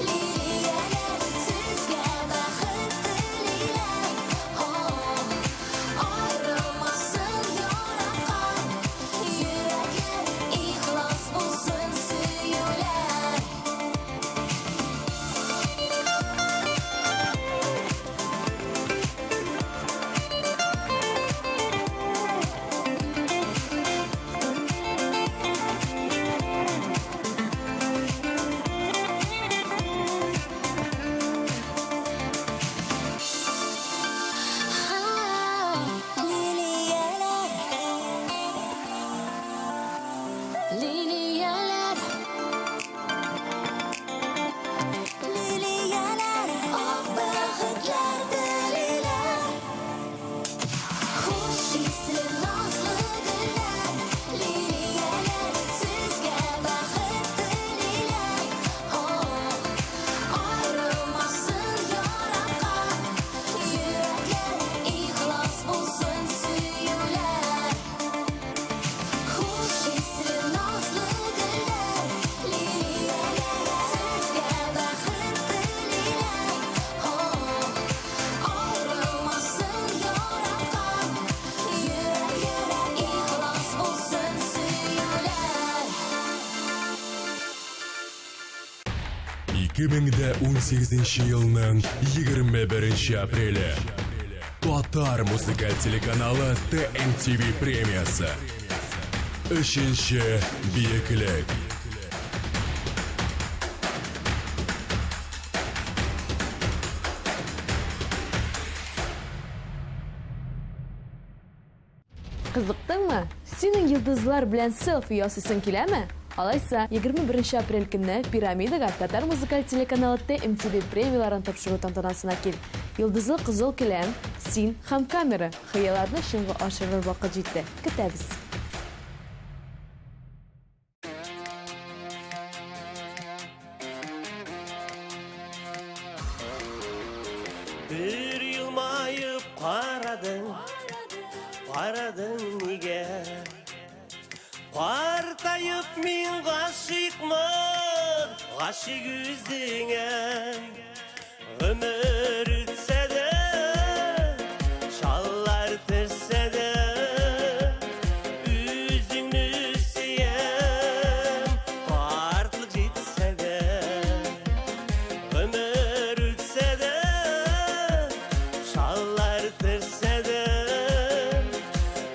Liliyələr sizgə bəxət dililər Ayrılmasın yaratqan Yürəklər ixlas bulsun süyülər Liliyeler Liliyeler Liliyeler Ak bəxtlər dililər Xoş isli nazlı günlər Liliyeler sizgə bəxət dililər Ayrılmasın yaratqan Yürəklər ixlas bulsun süyülər Xoş isli nazlı günlər Liliyeler sizgə bəxət dililər Ayrılmasın yaratqan Yürəklər ixlas bulsun süyülər 2018 елның 21 апрелі Татар музыкаль телеканалы TMTV премиясы. Үшінші биіклік. Қызықтыңмы? Сенің йылдызлар белән селфи ясыйсың киләме? Алайса, 21 апрель көнне Пирамидаға Татар музыкаль телеканалы TMTV премияларын тапшыру тантанасына кил. Йылдызлы кызыл келәм, син һәм камера хыялларны шыңга ашырыр вакыт җитте. Көтәбез. Bir yılmayıp qaradın, qaradın nige? Қартайып мен ғашықмын, ғашық өзіңе. Өмір өтсе де, шаллар түрсе де, өзіңді сүйем, қартылық жетсе де. Өмір өтсе де, шаллар түрсе де,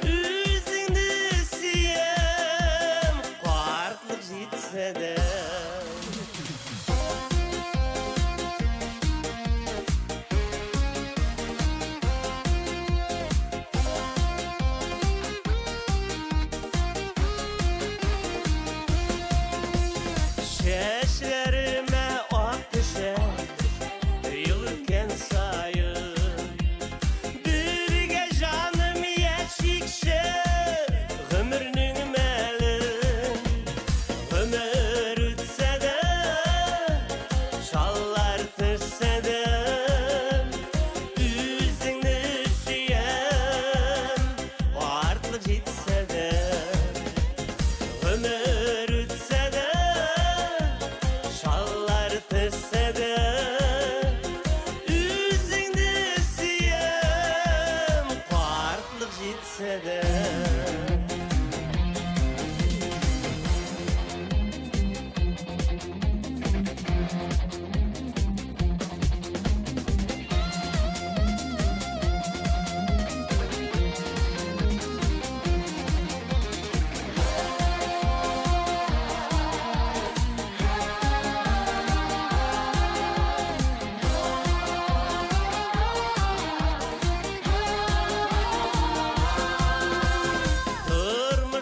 өзіңді сүйем, қартылық жетсе де. Şeşlerime ak düşer, yıl ötken sayın. Birge canım yaşıkşı, ömrünün melin. Ömür ütse de, şallar tırse de, üzüngü süyen, vartlık jitse de. Ömür ütse de, şallar tırse de, üzüngü süyen, vartlık jitse de.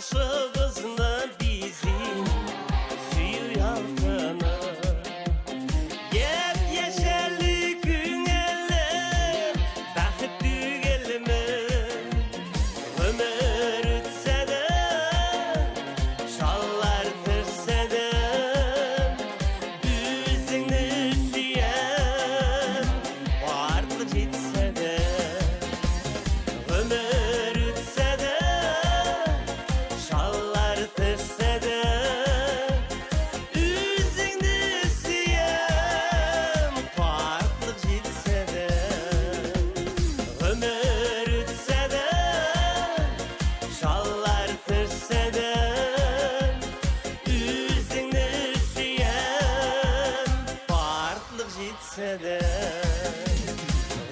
Turmuşumuzda bizim suyu yaltını, yep-yeşillik günler, baxit tügelimi. Ömür ütse de, şallar tırse de, üzüngü süyen, vartlık jitse de. Ömür ütse de, şallar tırse de, üzüngü süyen, vartlık jitse de. Ömür ütse de, şallar tırse de, üzüngü süyen, vartlık jitse de.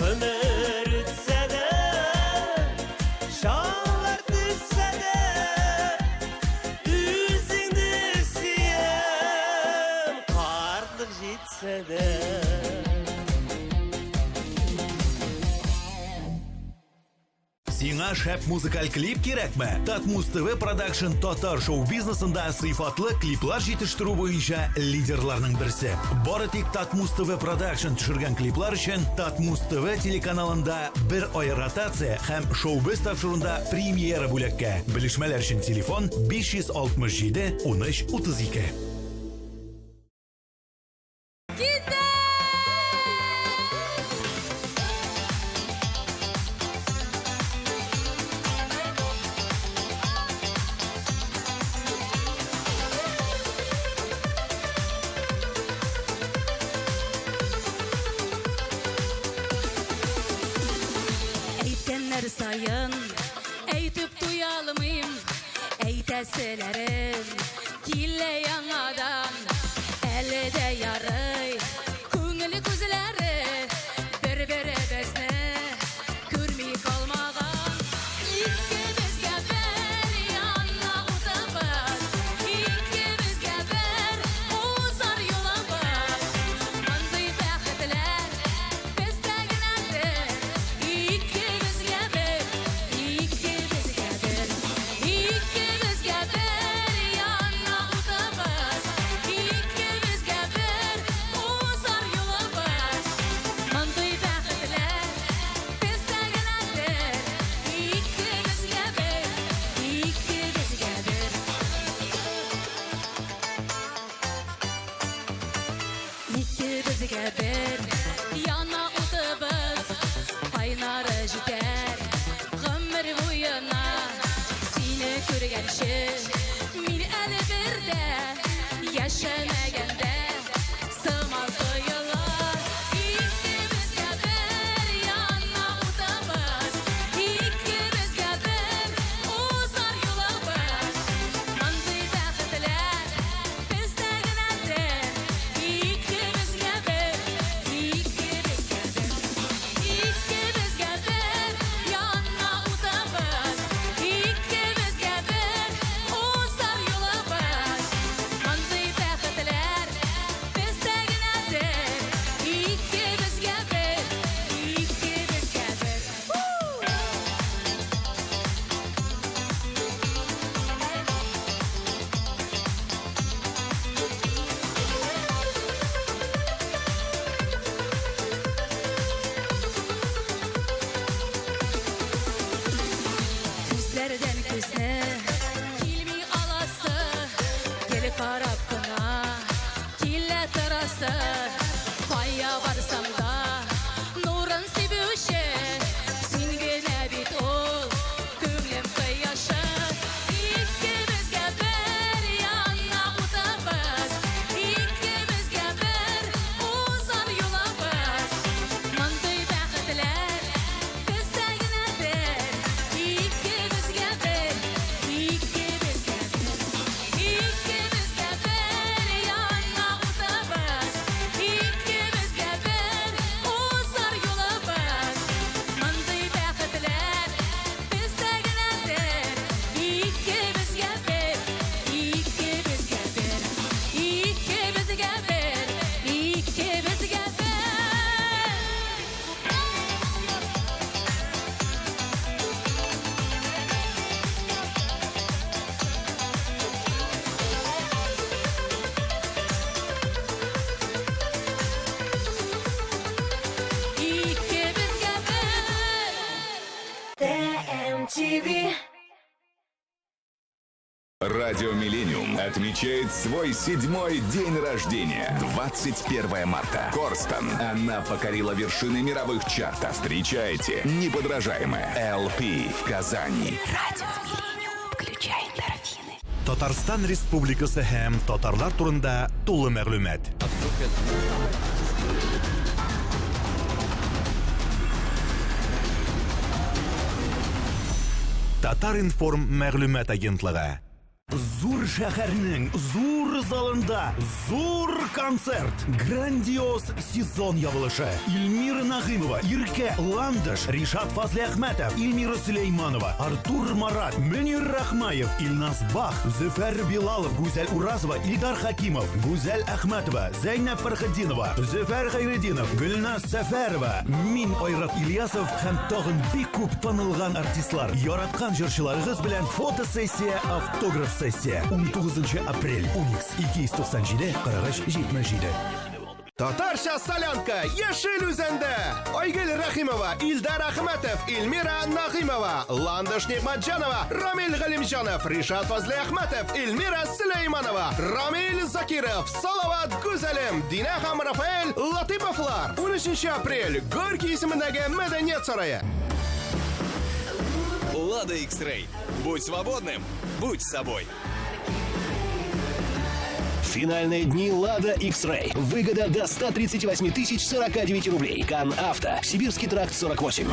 Ömür ütse de, şallar tırse de, üzüngü süyen, vartlık jitse de. Сиңа шәп музыкаль клип кирәкме? Татмус ТВ Продакшн татар шоу-бизнесында сыйфатлы клиплар җитештерү буенча лидерларның берсе. Бары тик Татмус ТВ Продакшн төшергән клиплар өчен Татмус ТВ телеканалында бер ай ротация һәм шоу-биз тапшыруында премьера бүләккә. Белешмәләр өчен телефон 567 13 32. Әйткәннәр сайын әйтеп туя алмыйм, әйтәселәрем килә яңадан, әле дә ярый күңел күзләре бер-беребезне күрми калмаган. Икебезгә бер яңа утыбыз, икебезгә бер узар юлыбыз. Мондый бәхетләр бездә генәдер. Икебезгә бер яңа утыбыз, икебезгә бер узар юлыбыз. Мондый бәхетләр бездә генәдер. Икебезгә бер яңа утыбыз, кайнары җитәр гомер буена. Сине күргәнче Яшемегенде сымал тойлар икебезгә бер яна утабыз икебезгә бер узар юлыбыз мондый бәхетләр бездә генәдер икебезгә бер яна утабыз икебезгә бер узар юлыбыз мондый бәхетләр бездә генәдер икебезгә бер Күзләрдән күзне килми аласы Келіп қарап кына килә торасы Кая барсам да нурын себүче Син генә бит ул күңлем кояшы Икебезгә бер яна утабыз Икебезгә бер узар юлыбыз Мондый бәхетләр бездә генәдер Икебезгә бер яна утабыз Икебезгә бер узар юлыбыз Мондый бәхетләр бездә генәдер Икебезгә бер ТМТV. Радио «Миллениум» отмечает свой 7-й день рождения. 21 марта. Корстон. Она покорила вершины мировых чартов. Встречайте неподражаемая LP в Казани. Радио «Миллениум». Включай эндорфины. Татарстан Республикасы һәм татарлар турында тулы мәгълүмат. Татар-информ мәгълүмат агентлыгы. Зур шәһәрнең зур залында зур концерт. Грандиоз сезон ябылышы. Илмира Нагыймова, Иркә Ландыш, Ришат Фазли Әхмәтов, Илмира Сулейманова, Артур Марат, Мөнир Рахмаев, Илназ Бах, Зөфәр Билалов, Гүзәл Уразова, Илдар Хакимов, Гүзәл Әхмәтова, Зәйнәп Фәрхетдинова, Зөфәр Гайретдинов, Гөлназ Сәфәрова, мин Айрат Ильясов һәм тагын бик күп танылган артистлар. Яраткан җырчыларыгыз белән фотосессия, автограф сессия. 19 апрель. Уникс 297-43-77. Татарча солянка Яшел үзәндә. Айгөл Рахимова, Илдар Әхмәтов, Илмира Нагыймова, Ландыш Нигъмәтҗанова, Рамил Галимҗанов, Ришат Фазли Әхмәтов, Илмира Сулейманова, Рамил Закиров, Салават Гүзәлем, Динә һәм Рафаэль Латиповлар. 13 апрель. Горький исемендәге Мәдәният сарае. Лада X-Ray. Будь свободным, будь собой. Финальные дни Лада X-Ray. Выгода до 138 049 рублей. Кан Авто. Сибирский тракт 48.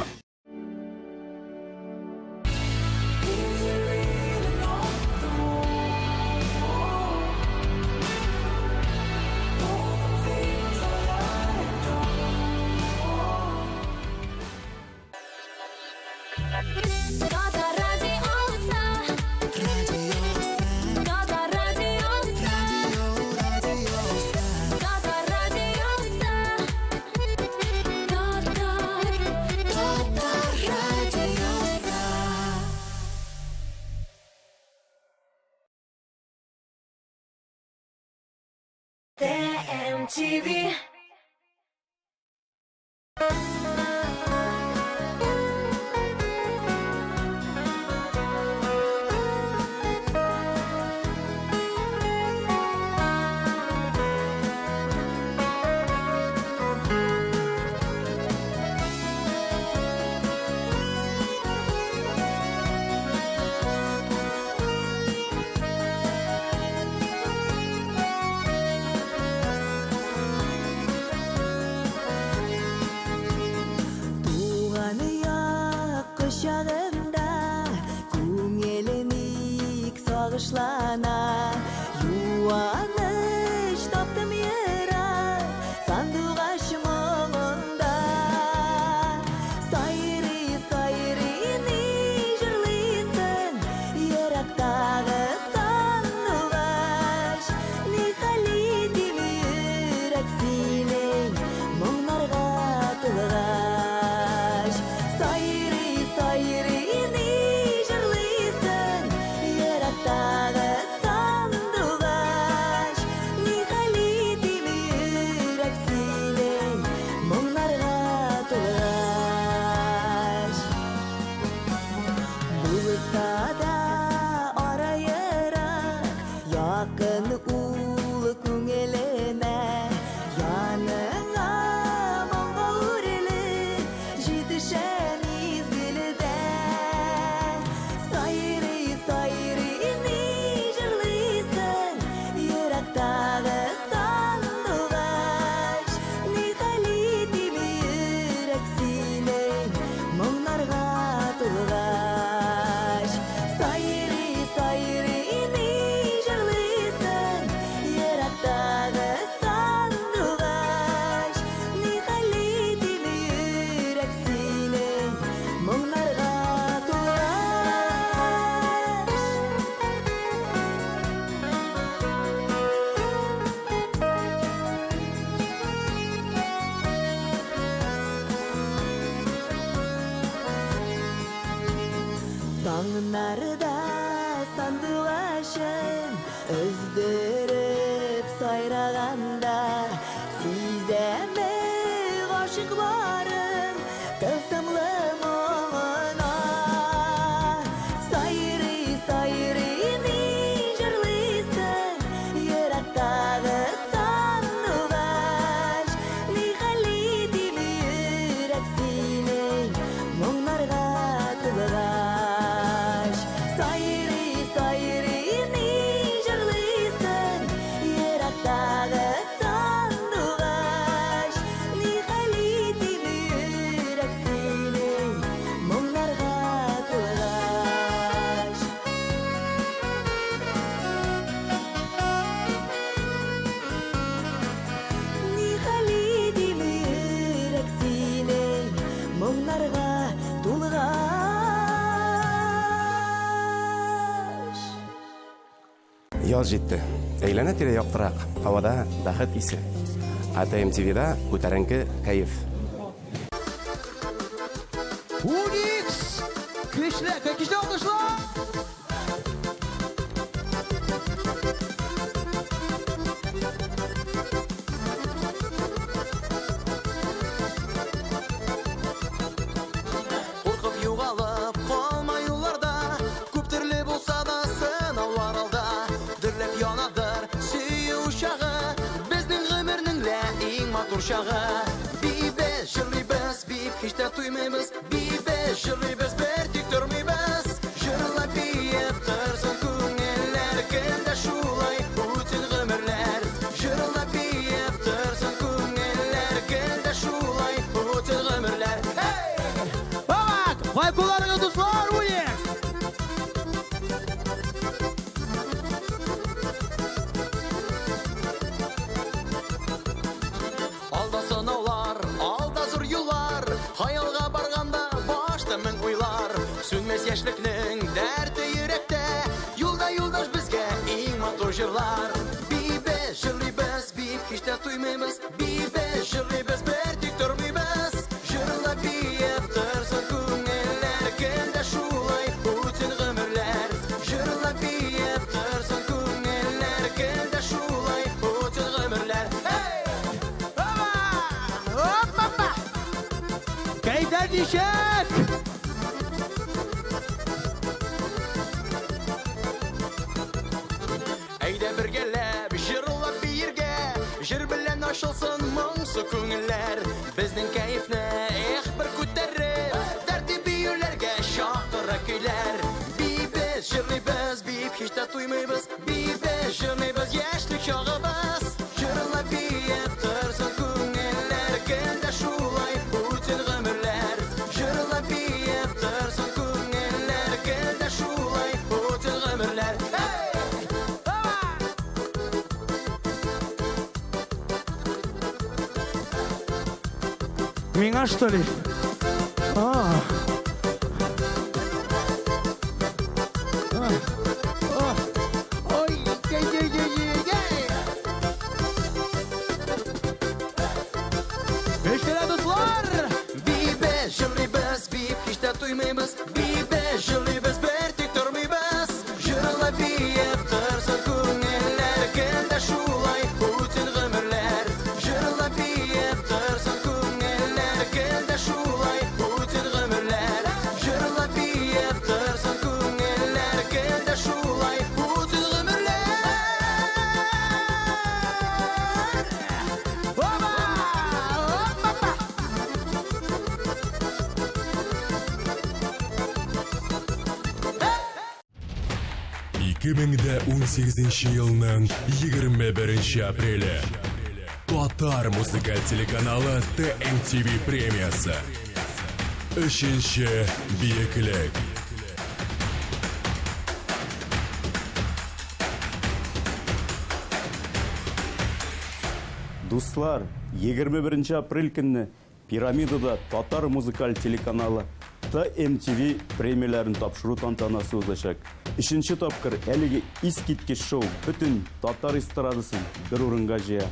ТМТV. ташлана. Юаныш таптым ерак, сандуғаш мұңында. Сайры ни жырлыйсың, ерактағы сандуғаш. Ни хали демі үрәк силең, мұңларға тұлғаш. Сайры ни жырлыйсың, ерактағы сандуғаш. Ни хали демі үрәк силең, мұңларға тұлғаш. Bulsa da arayarak yakın ul көңеліне, yanına мұңға өріліп жетішен езгілді. Сайры ни жырлыйсың, ерақтағы сандуғаш. Ни хали демі үрәк силең, мұңларға тұлғаш. Сайры ни жырлыйсың, ерақтағы сандуғаш. Ни хали демі үрәк силең, мұңларға тұлғаш. Таңнарда сандуғашын үздіріп сайрағанда, сеземі ғашық барым тылсымлы мұңына. Сайры ни жырлыйсың, ерақтағы сандуғаш. Ни хали демі үрәк силең, мұңларға тұлғаш. Сайры ни жырлыйсың, ерақтағы сандуғаш. Ни хали демі үрәк силең, мұңларға тұлғаш. Ни хали демі үрәк силең, мұңларға тұлғаш. Яз жетті. Әйләнә тирә яктырак. Һавада бәхет исе. АТМ-ТВ-да күтәренке кайф. Уникс! Көчле алкышлар! Қорқып юғалып қалма юлларда, көп түрлі болса да сынаулар алда. Дүрлеп янадыр сүйу шағы, біздің ғұмырның лә ең матур шағы. Бейбіз жырлыйбыз, бейб һич тә туймыйбыз. Бейбіз жырлыйбыз, бір тик тормыйбыз. Жырлап бейіп тұрсын күңелләр, кемдә шулай үтсен ғұмырлар. Жырлап бейіп тұрсын күңелләр, кемдә шулай үтсен ғұмырлар. Бабак, қай қоларыңыз достар, Уникс! Алда сынаулар, алда зур юллар, хаялға барғанда башта мең уйлар. Сүнмәс яшьлекнең дәрте йөрәктә, юлда юлдаш безгә иң матур җырлар. Бейбез җырлыйбыз, бейб һич тә туймыйбыз. Бейбез җырлыйбыз, бер тик тормыйбыз. Җырлап бейеп торсын күңелләр, кемдә шулай үтсен гомерләр. Җырлап бейеп торсын күңелләр, кемдә шулай үтсен гомерләр. Kayflar dişek! Әйдә бергәләп, җырлап биргә, җыр белән ашылсын моңсу күңелләр. Безнең кайфны бер күтәреп, дәртле биюләргә шакыра көйләр. Бейбез җырлыйбыз, бейб һич тә туймыйбыз. Бейбез җырлыйбыз, яшьлек чагыбыз. Җырлап биеп торсын күңелләр, кемдә шулай үтсен гомерләр. Җырлап биеп торсын күңелләр, кемдә шулай үтсен гомерләр. Миңа, что ли? Жылның 21 апрелі Татар музыкаль телеканалы ТМТV премиясы. Үшінші биіклік. Дуслар, 21 апрель күнні Пирамидада Татар музыкаль телеканалы ТМТV премияларын тапшыру тантанасы өтәчәк. Үшінші тапкыр әлеге искиткеч шоу бүтін татар эстрадасын бір орынға жия.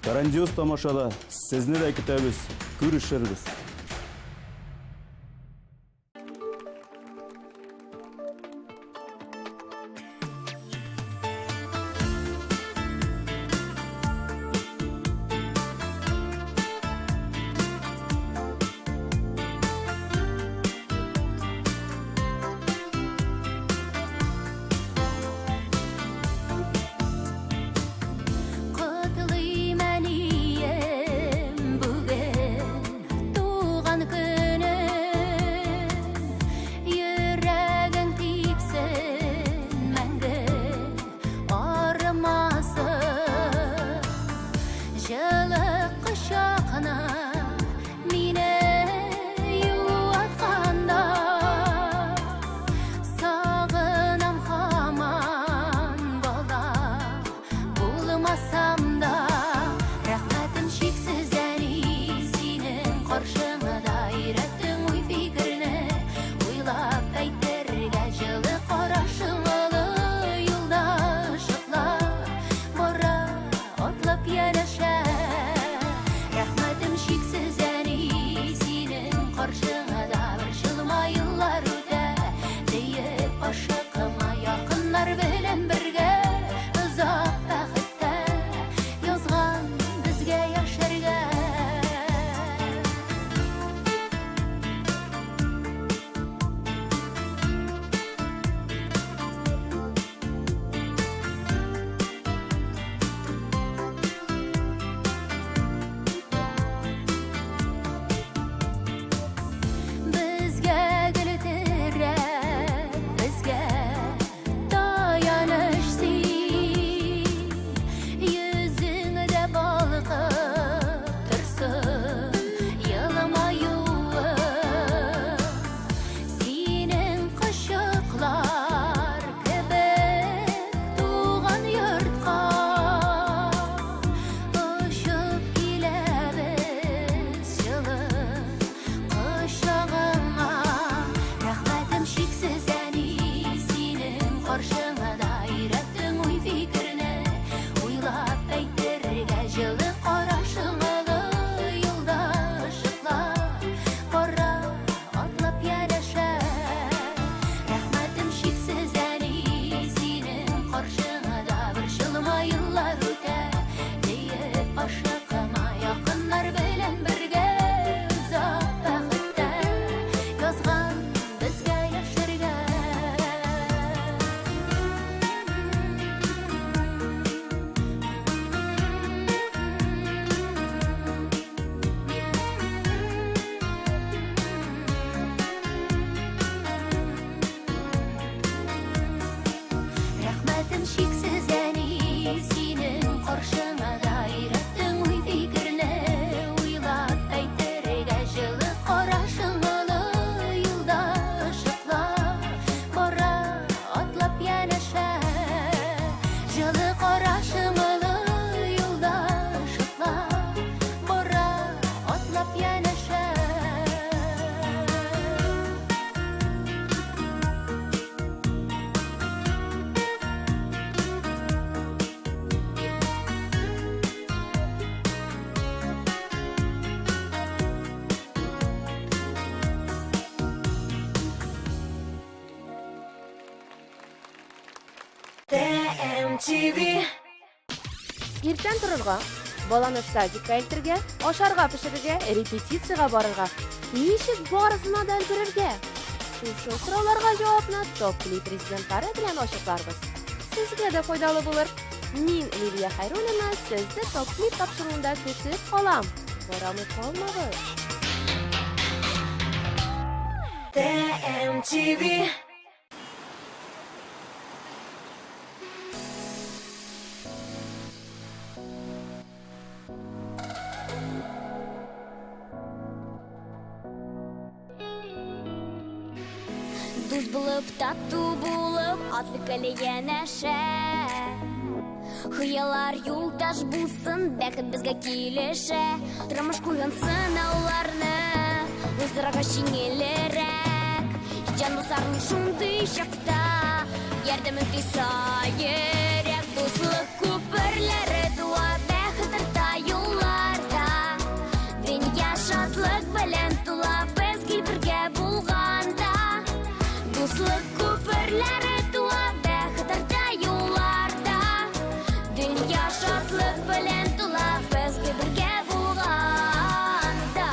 Грандиоз тамашада сезне дә көтәбез, күрешербез. MTV. Иртән торырга, баланы садикка илтергә, ашарга пешерергә, репетициягә барырга. Ничек барысына да өлгерергә? Шушы сорауларга җавапны топ-клип президентлары белән ачыкларбыз. Сезгә дә файдалы булыр. Мин Лилия Хайруллина сезне топ-клип тапшыруында көтеп калам. Барамы калмагыз. TMTV. Дуз булып, тату булып, атлы калия нәшә. Хыялар юлдаш булсын, бәхет безгә килешә. Тормыш куйган сынауларны, уздырырга җиңелрәк. Җан дусларның шундый чакта, ярдәмен тиса йөрәк. Дуслык күперләре туа, бәхет тарта юлларда. Дөнья шатлык белән тула, безгә бергә булганда. Дуслык күперләре туа, бәхет тарта юлларда. Дөнья шатлык белән тула, безгә бергә булганда.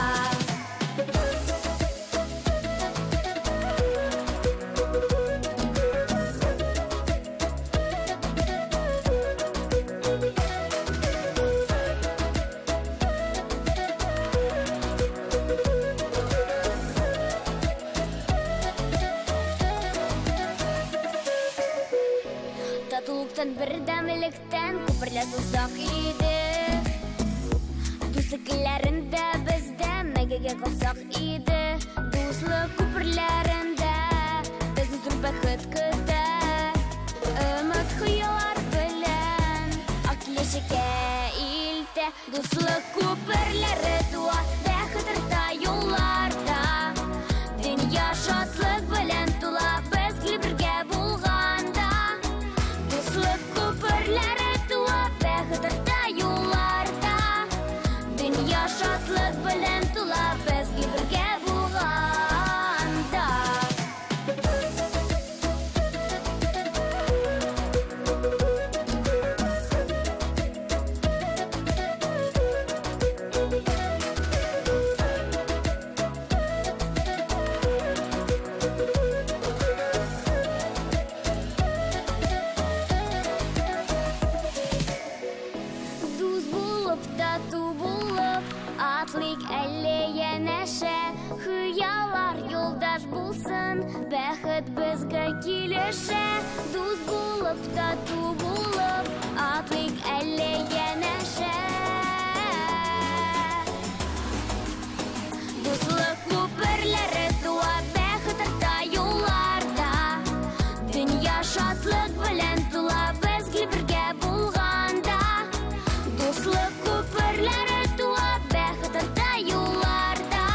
Татулыктан, бердәмлектән күперләр узак иде. Дуслыкларында бездә мәгәгә калсак иде. Дуслык күперләрендә безне зур бәхет көтә. Өмет хыяллар белән ак киләчәккә илтә. Дуслык күперләре туа, бәхет тарта юлларда. Дөнья шатлык белән тула, безгә бергә булганда. Дуслык күперләре туа, бәхет тарта юлларда. Дөнья шатлык белән тула, безгә бергә булганда. Дуз булып, тату булып, атлык әле янәшә. Хыяллар юлдаш булсын, бәхет безгә килешә. Дуз булып, тату булып, атлык әле янәшә. Дуслык күперләре туа, бәхет тарта юлларда. Дөнья шатлык белән тула, безгә бергә булганда. Дуслык күперләре туа, бәхет тарта юлларда.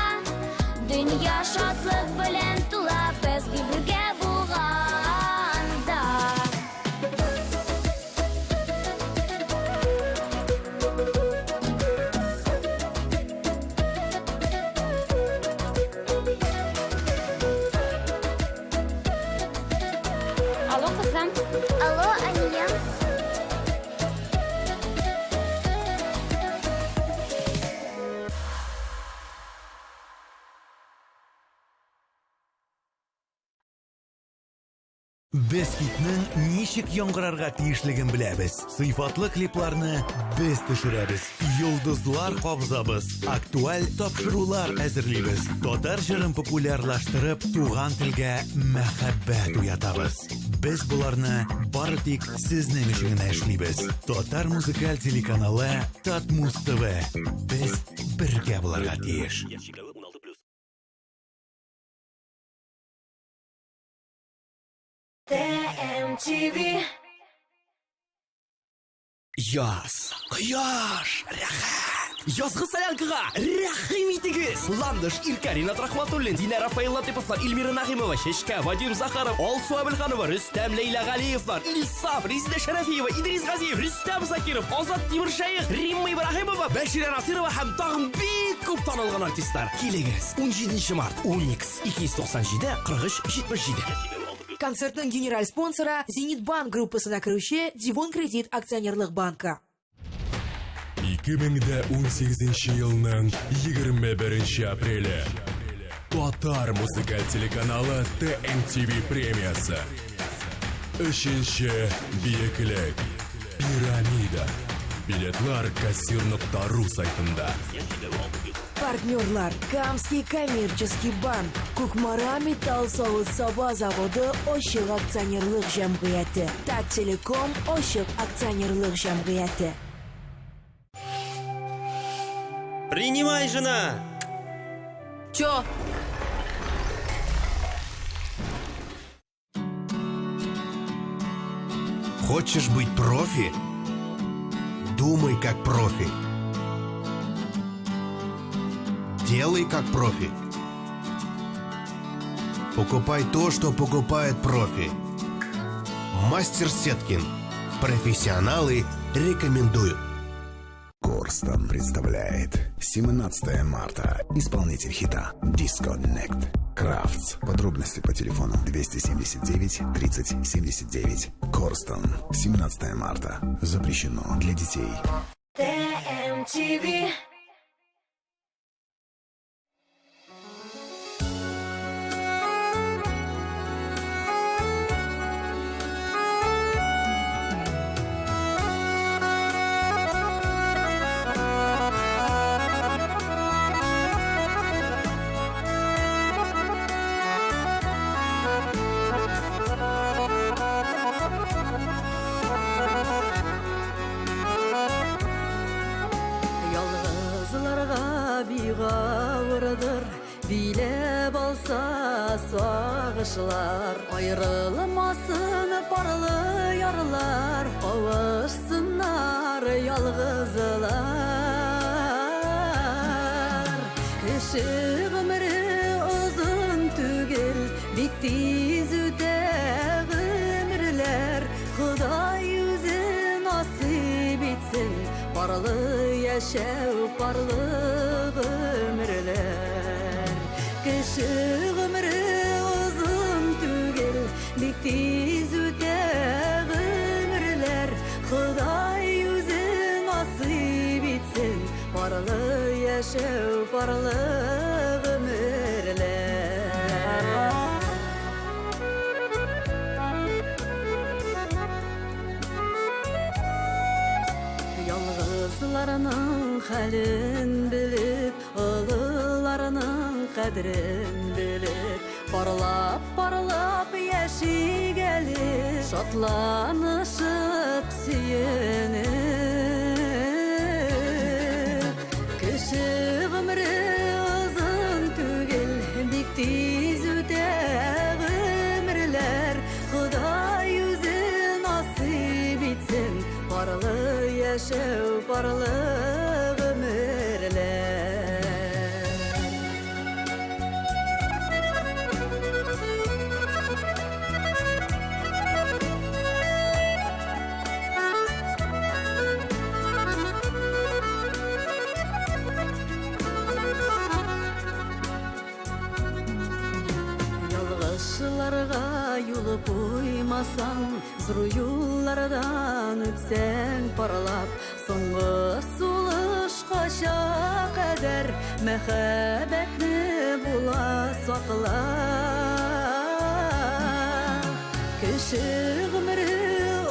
Дөнья шатлык белән тула, безгә бергә булганда. Алло, кызым. Алло, Алия. Без хитнең ничек яңгырарга тиешлеген беләбез. Сыйфатлы клипларны без төшерәбез. Йолдызлар кабзабыз. Актуаль тапшырулар әзерлибез. Татар җырын популярлаштырып, туган телгә мәхәббәт уятабыз. Без буларны бары тик сезнең өчен генә эшлибез. Татар музыкаль телеканалы Татмус ТВ. Без бергә буларга тиеш. TMTV. Яз, кояш, рәхәт. Язгы солянкага рәхим итегез. Ландыш, Иркарина Рахматуллин, Динара Рафаэлла Тыповлар, Эльмира Нагимова, Шешка, Вадим Захаров, Алсу Абелханова, Рөстәм Лейла Галиевлар, Ильсаф, Резида Шәрәфиева, Идрис Газиев, Рөстәм Закиров, Азат Тимершаев, Римма Ибрахимова, Бәширә Насирова һәм тагын бик күп танылган артистлар. Килегез, 17 март, Unix 297 43 77. Концертның генераль спонсоры Зенит банк группасына кіруші Дивон кредит акционерлық банка. 2018 жылның 21 апрелі Татар музыкаль телеканалы ТМТВ премиясы. Үшінші биеклік Пирамида. Билетлар кассир.ру сайтында. Партнерлар Камский коммерческий банк, Кукмара металл савыт саба заводы Ошық акционерлық жәмғияты, Таттелеком Ошық акционерлық жәмғияты. Принимай, жена! Чё? Хочешь быть профи? Думай как профи. Делай как профи. Покупай то, что покупает профи. Мастер Сеткин. Профессионалы рекомендуют. Корстон представляет 17 марта. Исполнитель хита Disconnect. Крафтс. Подробности по телефону 279 30 79. Корстон. 17 марта. Запрещено для детей. TMTV. Билеп алса сағышлар, айрылмасын парлы ярлар, қауышсынар ялғызылар. Кіші ғұмыры ұзын түгел, бик тез өтер ғұмырлар, Құдай өзі насип етсін, парлы яшәу, парлы ғұмырлар. Кіші ғұмыры ұзын түгел, бик тез өтер ғұмырлар, Құдай өзі насип етсін, парлы яшәу, парлы ғұмырлар. Ялғызларының хәлін біліп, ұлыларының қадірін біліп, парлап яшигәлі, шатланышып сүйеніп. Кіші ғұмыры ұзын түгел, бик тез өтер ғұмырлар, Құдай өзі насип етсін, парлы яшәу, парлы ғұмырлар. Ялғызшыларға юлып ұймасаң, зұр юллардан өтсәң парлап, соңғы сулышқа қадар мәхәббәтне була сақлап. Кіші ғұмыры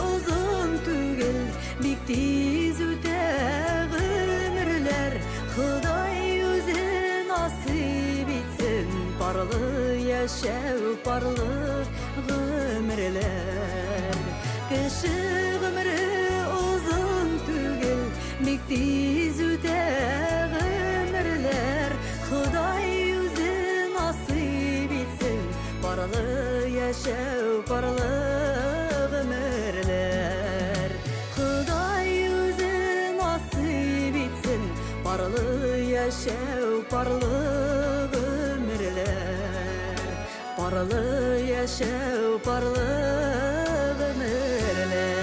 ұзын түгел, бик тез өтер ғұмырлар, Құдай өзі насип етсін, парлы яшәу, парлы ғұмырлар. Кіші ғұмыры ұзын түгел, бик тез өтер ғұмырлар, Құдай өзі насип етсін, парлы яшәу, парлы ғұмырлар. Құдай өзі насип етсін, парлы яшәу, парлы ғұмырлар. Парлы яшәу, парлы ғұмырлар.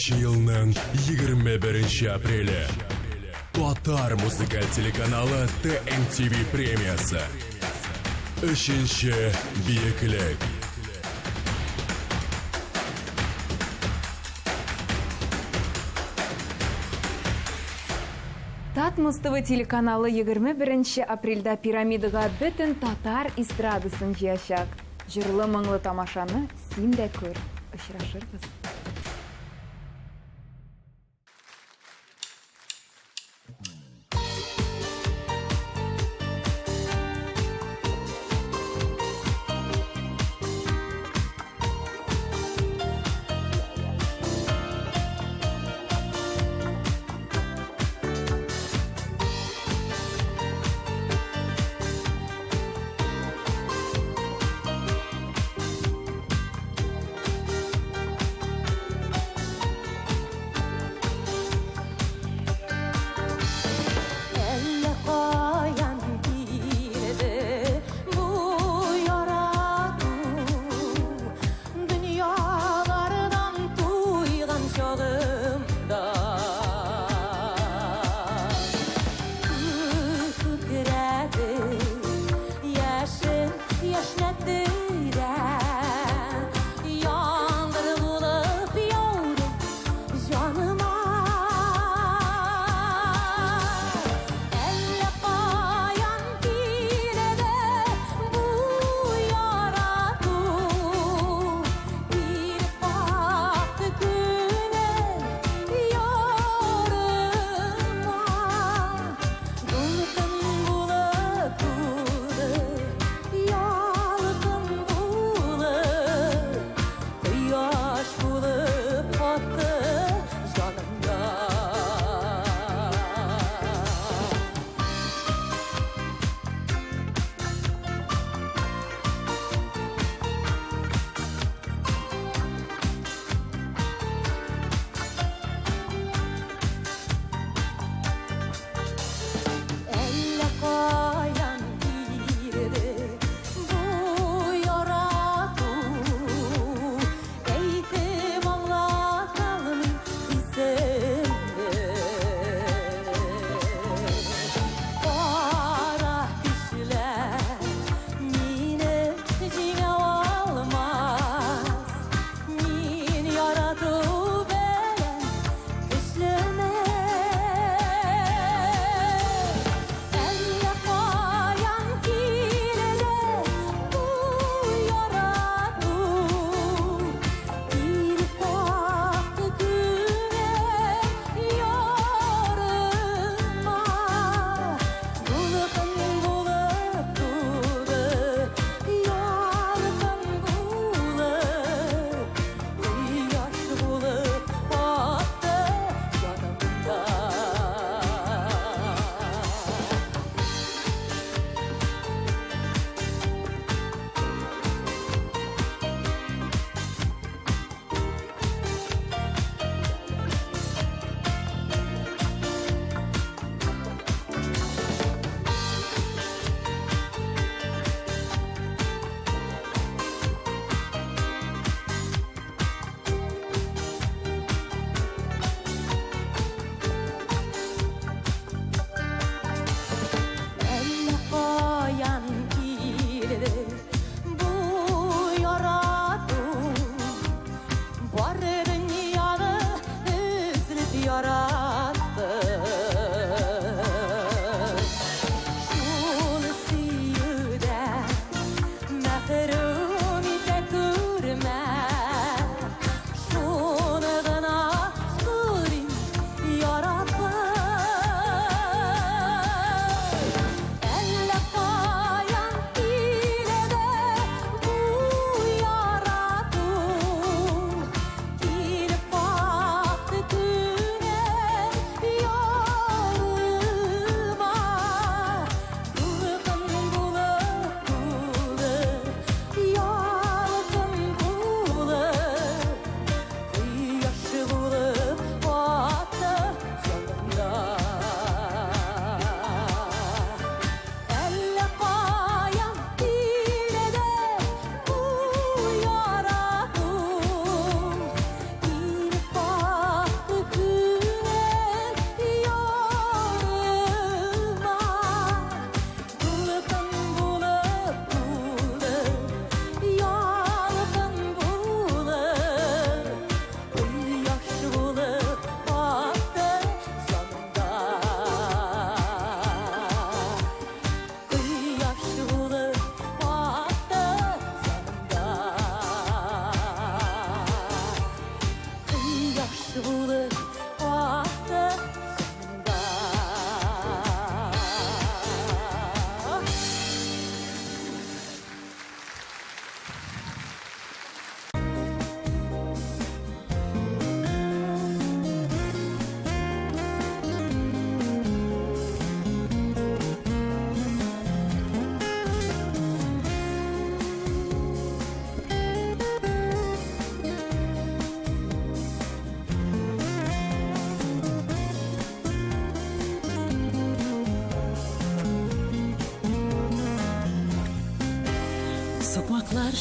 Жылның 21 апрелі Татар музыкаль телеканалы ТМТV премиясы. Үшінші биіклік. Татмус ТВ телеканалы 21 апрельда пирамидаға бітін татар эстрадасын жияшак. Жырлы мұңлы тамашаны сен де көр. Ұшырашырбыз.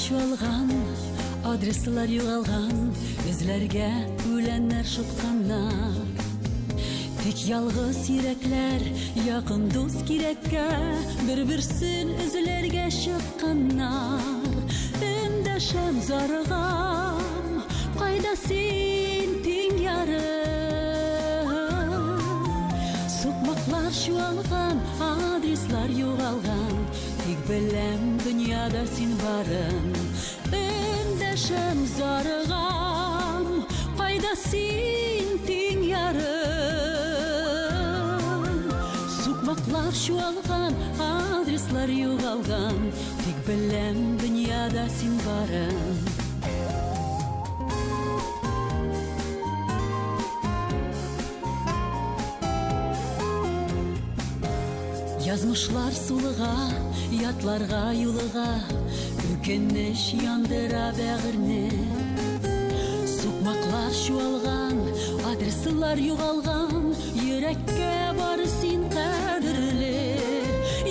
шуалган, адреслар югалган, эзләргә үләннәр шытканнар. Тик ялгыз йөрәкләр, якын дус кирәккә, бер-берсен эзләргә чыкканнар. Эндәшәм зарыгам, кайда син тиң ярым? Сукмаклар чуалган, адреслар югалган, тик беләм дөньяда син барын. Эндәшәм зарыгам, кайда син тиң ярым? Сукмаклар чуалган, адреслар югалган, тик беләм дөньяда син барын. Язмышлар сулыга, ятларга юлыга, үкенеш яндыра бәгырне. Сукмаклар чуалган, адреслар югалган, йөрәккә бары син кадерле.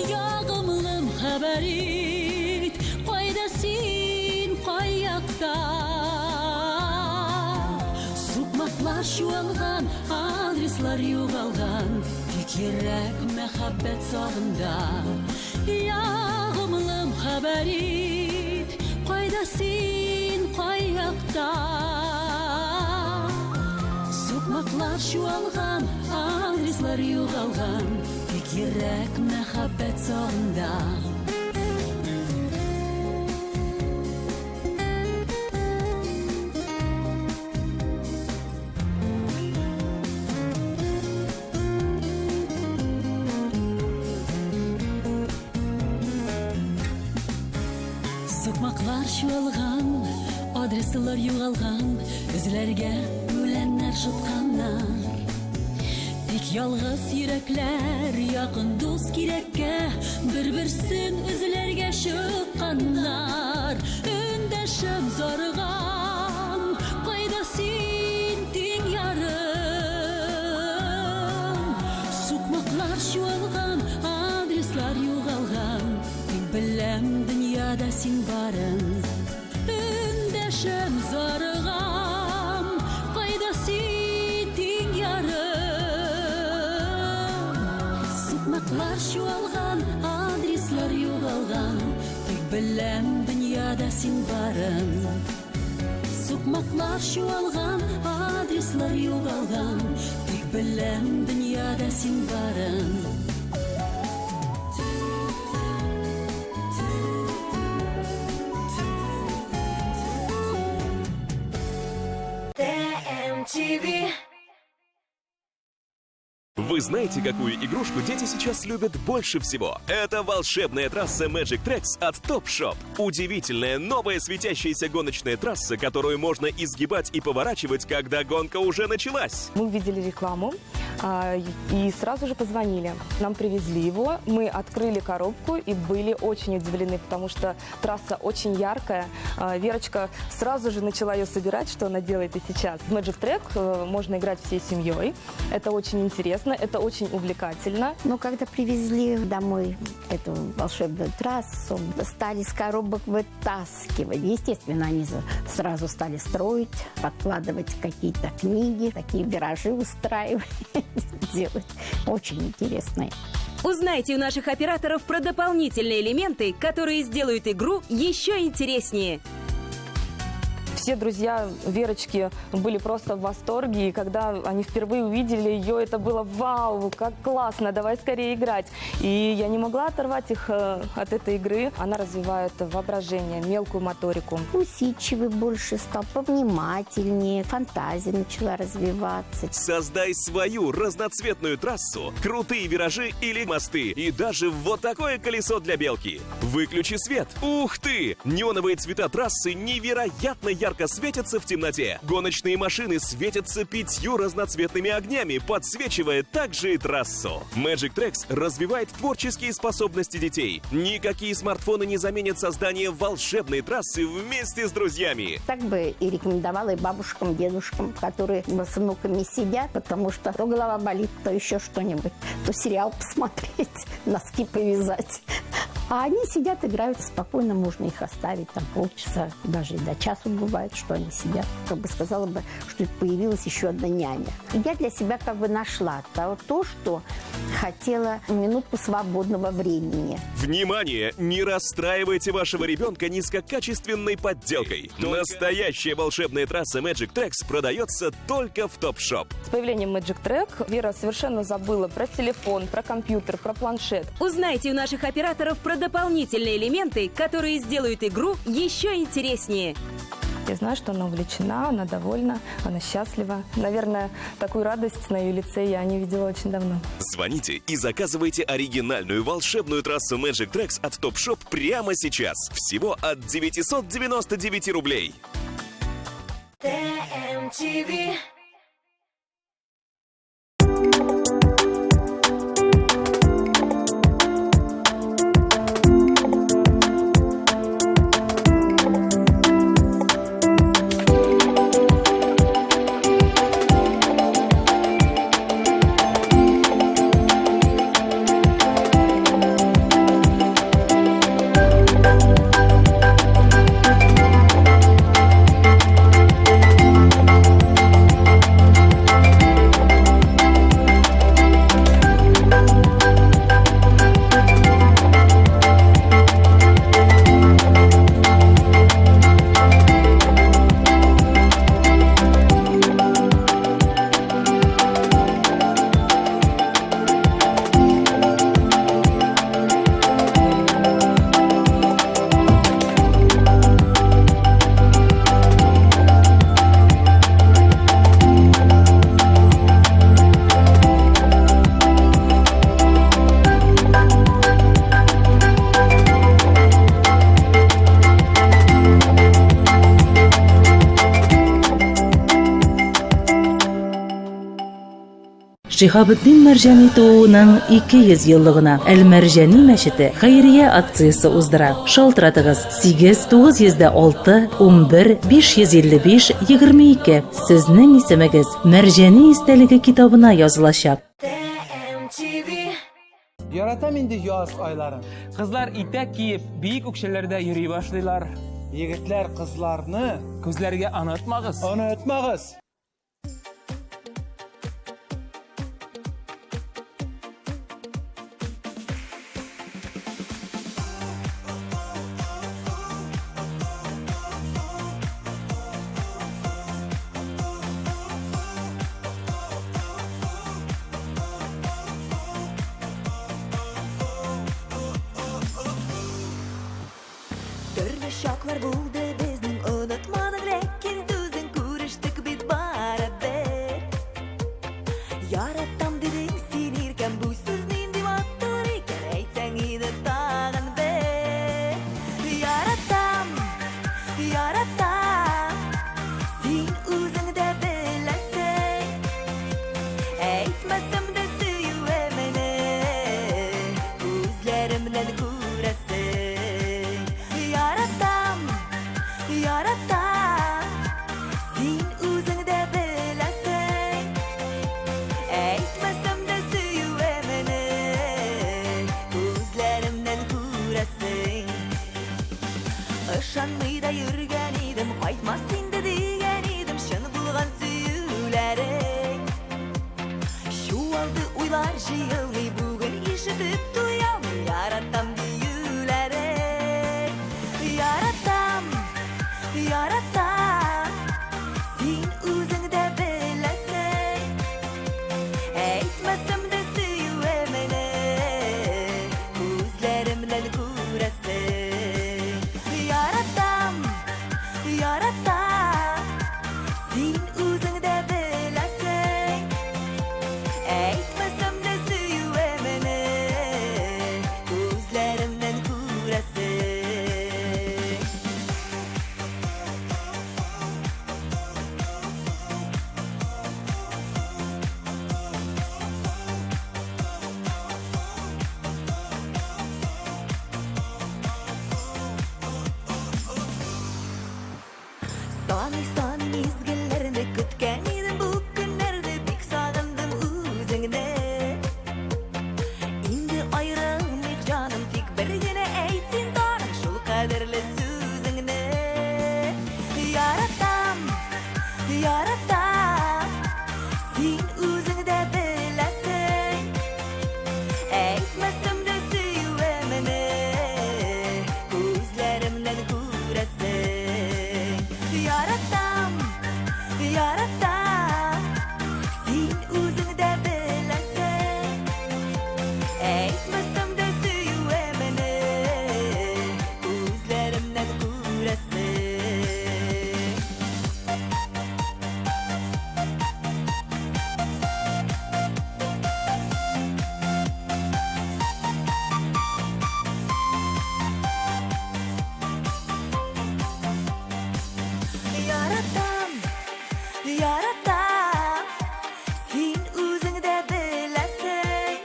Ягымлым хәбәр ит, кайда син, каякта? Сукмаклар чуалган, адреслар югалган, йөрәк мәхәббәт сагында. Ягымлым хәбәр ит, кайда син, каякта? Сукмаклар чуалган, адреслар югалган, тик йөрәк мәхәббәт сагында. Сукмаклар чуалган, адреслар югалган, эзләргә үләннәр шытканнар. Тик ялгыз йөрәкләр, якын дус кирәккә, бер-берсен эзләргә чыкканнар. Өндәшәм зарыгам, кайда син тиң ярым? Сукмаклар чуалган, адреслар югалган, тик беләм дөньяда син барын. Өндәшәм зарыгам, кайда син тиң ярым? Сукмаклар чуалган, адреслар югалган, тик беләм дөньяда син барын. Сукмаклар чуалган, адреслар югалган, тик беләм дөньяда син барын. ТМТV. Вы знаете, какую игрушку дети сейчас любят больше всего? Это волшебная трасса Magic Tracks от Top Shop. Удивительная новая светящаяся гоночная трасса, которую можно изгибать и поворачивать, когда гонка уже началась. Мы увидели рекламу и сразу же позвонили. Нам привезли его, мы открыли коробку и были очень удивлены, потому что трасса очень яркая. Верочка сразу же начала ее собирать, что она делает и сейчас. В Magic Track можно играть всей семьей. Это очень интересно, это очень увлекательно. Но когда привезли домой эту волшебную трассу, стали с коробок вытаскивать. Естественно, они сразу стали строить, подкладывать какие-то книги, такие виражи устраивать, делать. Очень интересно. Узнайте у наших операторов про дополнительные элементы, которые сделают игру еще интереснее. Все друзья Верочки были просто в восторге, и когда они впервые увидели ее, это было вау, как классно, давай скорее играть. И я не могла оторвать их от этой игры. Она развивает воображение, мелкую моторику. Усидчивый больше стал, повнимательнее, фантазия начала развиваться. Создай свою разноцветную трассу, крутые виражи или мосты, и даже вот такое колесо для белки. Выключи свет. Ух ты! Неоновые цвета трассы невероятно ярко светятся в темноте. Гоночные машины светятся 5 разноцветными огнями, подсвечивая также и трассу. Magic Tracks развивает творческие способности детей. Никакие смартфоны не заменят создание волшебной трассы вместе с друзьями. Так бы и рекомендовала и бабушкам, дедушкам, которые с внуками сидят, потому что то голова болит, то еще что-нибудь, то сериал посмотреть, носки повязать. А они сидят, играют спокойно, можно их оставить там полчаса, даже и до часу бывает, что они сидят. Как бы сказала бы, что появилась еще одна няня. Я для себя как бы нашла то, что хотела, минутку свободного времени. Внимание! Не расстраивайте вашего ребенка низкокачественной подделкой. Настоящая волшебная трасса Magic Tracks продается только в Topshop. С появлением Magic Track Вера совершенно забыла про телефон, про компьютер, про планшет. Узнайте у наших операторов про дополнительные элементы, которые сделают игру еще интереснее. Я знаю, что она увлечена, она довольна, она счастлива. Наверное, такую радость на ее лице я не видела очень давно. Звоните и заказывайте оригинальную волшебную трассу Magic Tracks от Topshop прямо сейчас. Всего от 999 рублей. TMTV. Шиһабетдин Мәрҗани тууының 200 еллыгына Әл-Мәрҗани мәчете хәйрия акциясы уздыра. Шалтыратыгыз 8-906 11 555 22. Сезнең исемегез Мәрҗани истәлеге китабына язылачак. Яратам инде яз айларын. Кызлар итәк киеп, бийик үкшеләрдә йөри башлыйлар. Егетләр кызларны күзләргә онытмагыз. Онытмагыз. Şaklar buldu bizning unutmadık lekin düzün kuruştuk bit beraber. Yaratam dedin sen irken bu sözün divatır iken aytsan edi tağın be. Yaratam, yaratam sen özüngde bilesin. Aytmasam da suyuemene gözlerimden göresin. Yaratam, yaratam sen özüngde bilesin. Aytmasam da suyuemene gözlerimden göresin. Işanmay da yürgen idim, qaytmasin de degan idim, şın bulgan suyularing. Şu aldı uylar jıyılmay bugün işitip duyam, yaratam diyularing. Yaratam, yaratam sen özüngde bilesin. Aytmasam da suyuemene gözlerimden göresin. Yaratam, yaratam sen özüngde bilesin. Aytmasam da suyuemene gözlerimden göresin. Sani mezgillerini kütken idim bu günlerde, bek sağındım özüngde. Indi ayrılmayık canım, tek bir gene Yaratam, sen özün de bilesin. Aytmasam da süyüvemini, gözlerimden göresin. Yaratam, yaratam, sen özün de bilesin. Aytmasam da süyüvemini, gözlerimden göresin. Yaratam, yaratam, sen özün de bilesin.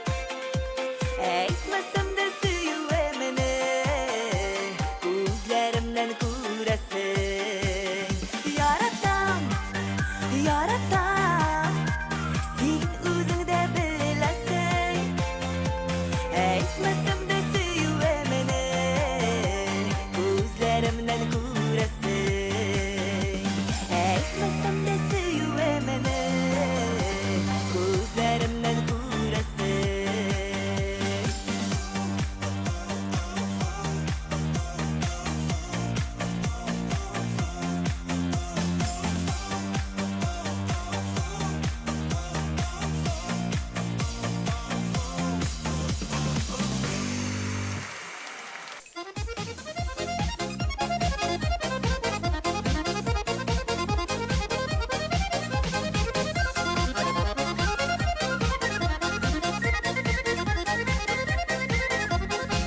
Aytmasam da süyüvemini, gözlerimden göresin. Yaratam, yaratam, sen özün de bilesin. Aytmasam da süyüvemini, gözlerimden göresin. Aytmasam da süyüvemini, gözlerimden göresin.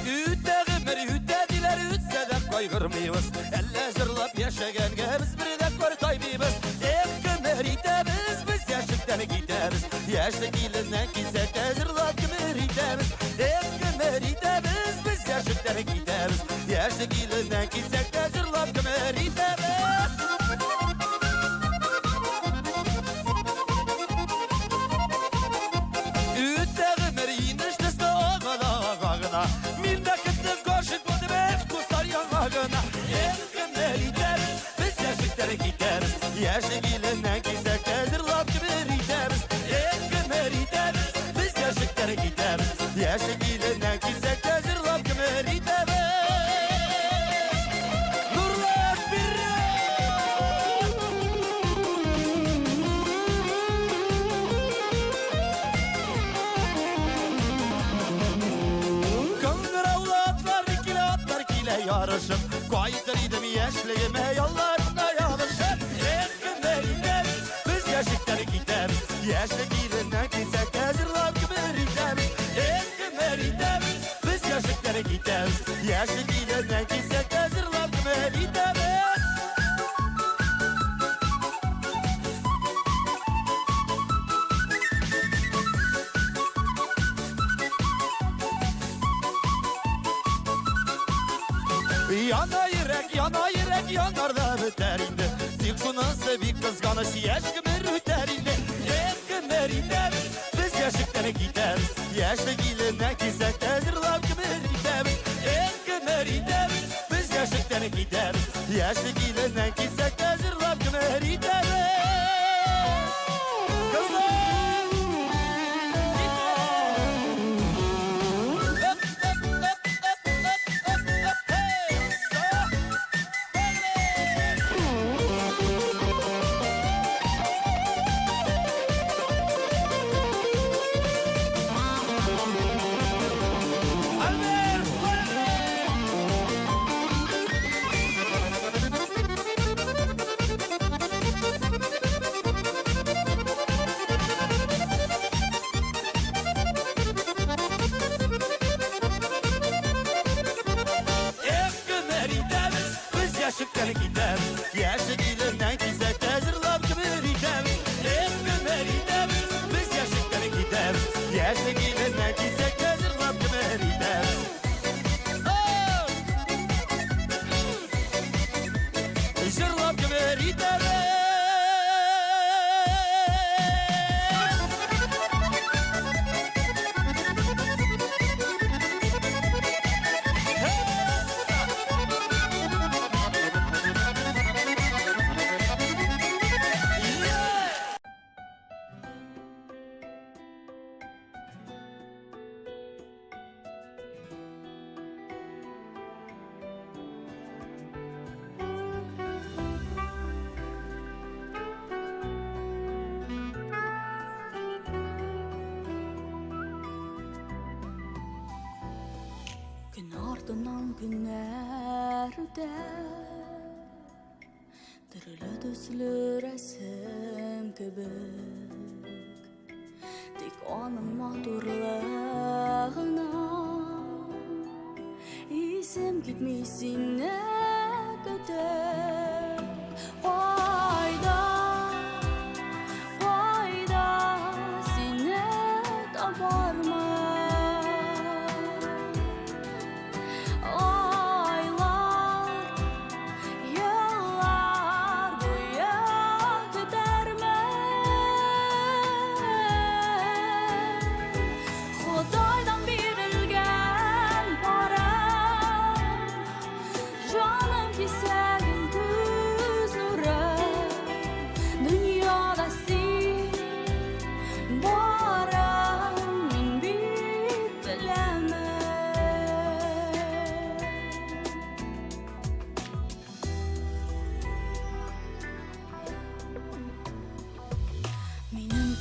Üttəğimir üttədiler ütsədəm qaygırmıyız. Ələ jırlap yaşaganga biz birdə kör taybıyız. Ekimir itəmiz biz yaşıqdan gidəmiz. Yaşıq ilindən gizək jırlap kimir itəmiz. Ekimir itəmiz biz yaşıqdan gidəmiz. Yaşıq ilindən gizək jırlap kimir itəmiz. Üttəğimir inişdəstə ağına ağına. Memleketli karşı demek kusar yanağına. Ekimler gideriz, biz yaşıklara gideriz. Yaşık ilinden gizek hazırlap kimir gideriz. Ekimler gideriz, biz yaşıklara gideriz. Yaşık ilinden gizek hazırlap kimir gideriz. Nurlar biri. Kıngıravlatlar ikili atlar kile yarışıp Koydırıydım yaşlığıma yollarına yalışıp Ekimler gideriz, biz yaşıklara gideriz. Yaşlık ilinden gizek hazırlap kimir gideriz. Ekimler gideriz, biz yaşıklara gideriz. Yaşlık ilinden gizek hazırlap kimir gideriz. Yana yürek yanar da biter indi. Tek şu nasıl bir kızganış yaşkımır üter indi. Ekimler gideriz, biz yaşıklara gideriz. Yaşlık ilinden gizek hazırlap kimir gideriz. Ekimler gideriz, biz yaşıklara gideriz. Yaşlık ilinden gizek hazırlap kimir gideriz. Kızlar! günler Dırılı düzlü resim kebek Tek onun maturluğuna İsim gitmişsin ne kadar Fayda sine tapar mı?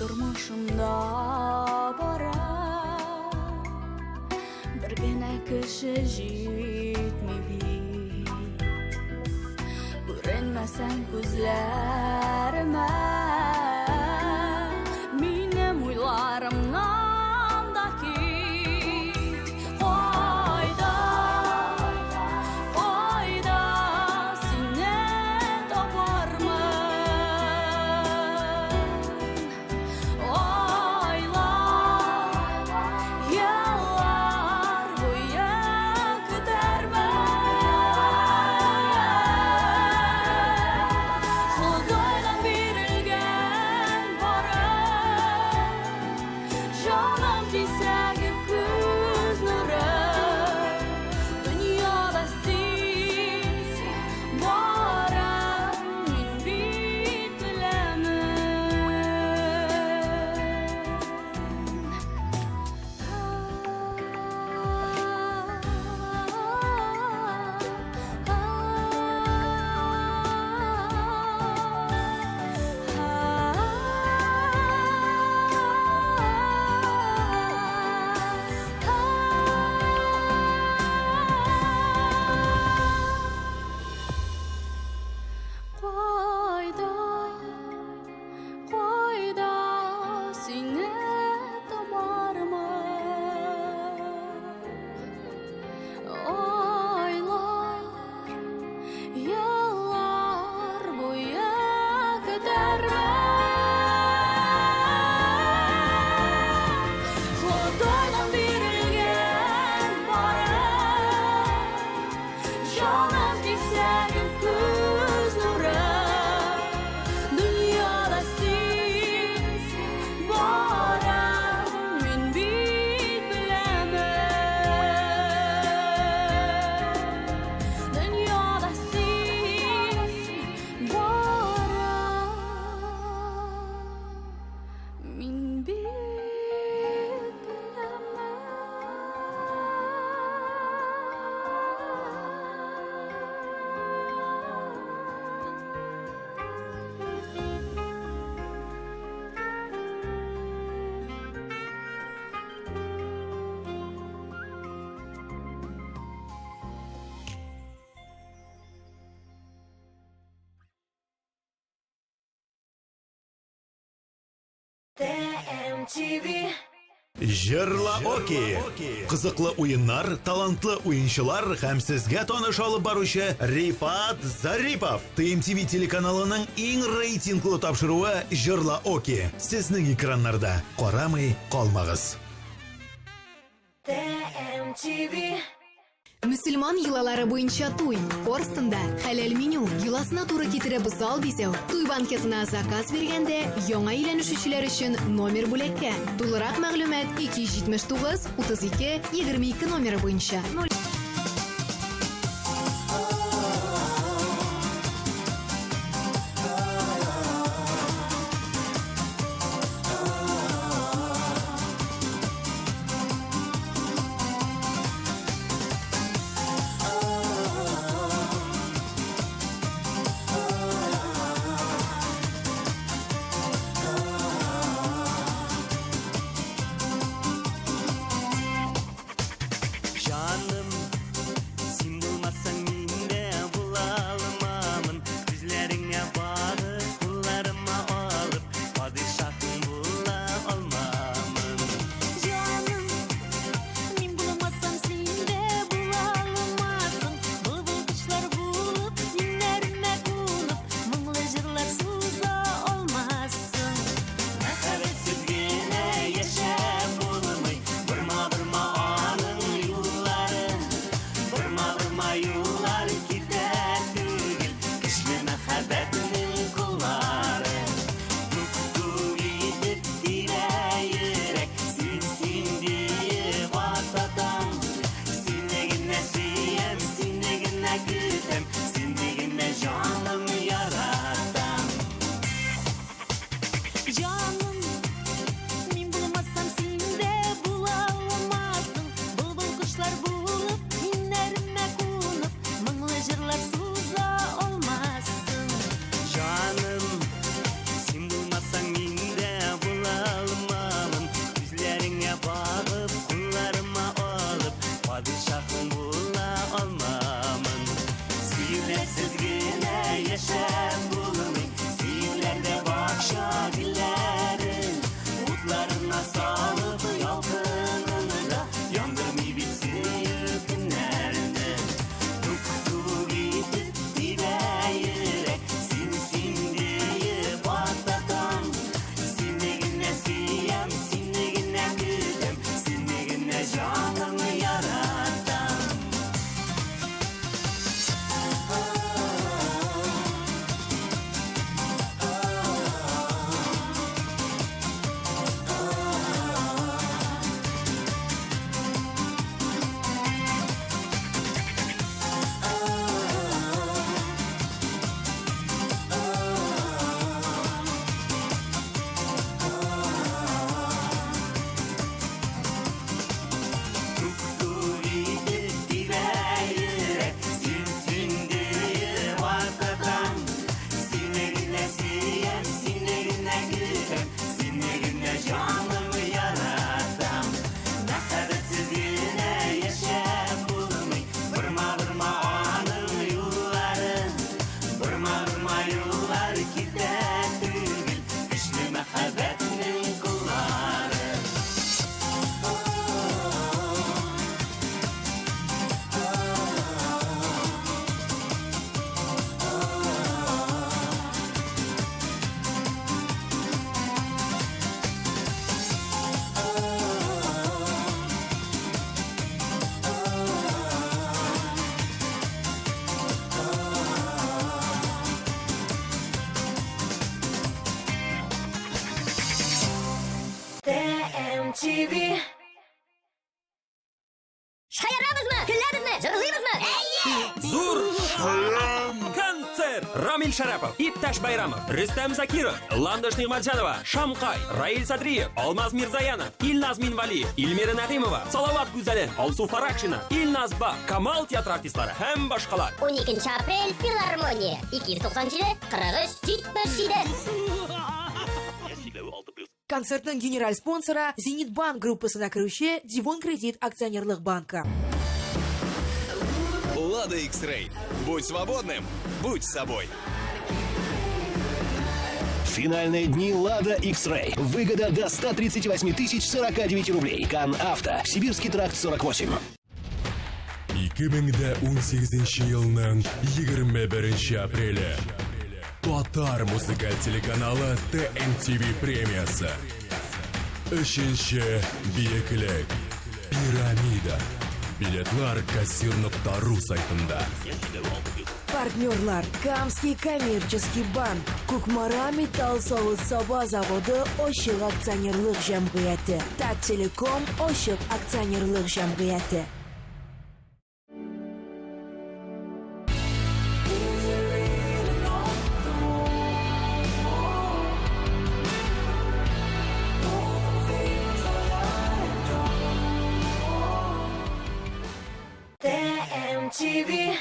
Durmuşumda bara Bir gene kişi jitmedi Görünmesen gözlerime Benim uylarımdan da git Fayda sine tapar mı? TMTV Жырла Оки. Кызыклы уеннар, талантлы уенчылар һәм сезгә таныш алып баручы Рифат Зарипов. TMTV телеканалының иң рейтинглы тапшыруы Жырла Оки. Сезнең экраннарда. Карамый калмагыз. TMTV Müslüman йолалары буенча туй. Корстында хәләл меню. Йоласына туры китереп зал бизәү. Туй банкетына заказ биргәндә яңа өйләнешүчеләр өчен номер бүләккә. Тулырак мәгълүмат 279 32 22 номеры буенча. Canım Canım, min bulmasam sen de bulamazsın. Bulbul kuşlar bulup, inlerime konup, mınglı jırlar suza olmazsın. Canım, sen bulmasan min de bulamamın. Yüzlerine bağıp, kullarıma olup, padişahım bula olmamın. Sihirsiz güne yaşam bulmayın. Sihirlerde bakşa dillerin, utlarına salıp yalkınını da yandırmay bitsin günlerini. Tuktu gidip dibe yürek, sin deyip atatan. Sindigine siyem, sindigine güdem, sindigine canımı yaratan. Tuktu gidip dibe yürek, sin deyip atatan. Sindigine siyem, sindigine güdem, sindigine canımı yaratan. Nakabetsiz yine yaşam bulmay, vurma anın yolların. Vurma yollar gider tügül, güçlü mehabbetinin kulları. TMTV. Şayaramızmı? Küllerimizmi? Jırgıymızmı? Зур концерт. Рамиль Шарапов, Ипташ Байрамов, Рустам Закиров, Ландыш Нигматжанова, Шамкай, Раиль Садриев, Алмаз Мирзаянов, Ильназ Минвалиев, Ильмира Натимова, Салават Гүзален, Алсу Фаракшина, Ильназ Бак, Камал театр артистлары һәм башкалар. 12 апрель филармония 297-43-77. Концертның генераль спонсоры Зенит банк группасына кіруші Дивон кредит акционерлық банка. Лада X-Ray. Будь свободным, будь собой. Финальные дни Лада X-Ray. Выгода до 138 049 рублей. Кан Авто. Сибирский тракт 48. 2018 елның 21 апрелі Татар музыкаль телеканалы TMTV премиясы. Үшінші биеклік Пирамида. Билетлар кассир.ру сайтында. Партнерлар Камский коммерческий банк, Кукмара металл савыт саба заводы Ошық акционерлық жәмғияты, Таттелеком Ошық акционерлық жәмғияты. TMTV.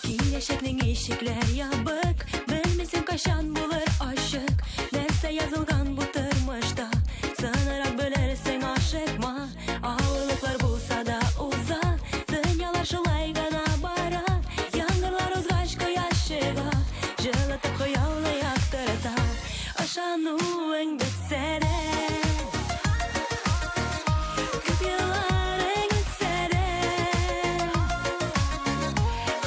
Келешектің ишеклер ябык, білмесем қашан болар ашық. Нәрсе язылған бұл тұрмышта, сынырақ білерсің ашықма. Ауырлықлар болса да уза, дүниялар шылай ғана бара. Яңғырлар озғаш қояш шыға, жылытып қояулы яқтырта. Ашануың бітсе де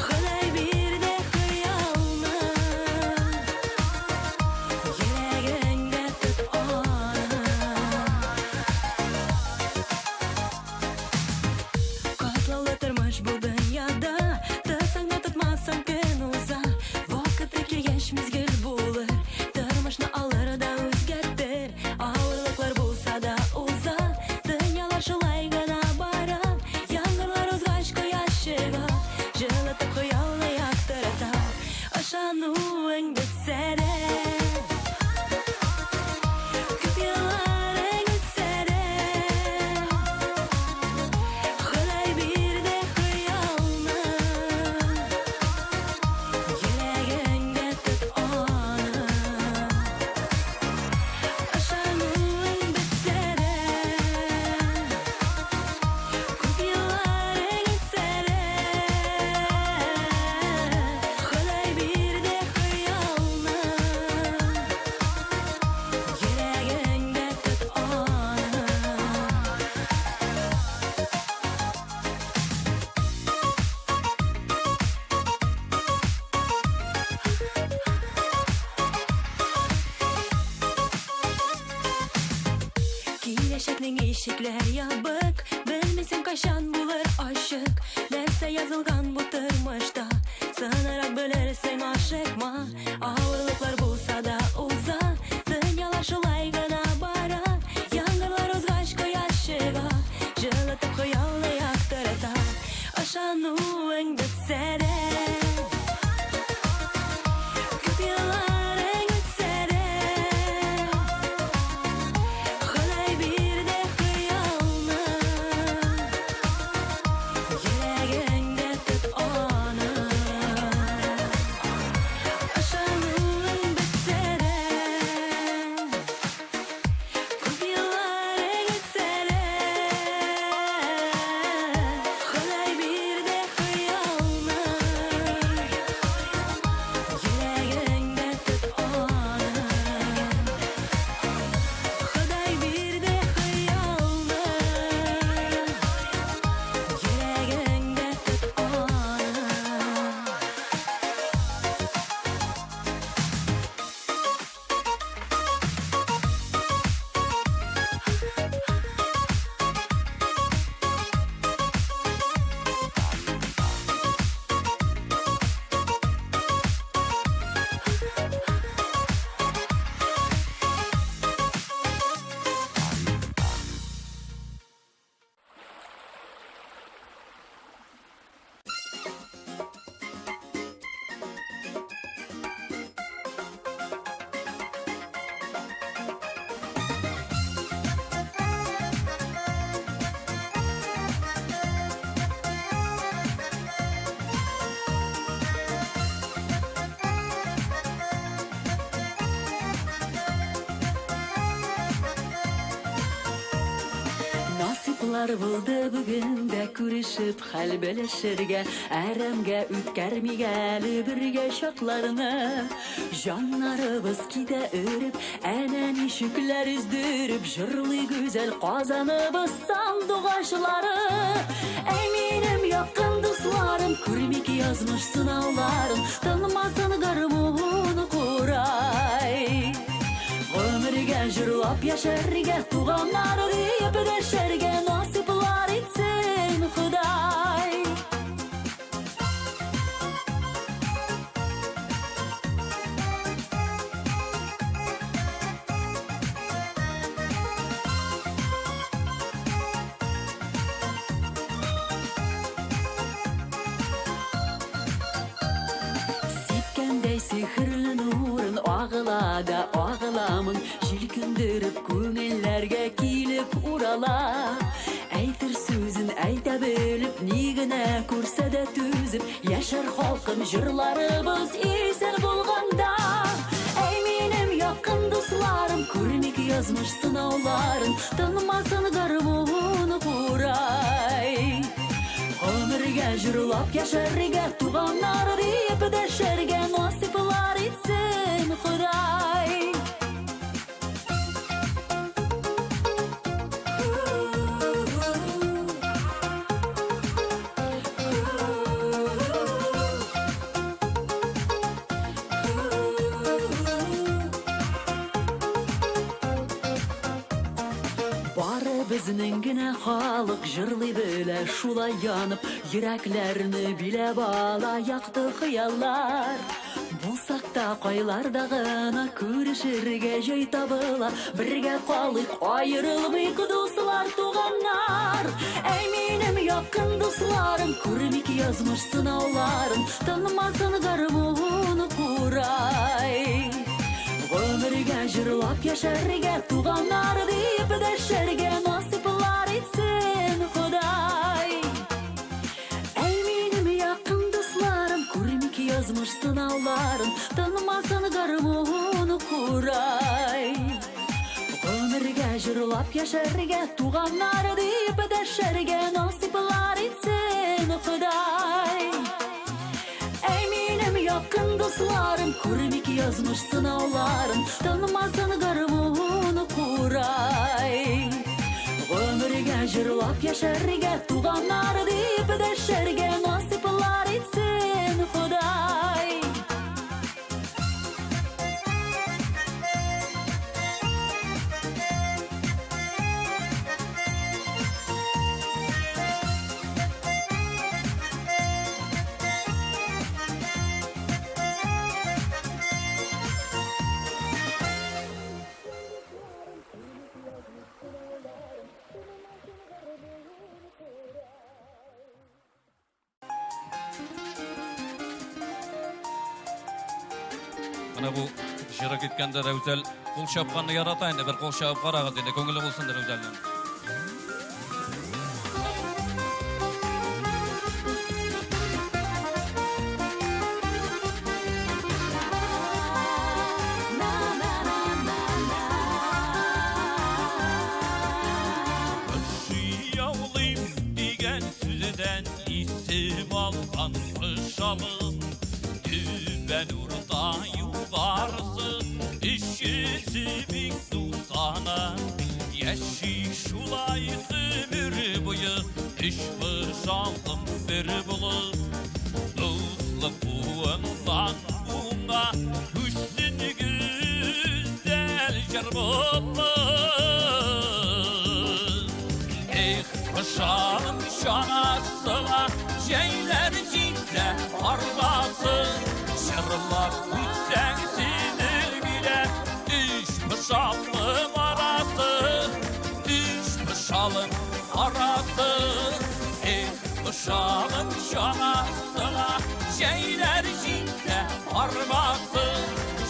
Құдай берді қиялны ишеклер ябык, белмесең кайчан булыр ачык. Нәрсә язылган бу тормышта, сынарак белерсең ашыкма. Авырлыклар булса да уза, дөньялар шулай гына бара. Яңгырлар узгач кояш чыга, жылытып хыялны яктырта. Ышануың бетсә дә, Насыплар булды бүген дә күрешеп хәл белешергә, әрәмгә үткәрмигә әле бергә чакларны. Җаннарыбыз китә өреп, әнә ничекләр үздереп, җырлый гүзәл Казаныбыз сандугачлары. Әй минем якын дусларым, күрмик язмыш сынауларын, тынмасын гармун курай. Гомергә җырлап яшәргә, туганнар дип дәшәргә насыплар итсен Ходай. Сипкәндәй сихерле нурын агыла да агыламын, җилкендереп күңелләргә килеп урала. Әйтер сүзен әйтә белеп, ни генә күрсә дә түзеп, яшәр халкым җырларыбыз исән булганда. Әй минем якын дусларым, күрмик язмыш сынауларын, тынмасын гармун курай. Гомергә җырлап яшәргә, туганнар дип дәшәргә насыплар итсен Ходай. Безнең генә халык җырлый белә, шулай янып, йөрәкләрне биләп ала якты хыяллар. Булсак та кайларда гына күрешергә җай табыла, бергә калыйк аерылмыйк дуслар, туганнар. Әй минем якын дусларым, күрмик язмыш сынауларын, тынмасын гармун курай. Гомергә җырлап яшәргә, туганнар дип дәшәргә насыплар итсен Ходай. Әй минем якын дусларым, күрмик язмыш сынауларын, тынмасын гармун курай. Гомергә җырлап яшәргә, туганнар дип дәшәргә насыплар итсен Ходай. Әй минем якын дусларым, күрмик язмыш сынауларын, тынмасын гармун курай. Гомергә җырлап яшәргә, туганнар дип дәшәргә насыплар итсен Ходай. Mına bu jıra gitkende Revzel kol şapkanını yaratayın da bir kol şapıp karağız dedi. Köngülü bulsun da Revzel'den. İsim algan kışalım Düben urda yukarısı İşçisi bin tutsana Yeşil şulay ömür boyu İş fışalım bir bulup Dostluk buğundan buğuna Hüsnü güzel şerbolu Fışalım şanasına Şeyler cidde arvası Şırlar güzel sinir bile İş fışalım arası İş fışalım arası Fışalım şanasına Şeyler cidde arvası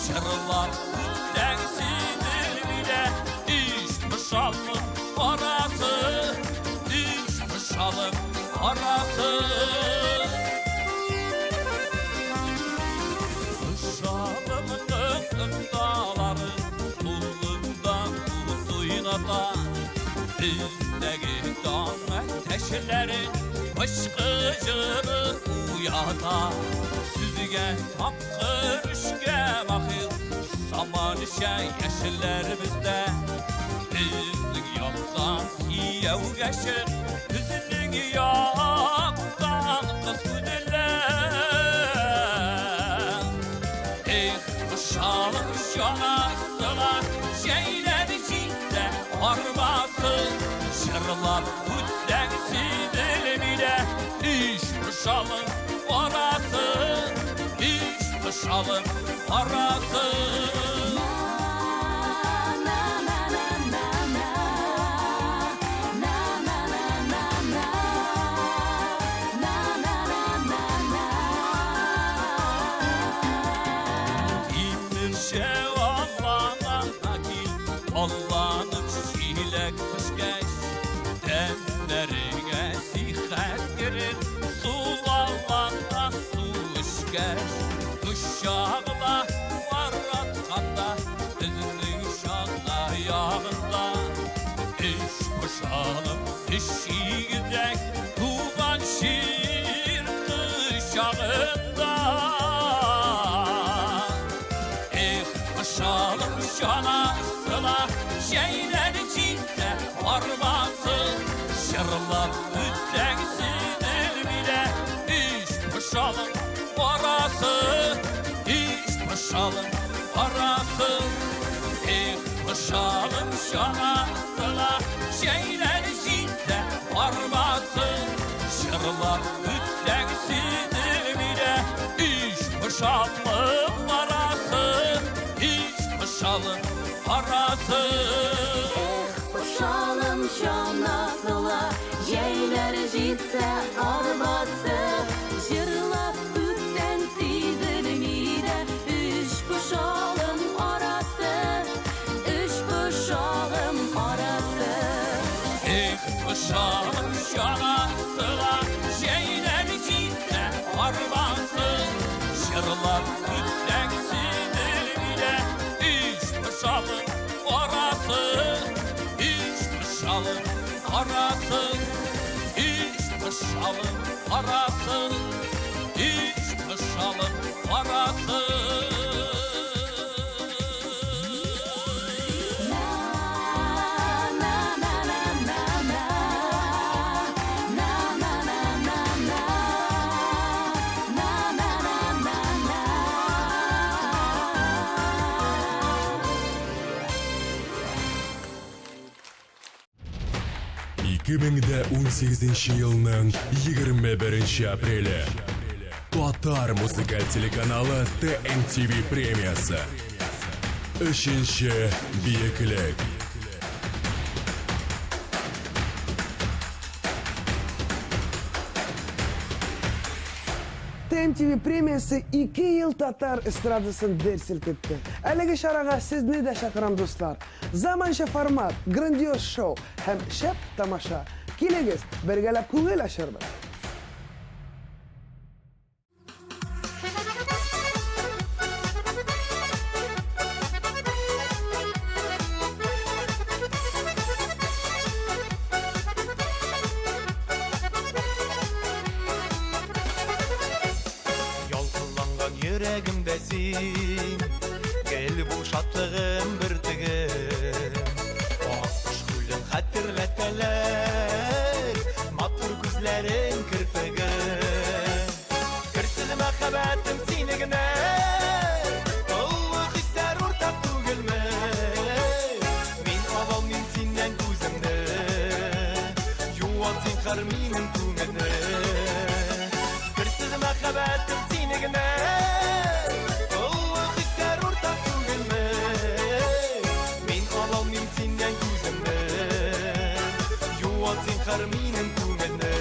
Şırlar güzel sinir bile İş fışalım arası Fışalım arası Fışalımın dağları Tullundan tutuyuna da Bizdeki dağ ateşlerin Fışkıcını uyada Süzgen tapkır üçge bakır Saman şey yeşillerimizde Bizlik yoktan siyev geçir Hüznün yoktan kız güdüller Fışalım şanasına Şeyler içinde arması Şırlar güzel sinir bile İş fışalım arası İş fışalım arası Allah'ın çilek kışkeş Demlerine sihet girir Sulalana su işkeş Uşağına var atkanda Bizinin şanla yağında İş boşalım işi güzel Tuğan şiir kışağında Boşalım şanasına Şeyler içinde arması Şırlar üstten sinir bile İş boşalım arası İş boşalım arası Boşalım şanasına Şeyler içinde arması Şırlar üstten sinir bile İş boşalım arası Fışalım arası Fışalım şanasıla Şeyler cidse arvası Jırlap üstten sizilmide Üç fışalım arası Üç fışalım arası Fışalım şanasıla Şeyler cidse arvası Jırlap üstten sizilmide Fışalım arası İş fışalım arası İş fışalım arası İş fışalım arası Yılның 21 апрелі Татар музыкаль телеканалы TNTV премиясы. Үшінші биіклік. TMTV премиясы 2 yıl татар эстрадасын дер селкетті. Әлігі шараға сізні де шақырам достар. Заманша формат, грандиоз шоу һәм шәп тамаша. Келегіз, бергәләп күңел ашырбыз. Yüreğimdesin, gel bu şatlığım bir tıgım. Akmış gülün hatırlatteler, matur gözlerin kırpıgım. Kırsın makabetim sinigine, Allah'ı ister ortak tugülme. Min aval min sinden gözümde, yuvan sin karminin tümene. Kırsın makabetim sinigine, Karminin tümene.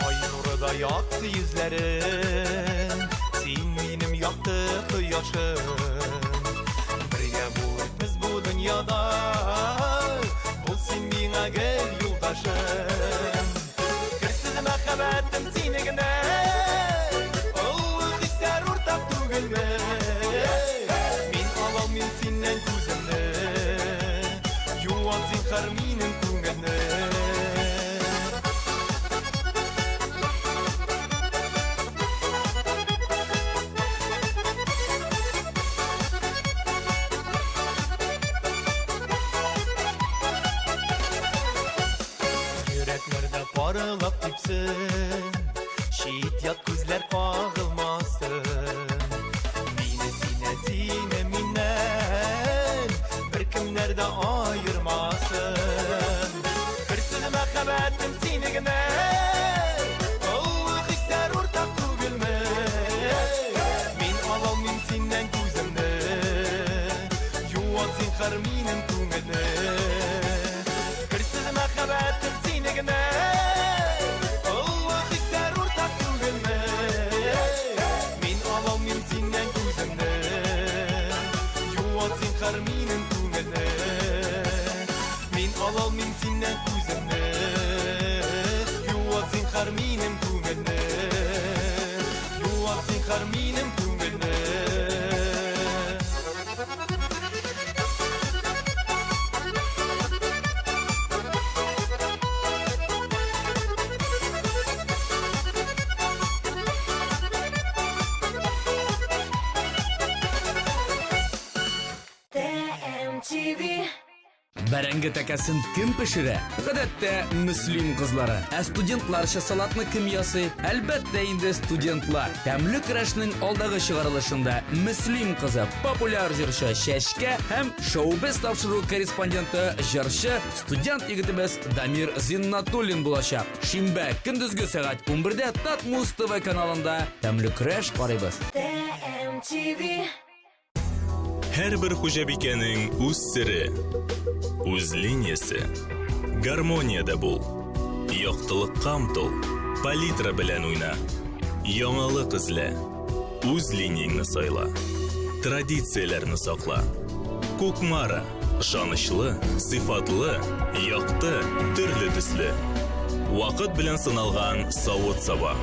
Ay nuru da yaktı yüzlerin, sen benim yaktı kıyaşım. Birge bulutmuz bu dünyada, bul sen bana gel yoldaşım. Kırsız makabetim sinigine, karminin tümene. Yüreklerde parılap dipsin, şehit yat gözler kağılmasın. Mine sine minnen, bir kimlerde ayırmasın. Kırsın makabetim sinigine, Allah ister ortak tugülme. Min alal min sinden gözümde, yuvan sin karminin tümene. Kırsın makabetim sinigine, Allah ister ortak tugülme. Min alal min sinden gözümde, yuvan sin karminin tümene. Min alal min sinden gözümde, yuvan sin karminin tümene. Yuvan sin karminin tümene. TMTV. Бәрәңге тәкәсен кем пешерә? Гадәттә, мөслим кызлары. Ә студентларча салатны кем ясый? Әлбәттә инде студентлар. Тәмле көрәшнең алдагы чыгарылышында мөслим кызы, популяр җырчы Чәчкә һәм шоу-биз тапшыру корреспонденты җырчы студент егетебез Дамир Зиннатуллин булачак. Шимбә көндезге сәгать 11-дә Татмус ТВ каналында тәмле көрәш карыйбыз. TMTV. Һәрбер хуҗабикәнең үз сире, үз линиясе. Гармонияда бул. Яктылыкка омтыл, палитра белән уйна. Яңалык эзлә, үз линияңне сайла. Традицияләрне сакла. Кукмара, ышанычлы, сыйфатлы, якты, төрле төсле. Вакыт белән сыналган савыт-саба.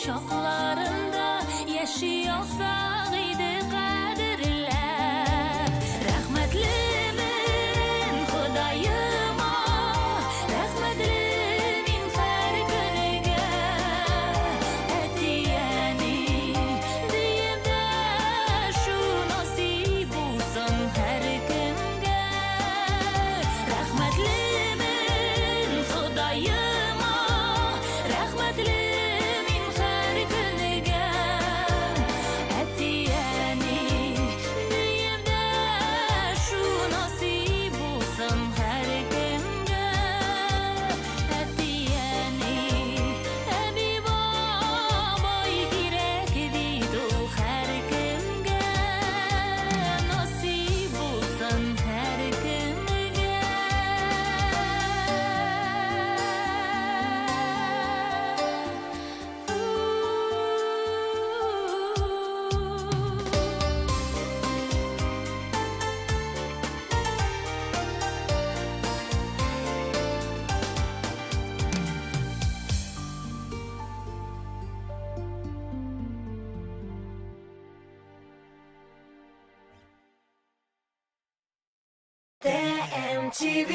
şoklarında yaşıyorsak idi kadirler. Rahmetlimin Xudayıma, rahmetlimin her günüge etiyeni diyeyim de şu nasip olsun her kimge. Rahmetlimin Xudayıma, rahmetlimin her günüge etiyeni diyeyim de şu nasip olsun her kimge. Etiyeni Habib boy gerek deydi her kimge. Nasip olsun her kimge. TMTV.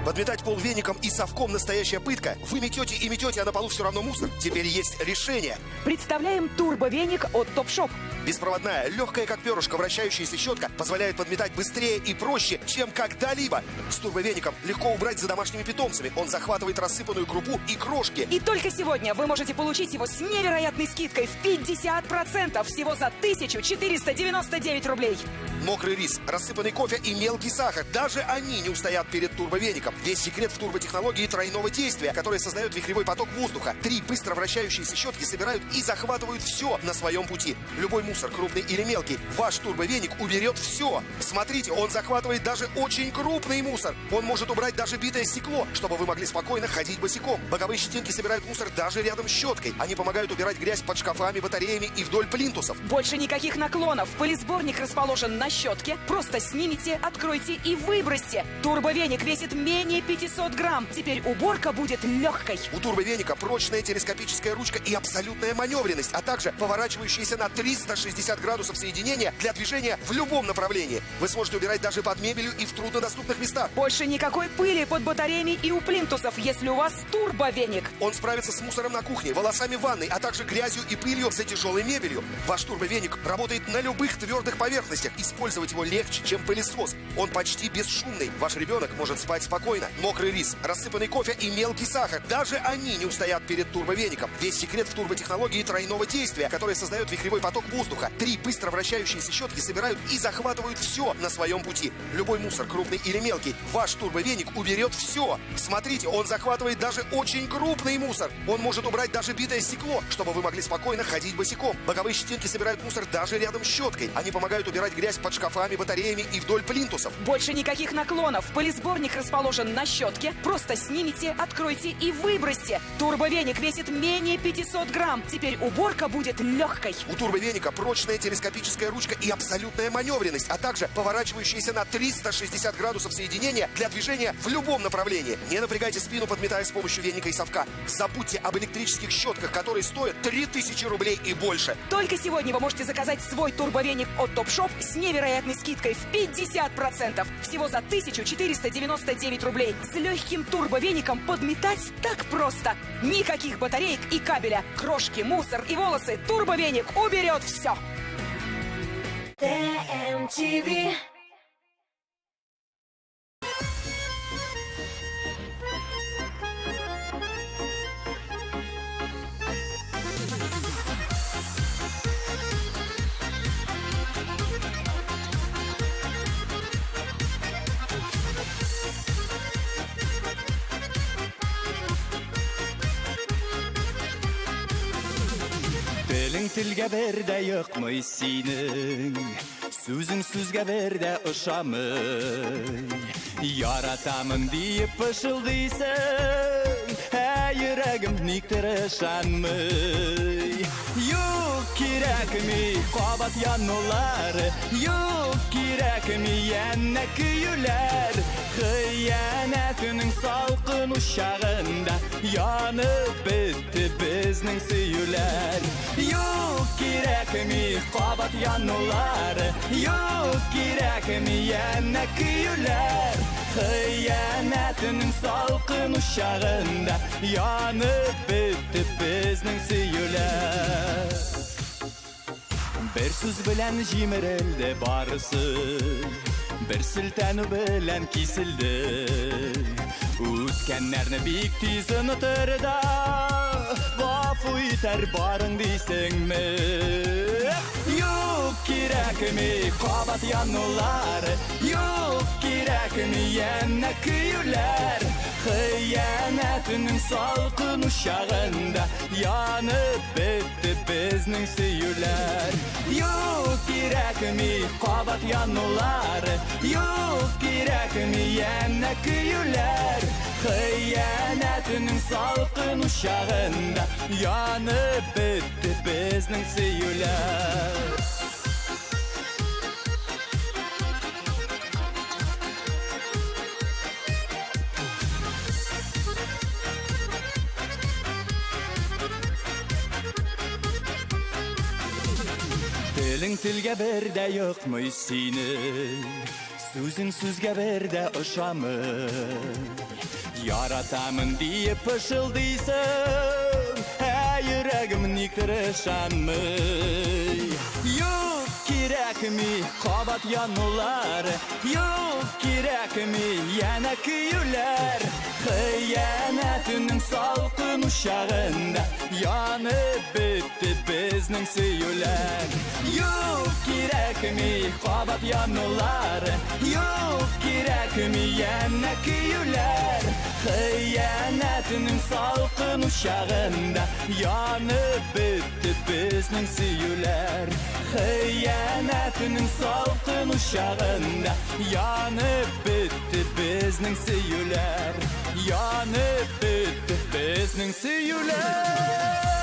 Подметать пол веником и совком — настоящая пытка. Вы метете и метете, а на полу все равно мусор. Теперь есть решение. Представляем турбовеник от Топшоп. Беспроводная, легкая как перышко, вращающаяся щетка позволяет подметать быстрее и проще, чем когда-либо. С турбовеником легко убрать за домашними питомцами. Он захватывает рассыпанную крупу и крошки. И только сегодня вы можете получить его с невероятной скидкой в 50%, всего за 1499 рублей. Мокрый рис, рассыпанный кофе и мелкий сахар. Даже они не устоят перед турбовеником. Весь секрет в турботехнологии тройного действия, которая создает вихревой поток воздуха. 3 быстро вращающиеся щетки собирают и захватывают все на своем пути. Любой мусор, крупный или мелкий, ваш турбовеник уберет все. Смотрите, он захватывает даже очень крупный мусор. Он может убрать даже битое стекло, чтобы вы могли спокойно ходить босиком. Боковые щетинки собирают мусор даже рядом с щеткой. Они помогают убирать грязь под шкафами, батареями и вдоль плинтусов. Больше никаких наклонов. Пылесборник расположен на щетке. Просто снимите, откройте и выбросьте. Турбовеник весит менее 500 грамм. Теперь уборка будет легкой. У турбовеника прочная телескопическая ручка и абсолютная маневренность, а также поворачивающиеся на 360 градусов соединения для движения в любом направлении. Вы сможете убирать даже под мебелью и в труднодоступных местах. Больше никакой пыли под батареями и у плинтусов, если у вас турбовеник. Он справится с мусором на кухне, волосами в ванной, а также грязью и пылью за тяжелой мебелью. Ваш турбовеник работает на любых твердых поверхностях. Использовать его легче, чем пылесос. Он почти бесшумный. Ваш ребенок может спать спокойно. Мокрый рис, рассыпанный кофе и мелкий сахар. Даже они не устоят перед турбовеником. Весь секрет в турботехнологии тройного действия, которая создает вихревой поток воздуха. 3 быстро вращающиеся щетки собирают и захватывают все на своем пути. Любой мусор, крупный или мелкий, ваш турбовеник уберет все. Смотрите, он захватывает даже очень крупный мусор. Он может убрать даже битое стекло, чтобы вы могли спокойно ходить босиком. Боковые щетинки собирают мусор даже рядом с щеткой. Они помогают убирать грязь под шкафами, батареями и вдоль плинтусов. Больше никаких наклонов. Пылесборник расположен на щетке. Просто снимите, откройте и выбросьте. Турбовеник весит менее 500 грамм. Теперь уборка будет легкой. У турбовеника прочная телескопическая ручка и абсолютная маневренность, а также поворачивающиеся на 360 градусов соединения для движения в любом направлении. Не напрягайте спину, подметая с помощью веника и совка. Забудьте об электрических щетках, которые стоят 3000 рублей и больше. Только сегодня вы можете заказать свой турбовеник от Топшоп с невероятной скидкой в 50%. Всего за 1499 рублей. С легким турбовеником подметать так просто. Никаких батареек и кабеля. Крошки, мусор и волосы. Турбовеник уберет все. TMTV. Телің тілге берде йықмый синің, сөзің сөзге берде ұшамый. Яратамын дейіп пышылдайсың, йөрәгім никтер ышанмый. Юк кирәкми кабат янулары, юк кирәкми янә көйләр. Хыянәтінің салқын ұшағында, Янып бітті біздің сүйілер. Юк керек ми қабат янулар, юк керек ми яна күйілер. Қиянатының салқын ұшағында янып бітті біздің сүйілер. Бір сөз білән жимірілді барысы, бір сілтәну білән кесілді. Өткәннәрні бик тиз ұнытырда, ғафу итәр барың дейсің ме? Юк керек ми қабат янулар, юк керек ми яна күйілер. Қиянатының салқын ұшағында янып бітті біздің сүйілер. Юк керек ми қабат янулар, юк керек ми яна күйілер. Қиянатының салқын ұшағында янып бітті біздің сүйілер. Тілің тілге бірде юқмый сені, сөзің сөзге бірде ұшамы. Яратамын дейіп пышылдайсың, жүрегім никірішанмы. Юк керек ми қабат янулар, юк керек ми яна күйілер. Қиянатының салқын ұшағында янып бітті біздің сүйілер. Юк керек ми қабат янулар, юк керек ми яна күйілер. Қиянатының салқын ұшағында янып бітті біздің сүйілер. Қиянатының салқын ұшағында янып бітті біздің сүйілер. Янып бітті біздің сүйілер.